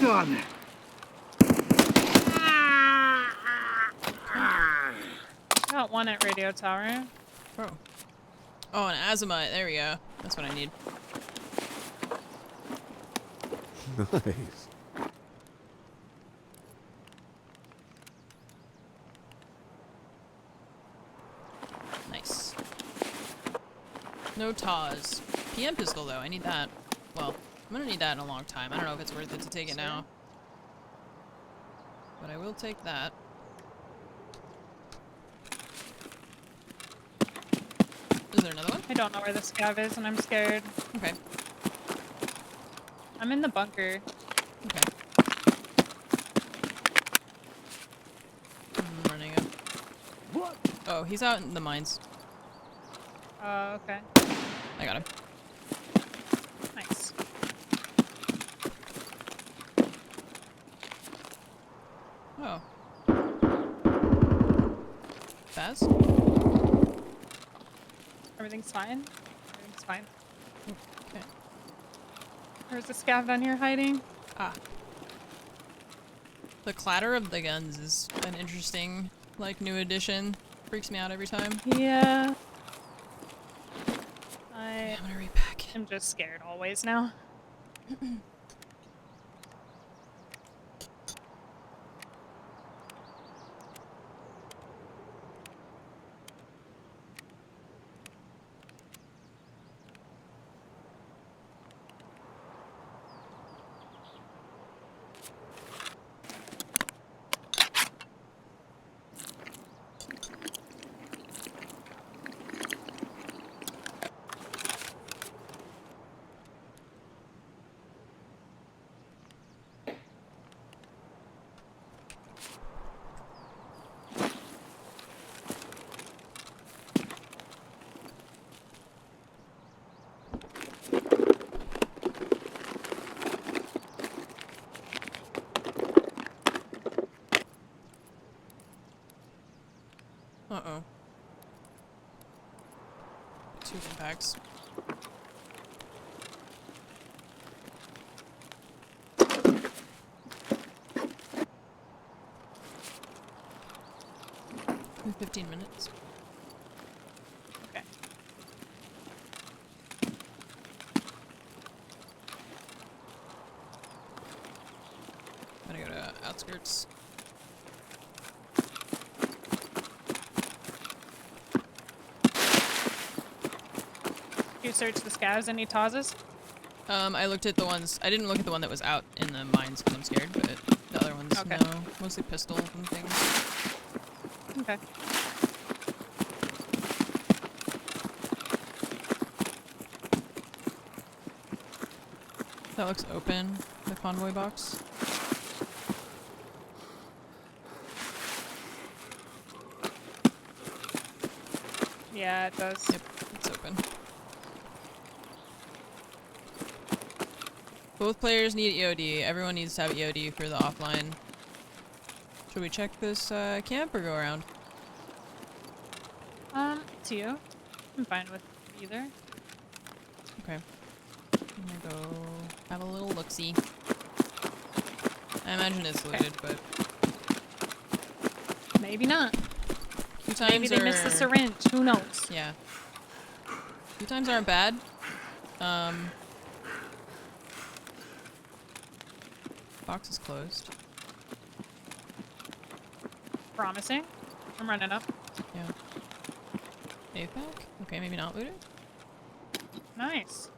B: Done!
E: Got one at radio tower.
A: Oh. Oh, an azimite. There we go. That's what I need.
C: Nice.
A: Nice. No TAWs. PM pistol, though. I need that. Well, I'm gonna need that in a long time. I don't know if it's worth it to take it now. But I will take that. Is there another one?
E: I don't know where the scav is and I'm scared.
A: Okay.
E: I'm in the bunker.
A: Okay. I'm running up. Oh, he's out in the mines.
E: Okay.
A: I got him.
E: Nice.
A: Oh. Fast?
E: Everything's fine. Everything's fine.
A: Okay.
E: There's a scav down here hiding.
A: Ah. The clatter of the guns is an interesting, like, new addition. Freaks me out every time.
E: Yeah.
A: I'm gonna repack.
E: I'm just scared always now.
A: Uh-oh. 2 impacts. In 15 minutes.
E: Okay.
A: Gotta go to outskirts.
E: You search the scavs, any Tazes?
A: I looked at the ones. I didn't look at the one that was out in the mines because I'm scared, but the other ones,
E: Okay.
A: no. Mostly pistols and things.
E: Okay.
A: That looks open, the convoy box.
E: Yeah, it does.
A: Yep, it's open. Both players need EOD. Everyone needs to have EOD for the offline. Should we check this camp or go around?
E: To you. I'm fine with either.
A: Okay. I'm gonna go have a little look-see. I imagine it's looted, but
E: Maybe not.
A: few times
E: Maybe they missed the
A: are-
E: syringe. Who knows?
A: Yeah. Few times aren't bad. Box is closed.
E: Promising. I'm running up.
A: Yeah. AFAC? Okay, maybe not looted.
E: Nice.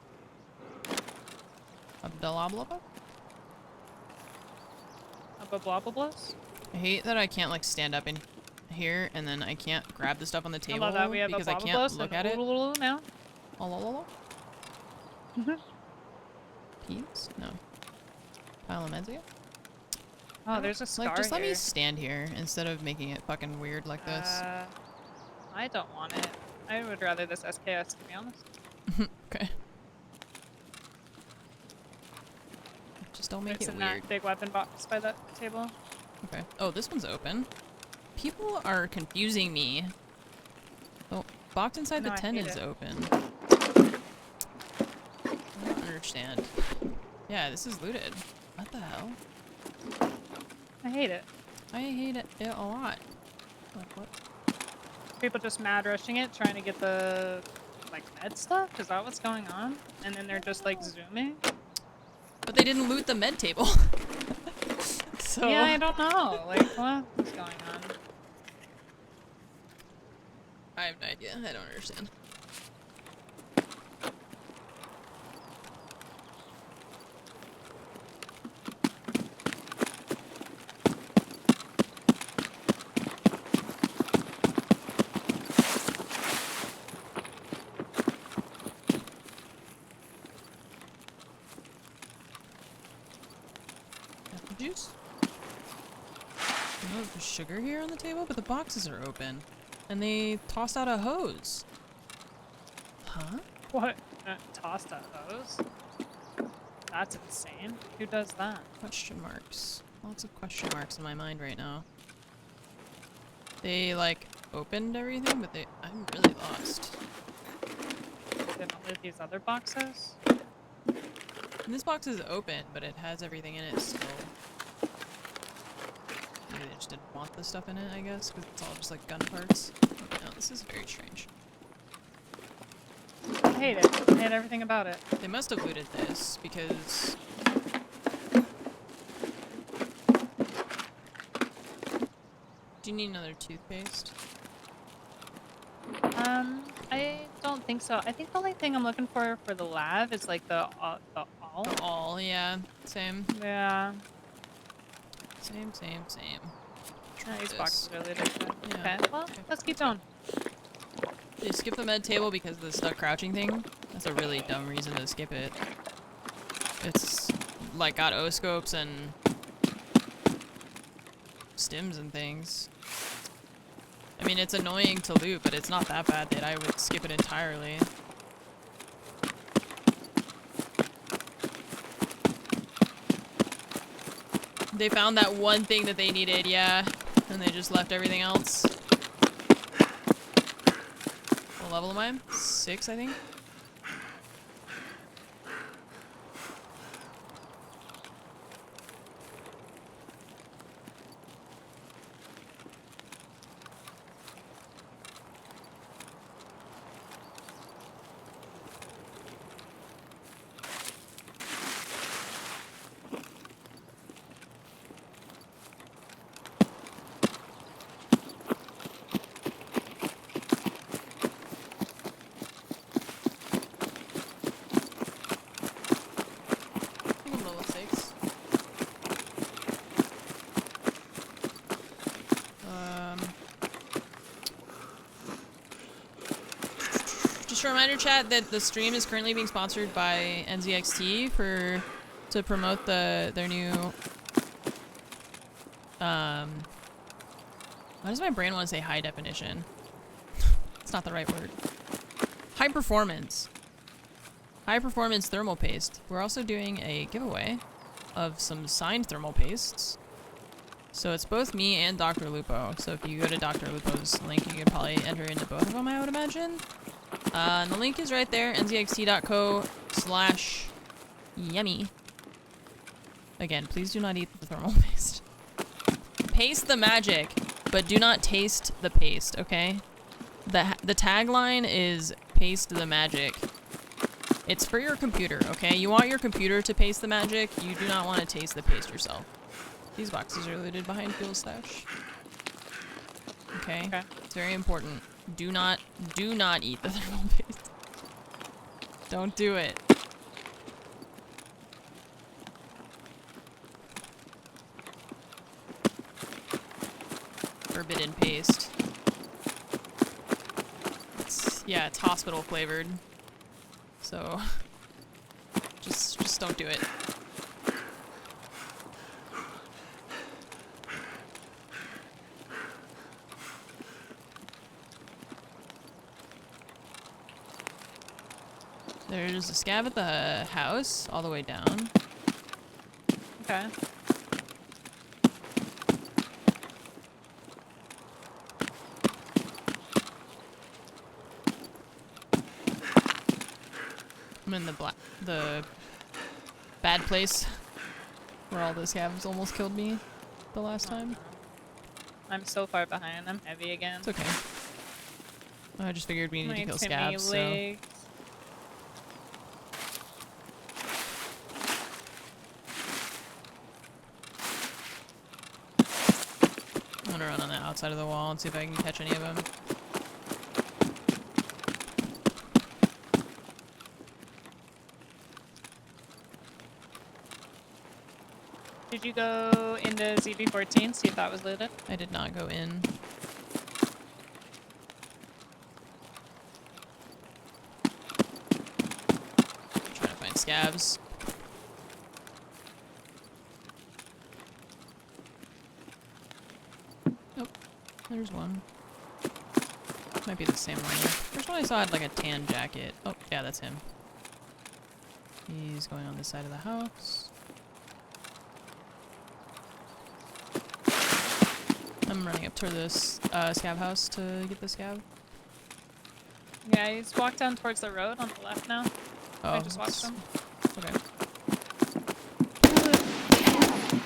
A: Abdalablaba?
E: Blah blah blahs.
A: I hate that I can't like stand up in here and then I can't grab the stuff on the
E: I
A: table
E: love that we have
A: because
E: a
A: I
E: blah blah
A: can't
E: blahs
A: look
E: and
A: at it.
E: now.
A: Oh, la, la, la.
E: Mhm.
A: Peeps? No. Pile of meds again?
E: Oh, there's a scar
A: Like, just let me
E: here.
A: stand here instead of making it fucking weird like this.
E: I don't want it. I would rather this SKS, to be honest.
A: Okay. Just don't make
E: There's
A: it
E: in
A: weird.
E: that big weapon box by that table.
A: Okay. Oh, this one's open. People are confusing me. Oh, box inside
E: No,
A: the
E: I
A: tent
E: hate
A: is
E: it.
A: open. I don't understand. Yeah, this is looted. What the hell?
E: I hate it.
A: I hate it a lot. Like, what?
E: People just mad rushing it, trying to get the like med stuff. Is that what's going on? And then they're just like zooming.
A: But they didn't loot the med table. So
E: Yeah, I don't know. Like, what's going on?
A: I have no idea. I don't understand. Apple juice? Oh, there's sugar here on the table, but the boxes are open. And they tossed out a hose. Huh?
E: What? Tossed a hose? That's insane. Who does that?
A: Question marks. Lots of question marks in my mind right now. They, like, opened everything, but I'm really lost.
E: Did not loot these other boxes.
A: And this box is open, but it has everything in it still. Maybe they just didn't want the stuff in it, I guess, because it's all just like gun parts. No, this is very strange.
E: I hate it. I hate everything about it.
A: They must have looted this, because... Do you need another toothpaste?
E: I don't think so. I think the only thing I'm looking for the lab is like the all.
A: All, yeah. Same.
E: Yeah.
A: Same. Try
E: These
A: this.
E: boxes are looted.
A: Yeah.
E: Okay, well, let's keep going.
A: You skip the med table because of the stuck crouching thing? That's a really dumb reason to skip it. It's like got O-scopes and stims and things. I mean, it's annoying to loot, but it's not that bad that I would skip it entirely. They found that one thing that they needed, yeah, and they just left everything else. What level am I? 6, I think? I think I'm level 6. Just a reminder, chat, that the stream is currently being sponsored by NZXT to promote their new why does my brain want to say high definition? It's not the right word. High performance thermal paste. We're also doing a giveaway of some signed thermal pastes. So it's both me and Dr. Lupo. So if you go to Dr. Lupo's link, you could probably enter into both of them, I would imagine. And the link is right there, nzxt.co/yummy. Again, please do not eat the thermal paste. Paste the magic, but do not taste the paste, okay? The tagline is paste the magic. It's for your computer, okay? You want your computer to paste the magic, you do not want to taste the paste yourself. These boxes are looted behind fuel stash. Okay? It's very important. Do not eat the thermal paste. Don't do it. Forbidden paste. It's hospital flavored. So just don't do it. There's a scav at the house all the way down.
E: Okay.
A: I'm in the bad place where all those scavs almost killed me the last time.
E: I'm so far behind. I'm heavy again.
A: It's okay. I just figured we need to kill
E: Timmy
A: scavs, so...
E: legs.
A: I'm gonna run on the outside of the wall and see if I can catch any of them.
E: Did you go into ZB14, see if that was looted?
A: I did not go in. I'm trying to find scavs. Nope. There's one. Might be the same one. First one I saw had like a tan jacket. Oh, yeah, that's him. He's going on this side of the house. I'm I'm running up to this scab house to get the scab.
E: Yeah, he's walked down towards the road on the left now.
A: Oh,
E: I just watched him.
A: Okay.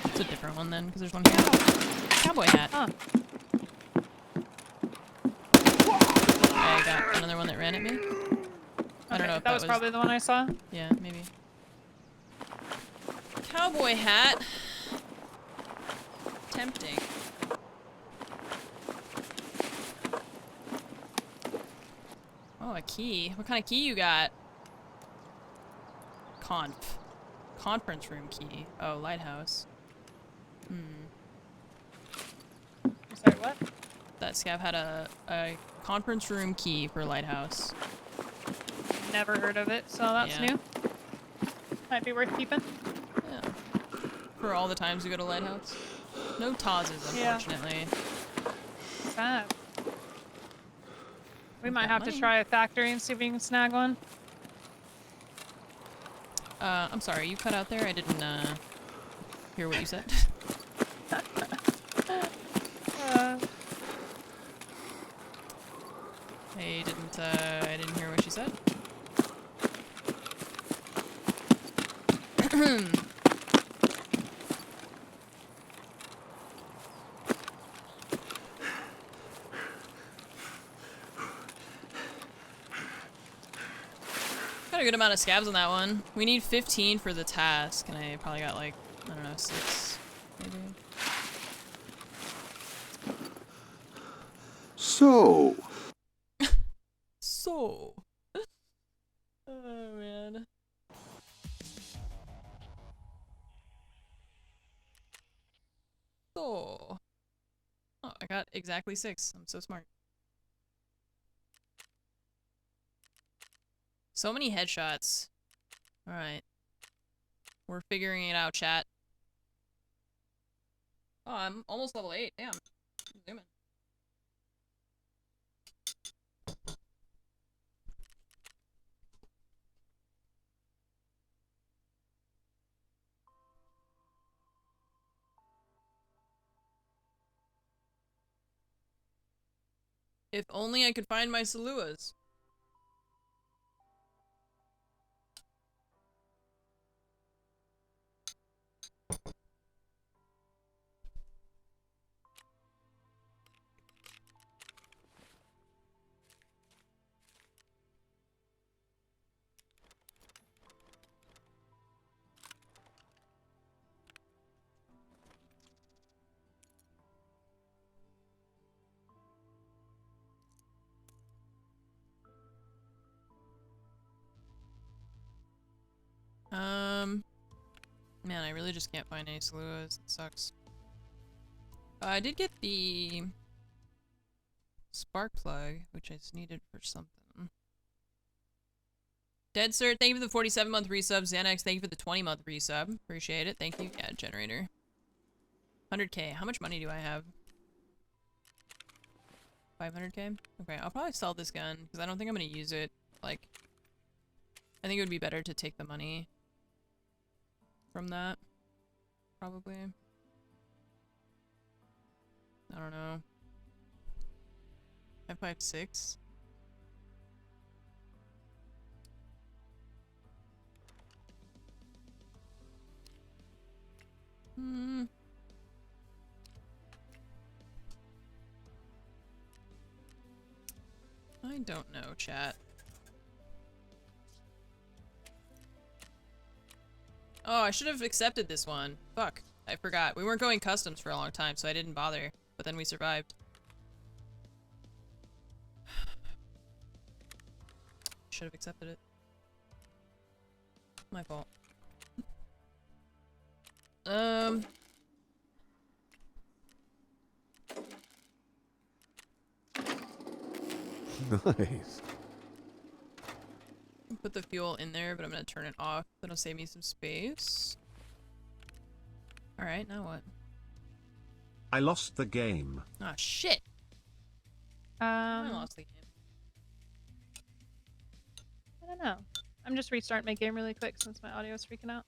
A: It's a different one then, because there's one here. Cowboy hat.
E: Huh.
A: I got another one that ran at me. I don't know if
E: that was probably the one I saw.
A: Yeah, maybe. Cowboy hat. Tempting. Oh, a key. What kind of key you got? Conference room key. Oh, lighthouse.
E: Sorry, what?
A: That scav had a conference room key for lighthouse.
E: Never heard of it, so that's
A: Yeah.
E: new. Might be worth keeping.
A: Yeah. For all the times we go to lighthouse. No Tazes,
E: Yeah.
A: unfortunately.
E: Sad. We might
A: got
E: have to
A: money.
E: try a factory and see if we can snag one.
A: I'm sorry, you cut out there? I didn't, hear what you said. I didn't hear what she said. Got a good amount of scabs on that one. We need 15 for the task, and I probably got like, I don't know, 6, maybe.
B: So,
A: So. Oh, man. So. Oh, I got exactly 6. I'm so smart. So many headshots. Alright. We're figuring it out, chat. Oh, I'm almost level 8. Damn. I'm zooming. If only I could find my Saluas. Man, I really just can't find any Saluas. It sucks. I did get the spark plug, which I just needed for something. Dead Sir, thank you for the 47-month resub. Xanax, thank you for the 20-month resub. Appreciate it. Thank you. Yeah, generator. 100k. How much money do I have? 500k? Okay, I'll probably sell this gun, because I don't think I'm going to use it. Like, I think it would be better to take the money from that. Probably. I don't know. 556? I don't know, chat. Oh, I should have accepted this one. Fuck. I forgot. We weren't going customs for a long time, so I didn't bother. But then we survived. Should have accepted it. My fault.
C: Nice.
A: Put the fuel in there, but I'm gonna turn it off. That'll save me some space. Alright, now what?
D: I lost the game.
A: Ah, shit! I lost the game.
E: I don't know. I'm just restarting my game really quick since my audio is freaking out.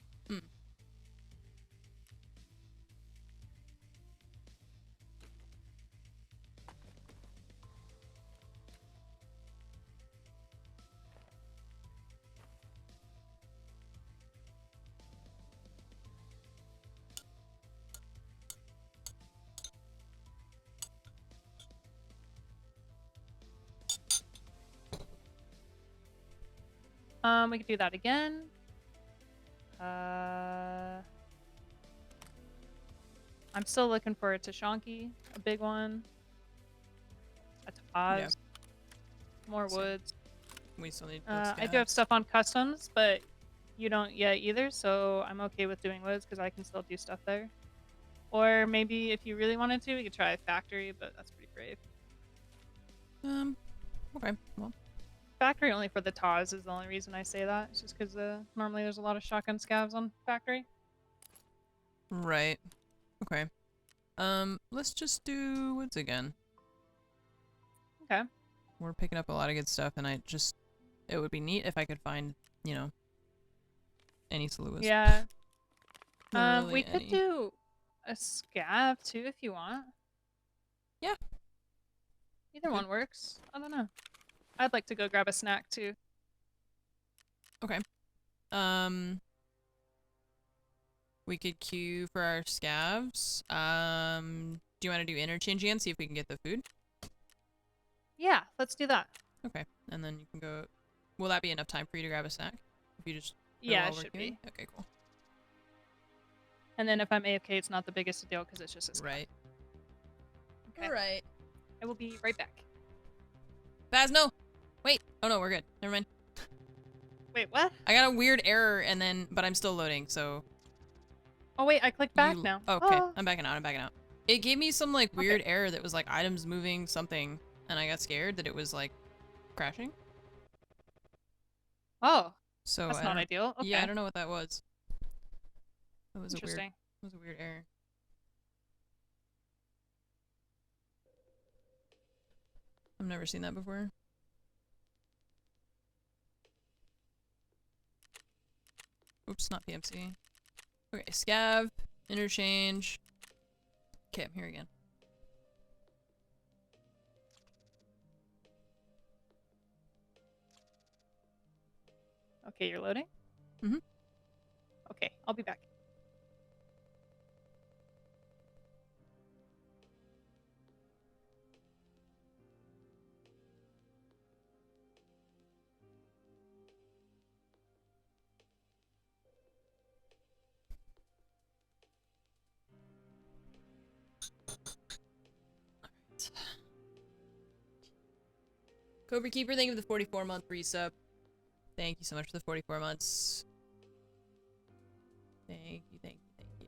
E: We could do that again. I'm still looking for a Tashanki, a big one. A Taz.
A: Yeah.
E: More
A: Same.
E: woods.
A: We still need.
E: I do have stuff on customs, but you don't yet either, so I'm okay with doing woods because I can still do stuff there. Or maybe if you really wanted to, we could try a factory, but that's pretty brave.
A: Okay. Well.
E: Factory only for the Taz is the only reason I say that. It's just because normally there's a lot of shotgun scavs on factory.
A: Right. Okay. Let's just do woods again.
E: Okay.
A: We're picking up a lot of good stuff, and it would be neat if I could find, you know, any Saluas.
E: Yeah.
A: Literally
E: We could
A: any.
E: do a scav too if you want.
A: Yeah.
E: Either one works. I don't know. I'd like to go grab a snack too.
A: Okay. We could queue for our scavs. Do you want to do interchanging and see if we can get the food?
E: Yeah, let's do that.
A: Okay. And then you can go. Will that be enough time for you to grab a snack? If you just. go
E: Yeah,
A: while
E: it
A: we're
E: should
A: queuing?
E: be.
A: Okay, cool.
E: And then if I'm AFK, it's not the biggest deal because it's just a scav.
A: Right.
E: Okay.
A: Alright.
E: I will be right back.
A: Baz, no! Wait! Oh no, we're good. Never mind.
E: Wait, what?
A: I got a weird error and then, but I'm still loading, so.
E: Oh wait, I clicked back now.
A: Oh, okay,
E: Oh.
A: I'm backing out, It gave me some like weird error that was like items moving something, and I got scared that it was like crashing.
E: Oh,
A: So
E: that's
A: I
E: not
A: don't-
E: ideal. Okay.
A: Yeah, I don't know what that was. That was
E: Interesting.
A: It was a weird error. I've never seen that before. Oops, not PMC. Okay, scav, interchange. Okay, I'm here again.
E: Okay, you're loading?
A: Mhm.
E: Okay, I'll be back.
A: Cobra Keeper, thank you for the 44-month resub. Thank you so much for the 44 months. Thank you, thank you, thank you.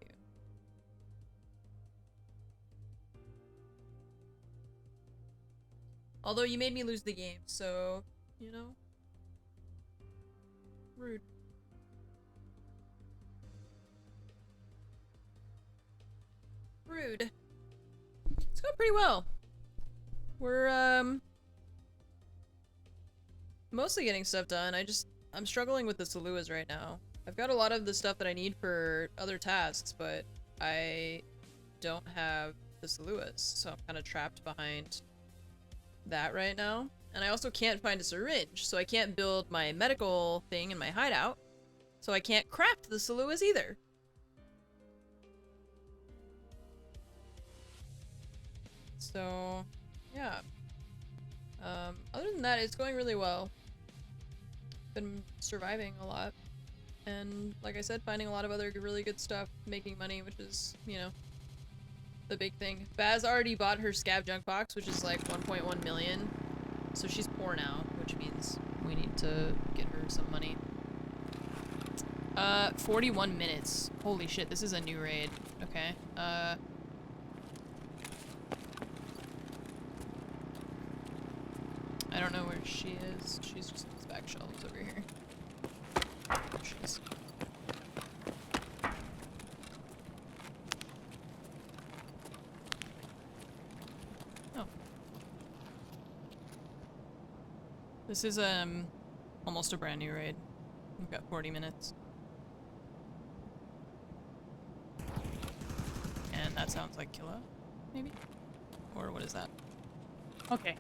A: Although you made me lose the game, so, you know. Rude. Rude. It's going pretty well. We're, mostly getting stuff done. I'm struggling with the Saluas right now. I've got a lot of the stuff that I need for other tasks, but I don't have the Saluas, so I'm kind of trapped behind that right now. And I also can't find a syringe, so I can't build my medical thing in my hideout, so I can't craft the Saluas either. So, yeah. Other than that, it's going really well. Been surviving a lot. And, like I said, finding a lot of other really good stuff, making money, which is, you know, the big thing. Baz already bought her scav junk box, which is like 1.1 million. So she's poor now, which means we need to get her some money. 41 minutes. Holy shit, this is a new raid. Okay. I don't know where she is. She's just in these back shelves over here. There she is. Oh. This is, almost a brand new raid. We've got 40 minutes. And that sounds like Killa, maybe? Or what is that?
E: Okay.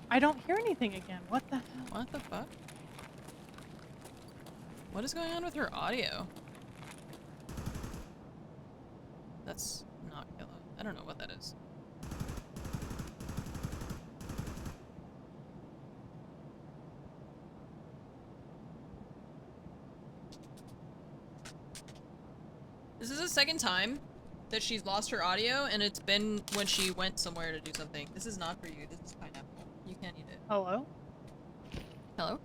E: I don't hear anything again. What the hell?
A: What the fuck? What is going on with her audio? That's not Killa. I don't know what that is. This is the second time that she's lost her audio, and it's been when she went somewhere to do something. This is not for you. This is pineapple. You can't eat it.
E: Hello?
A: Hello?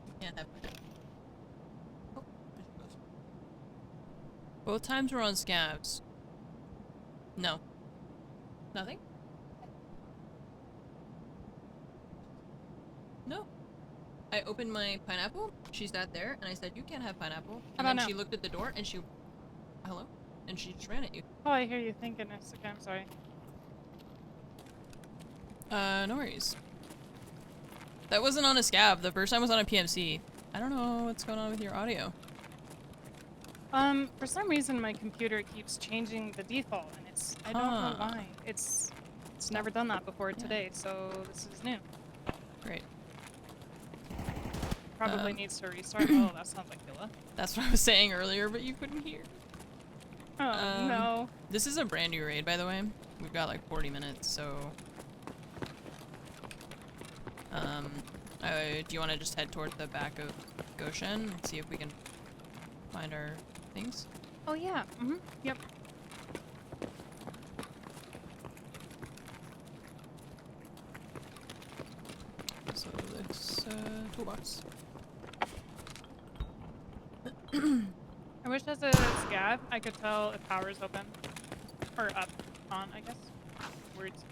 A: You can't have pineapple. Oh, there she goes. Both times we're on scavs. No. Nothing? No. I opened my pineapple, she sat there, and I said, you can't have pineapple. And then she looked at the door, and she... Hello? And she just ran at you.
E: Oh, I hear you thinking this. Okay, I'm sorry.
A: No worries. That wasn't on a scav. The first time was on a PMC. I don't know what's going on with your audio.
E: For some reason my computer keeps changing the default, and it's... I don't know why. It's never done that before today, so this is new.
A: Great.
E: Probably needs to restart. Oh, that sounds like Hilla.
A: That's what I was saying earlier, but you couldn't hear.
E: Oh, no.
A: This is a brand new raid, by the way. We've got like 40 minutes, so... do you want to just head toward the back of Goshen and see if we can find our things?
E: Oh, yeah. Mm-hmm. Yep.
A: So this, toolbox.
E: I wish as a scav I could tell if power's open. Or up. On, I guess. Words.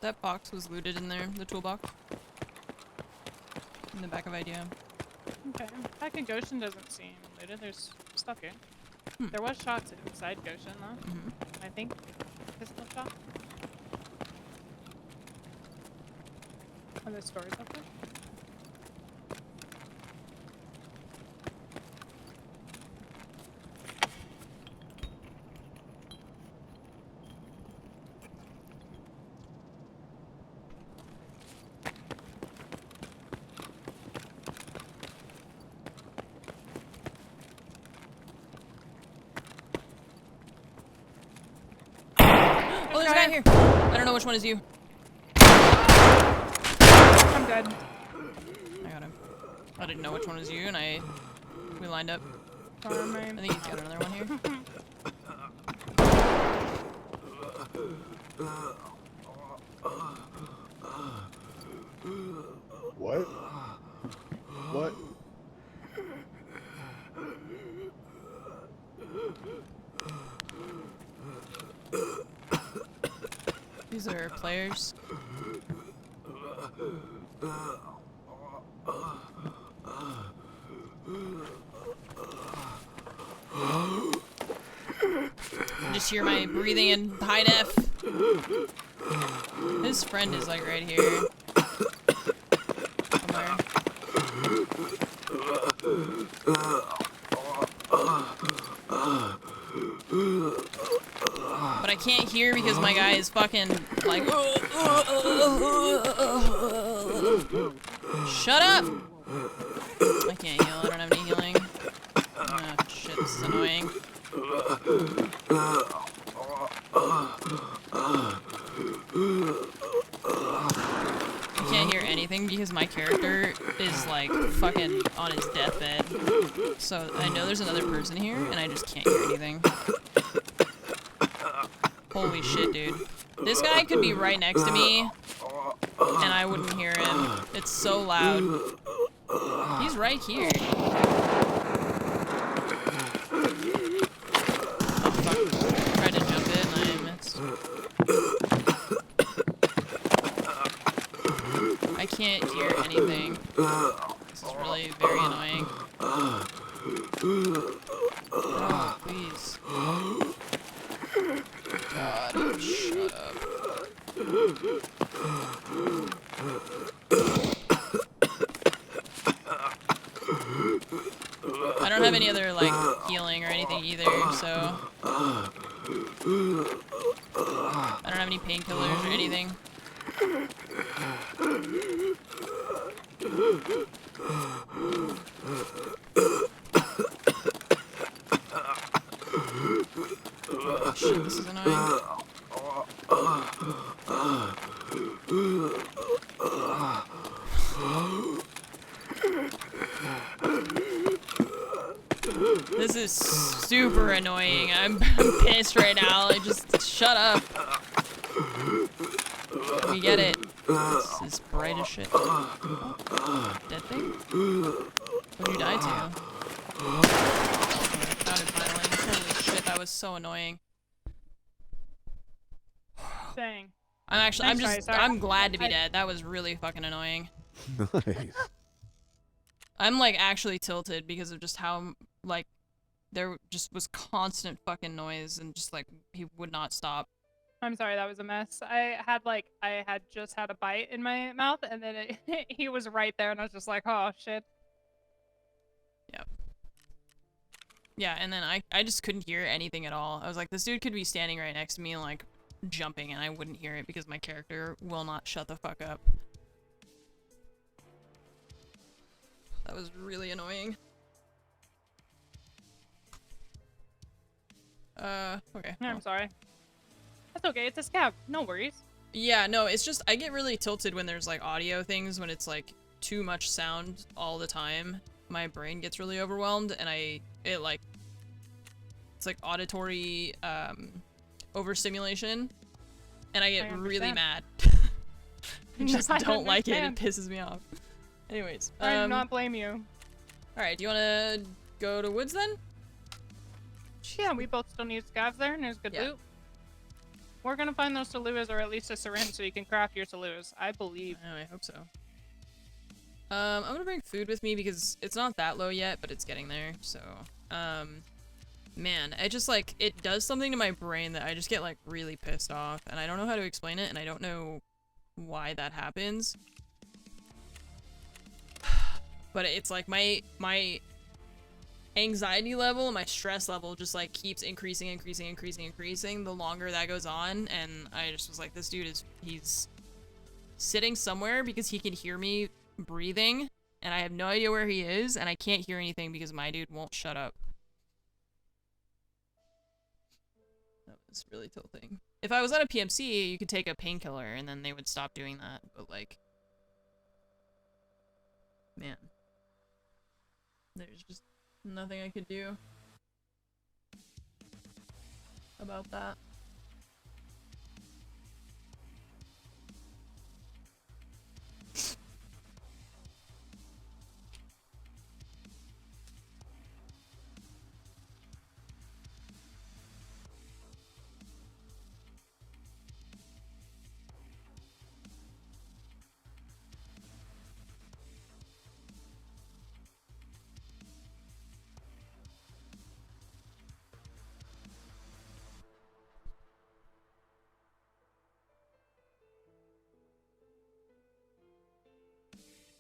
A: That box was looted in there, the toolbox. In the back of IDEA.
E: Okay. Back in Goshen doesn't seem looted. There's stuff here. There was shots inside Goshen, though. I think. Pistol shot. Are there stores up there?
A: Oh, there's a guy here! I don't know which one is you.
E: I'm dead.
A: I got him. I didn't know which one was you, and we lined up. I think he's got another one here.
C: What? What?
A: These are players. You just hear my breathing in high def. His friend is like right here. Somewhere. But I can't hear because my guy is fucking like. Shut up! I can't heal. I don't have any healing. Oh shit, this is annoying. I can't hear anything because my character is like fucking on his deathbed. So I know there's another person here and I just can't hear anything. Holy shit, dude. This guy could be right next to me and I wouldn't hear him. It's so loud. He's right here. Oh fuck. Tried to jump it and I missed. I can't hear anything. This is really very annoying. Oh, please. God, shut up. I don't have any other, like, healing or anything either, so... I don't have any painkillers or anything. Oh, shit, this is annoying. This is super annoying. I'm pissed right now. Like, just shut up. We get it. This is bright as shit. Oh, dead thing? What'd you die to? Found it finally. Holy shit, that was so annoying.
E: Dang.
A: I'm glad to be dead. That was really fucking annoying.
C: Nice.
A: I'm like actually tilted because of just how like there just was constant fucking noise and just like he would not stop.
E: I'm sorry, that was a mess. I had just had a bite in my mouth, and then he was right there, and I was just like, oh shit.
A: Yep. Yeah, and then I just couldn't hear anything at all. I was like, this dude could be standing right next to me and like jumping, and I wouldn't hear it because my character will not shut the fuck up. That was really annoying. Okay.
E: I'm sorry. That's okay, it's a scab. No worries.
A: Yeah, no, it's just, I get really tilted when there's like audio things, when it's like too much sound all the time. My brain gets really overwhelmed and it's like auditory, overstimulation. And I get really mad. I just don't like it, it pisses me off. Anyways.
E: I do not blame you.
A: Alright, do you wanna go to woods then?
E: Yeah, we both still need scavs there, and there's good loot. We're gonna find those Saluas, or at least a syringe, so you can craft your Saluas. I believe.
A: Oh, I hope so. I'm gonna bring food with me because it's not that low yet, but it's getting there, so... Man, I just, like, it does something to my brain that I just get, like, really pissed off, and I don't know how to explain it, and I don't know why that happens. But it's like my anxiety level, my stress level just like keeps increasing the longer that goes on, and I just was like, this dude he's sitting somewhere because he can hear me breathing, and I have no idea where he is, and I can't hear anything because my dude won't shut up. That was really tilting. If I was at a PMC, you could take a painkiller and then they would stop doing that, but like, man, there's just nothing I could do about that.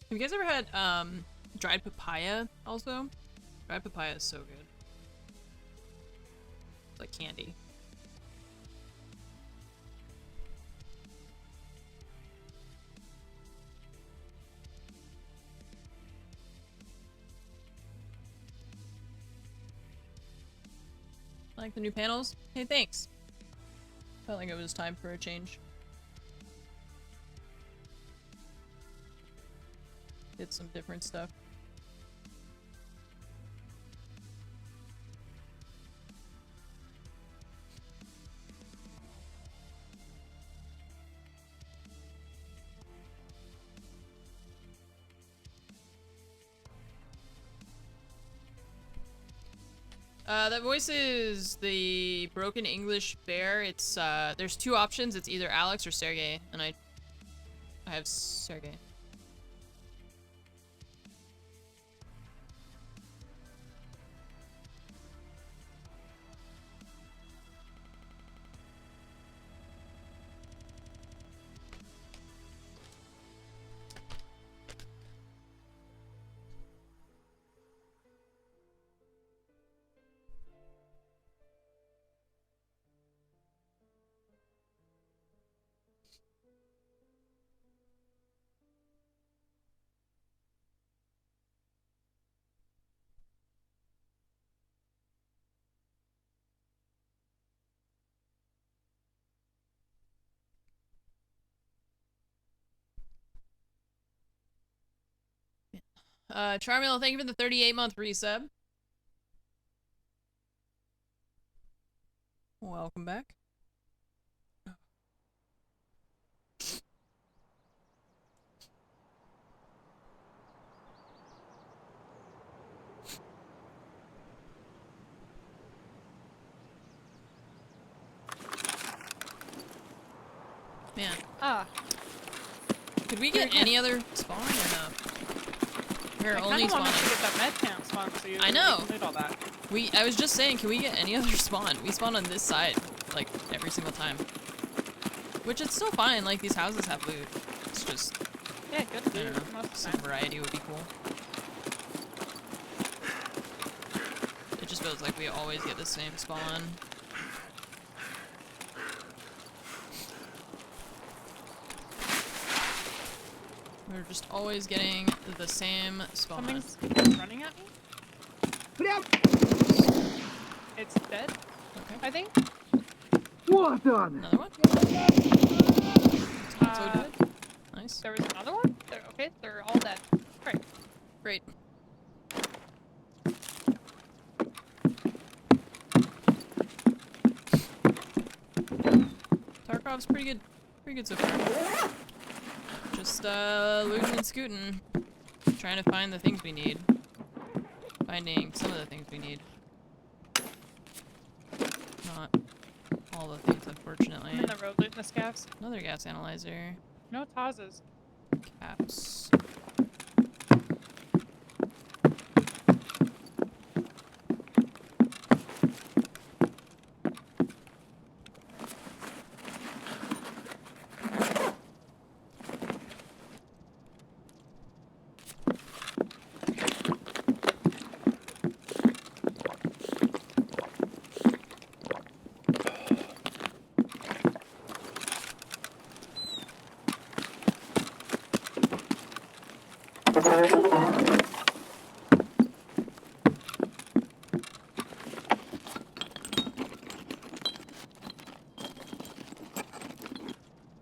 A: Have you guys ever had dried papaya also? Dried papaya is so good. It's like candy. Like the new panels? Hey, thanks. Felt like it was time for a change. Did some different stuff. That voice is the broken English bear. It's there's two options. It's either Alex or Sergey, and I have Sergey. Charmel, thank you for the 38-month resub. Welcome back. Man,
E: Ah,
A: could we get any other spawn or no? We're
E: I
A: only
E: kind of wanted
A: spawning.
E: to get that med camp spawn so you
A: I know.
E: can loot all that.
A: I was just saying, can we get any other spawn? We spawn on this side, like, every single time. Which it's still fine, like, these houses have loot. It's just,
E: Yeah, good
A: I
E: loot.
A: don't know,
E: Most of the
A: some
E: time.
A: variety would be cool. It just feels like we always get the same spawn. We're just always getting the same spawn.
E: Something's running at me.
G: Прям
E: It's dead,
A: Okay,
E: I think.
G: вот он!
A: another one? It's also
E: Uh,
A: dead. Nice.
E: There was another one? Okay, they're all dead. Great.
A: Great. Tarkov's pretty good so far. Just looting and scooting, trying to find the things we need. Finding some of the things we need. Not all the things, unfortunately.
E: I'm in the road looting the scavs.
A: Another gas analyzer.
E: No Tazes.
A: Caps.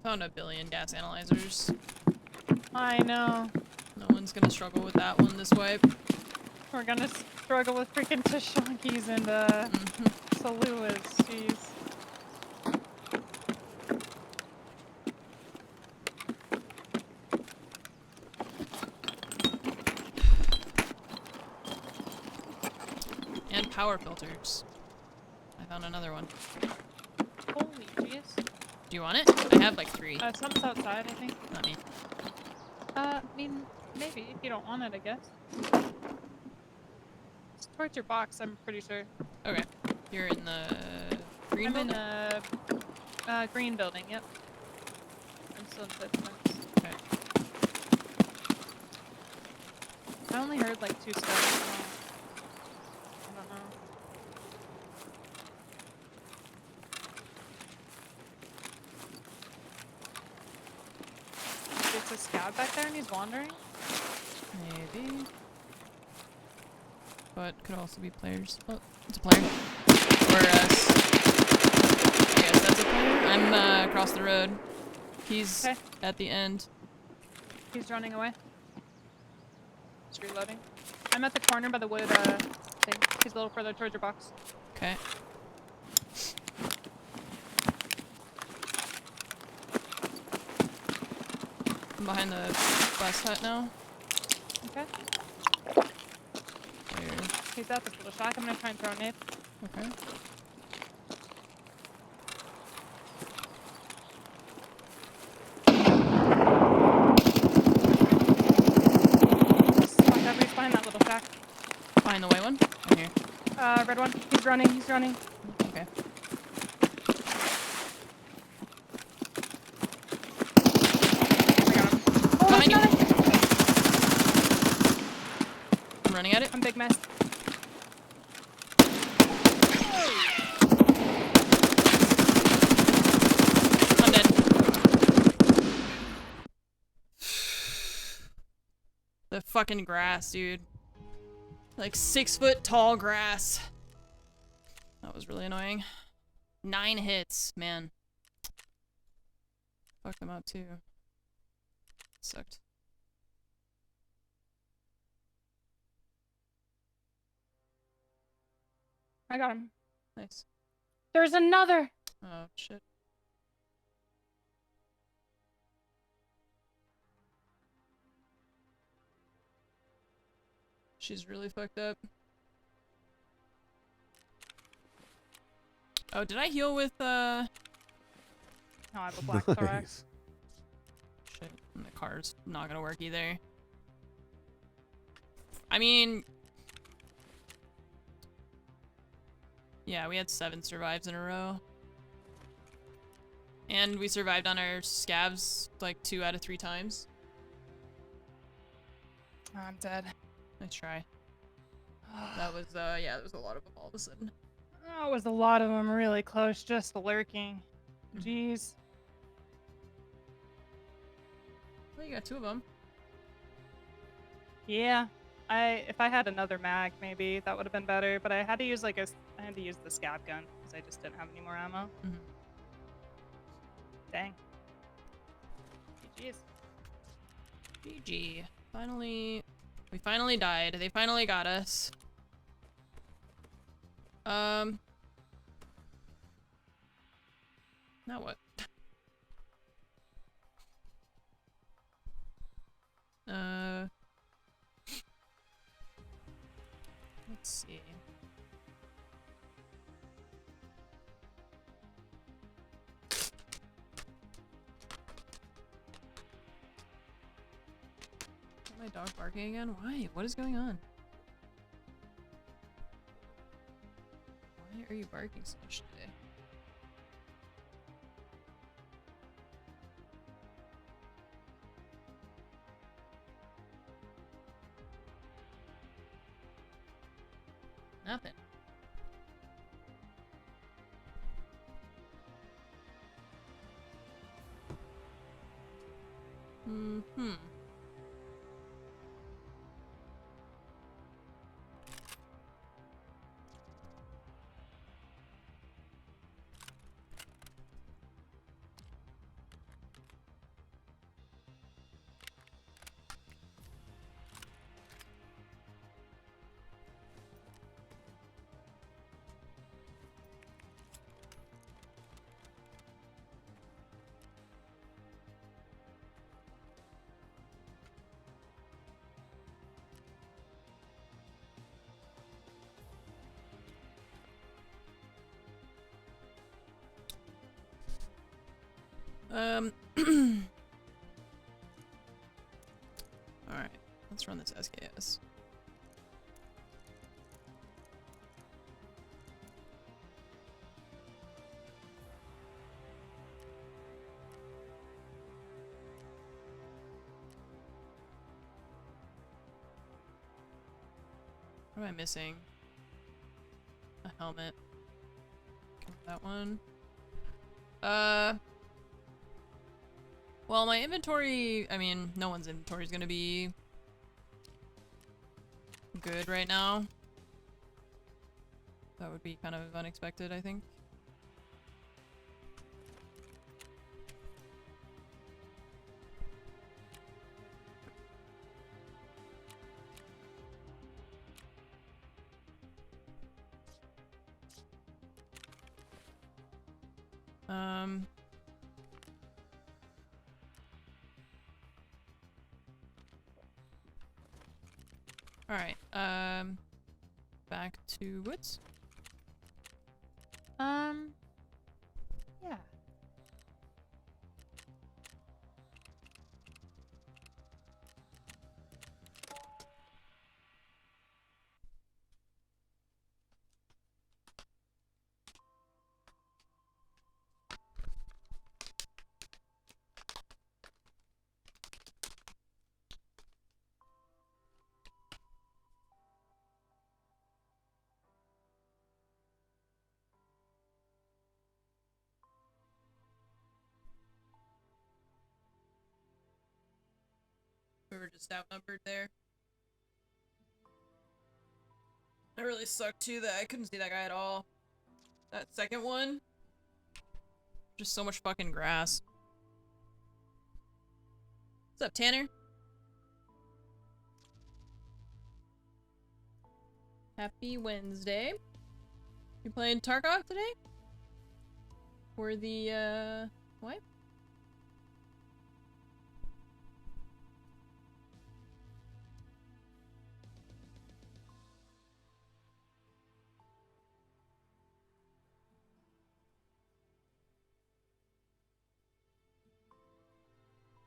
A: Found a billion gas analyzers.
E: I know.
A: No one's gonna struggle with that one this way.
E: We're gonna struggle with freaking Tashankis and Saluas. Jeez.
A: And power filters. I found another one.
E: Holy jeez.
A: Do you want it? I have like 3.
E: Something's outside, I think.
A: Not me.
E: I mean, maybe if you don't want it, I guess. It's towards your box, I'm pretty sure.
A: Okay. You're in the green
E: I'm in
A: building?
E: a green building. Yep. I'm still inside the fence.
A: Okay.
E: I only heard like 2 steps. So I don't know. It's a scout back there and he's wandering.
A: Maybe. But could also be players. Oh, it's a player. Or us. I guess that's a player. I'm across the road. He's
E: Okay.
A: at the end.
E: He's running away. Just reloading. I'm at the corner by the wood thing. He's a little further towards your box.
A: Okay. I'm behind the bus hut now.
E: Okay.
A: There.
E: He's at this little shack. I'm gonna try and throw a nade.
A: Okay.
E: Just fuck up. He's behind that little shack.
A: Behind the white one? Right here.
E: Red one. He's running. He's running.
A: Okay.
E: I got him. Oh,
A: Behind you.
E: got it.
A: I'm running at it.
E: I'm big mess.
A: I'm dead. The fucking grass, dude. Like 6-foot tall grass. That was really annoying. 9 hits, man. Fucked them up too. Sucked.
E: I got him.
A: Nice.
E: There's another.
A: Oh, shit. She's really fucked up. Oh, did I heal with,
E: No, I have a black thorax.
A: Shit, and the car's not gonna work either. I mean... Yeah, we had 7 survives in a row. And we survived on our scavs, like, 2 out of 3 times.
E: I'm dead.
A: Nice try. That was, yeah, there was a lot of them all of a sudden.
E: That was a lot of them really close, just lurking. Jeez.
A: Well, you got 2 of them.
E: Yeah. If I had another mag, maybe that would have been better. But I had to use I had to use the scab gun because I just didn't have any more ammo.
A: Mm-hmm.
E: Dang. GG's.
A: GG. We finally died. They finally got us. Now what? Let's see. Is my dog barking again? Why? What is going on? Why are you barking so much today? Nothing. Mm-hmm. Alright, let's run this SKS. What am I missing? A helmet. That one. Well, my inventory, I mean, no one's inventory is gonna be good right now. That would be kind of unexpected, I think. Alright, back to woods?
E: Yeah.
A: We were just outnumbered there. It really sucked too that I couldn't see that guy at all. That second one, just so much fucking grass. What's up, Tanner? Happy Wednesday. You playing Tarkov today? for the wipe.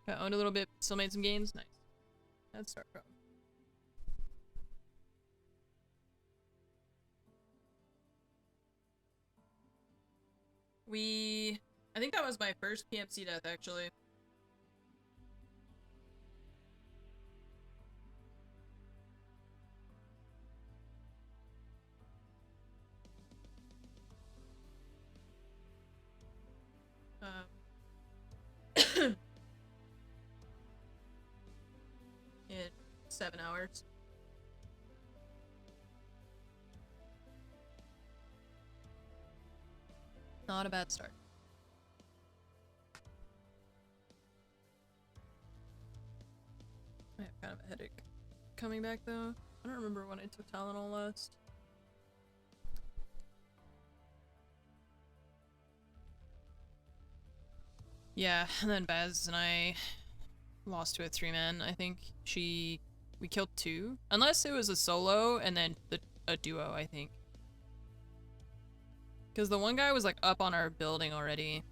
A: Got owned a little bit, still made some gains. Nice. That's Tarkov. I think that was my first PMC death, actually. In 7 hours. Not a bad start. I have kind of a headache coming back though. I don't remember when I took Tylenol last. Yeah, and then Baz and I lost to a 3-man. I think we killed 2. Unless it was a solo and then a duo, I think. Because the one guy was like up on our building already.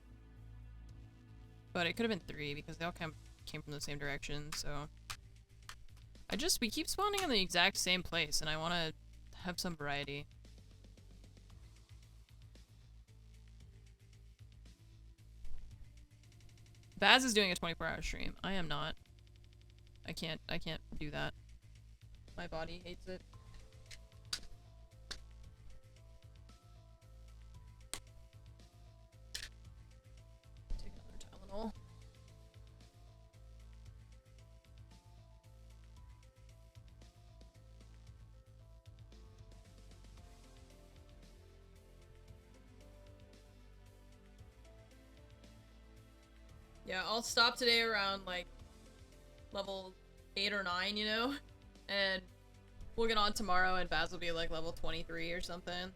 A: But it could have been 3 because they all came from the same direction, so. We keep spawning in the exact same place and I want to have some variety. Baz is doing a 24-hour stream. I am not. I can't do that. My body hates it. Take another Tylenol. Yeah, I'll stop today around like level 8 or 9, you know? And we'll get on tomorrow and Baz will be like level 23 or something.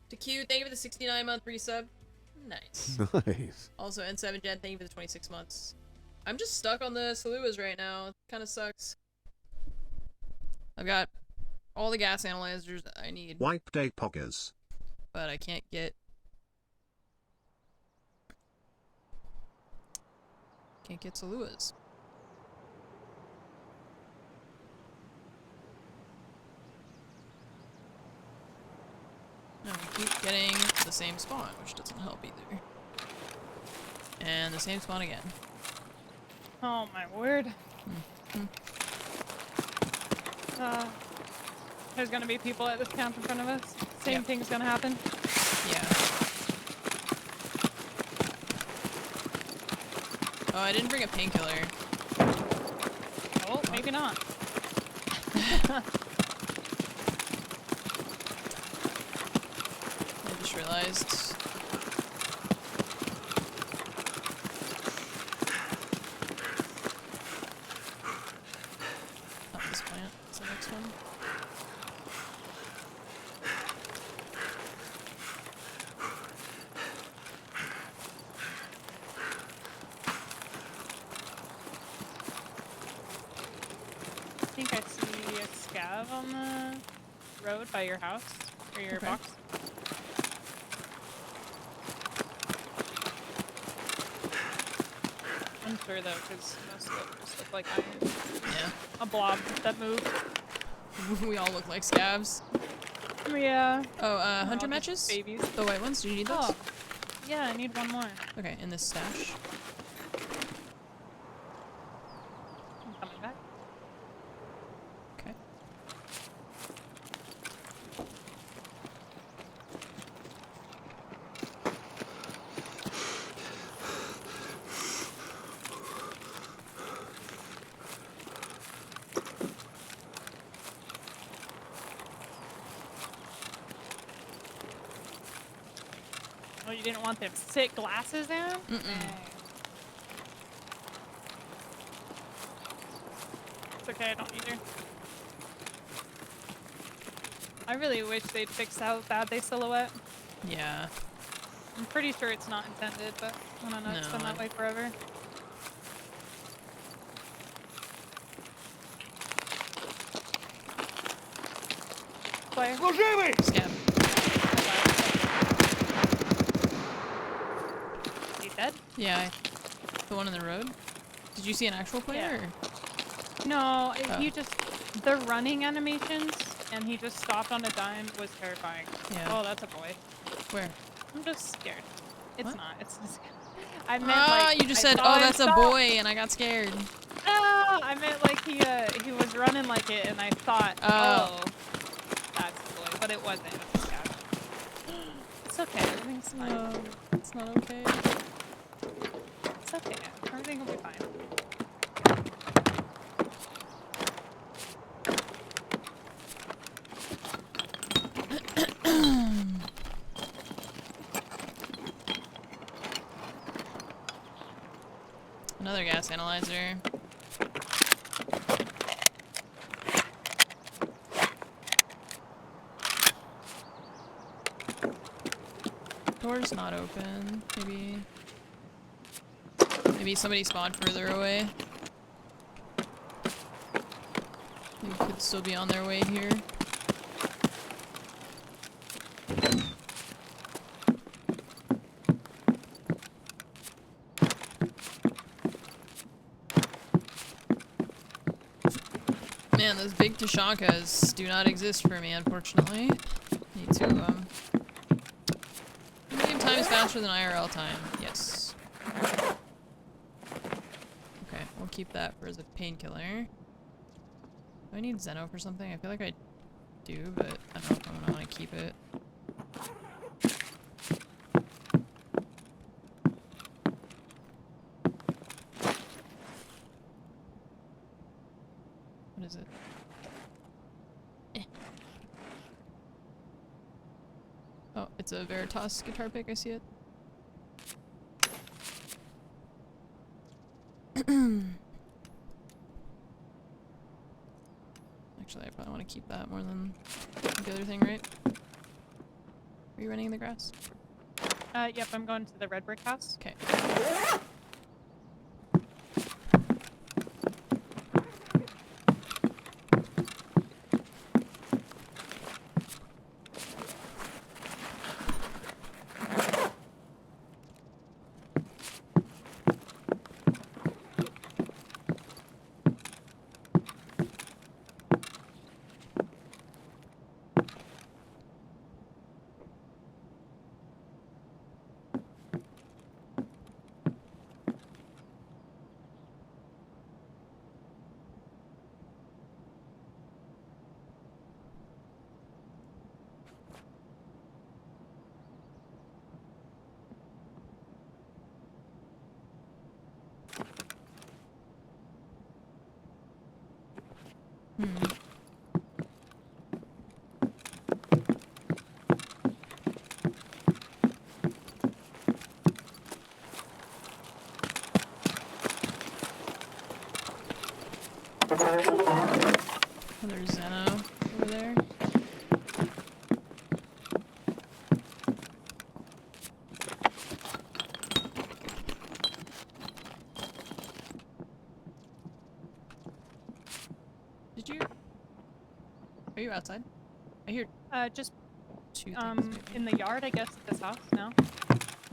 A: To Q, thank you for the 69-month resub. Nice.
C: Nice.
A: Also, N7 Gen, thank you for the 26 months. I'm just stuck on the Saluas right now. It kind of sucks. I've got all the gas analyzers that I need.
D: Wipe day poggers.
A: But I can't get... Can't get Saluas. And we keep getting the same spawn, which doesn't help either. And the same spawn again.
E: Oh my word. There's gonna be people at this camp in front of us. Same thing's gonna happen.
A: Yeah. Oh, I didn't bring a painkiller.
E: Oh, maybe not.
A: I just realized. Not this plant, it's the next one.
E: I think I see a scav on the road by your house, or your
A: Okay.
E: box. Unsure though, because most of them just look like iron.
A: Yeah.
E: A blob that moved.
A: We all look like scavs.
E: Yeah.
A: Oh,
E: They're
A: hunter
E: all just
A: matches?
E: babies.
A: The white ones? Do you need those?
E: Oh. Yeah, I need one more.
A: Okay, in this stash.
E: I'm coming back.
A: Okay.
E: Oh, you didn't want them sick glasses in? It's okay, I don't either. I really wish they'd fix how bad they silhouette.
A: Yeah.
E: I'm pretty sure it's not intended, but I don't know, it's been that way forever. Player.
A: Scab.
E: Is he dead?
A: Yeah. The one on the road? Did you see an actual player?
E: Yeah. No, he just... The running animations, and he just stopped on a dime, was terrifying.
A: Yeah.
E: Oh, that's a boy.
A: Where?
E: I'm just scared. It's
A: What?
E: not. It's just... I meant like...
A: You just
E: I
A: said,
E: saw
A: oh,
E: him
A: that's a
E: stop.
A: boy, and I got scared.
E: No, I meant like he was running like it, and I thought, oh, that's the boy, but it wasn't. It was a cat. It's okay. Everything's fine.
A: No, it's not okay.
E: It's okay. Everything will be fine.
A: Another gas analyzer. Door's not open. Maybe somebody spawned further away. They could still be on their way here. Man, those big Tashankas do not exist for me, unfortunately. Need to, in-game time is faster than IRL time. Yes. Okay, we'll keep that for as a painkiller. Do I need Zeno for something? I feel like I do, but I don't know if I'm gonna want to keep it. What is it? Oh, it's a Veritas guitar pick, I see it. Actually, I probably want to keep that more than the other thing, right? Are you running in the grass?
E: Yep, I'm going to the red brick house.
A: Okay. Another Zeno over there. Did you? Are you outside? I hear
E: Just
A: two things. Maybe.
E: in the yard, I guess, at this house now.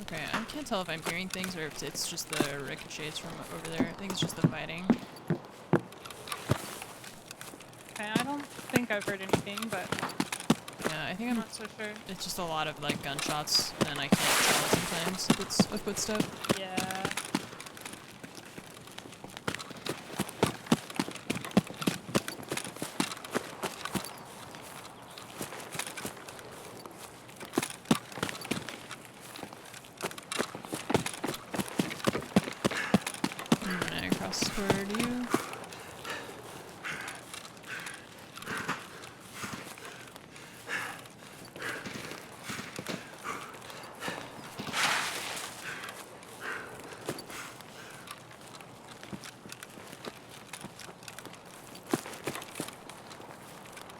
A: Okay, I can't tell if I'm hearing things or if it's just the ricochets from over there. I think it's just the fighting.
E: Okay, I don't think I've heard anything, but
A: Yeah, I think
E: I'm
A: I'm.
E: not so sure.
A: It's just a lot of like gunshots, and I can't tell sometimes if it's a footstep.
E: Yeah.
A: I'm running across toward you.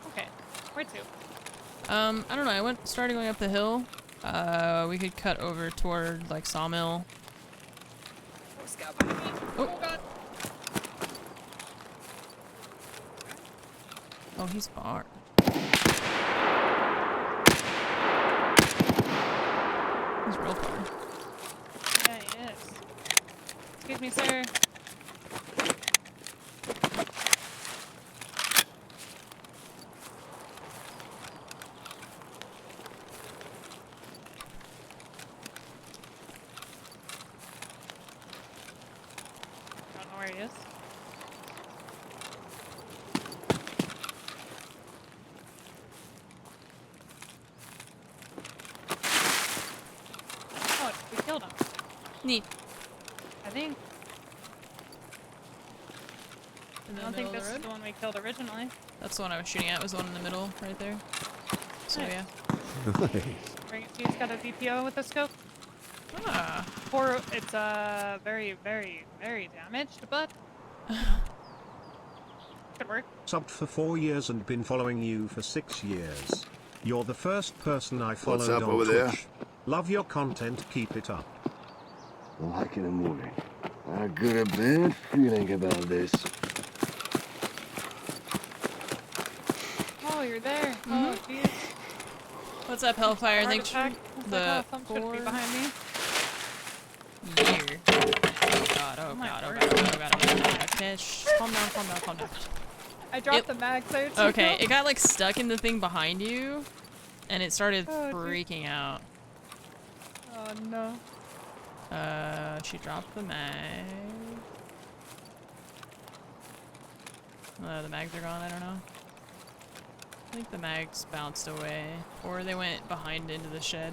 E: Okay. Where to?
A: I don't know. I started going up the hill, We could cut over toward like Sawmill.
E: Oh, scout behind me.
A: Oh.
E: Oh god.
A: Oh, he's far. He's real far.
E: Yeah, he is. Excuse me, sir. I don't know where he is. Oh, we killed him.
A: Neat.
E: I think.
A: In the
E: I don't think
A: middle of
E: this
A: the
E: is
A: road?
E: the one we killed originally.
A: That's the one I was shooting at. Was the one in the middle, right there. So
E: Nice.
A: yeah.
E: Bring it. He's got a DPO with a scope.
A: Ah.
E: Poor. It's very, very, very damaged, but could work.
D: Subbed for 4 years and been following you for 6 years. You're the first person I followed
B: up
D: on
B: over
D: Twitch.
B: there?
D: Love your content, keep it up.
H: Like in a movie. I got a bad feeling about this.
E: Oh, you're there. Oh, jeez.
A: What's up, Hellfire?
E: Heart
A: Thanks
E: attack.
A: for
E: I was
A: the
E: like, oh, something's gonna be
A: 4
E: behind me.
A: year. Oh god, oh
E: my
A: god, oh
E: word.
A: god, oh god, oh god. Okay, shh. Calm down, calm down, calm down.
E: I dropped
A: It-
E: the mag there too.
A: Okay, it got like stuck in the thing behind you, and it started
E: Oh, geez.
A: freaking out.
E: Oh no.
A: She dropped the mag. The mags are gone, I don't know. I think the mags bounced away, or they went behind into the shed.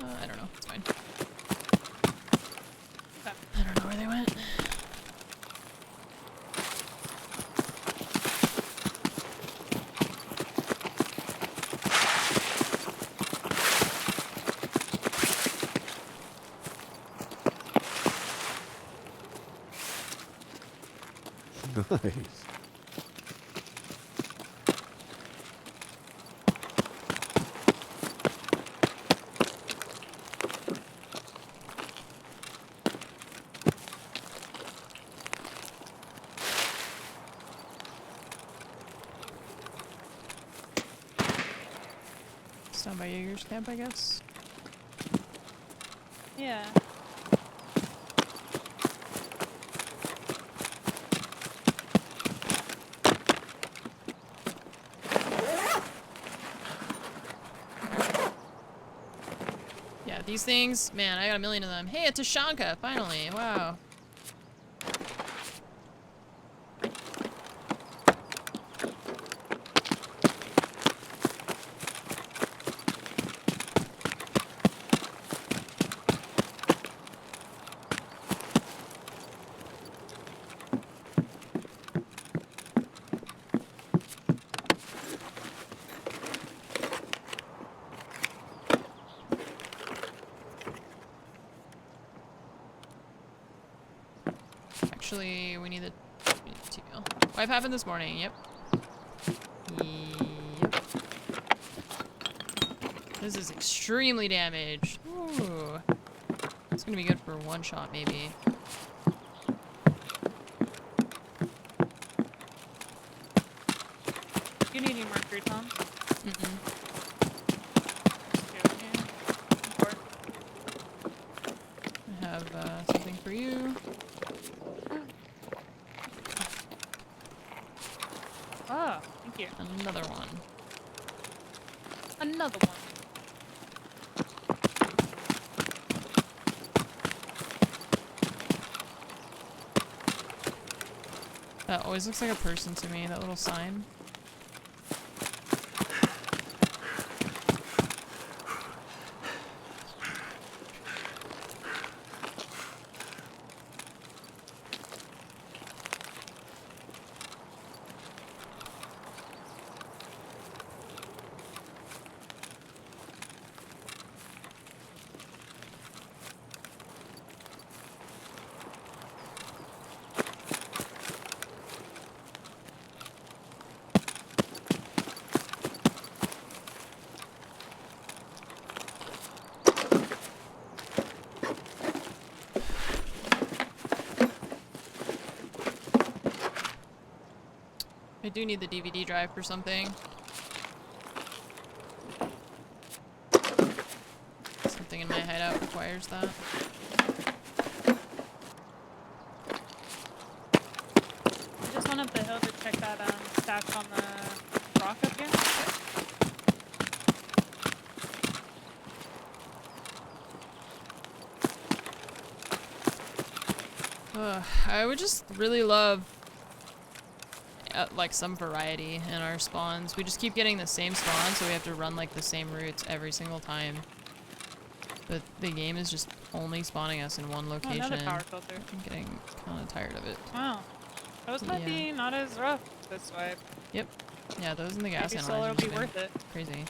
A: I don't know, it's fine. I don't know where they went.
C: Nice.
A: It's down by Jaeger's camp, I guess.
E: Yeah.
A: Yeah, these things, man, I got a million of them. Hey, it's a Shanka, finally. Wow. Actually, we need the T-bill. Wipe happened this morning, yep. Yep. This is extremely damaged. Ooh. It's gonna be good for one shot, maybe.
E: You need any mercury, Tom?
A: Mm-mm. I have something for you.
E: Oh, thank you.
A: Another one.
E: Another one.
A: That always looks like a person to me, that little sign. do need the DVD drive for something. Something in my hideout requires that.
E: I just went up the hill to check that stash on the rock up here.
A: I would just really love like some variety in our spawns. We just keep getting the same spawn, so we have to run like the same routes every single time. But the game is just only spawning us in one location.
E: Oh, another power filter.
A: I'm getting kind of tired of it.
E: Wow. Those might be not as rough this way.
A: Yep. Yeah, those in the gas
E: Maybe
A: analyzers
E: solar will be
A: have been
E: worth it.
A: crazy.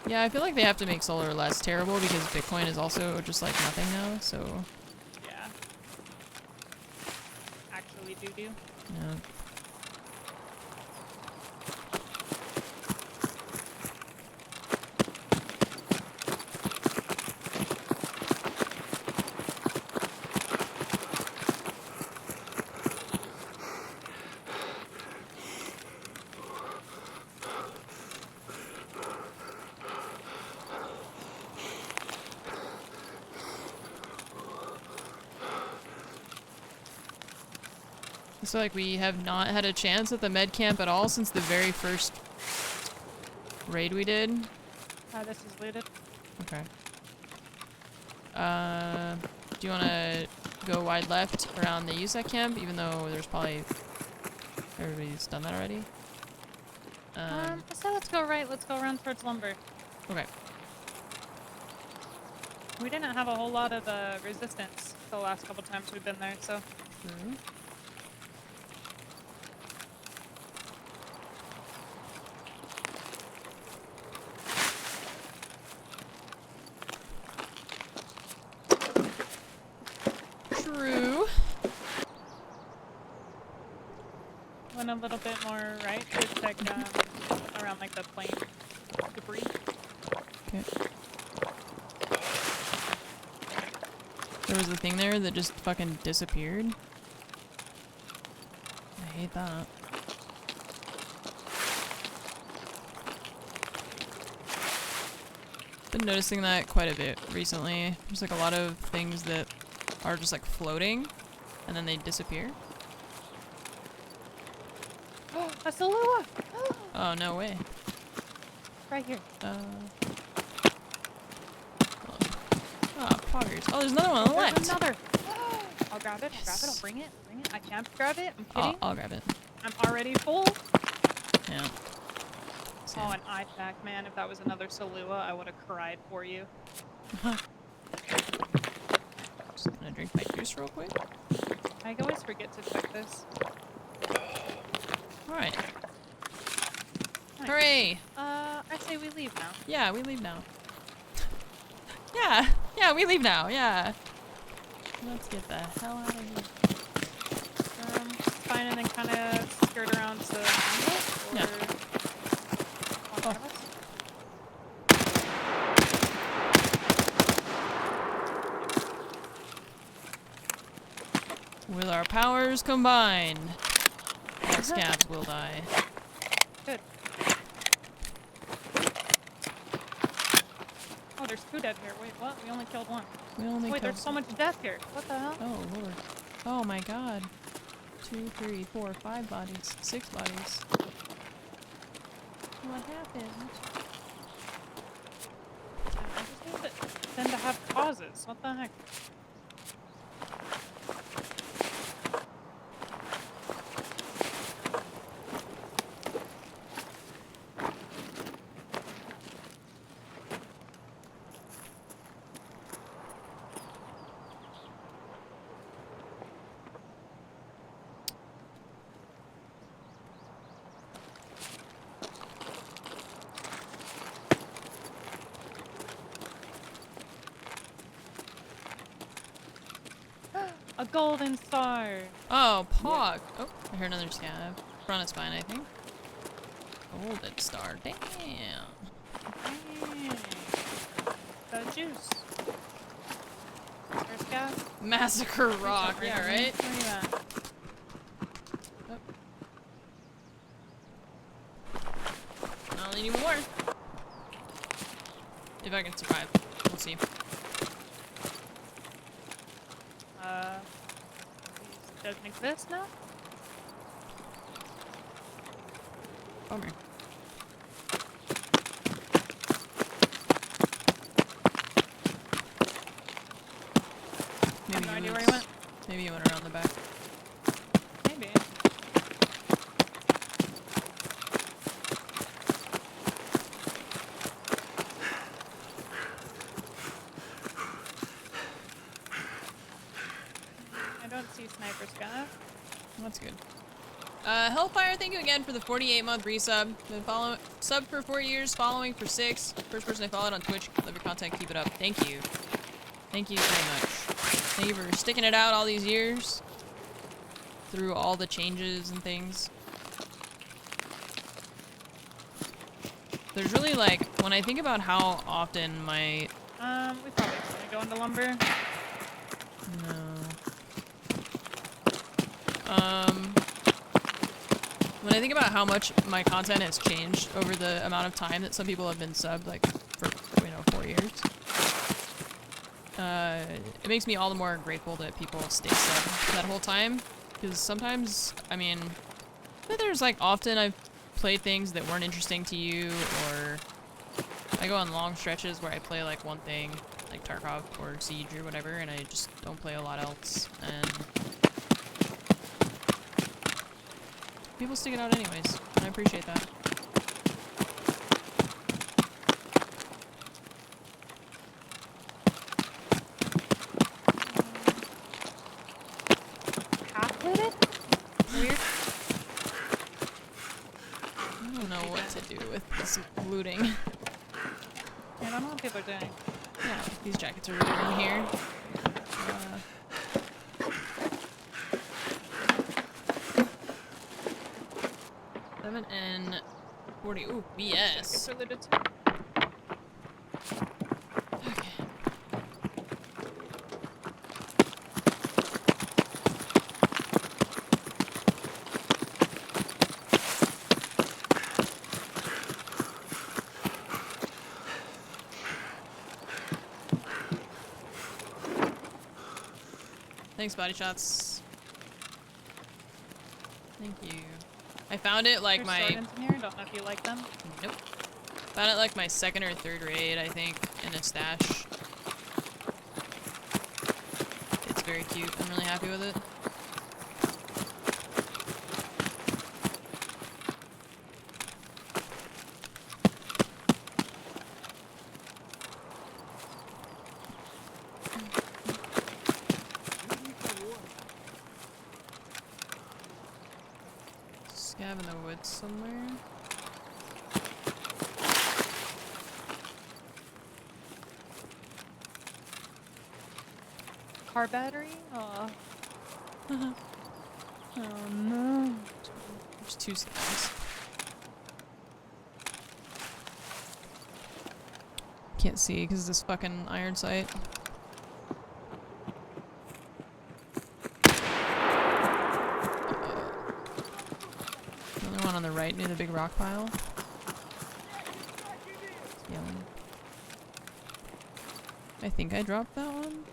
A: Yeah, I feel like they have to make solar less terrible because Bitcoin is also just like nothing now, so...
E: Yeah. Actually do.
A: Yeah. I feel like we have not had a chance at the med camp at all since the very first raid we did.
E: This is looted.
A: Okay. Do you want to go wide left around the USAC camp, even though there's probably everybody's done that already?
E: So let's go right. Let's go around towards lumber.
A: Okay.
E: We didn't have a whole lot of resistance the last couple times we've been there, so.
A: True. True.
E: Went a little bit more right to check around like the plane debris.
A: Okay. There was a thing there that just fucking disappeared. I hate that. Been noticing that quite a bit recently. There's like a lot of things that are just like floating and then they disappear.
E: A Salua!
A: Oh, no way.
E: Right here.
A: Oh, poggers. Oh, there's another one on the left.
E: There's another. I'll grab it. I'll grab it. I'll bring it. I can't grab it. I'm kidding.
A: I'll grab it.
E: I'm already full.
A: Yeah.
E: Oh, an eye pack, man. If that was another Salua, I would have cried for you.
A: Just gonna drink my juice real quick.
E: I always forget to check this.
A: Alright.
E: Nice.
A: Hooray!
E: I say we leave now.
A: Yeah, we leave now. Yeah, we leave now, yeah. Let's get the hell out of here.
E: Fine, and then kind of skirt around to angle, or
A: Yeah.
E: Oh.
A: With our powers combined, all scabs will die.
E: Good. Oh, there's two dead here. Wait, what? We only killed one.
A: We only
E: Wait,
A: killed
E: there's so much death here. What the hell?
A: Oh lord. Oh my god. 2, 3, 4, 5 bodies. 6 bodies. What happened?
E: I just need them to have causes. What the heck? A golden star.
A: Oh, Pog. Oh, I heard another scab. Front is fine, I think. Golden star. Damn.
E: Dang. The juice. There's gas.
A: Massacre rock. Yeah, right?
E: Where are you at?
A: Oh, Apparently need more. If I can survive. We'll see.
E: These doesn't exist now?
A: Bummer.
E: I have no
A: he
E: idea where he
A: was-
E: went.
A: Maybe he went around the back.
E: Maybe. I don't see sniper scav.
A: That's good. Hellfire, thank you again for the 48-month resub. Been sub for 4 years, following for 6. First person I followed on Twitch. Love your content, keep it up. Thank you. Thank you very much. Thank you for sticking it out all these years. Through all the changes and things. There's really like, when I think about how often my...
E: We probably gonna go into lumber.
A: No. When I think about how much my content has changed over the amount of time that some people have been subbed, like, for, 4 years, it makes me all the more grateful that people stay subbed that whole time. Because sometimes, I mean, there's, like, often I've played things that weren't interesting to you, or I go on long stretches where I play, like, one thing, like Tarkov or Siege or whatever, and I just don't play a lot else, and people stick it out anyways, and I appreciate that.
E: Half-looted? Weird.
A: I don't know what to do with this looting.
E: I don't know what people are doing.
A: Yeah, these jackets are looted in here. 7 and 40. Ooh, BS.
E: Jackets are looted too.
A: Okay. Thanks, body shots. Thank you. I found it like
E: There's
A: my...
E: sword in here. Don't know if you like them.
A: Nope. Found it like my 2nd or 3rd raid, I think, in a stash. It's very cute. I'm really happy with it. Scav in the woods somewhere.
E: Car battery? Aw. Oh no.
A: There's 2 scavs. Can't see because of this fucking iron sight. Another one on the right near the big rock pile. It's yelling. I think I dropped that one.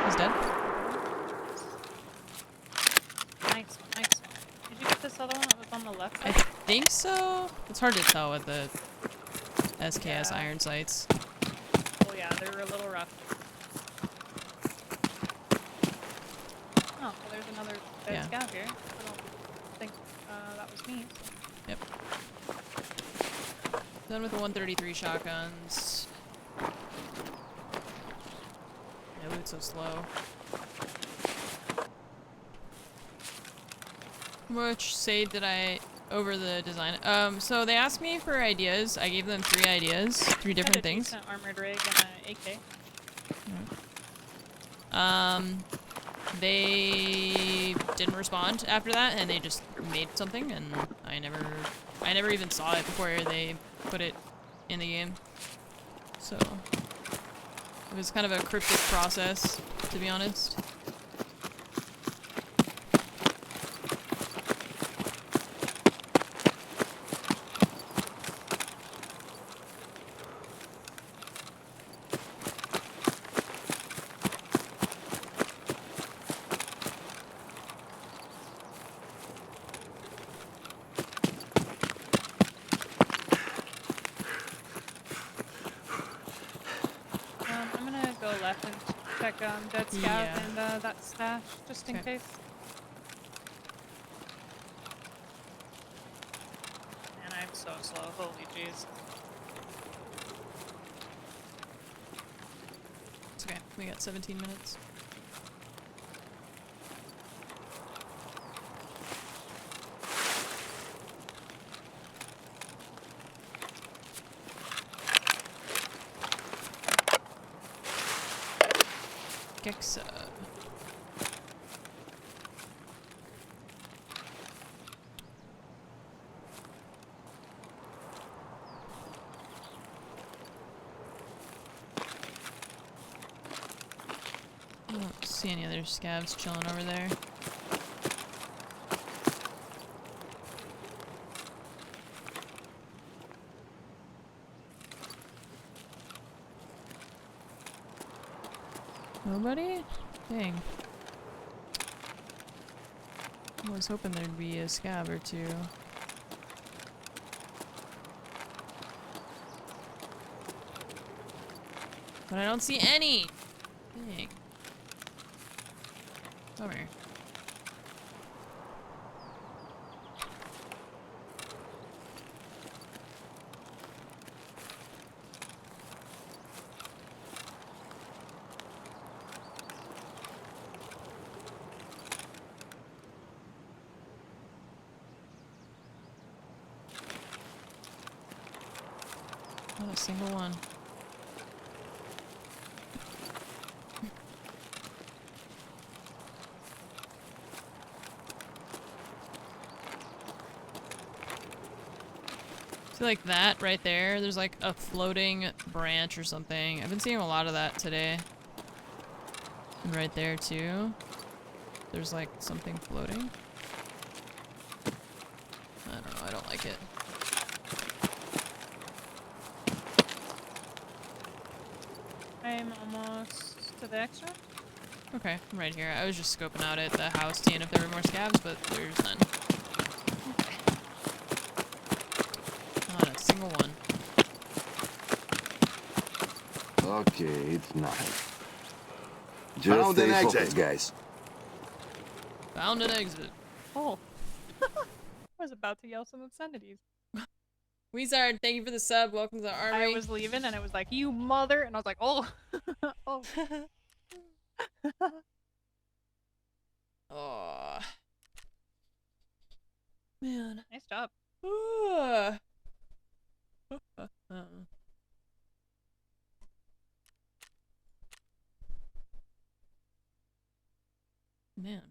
A: He's dead.
E: Nice, nice. Did you get this other one that was on the left
A: I
E: side?
A: think so. It's hard to tell with the SKS
E: Yeah.
A: iron sights.
E: Oh yeah, they were a little rough. Oh, well there's another dead
A: Yeah.
E: scout here. I don't think that was me.
A: Yep. Done with the 133 shotguns. Yeah, it's so slow. How much saved did I over the design? So they asked me for ideas. I gave them 3 ideas, 3 different
E: Had a
A: things.
E: decent armored rig and an AK.
A: They didn't respond after that, and they just made something, and I never even saw it before they put it in the game. So it was kind of a cryptic process, to be honest.
E: check dead scav
A: Yeah.
E: and that stash just in
A: Okay.
E: case. Man, I'm so slow. Holy jeez.
A: It's okay. We got 17 minutes. Gexa. I don't see any other scavs chilling over there. Nobody? Dang. I was hoping there'd be a scav or two. But I don't see any! Dang. Come here. Not a single one. See, like that right there, there's like a floating branch or something. I've been seeing a lot of that today. And right there too. There's like something floating. I don't know, I don't like it.
E: I'm almost to the extra.
A: Okay, I'm right here. I was just scoping out at the house, seeing if there were more scavs, but there's none. Not a single one.
H: Okay, it's nice. Just
B: Found an
H: stay
B: exit.
H: focused, guys.
A: Found an exit.
E: Oh. I was about to yell some obscenities.
A: Weezard, thank you for the sub. Welcome to the army.
E: I was leaving and it was like, you mother, and I was like, oh. Oh.
A: Oh. Man.
E: Nice job.
A: Ugh. Man.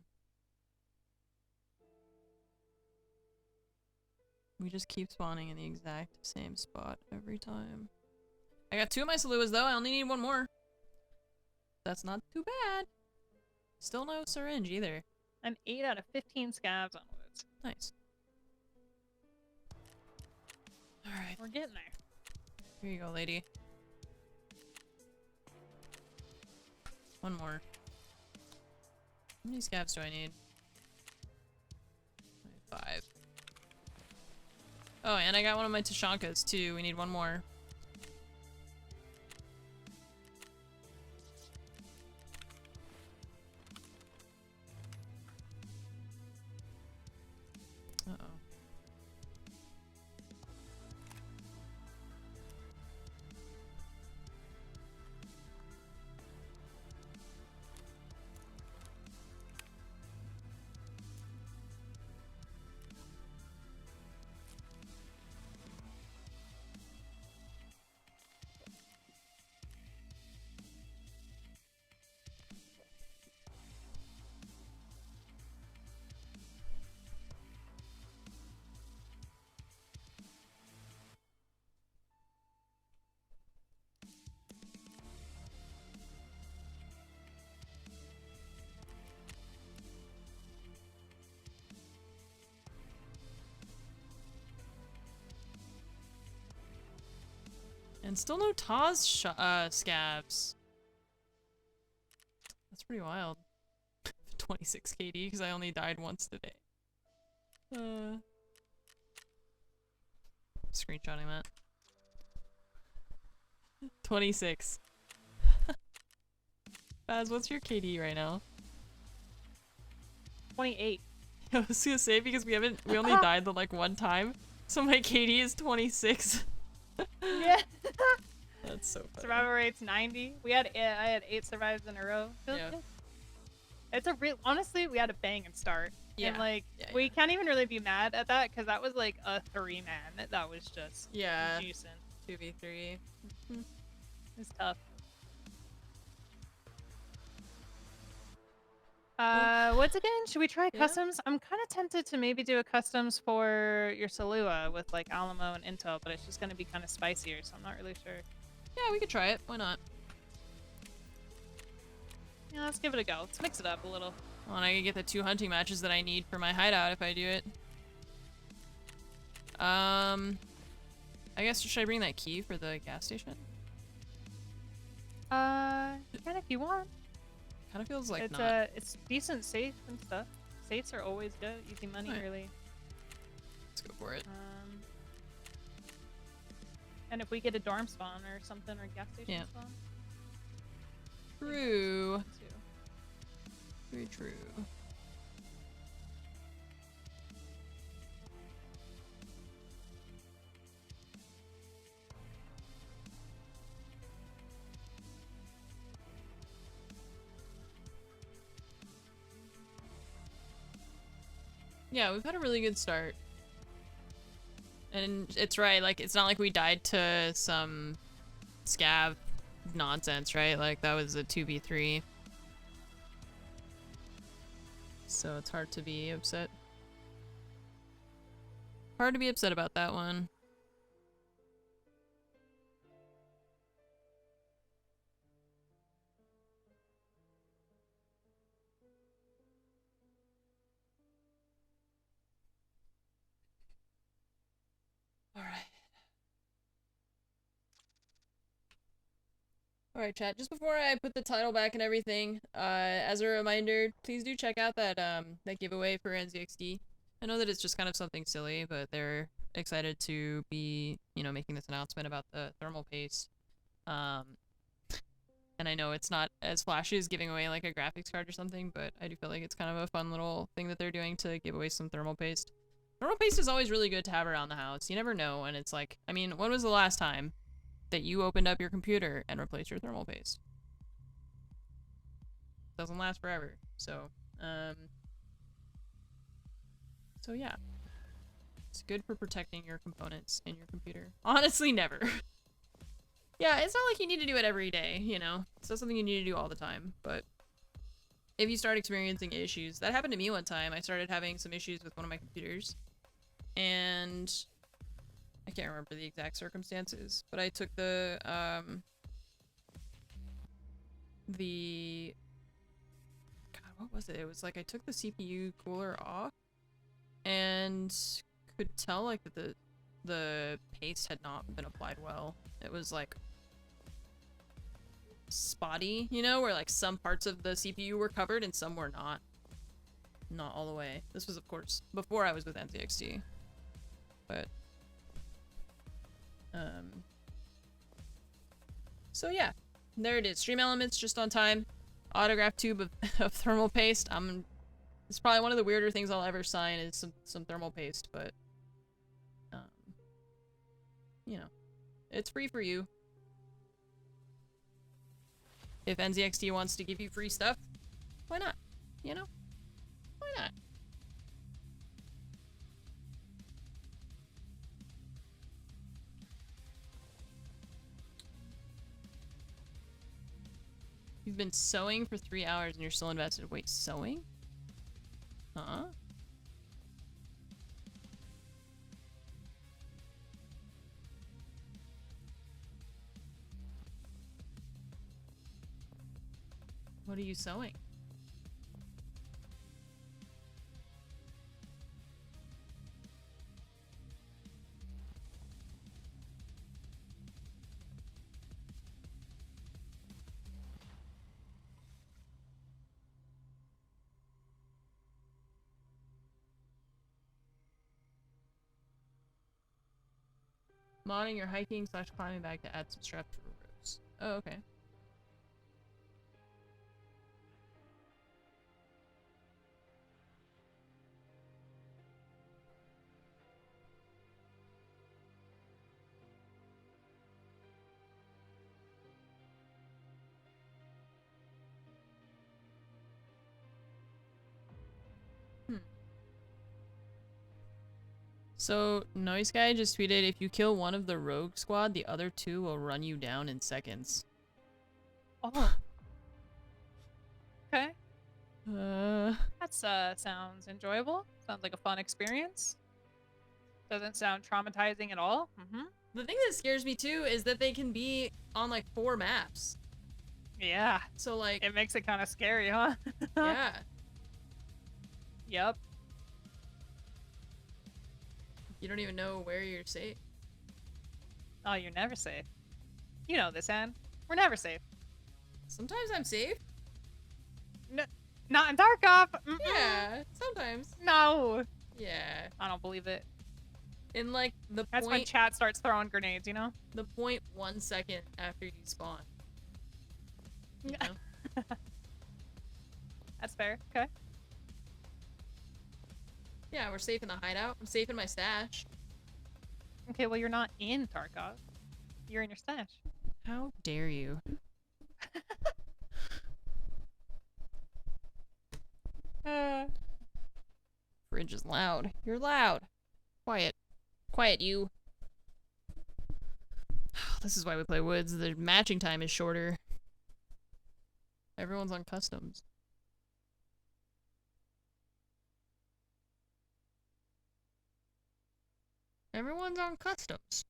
A: We just keep spawning in the exact same spot every time. I got 2 of my Saluas though, I only need 1 more. That's not too bad. Still no syringe either.
E: I'm 8 out of 15 scavs on woods.
A: Nice. Alright.
E: We're getting there.
A: Here you go, lady. 1 more. How many scavs do I need? 5. Oh, and I got one of my Tashankas too. We need 1 more. Uh-oh. And still no Taz scavs. That's pretty wild. 26 KD because I only died once today. Screenshotting that. 26. Baz, what's your KD right now?
E: 28.
A: I was gonna say because we only died the like one time, so my KD is 26.
E: Yeah.
A: That's so funny.
E: Survival rate's 90. I had 8 survives in a row. Feels
A: Yeah.
E: good. It's a real, honestly, we had a banging start.
A: Yeah.
E: And like,
A: Yeah,
E: we can't even really be mad at that because that was like a 3-man. That was just juicing.
A: 2v3.
E: It's tough. What's again? Should we try
A: Yeah.
E: customs? I'm kind of tempted to maybe do a customs for your Salua with like Alamo and Intel, but it's just going to be kind of spicier, so I'm not really sure.
A: Yeah, we could try it. Why not?
E: Yeah, let's give it a go. Let's mix it up a little.
A: Well, and I can get the 2 hunting matches that I need for my hideout if I do it. I guess should I bring that key for the gas station?
E: You can if you want.
A: Kind of feels like
E: It's
A: not.
E: it's decent safe and stuff. Safes are always good. Easy money,
A: Right.
E: really.
A: Let's go for it.
E: And if we get a dorm spawn or something or gas station
A: Yeah.
E: spawn.
A: True.
E: Too.
A: Very true. Yeah, we've had a really good start. And it's right, like, it's not like we died to some scav nonsense, right? Like, that was a 2v3. So it's hard to be upset. Hard to be upset about that one. Alright, chat. Just before I put the title back and everything, as a reminder, please do check out that that giveaway for NZXD. I know that it's just kind of something silly, but they're excited to be, you know, making this announcement about the thermal paste. And I know it's not as flashy as giving away like a graphics card or something, but I do feel like it's kind of a fun little thing that they're doing to give away some thermal paste. Thermal paste is always really good to have around the house. You never know, and it's like, I mean, when was the last time that you opened up your computer and replaced your thermal paste? Doesn't last forever. So yeah. It's good for protecting your components in your computer. Honestly, never. Yeah, it's not like you need to do it every day, you know? It's not something you need to do all the time, but if you start experiencing issues, that happened to me one time. I started having some issues with one of my computers, and I can't remember the exact circumstances, but I took the God, what was it? It was like I took the CPU cooler off and could tell like that the paste had not been applied well. It was like spotty, you know, where like some parts of the CPU were covered and some were not. Not all the way. This was, of course, before I was with NZXT. But so yeah, there it is. Stream elements just on time. Autograph tube of thermal paste. It's probably one of the weirder things I'll ever sign is some thermal paste, but you know, it's free for you. If NZXT wants to give you free stuff, why not? You know? Why not? You've been sewing for 3 hours and you're still invested. Wait, sewing? Huh? What are you sewing? Modding your hiking / climbing bag to add some straps for ropes. Oh, okay. So, Noise Guy just tweeted, if you kill one of the rogue squad, the other two will run you down in seconds.
E: Oh. Okay. That sounds enjoyable. Sounds like a fun experience. Doesn't sound traumatizing at all. Mm-hmm.
A: The thing that scares me too is that they can be on like 4 maps.
E: Yeah.
A: So like...
E: It makes it kind of scary, huh?
A: Yeah.
E: Yep.
A: You don't even know where you're safe.
E: Oh, you're never safe. You know this, Anne. We're never safe.
A: Sometimes I'm safe.
E: No, not in Tarkov. Mm-mm.
A: Yeah, sometimes.
E: No.
A: Yeah.
E: I don't believe it.
A: In like the
E: That's when chat starts throwing grenades, you know?
A: The 0.1 second after you spawn. You know?
E: That's fair. Okay.
A: Yeah, we're safe in the hideout. I'm safe in my stash.
E: Okay, well, you're not in Tarkov. You're in your stash.
A: How dare you? Fridge is loud. You're loud. Quiet. Quiet, you. This is why we play Woods. The matching time is shorter. Everyone's on customs. Everyone's on customs.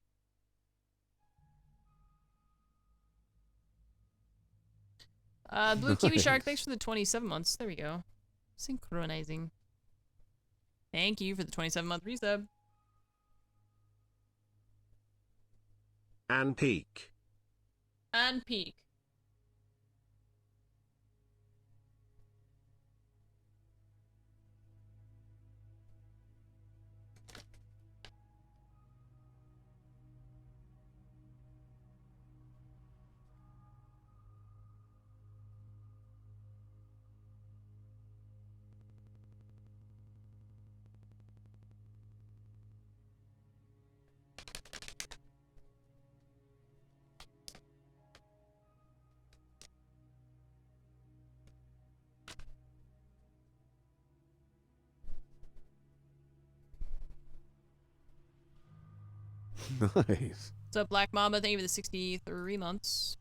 A: Blue Kiwi Shark, thanks for the 27 months. There we go. Synchronizing. Thank you for the 27-month resub.
D: And peak.
A: And peak.
B: Nice.
A: What's up, Black Mamba? Thank you for the 63 months.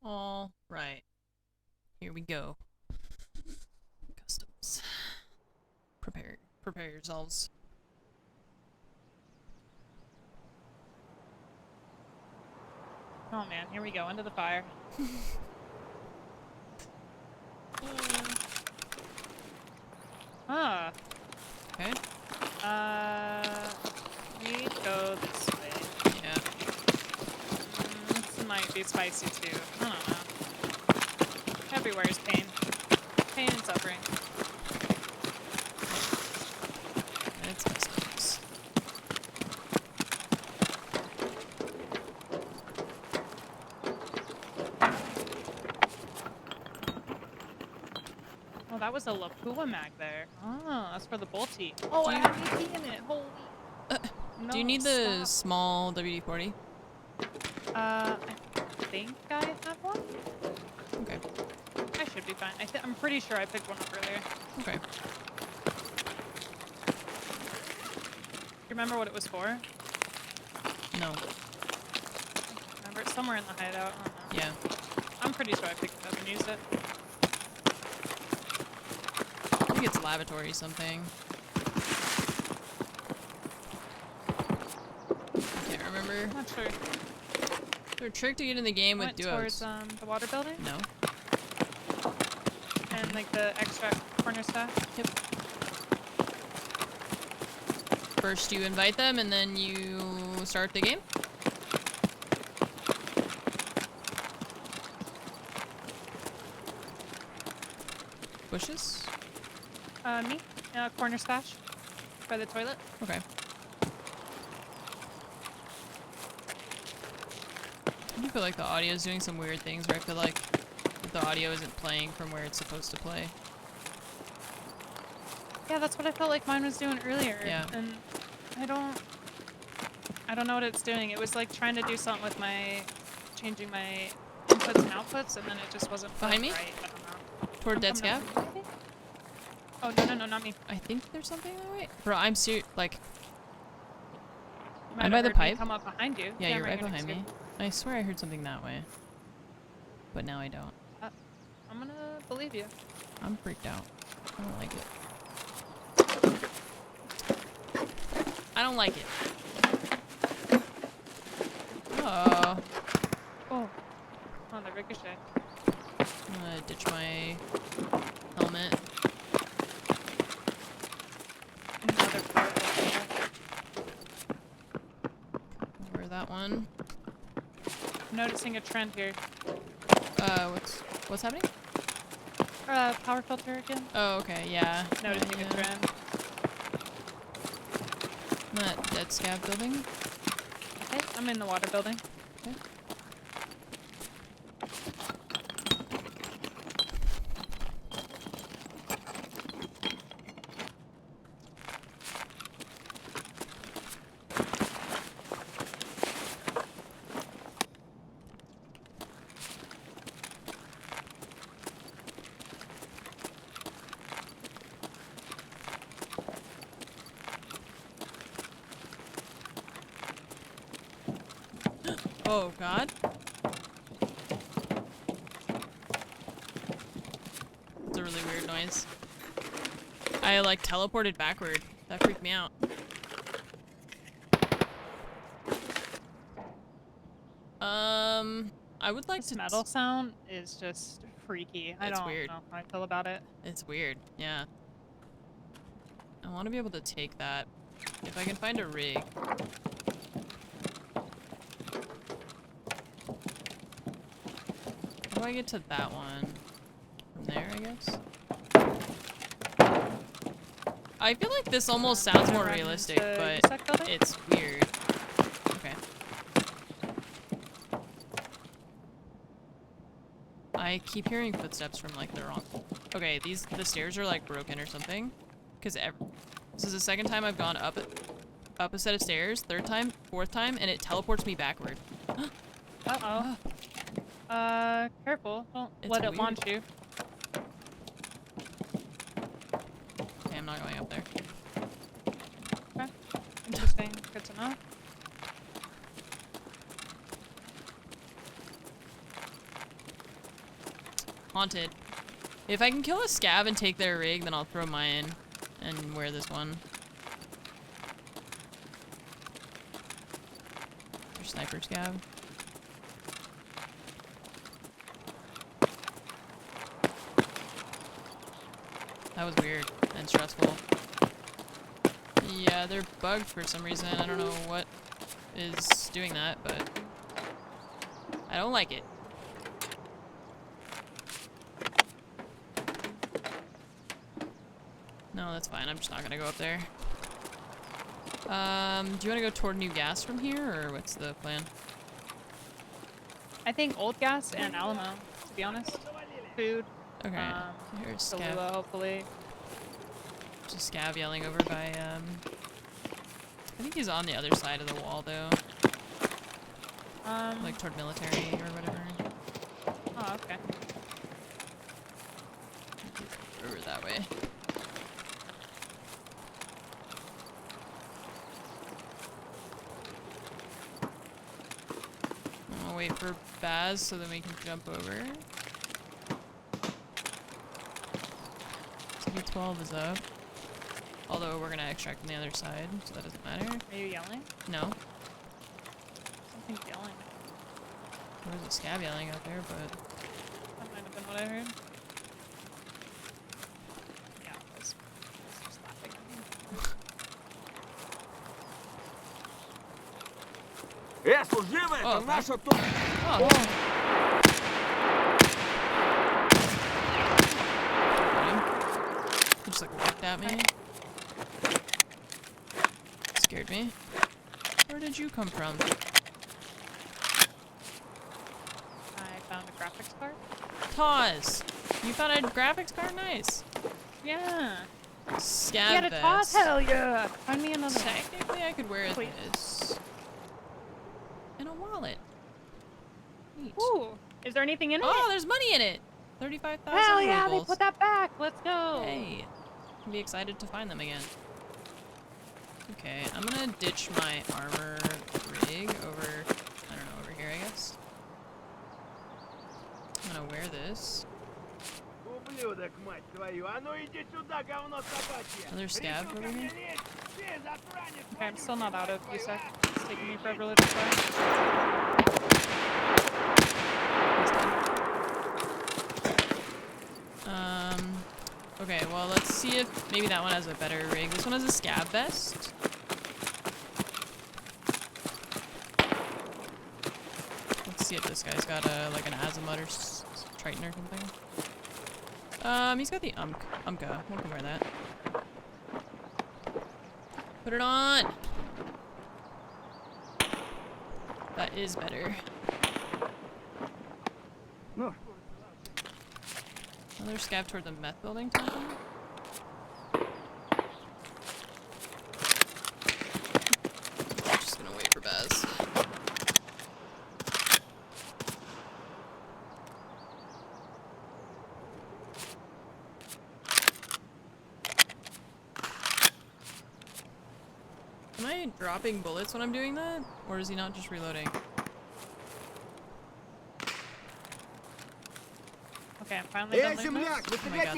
A: All right. Here we go. Customs. Prepare yourselves.
E: Oh man, here we go, into the fire. Ah.
A: Okay.
E: We go this way.
A: Yeah.
E: This might be spicy too. I don't know. Everywhere is pain. Pain and suffering.
A: It's customs.
E: Oh, that was a Lapua mag there. Oh, that's for the bolty. Oh, I have EP in it. Holy. No,
A: Do you need the
E: stop.
A: small WD-40?
E: I think I have one.
A: Okay.
E: I should be fine. I'm pretty sure I picked one up earlier.
A: Okay.
E: You remember what it was for?
A: No.
E: Remember, it's somewhere in the hideout. I don't know.
A: Yeah.
E: I'm pretty sure I picked it up and used it.
A: I think it's lavatory something. I can't remember.
E: I'm not sure.
A: Is there a trick to get in the game with
E: Went
A: duos?
E: towards the water building
A: No.
E: and like the extra corner stuff.
A: Yep. First you invite them and then you start the game? Bushes?
E: Me? Corner stash. By the toilet.
A: Okay. I feel like the audio is doing some weird things where I feel like the audio isn't playing from where it's supposed to play.
E: Yeah, that's what I felt like mine was doing earlier.
A: Yeah.
E: And I don't know what it's doing. It was like trying to do something with changing my inputs and outputs, and then it just wasn't
A: Behind me?
E: right. I don't know.
A: Toward dead scab?
E: Oh, no, not me.
A: I think there's something that way. Bro, I'm serious. Like,
E: You might
A: I'm
E: have
A: by the
E: heard me
A: pipe.
E: come up behind you.
A: Yeah,
E: I'm
A: you're right
E: here next
A: behind
E: to you.
A: me. I swear I heard something that way. But now I don't.
E: I'm gonna believe you.
A: I'm freaked out. I don't like it. I don't like it. Oh.
E: Oh, the ricochet.
A: I'm gonna ditch my helmet.
E: Another part.
A: Over that one.
E: I'm noticing a trend here.
A: What's happening?
E: Power filter again.
A: Oh, okay, yeah.
E: Noticing a trend.
A: That dead scab building.
E: Okay, I'm in the water building.
A: Okay. Oh god. It's a really weird noise. I like teleported backward. That freaked me out. I would like
E: This
A: to
E: metal sound is just freaky. I
A: It's
E: don't
A: weird.
E: know how I feel about it.
A: It's weird, yeah. I want to be able to take that. If I can find a rig. How do I get to that one? From there, I guess? I feel like this almost sounds more
E: Run
A: realistic,
E: into
A: but
E: USEC building?
A: it's weird. Okay. I keep hearing footsteps from like the wrong. Okay, the stairs are like broken or something. Because this is the second time I've gone up a set of stairs, third time, fourth time, and it teleports me backward.
E: Uh-oh. Careful. Don't
A: It's
E: let it
A: weird.
E: launch you.
A: Okay, I'm not going up there.
E: Okay. Interesting. Good to know.
A: Haunted. If I can kill a scab and take their rig, then I'll throw mine and wear this one. Your sniper scab. That was weird and stressful. Yeah, they're bugged for some reason. I don't know what is doing that, but I don't like it. No, that's fine. I'm just not gonna go up there. Do you want to go toward new gas from here, or what's the plan?
E: I think old gas and Alamo, to be honest. Food.
A: Okay. Here's Scab.
E: Kahlua, hopefully.
A: Just Scab yelling over by, I think he's on the other side of the wall, though. Like toward military or whatever.
E: Oh, okay.
A: Over that way. I'll wait for Baz so then we can jump over. CB12 is up. Although we're gonna extract on the other side, so that doesn't matter.
E: Are you yelling?
A: No.
E: Something's yelling.
A: There was a Scab yelling out there, but...
E: That might have been what I heard. Yeah, it was just laughing at me.
B: Служивая,
A: Oh,
B: это наша
A: Oh. He just like looked at me. Scared me. Where did you come from?
E: found a graphics card.
A: Taz, you found a graphics card? Nice.
E: Yeah.
A: Scav
E: Get a toss,
A: vest.
E: hell yeah! Find me another one.
A: Technically, I could wear
E: Please.
A: this. And a wallet. Neat.
E: Ooh, is there anything in it?
A: Oh, there's money in it. 35,000
E: Hell yeah,
A: rubles.
E: they put that back. Let's go.
A: Hey, I'll be excited to find them again. Okay, I'm gonna ditch my armor rig over, I don't know, over here, I guess. I'm gonna wear this.
G: Ублюдок, мать твою! А ну иди сюда, говно собачье!
A: Another scab over here.
E: Okay, I'm still not out of USEC. It's taking me forever to try.
A: Okay, well, let's see if maybe that one has a better rig. This one has a scab vest. Let's see if this guy's got a, like an azimuth or Triton or something. He's got the Umka. We can wear that. Put it on! That is better.
G: No.
A: Another scab toward the meth building something? I'm just gonna wait for Baz. Am I dropping bullets when I'm doing that? Or is he not just reloading?
E: Okay, I'm finally done looting this.
A: Oh my god,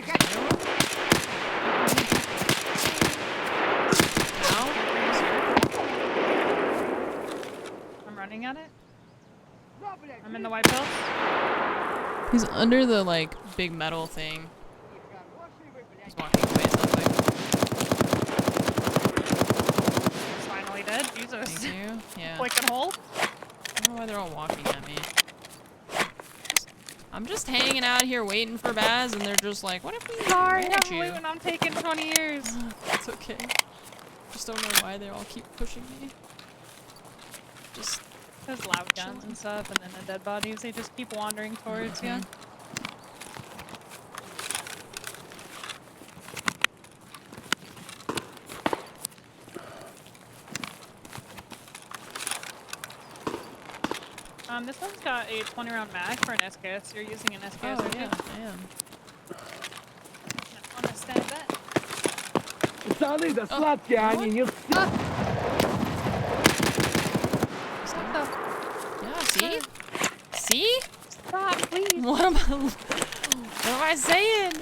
A: Ow.
E: I'm running at it. I'm in the white pills.
A: He's under the, like, big metal thing. He's walking away, it sounds like.
E: He's finally dead. Jesus.
A: Thank you. Yeah.
E: Click and hold.
A: I don't know why they're all walking at me. I'm just hanging out here waiting for Baz, and they're just like, what if we
E: Sorry,
A: ran at
E: I'm
A: you?
E: looting. I'm taking 20 years.
A: It's okay. Just don't know why they all keep pushing me. Just
E: There's loud guns and stuff, and then the dead bodies, they just keep wandering towards you. This one's got a 20 round mag for an SKS. You're using an SKS,
A: oh
E: aren't you?
A: yeah, I am.
E: I understand that.
G: Пацаны, да сладкие они, не
A: Yeah, see? See?
E: Stop, please.
A: What am I saying?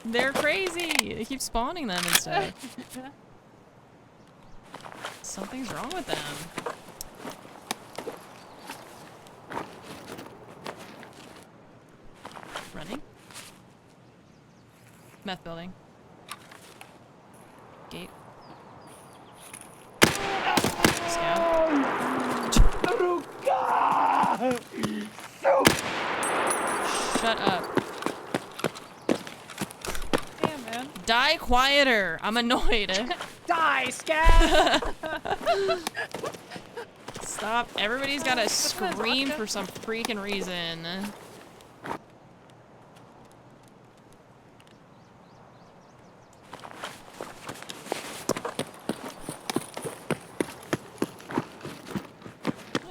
A: They're crazy. They keep spawning them and stuff. Something's wrong with them. Running. Meth building. Gate. Scout. Shut up.
E: Damn, man.
A: Die quieter. I'm annoyed.
E: Die, Scab!
A: Stop. Everybody's gotta scream for some freaking reason.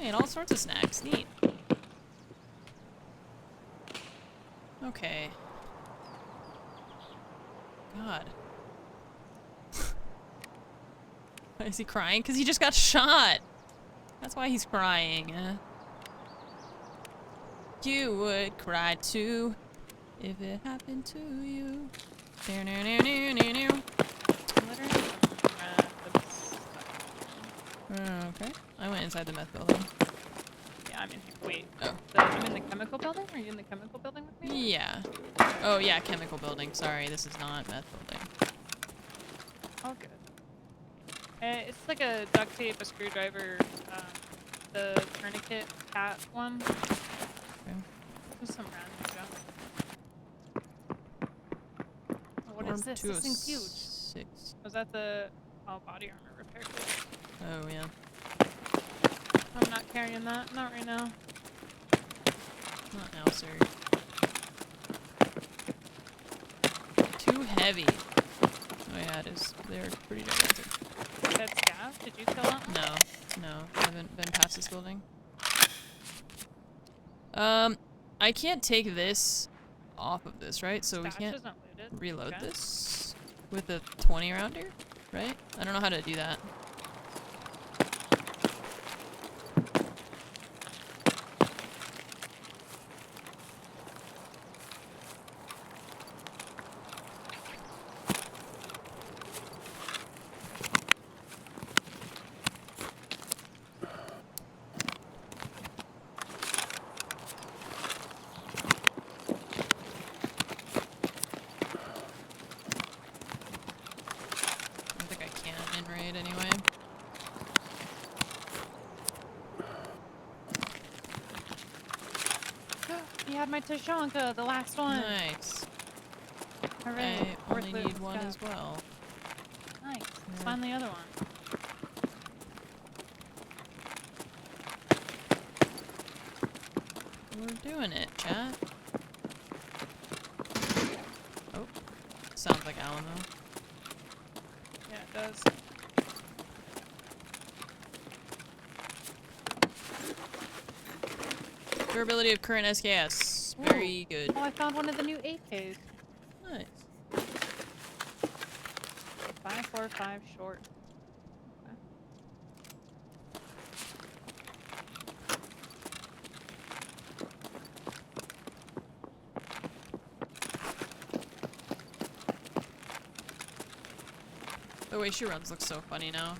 A: And all sorts of snacks. Neat. Okay. God. Why is he crying? Because he just got shot. That's why he's crying. You would cry too if it happened to you. Okay. I went inside the meth building.
E: Yeah, I'm in here. Wait.
A: Oh.
E: I'm in the chemical building? Are you in the chemical building with me?
A: Yeah. Oh yeah, chemical building. Sorry, this is not meth building.
E: All good. It's like a duct tape, a screwdriver, the tourniquet cat one.
A: Okay.
E: There's some random junk. Oh, what is this? This thing's huge.
A: 6.
E: Was that the body armor repair kit?
A: Oh yeah.
E: I'm not carrying that. Not right now.
A: Not now, sir. Too heavy. Oh yeah, it is. They're pretty gigantic.
E: That scav? Did you kill that one?
A: No. I haven't been past this building. I can't take this off of this, right? So we
E: Stash
A: can't
E: isn't looted.
A: reload
E: Okay.
A: this with a 20 rounder, right? I don't know how to do that. I don't think I can in raid anyway.
E: You had my Tashanka, the last one.
A: Nice.
E: Hooray.
A: I only need one as well.
E: Nice.
A: Yeah.
E: Let's find the other one.
A: We're doing it, chat. Oh. Sounds like Alamo.
E: Yeah, it does.
A: Durability of current SKS. Very good.
E: Oh, I found one of the new AKs.
A: Nice.
E: 545 short. Okay.
A: The way she runs looks so funny now.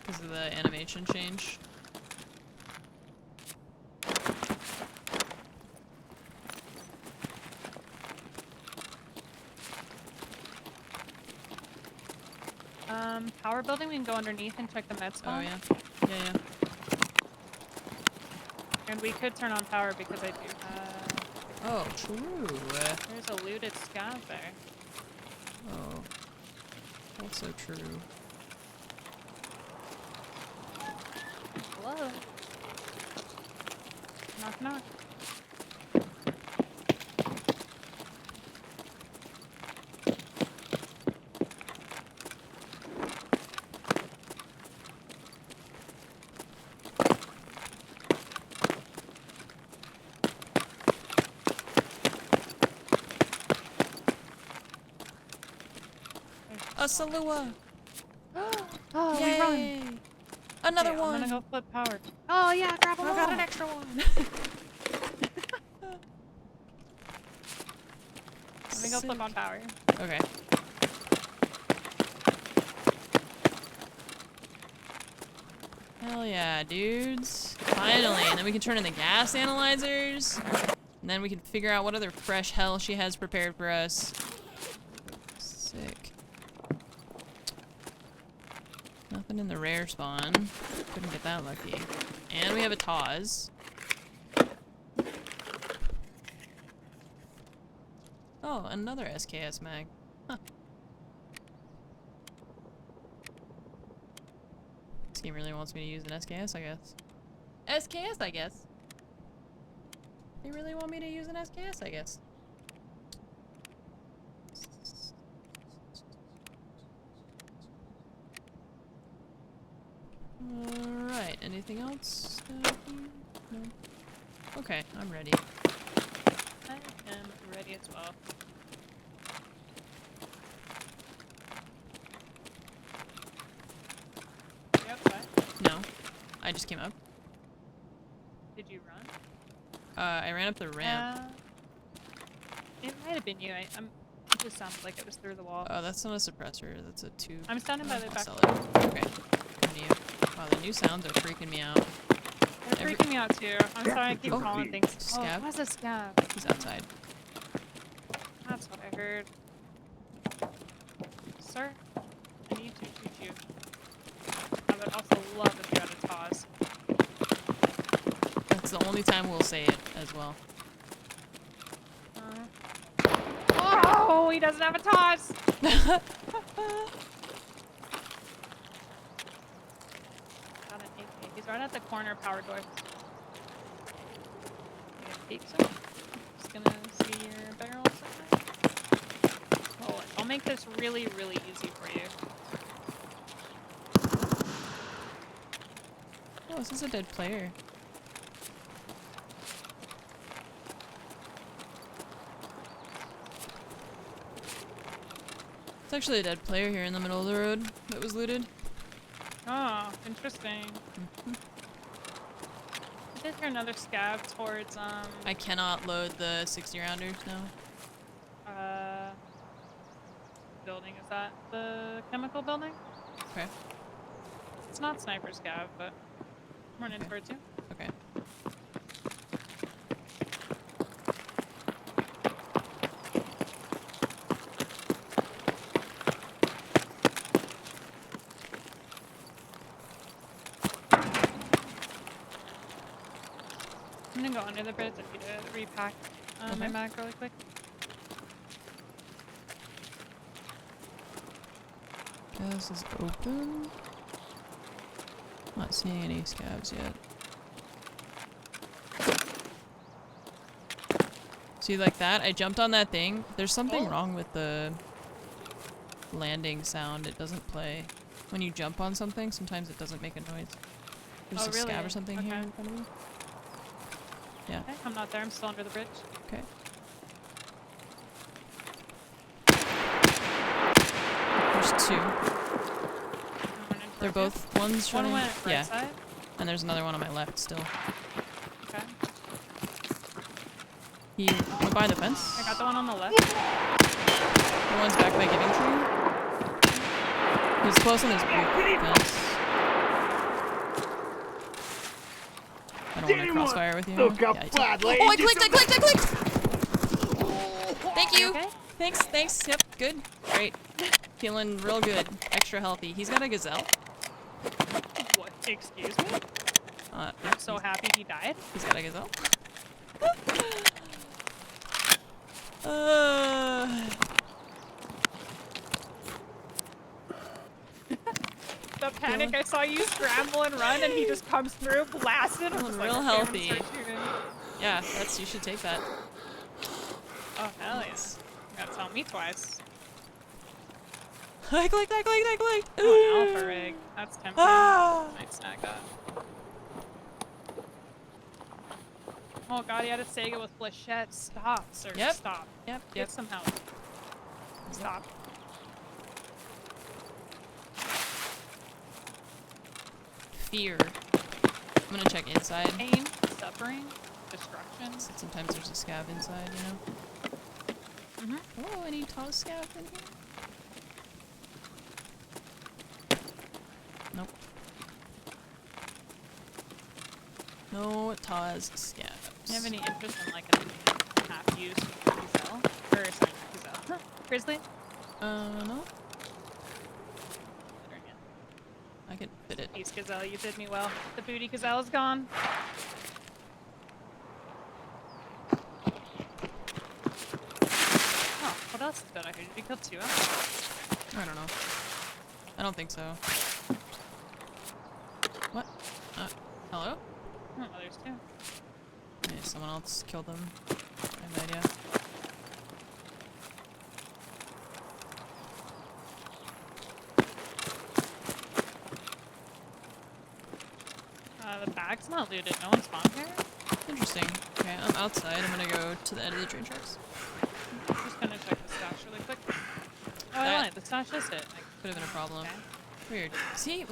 A: Because of the animation change.
E: Power building, we can go underneath and check the med
A: Oh
E: spawn.
A: yeah. Yeah.
E: And we could turn on power because I do have...
A: Oh, true.
E: There's a looted scav there.
A: Oh. Also true.
E: Hello? Knock knock.
A: A Salua!
E: Oh, we run!
A: Another
E: Okay,
A: one!
E: I'm gonna go flip power. Oh yeah, grab them
A: I
E: all!
A: got an extra one!
E: Let me go flip on power.
A: Okay. Hell yeah, dudes. Finally, and then we can turn in the gas analyzers. And then we can figure out what other fresh hell she has prepared for us. Sick. Nothing in the rare spawn. Couldn't get that lucky. And we have a Taz. Oh, another SKS mag. Huh. This game really wants me to use an SKS, I guess. SKS, I guess. They really want me to use an SKS, I guess. Alright, anything else? No. Okay, I'm ready.
E: I am ready as well. You outside?
A: No. I just came up.
E: Did you run?
A: I ran up the ramp.
E: It might have been you. It just sounded like it was through the wall.
A: Oh, that's not a suppressor. That's a tube.
E: I'm standing by the
A: I'll
E: back.
A: sell it. Okay. New. Wow, the new sounds are freaking me out.
E: They're freaking me out too. I'm sorry I keep
A: Oh,
E: calling things.
A: Scav?
E: Oh, what's a scav?
A: He's outside.
E: That's what I heard. Sir, I need to shoot you. I would also love if you had a Taz.
A: That's the only time we'll say it as well.
E: Oh, he doesn't have a Taz! Got an AK. He's right at the corner power door. take some. Just gonna see your barrels. Oh, I'll make this really, really easy for you.
A: Oh, this is a dead player. It's actually a dead player here in the middle of the road that was looted.
E: Oh, interesting. I did hear another scav towards,
A: I cannot load the 60 rounders now.
E: Building. Is that the chemical building?
A: Okay.
E: It's not sniper scav, but I'm running towards you.
A: Okay.
E: I'm gonna go under the bridge if you to repack my mag really quick.
A: This is open. Not seeing any scavs yet. See, like that? I jumped on that thing. There's something wrong with the landing sound. It doesn't play. When you jump on something, sometimes it doesn't make a noise. There's a scav or something here in front of me. Yeah.
E: Okay, I'm not there. I'm still under the bridge.
A: Okay. There's two. They're both ones
E: One
A: running.
E: went right
A: Yeah.
E: side.
A: And there's another one on my left still.
E: Okay.
A: He went by the fence.
E: I got the one on the left.
A: The one's back by Giving Tree. He's close on this blue fence. I don't want to crossfire with you.
B: Look how
A: Yeah, I
B: bad,
A: did.
B: lady.
A: Oh, I clicked! Thank you!
E: Okay.
A: Thanks. Yep, good. Great. Feeling real good. Extra healthy. He's got a gazelle.
E: What? Excuse me? I'm so happy he died.
A: He's got a gazelle.
E: The panic, I saw you scramble and run, and he just comes through, blasted. I was
A: Feeling
E: like,
A: real
E: okay,
A: healthy.
E: I'm gonna start shooting.
A: Yeah, you should take that.
E: Oh, hell yes. You gotta tell me twice.
A: I clicked.
E: Oh, an alpha rig. That's tempting. Might snag that. Oh god, he had a Sega with flechette. Stop, sir.
A: Yep.
E: Stop.
A: Yep.
E: Get some help. Stop.
A: Fear. I'm gonna check inside.
E: Pain, suffering, destruction.
A: Sometimes there's a scav inside, you know? Oh, any tall scav in here? Nope. No Taz scavs.
E: Do you have any interest in like a half-used gazelle? Or sorry, gazelle. Grizzly?
A: No. I can fit it.
E: Peace gazelle, you did me well. The booty gazelle is gone. Oh, what else is good out here? Did you kill two out?
A: I don't know. I don't think so. What? Hello?
E: Oh, there's two.
A: Maybe someone else killed them. I have no idea.
E: The bag's not looted. No one spawned here?
A: Interesting. Okay, I'm outside. I'm gonna go to the end of the train tracks.
E: I'm just gonna check the stash really quick. Oh, I
A: That-
E: lied. The stash is it.
A: Could have been a problem.
E: Okay.
A: Weird. See,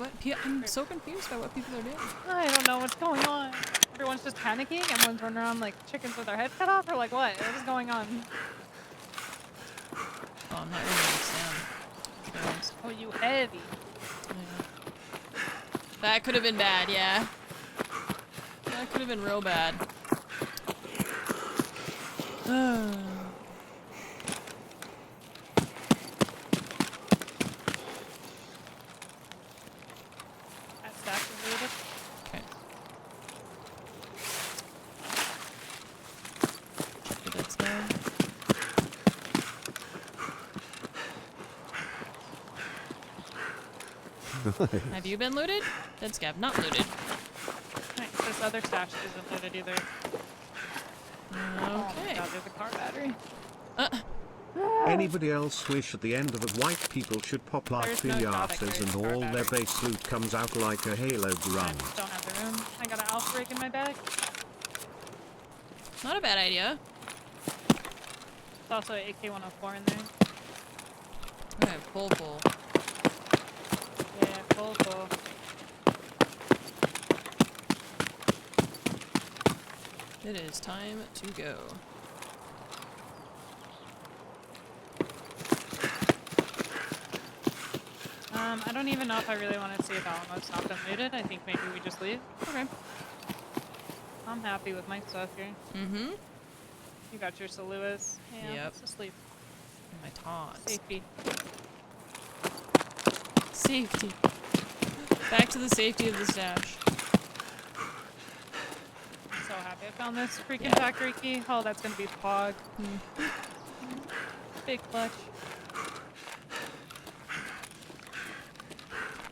A: I'm so confused by what people are doing.
E: I don't know what's going on. Everyone's just panicking. Everyone's running around like chickens with their head cut off, or like what? What is going on?
A: Oh, I'm not really understand. To be honest.
E: Oh, you heavy.
A: Yeah. That could have been bad, yeah. That could have been real bad.
E: That stash is looted.
A: Okay. Check the dead sky. Have you been looted? Dead scav, not looted.
E: Nice. This other stash isn't looted either. Oh my
A: Okay.
E: god, there's a car battery.
D: Anybody else wish at the end of it white people should pop like
E: There's no shot I
D: piñatas
E: carry
D: and
E: car
D: all their
E: battery.
D: base loot comes out like a Halo
E: I
D: grunt?
E: just don't have the room. I got an alpha rig in my bag.
A: Not a bad idea.
E: There's also an AK-104 in there.
A: Okay, full.
E: Yeah, full.
A: It is time to go.
E: I don't even know if I really want to see if Alamo's not been looted. I think maybe we just leave.
A: Okay.
E: I'm happy with my stuff here.
A: Mm-hmm.
E: You got your Saluas. Yeah,
A: Yep.
E: let's just leave.
A: My taunts.
E: Safety.
A: Safety. Back to the safety of the stash.
E: I'm so happy I found this freaking
A: Yeah.
E: factory key. Oh, that's gonna be Pog. Big clutch.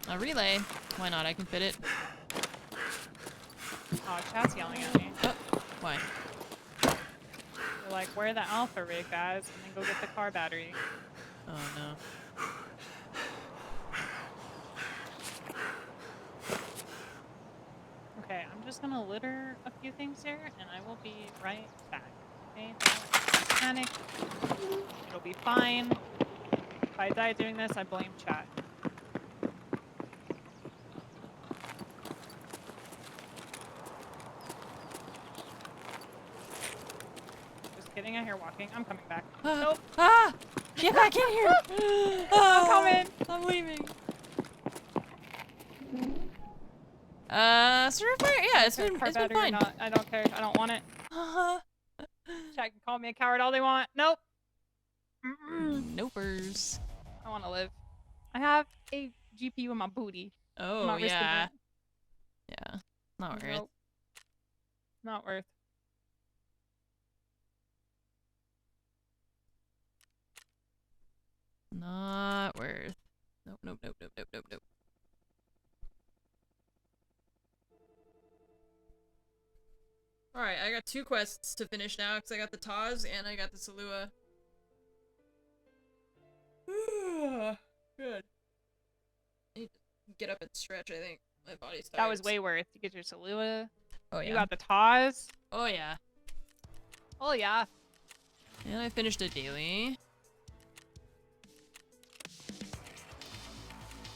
A: A relay. Why not? I can fit it.
E: Oh, chat's yelling at me.
A: Oh, why?
E: They're like, where the alpha rig, guys? And then go get the car battery.
A: Oh no.
E: Okay, I'm just gonna litter a few things here, and I will be right back. Okay? Don't panic. It'll be fine. If I die doing this, I blame chat. Just kidding, I hear walking. I'm coming back. Nope.
A: Ah! Get back in here!
E: I'm coming!
A: I'm leaving. Sort of, yeah, it's been
E: Car
A: fine.
E: battery or not, I don't care. I don't want it. Chat can call me a coward all they want. Nope.
A: Nopers.
E: I want to live. I have a GPU in my booty. I'm
A: Oh
E: not risking
A: yeah.
E: it.
A: Yeah. Not worth.
E: Nope. Not worth.
A: Not worth. Nope. Alright, I got 2 quests to finish now, because I got the Taz and I got the Salua. Good. I need to get up and stretch, I think. My body's tired.
E: That was way worth. You get your Salua.
A: Oh yeah.
E: You got the Taz.
A: Oh yeah.
E: Oh yeah.
A: And I finished a daily.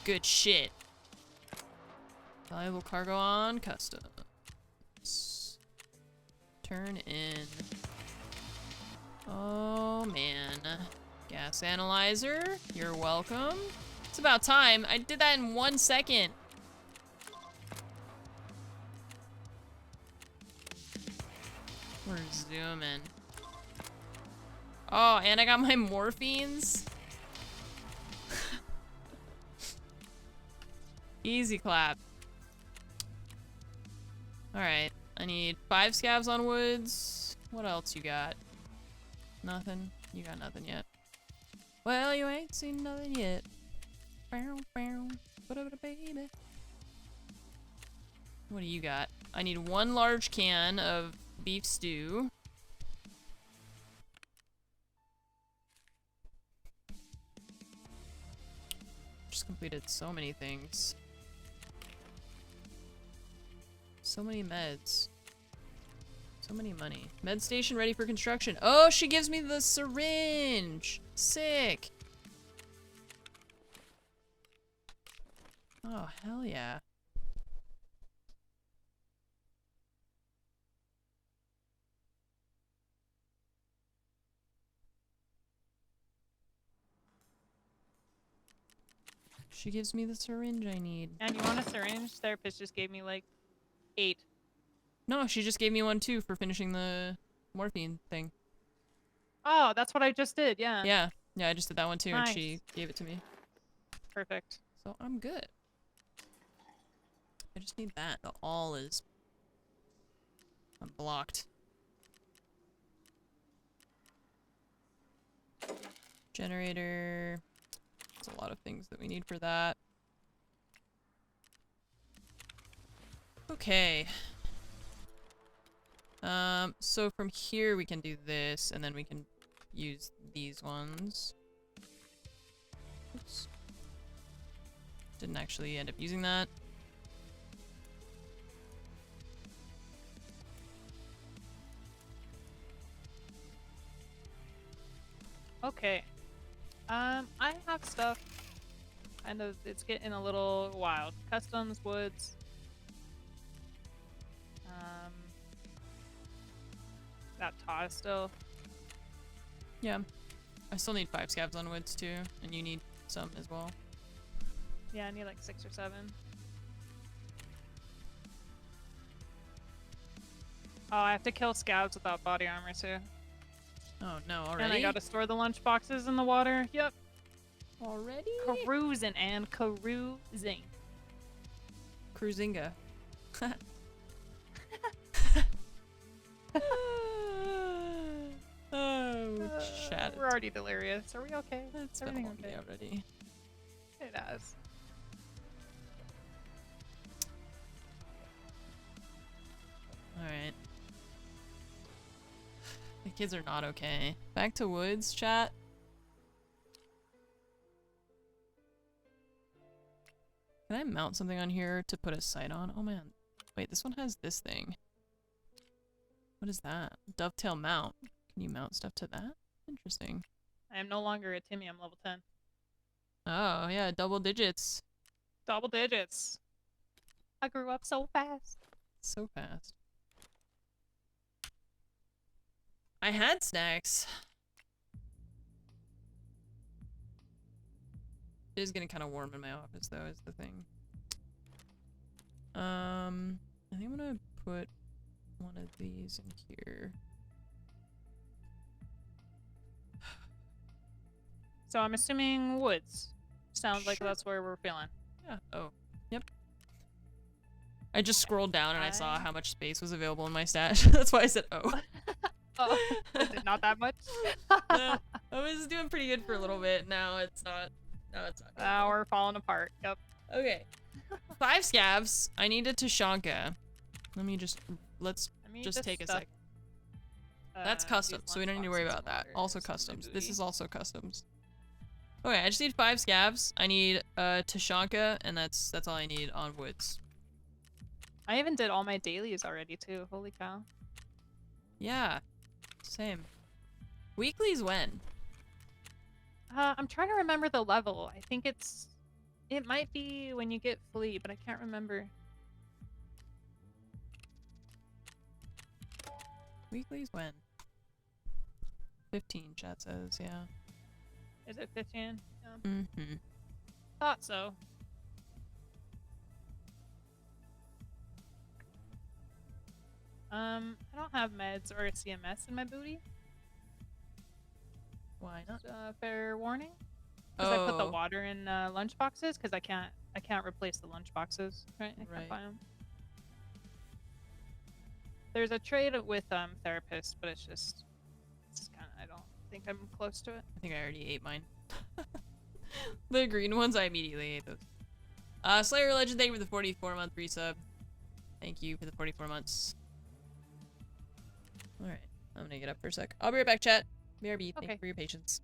A: Good shit. Valuable cargo on customs. Turn in. Oh man. Gas analyzer. You're welcome. It's about time. I did that in 1 second. We're zooming. Oh, and I got my morphines. Easy clap. Alright, I need 5 scavs on woods. What else you got? Nothing? You got nothing yet. Well, you ain't seen nothing yet. Baby. What do you got? I need 1 large can of beef stew. Just completed so many things. So many meds. So many money. Med station ready for construction. Oh, she gives me the syringe. Sick. Oh, hell yeah. She gives me the syringe I need.
E: And you want a syringe? Therapist just gave me like 8.
A: No, she just gave me one too for finishing the morphine thing.
E: Oh, that's what I just did. Yeah.
A: Yeah, I just did that one too,
E: Nice.
A: and she gave it to me.
E: Perfect.
A: So I'm good. I just need that. The all is unblocked. Generator. There's a lot of things that we need for that. Okay. So from here we can do this, and then we can use these ones. Oops. Didn't actually end up using that.
E: Okay. I have stuff. Kind of, it's getting a little wild. Customs, woods. That Todd still.
A: Yeah. I still need 5 scabs on woods too, and you need some as well.
E: Yeah, I need like 6 or 7. Oh, I have to kill scabs without body armor too.
A: Oh no, already?
E: And I gotta store the lunch boxes in the water. Yep.
A: Already?
E: Carousing and carousing.
A: Cruisinga. Oh, chat.
E: We're already delirious. Are we okay?
A: It's been a
E: Everything
A: long
E: okay?
A: day already.
E: It has.
A: Alright. The kids are not okay. Back to woods, chat. Can I mount something on here to put a sight on? Oh man. Wait, this one has this thing. What is that? Dovetail mount. Can you mount stuff to that? Interesting.
E: I am no longer a Timmy. I'm level 10.
A: Oh, yeah, double digits.
E: Double digits. I grew up so fast.
A: So fast. I had snacks. It is getting kind of warm in my office, though, is the thing. I think I'm gonna put one of these in here.
E: So I'm assuming woods. Sounds like
A: Sure.
E: that's where we're feeling.
A: Yeah. Oh. Yep. I just scrolled down and I saw how much space was available in my stash. That's why I said, oh.
E: Oh, is it not that much?
A: No, I was doing pretty good for a little bit. Now it's not. Now it's not.
E: Now we're falling apart. Yep.
A: Okay. 5 scabs. I need a Tashanka. Let's just take a sec. That's custom, so we don't need to worry about that. Also customs. This is also customs. Okay, I just need 5 scabs. I need Tashanka, and that's all I need on woods.
E: I even did all my dailies already too. Holy cow.
A: Yeah. Same. Weeklies when?
E: I'm trying to remember the level. I think it might be when you get flea, but I can't remember.
A: Weeklies when? 15, chat says, yeah.
E: Is it 15? Yeah.
A: Mm-hmm.
E: Thought so. I don't have meds or a CMS in my booty.
A: Why not?
E: Fair warning. Because I put the
A: Oh.
E: water in lunch boxes because I can't replace the lunch boxes. Right? I
A: Right.
E: can't buy them. There's a trade with therapist, but it's kind of, I don't think I'm close to it.
A: I think I already ate mine. The green ones, I immediately ate those. Slayer Legend, thank you for the 44-month resub. Thank you for the 44 months. Alright, I'm gonna get up for a sec. I'll be right back, chat. BRB, thank you for your patience.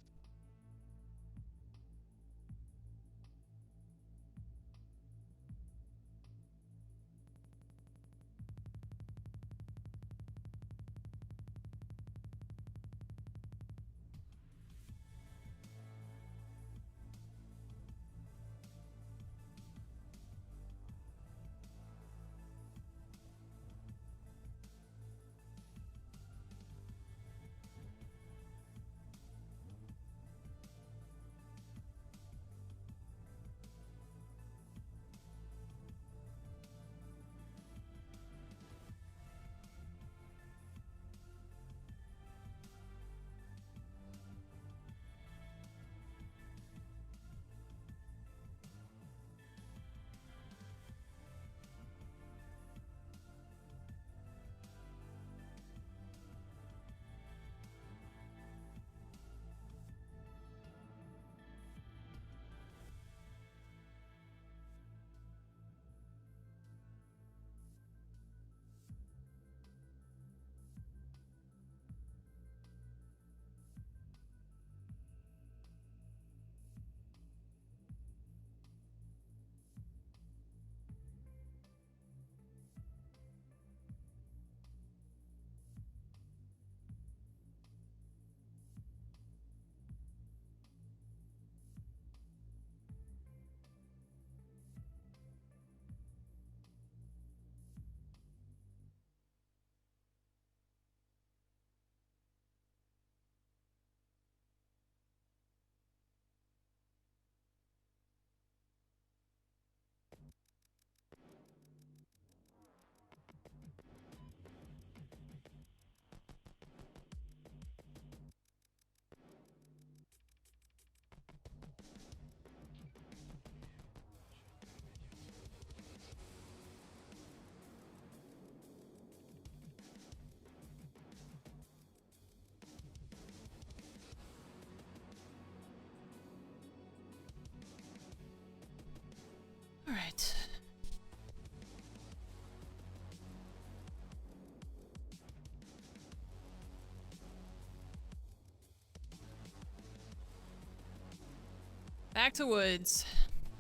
A: Back to woods.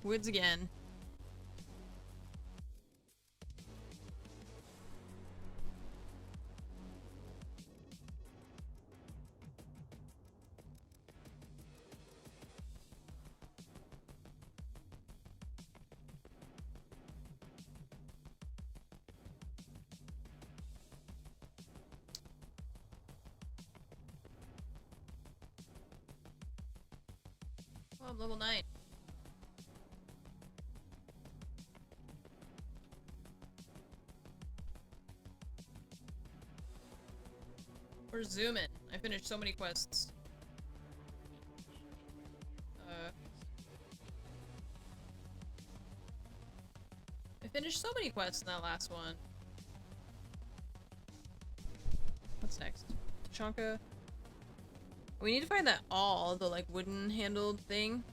A: Woods again. Oh, I'm level 9. We're zooming. I finished so many quests. I finished so many quests in that last one. What's next? Tachanka. We need to find that awl, the like wooden handled thing.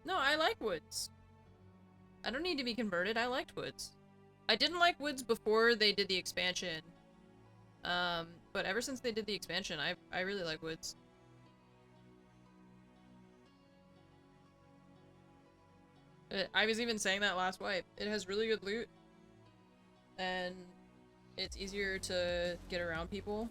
A: No, I like woods. I don't need to be converted. I liked woods. I didn't like woods before they did the expansion. But ever since they did the expansion, I really like woods. I was even saying that last wipe. It has really good loot. And it's easier to get around people.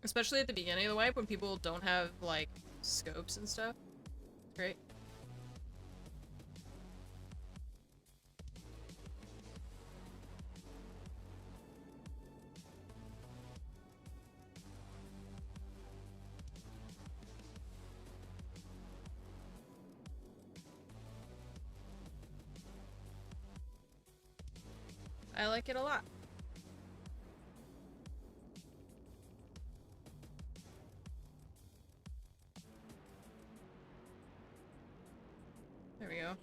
A: Especially at the beginning of the wipe when people don't have, like, scopes and stuff. It's great. I like it a lot. There we go.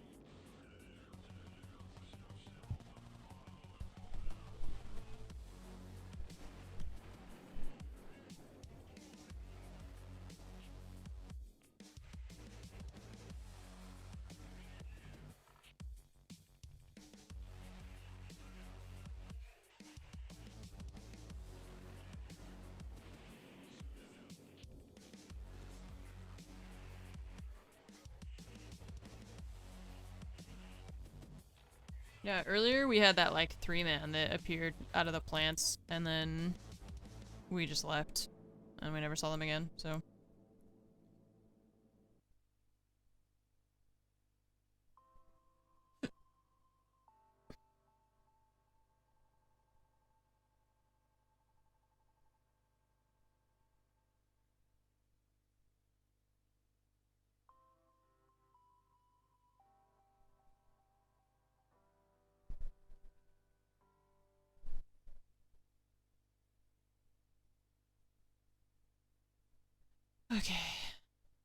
A: Yeah, earlier we had that like 3-man that appeared out of the plants and then we just left and we never saw them again, so. Okay,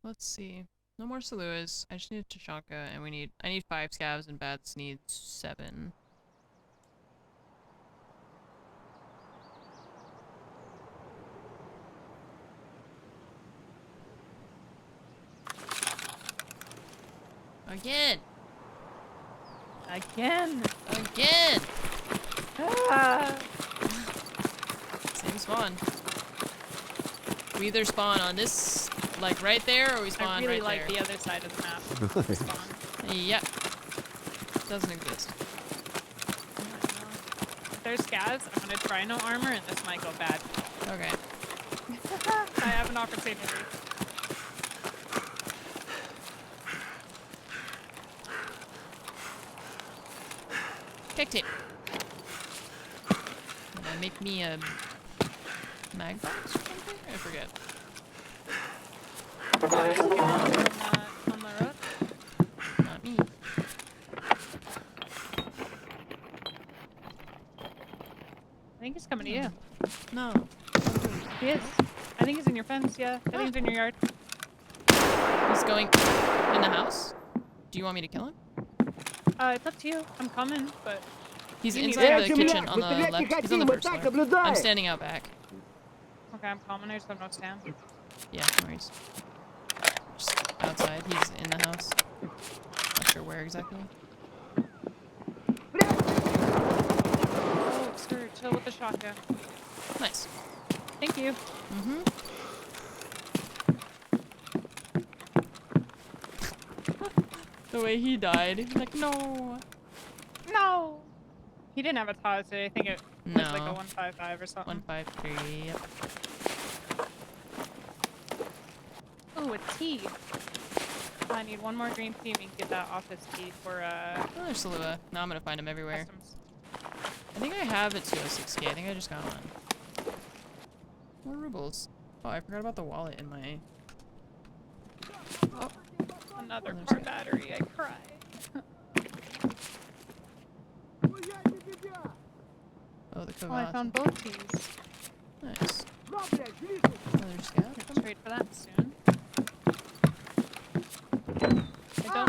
A: let's see. No more Saluas. I just need Tachanka, and I need 5 scavs, and Bats needs 7. Again!
E: Again!
A: Again!
E: Ah.
A: Same spawn. We either spawn on this, like right there, or we spawn
E: I really
A: right
E: like
A: there.
E: the other side of the map. Spawn.
A: Yep. Doesn't exist.
E: If there's scavs, I'm gonna try no armor and this might go bad.
A: Okay.
E: I have an opportunity.
A: Kick tape. Gonna make me a mag box or something? I forget.
E: On the road?
A: Not me.
E: I think he's coming to you.
A: No.
E: He is. I think he's in your fence, yeah. I think he's in your yard.
A: He's going in the house? Do you want me to kill him?
E: It's up to you. I'm coming, but...
A: He's
E: You need
A: inside the
B: to-
A: kitchen on the left. He's on the first floor.
B: наблюдаем.
A: I'm standing out back.
E: Okay, I'm coming. I just have no stand.
A: Yeah, no worries. Just outside. He's in the house. Not sure where exactly.
E: Oh, sir, chill with the shotgun.
A: Nice.
E: Thank you.
A: Mm-hmm. The way he died, he's like, no.
E: No! He didn't have a Taz today. I think it was like a
A: No.
E: 155 or something.
A: 153. Yep.
E: Oh, a tea. I need one more green tea and we can get that office tea for
A: Oh, there's Salua. Now I'm gonna find him everywhere.
E: customs.
A: I think I have a 206k. I think I just got one. More rubles. Oh, I forgot about the wallet in my... Oh.
E: Another
A: Oh, there's
E: car
A: that.
E: battery. I cry.
A: Oh, the
E: Oh, I
A: Kavata.
E: found both teas.
A: Nice.
G: На, блядь, Гриша!
A: Another scout.
E: Let's trade for that soon. I don't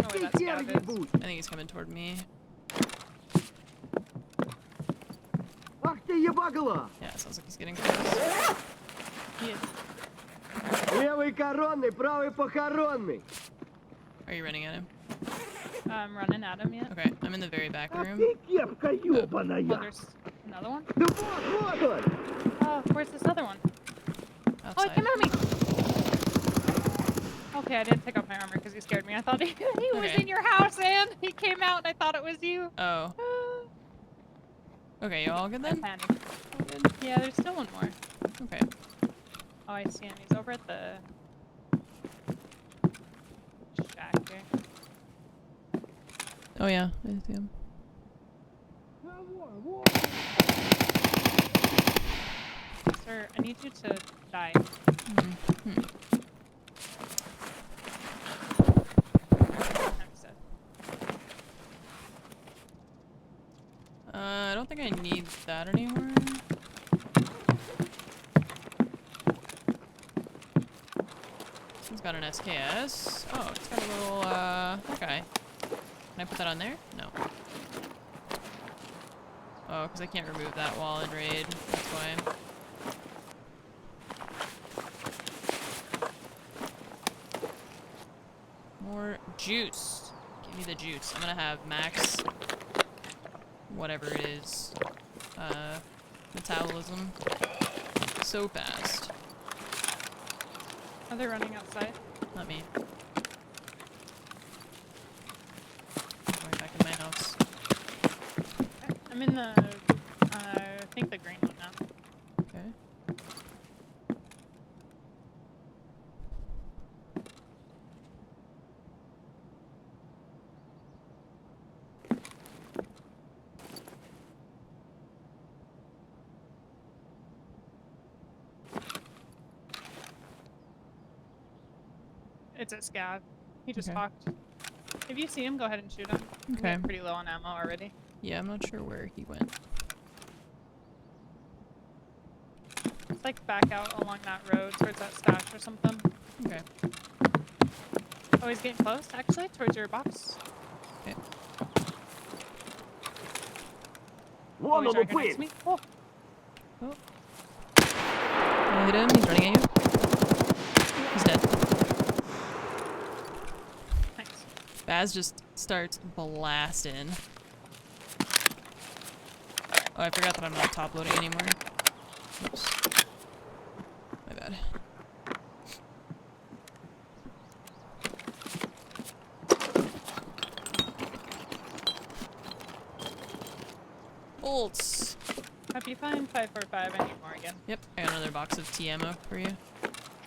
E: know where that scout is.
A: I think he's coming toward me.
G: Ах ты ебагала!
A: Yeah, it sounds like he's getting close.
E: He is.
G: Левый коронный, правый похоронный!
A: Are you running at him?
E: I'm running at him yet.
A: Okay, I'm in the very back
G: Ах
A: room.
G: ты кепка
E: Oh,
G: ёбаная!
E: there's another one?
G: Да вот он!
E: Oh, where's this other one? Oh, he
A: Outside.
E: came at me! Okay, I didn't pick up my armor because he scared me. I thought he was
A: Okay.
E: in your house, and he came out and I thought it was you.
A: Oh. Okay, you all good
E: I
A: then?
E: panicked.
A: All good?
E: Yeah, there's still one more.
A: Okay.
E: Oh, I see him. He's over at the shack here.
A: Oh yeah, I see him.
E: Sir, I need you to die.
A: Hmm.
E: I'm sad.
A: I don't think I need that anymore. This one's got an SKS. Oh, it's got a little, that guy. Can I put that on there? No. Oh, because I can't remove that wall in raid. That's why. More juice. Give me the juice. I'm gonna have max whatever it is. Metabolism. So fast.
E: Are they running outside?
A: Not me. I'm going back in my house.
E: I'm in the, I think the green one now.
A: Okay.
E: It's a scav. He just
A: Okay.
E: talked. If you see him, go ahead and shoot him.
A: Okay.
E: I'm pretty low on ammo already.
A: Yeah, I'm not sure where he went.
E: It's like back out along that road towards that stash or something.
A: Okay.
E: Oh, he's getting close, actually, towards your box.
A: Okay.
E: Oh,
G: Вон
E: he's
G: он
E: right here next to
G: упырь!
E: me. Oh,
A: I hit him. He's running at you. He's dead.
E: nice.
A: Baz just starts blasting. Oh, I forgot that I'm not top loading anymore. Oops. My bad. Bolts.
E: Happy to find 545. I need more again.
A: Yep, I got another box of T ammo for you.
E: Hell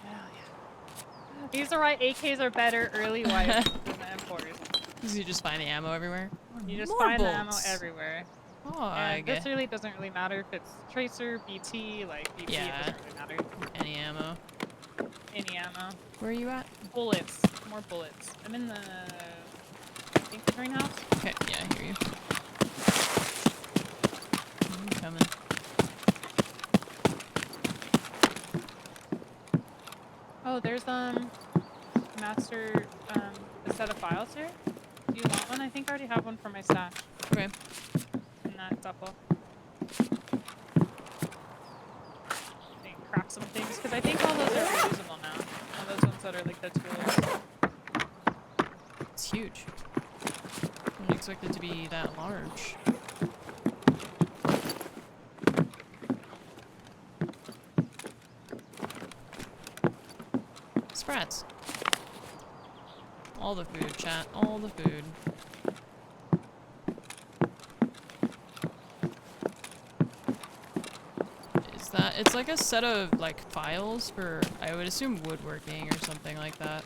E: yeah. These are why AKs are better early wipe than the M4s.
A: Because you just find the ammo everywhere.
E: You just
A: More
E: find the ammo
A: bolts.
E: everywhere.
A: Oh, I
E: And
A: get
E: this really doesn't really matter if it's tracer, BT, like BP,
A: Yeah.
E: it doesn't really matter.
A: any ammo.
E: Any ammo.
A: Where are you at?
E: Bullets. More bullets. I'm in the, I think, the greenhouse.
A: Okay, yeah, I hear you. I'm coming.
E: Oh, there's master a set of files here. Do you want one? I think I already have one for my stash
A: Okay.
E: in that duffel. I can craft some things because I think all those are reusable now. All those ones that are like the tools.
A: It's huge. I didn't expect it to be that large. Sprats. All the food, chat. All the food. Is that... It's like a set of, like, files for, I would assume, woodworking or something like that.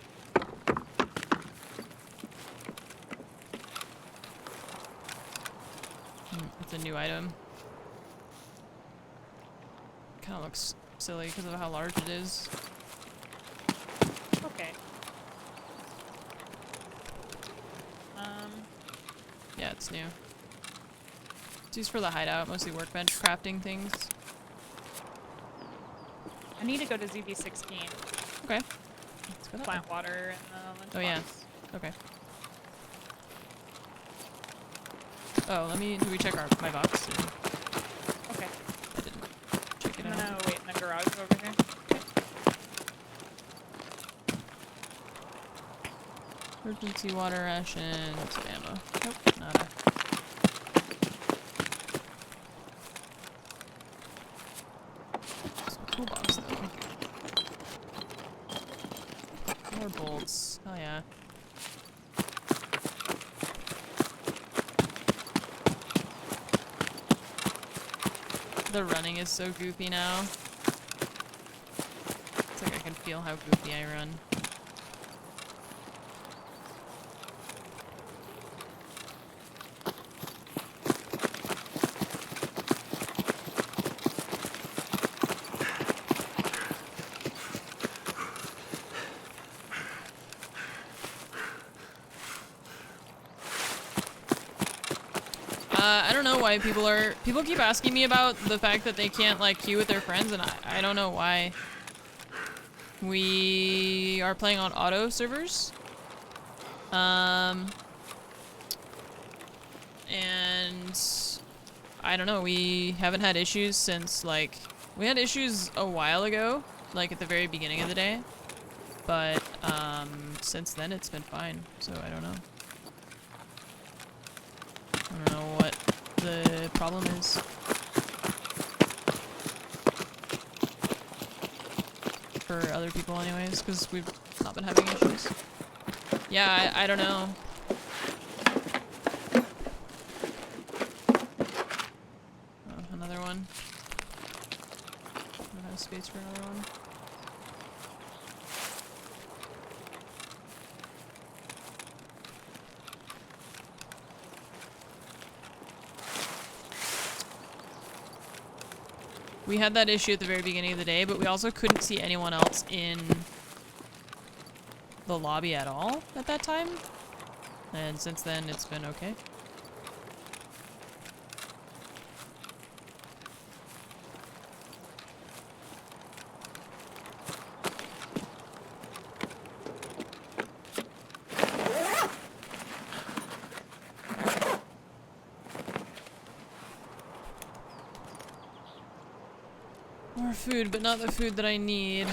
A: It's a new item. Kind of looks silly because of how large it is.
E: Okay.
A: Yeah, it's new. It's used for the hideout, mostly workbench crafting things.
E: I need to go to ZB16.
A: Okay. Let's go that way.
E: Plant water and the lunchbox.
A: Oh yeah. Okay. Oh, do we check my box? Or...
E: Okay.
A: I didn't check it
E: I'm
A: out.
E: gonna wait in the garage over here.
A: Emergency water ration, some ammo. Nope, nada. Some toolbox though. More bolts. Oh yeah. The running is so goofy now. It's like I can feel how goofy I run. I don't know why people keep asking me about the fact that they can't like queue with their friends, and I don't know why. We are playing on auto servers. And I don't know, we haven't had issues since like, we had issues a while ago, like at the very beginning of the day, but since then it's been fine, so I don't know. I don't know what the problem is. For other people anyways, because we've not been having issues. Yeah, I don't know. Oh, another one. I don't have space for another one. We had that issue at the very beginning of the day, but we also couldn't see anyone else in the lobby at all at that time. And since then, it's been okay. More food, but not the food that I need.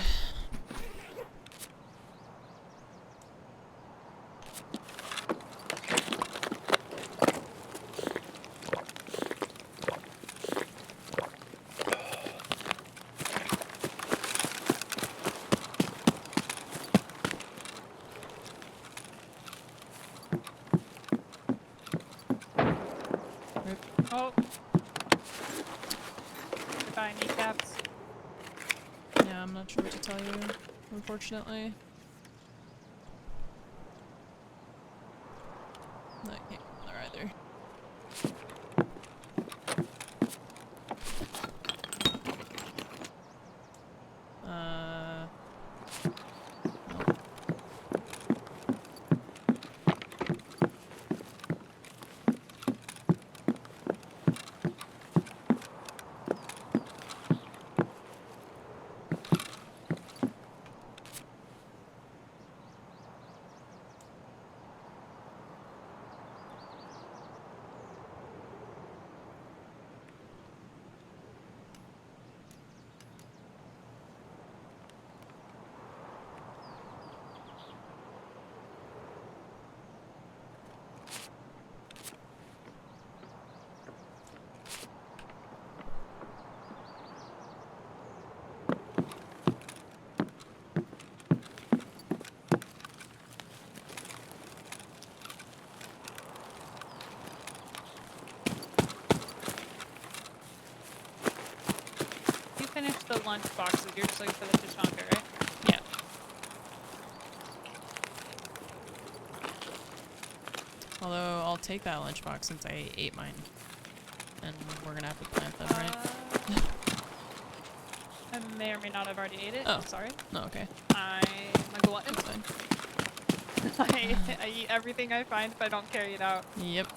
E: Oh. Goodbye, kneecaps.
A: Yeah, I'm not sure what to tell you, unfortunately. No, I can't go there either. Nope.
E: the lunch boxes. You're just looking for the Tachanka, right?
A: Yeah. Although I'll take that lunchbox since I ate mine, and we're gonna have to plant them, right?
E: I may or may not have already ate it.
A: Oh.
E: Sorry.
A: No, okay.
E: I'm a glutton.
A: That's fine.
E: I eat everything I find if I don't carry it out.
A: Yep.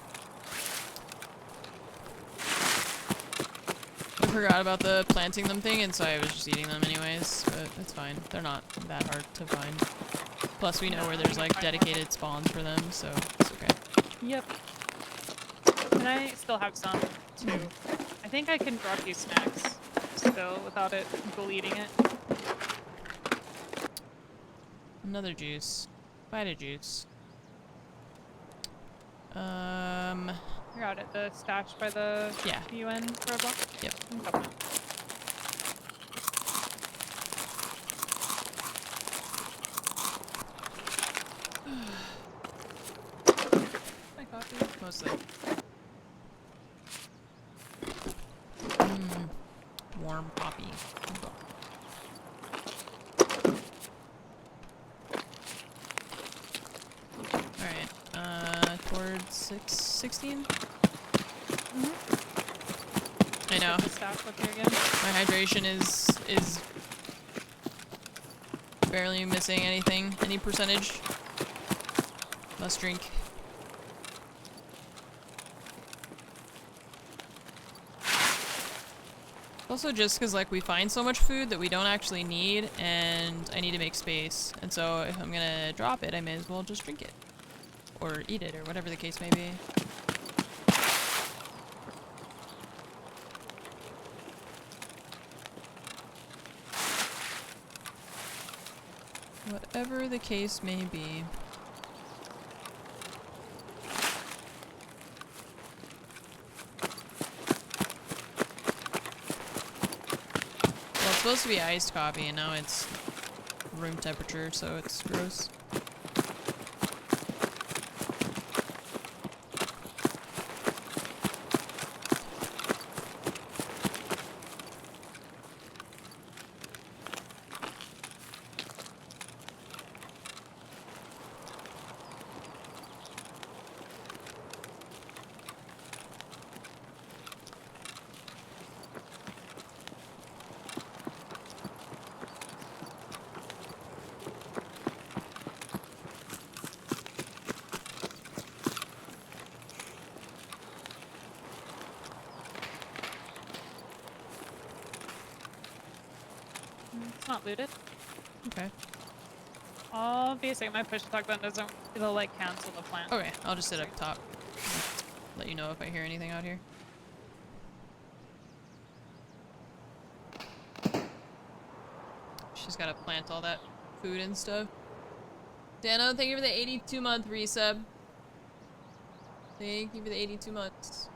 A: I forgot about the planting them thing, and so I was just eating them anyways, but it's fine. They're not that hard to find. Plus, we know where there's like dedicated spawns for them, so it's okay.
E: Yep. And I still have some, too. I think I can drop you snacks still without it bleeding it.
A: Another juice. Vita juice.
E: You're out at the stash by the UN roadblock?
A: Yep.
E: I'm coming.
A: My coffee? Mostly. Warm coffee. Alright, towards 16? I know.
E: The stash up here again.
A: My hydration is barely missing anything. Any percentage. Must drink. Also just because like we find so much food that we don't actually need and I need to make space. And so if I'm gonna drop it, I may as well just drink it. Or eat it or whatever the case may be. Whatever the case may be. Well, it's supposed to be iced coffee and now it's room temperature, so it's gross.
E: It's not looted.
A: Okay.
E: Obviously, my push to talk button doesn't. It'll like cancel the plant.
A: Okay, I'll just sit up top. Let you know if I hear anything out here. She's gotta plant all that food and stuff. Dano, thank you for the 82-month resub. Thank you for the 82 months.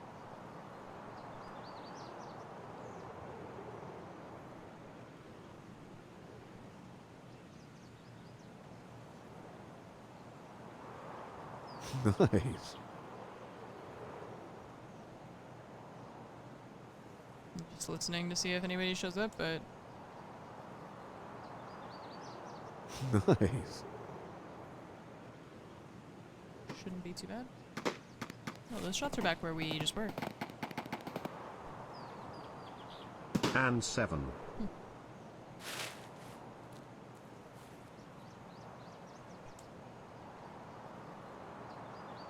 C: Nice.
A: Just listening to see if anybody shows up, but
C: Nice.
A: shouldn't be too bad. Oh, those shots are back where we just were.
D: And 7.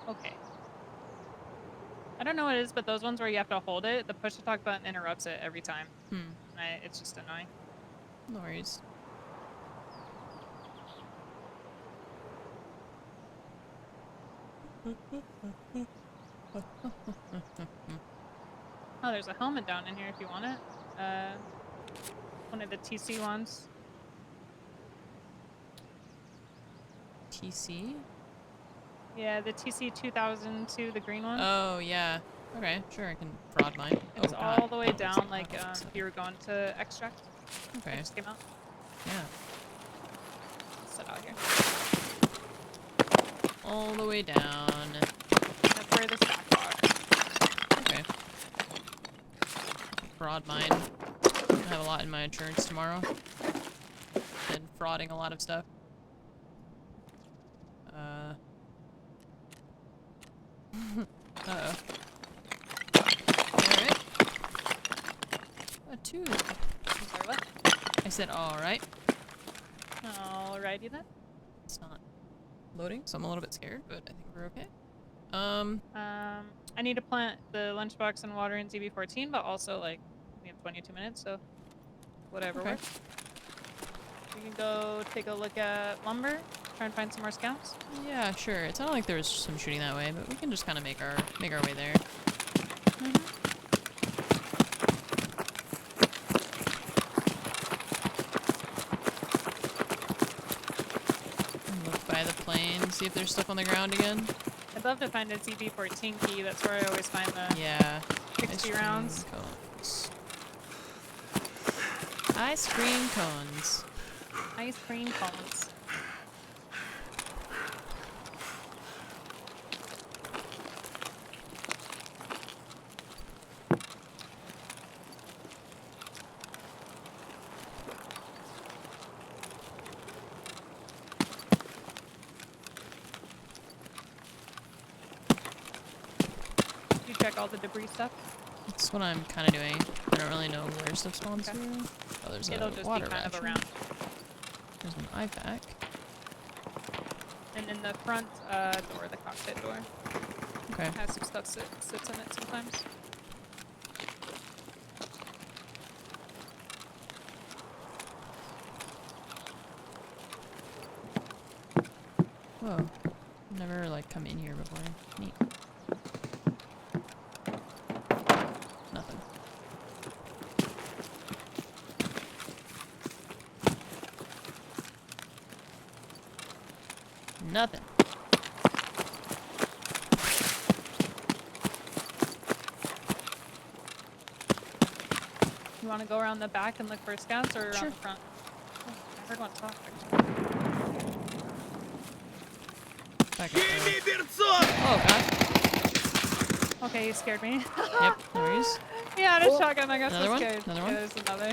E: Okay. I don't know what it is, but those ones where you have to hold it, the push to talk button interrupts it every time. It's just annoying.
A: No worries.
E: Oh, there's a helmet down in here if you want it. One of the TC ones.
A: TC?
E: Yeah, the TC 2002, the green one.
A: Oh, yeah. Okay, sure, I can fraud mine.
E: It's
A: oh,
E: all
A: God.
E: the way down, like, if you were going to extract.
A: Okay.
E: It just came out.
A: Yeah.
E: Sit out here.
A: All the way down.
E: That's where the stack box.
A: Okay. Fraud mine. gonna have a lot in my insurance tomorrow. Been frauding a lot of stuff. Uh-oh. Alright. Two.
E: Sorry, what?
A: I said alright.
E: Alrighty then.
A: It's not loading, so I'm a little bit scared, but I think we're okay.
E: I need to plant the lunchbox and water in ZB14, but also, like, we have 22 minutes, so whatever
A: Okay.
E: works. We can go take a look at lumber, try and find some more scouts.
A: Yeah, sure. It's not like there was some shooting that way, but we can just kind of make our way there. Look by the plane, see if there's stuff on the ground again.
E: I'd love to find a ZB14 key. That's where I always find the
A: Yeah.
E: 60 rounds.
A: Cones. Ice cream cones.
E: Ice cream cones. You check all the debris stuff?
A: That's what I'm kind of doing. I don't really know where stuff spawns
E: Okay.
A: through. Oh, there's
E: It'll
A: a
E: just
A: water
E: be kind
A: ration.
E: of around.
A: There's an IVAC.
E: And in the front door, the cockpit door,
A: Okay.
E: has some stuff sits in it sometimes.
A: Whoa. Never, like, come in here before. Neat. Nothing. Nothing.
E: You want to go around the back and look for scouts, or around
A: Sure.
E: the front? Oh, I heard one talk.
A: Back up there. Oh, God.
E: Okay, you scared me.
A: Yep, no worries.
E: Yeah, I had a shotgun. I got
A: Another
E: so
A: one?
E: scared.
A: Another
E: Yeah,
A: one?
E: there's another.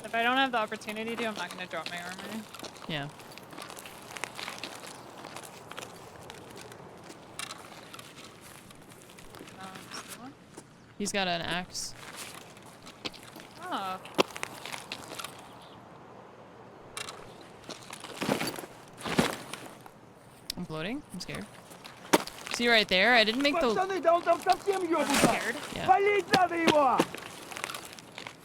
E: If I don't have the opportunity to, I'm not gonna drop my armor.
A: Yeah.
E: Still one?
A: He's got an axe.
E: Oh.
A: I'm floating. I'm scared. See right there? I didn't make the...
G: Пацаны, да он там совсем
E: I'm
G: ёбнутый.
E: scared.
A: Yeah.
G: Валить надо его!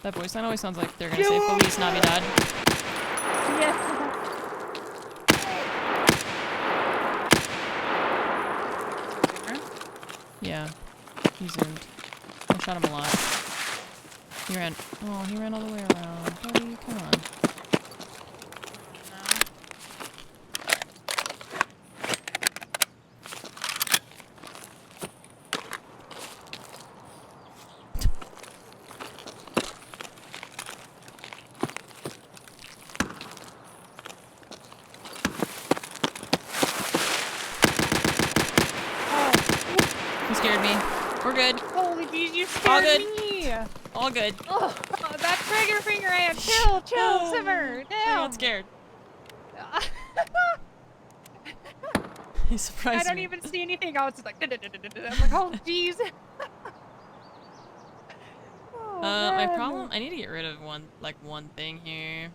A: That voice line always sounds like they're gonna say Feliz Navidad.
E: Yeah.
A: Yeah. He zoomed. I shot him a lot. He ran... Oh, he ran all the way around. Buddy, come on. He scared me. We're good.
E: Holy jeez, you
A: All
E: scared
A: good.
E: me!
A: All good.
E: Oh, that trigger finger I had. Chill, chill, simmer,
A: I
E: down.
A: got scared. He surprised
E: I don't
A: me.
E: even see anything. I was just like, I'm like, oh jeez. Oh,
A: My
E: man.
A: problem... I need to get rid of one thing here.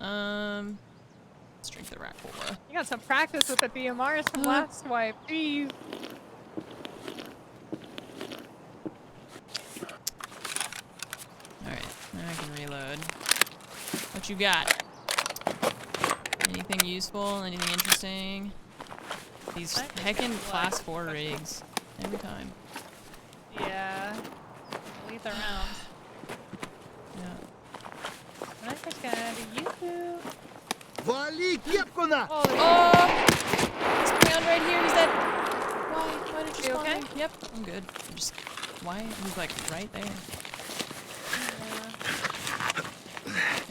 A: Let's drink the Racola.
E: You got some practice with the DMRs from last wipe. Jeez.
A: Alright, now I can reload. What you got? Anything useful? Anything interesting? These
E: I think
A: heckin'
E: it's
A: class
E: like
A: 4
E: special.
A: rigs. Every time.
E: Yeah. Lethal rounds.
A: Yeah.
E: I just got you.
B: Вали кепку на!
E: Oh,
A: Oh! He's coming on right here. He's dead. Why? Why did you
E: You
A: spawn
E: okay?
A: me? Yep, I'm good. I'm just... Why? He's like right there.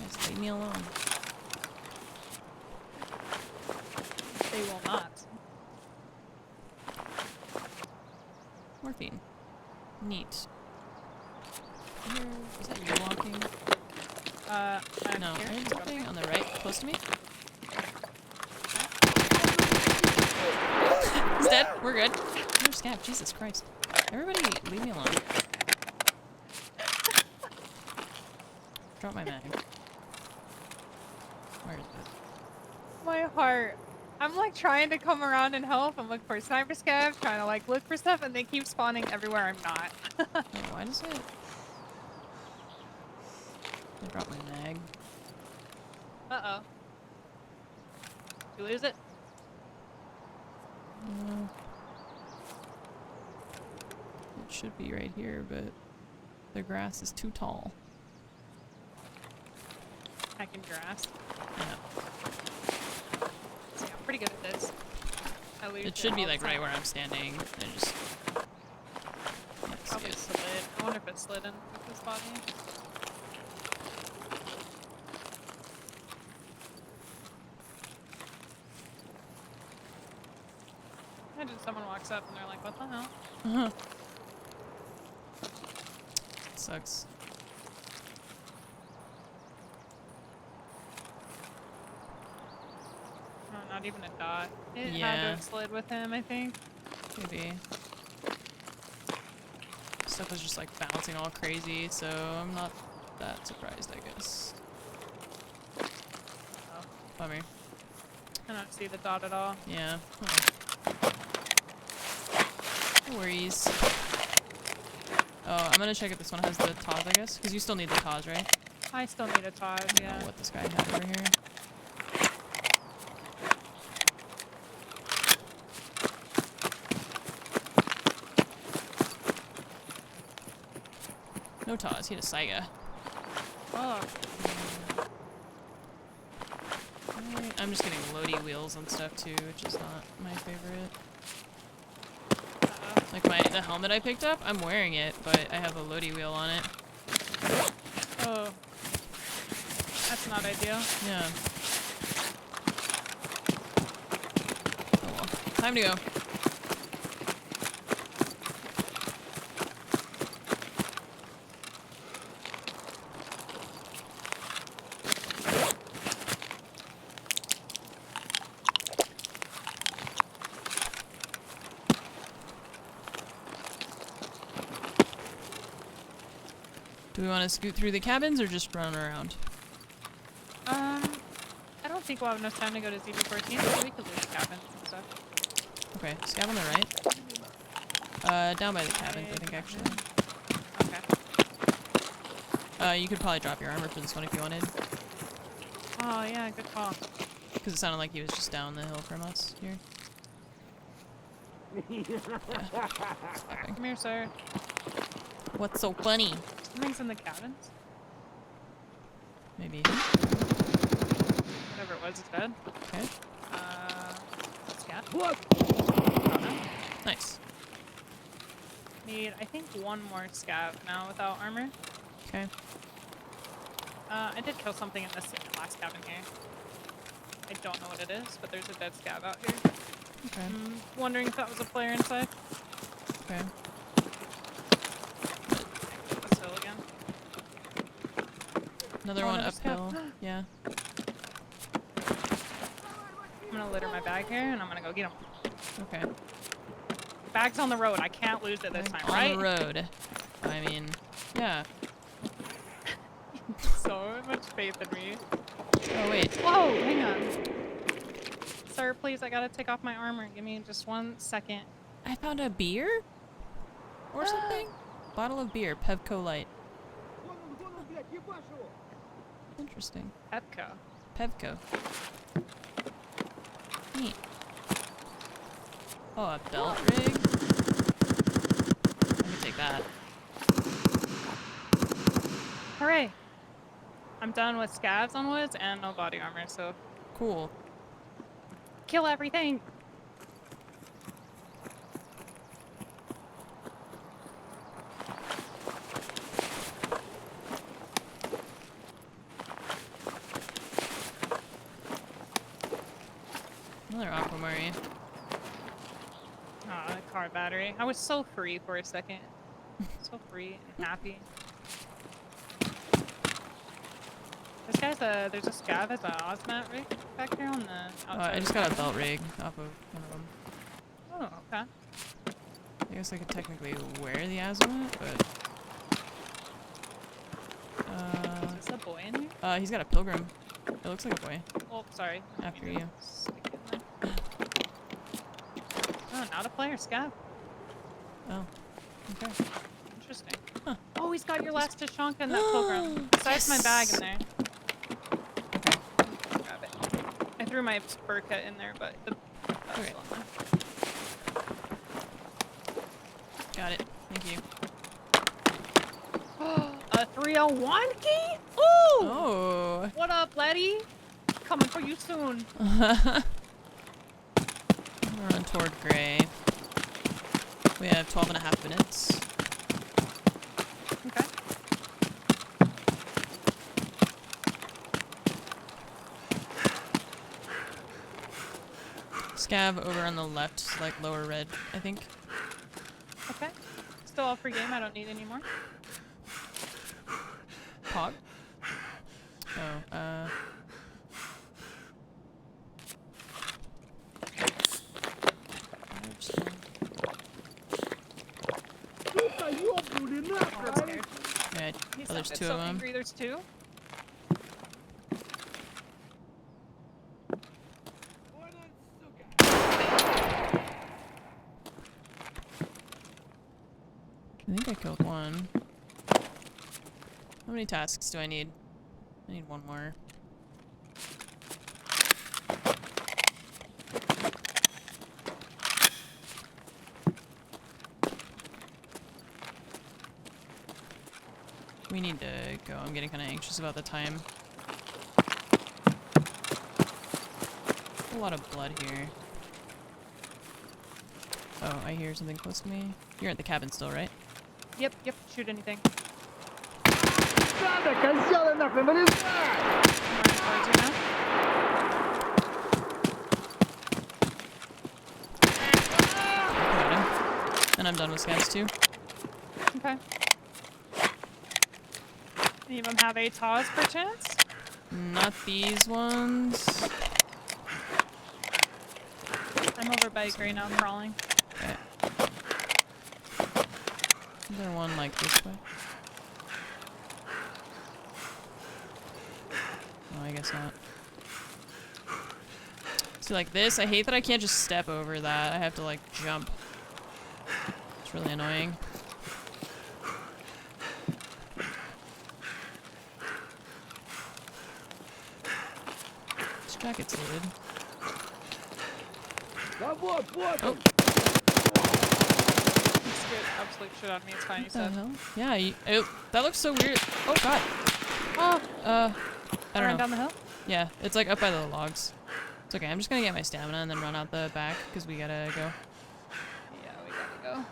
A: Just leave me alone.
E: they will not.
A: Morphine. Neat. Is that you walking?
E: I'm
A: No,
E: here.
A: there's something on the right, close to me. He's dead. We're good. Another scab. Jesus Christ. Everybody, leave me alone. Drop my mag. Where is it?
E: My heart. I'm like trying to come around and help. I'm looking for sniper scabs, trying to like look for stuff, and they keep spawning everywhere I'm not.
A: Oh, why does it? I dropped my mag.
E: Uh-oh. Did you lose it?
A: No. It should be right here, but the grass is too tall.
E: I can grass.
A: Yeah.
E: See, I'm pretty good at this. I lose
A: It should be
E: all the
A: like right
E: time.
A: where I'm standing. And just. Can't see
E: Probably
A: it.
E: slid. I wonder if it slid in with his body. Imagine someone walks up and they're like, what the hell?
A: Uh-huh. Sucks.
E: Oh, not even a dot. It had to
A: Yeah.
E: have slid with him, I think.
A: Maybe. Stuff was just like bouncing all crazy, so I'm not that surprised, I guess.
E: Oh,
A: Bummer.
E: I don't see the dot at all.
A: Yeah. No worries. Oh, I'm gonna check if this one has the Taz, I guess. Because you still need the Taz, right?
E: I still need a Taj,
A: I don't
E: yeah.
A: know what this guy had over here. No Taz, he had a Saiga.
E: Oh,
A: Alright, I'm just getting loady wheels and stuff too, which is not my favorite.
E: uh-oh.
A: Like the helmet I picked up, I'm wearing it, but I have a loady wheel on it.
E: Oh. That's not ideal.
A: Yeah. Oh well. Time to go. Do we want to scoot through the cabins or just run around?
E: I don't think we'll have enough time to go to ZB14, so we could leave the cabins and stuff.
A: Okay, scab on the right. Down by the cabins, I think, actually.
E: Okay.
A: You could probably drop your armor for this one if you wanted.
E: Oh, yeah, good call.
A: Because it sounded like he was just down the hill from us here. Yeah.
E: Come here, sir.
A: What's so funny?
E: Something's in the cabins.
A: Maybe.
E: Whatever it was, it's dead.
A: Okay.
E: Scat.
G: Вот!
E: Oh, no.
A: Nice.
E: Need, I think, one more scav now without armor.
A: Okay.
E: I did kill something in this last cabin here. I don't know what it is, but there's a dead scav out here.
A: Okay.
E: Wondering if that was a player inside.
A: Okay.
E: This hill again.
A: Another
E: Oh,
A: one
E: another scab.
A: uphill. Yeah.
E: I'm gonna litter my bag here, and I'm gonna go get him.
A: Okay.
E: Bag's on the road. I can't lose it this time, right?
A: On the road. I mean, yeah.
E: So much faith in me.
A: Oh, wait.
E: Whoa, hang on. Sir, please, I gotta take off my armor. Give me just 1 second.
A: I found a beer? Or something? Bottle of beer, Pevco Light.
G: Вон он, блядь, ебашь его!
A: Interesting.
E: Pepco.
A: Pevco. Neat. Oh, a belt rig? I can take that.
E: Hooray! I'm done with scabs on woods and no body armor, so
A: Cool.
E: kill everything!
A: Another aquamarine.
E: Aw, car battery. I was so free for a second. So free and happy. There's a scav as a Ozmat rig back here on the outside.
A: I just got a belt rig off of one of them.
E: Oh, okay.
A: I guess I could technically wear the azimuth, but...
E: Is this a boy in here?
A: He's got a pilgrim. It looks like a boy.
E: Oh, sorry.
A: After you.
E: Stick it in there. Oh, not a player scav.
A: Oh. Okay.
E: Interesting.
A: Huh.
E: Oh, he's got your last Tashonka in that pilgrim. Besides my bag in there.
A: Okay.
E: Grab it. I threw my spur cut in there, but the that's
A: Okay.
E: still in there.
A: Got it. Thank you.
E: A 301 key? Ooh!
A: Oh!
E: What up, laddie? Coming for you soon.
A: We're on toward gray. We have 12.5 minutes.
E: Okay.
A: Scav over on the left, like lower red, I think.
E: Okay. Still all free game. I don't need any more.
A: Pog? Oh, yeah,
E: He's
A: oh, there's
E: so
A: two of them.
E: angry. There's two.
A: I think I killed one. How many tasks do I need? I need one more. We need to go. I'm getting kind of anxious about the time. A lot of blood here. Oh, I hear something close to me. You're at the cabin still, right?
E: Yep. Shoot anything.
G: Надо, козёлы нахуй, вылезай!
E: I'm running towards you now.
A: Got him. And I'm done with scavs too.
E: Okay. Any of them have a TAWS perchance?
A: Not these ones.
E: I'm over by gray now, crawling.
A: Okay. Is there one like this way? Oh, I guess not. See, like this, I hate that I can't just step over that. I have to like jump. It's really annoying. This jacket's loaded.
G: Да вот, вот он!
E: You scared the absolute shit out of me. It's fine, you
A: What the
E: said.
A: hell? Yeah, that looks so weird. Oh god.
E: Oh,
A: I don't
E: run
A: know.
E: down the hill?
A: Yeah, it's like up by the logs. It's okay, I'm just gonna get my stamina and then run out the back, because we gotta go.
E: Yeah, we gotta go.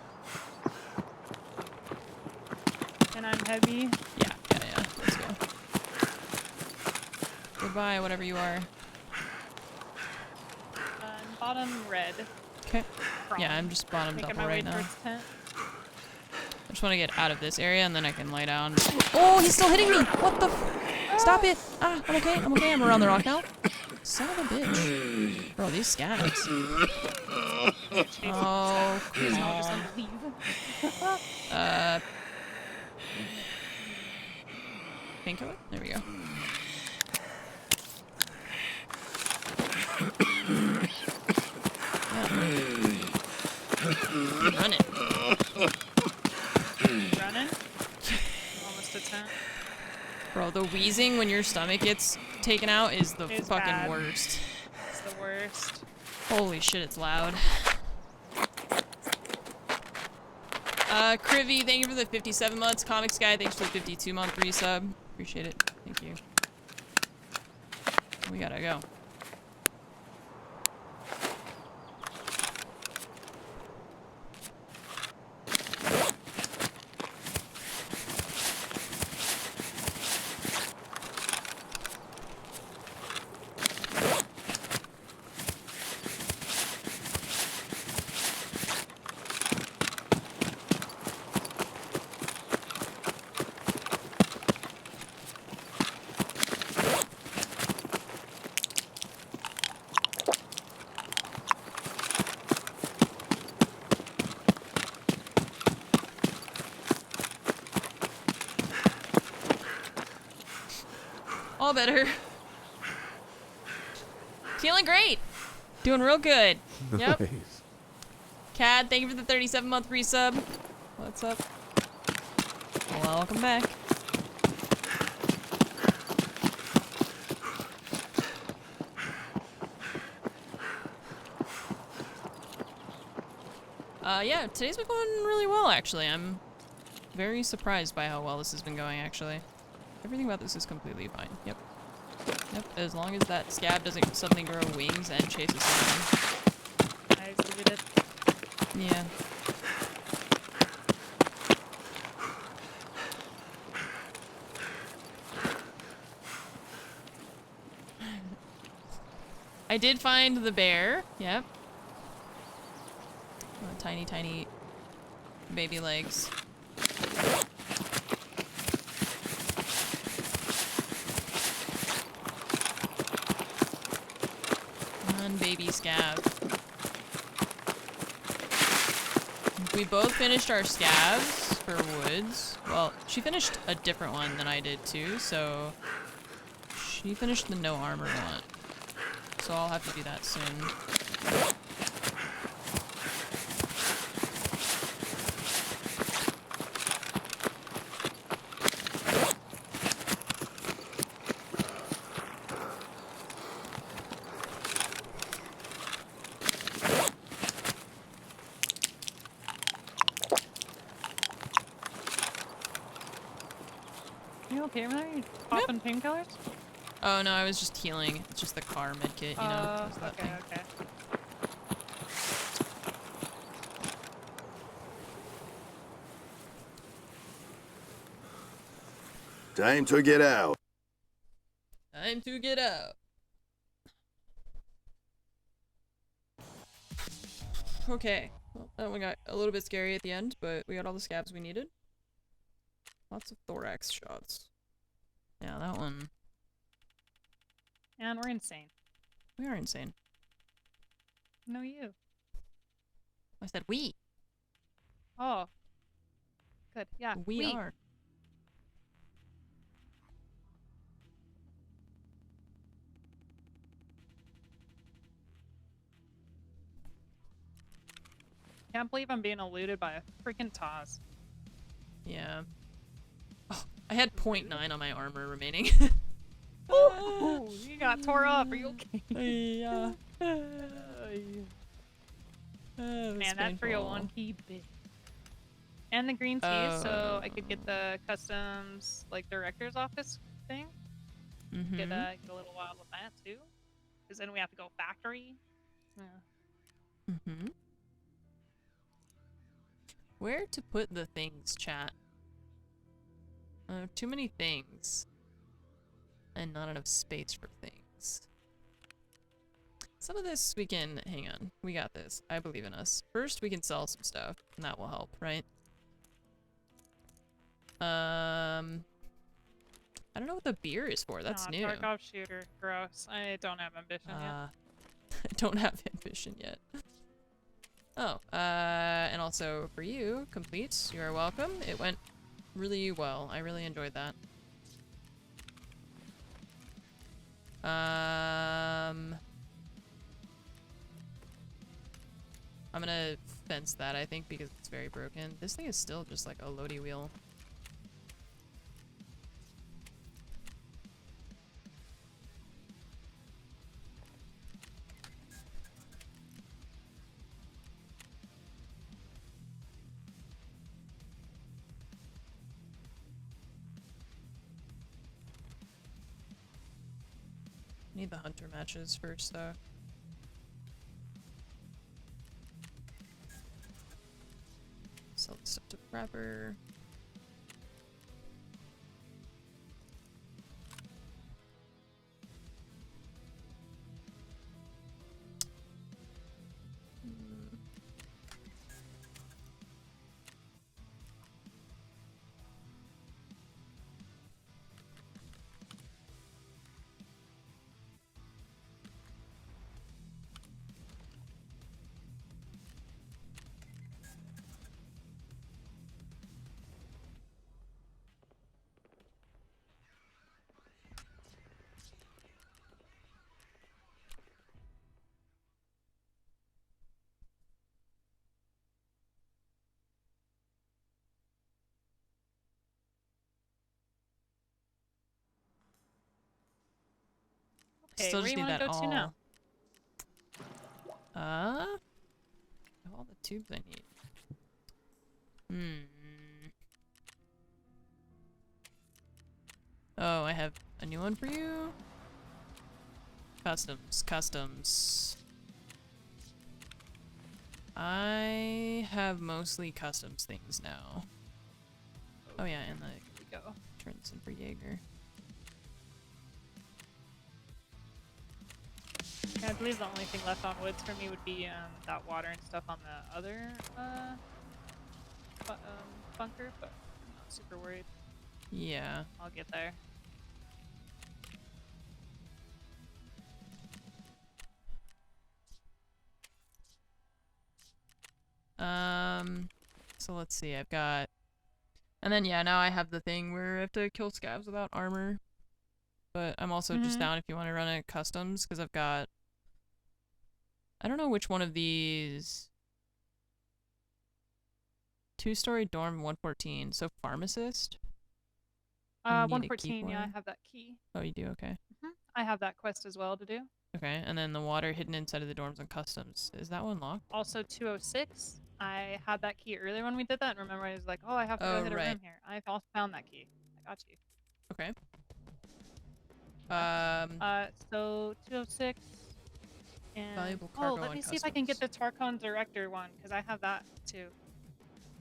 E: And I'm heavy.
A: Yeah, let's go. Goodbye, whatever you are.
E: Bottom red.
A: Okay. Yeah, I'm just bottom
E: Making
A: double
E: my way
A: right now.
E: towards tent.
A: I just want to get out of this area and then I can lay down. Oh, he's still hitting me! What the Stop it! Ah, I'm okay, I'm around the rock now. Son of a bitch. Bro, these scabs. Oh, come on. Painkiller? There we go. Running.
E: Running? Almost to tent.
A: Bro, the wheezing when your stomach gets taken out is the
E: It's
A: fucking
E: bad.
A: worst.
E: It's the worst.
A: Holy shit, it's loud. Krivy, thank you for the 57 months. Comics Guy, thanks for the 52-month resub. Appreciate it. Thank you. We gotta go. All better. Feeling great. Doing real good. Yep.
C: Nice.
A: Cad, thank you for the 37-month resub. What's up? Welcome back. Yeah, today's been going really well, actually. I'm very surprised by how well this has been going, actually. Everything about this is completely fine. Yep. Yep, as long as that scab doesn't suddenly grow wings and chase us around.
E: I deleted it.
A: Yeah. I did find the bear. Yep. Oh, tiny, tiny baby legs. Come on, baby scab. We both finished our scabs for woods. Well, she finished a different one than I did too, so she finished the no armor one. So I'll have to do that soon.
E: You okay over there? You popping painkillers?
A: Oh no, I was just healing. It's just the car medkit, you know? It's that
E: Okay,
A: thing.
E: okay.
B: Time to get out.
A: Time to get out. Okay. Well, that one got a little bit scary at the end, but we got all the scabs we needed. Lots of thorax shots. Yeah, that one.
E: And we're insane.
A: We are insane.
E: No, you.
A: I said we.
E: Oh. Good. Yeah.
A: We are.
E: Can't believe I'm being eluded by a freaking Taz.
A: Yeah. Oh, I had 0.9 on my armor remaining.
E: Ooh, you got tore up. Are you okay?
A: Yeah.
E: Man, that 301 key bit. And the green tea, so I could get the customs, like, director's office thing. Get a little while with that, too. Because then we have to go factory. Yeah.
A: Where to put the things, chat? Too many things. And not enough space for things. Some of this we can... Hang on. We got this. I believe in us. First, we can sell some stuff, and that will help, right? I don't know what the beer is for. That's new.
E: Tarkov shooter. Gross. I don't have ambition yet.
A: I don't have ambition yet. Oh, and also for you, complete. You are welcome. It went really well. I really enjoyed that. I'm gonna fence that, I think, because it's very broken. This thing is still just like a loady wheel. Need the hunter matches first, though. Sell the stuff to Prepper.
E: Hey,
A: Still
E: where
A: just
E: you
A: need
E: want
A: that
E: to go to now?
A: I have all the tubes I need. Oh, I have a new one for you. Customs. I have mostly customs things now. Oh yeah, and the
E: Go.
A: turns in for Jaeger.
E: Yeah, I believe the only thing left on woods for me would be that water and stuff on the other bunker, but I'm not super worried.
A: Yeah.
E: I'll get there.
A: So let's see, I've got... And then, yeah, now I have the thing where I have to kill scavs without armor. But I'm also just down if you want to run it customs, because I've got... I don't know which one of these... 2-story dorm 114, so pharmacist? You need to keep
E: 114, yeah, I
A: one?
E: have that key.
A: Oh, you do? Okay.
E: I have that quest as well to do.
A: Okay, and then the water hidden inside of the dorms on customs. Is that one locked?
E: Also 206, I had that key earlier when we did that, and remember I was like, oh, I have to go hit a room here. I've also found that key. I got you.
A: Okay.
E: So 206 and...
A: Valuable cargo
E: let
A: on
E: me see if I can get the
A: customs.
E: Tarkov director one, because I have that too.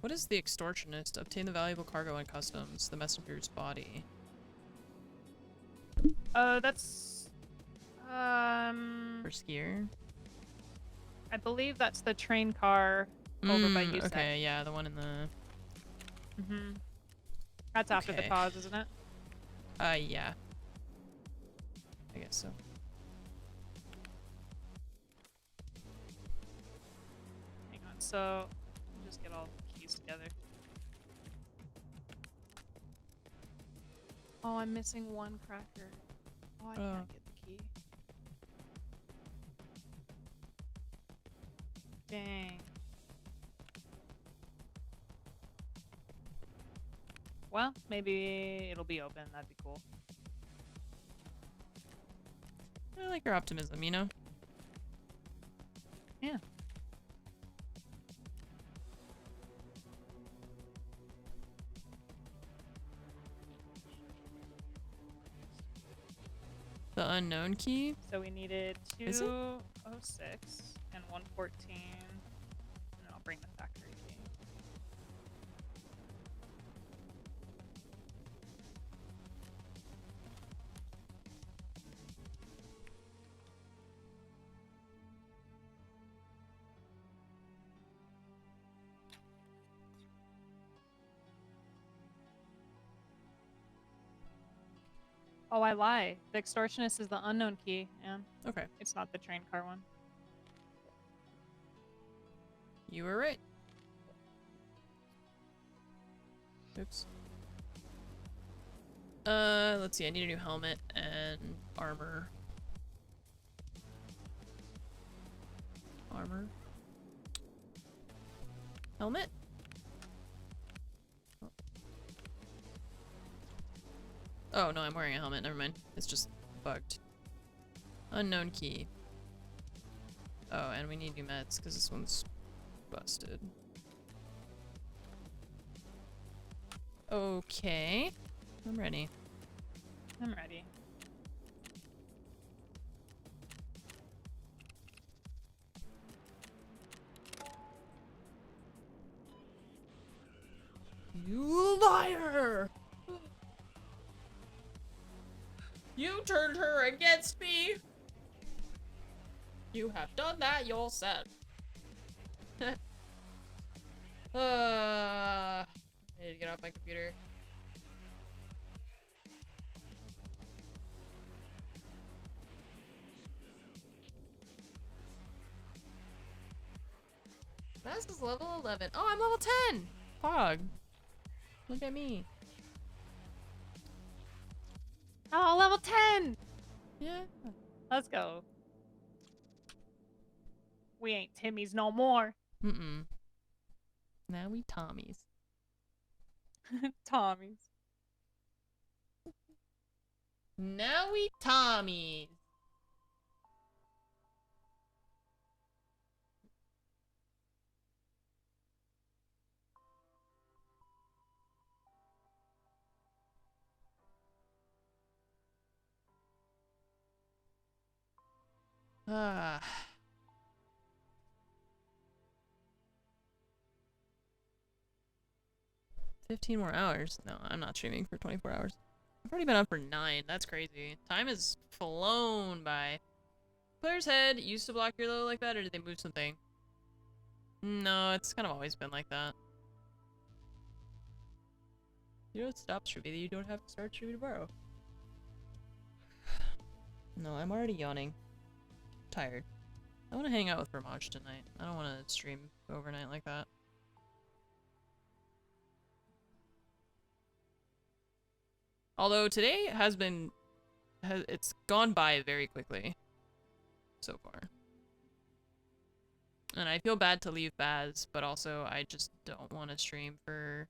A: What is the extortionist? Obtain the valuable cargo on customs. The messenger's body.
E: That's...
A: For skier?
E: I believe that's the train car over by USEC.
A: Okay, yeah, the one in the...
E: That's after the
A: Okay.
E: pause, isn't it?
A: Yeah. I guess so.
E: Hang on, so... I'll just get all the keys together. Oh, I'm missing one cracker. Oh, I can't get the key. Dang. Well, maybe it'll be open. That'd be cool.
A: I like your optimism, you know?
E: Yeah.
A: The unknown key?
E: So we needed
A: Is it?
E: 206 and 114. And then I'll bring the factory key. Oh, I lie. The extortionist is the unknown key, and
A: Okay.
E: it's not the train car one.
A: You were right. Oops. Let's see, I need a new helmet and armor. Armor. Helmet? Oh, no, I'm wearing a helmet. Never mind. It's just bugged. Unknown key. Oh, and we need new meds because this one's busted. Okay. I'm ready.
E: I'm ready.
A: You liar! You turned her against me! You have done that yourself. I need to get off my computer. This is level 11. Oh, I'm level 10! Pog. Look at me.
E: Oh, level 10!
A: Yeah.
E: Let's go. We ain't Timmy's no more.
A: Mm-mm. Now we Tommies.
E: Tommy's.
A: Now we Tommies. Ah. $15 more hours. No, I'm not streaming for 24 hours. I've already been up for 9. That's crazy. Time has flown by. Player's head used to block your low like that, or did they move something? No, it's kind of always been like that. You don't stop streaming, you don't have to start streaming tomorrow. No, I'm already yawning. Tired. I want to hang out with Vermont tonight. I don't want to stream overnight like that. Although today has been... it's gone by very quickly. So far. And I feel bad to leave Baz, but also I just don't want to stream for...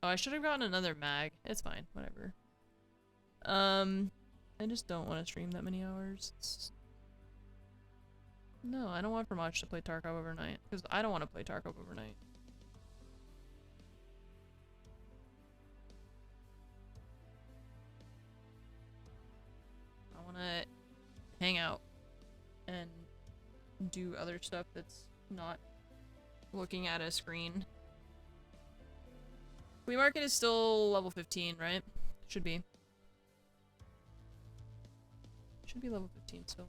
A: Oh, I should have gotten another mag. It's fine, whatever. I just don't want to stream that many hours. No, I don't want Vermont to play Tarkov overnight, because I don't want to play Tarkov overnight. I want to hang out and do other stuff that's not looking at a screen. Flea market is still level 15, right? Should be. Should be level 15 still.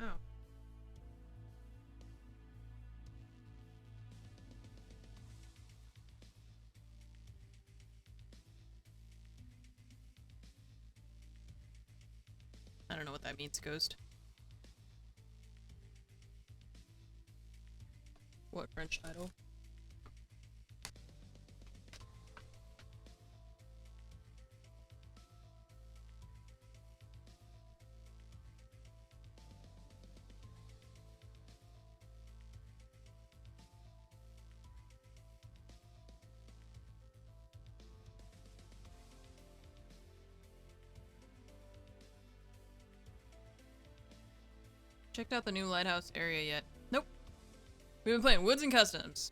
A: Oh. I don't know what that means, Ghost. What French title? Checked out the new lighthouse area yet? Nope. We've been playing Woods and Customs.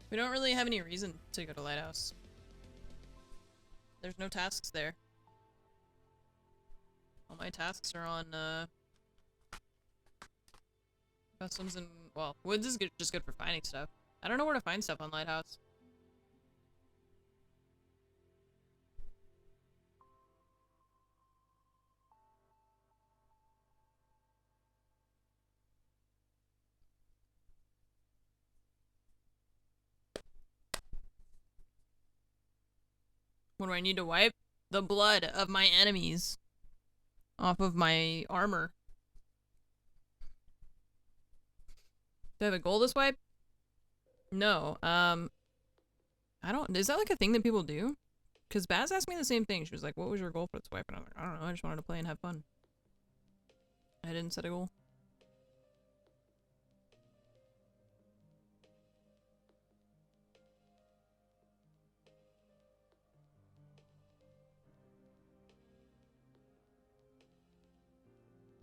A: We don't really have any reason to go to lighthouse. There's no tasks there. All my tasks are on, Customs and, well, Woods is good, just good for finding stuff. I don't know where to find stuff on Lighthouse. What do I need to wipe? The blood of my enemies off of my armor. Do I have a goal to swipe? No. I don't. Is that like a thing that people do? Because Baz asked me the same thing. She was like, "What was your goal for the swipe?" And I was like, "I don't know. I just wanted to play and have fun. I didn't set a goal."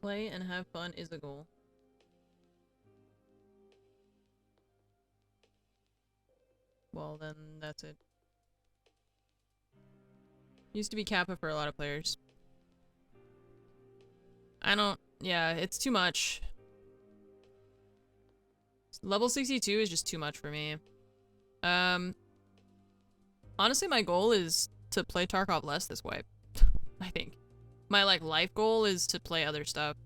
A: Play and have fun is a goal. Well, then that's it. Used to be Kappa for a lot of players. I don't... Yeah, it's too much. Level 62 is just too much for me. Honestly, my goal is to play Tarkov less this wipe. I think. My, like, life goal is to play other stuff.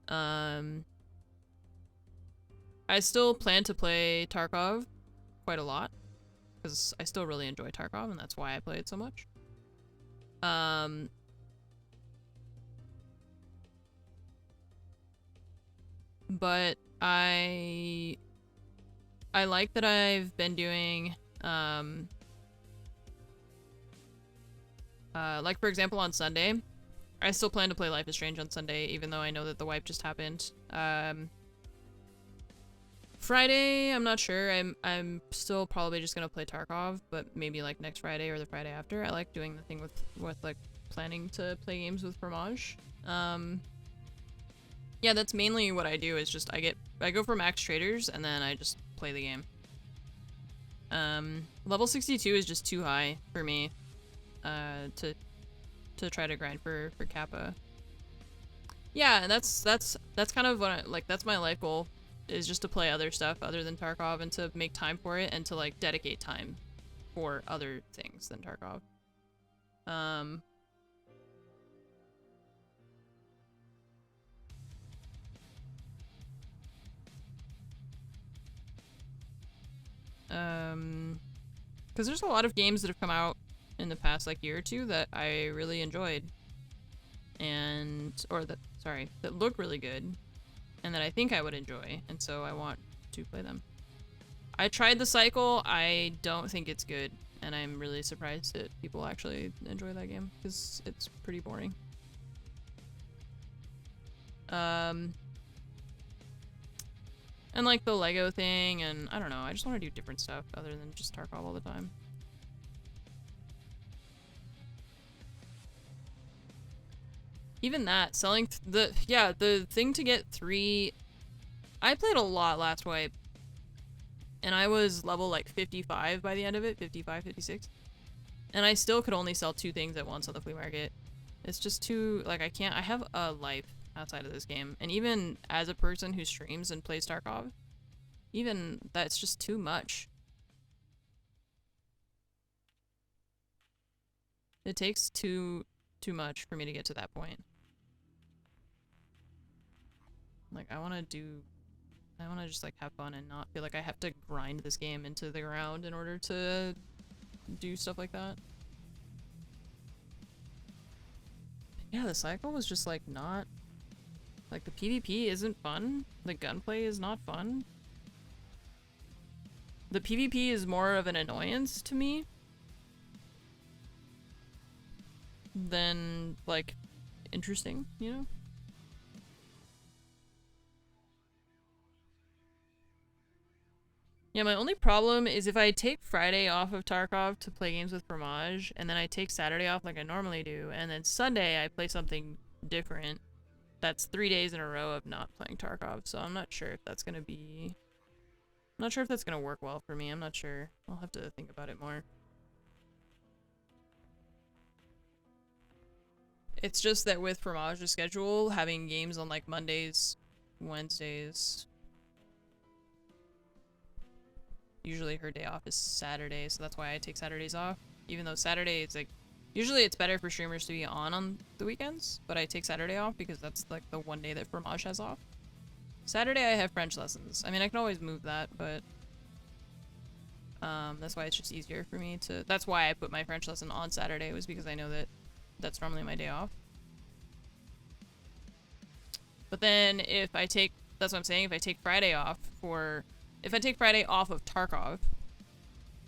A: I still plan to play Tarkov quite a lot. Because I still really enjoy Tarkov, and that's why I play it so much. But I I like that I've been doing, like for example on Sunday, I still plan to play Life is Strange on Sunday, even though I know that the wipe just happened. Friday, I'm not sure. I'm still probably just gonna play Tarkov, but maybe like next Friday or the Friday after. I like doing the thing with like planning to play games with Fromage. Yeah, that's mainly what I do. Is just I go for max traders and then I just play the game. Level 62 is just too high for me, to try to grind for Kappa. Yeah, and that's kind of what that's my life goal, is just to play other stuff other than Tarkov and to make time for it and to like dedicate time for other things than Tarkov. Because there's a lot of games that have come out in the past like year or two that I really enjoyed, that look really good, and that I think I would enjoy, and so I want to play them. I tried the cycle. I don't think it's good, and I'm really surprised that people actually enjoy that game because it's pretty boring. And like the Lego thing, and I don't know, I just want to do different stuff other than just Tarkov all the time. Even that, selling the thing to get 3... I played a lot last wipe, and I was level like 55 by the end of it, 55, 56. And I still could only sell 2 things at once on the flea market. It's just too, like, I have a life outside of this game. And even as a person who streams and plays Tarkov, even that's just too much. It takes too much for me to get to that point. Like, I want to just like have fun and not feel like I have to grind this game into the ground in order to do stuff like that. Yeah, the cycle was just like not, like the PvP isn't fun. The gunplay is not fun. The PvP is more of an annoyance to me than like interesting, you know? Yeah, my only problem is if I take Friday off of Tarkov to play games with Fromage, and then I take Saturday off like I normally do, and then Sunday I play something different, that's 3 days in a row of not playing Tarkov, so I'm not sure if that's gonna be... I'm not sure if that's gonna work well for me, I'm not sure. I'll have to think about it more. It's just that with Fromage's schedule, having games on like Mondays, Wednesdays... Usually her day off is Saturday, so that's why I take Saturdays off. Even though Saturday is like... Usually it's better for streamers to be on the weekends, but I take Saturday off because that's like the one day that Fromage has off. Saturday I have French lessons. I mean, I can always move that, but... that's why it's just easier for me to... That's why I put my French lesson on Saturday, was because I know that that's normally my day off. But then if I take... That's what I'm saying, if I take Friday off for... If I take Friday off of Tarkov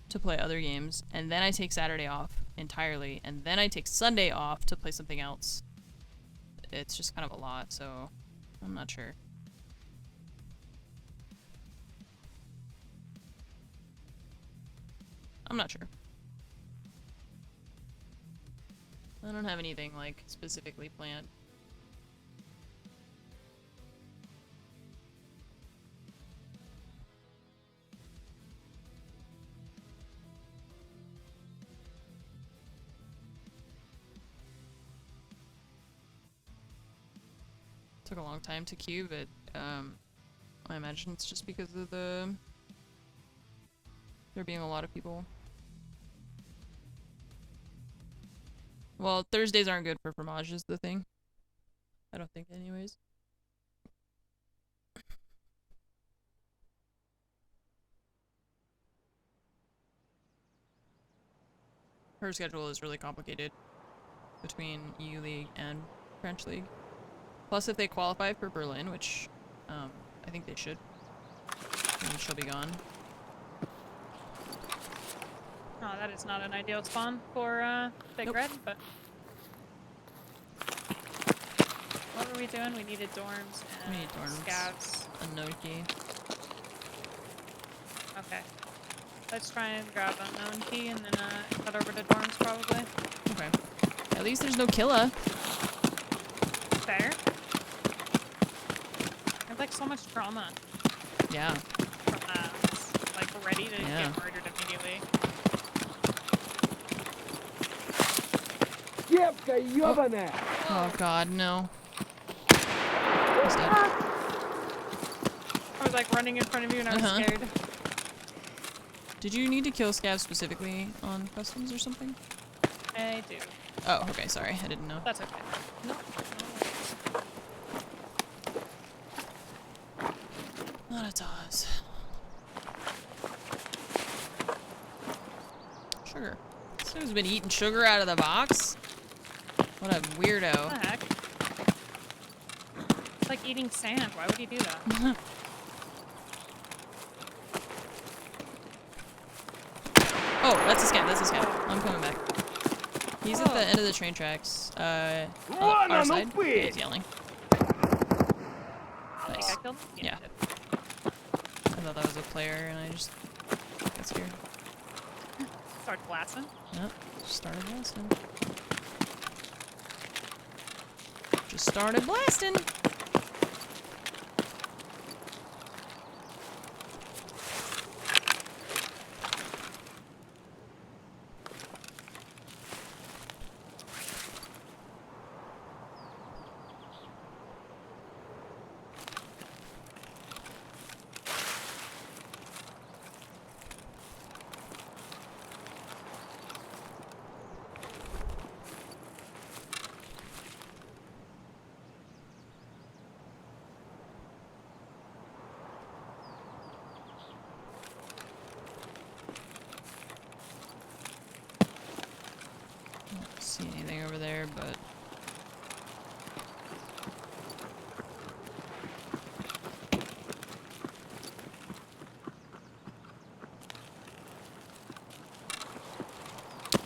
A: to play other games, and then I take Saturday off entirely, and then I take Sunday off to play something else, it's just kind of a lot, so I'm not sure. I'm not sure. I don't have anything, like, specifically planned. Took a long time to queue, but I imagine it's just because of there being a lot of people. Well, Thursdays aren't good for Fromage is the thing. I don't think anyways. Her schedule is really complicated between EU League and French League. Plus, if they qualify for Berlin, which I think they should, then she'll be gone.
E: That is not an ideal spawn for Big
A: Nope.
E: Red, but... What were we doing? We needed dorms and
A: We need dorms.
E: scavs.
A: Unknown key.
E: Okay. Let's try and grab unknown key and then head over to dorms probably.
A: Okay. At least there's no killer.
E: Fair. I have like so much trauma
A: Yeah.
E: from like ready to
A: Yeah.
E: get murdered immediately.
G: Кепка ёбаная!
A: Oh god, no. He's dead.
E: I was like running in front of you and I was scared.
A: Did you need to kill scavs specifically on customs or something?
E: I do.
A: Oh, okay, sorry. I didn't know.
E: That's okay. No.
A: Not a toss. Sugar. This dude's been eating sugar out of the box? What a weirdo.
E: What the heck? It's like eating sand. Why would he do that?
A: Oh, that's a scav. That's a scav. I'm coming back. He's at the end of the train tracks. On our side. Yeah, he's yelling.
E: Think
A: Nice.
E: I killed him?
A: Yeah.
E: I did.
A: I thought that was a player and I just got scared.
E: Start blasting.
A: Yep. Just started blasting. Just started blasting. Don't see anything over there, but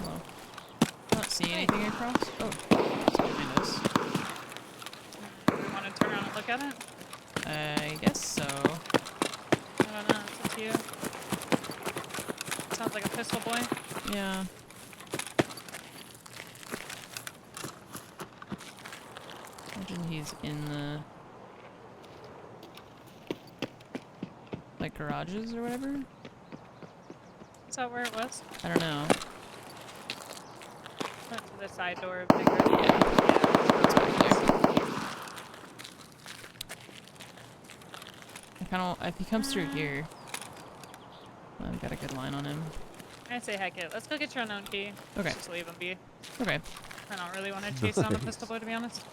A: well, not seeing anything across. Oh, it's behind us.
E: Do we want to turn around and look at it?
A: I guess so.
E: I don't know. It's up to you. Sounds like a pistol boy.
A: Yeah. Imagine he's in the like garages or whatever.
E: Is that where it was?
A: I don't know.
E: Went to the side door of Big Red.
A: Yeah. It's back there. I kind of if he comes through here, I've got a good line on him.
E: I say heck it. Let's go get your unknown key.
A: Okay.
E: Let's just leave him be.
A: Okay.
E: I don't really want to chase down a pistol boy, to be honest.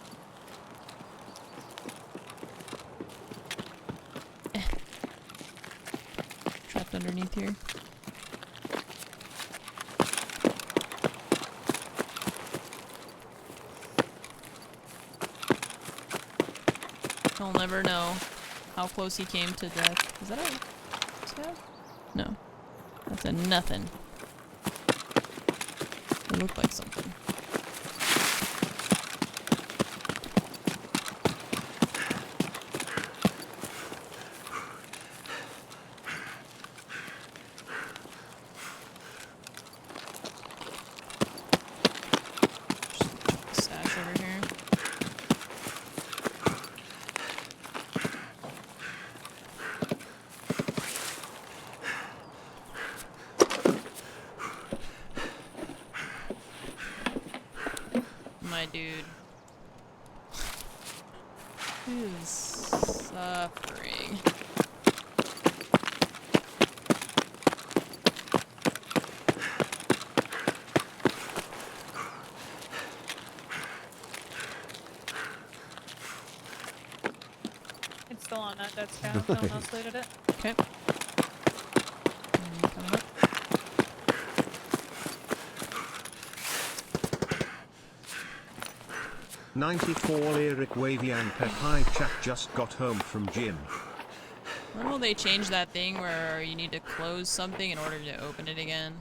A: Trapped underneath here. I'll never know how close he came to death. Is that a stab? No. That's a nothing. It looked like something. Just stash over here. My dude is suffering.
E: It's still on that dead scout. No one else looted it.
A: Okay. Coming up.
D: $94 Lyric Wavy and Pep High Chat just got home from gym.
A: When will they change that thing where you need to close something in order to open it again?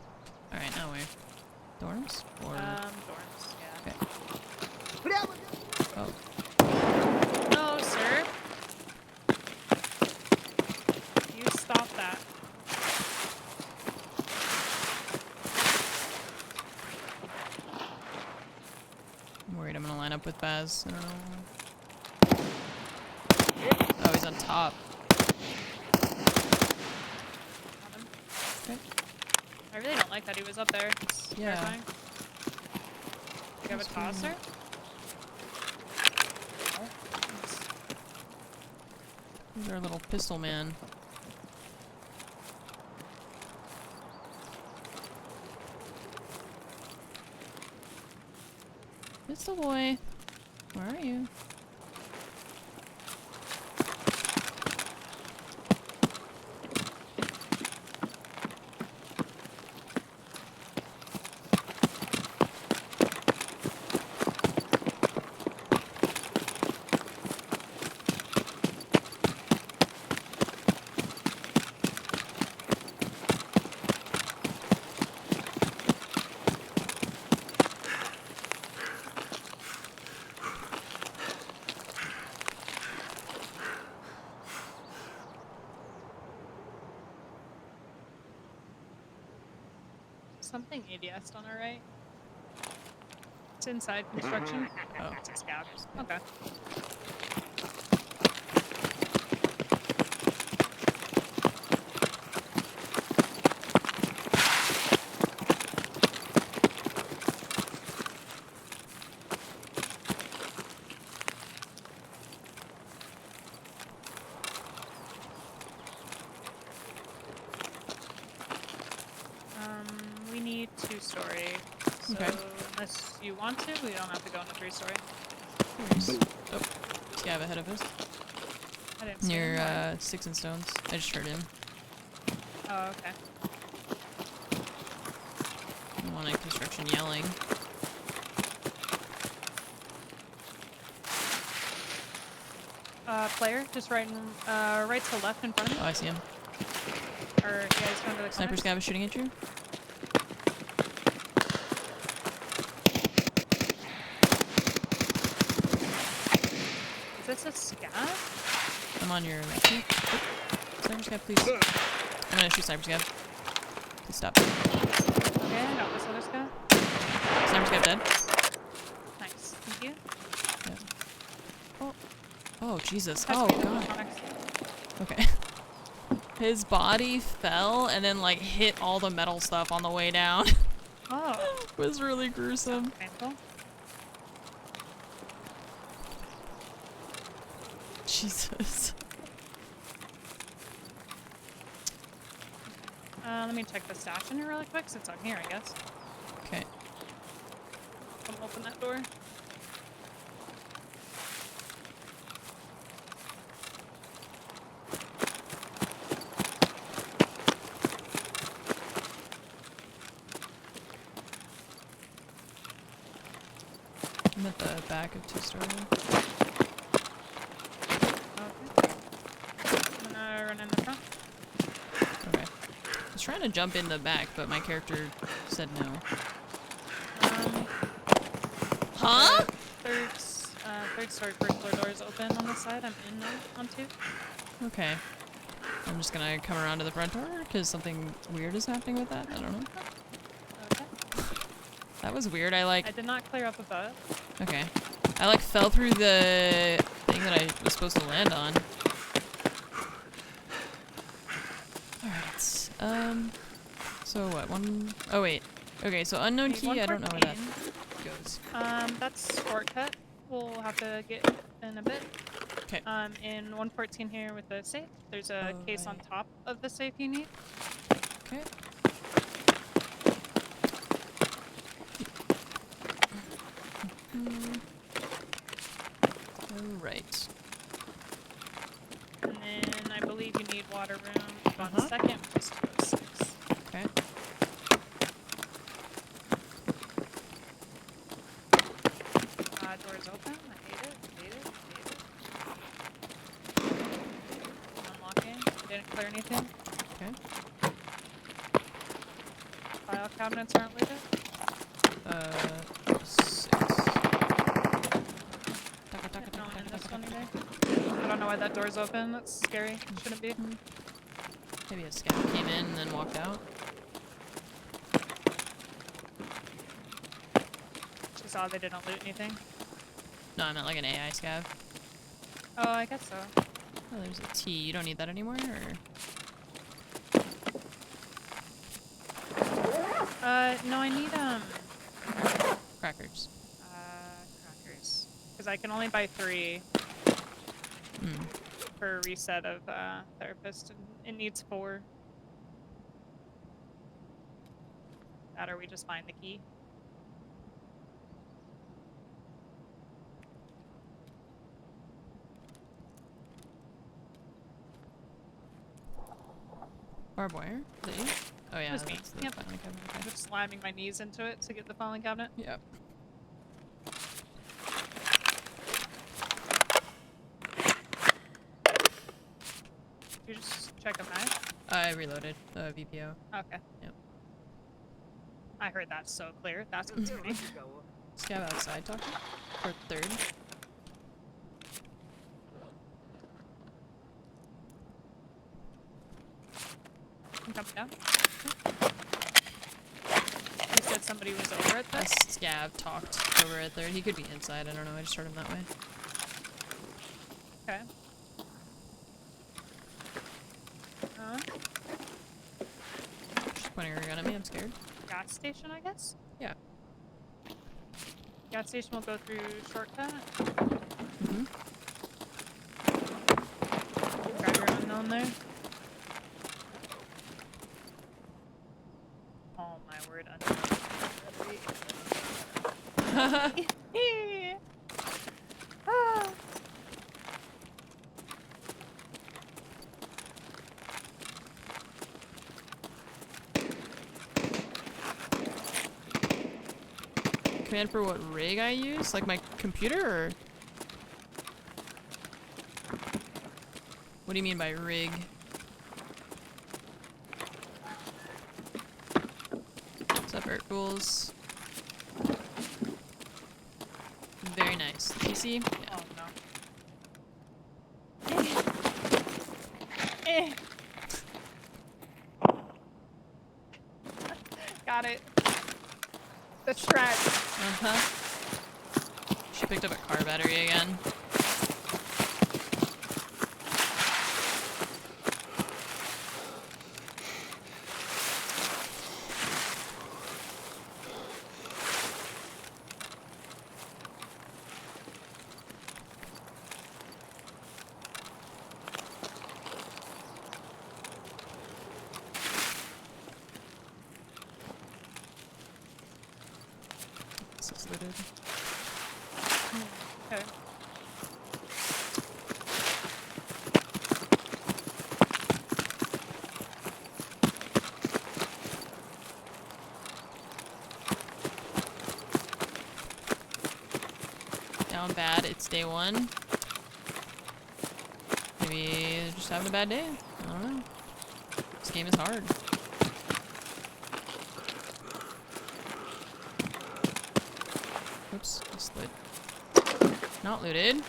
A: Alright, now where? Dorms? Or...
E: Dorms, yeah.
A: Okay. Oh.
E: No, sir. You stop that.
A: I'm worried I'm gonna line up with Baz. I don't know. Oh, he's on top. Okay.
E: I really don't like that he was up there. It's
A: Yeah.
E: terrifying. Do you have a tosser?
A: He's our little pistol man. Pistol boy, where are you?
E: Something ADS'd on our right. It's inside construction.
A: Oh.
E: It's a scout. Okay. We need 2-story. So
A: Okay.
E: unless you want to, we don't have to go in the 3-story.
A: Oh, Scav ahead of us.
E: I didn't see him.
A: Near, Sticks and Stones. I just heard him.
E: Oh, okay.
A: One in construction yelling.
E: Player, just right to left in front of me.
A: Oh, I see him.
E: Or, yeah, he's going to the
A: Sniper
E: corner.
A: Scav is shooting at you.
E: Is this a scav?
A: I'm on your left. Oh. Sniper Scav, please. I'm gonna shoot Sniper Scav. Please stop.
E: Okay, I got this other scav.
A: Sniper Scav dead.
E: Nice. Thank you.
A: Yeah. Oh. Oh, Jesus.
E: Has
A: Oh,
E: to be the
A: God.
E: electronics.
A: Okay. His body fell and then, like, hit all the metal stuff on the way down.
E: Oh.
A: It was really gruesome.
E: Painful.
A: Jesus.
E: Let me check the stash in here really quick, since I'm here, I guess.
A: Okay.
E: Come open that door.
A: I'm at the back of 2-story.
E: Okay. I'm gonna run in the front.
A: Okay. I was trying to jump in the back, but my character said no. Huh?
E: Third story first floor door is open on this side. I'm in now on 2.
A: Okay. I'm just gonna come around to the front door because something weird is happening with that. I don't know.
E: Okay.
A: That was weird. I
E: I did not clear up above.
A: Okay. I like fell through the thing that I was supposed to land on. Alright. So what? Oh wait. Okay, so unknown
E: Okay,
A: key, I don't know where that
E: 114.
A: goes.
E: That's shortcut. We'll have to get in a bit.
A: Okay.
E: In 114 here with the safe, there's a case on
A: right.
E: top of the safe you need.
A: Okay. Alright.
E: And then I believe you need water room on second, which is 206.
A: Okay.
E: Doors open. I hate it. Hate it. Hate it. Unlocking. Didn't clear anything.
A: Okay.
E: file cabinets aren't looted?
A: 6.
E: No one in this one either. I don't know why that door's open. That's scary. Shouldn't be.
A: Maybe a scout came in and then walked out.
E: She saw they didn't loot anything.
A: No, I meant like an AI scav.
E: Oh, I guess so.
A: Oh, there's a T. You don't need that anymore, or?
E: No, I need,
A: Crackers.
E: crackers. Because I can only buy 3 per reset of, therapist, and it needs 4. That or we just find the key.
A: Barbed wire? Is that you? Oh yeah,
E: Just me.
A: that's the
E: Yep.
A: filing cabinet.
E: I'm
A: Okay.
E: just slamming my knees into it to get the filing cabinet.
A: Yep.
E: You just check a mag?
A: I reloaded the VPO.
E: Okay.
A: Yep.
E: I heard that so clear. That's concerning.
A: Scav outside talking? Or 3rd?
E: I'm coming down. You said somebody was over at
A: A
E: this?
A: scav talked over at 3rd. He could be inside, I don't know, I just heard him that way.
E: Okay.
A: She's pointing her gun at me, I'm scared.
E: Gas station, I guess?
A: Yeah.
E: Gas station will go through shortcut.
A: Mm-hmm.
E: Grab your unknown there. Oh my word, unknown. Ah.
A: Command for what rig I use? Like my computer, or? What do you mean by rig? What's up, Earth Tools? Very nice. PC? Yeah.
E: Oh no. Eh. Got it. The shred.
A: Uh-huh. She picked up a car battery again. This is looted.
E: Okay.
A: Down bad, it's day 1. Maybe just having a bad day. I don't know. This game is hard. Oops, just lit. Not looted.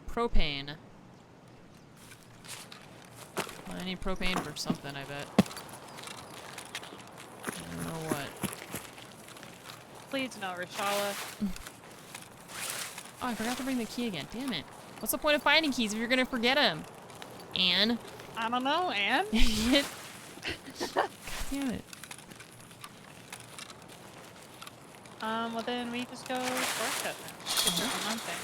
A: Propane. Well, I need propane for something, I bet. I don't know what.
E: Please no, Rashala.
A: Oh, I forgot to bring the key again. Damn it. What's the point of finding keys if you're gonna forget them? Anne?
E: I don't know, Anne.
A: Idiot. God damn it.
E: Well then we just go shortcut then. It's just one thing.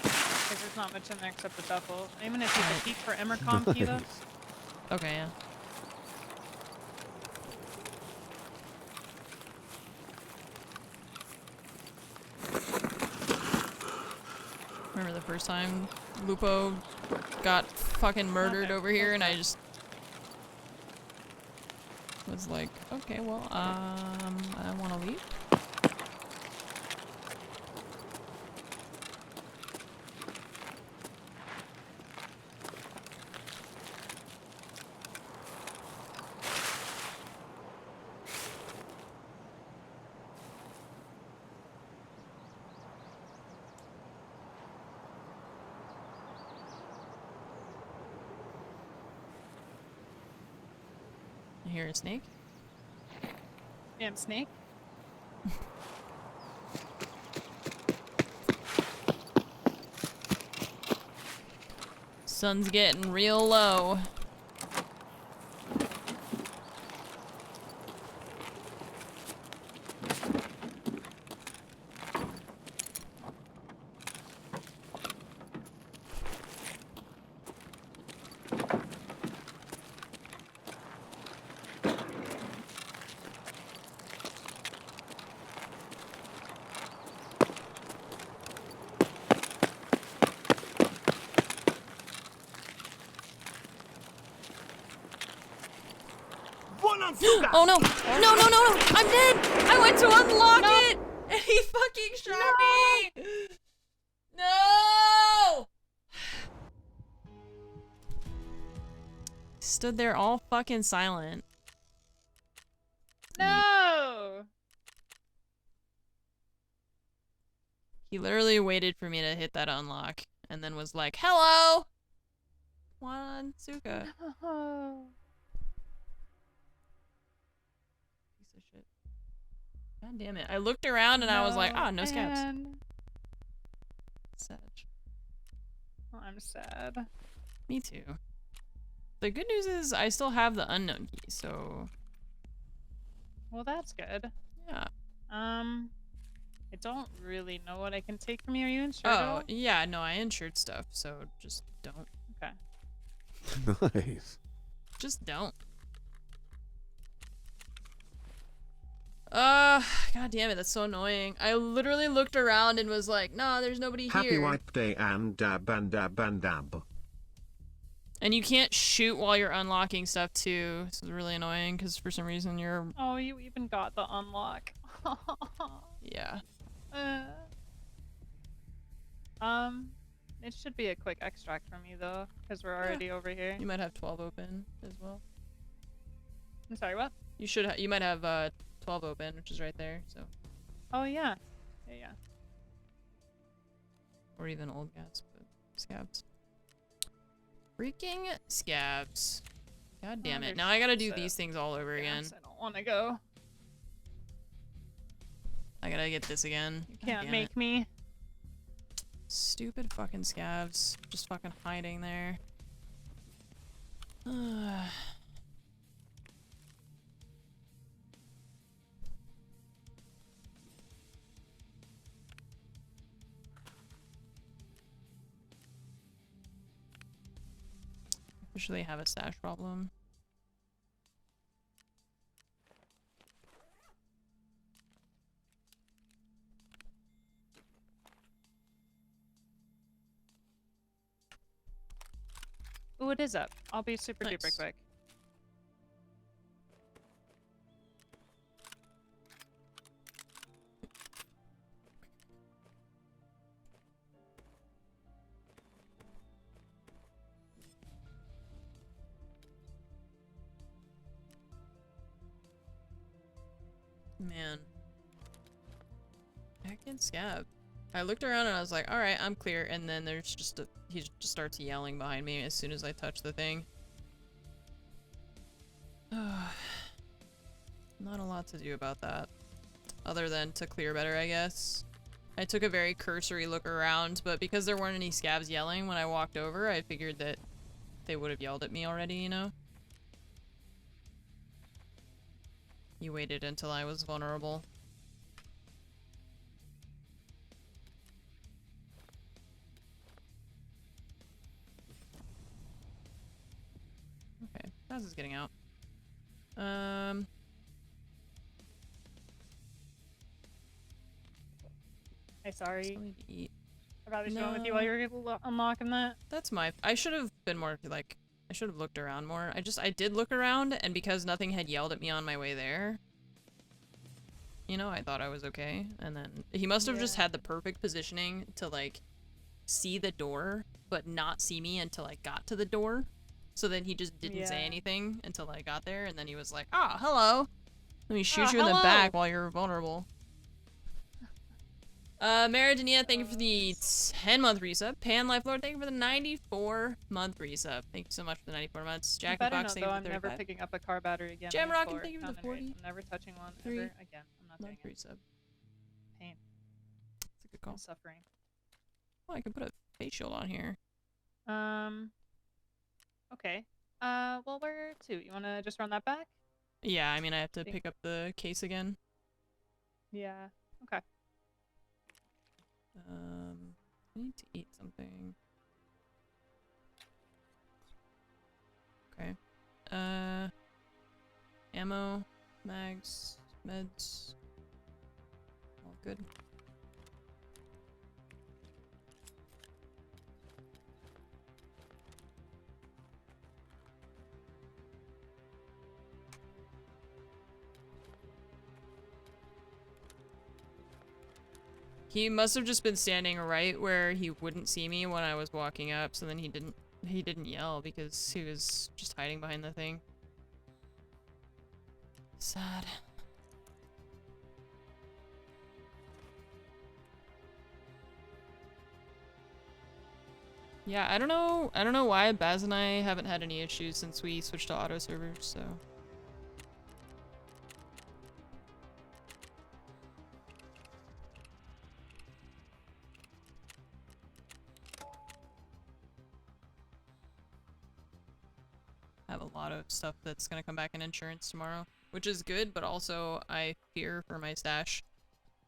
E: Because there's not much in there except the duffel. I'm gonna take a peek for Emercom key though.
A: Okay, yeah. Remember the first time Lupo got fucking murdered over here and I just was like, okay, well, I wanna leave. I hear a snake.
E: Damn snake.
A: Sun's getting real low. Oh no! No, no, no, no! I'm dead! I went to unlock it! And he fucking shot me! No! Stood there all fucking silent.
E: No!
A: He literally waited for me to hit that unlock and then was like, hello! Wansuka.
E: Oh.
A: Piece of shit. God damn it. I looked around and I was like, ah, no scabs.
E: man.
A: Sad.
E: Oh, I'm sad.
A: Me too. The good news is I still have the unknown key, so
E: Well, that's good.
A: yeah.
E: I don't really know what I can take from you. Are you insured?
A: Oh, yeah, no, I insured stuff, so just don't.
E: Okay.
C: Nice.
A: Just don't. God damn it, that's so annoying. I literally looked around and was like, nah, there's nobody
D: Happy
A: here.
D: wipe day and dab and dab and dab.
A: And you can't shoot while you're unlocking stuff too. This is really annoying because for some reason you're...
E: Oh, you even got the unlock.
A: Yeah.
E: It should be a quick extract for me though, because we're already over here.
A: You might have 12 open as well.
E: I'm sorry, what?
A: You should you might have 12 open, which is right there, so...
E: Oh yeah. Yeah.
A: Or even old gas, but scabs. Freaking scabs. God damn it. Now I gotta do these things all over again.
E: I don't want to go.
A: I gotta get this again.
E: You can't make me.
A: Stupid fucking scabs. Just fucking hiding there. Officially have a stash problem.
E: Ooh, it is up. I'll be super
A: Nice.
E: duper quick.
A: Man. Heckin' scab. I looked around and I was like, alright, I'm clear. And then there's just he just starts yelling behind me as soon as I touch the thing. Not a lot to do about that. Other than to clear better, I guess. I took a very cursory look around, but because there weren't any scabs yelling when I walked over, I figured that they would have yelled at me already, you know? You waited until I was vulnerable. Okay, Taz is getting out.
E: Hey, sorry.
A: Still need to eat.
E: I probably should have with you while you were unlocking that.
A: That's my... I should have been more, like... I should have looked around more. I did look around, and because nothing had yelled at me on my way there, you know, I thought I was okay. And then he must have just had the perfect positioning to, like, see the door, but not see me until I got to the door. So then he just didn't say anything until I got there, and then he was like, "Ah, hello. Let me shoot you in the back while you're vulnerable." Maradania, thank you for the 10-month resub. Pan Life Lord, thank you for the 94-month resub. Thank you so much for the 94 months.
E: You
A: Jackie
E: better
A: Box,
E: know,
A: thank
E: though,
A: you for
E: I'm
A: the
E: never
A: 35.
E: picking up a car battery again.
A: Jamrock,
E: on
A: thank you for the
E: Foundry.
A: 40.
E: I'm never touching one
A: Three
E: ever again. I'm not doing
A: month
E: it.
A: resub.
E: Pain
A: That's a good call.
E: and suffering.
A: Oh, I can put a face shield on here.
E: Okay. Well, where to? You want to just run that back?
A: Yeah, I mean, I have to pick up the case again.
E: Yeah. Okay.
A: I need to eat something. Okay. Ammo, mags, meds. All good. He must have just been standing right where he wouldn't see me when I was walking up, so then he didn't yell because he was just hiding behind the thing. Sad. Yeah, I don't know why Baz and I haven't had any issues since we switched to auto servers, so. I have a lot of stuff that's gonna come back in insurance tomorrow, which is good, but also I fear for my stash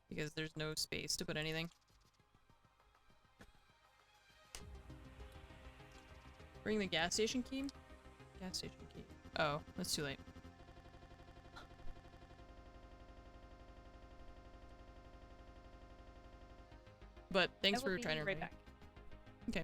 A: because there's no space to put anything. Bring the gas station key? Gas station key. Oh, that's too late. But thanks for trying to
E: right back.
A: Okay.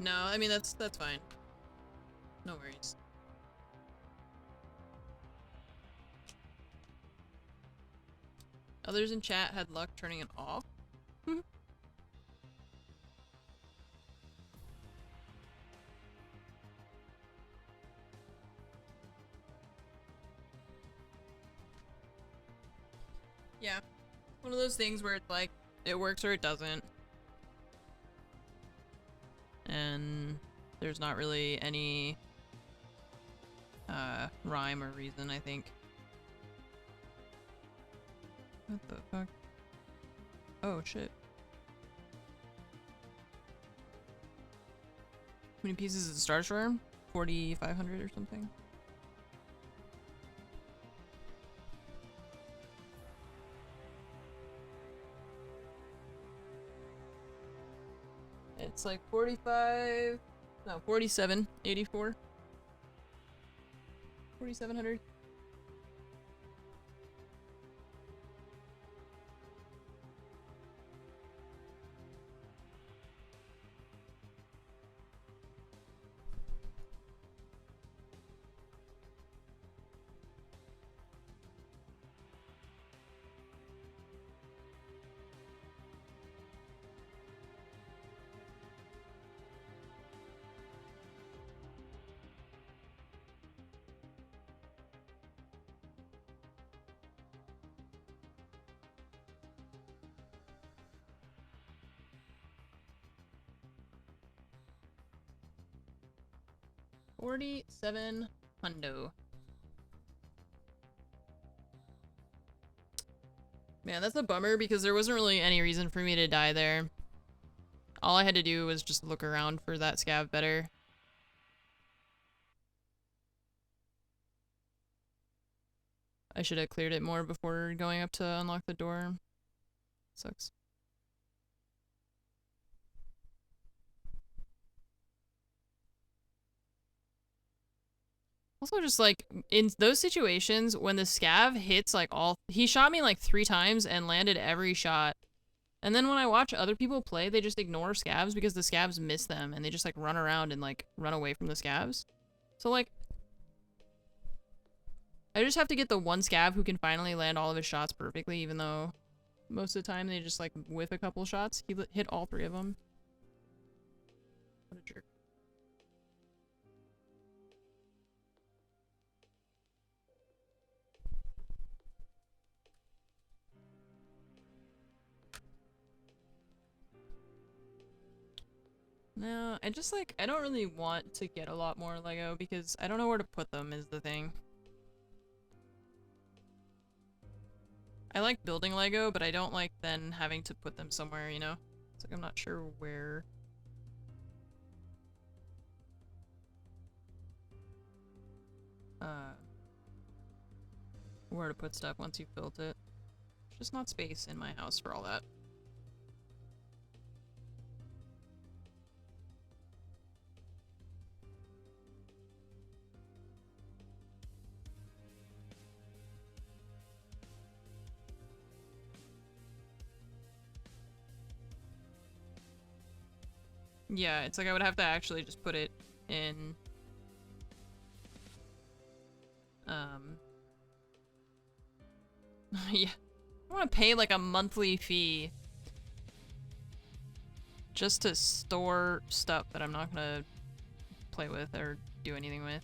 A: No, I mean that's fine. No worries. Others in chat had luck turning it off. Yeah. One of those things where it's like, it works or it doesn't. And there's not really any rhyme or reason, I think. What the fuck? Oh shit. How many pieces is the Star Storm? 4,500 or something? It's like 45, no, 4784. 4,700. $4,700. Man, that's a bummer because there wasn't really any reason for me to die there. All I had to do was just look around for that scav better. I should have cleared it more before going up to unlock the door. Sucks. Also, just like in those situations when the scav hits like he shot me like 3 times and landed every shot. And then when I watch other people play, they just ignore scavs because the scavs miss them and they just like run around and like run away from the scavs. So like, I just have to get the one scav who can finally land all of his shots perfectly, even though most of the time they just like whiff a couple shots. He hit all 3 of them. What a jerk. No, I just like, I don't really want to get a lot more Lego because I don't know where to put them is the thing. I like building Lego, but I don't like then having to put them somewhere, you know? It's like I'm not sure where. Where to put stuff once you've built it. There's just not space in my house for all that. Yeah, it's like I would have to actually just put it in, yeah. I want to pay like a monthly fee just to store stuff that I'm not gonna play with or do anything with.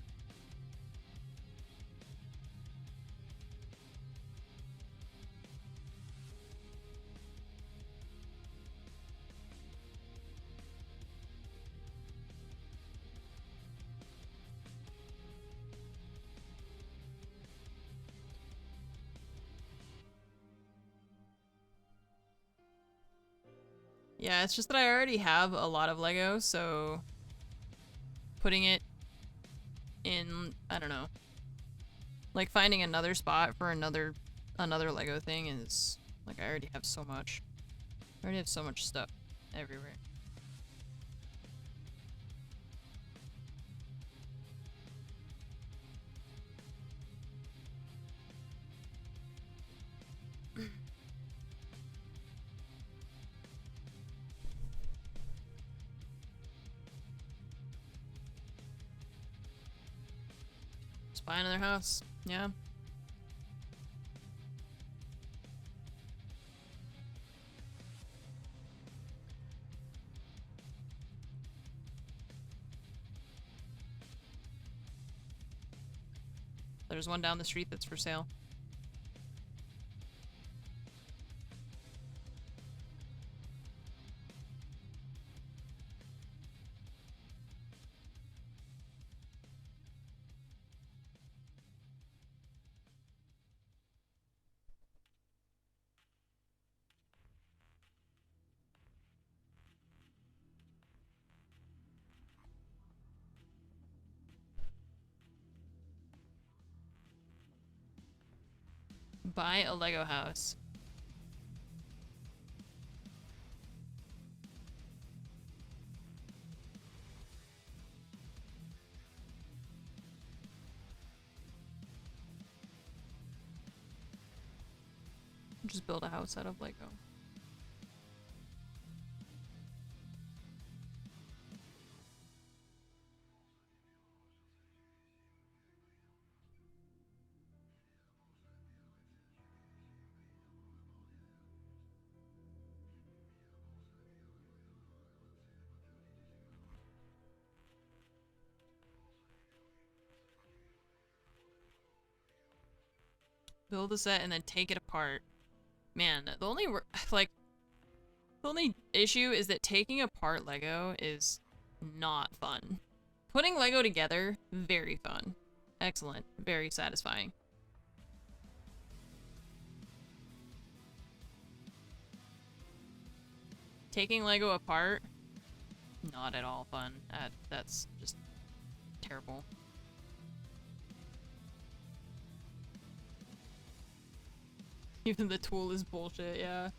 A: Yeah, it's just that I already have a lot of Lego, so putting it in, I don't know, like finding another spot for another Lego thing is like I already have so much. I already have so much stuff everywhere. Just buy another house. Yeah. There's one down the street that's for sale. Buy a Lego house. Just build a house out of Lego. Build a set and then take it apart. Man, the only like the only issue is that taking apart Lego is not fun. Putting Lego together, very fun. Excellent. Very satisfying. Taking Lego apart, not at all fun. That's just terrible. Even the tool is bullshit, yeah.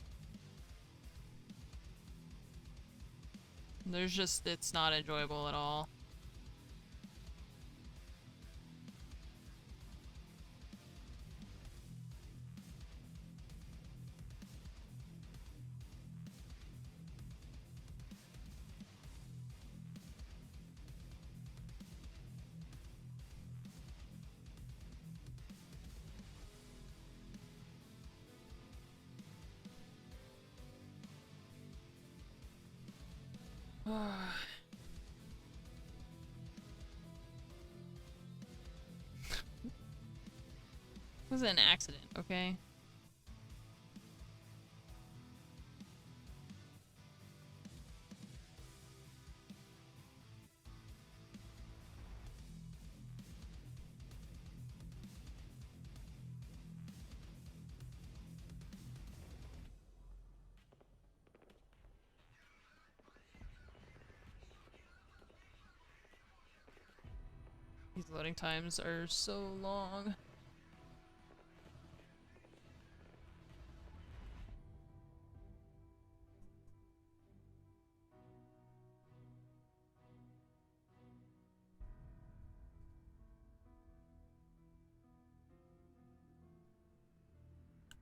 A: It's not enjoyable at all. It was an accident, okay? These loading times are so long.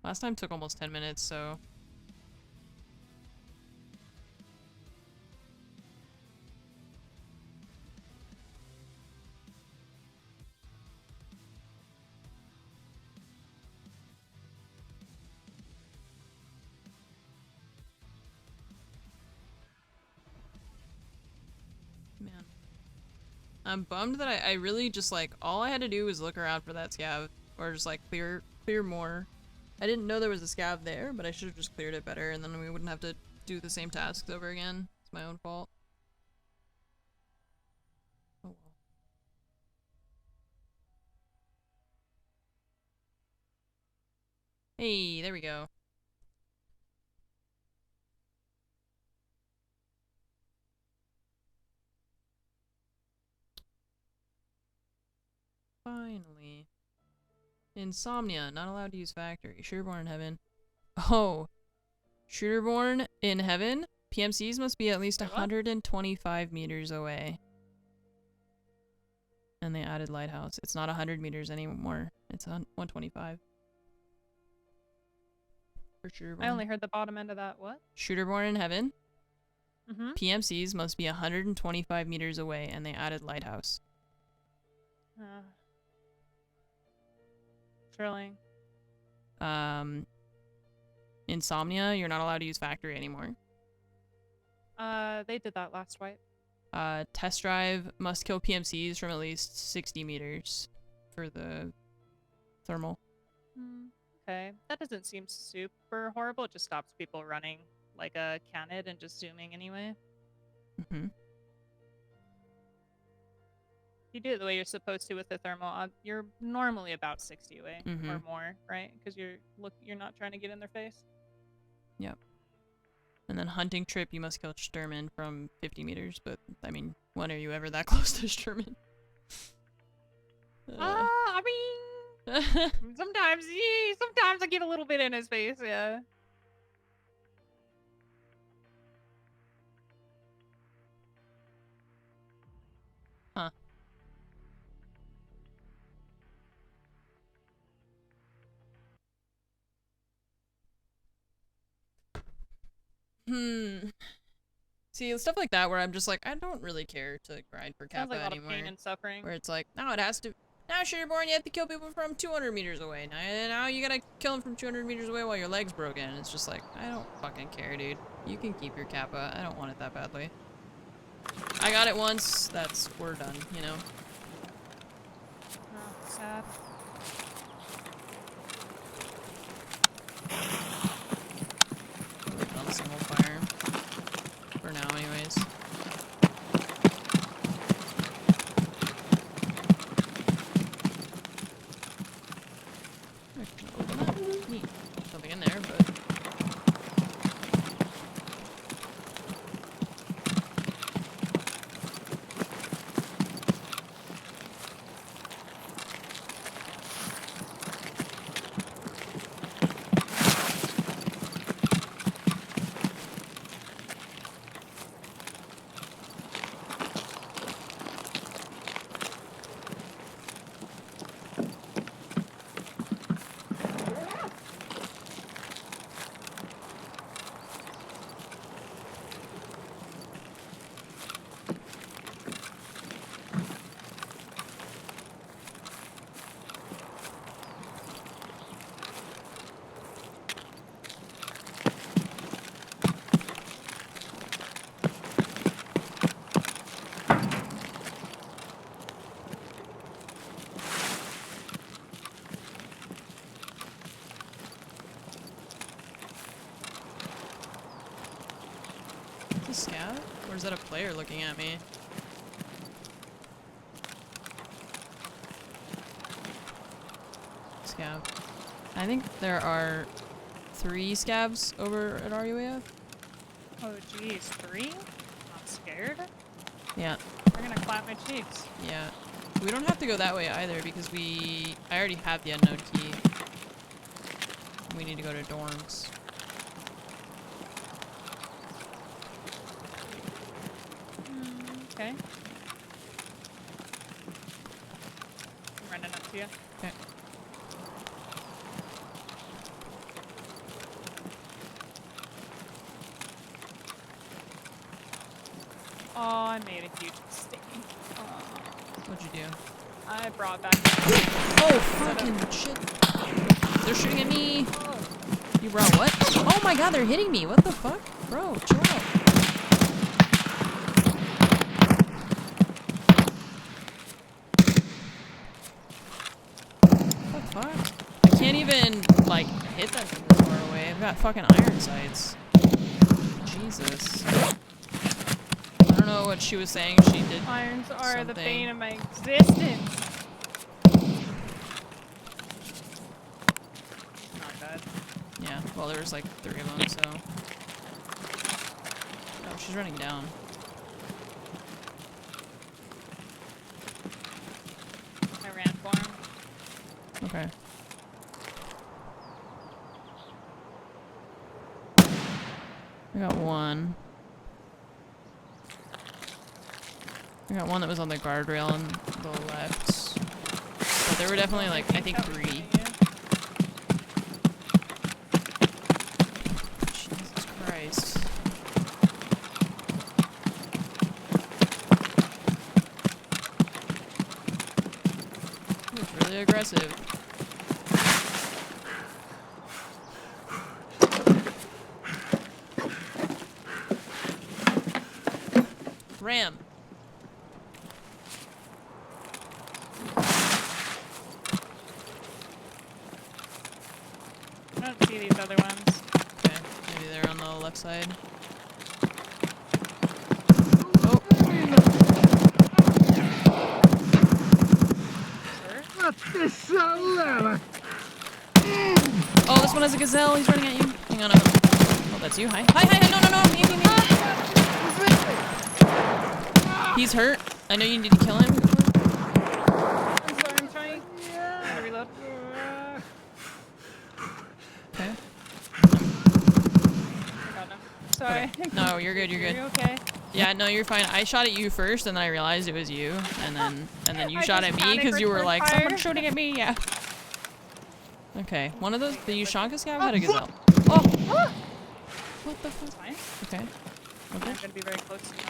A: Last time took almost 10 minutes, so... Man. I'm bummed that I really just, like, all I had to do was look around for that scav, or just, like, clear more. I didn't know there was a scav there, but I should have just cleared it better, and then we wouldn't have to do the same tasks over again. It's my own fault. Oh well. Hey, there we go. Finally. Insomnia, not allowed to use factory. Shooterborn in heaven. Oh. Shooterborn in heaven? PMCs must be at least 125 meters away. And they added lighthouse. It's not 100 meters anymore. It's 125. For Shooterborn.
E: I only heard the bottom end of that. What?
A: Shooterborn in heaven?
E: Mm-hmm.
A: PMCs must be 125 meters away, and they added lighthouse.
E: Thrilling.
A: Insomnia, you're not allowed to use factory anymore.
E: They did that last wipe.
A: Test drive must kill PMCs from at least 60 meters for the thermal.
E: Okay. That doesn't seem super horrible. It just stops people running like a canid and just zooming anyway.
A: Mm-hmm.
E: You do it the way you're supposed to with the thermal. You're normally about 60 away or more, right? Because you're not trying to get in their face.
A: Yep. And then hunting trip, you must kill Sturman from 50 meters. But I mean, when are you ever that close to Sturman?
E: I mean, sometimes I get a little bit in his face. Yeah.
A: Huh. See, stuff like that where I'm just like, I don't really care to grind for
E: Sounds
A: Kappa
E: like a lot
A: anymore.
E: of pain and suffering.
A: Where it's like, no, it has to. Now, Shooterborn, you have to kill people from 200 meters away. Now you gotta kill them from 200 meters away while your leg's broken. And it's just like, I don't fucking care, dude. You can keep your Kappa. I don't want it that badly. I got it once. We're done, you know?
E: Oh, sad.
A: On single fire. For now, anyways. I can open that. Neat. Something in there, but... that a player looking at me? Scab. I think there are 3 scabs over at RUAF.
E: Oh geez, 3? I'm scared.
A: Yeah.
E: They're gonna clap my cheeks.
A: Yeah. We don't have to go that way either because I already have the unknown key. We need to go to dorms.
E: Okay. I'm running up to you.
A: Okay.
E: Oh, I made a huge mistake.
A: What'd you do?
E: I brought back.
A: Oh, fucking shit. They're shooting at me. You brought what? Oh my god, they're hitting me. What the fuck? Bro, chill out. What the fuck? I can't even, like, hit them from this far away. I've got fucking iron sights. Jesus. I don't know what she was saying. She did
E: Irons are
A: something.
E: the bane of my existence. Not bad.
A: Yeah, well, there was like 3 of them, so. Oh, she's running down.
E: I ran for him.
A: Okay. I got 1. I got 1 that was on the guardrail on the left. But there were definitely like, I think 3. Jesus Christ. He was really aggressive. Ram.
E: I don't see these other ones.
A: Okay, maybe they're on the left side. Oh. Oh, this one has a gazelle. He's running at you. Hang on. Oh, that's you. Hi. Hi, hi, hi. No, no, no. Me. He's hurt. I know you need to kill him.
E: I'm sorry, I'm trying. Gotta reload.
A: Okay.
E: I got him. Sorry.
A: Okay. No, you're good. You're
E: Are
A: good.
E: you okay?
A: Yeah, no, you're fine. I shot at you first, and then I realized it was you, and then you
E: I
A: shot
E: just
A: at me
E: panicked,
A: because you were
E: returned
A: like,
E: fire.
A: someone's shooting at me. Yeah. Okay. One of those, the Ushanka scab had a gazelle. Oh. What the fuck?
E: It's fine.
A: Okay.
E: I'm
A: Okay.
E: gonna be very close to you.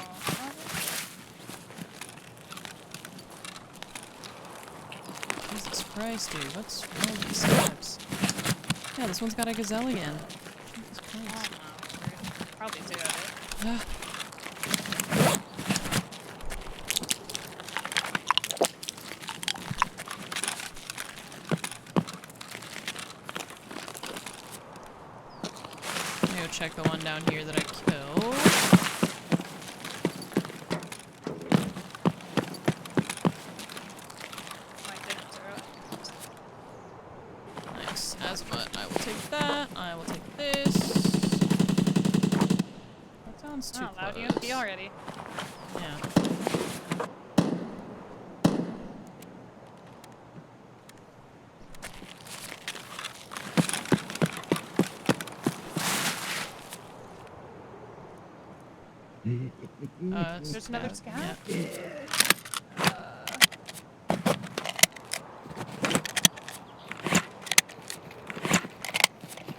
A: Jesus Christ, dude. What's wrong with these scabs? Yeah, this one's got a gazelle again. Jesus Christ.
E: Probably 2 of it.
A: Ah. Let me go check the one down here that I killed. Nice. Azimuth. I will take that. I will take this. That sounds too
E: Oh, loud
A: close.
E: UMP already.
A: Yeah.
E: There's another scab?
A: Yeah.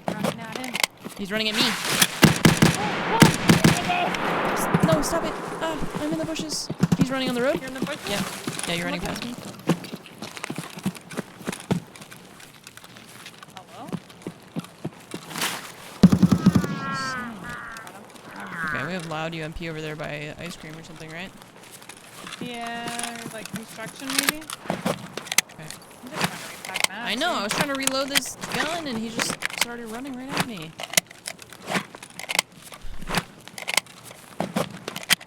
E: Running at him.
A: He's running at me. No, stop it. Ah, I'm in the bushes. He's running on the road?
E: You're in the bush?
A: Yeah. Yeah, you're running past me.
E: Hello?
A: Okay, we have loud UMP over there by ice cream or something, right?
E: Yeah, like construction maybe?
A: Okay.
E: I'm just trying to repack maps.
A: I know, I was trying to reload this gun and he just started running right at me.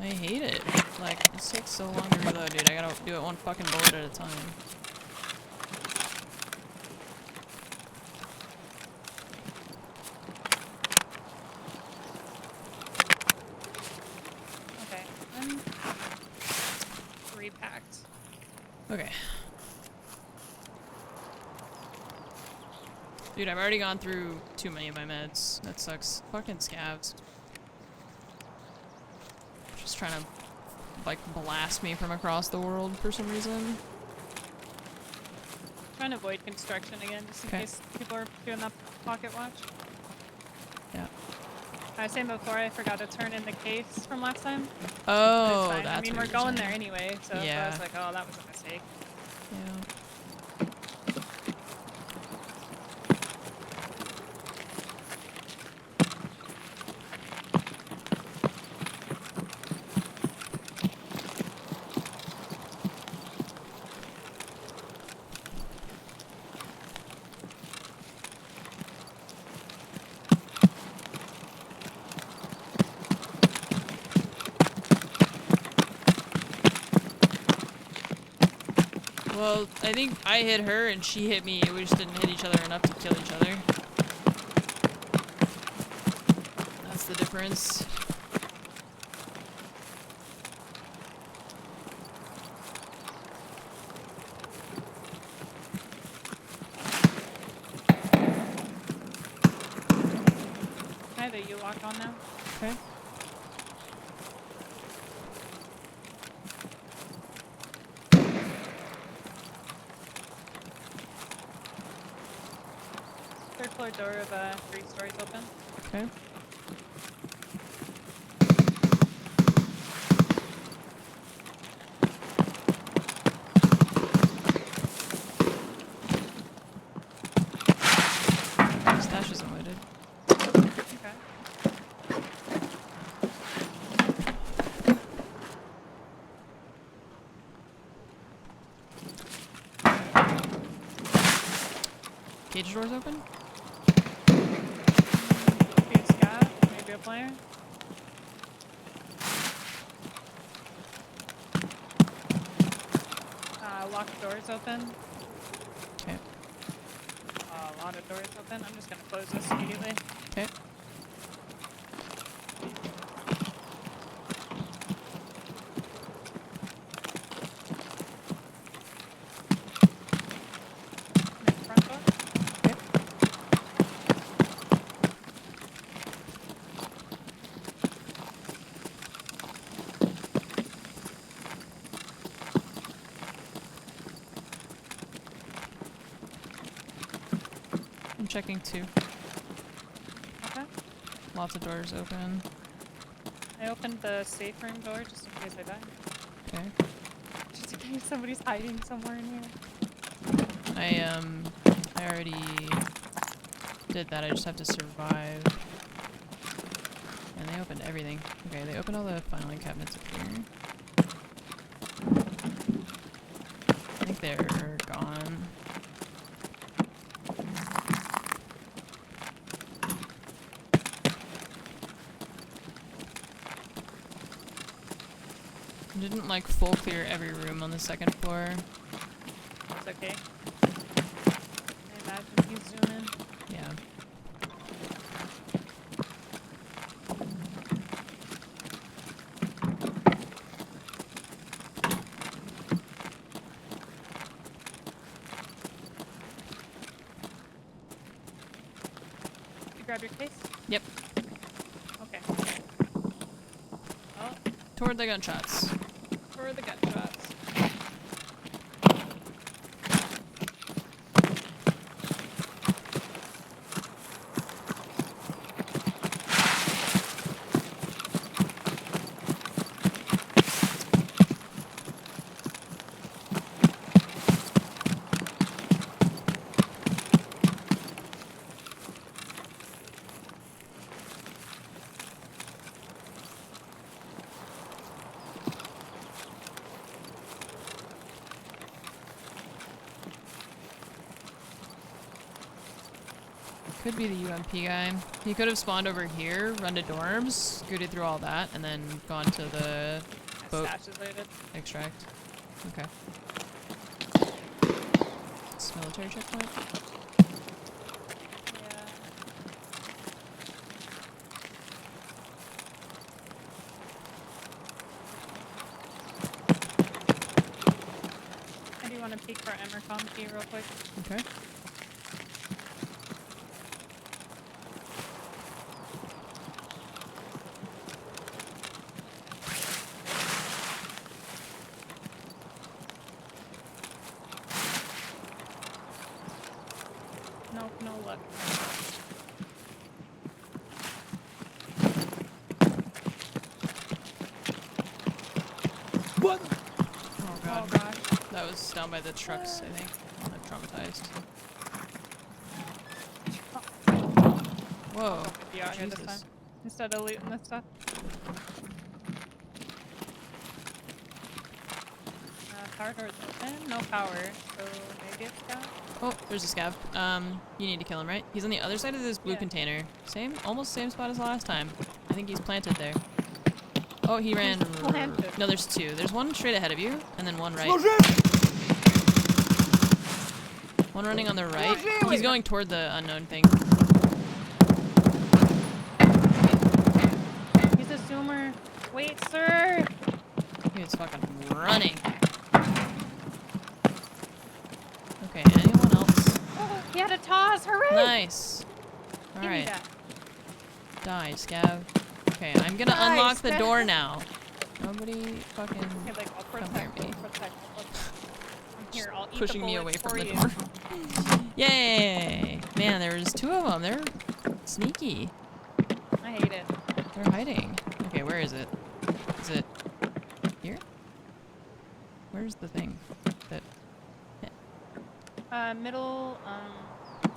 A: I hate it. Like, it takes so long to reload, dude. I gotta do it one fucking bullet at a time.
E: Okay, I'm repacked.
A: Okay. Dude, I've already gone through too many of my meds. That sucks. Fucking scavs. Just trying to, like, blast me from across the world for some reason.
E: Trying to avoid construction again, just in case people are doing that pocket watch.
A: Yeah.
E: I was saying before, I forgot to turn in the case from last time.
A: Oh,
E: It's fine.
A: that's
E: I mean,
A: what
E: we're
A: you're
E: going
A: saying.
E: there anyway, so I
A: Yeah.
E: was like, oh, that was a mistake.
A: Yeah. Well, I think I hit her and she hit me. We just didn't hit each other enough to kill each other. That's the difference.
E: Hi, the U-lock on now.
A: Okay.
E: Third floor door of 3 stories open.
A: Okay. Stash is unloaded.
E: Okay.
A: Cage doors open?
E: Maybe a scout, maybe a player. Locked doors open.
A: Okay.
E: A lot of doors open. I'm just gonna close this immediately.
A: Okay.
E: Front door.
A: Okay. I'm checking too.
E: Okay.
A: Lots of doors open.
E: I opened the safe room door just in case I die.
A: Okay.
E: Just in case somebody's hiding somewhere in here.
A: I already did that. I just have to survive. And they opened everything. Okay, they opened all the filing cabinets up here. I think they're gone. I didn't like full clear every room on the second floor.
E: It's okay. I imagine he's zooming.
A: Yeah.
E: You grab your case?
A: Yep.
E: Okay. Oh,
A: Toward the gunshots.
E: for the gunshots.
A: Could be the UMP guy. He could have spawned over here, run to dorms, scooted through all that, and then gone to the boat
E: Stash is loaded.
A: extract. Okay. It's military checkpoint.
E: Yeah. I do want to peek for Emercom key real quick.
A: Okay.
E: Nope, no luck.
G: What?
A: Oh
E: Oh
A: god.
E: god.
A: That was down by the trucks, I think. I'm traumatized. Whoa.
E: Be out here this
A: Jesus.
E: time. Instead of looting this stuff. Power door's open. No power. So maybe it's down.
A: Oh, there's a scav. You need to kill him, right? He's on the other side of this blue
E: Yeah.
A: container. Almost same spot as last time. I think he's planted there. Oh, he ran.
E: planted?
A: No, there's two. There's one straight ahead of you, and then one right. One running on the right. He's going toward the unknown thing.
E: He's a zoomer. Wait, sir.
A: He's fucking running. Okay, anyone else?
E: Oh, he had a toss. Hooray!
A: Nice.
E: Give me
A: Alright.
E: that.
A: Die, scav. Okay, I'm gonna
E: Die,
A: unlock the
E: scav.
A: door now. Nobody fucking
E: Okay, like, I'll
A: come
E: protect.
A: near me.
E: I'll protect. I'm here. I'll eat
A: Pushing
E: the
A: me away
E: bullets
A: from
E: for
A: the
E: you.
A: door. Yay! Man, there was two of them. They're sneaky.
E: I hate it.
A: They're hiding. Okay, where is it? Is it here? Where's the thing? That.
E: Middle,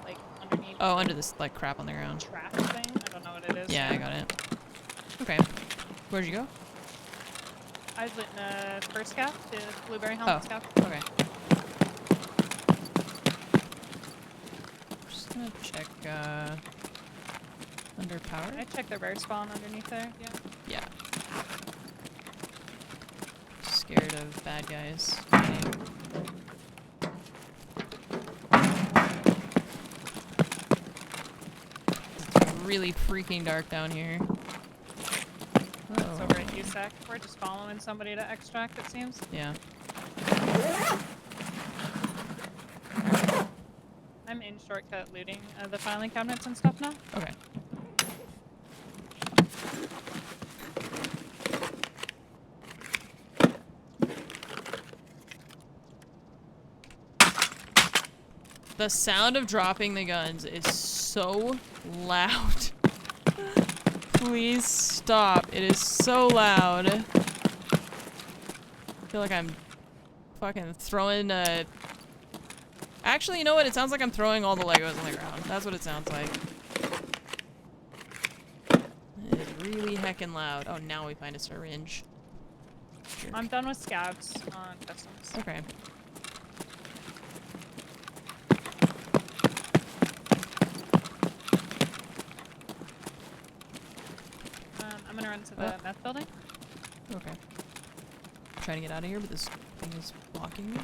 E: like underneath.
A: Oh, under this like crap on the ground.
E: Trash thing. I don't know what it is.
A: Yeah, I got it. Okay. Where'd you go?
E: I was in the first scout, the blueberry
A: Oh.
E: helmet scout.
A: Okay. Just gonna check under power.
E: I checked the rare spawn underneath there. Yeah.
A: Yeah. Scared of bad guys. It's really freaking dark down here.
E: It's
A: Oh.
E: over at USAC. We're just following somebody to extract, it seems.
A: Yeah.
E: I'm in shortcut looting the filing cabinets and stuff now.
A: Okay. The sound of dropping the guns is so loud. Please stop. It is so loud. I feel like I'm fucking throwing a... Actually, you know what? It sounds like I'm throwing all the Legos on the ground. That's what it sounds like. It is really heckin' loud. Oh, now we find a syringe. Jerk.
E: I'm done with scouts on customs.
A: Okay.
E: I'm gonna run to the meth building.
A: Okay. I'm trying to get out of here, but this thing is blocking me.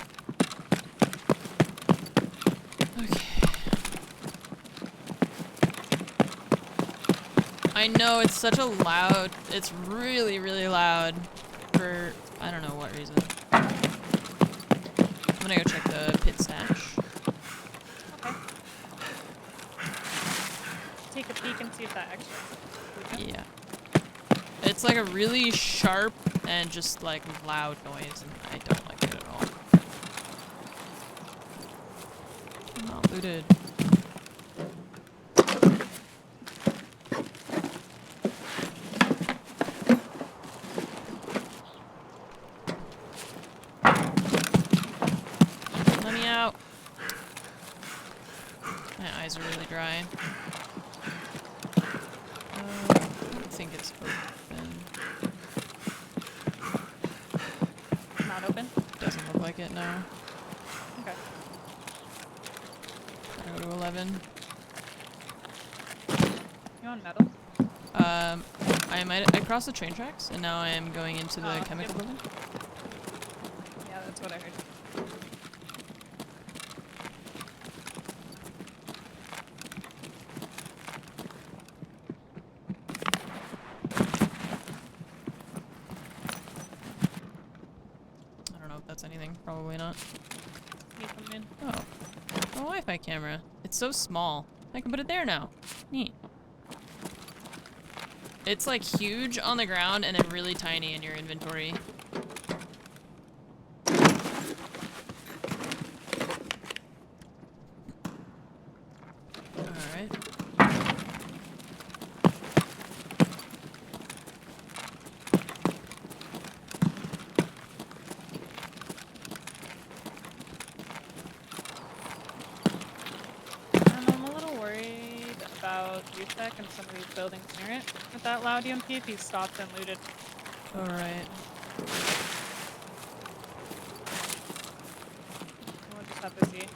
A: Okay. I know it's such a loud, it's really, really loud for, I don't know what reason. I'm gonna go check the pit stash.
E: Okay. Take a peek and see if that extra.
A: Yeah. It's like a really sharp and just like loud noise, and I don't like it at all. I'm not looted. Let me out. My eyes are really dry. I don't think it's open.
E: Not open?
A: Doesn't look like it, no.
E: Okay.
A: I go to 11.
E: You on metal?
A: I crossed the train tracks, and now I am going into the chemical building.
E: Yeah, that's what I heard.
A: I don't know if that's anything. Probably not.
E: You come in.
A: Oh. A Wi-Fi camera. It's so small. I can put it there now. Neat. It's like huge on the ground and then really tiny in your inventory. Alright.
E: I'm a little worried about USEC and some of these buildings near it. With that loud EMP, if he's stopped and looted.
A: Alright.
E: We'll just have to see.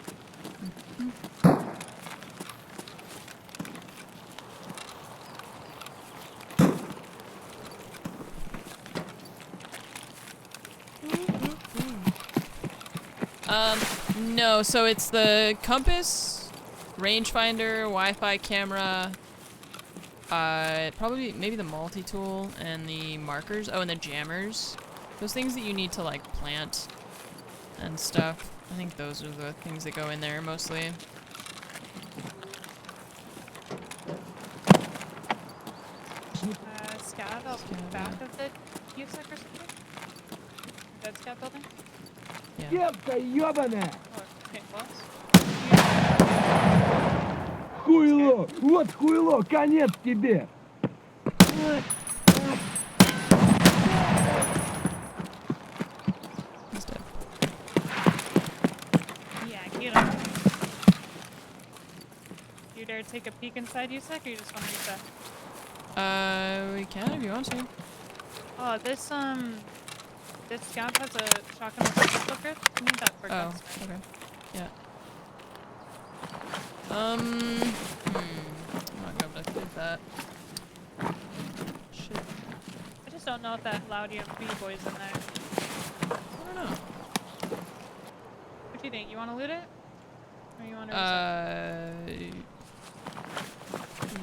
A: No, so it's the compass, rangefinder, Wi-Fi camera, probably maybe the multi-tool and the markers. Oh, and the jammers. Those things that you need to like plant and stuff. I think those are the things that go in there mostly.
E: Scav out the back of the USEC or something? Dead scav building?
A: Yeah.
G: Девка ебаная!
E: Oh, okay, well.
G: Хуйло! Вот хуйло! Конец тебе!
A: He's dead.
E: Yeah, get him. You dare take a peek inside USEC or you just want to use that?
A: We can if you want to.
E: Oh, this scout has a shotgun with a pistol grip. You need that for
A: Oh,
E: guns, right?
A: okay. Yeah. I'm not gonna be able to do that. Shit.
E: I just don't know if that loud EMP boy's in there.
A: I don't know.
E: What do you think? You want to loot it? Or you want to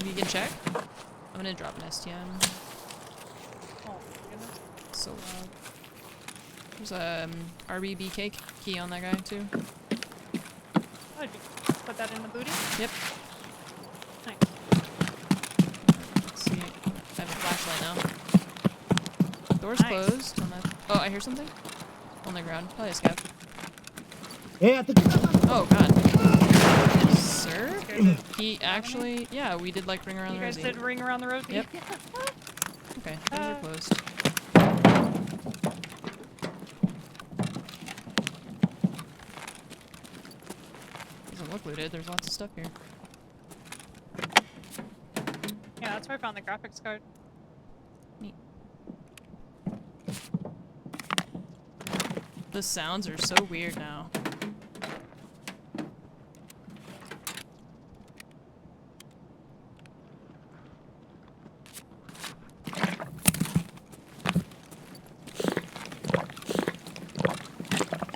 A: We can check. I'm gonna drop an STM.
E: Oh, my goodness.
A: So loud. There's a RBB cake key on that guy too.
E: Oh, did you put that in the booty?
A: Yep.
E: Nice.
A: Let's see. I have a flashlight now. Door's
E: Nice.
A: closed. On that. Oh, I hear something on the ground. Probably a scout. Oh God. Sir? He actually, yeah, we did like ring around
E: You
A: the
E: guys
A: rosy.
E: did ring around the road?
A: Yep. Okay, those are closed. Doesn't look looted. There's lots of stuff here.
E: Yeah, that's where I found the graphics card.
A: Neat. The sounds are so weird now.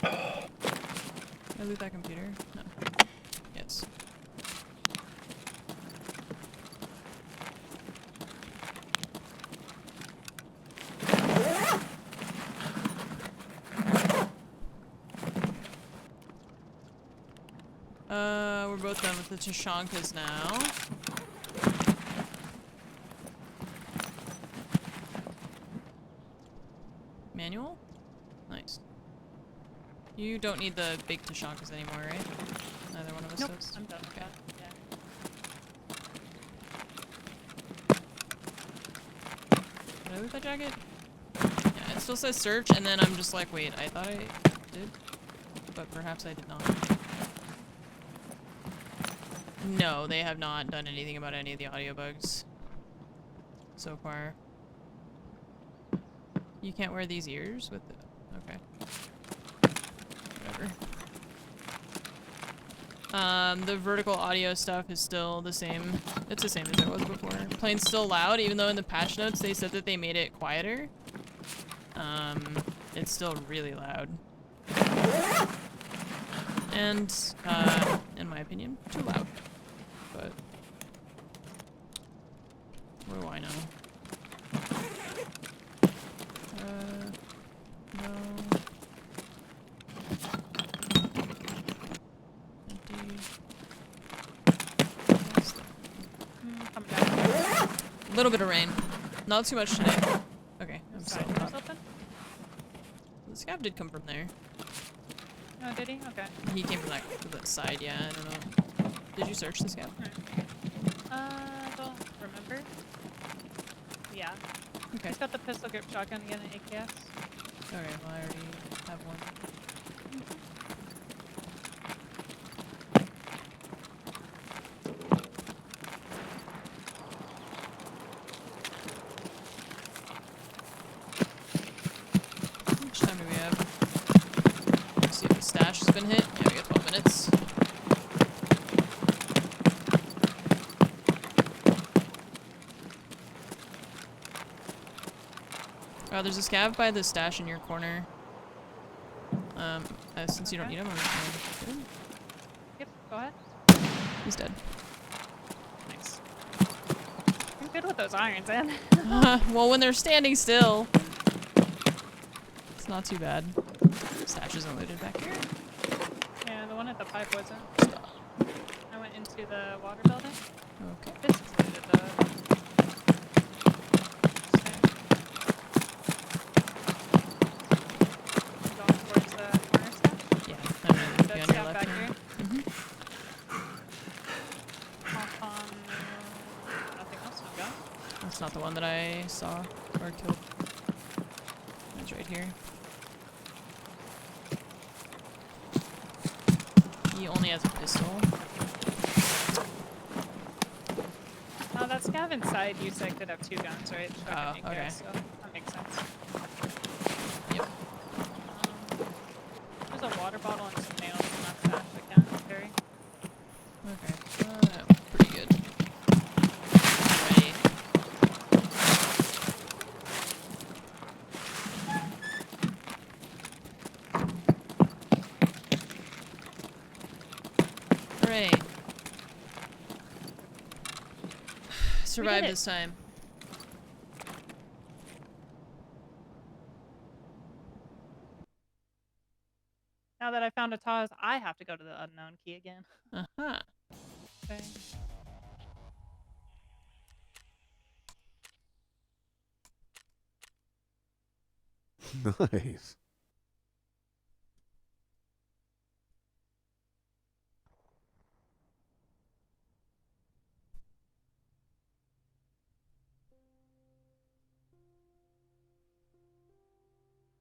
A: Can I loot that computer? No. Yes. We're both done with the Tashankas now. Manual? Nice. You don't need the big Tashankas anymore, right? Neither one of us
E: Nope,
A: does.
E: I'm done with that. Yeah.
A: Did I loot that jacket? Yeah, it still says search, and then I'm just like, wait, I thought I did? But perhaps I did not. No, they have not done anything about any of the audio bugs so far. You can't wear these ears with the... Okay. Whatever. The vertical audio stuff is still the same. It's the same as it was before. Playing's still loud, even though in the patch notes they said that they made it quieter. It's still really loud. And, in my opinion, too loud. But, what do I know? No. Empty.
E: Coming down.
A: A little bit of rain. Not too much today. Okay, I'm
E: Side
A: still
E: doors
A: up.
E: open?
A: The scav did come from there.
E: Oh, did he? Okay.
A: He came from that side, yeah, I don't know. Did you search the scav?
E: Don't remember. Yeah.
A: Okay.
E: He's got the pistol grip shotgun again and AKS.
A: Okay, well I already have one. How much time do we have? Let's see if the stash has been hit. Yeah, we got 12 minutes. Oh, there's a scav by the stash in your corner. Since you don't need him, I'm just gonna...
E: Yep, go ahead.
A: He's dead.
E: Nice. You're good with those irons, man.
A: Well, when they're standing still, it's not too bad. Stash isn't looted back here.
E: Yeah, the one at the pipe wasn't. I went into the water building.
A: Okay.
E: This is looted though. Going towards the corner stash.
A: Yeah, I'm gonna be
E: That
A: on your
E: scout
A: left
E: back
A: now.
E: here.
A: Mm-hmm.
E: Hop on. Nothing else. No go.
A: That's not the one that I saw or killed. It's right here. He only has a pistol.
E: Oh, that scav inside you said could have 2 guns, right?
A: Oh,
E: Shotgun
A: okay.
E: AKS, so that makes sense.
A: Yep.
E: There's a water bottle and some nails in that stash I can't carry.
A: Okay. Pretty good. Alrighty. Hooray. Survived
E: it.
A: this time.
E: Now that I found a Taz, I have to go to the unknown key again.
A: Uh-huh.
E: Okay.
C: Nice.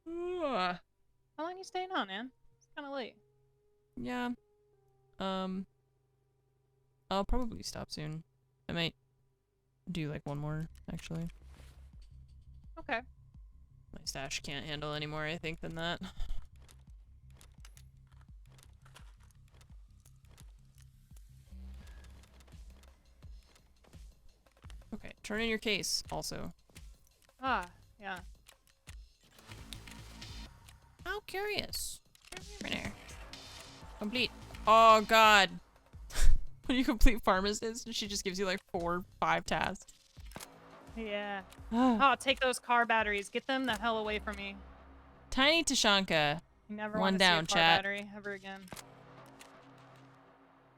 A: Ugh.
E: How long are you staying on, man? It's kind of late.
A: Yeah. I'll probably stop soon. I might do like one more, actually.
E: Okay.
A: My stash can't handle any more, I think, than that. Okay, turn in your case, also.
E: Ah, yeah.
A: How curious. Complete. Oh, God. When you complete pharmacist, she just gives you like 4 or 5 tasks.
E: Yeah. Oh, take those car batteries. Get them the hell away from me.
A: Tiny Tashanka.
E: You never
A: One
E: want to
A: down,
E: see a car
A: chat.
E: battery ever again.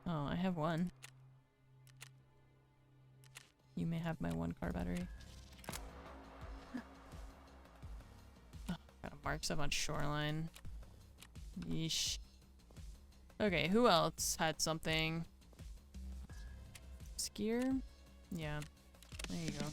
A: Oh, I have one. You may have my 1 car battery. Oh, gotta mark stuff on shoreline. Yeesh. Okay, who else had something? Skier? Yeah. There you go.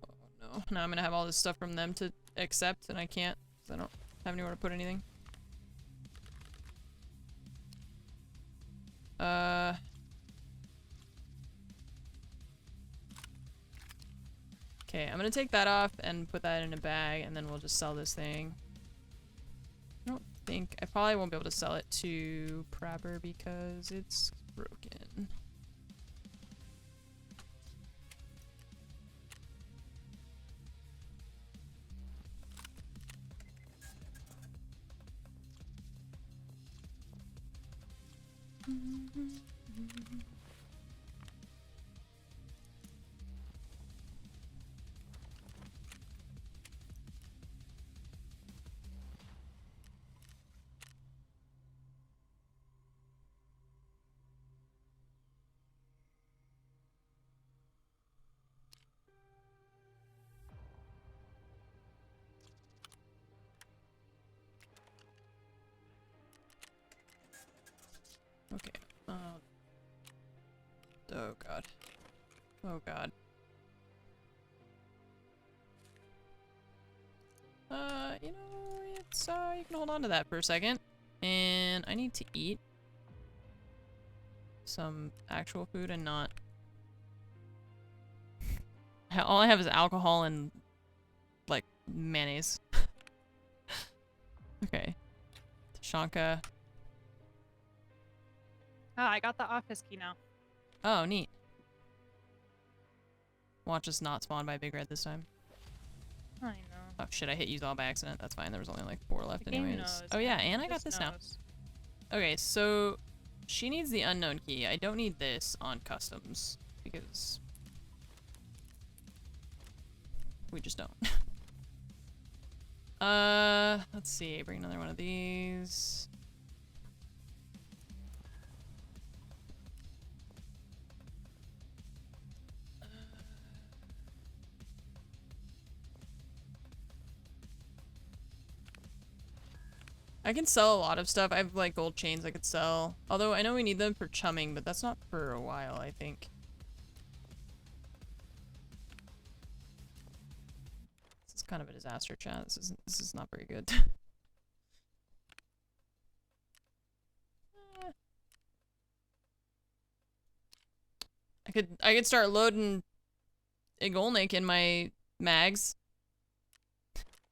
A: Oh no. Now I'm gonna have all this stuff from them to accept, and I can't, because I don't have anywhere to put anything. Okay, I'm gonna take that off and put that in a bag, and then we'll just sell this thing. I don't think... I probably won't be able to sell it to Prapper because it's broken. Okay. Oh god. Oh god. You know, it's, you can hold on to that for a second. And I need to eat some actual food and not... All I have is alcohol and, like, mayonnaise. Okay. Tashanka.
E: Ah, I got the office key now.
A: Oh, neat. Watch us not spawn by Big Red this time.
E: I know.
A: Oh shit, I hit use all by accident. That's fine, there was only like 4 left
E: The game
A: anyways.
E: knows,
A: Oh yeah,
E: man.
A: and I got
E: Just
A: this now.
E: knows.
A: Okay, so she needs the unknown key. I don't need this on customs because we just don't. Let's see, bring another one of these. I can sell a lot of stuff. I have like gold chains I could sell. Although I know we need them for chumming, but that's not for a while, I think. This is kind of a disaster, chat. This is not very good. I could start loading Igolnik in my mags.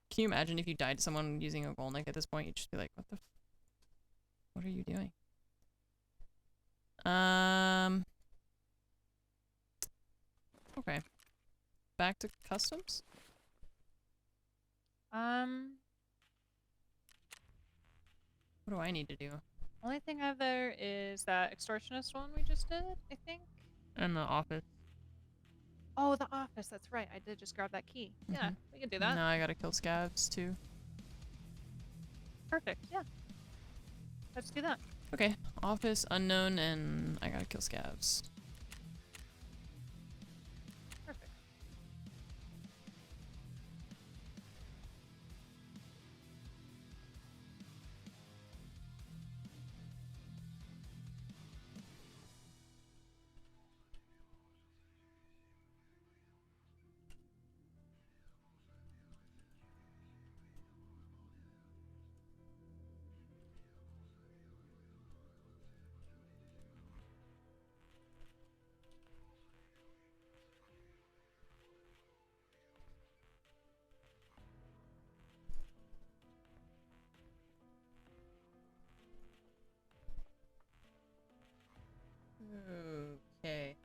A: Can you imagine if you died to someone using a Golnik at this point? You'd just be like, what are you doing? Okay. Back to customs? What do I need to do?
E: Only thing I have there is that extortionist one we just did, I think.
A: And the office.
E: Oh, the office, that's right. I did just grab that key. Yeah, we can do that.
A: Now I gotta kill scavs too.
E: Perfect, yeah. Let's do that.
A: Okay, office, unknown, and I gotta kill scavs.
E: Perfect.
A: Okay.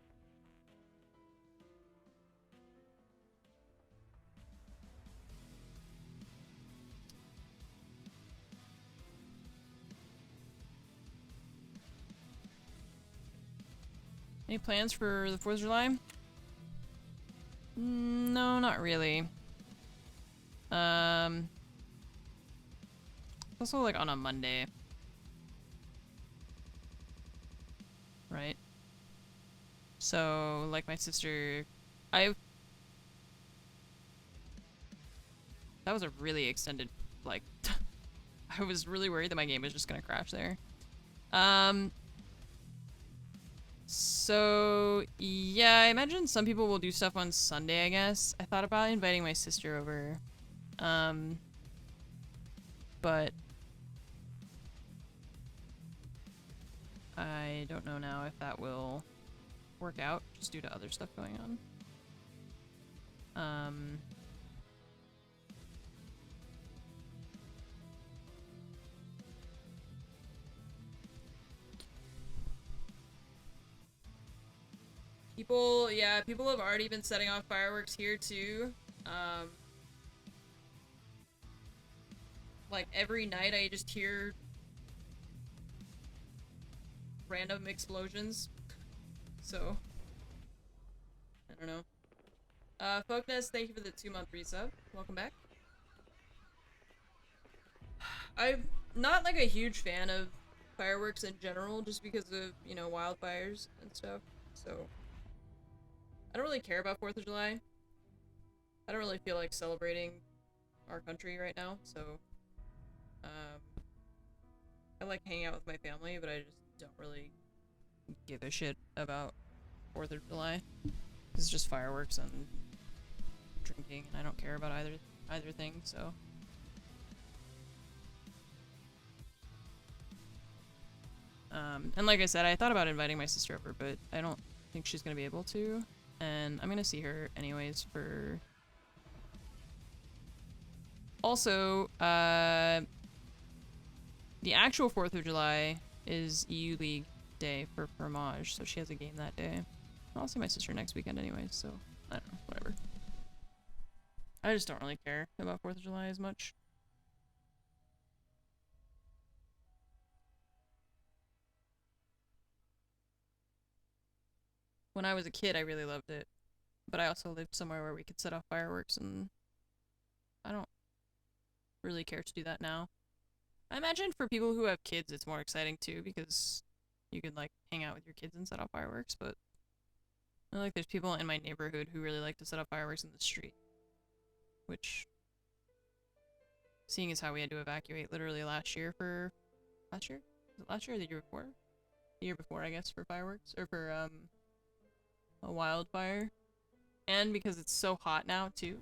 A: Any plans for the 4th of July? No, not really. It's also like on a Monday. Right? So, like my sister, that was a really extended, like, I was really worried that my game was just gonna crash there. So, yeah, I imagine some people will do stuff on Sunday, I guess. I thought about inviting my sister over. But I don't know now if that will work out, just due to other stuff going on. Um, people have already been setting off fireworks here too. Like every night I just hear random explosions. So, I don't know. Folkness, thank you for the 2-month resub. Welcome back. I'm not like a huge fan of fireworks in general, just because of, you know, wildfires and stuff. So, I don't really care about 4th of July. I don't really feel like celebrating our country right now, so, I like hanging out with my family, but I just don't really give a shit about 4th of July. It's just fireworks and drinking, and I don't care about either thing, so. And like I said, I thought about inviting my sister over, but I don't think she's gonna be able to. And I'm gonna see her anyways for... Also, the actual 4th of July is EU League Day for Fromage, so she has a game that day. I'll see my sister next weekend anyways, so I don't know, whatever. I just don't really care about 4th of July as much. When I was a kid, I really loved it, but I also lived somewhere where we could set off fireworks, and I don't really care to do that now. I imagine for people who have kids, it's more exciting too, because you could like hang out with your kids and set off fireworks, but I feel like there's people in my neighborhood who really like to set off fireworks in the street, which, seeing as how we had to evacuate literally last year? Was it last year or the year before? The year before, I guess, for fireworks, or for a wildfire. And because it's so hot now too,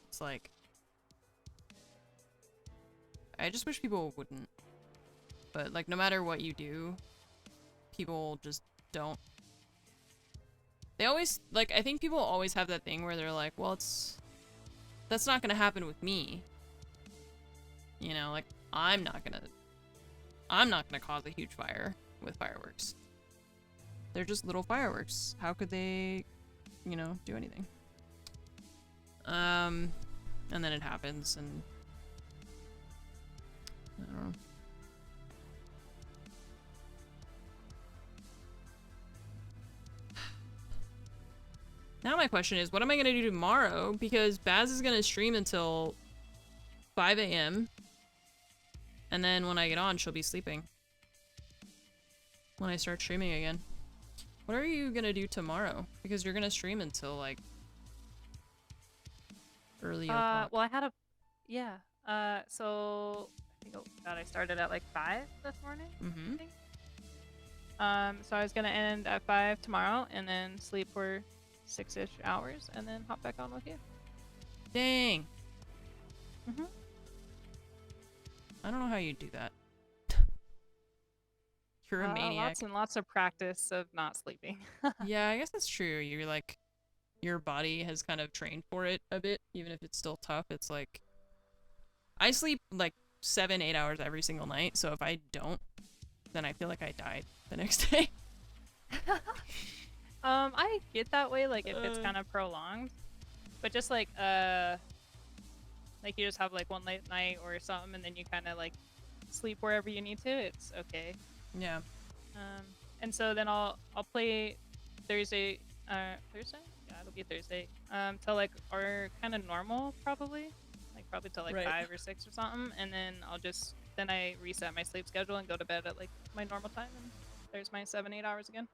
A: it's like, I just wish people wouldn't. But like, no matter what you do, people just don't. They always, like, I think people always have that thing where they're like, well, that's not gonna happen with me. You know, like, I'm not gonna cause a huge fire with fireworks. They're just little fireworks. How could they, you know, do anything? And then it happens, and I don't know. Now my question is, what am I gonna do tomorrow? Because Baz is gonna stream until 5 a.m. And then when I get on, she'll be sleeping. When I start streaming again. What are you gonna do tomorrow? Because you're gonna stream until like early o'clock.
E: Well, I had a, yeah. So I think, oh god, I started at like 5 this morning.
A: Mm-hmm.
E: I think. So I was gonna end at 5 tomorrow, and then sleep for 6-ish hours, and then hop back on with you.
A: Dang.
E: Mhm.
A: I don't know how you do that. You're a maniac.
E: Lots and lots of practice of not sleeping.
A: Yeah, I guess that's true. You're like, your body has kind of trained for it a bit, even if it's still tough. It's like, I sleep like 7-8 hours every single night, so if I don't, then I feel like I died the next day.
E: I get that way, like if it's kind of prolonged, but just like you just have like one late night or something, and then you kind of like sleep wherever you need to. It's okay.
A: Yeah.
E: And so then I'll play Thursday. Thursday? Yeah, it'll be Thursday. Till like our kind of normal probably till like
A: Right.
E: 5 or 6 or something, and then then I reset my sleep schedule and go to bed at like my normal time, and there's my 7-8 hours again.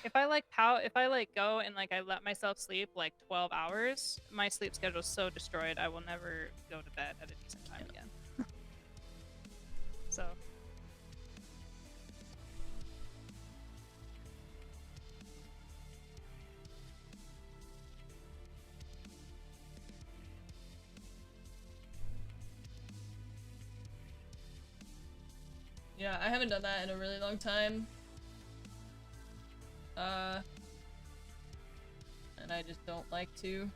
E: If I go and like I let myself sleep like 12 hours, my sleep schedule's so destroyed I will never go to bed at a decent time again. So
A: Yeah, I haven't done that in a really long time. I don't and I just don't like to.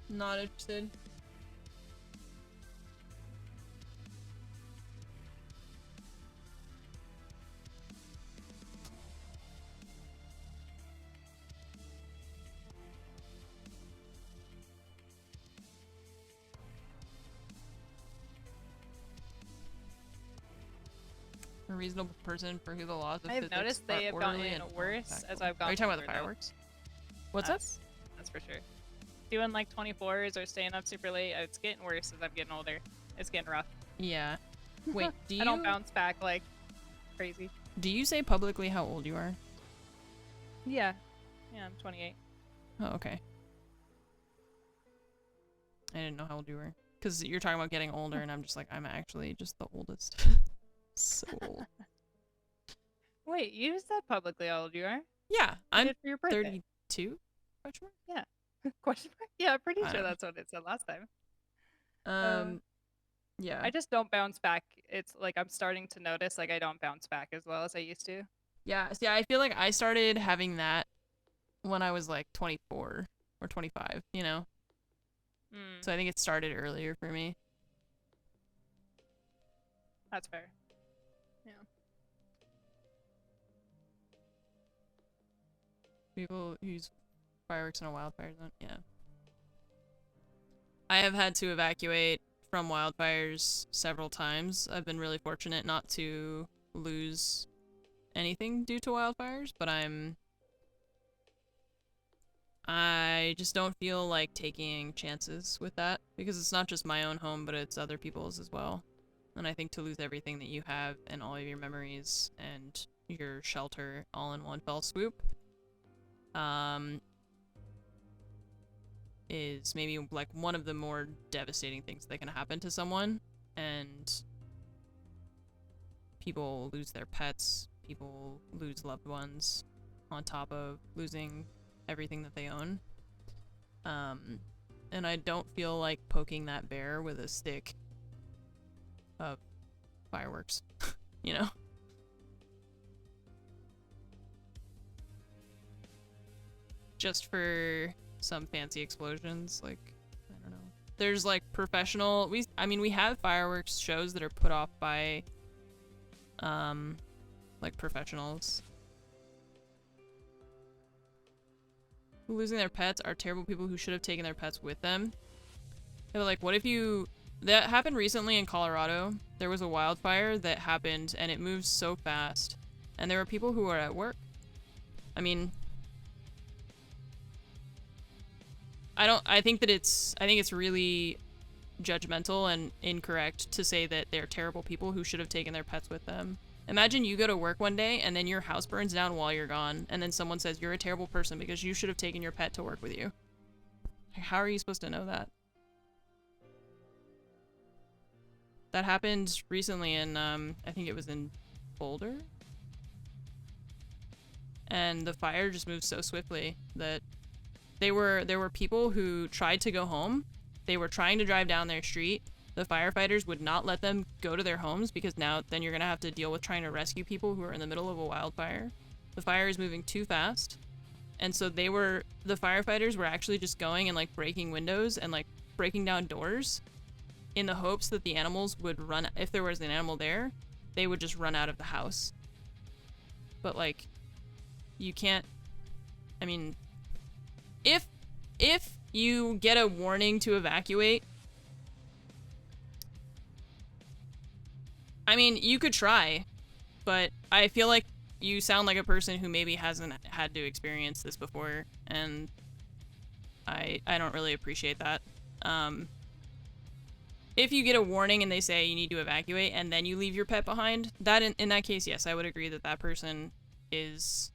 A: Not interested. A reasonable person for who the laws of
E: I've
A: physics
E: noticed
A: are
E: they have gotten
A: orderly and
E: worse as I've
A: Are
E: gotten
A: you talking about the
E: older, though.
A: fireworks? What's up?
E: That's for sure. Doing like 24s or staying up super late, it's getting worse as I'm getting older. It's getting rough.
A: Yeah. Wait, do you
E: I don't bounce back like crazy.
A: do you say publicly how old you are?
E: Yeah. Yeah, I'm 28.
A: Oh, okay. I didn't know how old you were. Because you're talking about getting older, and I'm just like, I'm actually just the oldest. So old.
E: Wait, you said publicly how old you are?
A: Yeah,
E: You
A: I'm
E: did for your birthday.
A: 32? Question mark?
E: Yeah. Question mark? Yeah, I'm pretty
A: I
E: sure
A: don't know.
E: that's what it said last time.
A: Yeah.
E: I just don't bounce back. It's like I'm starting to notice like I don't bounce back as well as I used to.
A: Yeah, see, I feel like I started having that when I was like 24 or 25, you know?
E: Mm,
A: So I think it started earlier for me.
E: that's fair. Yeah.
A: People use fireworks in a wildfire zone. Yeah. I have had to evacuate from wildfires several times. I've been really fortunate not to lose anything due to wildfires, but I just don't feel like taking chances with that because it's not just my own home, but it's other people's as well. And I think to lose everything that you have and all of your memories and your shelter all in one fell swoop, is maybe like one of the more devastating things that can happen to someone. And people lose their pets, people lose loved ones on top of losing everything that they own. And I don't feel like poking that bear with a stick of fireworks, you know? Just for some fancy explosions, like, I don't know. There's like professional, we have fireworks shows that are put off by, like professionals. Who losing their pets are terrible people who should have taken their pets with them. But like, what if you, that happened recently in Colorado. There was a wildfire that happened and it moved so fast. And there were people who were at work. I mean, I think it's really judgmental and incorrect to say that they're terrible people who should have taken their pets with them. Imagine you go to work one day and then your house burns down while you're gone, and then someone says you're a terrible person because you should have taken your pet to work with you. How are you supposed to know that? That happened recently in, I think it was in Boulder? And the fire just moved so swiftly that there were people who tried to go home. They were trying to drive down their street. The firefighters would not let them go to their homes because then you're gonna have to deal with trying to rescue people who are in the middle of a wildfire. The fire is moving too fast. And so the firefighters were actually just going and like breaking windows and like breaking down doors in the hopes that the animals would run, if there was an animal there, they would just run out of the house. But like, you can't, I mean, if you get a warning to evacuate, I mean, you could try, but I feel like you sound like a person who maybe hasn't had to experience this before, and I don't really appreciate that. If you get a warning and they say you need to evacuate and then you leave your pet behind, that in that case, yes, I would agree that that person is,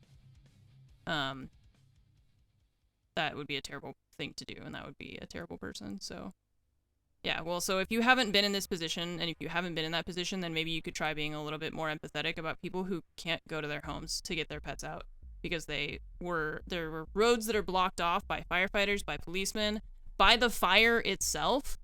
A: that would be a terrible thing to do, and that would be a terrible person. So yeah, well, so if you haven't been in this position, and if you haven't been in that position, then maybe you could try being a little bit more empathetic about people who can't go to their homes to get their pets out because there were roads that are blocked off by firefighters, by policemen, by the fire itself.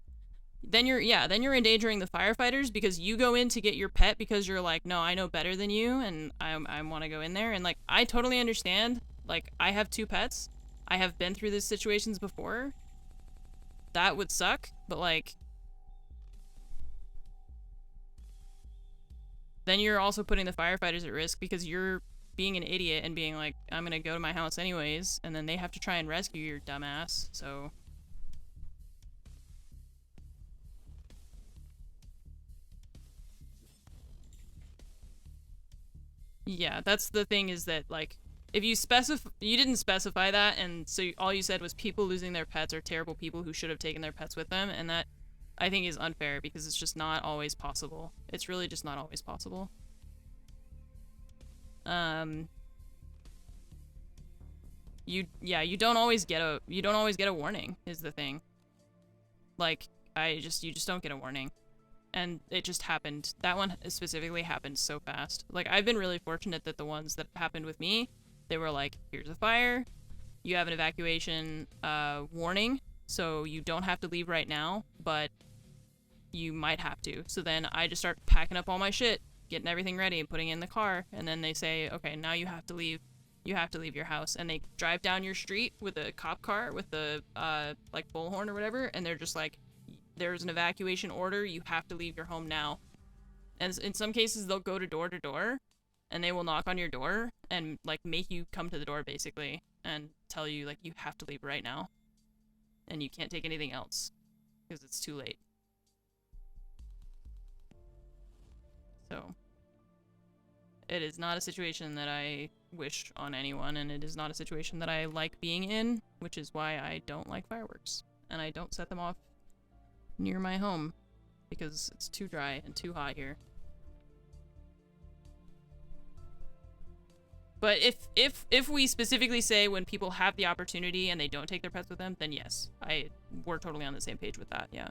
A: Then you're endangering the firefighters because you go in to get your pet because you're like, no, I know better than you, and I want to go in there. And like, I totally understand. Like, I have 2 pets. I have been through these situations before. That would suck, but like, then you're also putting the firefighters at risk because you're being an idiot and being like, I'm gonna go to my house anyways, and then they have to try and rescue your dumbass, so. Yeah, that's the thing, is that, like, if you didn't specify that, and so all you said was people losing their pets are terrible people who should have taken their pets with them, and that, I think, is unfair, because it's just not always possible. It's really just not always possible. You don't always get a warning, is the thing. Like, you just don't get a warning. And it just happened. That one specifically happened so fast. Like, I've been really fortunate that the ones that happened with me, they were like, here's a fire, you have an evacuation warning, so you don't have to leave right now, but you might have to. So then I just start packing up all my shit, getting everything ready and putting it in the car, and then they say, okay, now you have to leave. You have to leave your house. And they drive down your street with a cop car with the like bullhorn or whatever, and they're just like, there's an evacuation order, you have to leave your home now. And in some cases they'll go to door and they will knock on your door and like make you come to the door basically and tell you like you have to leave right now and you can't take anything else because it's too late. So it is not a situation that I wish on anyone, and it is not a situation that I like being in, which is why I don't like fireworks and I don't set them off near my home because it's too dry and too hot here. But if we specifically say when people have the opportunity and they don't take their pets with them, then yes, we're totally on the same page with that, yeah.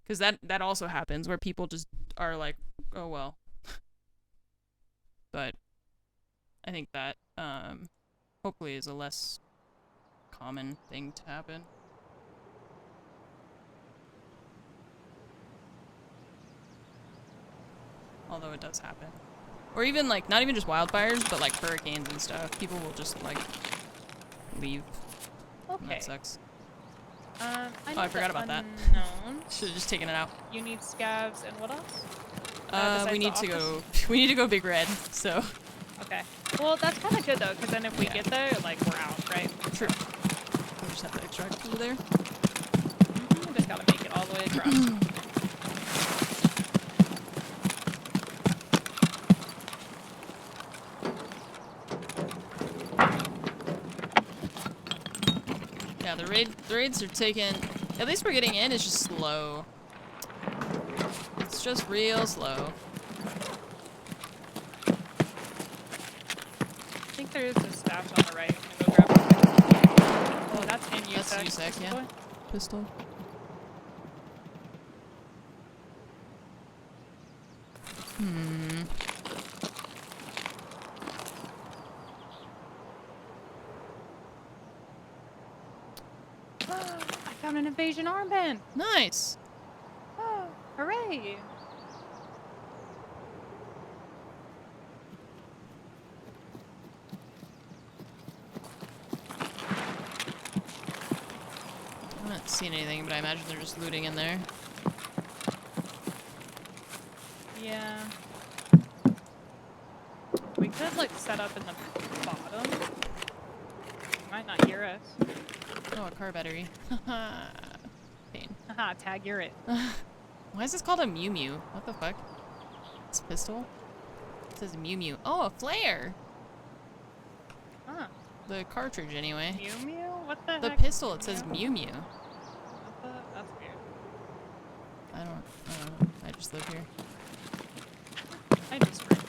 A: Because that also happens where people just are like, oh well. But I think that hopefully is a less common thing to happen. Although it does happen. Or even, like, not even just wildfires, but, like, hurricanes and stuff. People will just, like, leave.
E: Okay.
A: And that sucks.
E: I
A: forgot about that.
E: Unknown.
A: Should've just taken it out.
E: You need scavs and what else?
A: We need to go Big Red, so.
E: Okay. Well, that's kind of good, though, because then if we get there, like, we're out, right?
A: True. We'll just have to extract over there.
E: We just gotta make it all the way across. Yeah, the raids are taking, at least we're getting in, it's just slow. It's just real slow. I think there is a stash on the right. I'm gonna go grab it. Oh, that's in USEC.
A: That's USEC, yeah. Pistol.
E: I found an invasion armband!
A: Nice!
E: Oh, hooray!
A: I haven't seen anything, but I imagine they're just looting in there.
E: Yeah. We could, like, set up in the bottom. You might not hear us.
A: Oh, a car battery. Haha. Pain.
E: Haha, tag, you're it.
A: Why is this called a Mew Mew? What the fuck? This pistol? It says Mew Mew. Oh, a flare!
E: Huh.
A: The cartridge, anyway.
E: Mew Mew? What the
A: The
E: heck?
A: pistol, it says Mew Mew.
E: That's weird.
A: I don't know. I just live here.
E: I just read.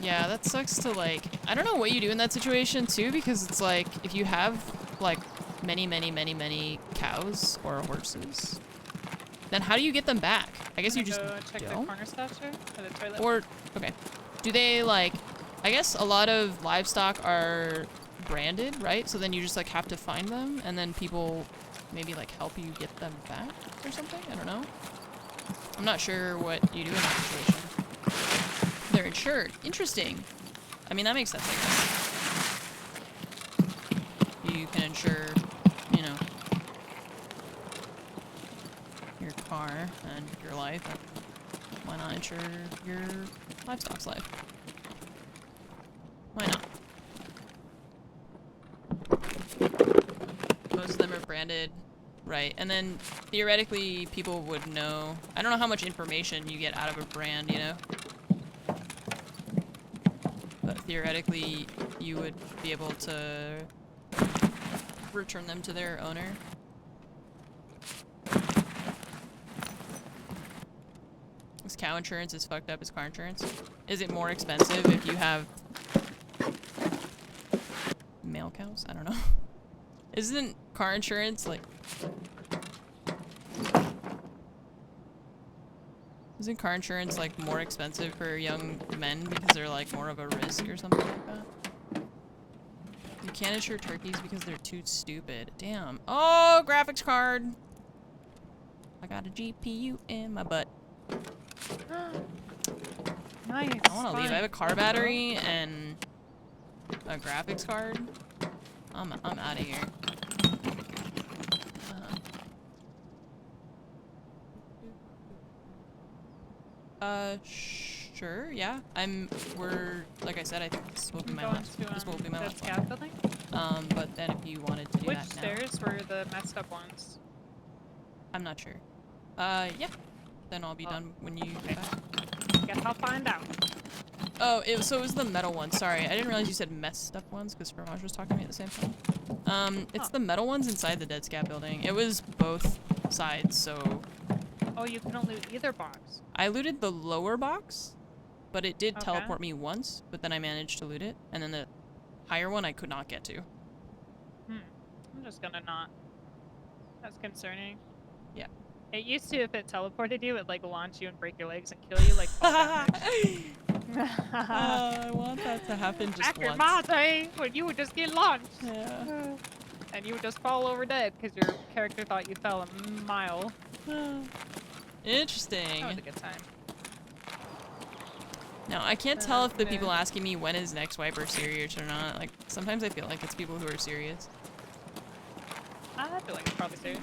A: Yeah, that sucks to, like, I don't know what you do in that situation too, because it's like, if you have like many cows or horses, then how do you get them back? I guess you just
E: go check the corner stasher or the toilet.
A: Or, okay, do they, like, I guess a lot of livestock are branded, right? So then you just like have to find them, and then people maybe like help you get them back or something. I don't know. I'm not sure what you do in that situation. They're insured. Interesting. I mean, that makes sense, I guess. You can insure, you know, your car and your life. Why not insure your livestock's life? Why not? Most of them are branded. Right, and then theoretically people would know. I don't know how much information you get out of a brand, you know? But theoretically you would be able to return them to their owner. This cow insurance is fucked up as car insurance. Is it more expensive if you have male cows? I don't know. Isn't car insurance like... Isn't car insurance like more expensive for young men because they're like more of a risk or something like that? You can't insure turkeys because they're too stupid. Damn. Oh, graphics card! I got a GPU in my butt.
E: Nice.
A: I wanna leave. I have a car battery and a graphics card. I'm out of here. Sure, yeah. We're, like I said, I think this will be my last. This will be my last one.
E: Building?
A: But then if you wanted to do
E: Which
A: that now.
E: stairs were the messed up ones?
A: I'm not sure. Yeah. Then I'll be done when you get back.
E: Guess I'll find out.
A: Oh, so it was the metal ones. Sorry, I didn't realize you said messed up ones because Fromage was talking to me at the same time. It's the metal ones inside the Dead Scat building. It was both sides, so...
E: Oh, you couldn't loot either box.
A: I looted the lower box, but it did
E: Okay.
A: teleport me once, but then I managed to loot it. And then the higher one I could not get to.
E: I'm just gonna not. That's concerning.
A: Yeah.
E: It used to, if it teleported you, it like launch you and break your legs and kill you like fall damage.
A: I want that to happen just
E: Back in
A: once.
E: my day, when you would just get launched.
A: Yeah.
E: And you would just fall over dead because your character thought you fell a mile.
A: Interesting.
E: That was a good time.
A: Now, I can't tell if the people asking me when is next wipe are serious or not. Like, sometimes I feel like it's people who are serious.
E: I feel like it's probably serious.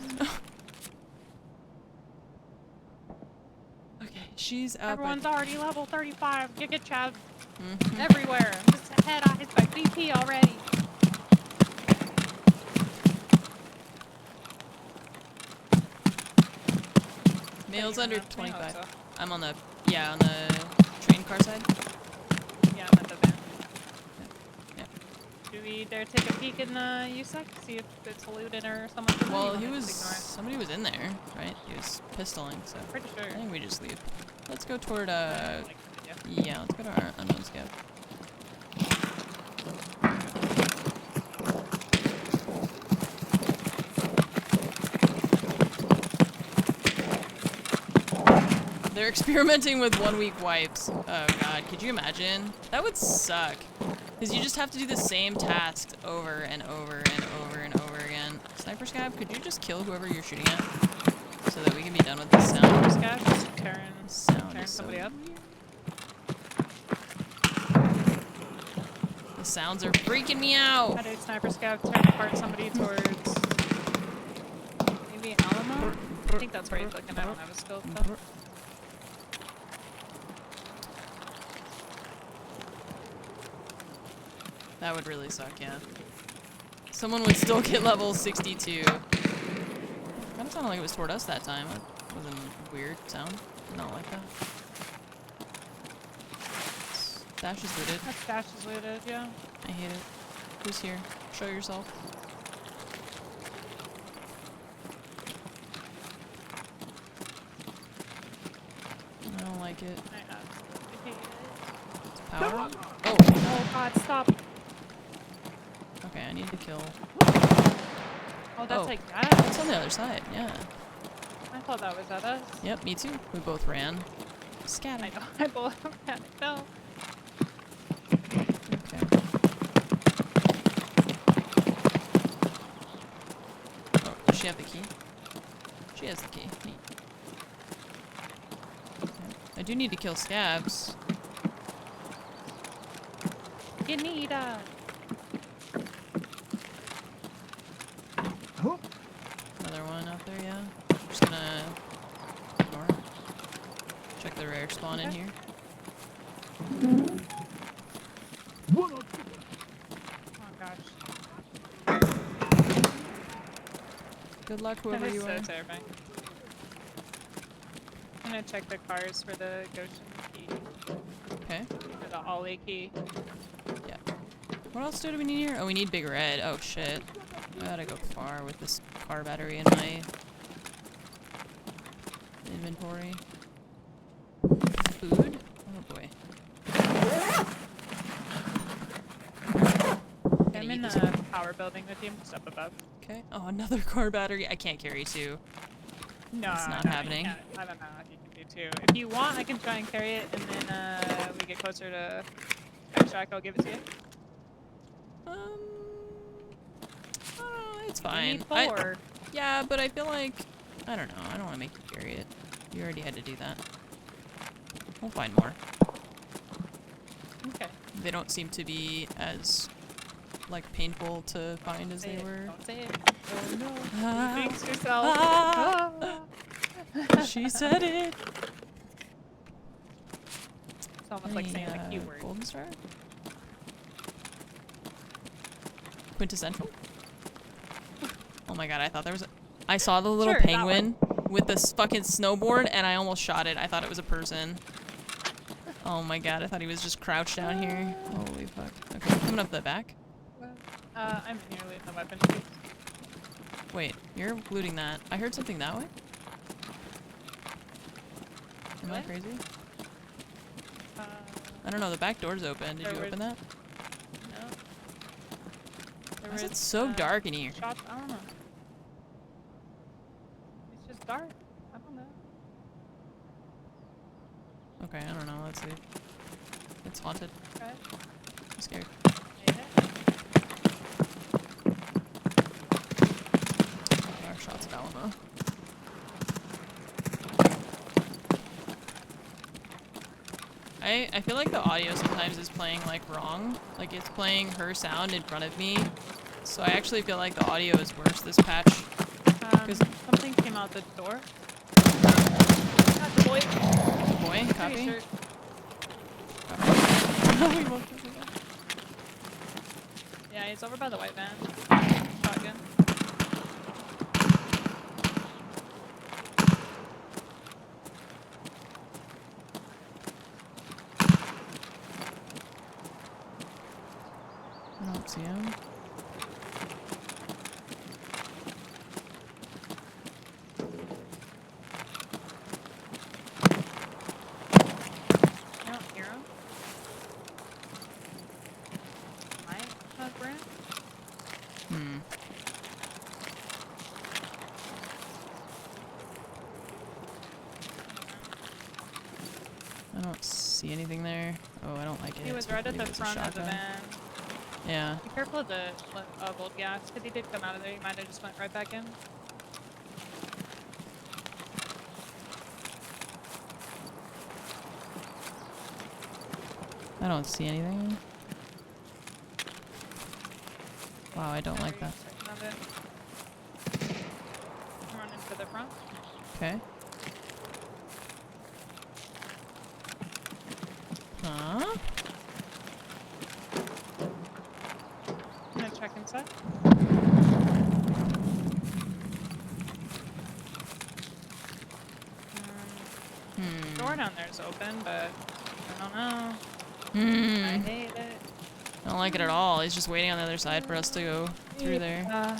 A: Okay, she's up.
E: Everyone's already level 35. Giga Chad
A: Mhm.
E: everywhere. I'm just head eyes by BP already.
A: Male's
E: So you
A: under
E: don't have
A: 25.
E: males,
A: I'm on the, yeah, on the train car side.
E: Yeah, I'm at the van.
A: Yeah.
E: Do we dare take a peek in the USEC? See if it's looted or someone's in there?
A: Well,
E: You
A: he
E: want me
A: was,
E: to just ignore it?
A: somebody was in there, right? He was pistoling, so
E: Pretty sure.
A: I think we just leave. Let's go toward,
E: Like, yeah.
A: yeah, let's go to our unknown scout. They're experimenting with 1 week wipes. Oh god, could you imagine? That would suck. Because you just have to do the same tasks over and over and over and over again. Sniper Scab, could you just kill whoever you're shooting at? So that we can be done with this sound.
E: This guy just
A: Sound
E: tearing
A: is so
E: somebody up.
A: weird. The sounds are freaking me out.
E: How did Sniper Scout turn apart somebody towards maybe Alamo? I think that's where he's looking. I don't have a scope though.
A: That would really suck, yeah. Someone would still get level 62. Kind of sounded like it was toward us that time. It wasn't a weird sound. Did not like that. Dash is looted.
E: That stash is looted, yeah.
A: I hate it. Who's here? Show yourself. I don't like it.
E: I absolutely hate it.
A: It's power. Oh!
E: Oh god, stop.
A: Okay, I need to kill.
E: Oh, that's
A: Oh.
E: like
A: It's
E: that.
A: on the other side, yeah.
E: I thought that was at us.
A: Yep, me too. We both ran. Scatter.
E: I know. I both fell.
A: Okay. Oh, does she have the key? She has the key. Neat. I do need to kill scabs.
E: You need a.
A: Another one out there, yeah. Just gonna ignore it. Check the rare spawn in here.
E: Oh gosh.
A: Good luck,
E: That
A: whoever
E: is
A: you
E: so
A: are.
E: terrifying. I'm gonna check the cars for the Goshen key.
A: Okay.
E: For the Ollie key.
A: Yeah. What else do we need here? Oh, we need Big Red. Oh, shit. I gotta go far with this car battery in my inventory. Food? Oh, boy.
E: I'm in
A: eat
E: the power building with you, just up above.
A: Okay. Oh, another car battery. I can't carry two.
E: No,
A: It's not
E: no,
A: happening.
E: you can't. I don't know if you can do two. If you want, I can try and carry it, and then we get closer to extract. I'll give it to you.
A: I don't know, it's
E: You
A: fine.
E: need four.
A: Yeah, but I feel like, I don't know. I don't want to make you carry it. You already had to do that. We'll find more.
E: Okay.
A: They don't seem to be as, like, painful to find as
E: Say
A: they
E: it.
A: were.
E: Don't say it.
A: Oh no.
E: You jinxed yourself.
A: She said it.
E: It's almost like saying the keyword.
A: Golden star? Quintessential? Oh my god, I thought there was a... I saw the little
E: Sure, that
A: penguin with this fucking snowboard and I almost shot it. I thought it was a person. Oh my god, I thought he was just crouched down here. Holy fuck. Okay, coming up the back.
E: I'm in here looting the weapon.
A: Wait, you're looting that. I heard something that way? Am I
E: What?
A: crazy?
E: Uh,
A: I don't know, the back door's open. Did
E: There
A: you
E: was-
A: open that?
E: no. There
A: Why is it
E: was,
A: so dark in here?
E: Shots. I don't know. It's just dark. I don't know.
A: Okay, I don't know. Let's see. It's haunted.
E: Okay.
A: I'm scared.
E: Yeah.
A: Our shots at Alamo. I feel like the audio sometimes is playing like wrong. Like it's playing her sound in front of me. So I actually feel like the audio is worse this patch.
E: Something came out the door. Got the boy.
A: Boy,
E: Pretty
A: copy.
E: sure.
A: We both did that.
E: Yeah, he's over by the white van. Shotgun.
A: I don't see him.
E: You don't hear him? Brand?
A: Hmm. I don't see anything there. Oh, I don't like it.
E: He was right at the
A: It's a
E: front of the
A: shotgun.
E: van.
A: Yeah.
E: Be careful of the old gas, because he did come out of there. He might have just went right back in.
A: I don't see anything. Wow, I don't like that.
E: I'm running to the front.
A: Okay. Huh?
E: I'm gonna check inside. Door down there is open, but I don't know. I hate it.
A: I don't like it at all. He's just waiting on the other side for us to go through there. Oh,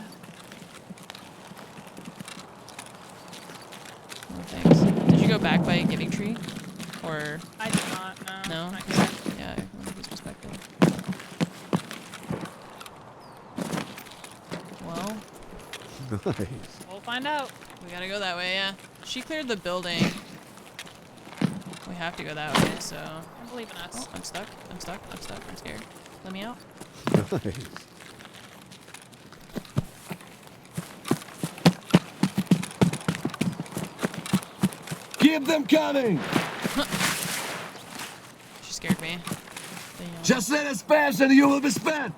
A: thanks. Did you go back by Giving Tree? Or...
E: I did not, no.
A: No?
E: Not yet.
A: Yeah, I want to be respectful. Well,
C: Nice.
E: We'll find out.
A: we gotta go that way, yeah. She cleared the building. We have to go that way, so...
E: I believe in us.
A: Oh, I'm stuck. I'm stuck. I'm stuck. I'm scared. Let me out.
C: Nice.
H: Keep them coming!
A: scared me.
B: Just let us pass and you will be spent.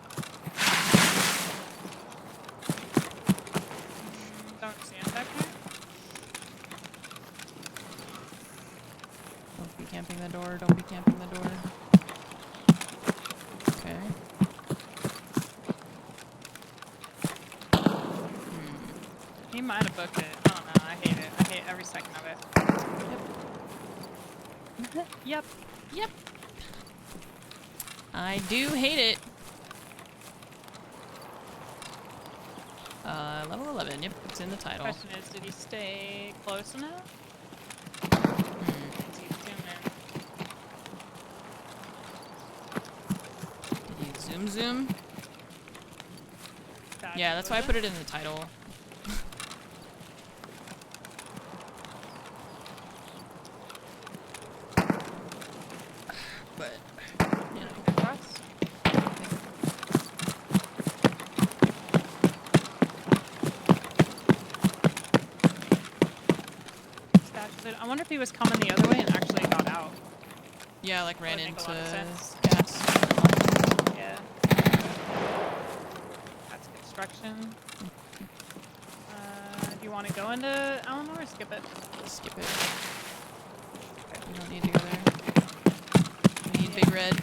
E: Don't see him back here.
A: Don't be camping the door. Don't be camping the door. Okay.
E: He might have booked it. I don't know. I hate it. I hate every second of it. Yep.
A: Yep. I do hate it. Level 11. Yep, it's in the title.
E: Question is, did he stay close enough? Is he zoom in?
A: Did you zoom? Yeah, that's why I put it in the title. But, you know.
E: I wonder if he was coming the other way and actually got out.
A: Yeah, like ran
E: That would make
A: into
E: a lot of sense.
A: gas.
E: Yeah. That's construction. Do you want to go into Eleanor or skip it?
A: Skip it. We don't need to go there. We need Big Red.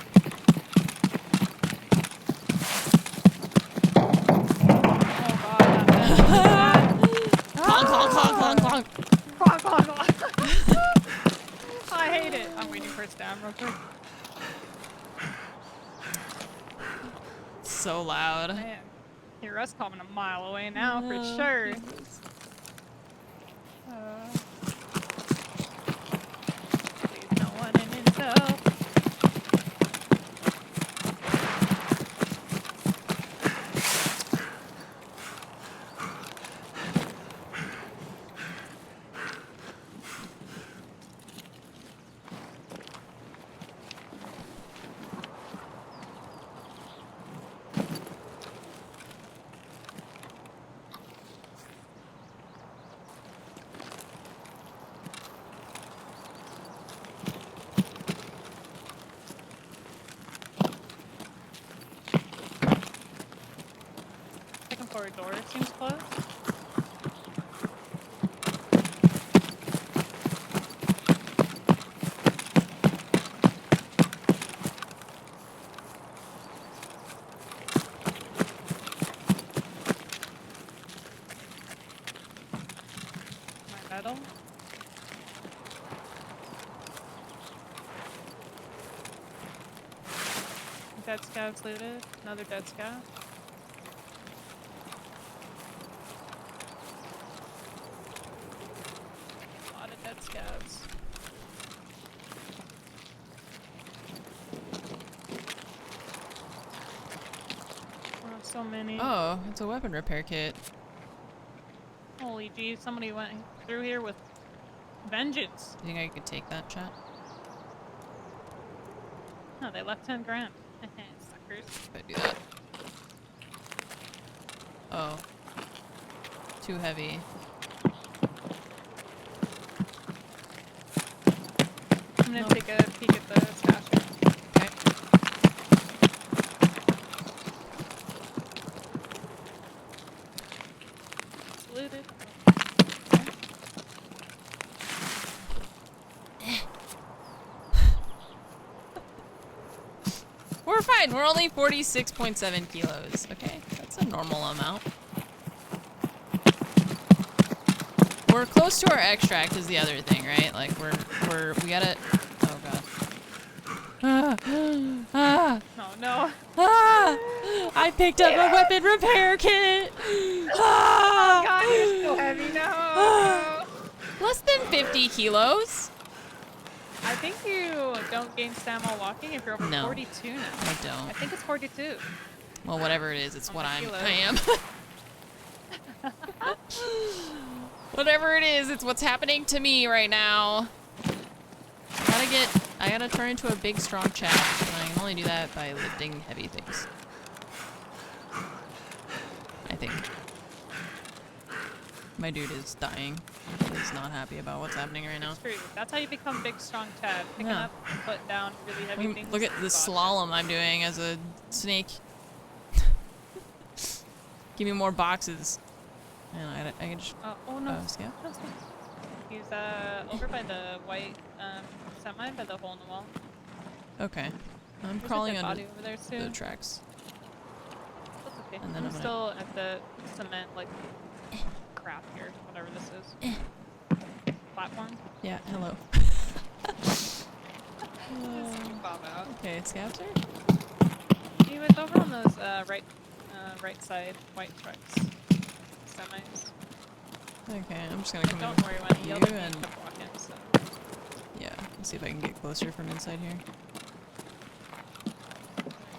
E: Oh god, that
A: Clonk, clonk, clonk, clonk, clonk.
E: I hate it. I'm waiting for it to down real quick.
A: So loud.
E: Man, hear us coming a mile away now for
A: Oh,
E: sure.
A: Jesus.
E: Please no one in intel. Second floor door seems closed. My medal. Dead scouts looted. Another dead scout. A lot of dead scouts. Oh, so many.
A: Oh, it's a weapon repair kit.
E: Holy gee, somebody went through here with vengeance.
A: You think I could take that, chat?
E: No, they left 10 grand. Suckers.
A: If I do that. Oh. Too heavy.
E: I'm gonna take a peek at the stash.
A: Okay.
E: It's looted.
A: We're fine. We're only 46.7 kilos. Okay, that's a normal amount. We're close to our extract is the other thing, right? Like we gotta. Oh god.
E: Oh no.
A: I picked up a weapon repair kit.
E: Oh god, you're so heavy. No.
A: Less than 50 kilos.
E: I think you don't gain stamina walking if you're over
A: No.
E: 42 now.
A: I don't.
E: I think it's 42.
A: Well, whatever it is, it's
E: On
A: what
E: the
A: I
E: kilo.
A: am. Whatever it is, it's what's happening to me right now. I gotta turn into a big, strong chap, and I can only do that by lifting heavy things. I think. My dude is dying. He's not happy about what's happening right now.
E: It's true. That's how you become big, strong Chad. Picking
A: Yeah.
E: up and putting down really heavy things.
A: Look at the slalom I'm doing as a snake. Give me more boxes. And I can just...
E: Oh no.
A: Scout?
E: He's over by the white semi, by the hole in the wall.
A: Okay. I'm
E: There's
A: crawling
E: a dead
A: under
E: body over there too.
A: the tracks.
E: That's okay.
A: And then
E: I'm
A: I'm
E: still at the cement, like, crap here, whatever this is. Platform.
A: Yeah, hello.
E: Just bob out.
A: Okay, scouts are?
E: He was over on those right side white trucks, semis.
A: Okay, I'm just gonna come
E: Don't worry, when he
A: you
E: yelled at me,
A: and...
E: he kept walking, so.
A: Yeah, let's see if I can get closer from inside here.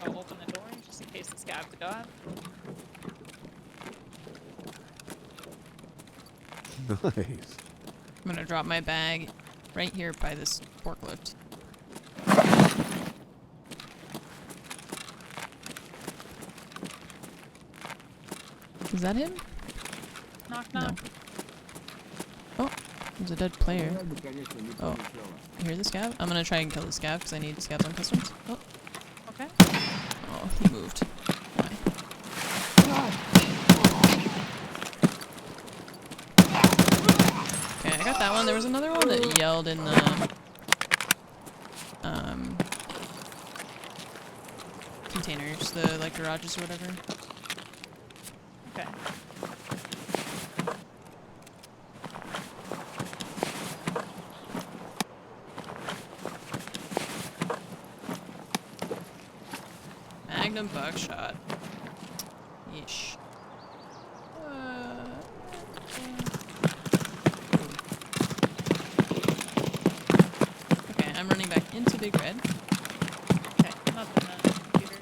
E: I'll open the door just in case the scabs go out.
C: Nice.
A: I'm gonna drop my bag right here by this forklift. Is that him?
E: Knock, knock.
A: No. Oh, there's a dead player. Oh, you hear the scab? I'm gonna try and kill the scab because I need scabs on customs. Oh.
E: Okay.
A: Oh, he moved. Why? Okay, I got that one. There was another one that yelled in the containers, the like garages or whatever.
E: Okay.
A: Magnum buckshot. Yeesh. Okay, I'm running back into Big Red.
E: Okay. Nothing on the computer.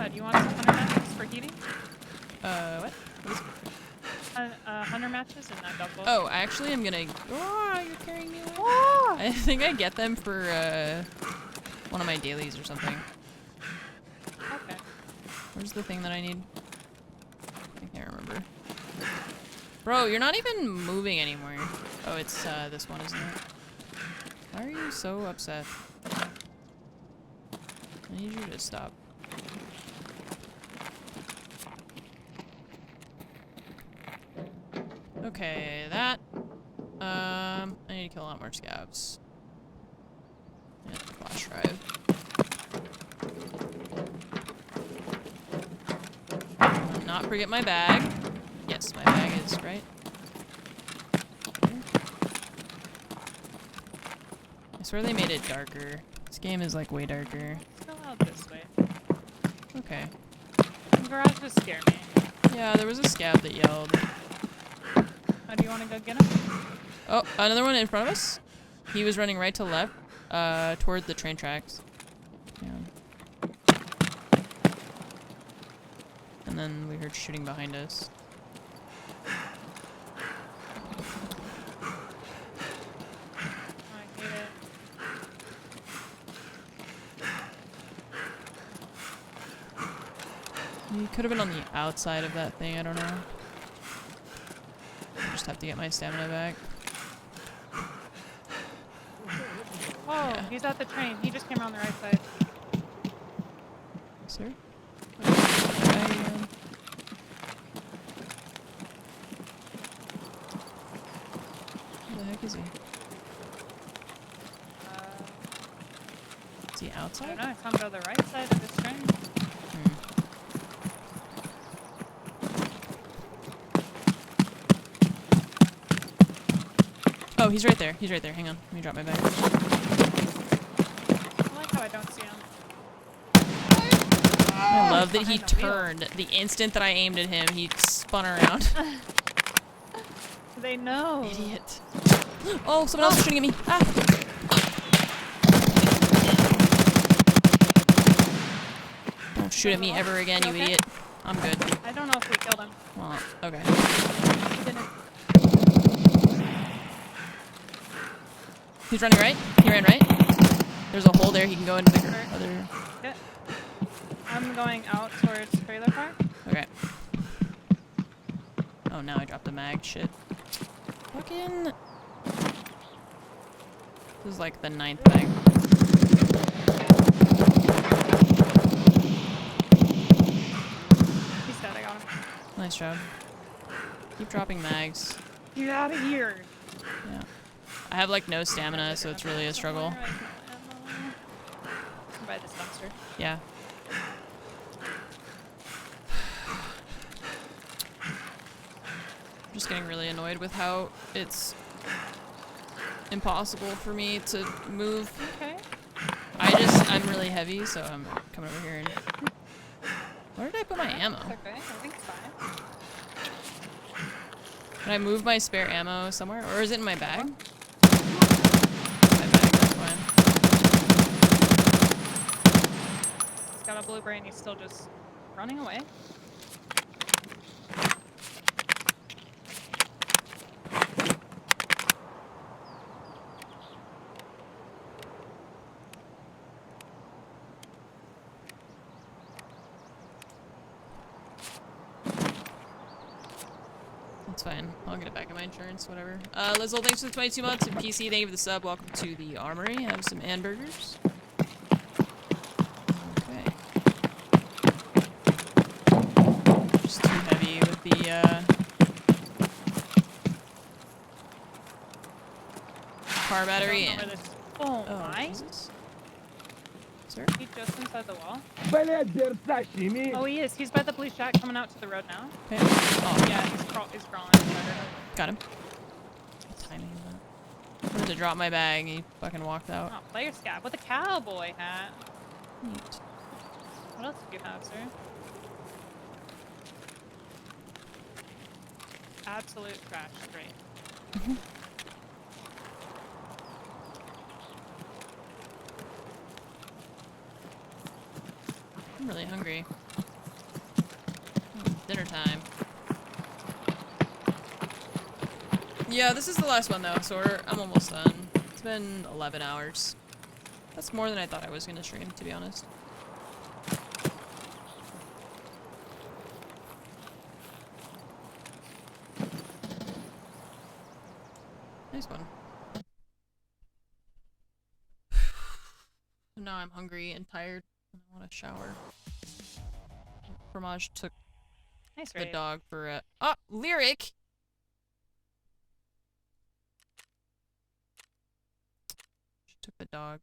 E: Do you want some hunter matches for heating?
A: What?
E: Hunter matches in that double.
A: Oh, actually, I'm gonna. Oh, you're carrying me away.
E: Ah!
A: I think I get them for one of my dailies or something.
E: Okay.
A: Where's the thing that I need? I can't remember. Bro, you're not even moving anymore. Oh, it's this one, isn't it? Why are you so upset? I need you to stop. Okay, that. I need to kill a lot more scabs. And flash drive. Not forget my bag. Yes, my bag is right. Here. I swear they made it darker. This game is like way darker.
E: Let's go out this way.
A: Okay.
E: The garages scare me.
A: Yeah, there was a scab that yelled.
E: Do you want to go get him?
A: Oh, another one in front of us. He was running right to left, toward the train tracks. Yeah. And then we heard shooting behind us.
E: I hate it.
A: He could have been on the outside of that thing, I don't know. I just have to get my stamina back.
E: Oh,
A: Yeah.
E: he's at the train. He just came around the right side.
A: Sir? Where the heck is he? Is he
E: I
A: outside?
E: don't know. I saw him go the right side of this train.
A: Oh, he's right there. He's right there. Hang on. Let me drop my bag.
E: I like how I don't see him.
A: I love that he
E: behind the wheel.
A: turned. The instant that I aimed at him, he spun around.
E: They know.
A: Idiot. Oh, someone else is shooting at me. Ah! Don't shoot at me ever again, you
E: Okay.
A: idiot. I'm good.
E: I don't know if we killed him.
A: Well, okay.
E: He didn't.
A: He's running right. He ran right. There's a hole there. there. He can go into the other.
E: Okay. I'm going out towards trailer park.
A: Okay. Oh, now I dropped a mag. Shit. Fucking. This is like the 9th mag.
E: He's dead. I got him.
A: Nice job. Keep dropping mags.
E: Get out of here.
A: Yeah. I have like no stamina, so it's really a struggle.
E: By this dumpster.
A: Yeah. I'm just getting really annoyed with how it's impossible for me to move.
E: Okay.
A: I'm really heavy, so I'm coming over here and... Where did I put my ammo?
E: It's okay. I think it's fine.
A: Can I move my spare ammo somewhere? Or is it in my bag? My bag, that's fine.
E: He's got a blue brain. He's still just running away.
A: That's fine. I'll get it back in my insurance, whatever. Lizzle, thanks for the 22 months. And PC, thank you for the sub. Welcome to the Armory. Have some hamburgers. Okay. Just too heavy with the, car battery and...
E: Oh my.
A: Jesus. Sir?
E: He's just inside the wall.
G: Блядь, держащий, ми.
E: Oh, he is. He's by the blue shack coming out to the road now.
A: Okay. Oh,
E: Yeah, he's crawling.
A: got him. Timing that. I wanted to drop my bag and he fucking walked out.
E: Oh, player scab with a cowboy hat.
A: Neat.
E: What else do you have, sir? Absolute trash. Great.
A: I'm really hungry. Dinner time. Yeah, this is the last one though, so I'm almost done. It's been 11 hours. That's more than I thought I was gonna stream, to be honest. Nice one. Now I'm hungry and tired. I want to shower. Fromage took
E: Nice
A: the
E: raid.
A: dog for a... Oh! Lyric! She took the dog.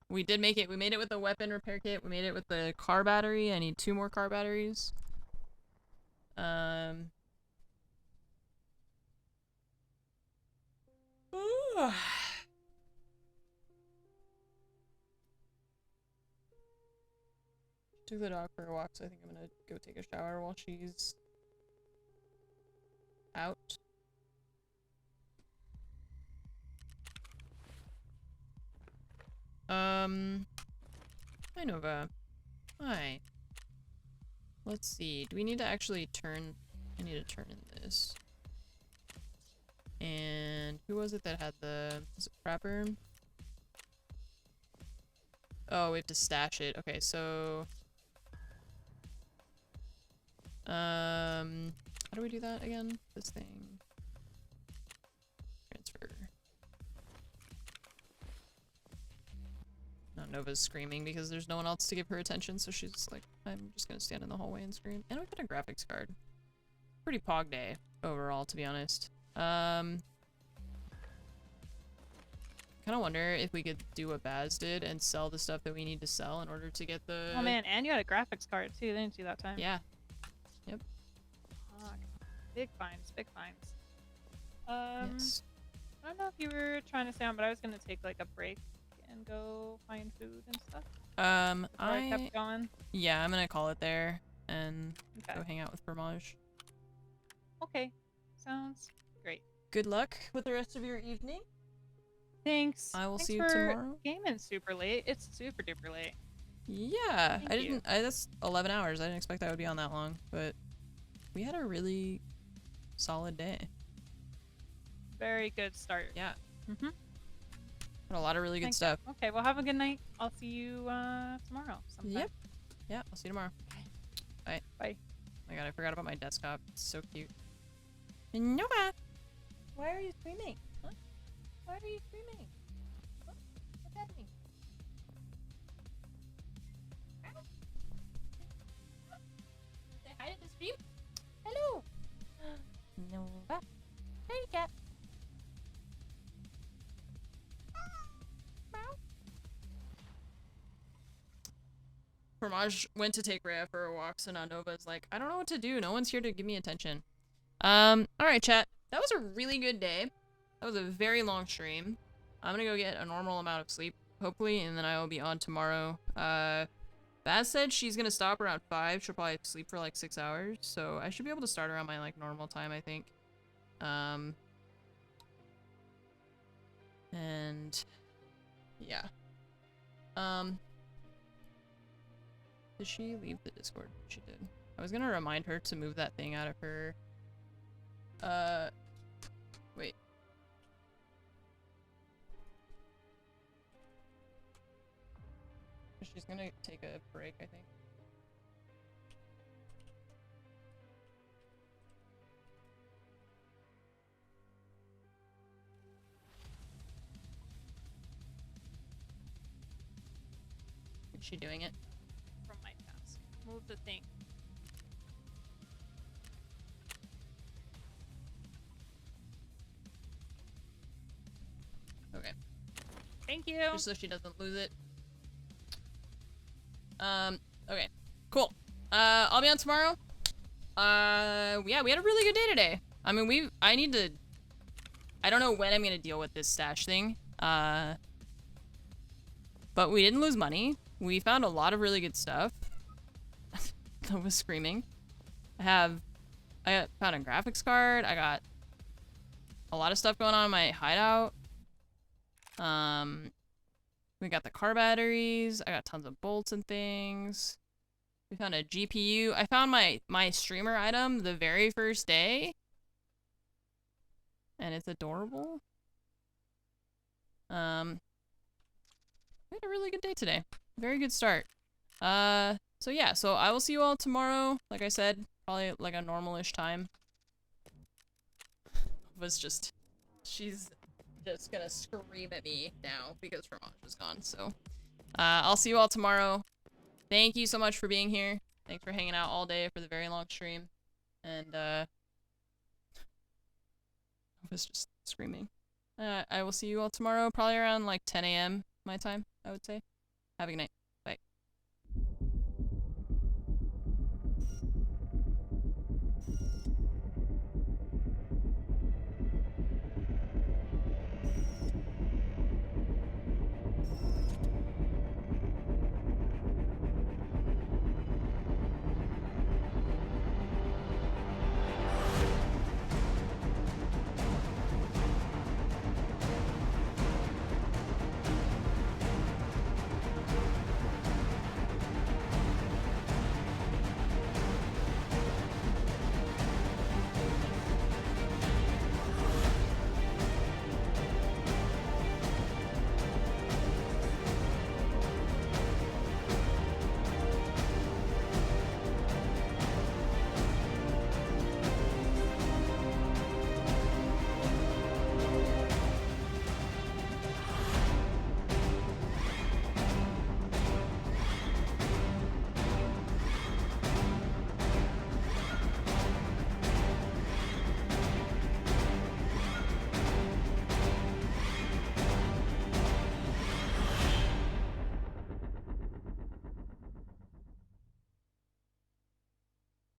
A: We did make it. We made it with the weapon repair kit. We made it with the car battery. I need 2 more car batteries. Took the dog for a walk, so I think I'm gonna go take a shower while she's out. Hi Nova. Hi. Let's see. Do we need to actually turn? I need to turn in this. And who was it that had the... Was it Prepper? Oh, we have to stash it. Okay, so... How do we do that again? This thing. Transfer. No, Nova's screaming because there's no one else to give her attention, so she's like, I'm just gonna stand in the hallway and scream. And we got a graphics card. Pretty pog day overall, to be honest. Kinda wonder if we could do what Baz did and sell the stuff that we need to sell in order to get the...
E: Oh man, and you had a graphics card too, didn't you, that time?
A: Yeah. Yep.
E: Fuck. Big finds, big finds.
A: Yes.
E: I don't know if you were trying to stay on, but I was gonna take like a break and go find food and stuff.
A: I
E: kept going.
A: Yeah, I'm gonna call it there and
E: Okay.
A: go hang out with Fromage.
E: Okay. Sounds great.
A: Good luck with the rest of your evening.
E: Thanks.
A: I will
E: Thanks
A: see you
E: for
A: tomorrow.
E: Gaming super late. It's super duper late.
A: Yeah,
E: Thank
A: I
E: you.
A: didn't. That's 11 hours. I didn't expect that would be on that long, but we had a really solid day.
E: Very good start.
A: Yeah.
E: Mhm.
A: Got a lot of really good
E: Thank you.
A: stuff.
E: Okay, well, have a good night. I'll see you tomorrow sometime.
A: Yep. Yeah, I'll see you tomorrow. Bye.
E: Bye.
A: Oh my god, I forgot about my desktop. It's so cute. Nova! Why are you screaming? Huh? Why are you screaming? Huh? What's happening? Say hi to the stream. Hello! Nova. Hey, cat. Fromage went to take Rhea for a walk, so now Nova's like, I don't know what to do. No one's here to give me attention. Alright, chat. That was a really good day. That was a very long stream. I'm gonna go get a normal amount of sleep, hopefully, and then I will be on tomorrow. Baz said she's gonna stop around 5. She'll probably sleep for like 6 hours, so I should be able to start around my like normal time, I think. And yeah. Did she leave the Discord? She did. I was gonna remind her to move that thing out of her. Wait. She's gonna take a break, I think. Is she doing it?
E: From my task. Move the thing.
A: Okay.
E: Thank you.
A: Just so she doesn't lose it. Okay. Cool. I'll be on tomorrow. Yeah, we had a really good day today. I mean, I don't know when I'm gonna deal with this stash thing. But we didn't lose money. We found a lot of really good stuff. I was screaming. I found a graphics card. I got a lot of stuff going on in my hideout. We got the car batteries. I got tons of bolts and things. We found a GPU. I found my streamer item the very first day. And it's adorable. We had a really good day today. Very good start. So yeah, so I will see you all tomorrow. Like I said, probably like a normal-ish time. She's just gonna scream at me now because Fromage is gone, so. I'll see you all tomorrow. Thank you so much for being here. Thanks for hanging out all day for the very long stream. And, I was just screaming. I will see you all tomorrow, probably around like 10 a.m. my time, I would say. Have a good night.